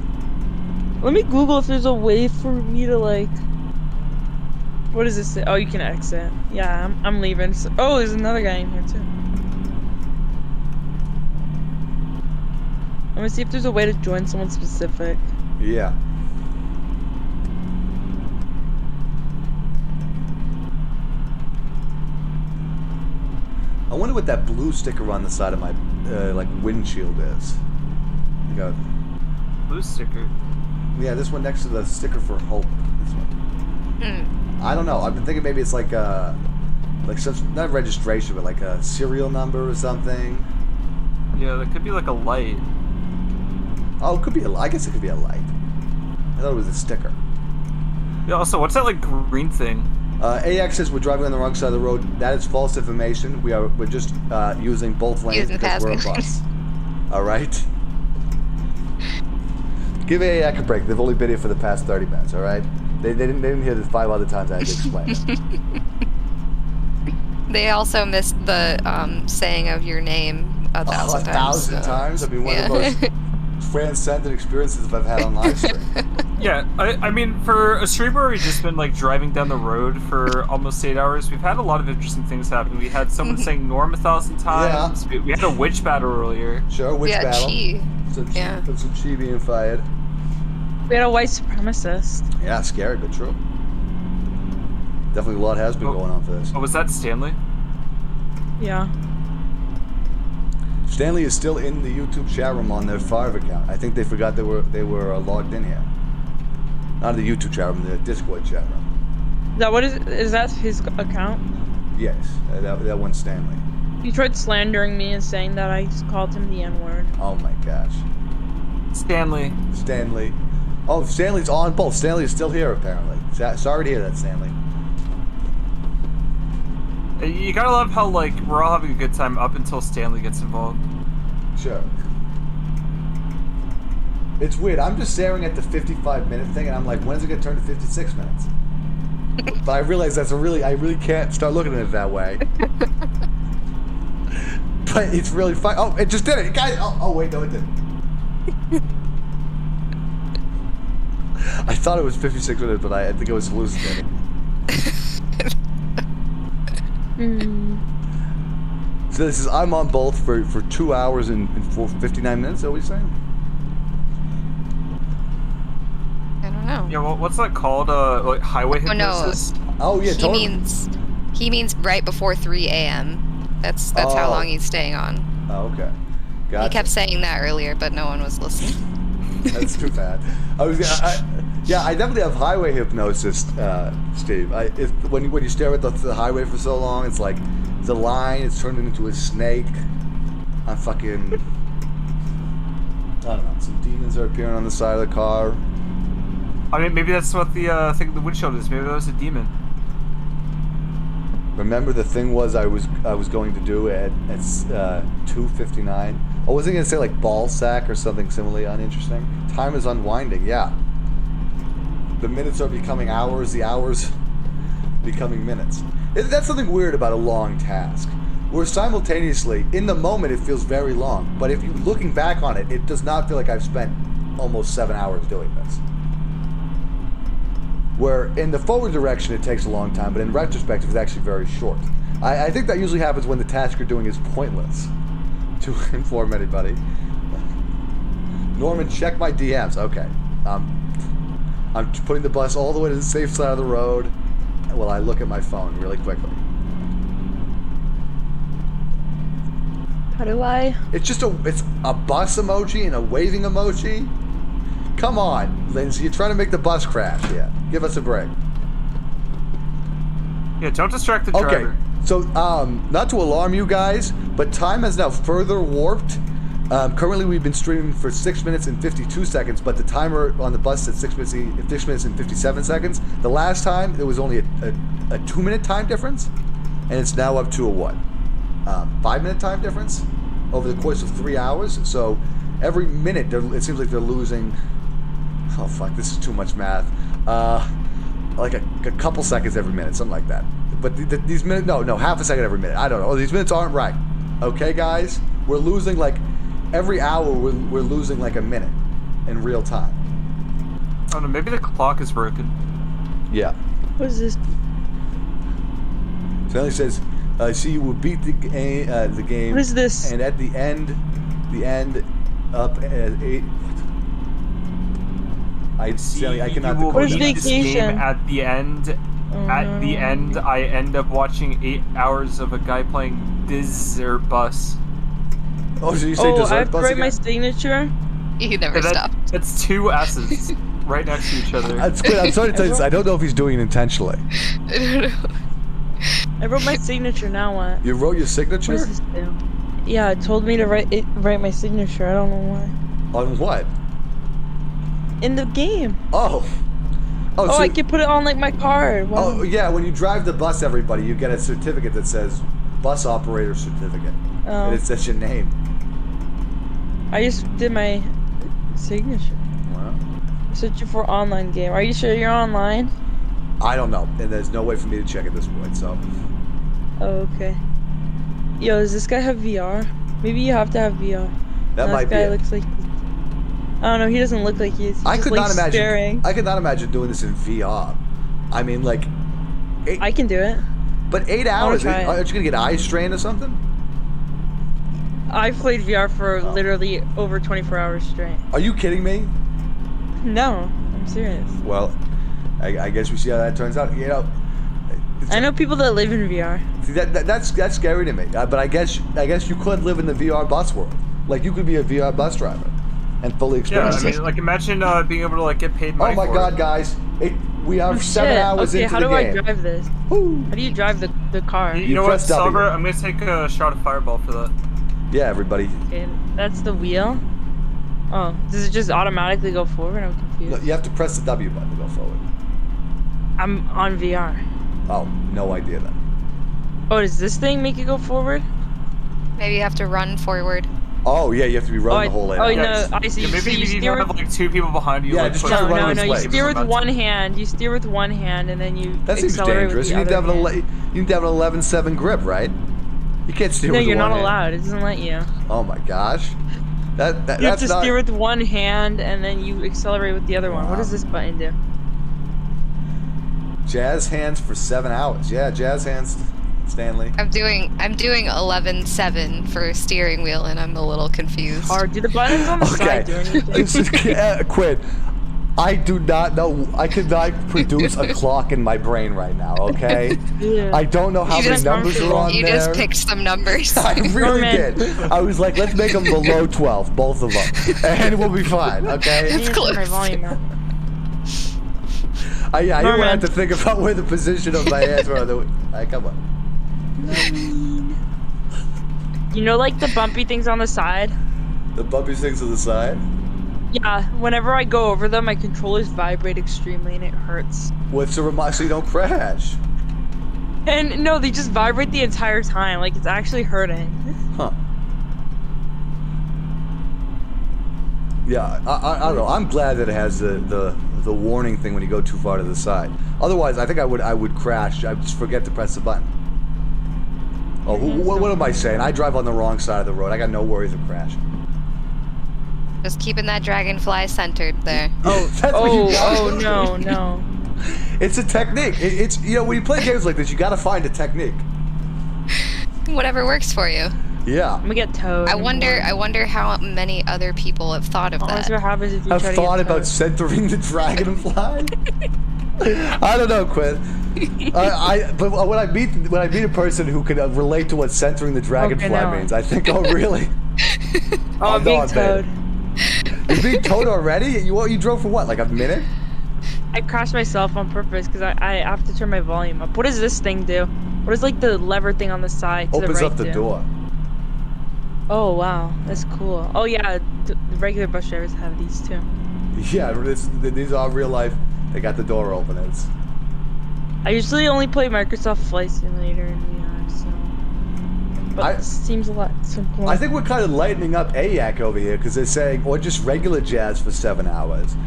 Let me Google if there's a way for me to, like... What does this say? Oh, you can exit. Yeah, I'm leaving. Oh, there's another guy in here, too. I'm gonna see if there's a way to join someone specific. Yeah. I wonder what that blue sticker on the side of my like windshield is. You got blue sticker. Yeah, this one next to the sticker for hope. This one. I don't know. I've been thinking maybe it's like some not registration, but like a serial number or something. Yeah, that could be like a light. Oh, it could be. I guess it could be a light. I thought it was a sticker. Yeah. Also, what's that like green thing? AX says we're driving on the wrong side of the road. That is false information. We're just using both lanes because we're a bus. All right. Give AX a break. They've only been here for the past 30 minutes. All right. They didn't hear this 5 other times I had to explain it. They also missed the saying of your name 1,000 times. 1,000 times? I mean, one of the most transcendent experiences I've had on live stream. Yeah, I mean, for a streamer where we've just been like driving down the road for almost 8 hours, we've had a lot of interesting things happen. We had someone saying Norm 1,000 times. Yeah. We had a witch battle earlier. Sure, witch battle. Chi. Some chi being fired. We had a white supremacist. Yeah, scary but true. Definitely a lot has been going on for this. Oh, was that Stanley? Yeah. Stanley is still in the YouTube chat room on their Five account. I think they forgot they were logged in here. Not the YouTube chat room, the Discord chat room. Is that his account? Yes, that one's Stanley. He tried slandering me and saying that I just called him the N-word. Oh my gosh. Stanley. Oh, Stanley's on both. Stanley is still here apparently. Sorry to hear that, Stanley. You gotta love how like we're all having a good time up until Stanley gets involved. Sure. It's weird. I'm just staring at the 55-minute thing, and I'm like, when is it gonna turn to 56 minutes? But I realize I really can't start looking at it that way. But it's really fun. Oh, it just did it, guys. Oh wait, no, it didn't. I thought it was 56 minutes, but I think it was hallucinating. So this is I'm on both for 2 hours and 59 minutes. Is that what you're saying? I don't know. Yeah, well, what's that called? Like highway hypnosis? Oh yeah, He means right before 3 a.m. That's how long he's staying on. Oh, okay. Gotcha. He kept saying that earlier, but no one was listening. That's too bad. I definitely have highway hypnosis, Steve. When you stare at the highway for so long, it's like the line is turned into a snake. I'm fucking. I don't know. Some demons are appearing on the side of the car. I mean, maybe that's what the thing of the windshield is. Maybe that was a demon. Remember, the thing was I was going to do at 2:59. I wasn't gonna say like ball sack or something similarly uninteresting. Time is unwinding. Yeah. The minutes are becoming hours. The hours becoming minutes. That's something weird about a long task. Where simultaneously, in the moment, it feels very long. But if you're looking back on it, it does not feel like I've spent almost 7 hours doing this. Where in the forward direction, it takes a long time, but in retrospect, it's actually very short. I think that usually happens when the task you're doing is pointless. To inform anybody. Norman, check my DMs. Okay. I'm putting the bus all the way to the safe side of the road while I look at my phone really quickly. How do I? It's a bus emoji and a waving emoji. Come on, Lindsay, you're trying to make the bus crash here. Give us a break. Yeah, don't distract the driver. So, not to alarm you guys, but time has now further warped. Currently, we've been streaming for 6 minutes and 52 seconds, but the timer on the bus said 6 minutes and 57 seconds. The last time, there was only a 2-minute time difference, and it's now up to a what? 5-minute time difference over the course of 3 hours. So, every minute, it seems like they're losing... Oh, fuck, this is too much math. Like a couple seconds every minute, something like that. But these minutes, no, half a second every minute. I don't know. Oh, these minutes aren't right. Okay, guys? We're losing, like, every hour we're losing, like, a minute in real time. I don't know, maybe the clock is broken. Yeah. What is this? Stanley says, see, you will beat the game. What is this? And at the end, up at 8... Stanley, I cannot decode that. This game at the end... At the end, I end up watching 8 hours of a guy playing Dessert Bus. Oh, did you say Dessert Bus I have to write again? my signature? He never stopped. That's 2 S's right next to each other. That's good. I'm sorry to tell you this. I don't know if he's doing it intentionally. I don't know. I wrote my signature, now what? You wrote your signature? What does this do? Yeah, it told me to write my signature. I don't know why. On what? In the game. Oh, so I can put it on like my card. Wow. Oh yeah, when you drive the bus, everybody, you get a certificate that says bus operator certificate, and it says your name. I just did my signature. Wow. Searching for online game. Are you sure you're online? I don't know, and there's no way for me to check at this point. So. Oh, okay. Yo, does this guy have VR? Maybe you have to have VR. That might be. This guy looks like. I don't know. He doesn't look like he's. I could not imagine. Staring. I could not imagine doing this in VR. I mean, like. I can do it. But 8 hours? Aren't you gonna get eye strain or something? I played VR for literally over 24 hours straight. Are you kidding me? No, I'm serious. Well, I guess we see how that turns out. You know. I know people that live in VR. See, that's scary to me. But I guess you could live in the VR bus world. Like you could be a VR bus driver. And fully experience. Yeah, I mean, like imagine being able to like get paid money. Oh my God, guys! We are 7 hours into the game. Okay, how do I drive this? How do you drive the car? You know what, Silver? I'm gonna take a shot of Fireball for that. Yeah, everybody. Okay, that's the wheel. Oh, does it just automatically go forward? I'm confused. No, you have to press the W button to go forward. I'm on VR. Oh, no idea then. Oh, does this thing make it go forward? Maybe you have to run forward. Oh yeah, you have to be running the whole way. Oh no, I see. Yeah, maybe you don't have like 2 people behind you. Yeah, like, just try to run No, you steer with one hand. You steer with one hand, and then you. That seems dangerous. You need to have an 11.7 grip, right? You can't steer with one hand. No, you're not allowed. It doesn't let you. Oh my gosh. You have to steer with one hand, and then you accelerate with the other one. What does this button do? Jazz hands for 7 hours. Yeah, jazz hands, Stanley. I'm doing 11.7 for steering wheel, and I'm a little confused. Or do the buttons on the side do anything? Quit. I do not know. I could not produce a clock in my brain right now. Okay. Yeah. I don't know how many numbers are on there. You just picked some numbers. I really did. I was like, let's make them below 12, both of them, and we'll be fine. Okay. It's close. My volume up. I didn't have to think about where the position of my hands were. Come on. You know, like the bumpy things on the side? The bumpy things on the side? Yeah, whenever I go over them, my controllers vibrate extremely and it hurts. What's to remind so you don't crash? And no, they just vibrate the entire time, like it's actually hurting. Huh. Yeah, I don't know. I'm glad that it has the warning thing when you go too far to the side. Otherwise, I think I would crash. I'd just forget to press the button. Oh, what am I saying? I drive on the wrong side of the road. I got no worries of crashing. Just keeping that dragonfly centered there. Oh, no. It's a technique. It's when you play games like this, you got to find a technique. Whatever works for you. Yeah. I'm gonna get towed. I wonder how many other people have thought of that. What happens if you I've thought about centering the dragonfly. I don't know, Quinn. But when I meet a person who can relate to what centering the dragonfly means, I think, oh really? I'm being towed. You're being towed already? You drove for what, like a minute? I crashed myself on purpose because I have to turn my volume up. What does this thing do? What does like the lever thing on the side to Opens the right up the do? door. Oh wow, that's cool. Oh yeah, the regular bus drivers have these too. Yeah, these are real life. They got the door open. I usually only play Microsoft Flight Simulator in VR, so. But this seems a lot simpler. I think we're kind of lightening up AYAC over here because they're saying, or just regular jazz for 7 hours.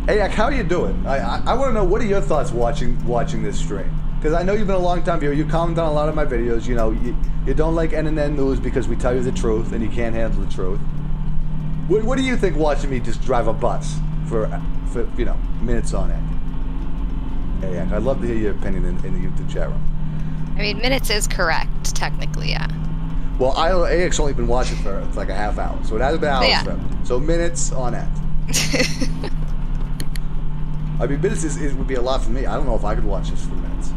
AYAC, how are you doing? I want to know, what are your thoughts watching this stream? Because I know you've been a long time viewer. You comment on a lot of my videos. You know, you don't like NNN news because we tell you the truth and you can't handle the truth. What do you think watching me just drive a bus for minutes on end? AYAC, I'd love to hear your opinion in the YouTube chat room. I mean, minutes is correct, technically, yeah. Well, AYAC's only been watching for like a half hour, so it hasn't been hours for him. So minutes on end. I mean, minutes would be a lot for me. I don't know if I could watch this for minutes.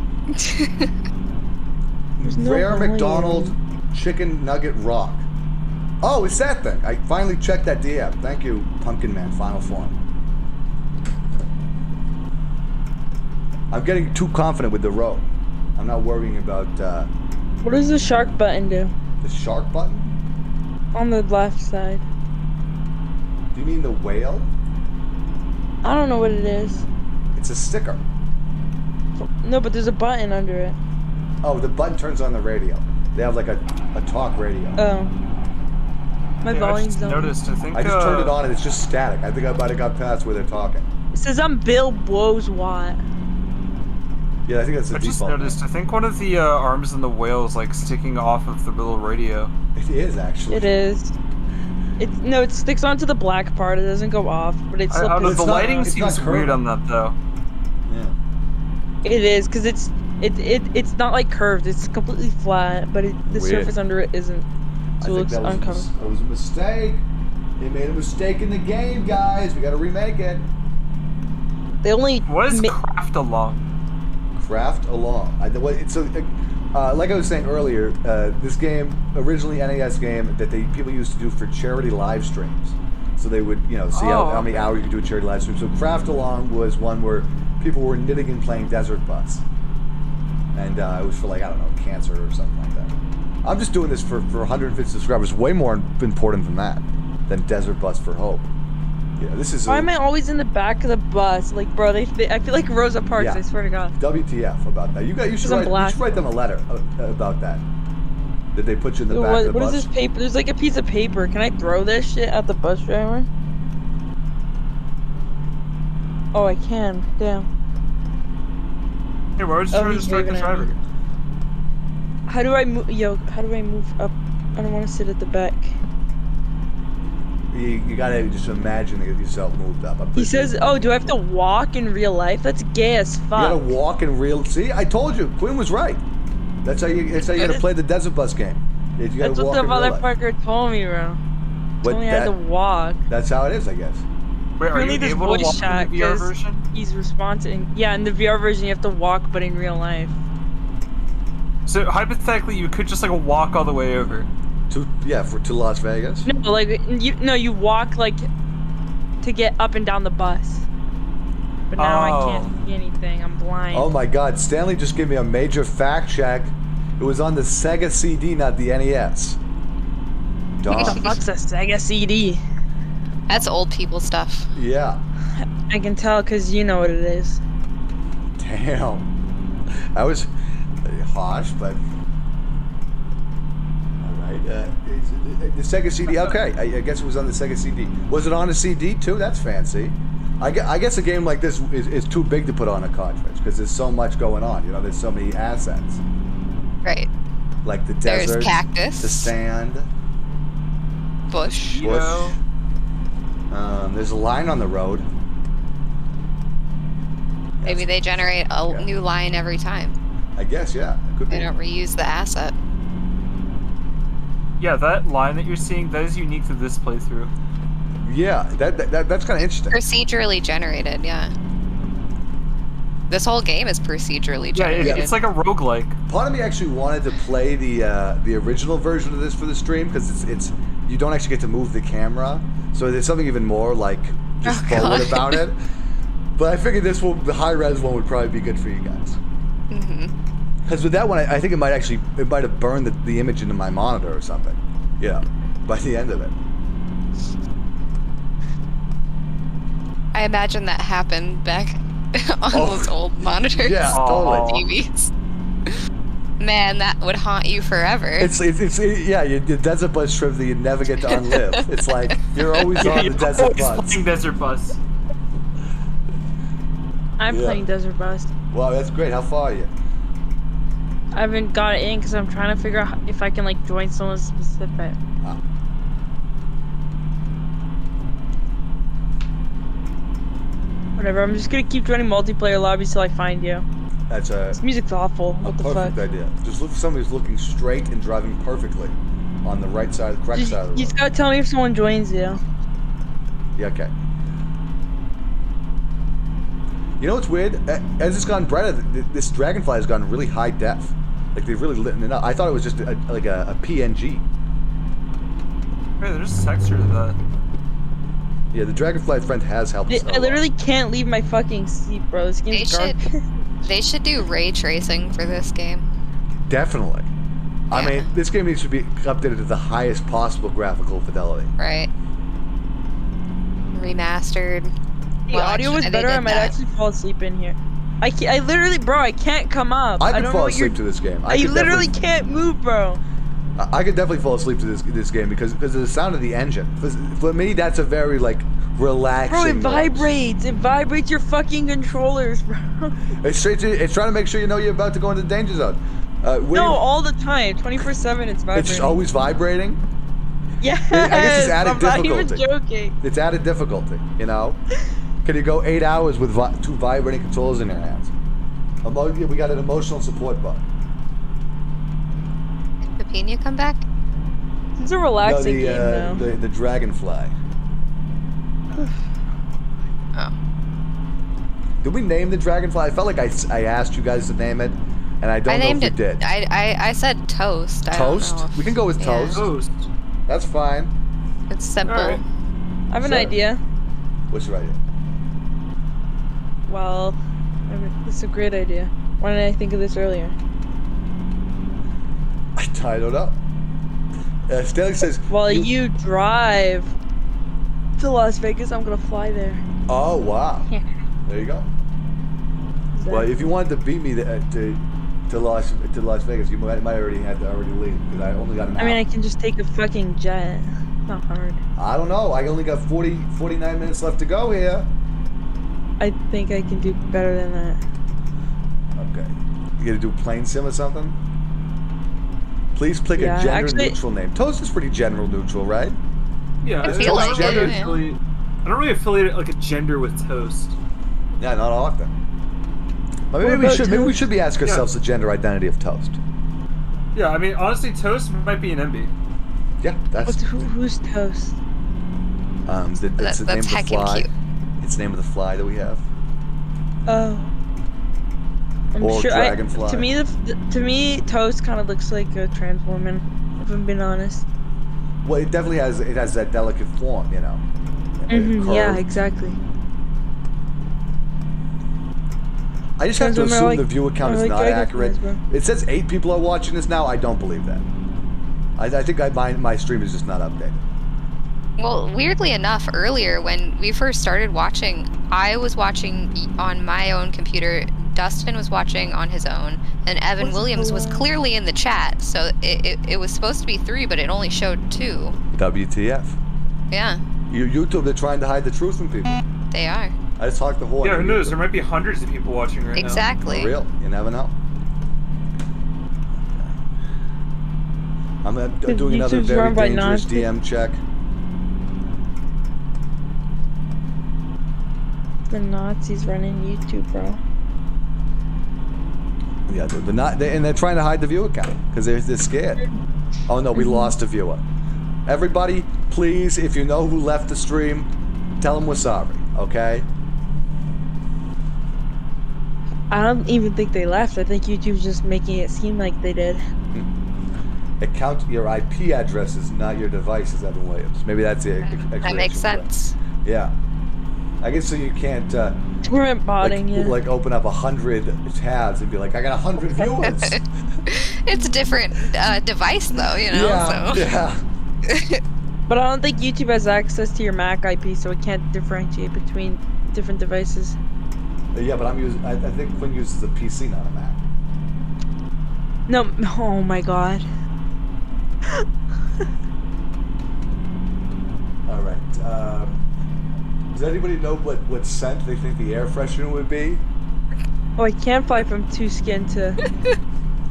Rare McDonald Chicken Nugget Rock. Oh, it's that thing. I finally checked that DM. Thank you, Pumpkin Man, Final Form. I'm getting too confident with the road. I'm not worrying about... What does the shark button do? The shark button? On the left side. Do you mean the whale? I don't know what it is. It's a sticker. No, but there's a button under it. Oh, the button turns on the radio. They have like a talk radio. Oh. My volume's I just noticed, I just turned it on and it's just static. I think I might have got past where they're talking. It says I'm Bill Woeswatt. Yeah, I think that's the default. I just noticed, I think one of the arms in the whale is like sticking off of the little radio. It is, actually. It is. No, it sticks onto the black part. It doesn't go off, but it's still... The lighting seems weird on that, though. Yeah. It is, because it's not like curved. It's completely flat, but the surface under it isn't. So it looks uncovered. That was a mistake. They made a mistake in the game, guys. We got to remake it. They only... What is Craft Along? Craft Along. Like I was saying earlier, this game, originally NAS game, that people used to do for charity live streams. So they would, see how many hours you could do a charity live stream. So Craft Along was one where people were knitting and playing Desert Bus. And it was for like, I don't know, cancer or something like that. I'm just doing this for 150 subscribers. Way more important than that, than Desert Bus for Hope. Yeah, this is. Why am I always in the back of the bus? Like, bro, I feel like Rosa Parks. Yeah. I swear to God. WTF about that? You should write them a letter about that. Did they put you in the back of the bus? What is this paper? There's like a piece of paper. Can I throw this shit at the bus driver? Oh, I can. Damn. Hey, why would you just strike the driver? How do I move? How do I move up? I don't want to sit at the back. You gotta just imagine yourself moved up. He says, "Oh, do I have to walk in real life? That's gay as fuck." You gotta walk in real. See, I told you, Quinn was right. That's how you gotta play the Desert Bus game. That's what the motherfucker told me, bro. Told me I had to walk. That's how it is, I guess. Wait, are you able to walk in the VR version? He's responding. Yeah, in the VR version, you have to walk, but in real life. So hypothetically, you could just like walk all the way over. To Las Vegas? No, like you walk like to get up and down the bus. But now I can't see anything. I'm blind. Oh my God! Stanley just gave me a major fact check. It was on the Sega CD, not the NES. What the fuck's a Sega CD? That's old people stuff. Yeah. I can tell because you know what it is. Damn. That was harsh, but. The Sega CD, okay. I guess it was on the Sega CD. Was it on a CD too? That's fancy. I guess a game like this is too big to put on a cartridge because there's so much going on. There's so many assets. Right. Like the desert, there's cactus, the sand, bush. There's a line on the road. Maybe they generate a new line every time. I guess, yeah. It could be. They don't reuse the asset. Yeah, that line that you're seeing, that is unique to this playthrough. Yeah, that's kind of interesting. Procedurally generated, yeah. This whole game is procedurally generated. Yeah, it's like a roguelike. Part of me actually wanted to play the original version of this for the stream because it's you don't actually get to move the camera, so there's something even more like just forward about it. But I figured the high res one would probably be good for you guys. Because with that one, I think it might have burned the image into my monitor or something. Yeah, by the end of it. I imagine that happened back on those old monitors. Yeah, totally. TVs. Man, that would haunt you forever. It's the desert bus trip that you never get to unlive. It's like you're always on the desert bus. Playing desert bus. I'm playing desert bus. Wow, that's great. How far are you? I haven't got it in because I'm trying to figure out if I can like join someone specific. Whatever. I'm just gonna keep joining multiplayer lobbies till I find you. This music's awful. What the fuck? Perfect idea. Just look for somebody who's looking straight and driving perfectly on the right side, the correct side of the road. You just gotta tell me if someone joins you. Yeah, okay. You know what's weird? As it's gotten brighter, this dragonfly has gone really high def. Like they've really lit it up. I thought it was just like a PNG. Hey, there's texture to that. Yeah, the dragonfly friend has helped us. I literally can't leave my fucking seat, bro. This game's garbage. They should do ray tracing for this game. Definitely. Yeah. I mean, this game needs to be updated to the highest possible graphical fidelity. Right. Remastered. The audio was better. I might actually fall asleep in here. I literally, bro, I can't come up. I could fall asleep to this game. I literally can't move, bro. I could definitely fall asleep to this game because of the sound of the engine. For me, that's a very like relaxing. Bro, it vibrates. It vibrates your fucking controllers, bro. It's trying to make sure you know you're about to go into the danger zone. No, all the time, 24/7. It's vibrating. It's always vibrating. Yeah. I guess it's added difficulty. I'm not even joking. It's added difficulty. You know. Can you go 8 hours with two vibrating controllers in your hands? We got an emotional support bug. Did Pepina come back? It's a relaxing game, though. The dragonfly. Oh. Did we name the dragonfly? I felt like I asked you guys to name it, and I don't know if we did. I said Toast. Toast? We can go with Toast. Toast. That's fine. It's simple. Right. I have an idea. What's your idea? Well, this is a great idea. Why didn't I think of this earlier? I don't know. Stanley says... While you drive to Las Vegas, I'm going to fly there. Oh, wow. There you go. Well, if you wanted to beat me to Las Vegas, you might already leave, because I only got an hour. I mean, I can just take a fucking jet. It's not hard. I don't know. I only got 49 minutes left to go here. I think I can do better than that. Okay. You gotta do plane sim or something? Please pick a gender-neutral name. Toast is pretty gender-neutral, right? Yeah, I feel like I don't really affiliate like a gender with Toast. Yeah, not often. But maybe we should be asking ourselves the gender identity of Toast. Yeah, I mean, honestly, Toast might be an MB. Yeah, that's... Who's Toast? That's the name of the fly. Cute. It's the name of the fly that we have. Oh. I'm or sure dragonfly. To me, Toast kind of looks like a trans woman, if I'm being honest. Well, it definitely has that delicate form, you know. Yeah, exactly. I just have to assume the viewer count is not accurate. It says 8 people are watching this now. I don't believe that. I think my stream is just not updated. Well, weirdly enough, earlier when we first started watching, I was watching on my own computer, Dustin was watching on his own, and Evan Williams was clearly in the chat, so it was supposed to be 3, but it only showed 2. WTF. Yeah. YouTube, they're trying to hide the truth from people. They are. I just talked the whole... Yeah, who knows? There might be hundreds of people watching right now. Exactly. For real. You never know. I'm doing another very dangerous DM check. The Nazis running YouTube, bro. Yeah, and they're trying to hide the viewer count because they're scared. Oh no, we lost a viewer. Everybody, please, if you know who left the stream, tell them we're sorry, okay? I don't even think they left. I think YouTube's just making it seem like they did. It counts your IP addresses, not your devices, Evan Williams. Maybe that's the explanation. That makes sense. Yeah. I guess so you can't Torrent botting, yeah. Like open up 100 tabs and be like, I got 100 viewers. It's a different device though, you know. Yeah, so. yeah. But I don't think YouTube has access to your Mac IP, so it can't differentiate between different devices. Yeah, but I think Quinn uses a PC, not a Mac. No, oh my god. All right. Does anybody know what scent they think the air freshener would be? Oh, I can't fly from Tuscan to...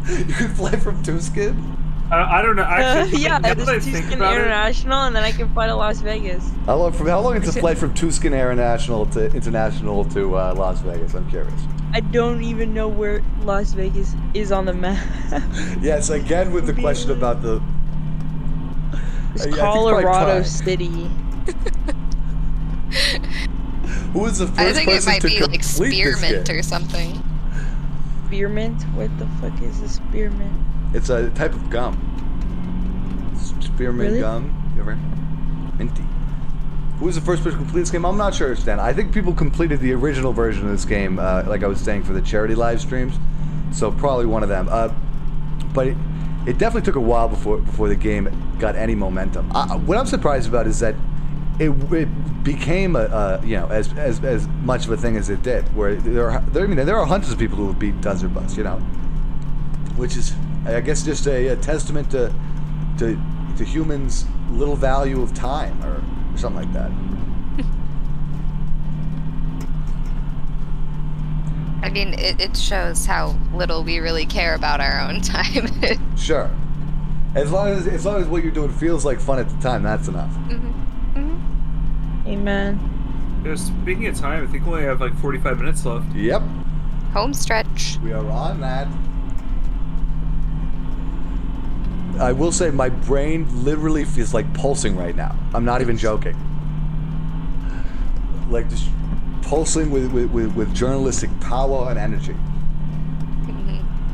You can fly from Tuscan? I don't know. Actually, yeah, there's Tuscan International, and then I can fly to Las Vegas. How long is the flight from Tuscan International to Las Vegas? I'm curious. I don't even know where Las Vegas is on the map. Yes, again with the question about the... It's Colorado City. Who was the first I think it person might to be like complete this spearmint game? or something. Spearmint? What the fuck is a spearmint? It's a type of gum. Spearmint Really? gum. You ever? Minty. Who was the first person to complete this game? I'm not sure, Stan. I think people completed the original version of this game, like I was saying, for the charity live streams. So probably one of them. But it definitely took a while before the game got any momentum. What I'm surprised about is that it became as much of a thing as it did. Where there are hundreds of people who have beat Desert Bus, you know, which is, I guess, just a testament to humans' little value of time or something like that. I mean, it shows how little we really care about our own time. Sure. As long as what you're doing feels like fun at the time, that's enough. Amen. Yeah, speaking of time, I think we only have like 45 minutes left. Yep. Home stretch. We are on that. I will say my brain literally feels like pulsing right now. I'm not even joking. Like just pulsing with journalistic power and energy.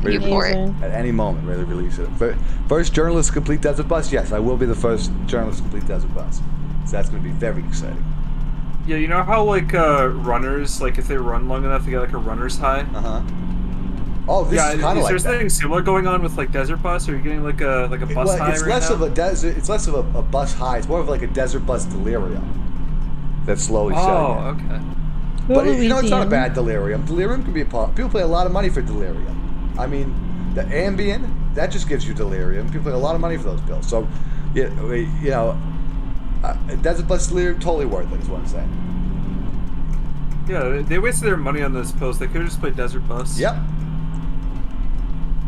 You for it. At any moment, ready to release it. First journalist to complete Desert Bus? Yes, I will be the first journalist to complete Desert Bus. So that's going to be very exciting. Yeah, you know how like runners, like if they run long enough, they get like a runner's high? Uh-huh. Oh, this is kind of like that. Is there something similar going on with like Desert Bus? Are you getting like a bus high it's right less now? of a desert. It's less of a bus high. It's more of like a Desert Bus delirium. That's slowly setting in. Oh, okay. But it's not a bad delirium. Delirium can be a part. People pay a lot of money for delirium. I mean, the Ambien, that just gives you delirium. People pay a lot of money for those pills. So, yeah, you know, Desert Bus delirium, totally worth it, is what I'm saying. Yeah, they wasted their money on those pills. They could have just played Desert Bus. Yep.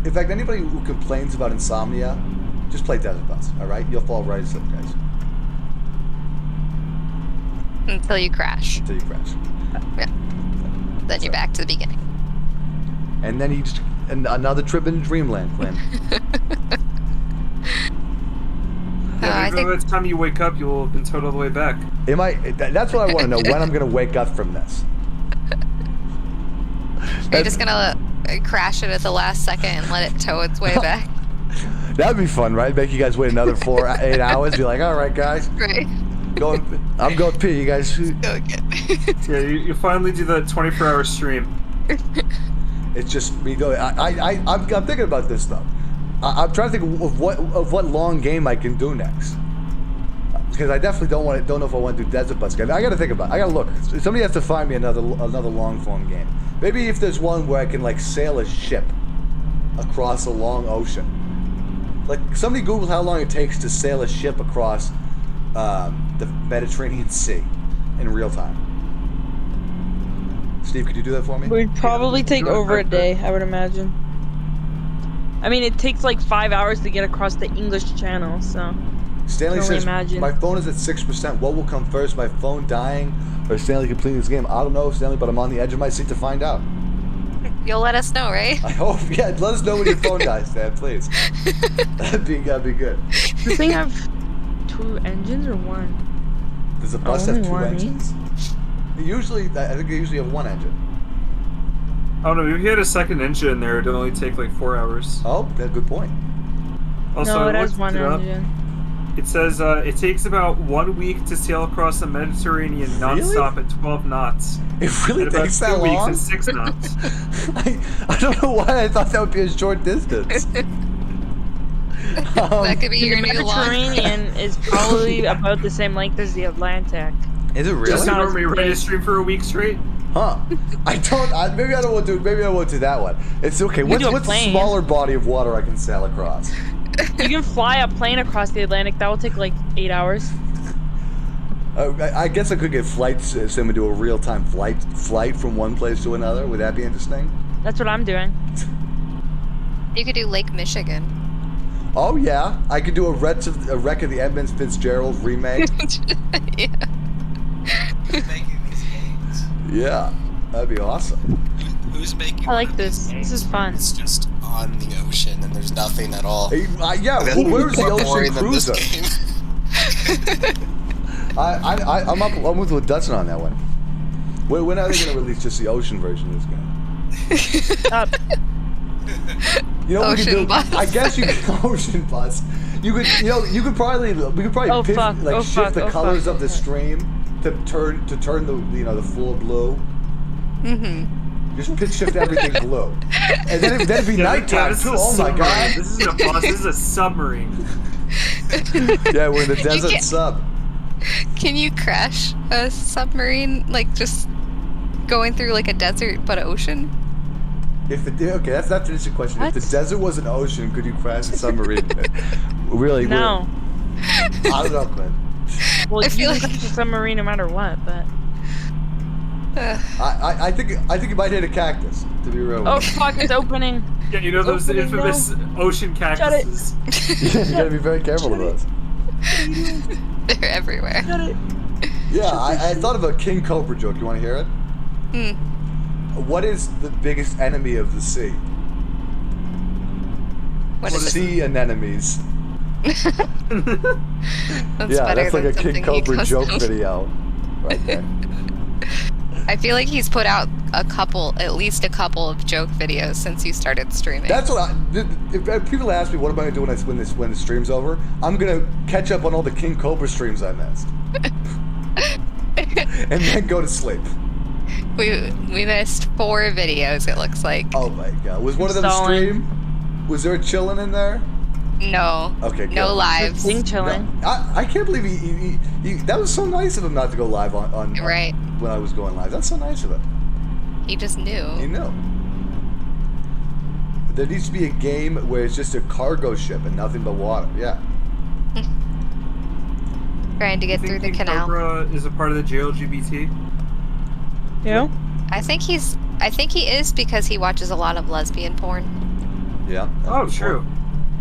In fact, anybody who complains about insomnia, just play Desert Bus, all right? You'll fall right asleep, guys. Until you crash. Until you crash. Yeah. Then you're back to the beginning. And then another trip in Dreamland, Quinn. Yeah, by the time you wake up, you'll have been towed all the way back. That's what I want to know, when I'm going to wake up from this. Are you just going to crash it at the last second and let it tow its way back? That'd be fun, right? Make you guys wait another 8 hours. Be like, all right, guys. Right. I'm going pee. You guys. Go again. Yeah, you finally do the 24-hour stream. It's just me going. I'm thinking about this though. I'm trying to think of what long game I can do next. Because I definitely don't know if I want to do Desert Bus game. I got to think about it. I got to look. Somebody has to find me another long form game. Maybe if there's one where I can like sail a ship across a long ocean. Like somebody Google how long it takes to sail a ship across the Mediterranean Sea in real time. Steve, could you do that for me? It would probably take over a day, I would imagine. I mean, it takes like 5 hours to get across the English Channel, so... Stanley says, my phone is at 6%. What will come first, my phone dying or Stanley completing this game? I don't know, Stanley, but I'm on the edge of my seat to find out. You'll let us know, right? I hope, yeah, let us know when your phone dies, Stan, please. That'd be good. Does this thing have 2 engines or 1? Does the bus have 2 engines? Usually, I think they usually have 1 engine. Oh no, if you had a second engine in there, it'd only take like 4 hours. Oh, that's a good point. Also, no, it has 1 engine. It says it takes about 1 week to sail across the Mediterranean nonstop at 12 knots. It really and about takes 2 that weeks long? at 6 knots. I don't know why I thought that would be a short distance. That could be your The new long. Mediterranean is probably about the same length as the Atlantic. Is it really? Just want me ready to stream for a week straight? Huh? Maybe I don't want to. Maybe I won't do that one. It's okay. You can do a What's the plane. smaller body of water I can sail across? You can fly a plane across the Atlantic. That will take like 8 hours. I guess I could get flights. Someone do a real-time flight from one place to another. Would that be interesting? That's what I'm doing. You could do Lake Michigan. Oh yeah, I could do a wreck of the Edmund Fitzgerald remake. Yeah. Yeah, that'd be awesome. Who's making? I like this. This is fun. It's just on the ocean and there's nothing at all. Yeah, That's where's the more ocean boring than this cruiser? game. I'm with Dutson on that one. When are they going to release just the ocean version of this game? You know what we could do? Bus. I guess you could ocean bus. We could probably shift the colors of the stream to turn the floor blue. Mm-hmm. Just pitch shift everything blue, and then it'd be nighttime too. Oh my god! This isn't a bus. This is a submarine. Yeah, we're in the desert sub. Can you crash a submarine, like just going through like a desert but an ocean? Okay, that's not the interesting question. What? If the desert was an ocean, could you crash a submarine? Really? No. I don't know, Clint. Well, you can crash a submarine no matter what, but. I think you might hit a cactus. To be real. Oh fuck! It's opening. Yeah, you know those infamous ocean cactuses. You gotta be very careful of those. They're everywhere. Yeah, I thought of a King Cobra joke. You want to hear it? What is the biggest enemy of the sea? What is sea anemones. That's like a King Cobra joke video, right there. I feel like he's put out at least a couple of joke videos since he started streaming. That's what if people ask me what am I gonna do when the stream's over, I'm gonna catch up on all the King Cobra streams I missed, and then go to sleep. We missed 4 videos. It looks like. Oh my god! Was one of them a stream? Was there a chillin' in there? No. Okay. Good. No lives. Being chilling. No, I can't believe he. That was so nice of him not to go live on right. When I was going live. That's so nice of him. He just knew. He knew. There needs to be a game where it's just a cargo ship and nothing but water. Yeah. Trying to get through the canal. Cobra is a part of the JLGBT. Yeah. I think he is because he watches a lot of lesbian porn. Yeah. Oh, true.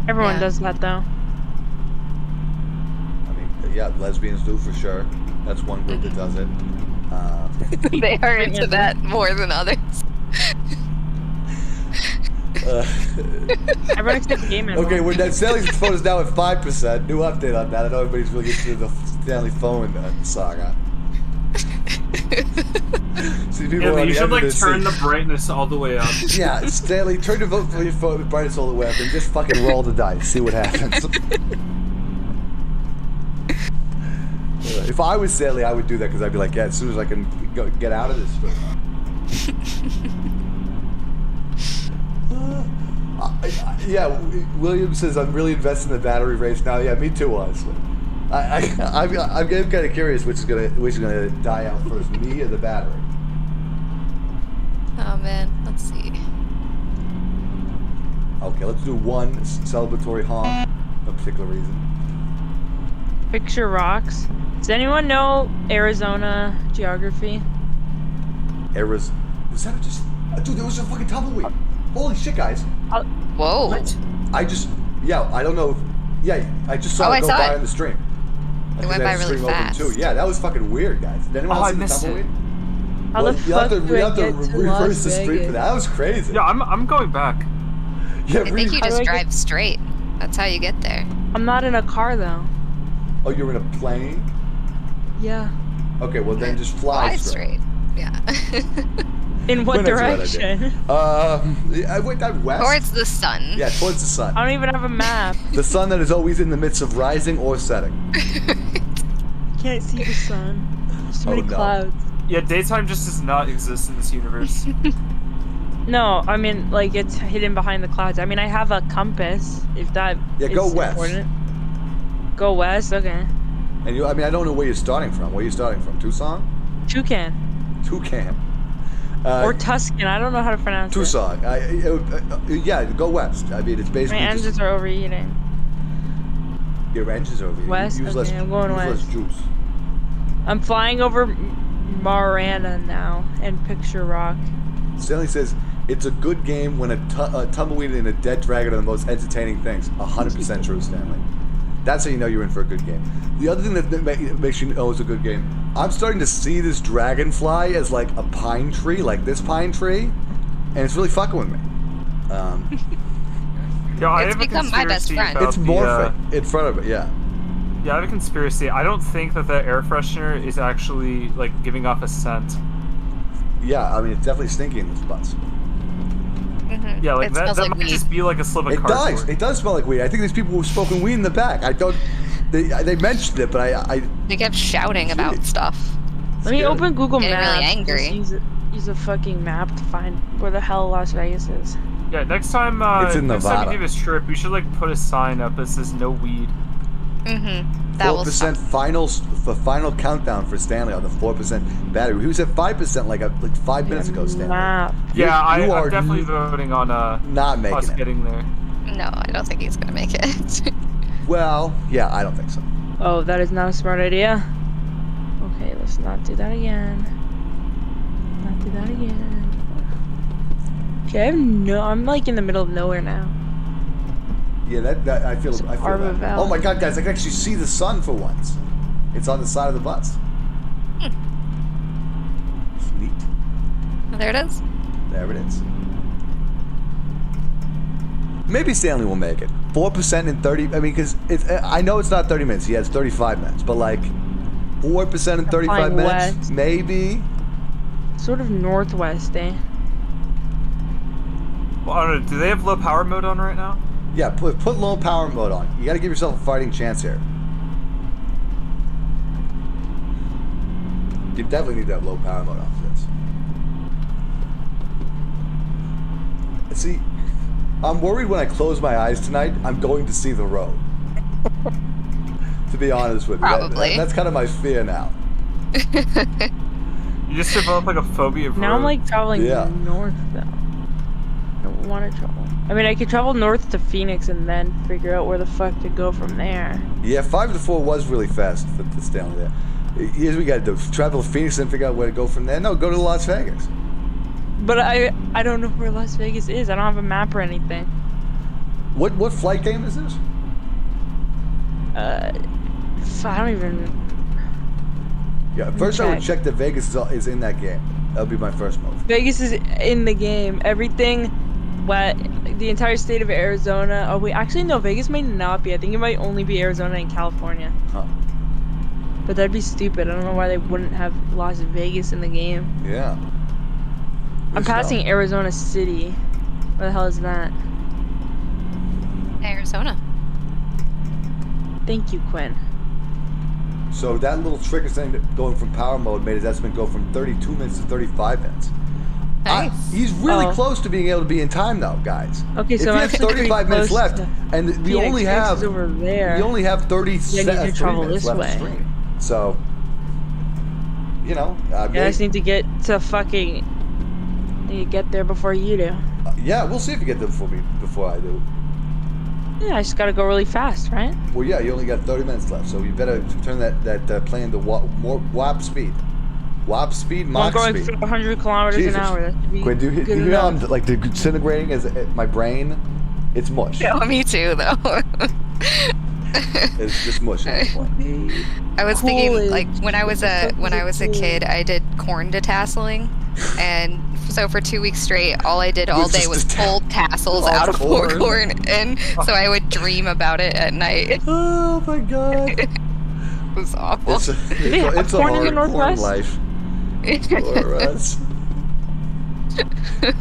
Everyone does that though. I mean, yeah, lesbians do for sure. That's one group that does it. They are into that more than others. Everyone except gaming. Okay, Stanley's phone is now at 5%. New update on that. I know everybody's really into the Stanley phone saga. See, people You should turn the brightness all the way up. Yeah, Stanley, turn your phone brightness all the way up and just fucking roll the dice. See what happens. If I was Stanley, I would do that because I'd be like, yeah, as soon as I can get out of this room. Yeah, William says I'm really investing in the battery race now. Yeah, me too, honestly. I'm getting kind of curious which is gonna die out first, me or the battery. Oh man, let's see. Okay, let's do one celebratory honk. No particular reason. Picture rocks. Does anyone know Arizona geography? Was that just... Dude, there was a fucking tumbleweed. Holy shit, guys. Whoa. What? I don't know. I just saw it go by on the stream. It went by really fast. Too. Yeah, that was fucking weird, guys. Did anyone else see the tumbleweed? How the fuck do I get to reverse the street for that. That was crazy. Yeah, I'm going back. Yeah, I think you just drive straight. That's how you get there. I'm not in a car though. Oh, you're in a plane? Yeah. Okay, well then just fly straight. Yeah. In what direction? I went out west. Towards the sun. Yeah, towards the sun. I don't even have a map. The sun that is always in the midst of rising or setting. Can't see the sun. There's too many clouds. Yeah, daytime just does not exist in this universe. No, I mean, like, it's hidden behind the clouds. I mean, I have a compass, if that Yeah, go is west. important. Go west? Okay. And I mean, I don't know where you're starting from. Where are you starting from? Tucson? Toucan. Or Tuscan. I don't know how to pronounce Tucson. Yeah, go west. I mean, it's basically My engines are overheating. Your engines are overheating. West? Use Okay, less, I'm going use west. less juice. I'm flying over Marana now and Picture Rock. Stanley says, it's a good game when a tumbleweed and a dead dragon are the most entertaining things. 100% true, Stanley. That's how you know you're in for a good game. The other thing that makes you know it's a good game, I'm starting to see this dragonfly as like a pine tree, like this pine tree, and it's really fucking with me. Yeah, It's become my best friend. It's morphing in front of it, yeah. Yeah, I have a conspiracy. I don't think that the air freshener is actually like giving off a scent. Yeah, I mean, it's definitely stinky in this bus. Mm-hmm. Yeah, like that might just be like a slip of cardboard. It does smell like weed. I think there's people who were smoking weed in the back. I don't. They mentioned it, but They kept shouting about stuff. Let me open Google Getting Maps. really angry. Just use a fucking map to find where the hell Las Vegas is. Yeah, next time It's in next time Nevada. we do this trip, we should like put a sign up that says no weed. Mm-hmm. That will 4% final countdown for Stanley on the 4% battery. He was at 5% like 5 minutes ago, Stanley. Yeah, You I'm are definitely voting on not making us it. getting there. No, I don't think he's gonna make it. Well, yeah, I don't think so. Oh, that is not a smart idea. Okay, let's not do that again. Not do that again. Okay, I'm like in the middle of nowhere now. Yeah, that I feel that. Arborville. Oh my god, guys, I can actually see the sun for once. It's on the side of the bus. Sweet. There it is. There it is. Maybe Stanley will make it. 4% in 30. I mean, because I know it's not 30 minutes. He has 35 minutes, but like 4% in 35 flying minutes, west. maybe. Sort of northwest, eh? Well, I don't know. Do they have low power mode on right now? Yeah, put low power mode on. You got to give yourself a fighting chance here. You definitely need to have low power mode on for this. See, I'm worried when I close my eyes tonight, I'm going to see the road. To be honest with you. Probably. That's kind of my fear now. You just develop like a phobia of Now I'm roads. like traveling Yeah. north though. I don't want to travel. I mean, I could travel north to Phoenix and then figure out where the fuck to go from there. Yeah, 5 to 4 was really fast for Stanley there. Here's what we got to do. Travel to Phoenix and figure out where to go from there. No, go to Las Vegas. But I don't know where Las Vegas is. I don't have a map or anything. What flight game is this? I don't even. Yeah, first I would check that Vegas is in that game. That would be my first move. Vegas is in the game. Everything, the entire state of Arizona. Oh wait, actually no, Vegas might not be. I think it might only be Arizona and California. Huh. But that'd be stupid. I don't know why they wouldn't have Las Vegas in the game. Yeah. I'm passing Arizona City. Where the hell is that? Arizona. Thank you, Quinn. So that little trick of saying that going from power mode made his estimate go from 32 minutes to 35 minutes. Nice. He's really close to being able to be in time though, guys. Okay, so if he I'm has actually 35 minutes pretty left, close and we Phoenix. only Phoenix have is over there. we only have 30 Yeah, you need to travel minutes this left way. to stream. So, you know, Yeah, I just need to get to fucking. Need to get there before you do. yeah, we'll see if you get there before I do. Yeah, I just gotta go really fast, right? Well, yeah, you only got 30 minutes left, so you better turn that plane to more warp speed. Warp speed, Well, I'm Mach going speed. 100 kilometers Jesus. an hour. That should be Quinn, do you good hear how I'm enough. like disintegrating as my brain? It's mush. No, me too, though. It's just mush at this point. I was Cool thinking, is- like, when I was a kid, I did corn detasseling, and so for 2 weeks straight, all I did all day was pull tassels out of corn, and so I would dream about it at night. Oh my god. It was awful. It's a hard corn life for us.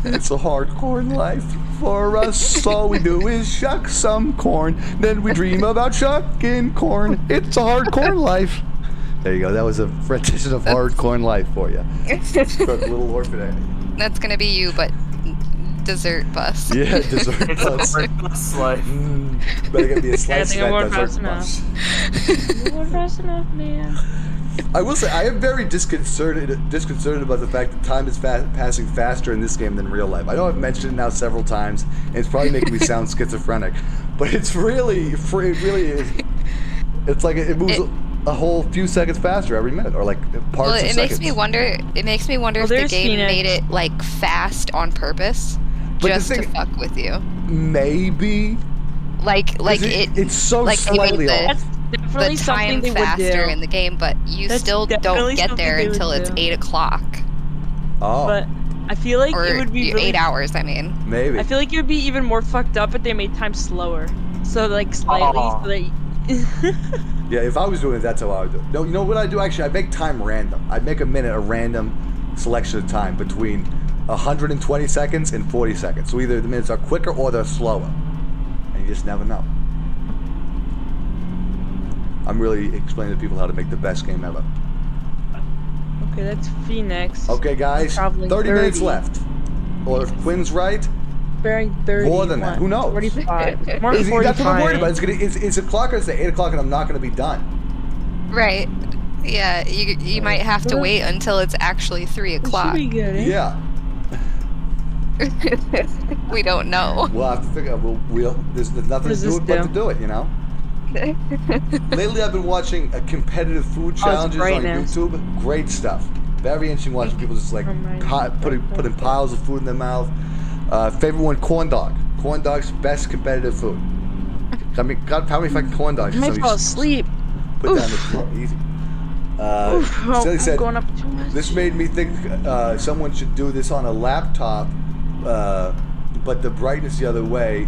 It's a hard corn life for us. All we do is shuck some corn. Then we dream about shucking corn. It's a hard corn life. There you go. That was a rendition of Hard Corn Life for you. For Little Orphan. That's gonna be you, but dessert bus. Yeah, dessert It's bus. a bus life. Better get me a slice of that dessert enough. bus. You weren't fast enough, man. I will say, I am very disconcerted about the fact that time is passing faster in this game than real life. I know I've mentioned it now several times, and it's probably making me sound schizophrenic, but it really is. It's like it moves a whole few seconds faster every minute, or like parts of seconds. Makes me wonder. It makes me wonder if the game made it like fast on purpose, But just the to thing- fuck with you. Maybe. It's so like slightly they made off. Definitely the something time they would faster do. in the game, but you That's still don't definitely get something there they would until it's do. 8 o'clock. Oh. But I feel like Or it would be really, 8 hours. I mean, Maybe. I feel like it would be even more fucked up if they made time slower. So like slightly, so that. Yeah, if I was doing it, that's how I would do it. No, you know what I do? Actually, I make time random. I make a minute a random selection of time between 120 seconds and 40 seconds. So either the minutes are quicker or they're slower. And you just never know. I'm really explaining to people how to make the best game ever. Okay, that's Phoenix. Okay, guys, Traveling 30 minutes left. Or if Quinn's right, Bearing 30. more than that. Who knows? 45. More than That's 45. what I'm worried about. It's a clock or it's at 8 o'clock and I'm not going to be done. right? Yeah, you might have to wait until it's actually 3 o'clock. Should be good, eh? Yeah. We don't know. We'll have to figure out. There's nothing to do but to do it, you know? Lately, I've been watching competitive food challenges on YouTube. Great stuff. Very interesting watching people just like putting piles of food in their mouth. Favorite one, corn dog. Corn dog's best competitive food. I mean, God, how many fucking corn dogs? I might fall asleep. Put down the floor, easy. Silly said, going up too much. this made me think someone should do this on a laptop, but the brightness the other way.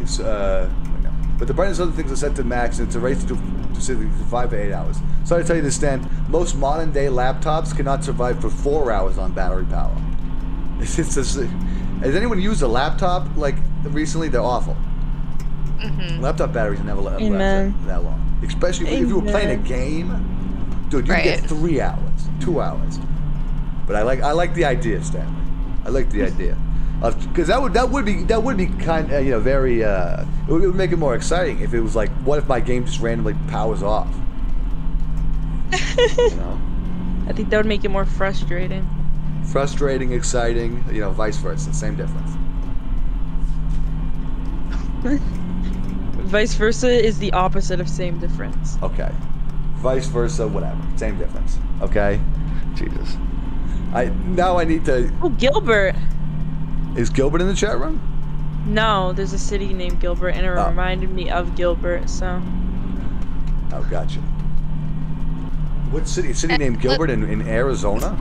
But the brightness of other things are set to max, and it's a race to 5 to 8 hours. So I tell you this, Stan, most modern day laptops cannot survive for 4 hours on battery power. Has anyone used a laptop like recently? They're awful. Mm-hmm. Laptop batteries never last that long. Especially if you were playing a game, dude, you can get 3 hours, 2 hours. But I like the idea, Stanley. I like the idea. Because that would be kind of very it would make it more exciting if it was like, what if my game just randomly powers off? You know? I think that would make it more frustrating. Frustrating, exciting, vice versa, same difference. Vice versa is the opposite of same difference. Okay, vice versa, whatever, same difference. Okay, Jesus. I need to. Oh, Gilbert. Is Gilbert in the chat room? No, there's a city named Gilbert, and it reminded me of Gilbert, so. Oh, gotcha. What city? A city named Gilbert in Arizona?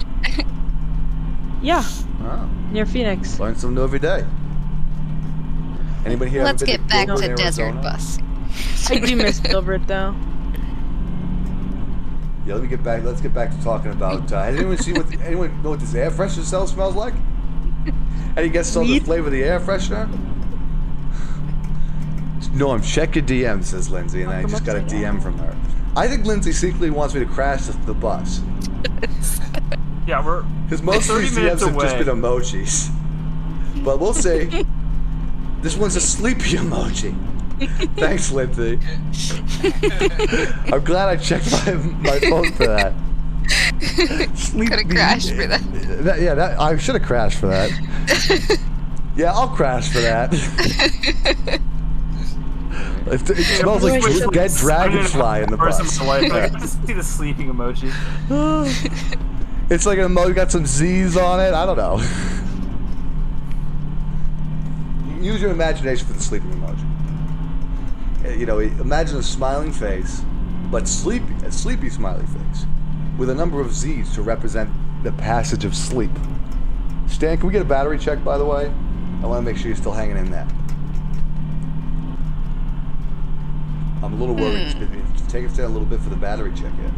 Yeah. Oh. Near Phoenix. Learn something new every day. Anybody here? Let's ever been get back Gilbert to in Desert Arizona? Bus. I do miss Gilbert, though. Yeah, let's get back to talking about. Has anyone know what this air freshener cell smells like? Any guesses on the flavor of the air freshener? Norm, check your DM, says Lindsay, and I just got a DM from her. I think Lindsay secretly wants me to crash the bus. Yeah, because most of these 30 minutes DMs have just away. been emojis. But we'll see. This one's a sleepy emoji. Thanks, Lindsay. I'm glad I checked my phone for that. Could have crashed for that. I should have crashed for that. Yeah, I'll crash for that. It smells like dead dragonfly in the bus. I just see the sleeping emoji. It's like an emoji got some Z's on it. I don't know. Use your imagination for the sleeping emoji. Imagine a smiling face, but a sleepy smiley face, with a number of Z's to represent the passage of sleep. Stan, can we get a battery check, by the way? I want to make sure you're still hanging in there. I'm a little worried. It's taking Stan a little bit for the battery check yet.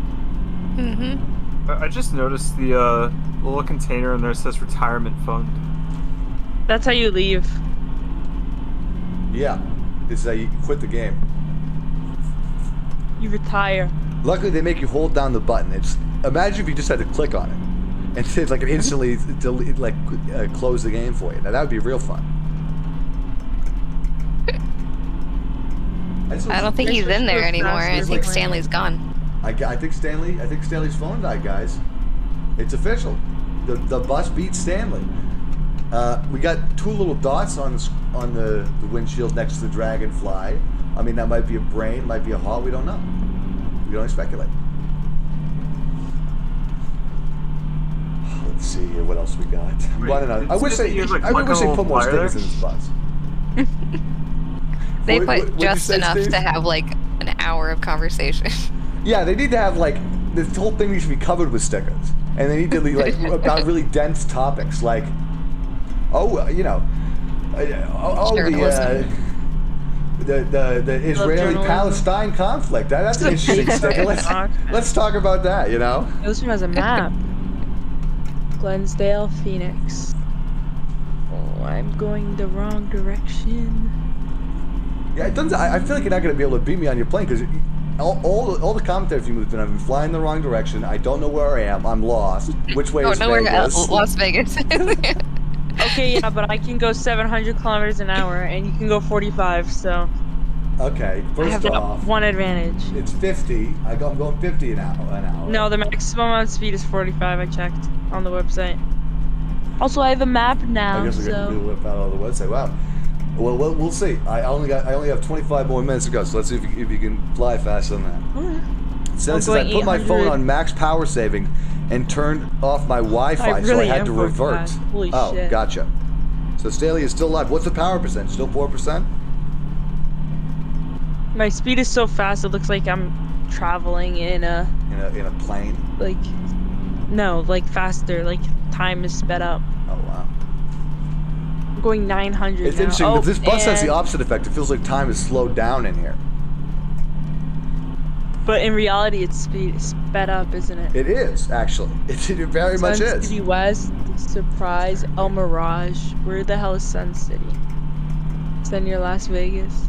Mm-hmm. I just noticed the little container in there says retirement fund. That's how you leave. Yeah, this is how you quit the game. You retire. Luckily, they make you hold down the button. Imagine if you just had to click on it, and it's like it instantly close the game for you. Now that would be real fun. I don't think he's in there anymore. I think Stanley's gone. I think Stanley's phone died, guys. It's official. The bus beat Stanley. We got 2 little dots on the windshield next to the Dragonfly. I mean, that might be a brain, might be a heart. We don't know. We can only speculate. Let's see here. What else we got? I'm running out. I wish they put more stickers in this bus. They put just enough to have like an hour of conversation. Yeah, they need to have like this whole thing needs to be covered with stickers, and they need to be like about really dense topics, like the Israeli-Palestine conflict. That's an interesting sticker. Let's talk about that. You know. This one has a map. Glensdale, Phoenix. Oh, I'm going the wrong direction. Yeah, it doesn't. I feel like you're not going to be able to beat me on your plane because all the commentary from you has been I've been flying the wrong direction. I don't know where I am. I'm lost. Which way is Vegas? Las Vegas. Okay, yeah, but I can go 700 kilometers an hour, and you can go 45. So. Okay. First off, one advantage. It's 50. I'm going 50 an hour. No, the maximum on speed is 45. I checked on the website. Also, I have a map now. I guess we're going to whip out all the website. Wow. Well, we'll see. I only have 25 more minutes to go, so let's see if you can fly faster than that. Okay. Since I put my phone on max power saving and turned off my Wi-Fi, so I had to revert. Holy shit. Gotcha. So Staley is still alive. What's the power percent? Still 4%? My speed is so fast it looks like I'm traveling in a plane. Like, no, like faster. Like time is sped up. Oh wow. I'm going 900 It's now. interesting, but this bus has the opposite effect. It feels like time is slowed down in here. But in reality, it's sped up, isn't it? It is, actually. It very much is. Sun City West, Surprise, El Mirage. Where the hell is Sun City? Is that near Las Vegas?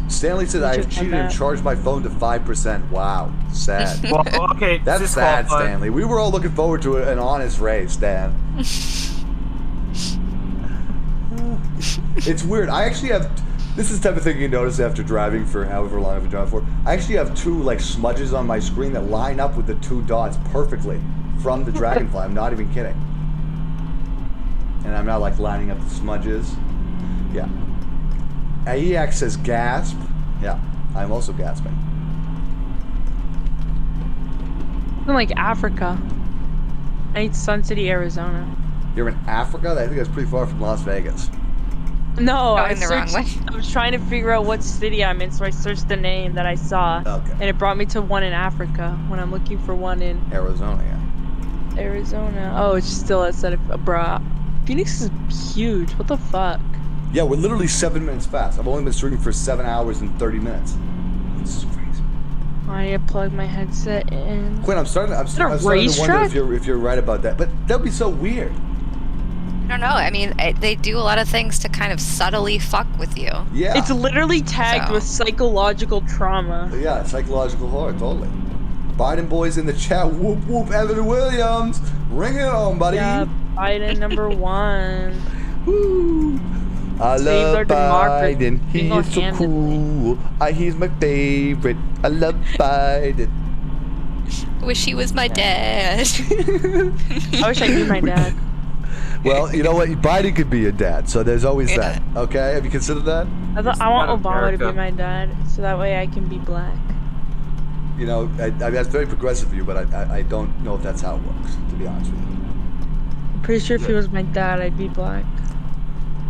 Stanley said I have cheated and charged my phone to 5%. Wow, sad. Well, okay, that's sad, Stanley. We were all looking forward to an honest race, Dan. It's weird. I actually have. This is the type of thing you notice after driving for however long I've been driving for. I actually have 2 like smudges on my screen that line up with the 2 dots perfectly from the Dragonfly. I'm not even kidding. And I'm now like lining up the smudges. Yeah. AEX says gasp. Yeah, I'm also gasping. I'm like Africa. I need Sun City, Arizona. You're in Africa? I think that's pretty far from Las Vegas. No, I the wrong way. was trying to figure out what city I'm in, so I searched the name that I saw, and it brought me to one in Africa when I'm looking for one in Arizona. Yeah. Arizona. Oh, it's still outside of Phoenix is huge. What the fuck? Yeah, we're literally 7 minutes fast. I've only been streaming for 7 hours and 30 minutes. This is crazy. I need to plug my headset in. Quinn, I'm starting to wonder if you're right about that, but that'd be so weird. I don't know. I mean, they do a lot of things to kind of subtly fuck with you. Yeah. It's literally tagged with psychological trauma. Yeah, psychological horror, totally. Biden boys in the chat. Whoop whoop, Evan Williams, ring it on, buddy. Yeah, Biden number 1. Woo. I love Biden. He is so cool. He's my favorite. I love Biden. Wish he was my dad. I wish I knew my dad. Well, you know what? Biden could be your dad, so there's always that. Okay, have you considered that? I want Obama to be my dad, so that way I can be black. You know, that's very progressive of you, but I don't know if that's how it works, to be honest with you. I'm pretty sure if he was my dad, I'd be black.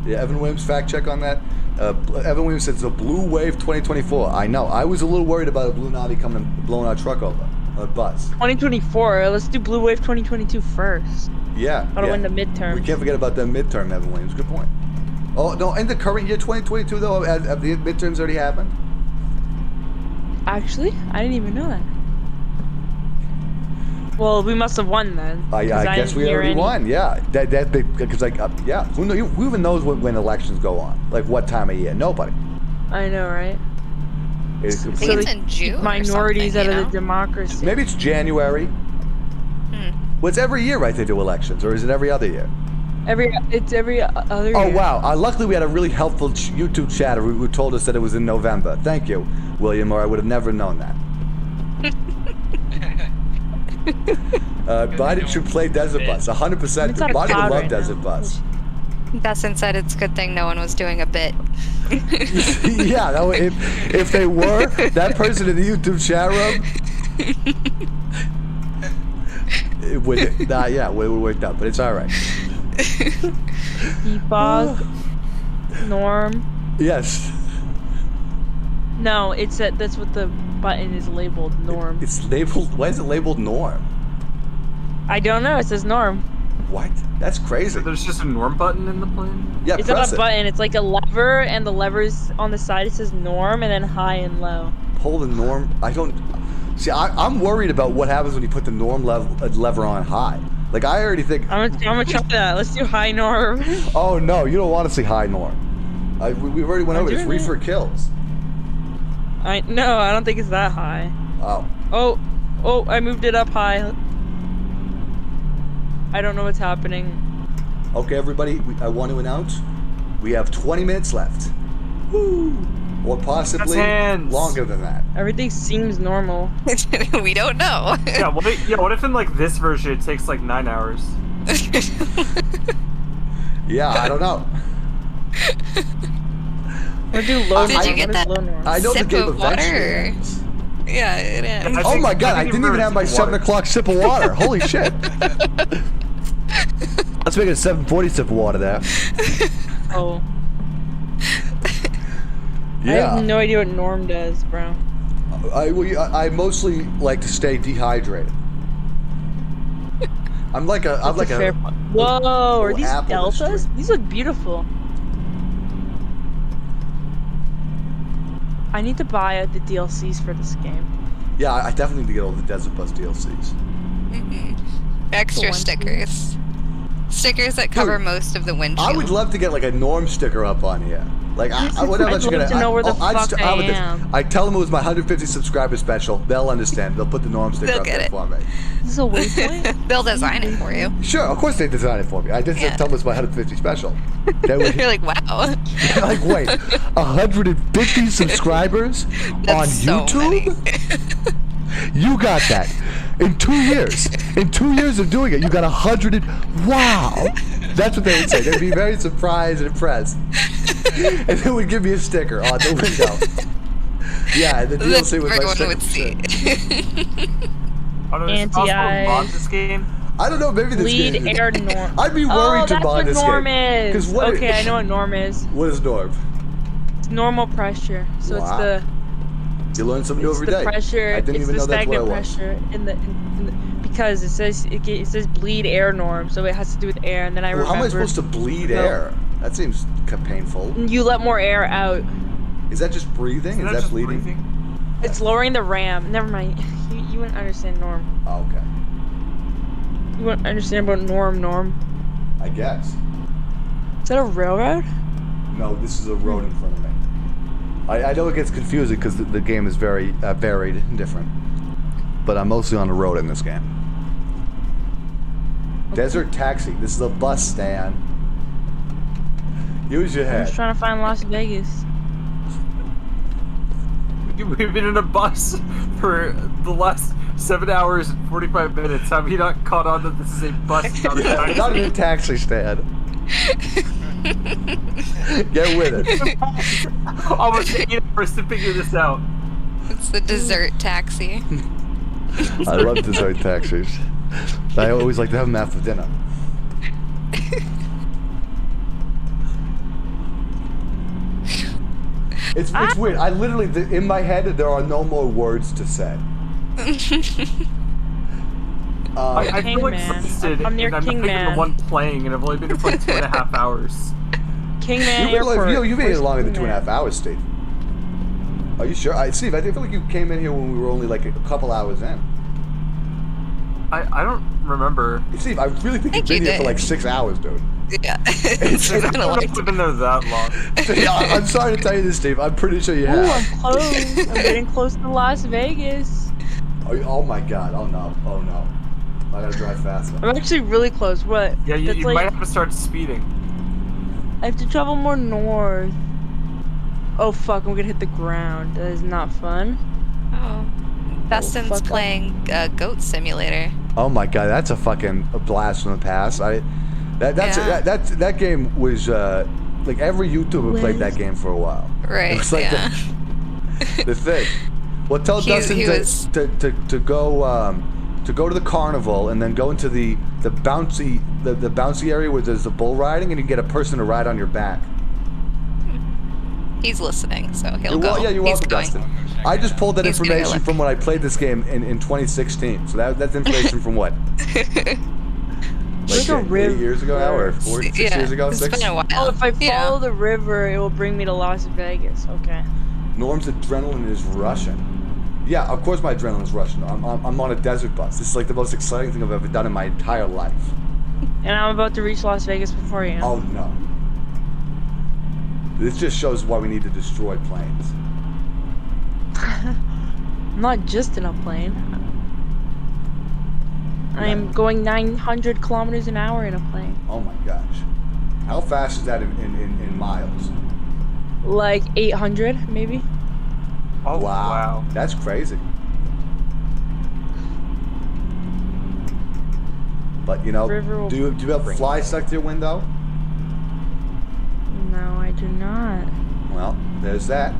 Yeah, Evan Williams, fact check on that. Evan Williams said it's a blue wave 2024. I know. I was a little worried about a blue Navi coming and blowing our truck over, a bus. 2024. Let's do blue wave 2022 first. Yeah. Gotta win the midterm. We can't forget about the midterm, Evan Williams. Good point. Oh, no, in the current year, 2022, though, have the midterms already happened? Actually, I didn't even know that. Well, we must have won then. I guess we already won. Yeah, because yeah. Who even knows when elections go on? Like what time of year? Nobody. I know, right? I think it's in June. Minorities out of the democracy. Maybe it's January. Well, it's every year, right? They do elections, or is it every other year? It's every other year. Oh wow! Luckily, we had a really helpful YouTube chatter who told us that it was in November. Thank you, William, or I would have never known that. Biden should play Desert Bus. 100%. Biden would love Desert Bus. Dustin said it's a good thing no one was doing a bit. Yeah, if they were, that person in the YouTube chat room, it would worked out, but it's all right. Debug. Norm. Yes. No, that's what the button is labeled, Norm. It's labeled. Why is it labeled Norm? I don't know. It says Norm. What? That's crazy. There's just a Norm button in the plane? Yeah, it's not a button. It's like a lever, and the lever's on the side. It says Norm, and then high and low. Pull the Norm. I don't. See, I'm worried about what happens when you put the Norm lever on high. Like, I already think... I'm gonna try that. Let's do high Norm. Oh, no. You don't want to see high Norm. We already went over this. Reefer kills. No, I don't think it's that high. Oh. Oh, I moved it up high. I don't know what's happening. Okay, everybody. I want to announce we have 20 minutes left. Woo! Or possibly longer than that. Everything seems normal. We don't know. Yeah, what if in like this version it takes like 9 hours? Yeah, I don't know. Or do low. Did you get that I know sip the game of water? Yeah, it is. Oh my god, I didn't even have my 7 o'clock sip of water. Holy shit. Let's make it a 7:40 sip of water there. Oh. Yeah. I have no idea what Norm does, bro. I mostly like to stay dehydrated. I'm like a Whoa, are these deltas? These look beautiful. I need to buy the DLCs for this game. Yeah, I definitely need to get all the Desert Bus DLCs. Extra stickers. Stickers that cover most of the windshield. I would love to get like a Norm sticker up on here. Like, whatever. I'd love to know where the fuck I am. I tell them it was my 150 subscriber special. They'll understand. They'll put the Norm sticker up there for me. This is a waypoint? They'll design it for you. Sure, of course they design it for me. I just tell them it's my 150 special. You're like, wow. Like, wait, 150 subscribers on YouTube? You got that. In 2 years. In 2 years of doing it, you got 100. Wow. That's what they would say. They'd be very surprised and impressed. And they would give me a sticker on the window. Yeah, the DLC with my sticker. Anti-eyes. This game? I don't know, maybe this game. Bleed air Norm. I'd be worried to mod this game. Norm is. Okay, I know what Norm is. What is Norm? It's normal pressure. So it's the... You learn something new every day. Pressure, I didn't even know that's what it was. Pressure in the because it says bleed air Norm, so it has to do with air. And then I remember. How am I supposed to bleed air? That seems painful. You let more air out. Is that just breathing? Is that bleeding? It's lowering the RAM. Never mind. You wouldn't understand Norm. Oh, okay. You wouldn't understand about Norm. I guess. Is that a railroad? No, this is a road in front of me. I know it gets confusing because the game is very varied and different. But I'm mostly on the road in this game. Okay. Desert Taxi. This is a bus stand. Use your head. I'm just trying to find Las Vegas. We've been in a bus for the last 7 hours and 45 minutes. Have you not caught on that this is a bus, not a taxi? Not a taxi stand. Get with it. Almost 8 hours to figure this out. It's the dessert taxi. I love dessert taxis. I always like to have them after dinner. It's weird. I literally, in my head, there are no more words to say. I feel exhausted, I'm near and I'm Kingman. the one playing, and I've only been here for like 2.5 hours. Kingman Airport. You've been here longer than 2.5 hours, Steve. Are you sure? Steve, I feel like you came in here when we were only like a couple hours in. I don't remember. Steve, I really think you've been here for like 6 hours, dude. Yeah. It's been there that long. Yeah, I'm sorry to tell you this, Steve. I'm pretty sure you Ooh, have. I'm close. I'm getting close to Las Vegas. Oh my god. Oh no. Oh no. I gotta drive faster. I'm actually really close. What? Yeah, you like, might have to start speeding. I have to travel more north. Oh fuck, I'm gonna hit the ground. That is not fun. Oh. Dustin's playing Goat Simulator. Oh my god, that's a fucking blast from the past. That game was like every YouTuber played that game for a while. Right. It was like the thing. Well, tell Dustin to go to the carnival and then go into the bouncy area where there's the bull riding and you can get a person to ride on your back. He's listening, so he'll go. Yeah, you're welcome, Dustin. I just pulled that information from when I played this game in 2016. So that's information from what? Like 8 years ago now, or 6 years ago? It's been a while. Oh, if I follow the river, it will bring me to Las Vegas. Okay. Norm's adrenaline is rushing. Yeah, of course my adrenaline is rushing. I'm on a desert bus. This is like the most exciting thing I've ever done in my entire life. And I'm about to reach Las Vegas before you. Oh no. This just shows why we need to destroy planes. I'm not just in a plane. I am going 900 kilometers an hour in a plane. Oh my gosh. How fast is that in miles? Like 800, maybe. Oh, wow. That's crazy. But, you know, do you have a fly stuck to your window? No, I do not. Well, there's that.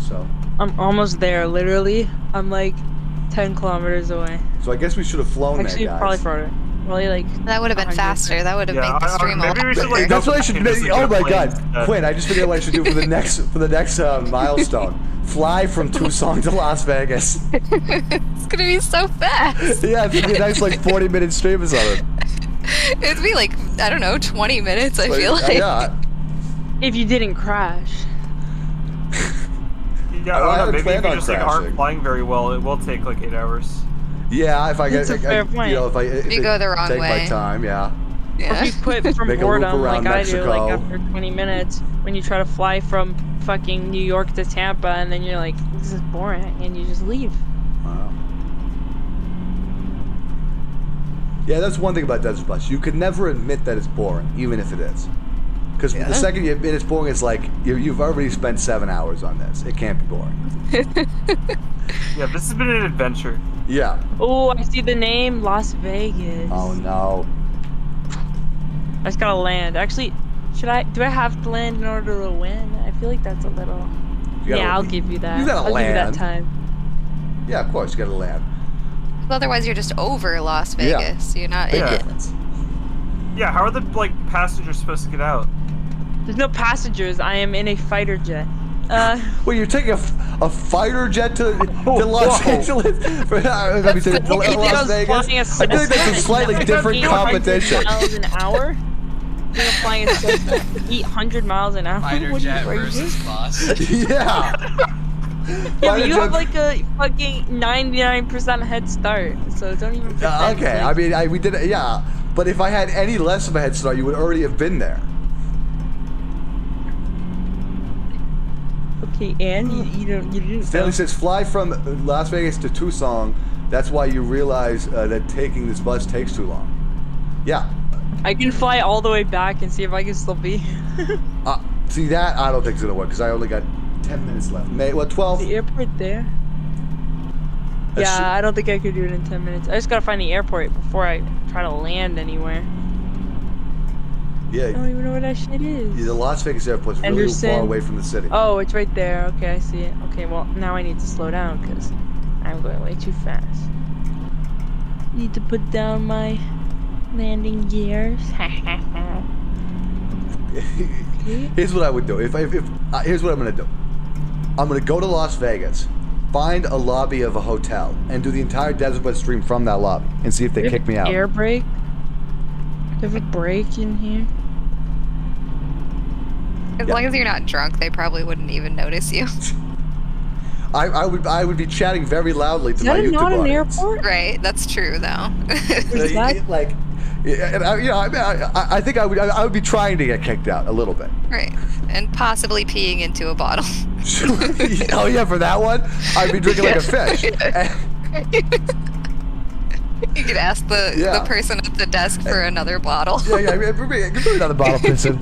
So. I'm almost there, literally. I'm like 10 kilometers away. So I guess we should have flown Actually, there, guys. probably further. Probably like. That would have been faster. That would have made the stream a lot quicker. That's what I should do. Oh my god. Quinn, I just figured out what I should do for the next milestone. Fly from Tucson to Las Vegas. It's gonna be so fast. Yeah, it's gonna be a nice like 40-minute stream or something. It'd be like, I don't know, 20 minutes, I feel like. Yeah. If you didn't crash. Yeah, I don't know, maybe if you just like aren't flying very well, it will take like 8 hours. Yeah, if I get, That's a fair point. you know, if you go the wrong take way. my time, yeah. Or if you quit from Make a loop boredom around like Mexico. I do, like after 20 minutes, when you try to fly from fucking New York to Tampa, and then you're like, this is boring, and you just leave. Wow. Yeah, that's one thing about Desert Bus. You could never admit that it's boring, even if it is. Because the second you admit it's boring, it's like you've already spent 7 hours on this. It can't be boring. Yeah, this has been an adventure. Yeah. Oh, I see the name, Las Vegas. Oh no. I just gotta land. Actually, do I have to land in order to win? I feel like that's a little. Yeah, I'll give you that. You gotta I'll land. give you that time. Yeah, of course you gotta land. Otherwise, you're just over Las Vegas. You're not in it. Yeah, how are the passengers supposed to get out? There's no passengers. I am in a fighter jet. Well, you're taking a fighter jet to Los Angeles? Las Vegas? I feel like that's a slightly different competition. Miles an hour? You're flying at 800 miles an hour? Fighter jet versus bus. Yeah. Yeah, but you have like a fucking 99% head start, so don't even pretend. Okay, I mean, we did it, yeah. But if I had any less of a head start, you would already have been there. Okay, and you didn't. Stanley says, fly from Las Vegas to Tucson. That's why you realize that taking this bus takes too long. Yeah. I can fly all the way back and see if I can still be. See, that I don't think is going to work because I only got 10 minutes left. 12? The airport there? Yeah, I don't think I could do it in 10 minutes. I just gotta find the airport before I try to land anywhere. Yeah. I don't even know where that shit is. Yeah, the Las Vegas airport's really far away from the city. Oh, it's right there. Okay, I see it. Okay, well, now I need to slow down because I'm going way too fast. Need to put down my landing gears. Here's what I would do. Here's what I'm gonna do. I'm gonna go to Las Vegas, find a lobby of a hotel, and do the entire Desert Bus stream from that lobby, and see if they kick me out. Air brake? Do you have a break in here? As long as you're not drunk, they probably wouldn't even notice you. I would be chatting very loudly to Is my that YouTube not an audience. airport? Right, that's true though. Like, and I think I would be trying to get kicked out a little bit. Right, and possibly peeing into a bottle. Oh yeah, for that one, I'd be drinking like a fish. You could ask the person at the desk for another bottle. Yeah, give me another bottle, Piston.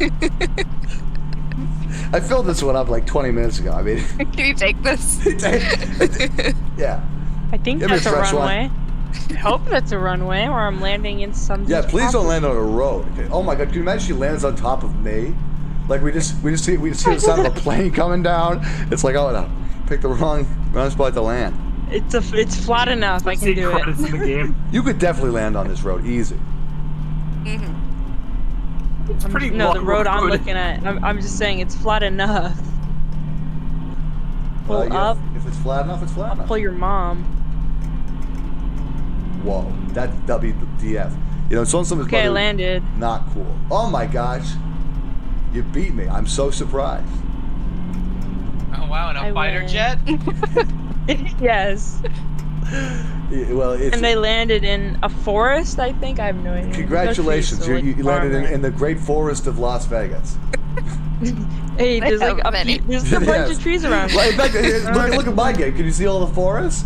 I filled this one up like 20 minutes ago. I mean, can you take this? Yeah. I think Give me that's a fresh runway. I hope that's a runway, or I'm landing in some. Yeah, please don't land on a road. Okay. Oh my God, can you imagine she lands on top of me? Like we just see the sound of a plane coming down. It's like, oh no, pick the wrong spot to land. It's flat enough. I can do it. In the game. You could definitely land on this road easy. It's pretty No, the long road I'm looking at. I'm just saying it's flat enough. Pull Yeah, up. if it's flat enough, it's flat enough. Pull your mom. Whoa, that's WDF. You know, it's on something's Okay, I landed. Not cool. Oh my gosh, you beat me. I'm so surprised. Oh wow, in a fighter jet? Yes. Yeah, well, it's, And they landed in a forest, I think. I have no idea. congratulations, No trees, so, you landed farmland. in the great forest of Las Vegas. Hey, there's like there's a bunch of trees around. Well, in fact, look at my game. Can you see all the forests?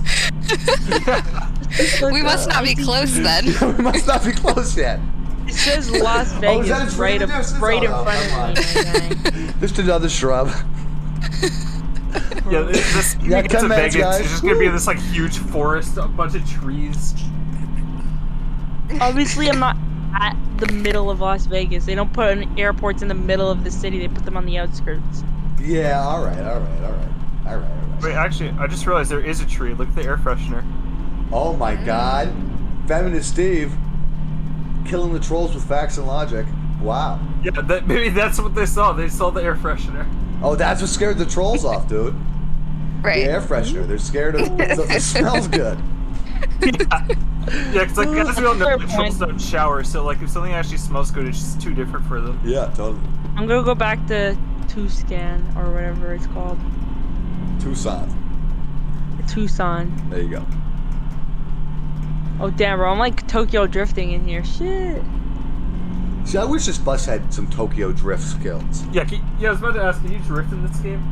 We must not be close then. We must not be close yet. It says Las Oh, is that Vegas a right tree? in Yes, front oh, of me. Just another shrub. Yeah, this Yeah, you get to 10 minutes, Vegas, guys. it's just gonna be this like huge forest, a bunch of trees. Obviously, I'm not at the middle of Las Vegas. They don't put airports in the middle of the city. They put them on the outskirts. Yeah, all right. Wait, actually, I just realized there is a tree. Look at the air freshener. Oh my God, Feminist Steve, killing the trolls with facts and logic. Wow. Yeah, maybe that's what they saw. They saw the air freshener. Oh, that's what scared the trolls off, dude. Right. The air freshener. They're scared of it smells good. Yeah, because like guys we don't know the trolls don't shower, so like if something actually smells good, it's just too different for them. Yeah, totally. I'm gonna go back to Tucson or whatever it's called. Tucson. Tucson. There you go. Oh damn, bro! I'm like Tokyo drifting in here. Shit. See, I wish this bus had some Tokyo drift skills. Yeah, I was about to ask, can you drift in this game?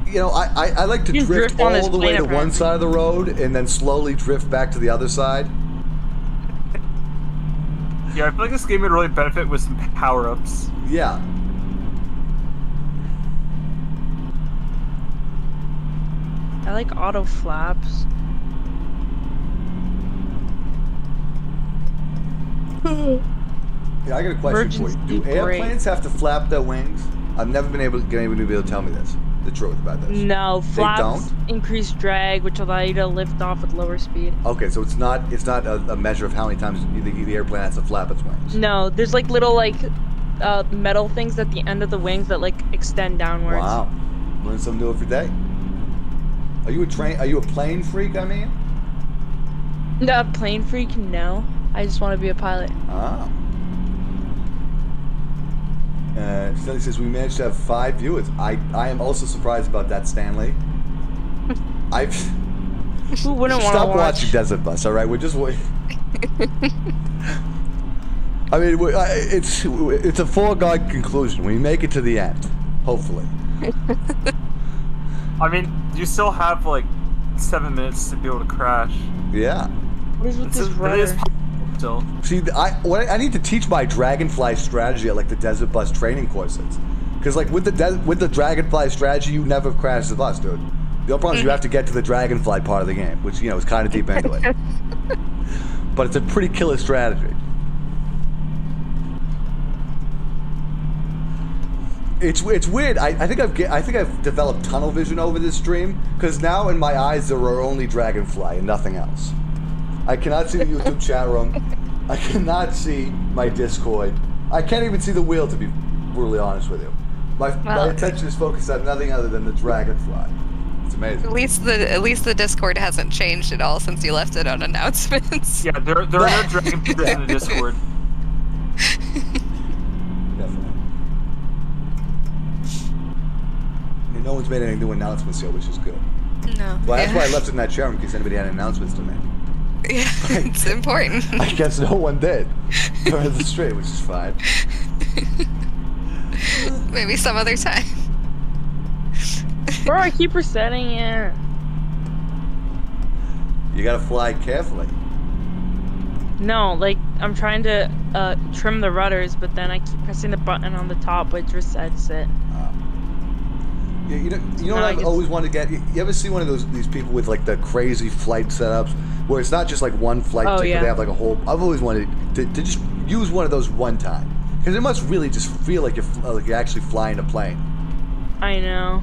You know, I like to You drift drift on this all the way to plane, one side of the road and then slowly drift back to the other side. Yeah, I feel like this game would really benefit with some power-ups. Yeah. I like auto flaps. Yeah, I got a question for you. Do airplanes have to flap their wings? I've never been able to get anybody to be able to tell me the truth about this. No, They flaps don't? increase drag, which allow you to lift off with lower speed. Okay, so it's not a measure of how many times the airplane has to flap its wings. No, there's like little metal things at the end of the wings that like extend downwards. Wow, learn something new every day. Are you a plane freak? I mean. No, plane freak? No. I just want to be a pilot. Ah. Stanley says we managed to have 5 viewers. I am also surprised about that, Stanley. Who wouldn't want to Stop watch? watching Desert Bus, all right? We're just waiting. I mean, it's a foregone conclusion. We make it to the end, hopefully. I mean, you still have like 7 minutes to be able to crash. Yeah. What is with this It is rudder? possible still. See, I need to teach my Dragonfly strategy at like the Desert Bus training courses, because like with the Dragonfly strategy, you never crash the bus, dude. The only problem is you have to get to the Dragonfly part of the game, which is kind of deep into it. But it's a pretty killer strategy. It's weird. I think I've developed tunnel vision over this stream, because now in my eyes there are only Dragonfly and nothing else. I cannot see the YouTube chat room. I cannot see my Discord. I can't even see the wheel, to be brutally honest with you. My attention is focused on nothing other than the Dragonfly. It's amazing. At least the Discord hasn't changed at all since you left it on announcements. Yeah, there are no dragon pieces in the Discord. Definitely. I mean, no one's made any new announcements yet, which is good. No. Well, that's why I left it in that chair in case anybody had announcements to make. Yeah, it's important. I guess no one did during the stream, which is fine. Maybe some other time. Bro, I keep resetting it. You gotta fly carefully. No, like, I'm trying to trim the rudders, but then I keep pressing the button on the top, which resets it. Yeah, you know what I've always wanted to get? You ever see one of these people with like the crazy flight setups where it's not just like one flight ticket, but they have like a whole. I've always wanted to just use one of those one time because it must really just feel like you're actually flying a plane. I know.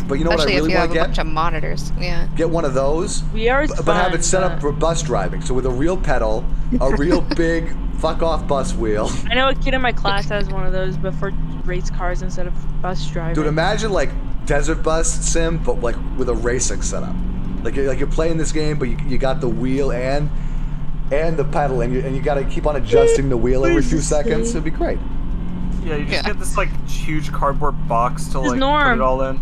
But you know what I really want to get? Especially if you have a bunch of monitors. Yeah. Get one of those. But have it set up for bus driving. So with a real pedal, a real big fuck off bus wheel. I know a kid in my class has one of those, but for race cars instead of bus driving. Dude, imagine like desert bus sim, but like with a racing setup. Like you're playing this game, but you got the wheel and the pedal, and you got to keep on adjusting the wheel every few seconds. It'd be great. Yeah, you just get this like huge cardboard box to like put it all in.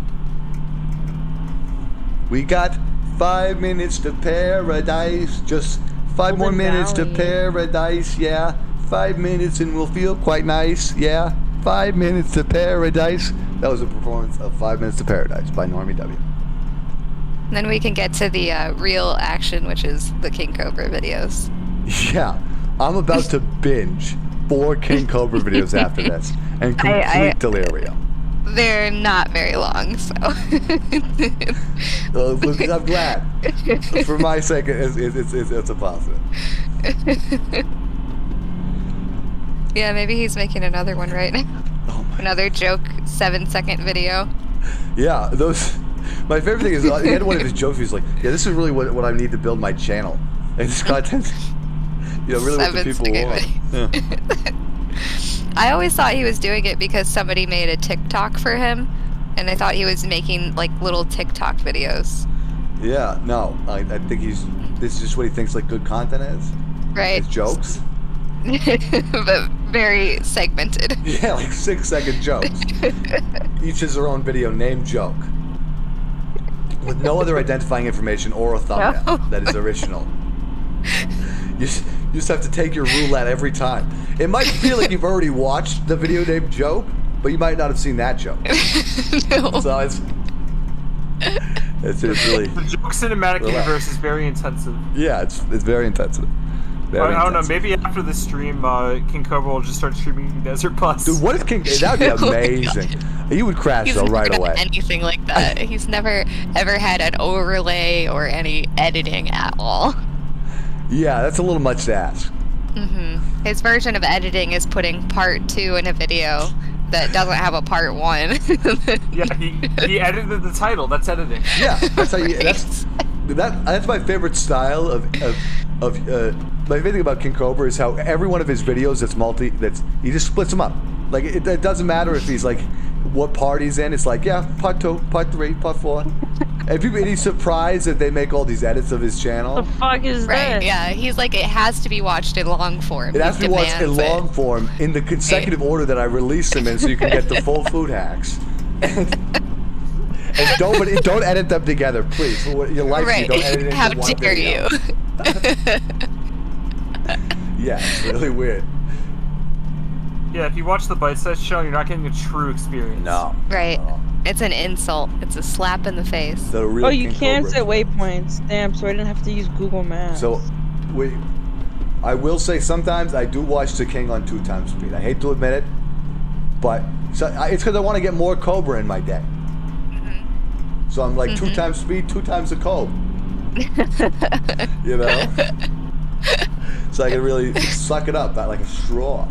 We got 5 minutes to paradise. Just 5 more minutes to paradise. Yeah, 5 minutes and we'll feel quite nice. Yeah, 5 minutes to paradise. That was a performance of 5 Minutes to Paradise by Normie W. Then we can get to the real action, which is the King Cobra videos. Yeah, I'm about to binge 4 King Cobra videos after this and complete delirium. They're not very long, so. I'm glad. For my sake, it's a positive. Yeah, maybe he's making another one right now. Another joke 7-second video. Yeah, those. My favorite thing is he had one of his jokes. He's like, "Yeah, this is really what I need to build my channel." And this content, really what the people want. Yeah. I always thought he was doing it because somebody made a TikTok for him, and I thought he was making like little TikTok videos. Yeah, no, I think this is just what he thinks like good content is. Right. It's jokes. But very segmented. Yeah, like 6-second jokes. Each is their own video named joke. With no other identifying information or a thumbnail that is original. You just have to take your roulette every time. It might feel like you've already watched the video named Joke, but you might not have seen that joke. No. So it's really... The joke cinematic universe is very intensive. Yeah, it's very intensive. I don't know, maybe after the stream, King Cobra will just start streaming Desert Bus. Dude, what if King... That would be amazing. He would crash though right away. Anything like that. He's never, ever had an overlay or any editing at all. Yeah, that's a little much to ask. Mm-hmm. His version of editing is putting part 2 in a video that doesn't have a part 1. Yeah, he edited the title. That's editing. Yeah, that's how you. That's my favorite style of my favorite thing about King Cobra is how every one of his videos he just splits them up. Like it doesn't matter if he's like what part he's in. It's like part 2, part 3, part 4. And he's surprised that they make all these edits of his channel. The fuck is that? Yeah, he's like, it has to be watched in long form. It has to be watched in long form in the consecutive order that I release them in, so you can get the full food hacks. And don't edit them together, please. For your life, you don't edit it into one video. How dare you? Yeah, it's really weird. Yeah, if you watch the bite-sized show, you're not getting a true experience. No. Right. It's an insult. It's a slap in the face. Oh, you can set waypoints. Damn, so I didn't have to use Google Maps. So, I will say sometimes I do watch the King on 2 times speed. I hate to admit it, but it's because I want to get more Cobra in my day. Mm-hmm. So I'm like 2 times speed, 2 times the Cobra. You know? So I can really suck it up like a straw.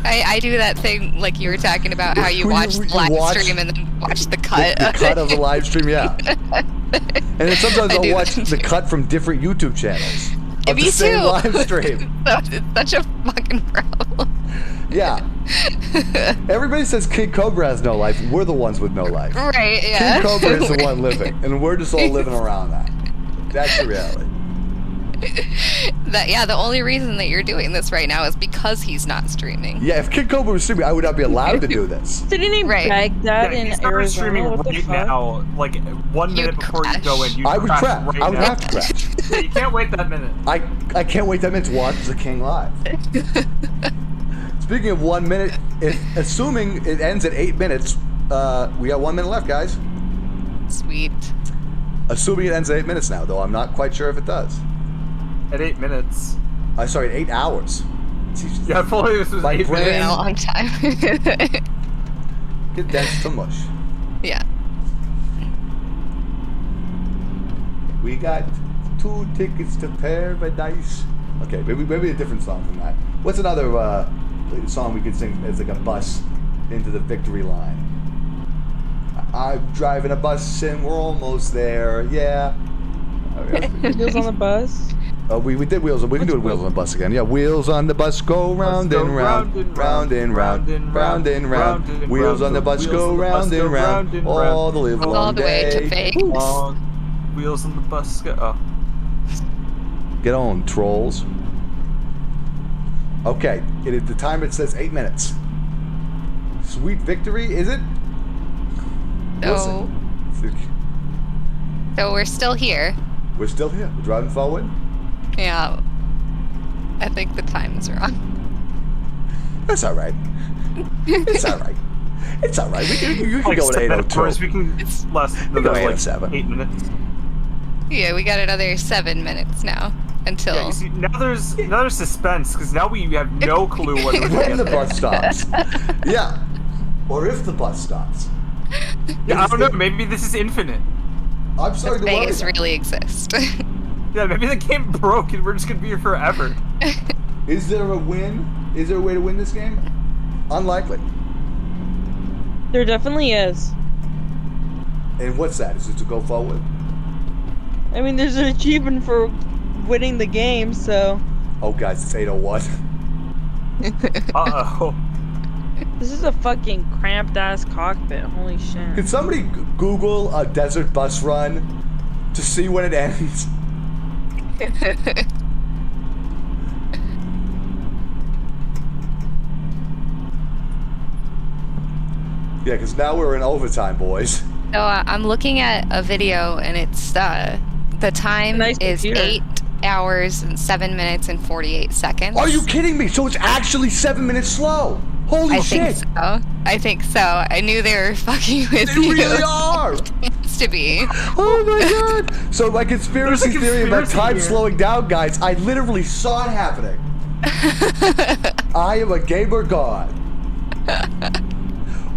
I do that thing like you were talking about, how you watch the live stream and then watch the cut. The cut of the live stream, yeah. And then sometimes I'll watch the cut from different YouTube channels of the same live stream. It's such a fucking problem. Yeah. Everybody says King Cobra has no life. We're the ones with no life. Right, yeah. King Cobra is the one living, and we're just all living around that. That's the reality. The only reason that you're doing this right now is because he's not streaming. Yeah, if Kid Cobra was streaming, I would not be allowed to do this. Didn't he Baghdad in Arizona? Streaming What the right fuck? now, like 1 minute before you go in. I would crash. Right I would now. have to crash. Yeah, you can't wait that minute. I can't wait that minute to watch The King live. Speaking of 1 minute, assuming it ends at 8 minutes, we got 1 minute left, guys. Sweet. Assuming it ends at 8 minutes now, though I'm not quite sure if it does. At 8 minutes. Sorry, 8 hours. Jesus. Yeah, fully this was My 8 brain- minutes. A long time. Condensed to mush. Yeah. We got 2 tickets to paradise. Okay, maybe a different song from that. What's another song we could sing as like a bus into the victory line? I'm driving a bus and we're almost there. Yeah. Wheels on the bus. We did wheels. We can do it wheels on the bus again. Yeah, wheels on the bus go round and round, round and round, round and round. Wheels on the bus go round and round, all the live long day. Wheels on the bus go. Oh. Get on, trolls. Okay, the timer says 8 minutes. Sweet victory, is it? No. So we're still here. We're still here. We're driving forward. Yeah. I think the time's wrong. That's all right. It's all right. It's all right. You can go at 8:02. We can. It's less than go like 8:07. 8 minutes. Yeah, we got another 7 minutes now until. Yeah, you see, now there's suspense because now we have no clue what when the bus stops. Yeah, or if the bus stops. Yeah, I don't know. Maybe this is infinite. I'm sorry to worry. Vegas really exist. Yeah, maybe the game broke and we're just gonna be here forever. Is there a win? Is there a way to win this game? Unlikely. There definitely is. And what's that? Is it to go forward? I mean, there's an achievement for winning the game, so. Oh, guys, it's 8:01. Uh-oh. This is a fucking cramped ass cockpit. Holy shit. Could somebody Google a desert bus run to see when it ends? Yeah, because now we're in overtime, boys. So I'm looking at a video, and it's the time is 8 hours and 7 minutes and 48 seconds. Are you kidding me? So it's actually 7 minutes slow. Holy shit! I think so. I knew they were fucking with you. They really are. It has to be. Oh my god! So my conspiracy theory about time slowing down, guys, I literally saw it happening. I am a gamer god.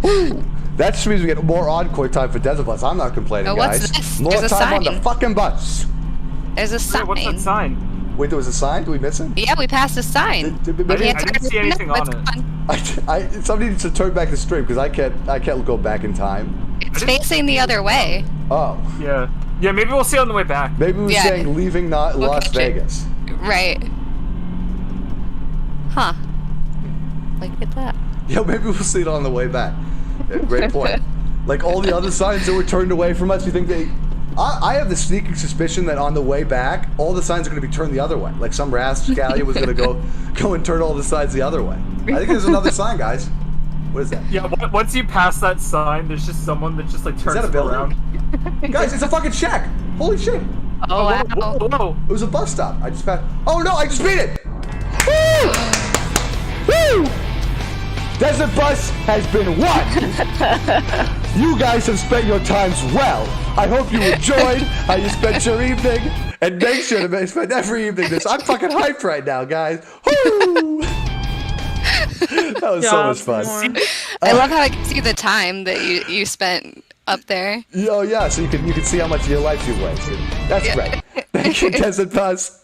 Woo. That just means we get more encore time for Desert Bus. I'm not complaining, guys. What's this? More There's time a on the sign. fucking bus. There's a sign. What's that sign? Wait, there was a sign? Did we miss it? Yeah, we passed a sign. I didn't see anything on it. Somebody needs to turn back the stream because I can't go back in time. It's facing the other way. Oh. Yeah. Yeah, maybe we'll see on the way back. Maybe we're saying leaving not Las Vegas. Right. Huh. Look at that. Yeah, maybe we'll see it on the way back. Yeah, great point. Like all the other signs that were turned away from us, you think they... I have the sneaking suspicion that on the way back, all the signs are going to be turned the other way. Like some rascallion was going to go and turn all the signs the other way. I think there's another sign, guys. What is that? Yeah, once you pass that sign, there's just someone that just like turns a building? around. Guys, it's a fucking shack. Holy shit. Oh, wow. Whoa. It was a bus stop. I just passed. Oh no, I just beat it. Woo! Woo! Desert Bus has been won. You guys have spent your times well. I hope you enjoyed how you spent your evening, and make sure to spend every evening this. I'm fucking hyped right now, guys. Woo! That was so much fun. I love how I can see the time that you spent up there. Oh yeah, so you can see how much of your life you've wasted. That's great. Thank you, Desert Bus.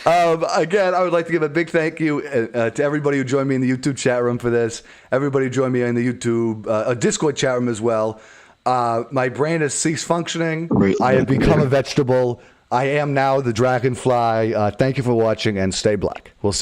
Again, I would like to give a big thank you to everybody who joined me in the YouTube chat room for this. Everybody who joined me in the YouTube Discord chat room as well. My brain has ceased functioning. I have become a vegetable. I am now the dragonfly. Thank you for watching, and stay black. We'll see.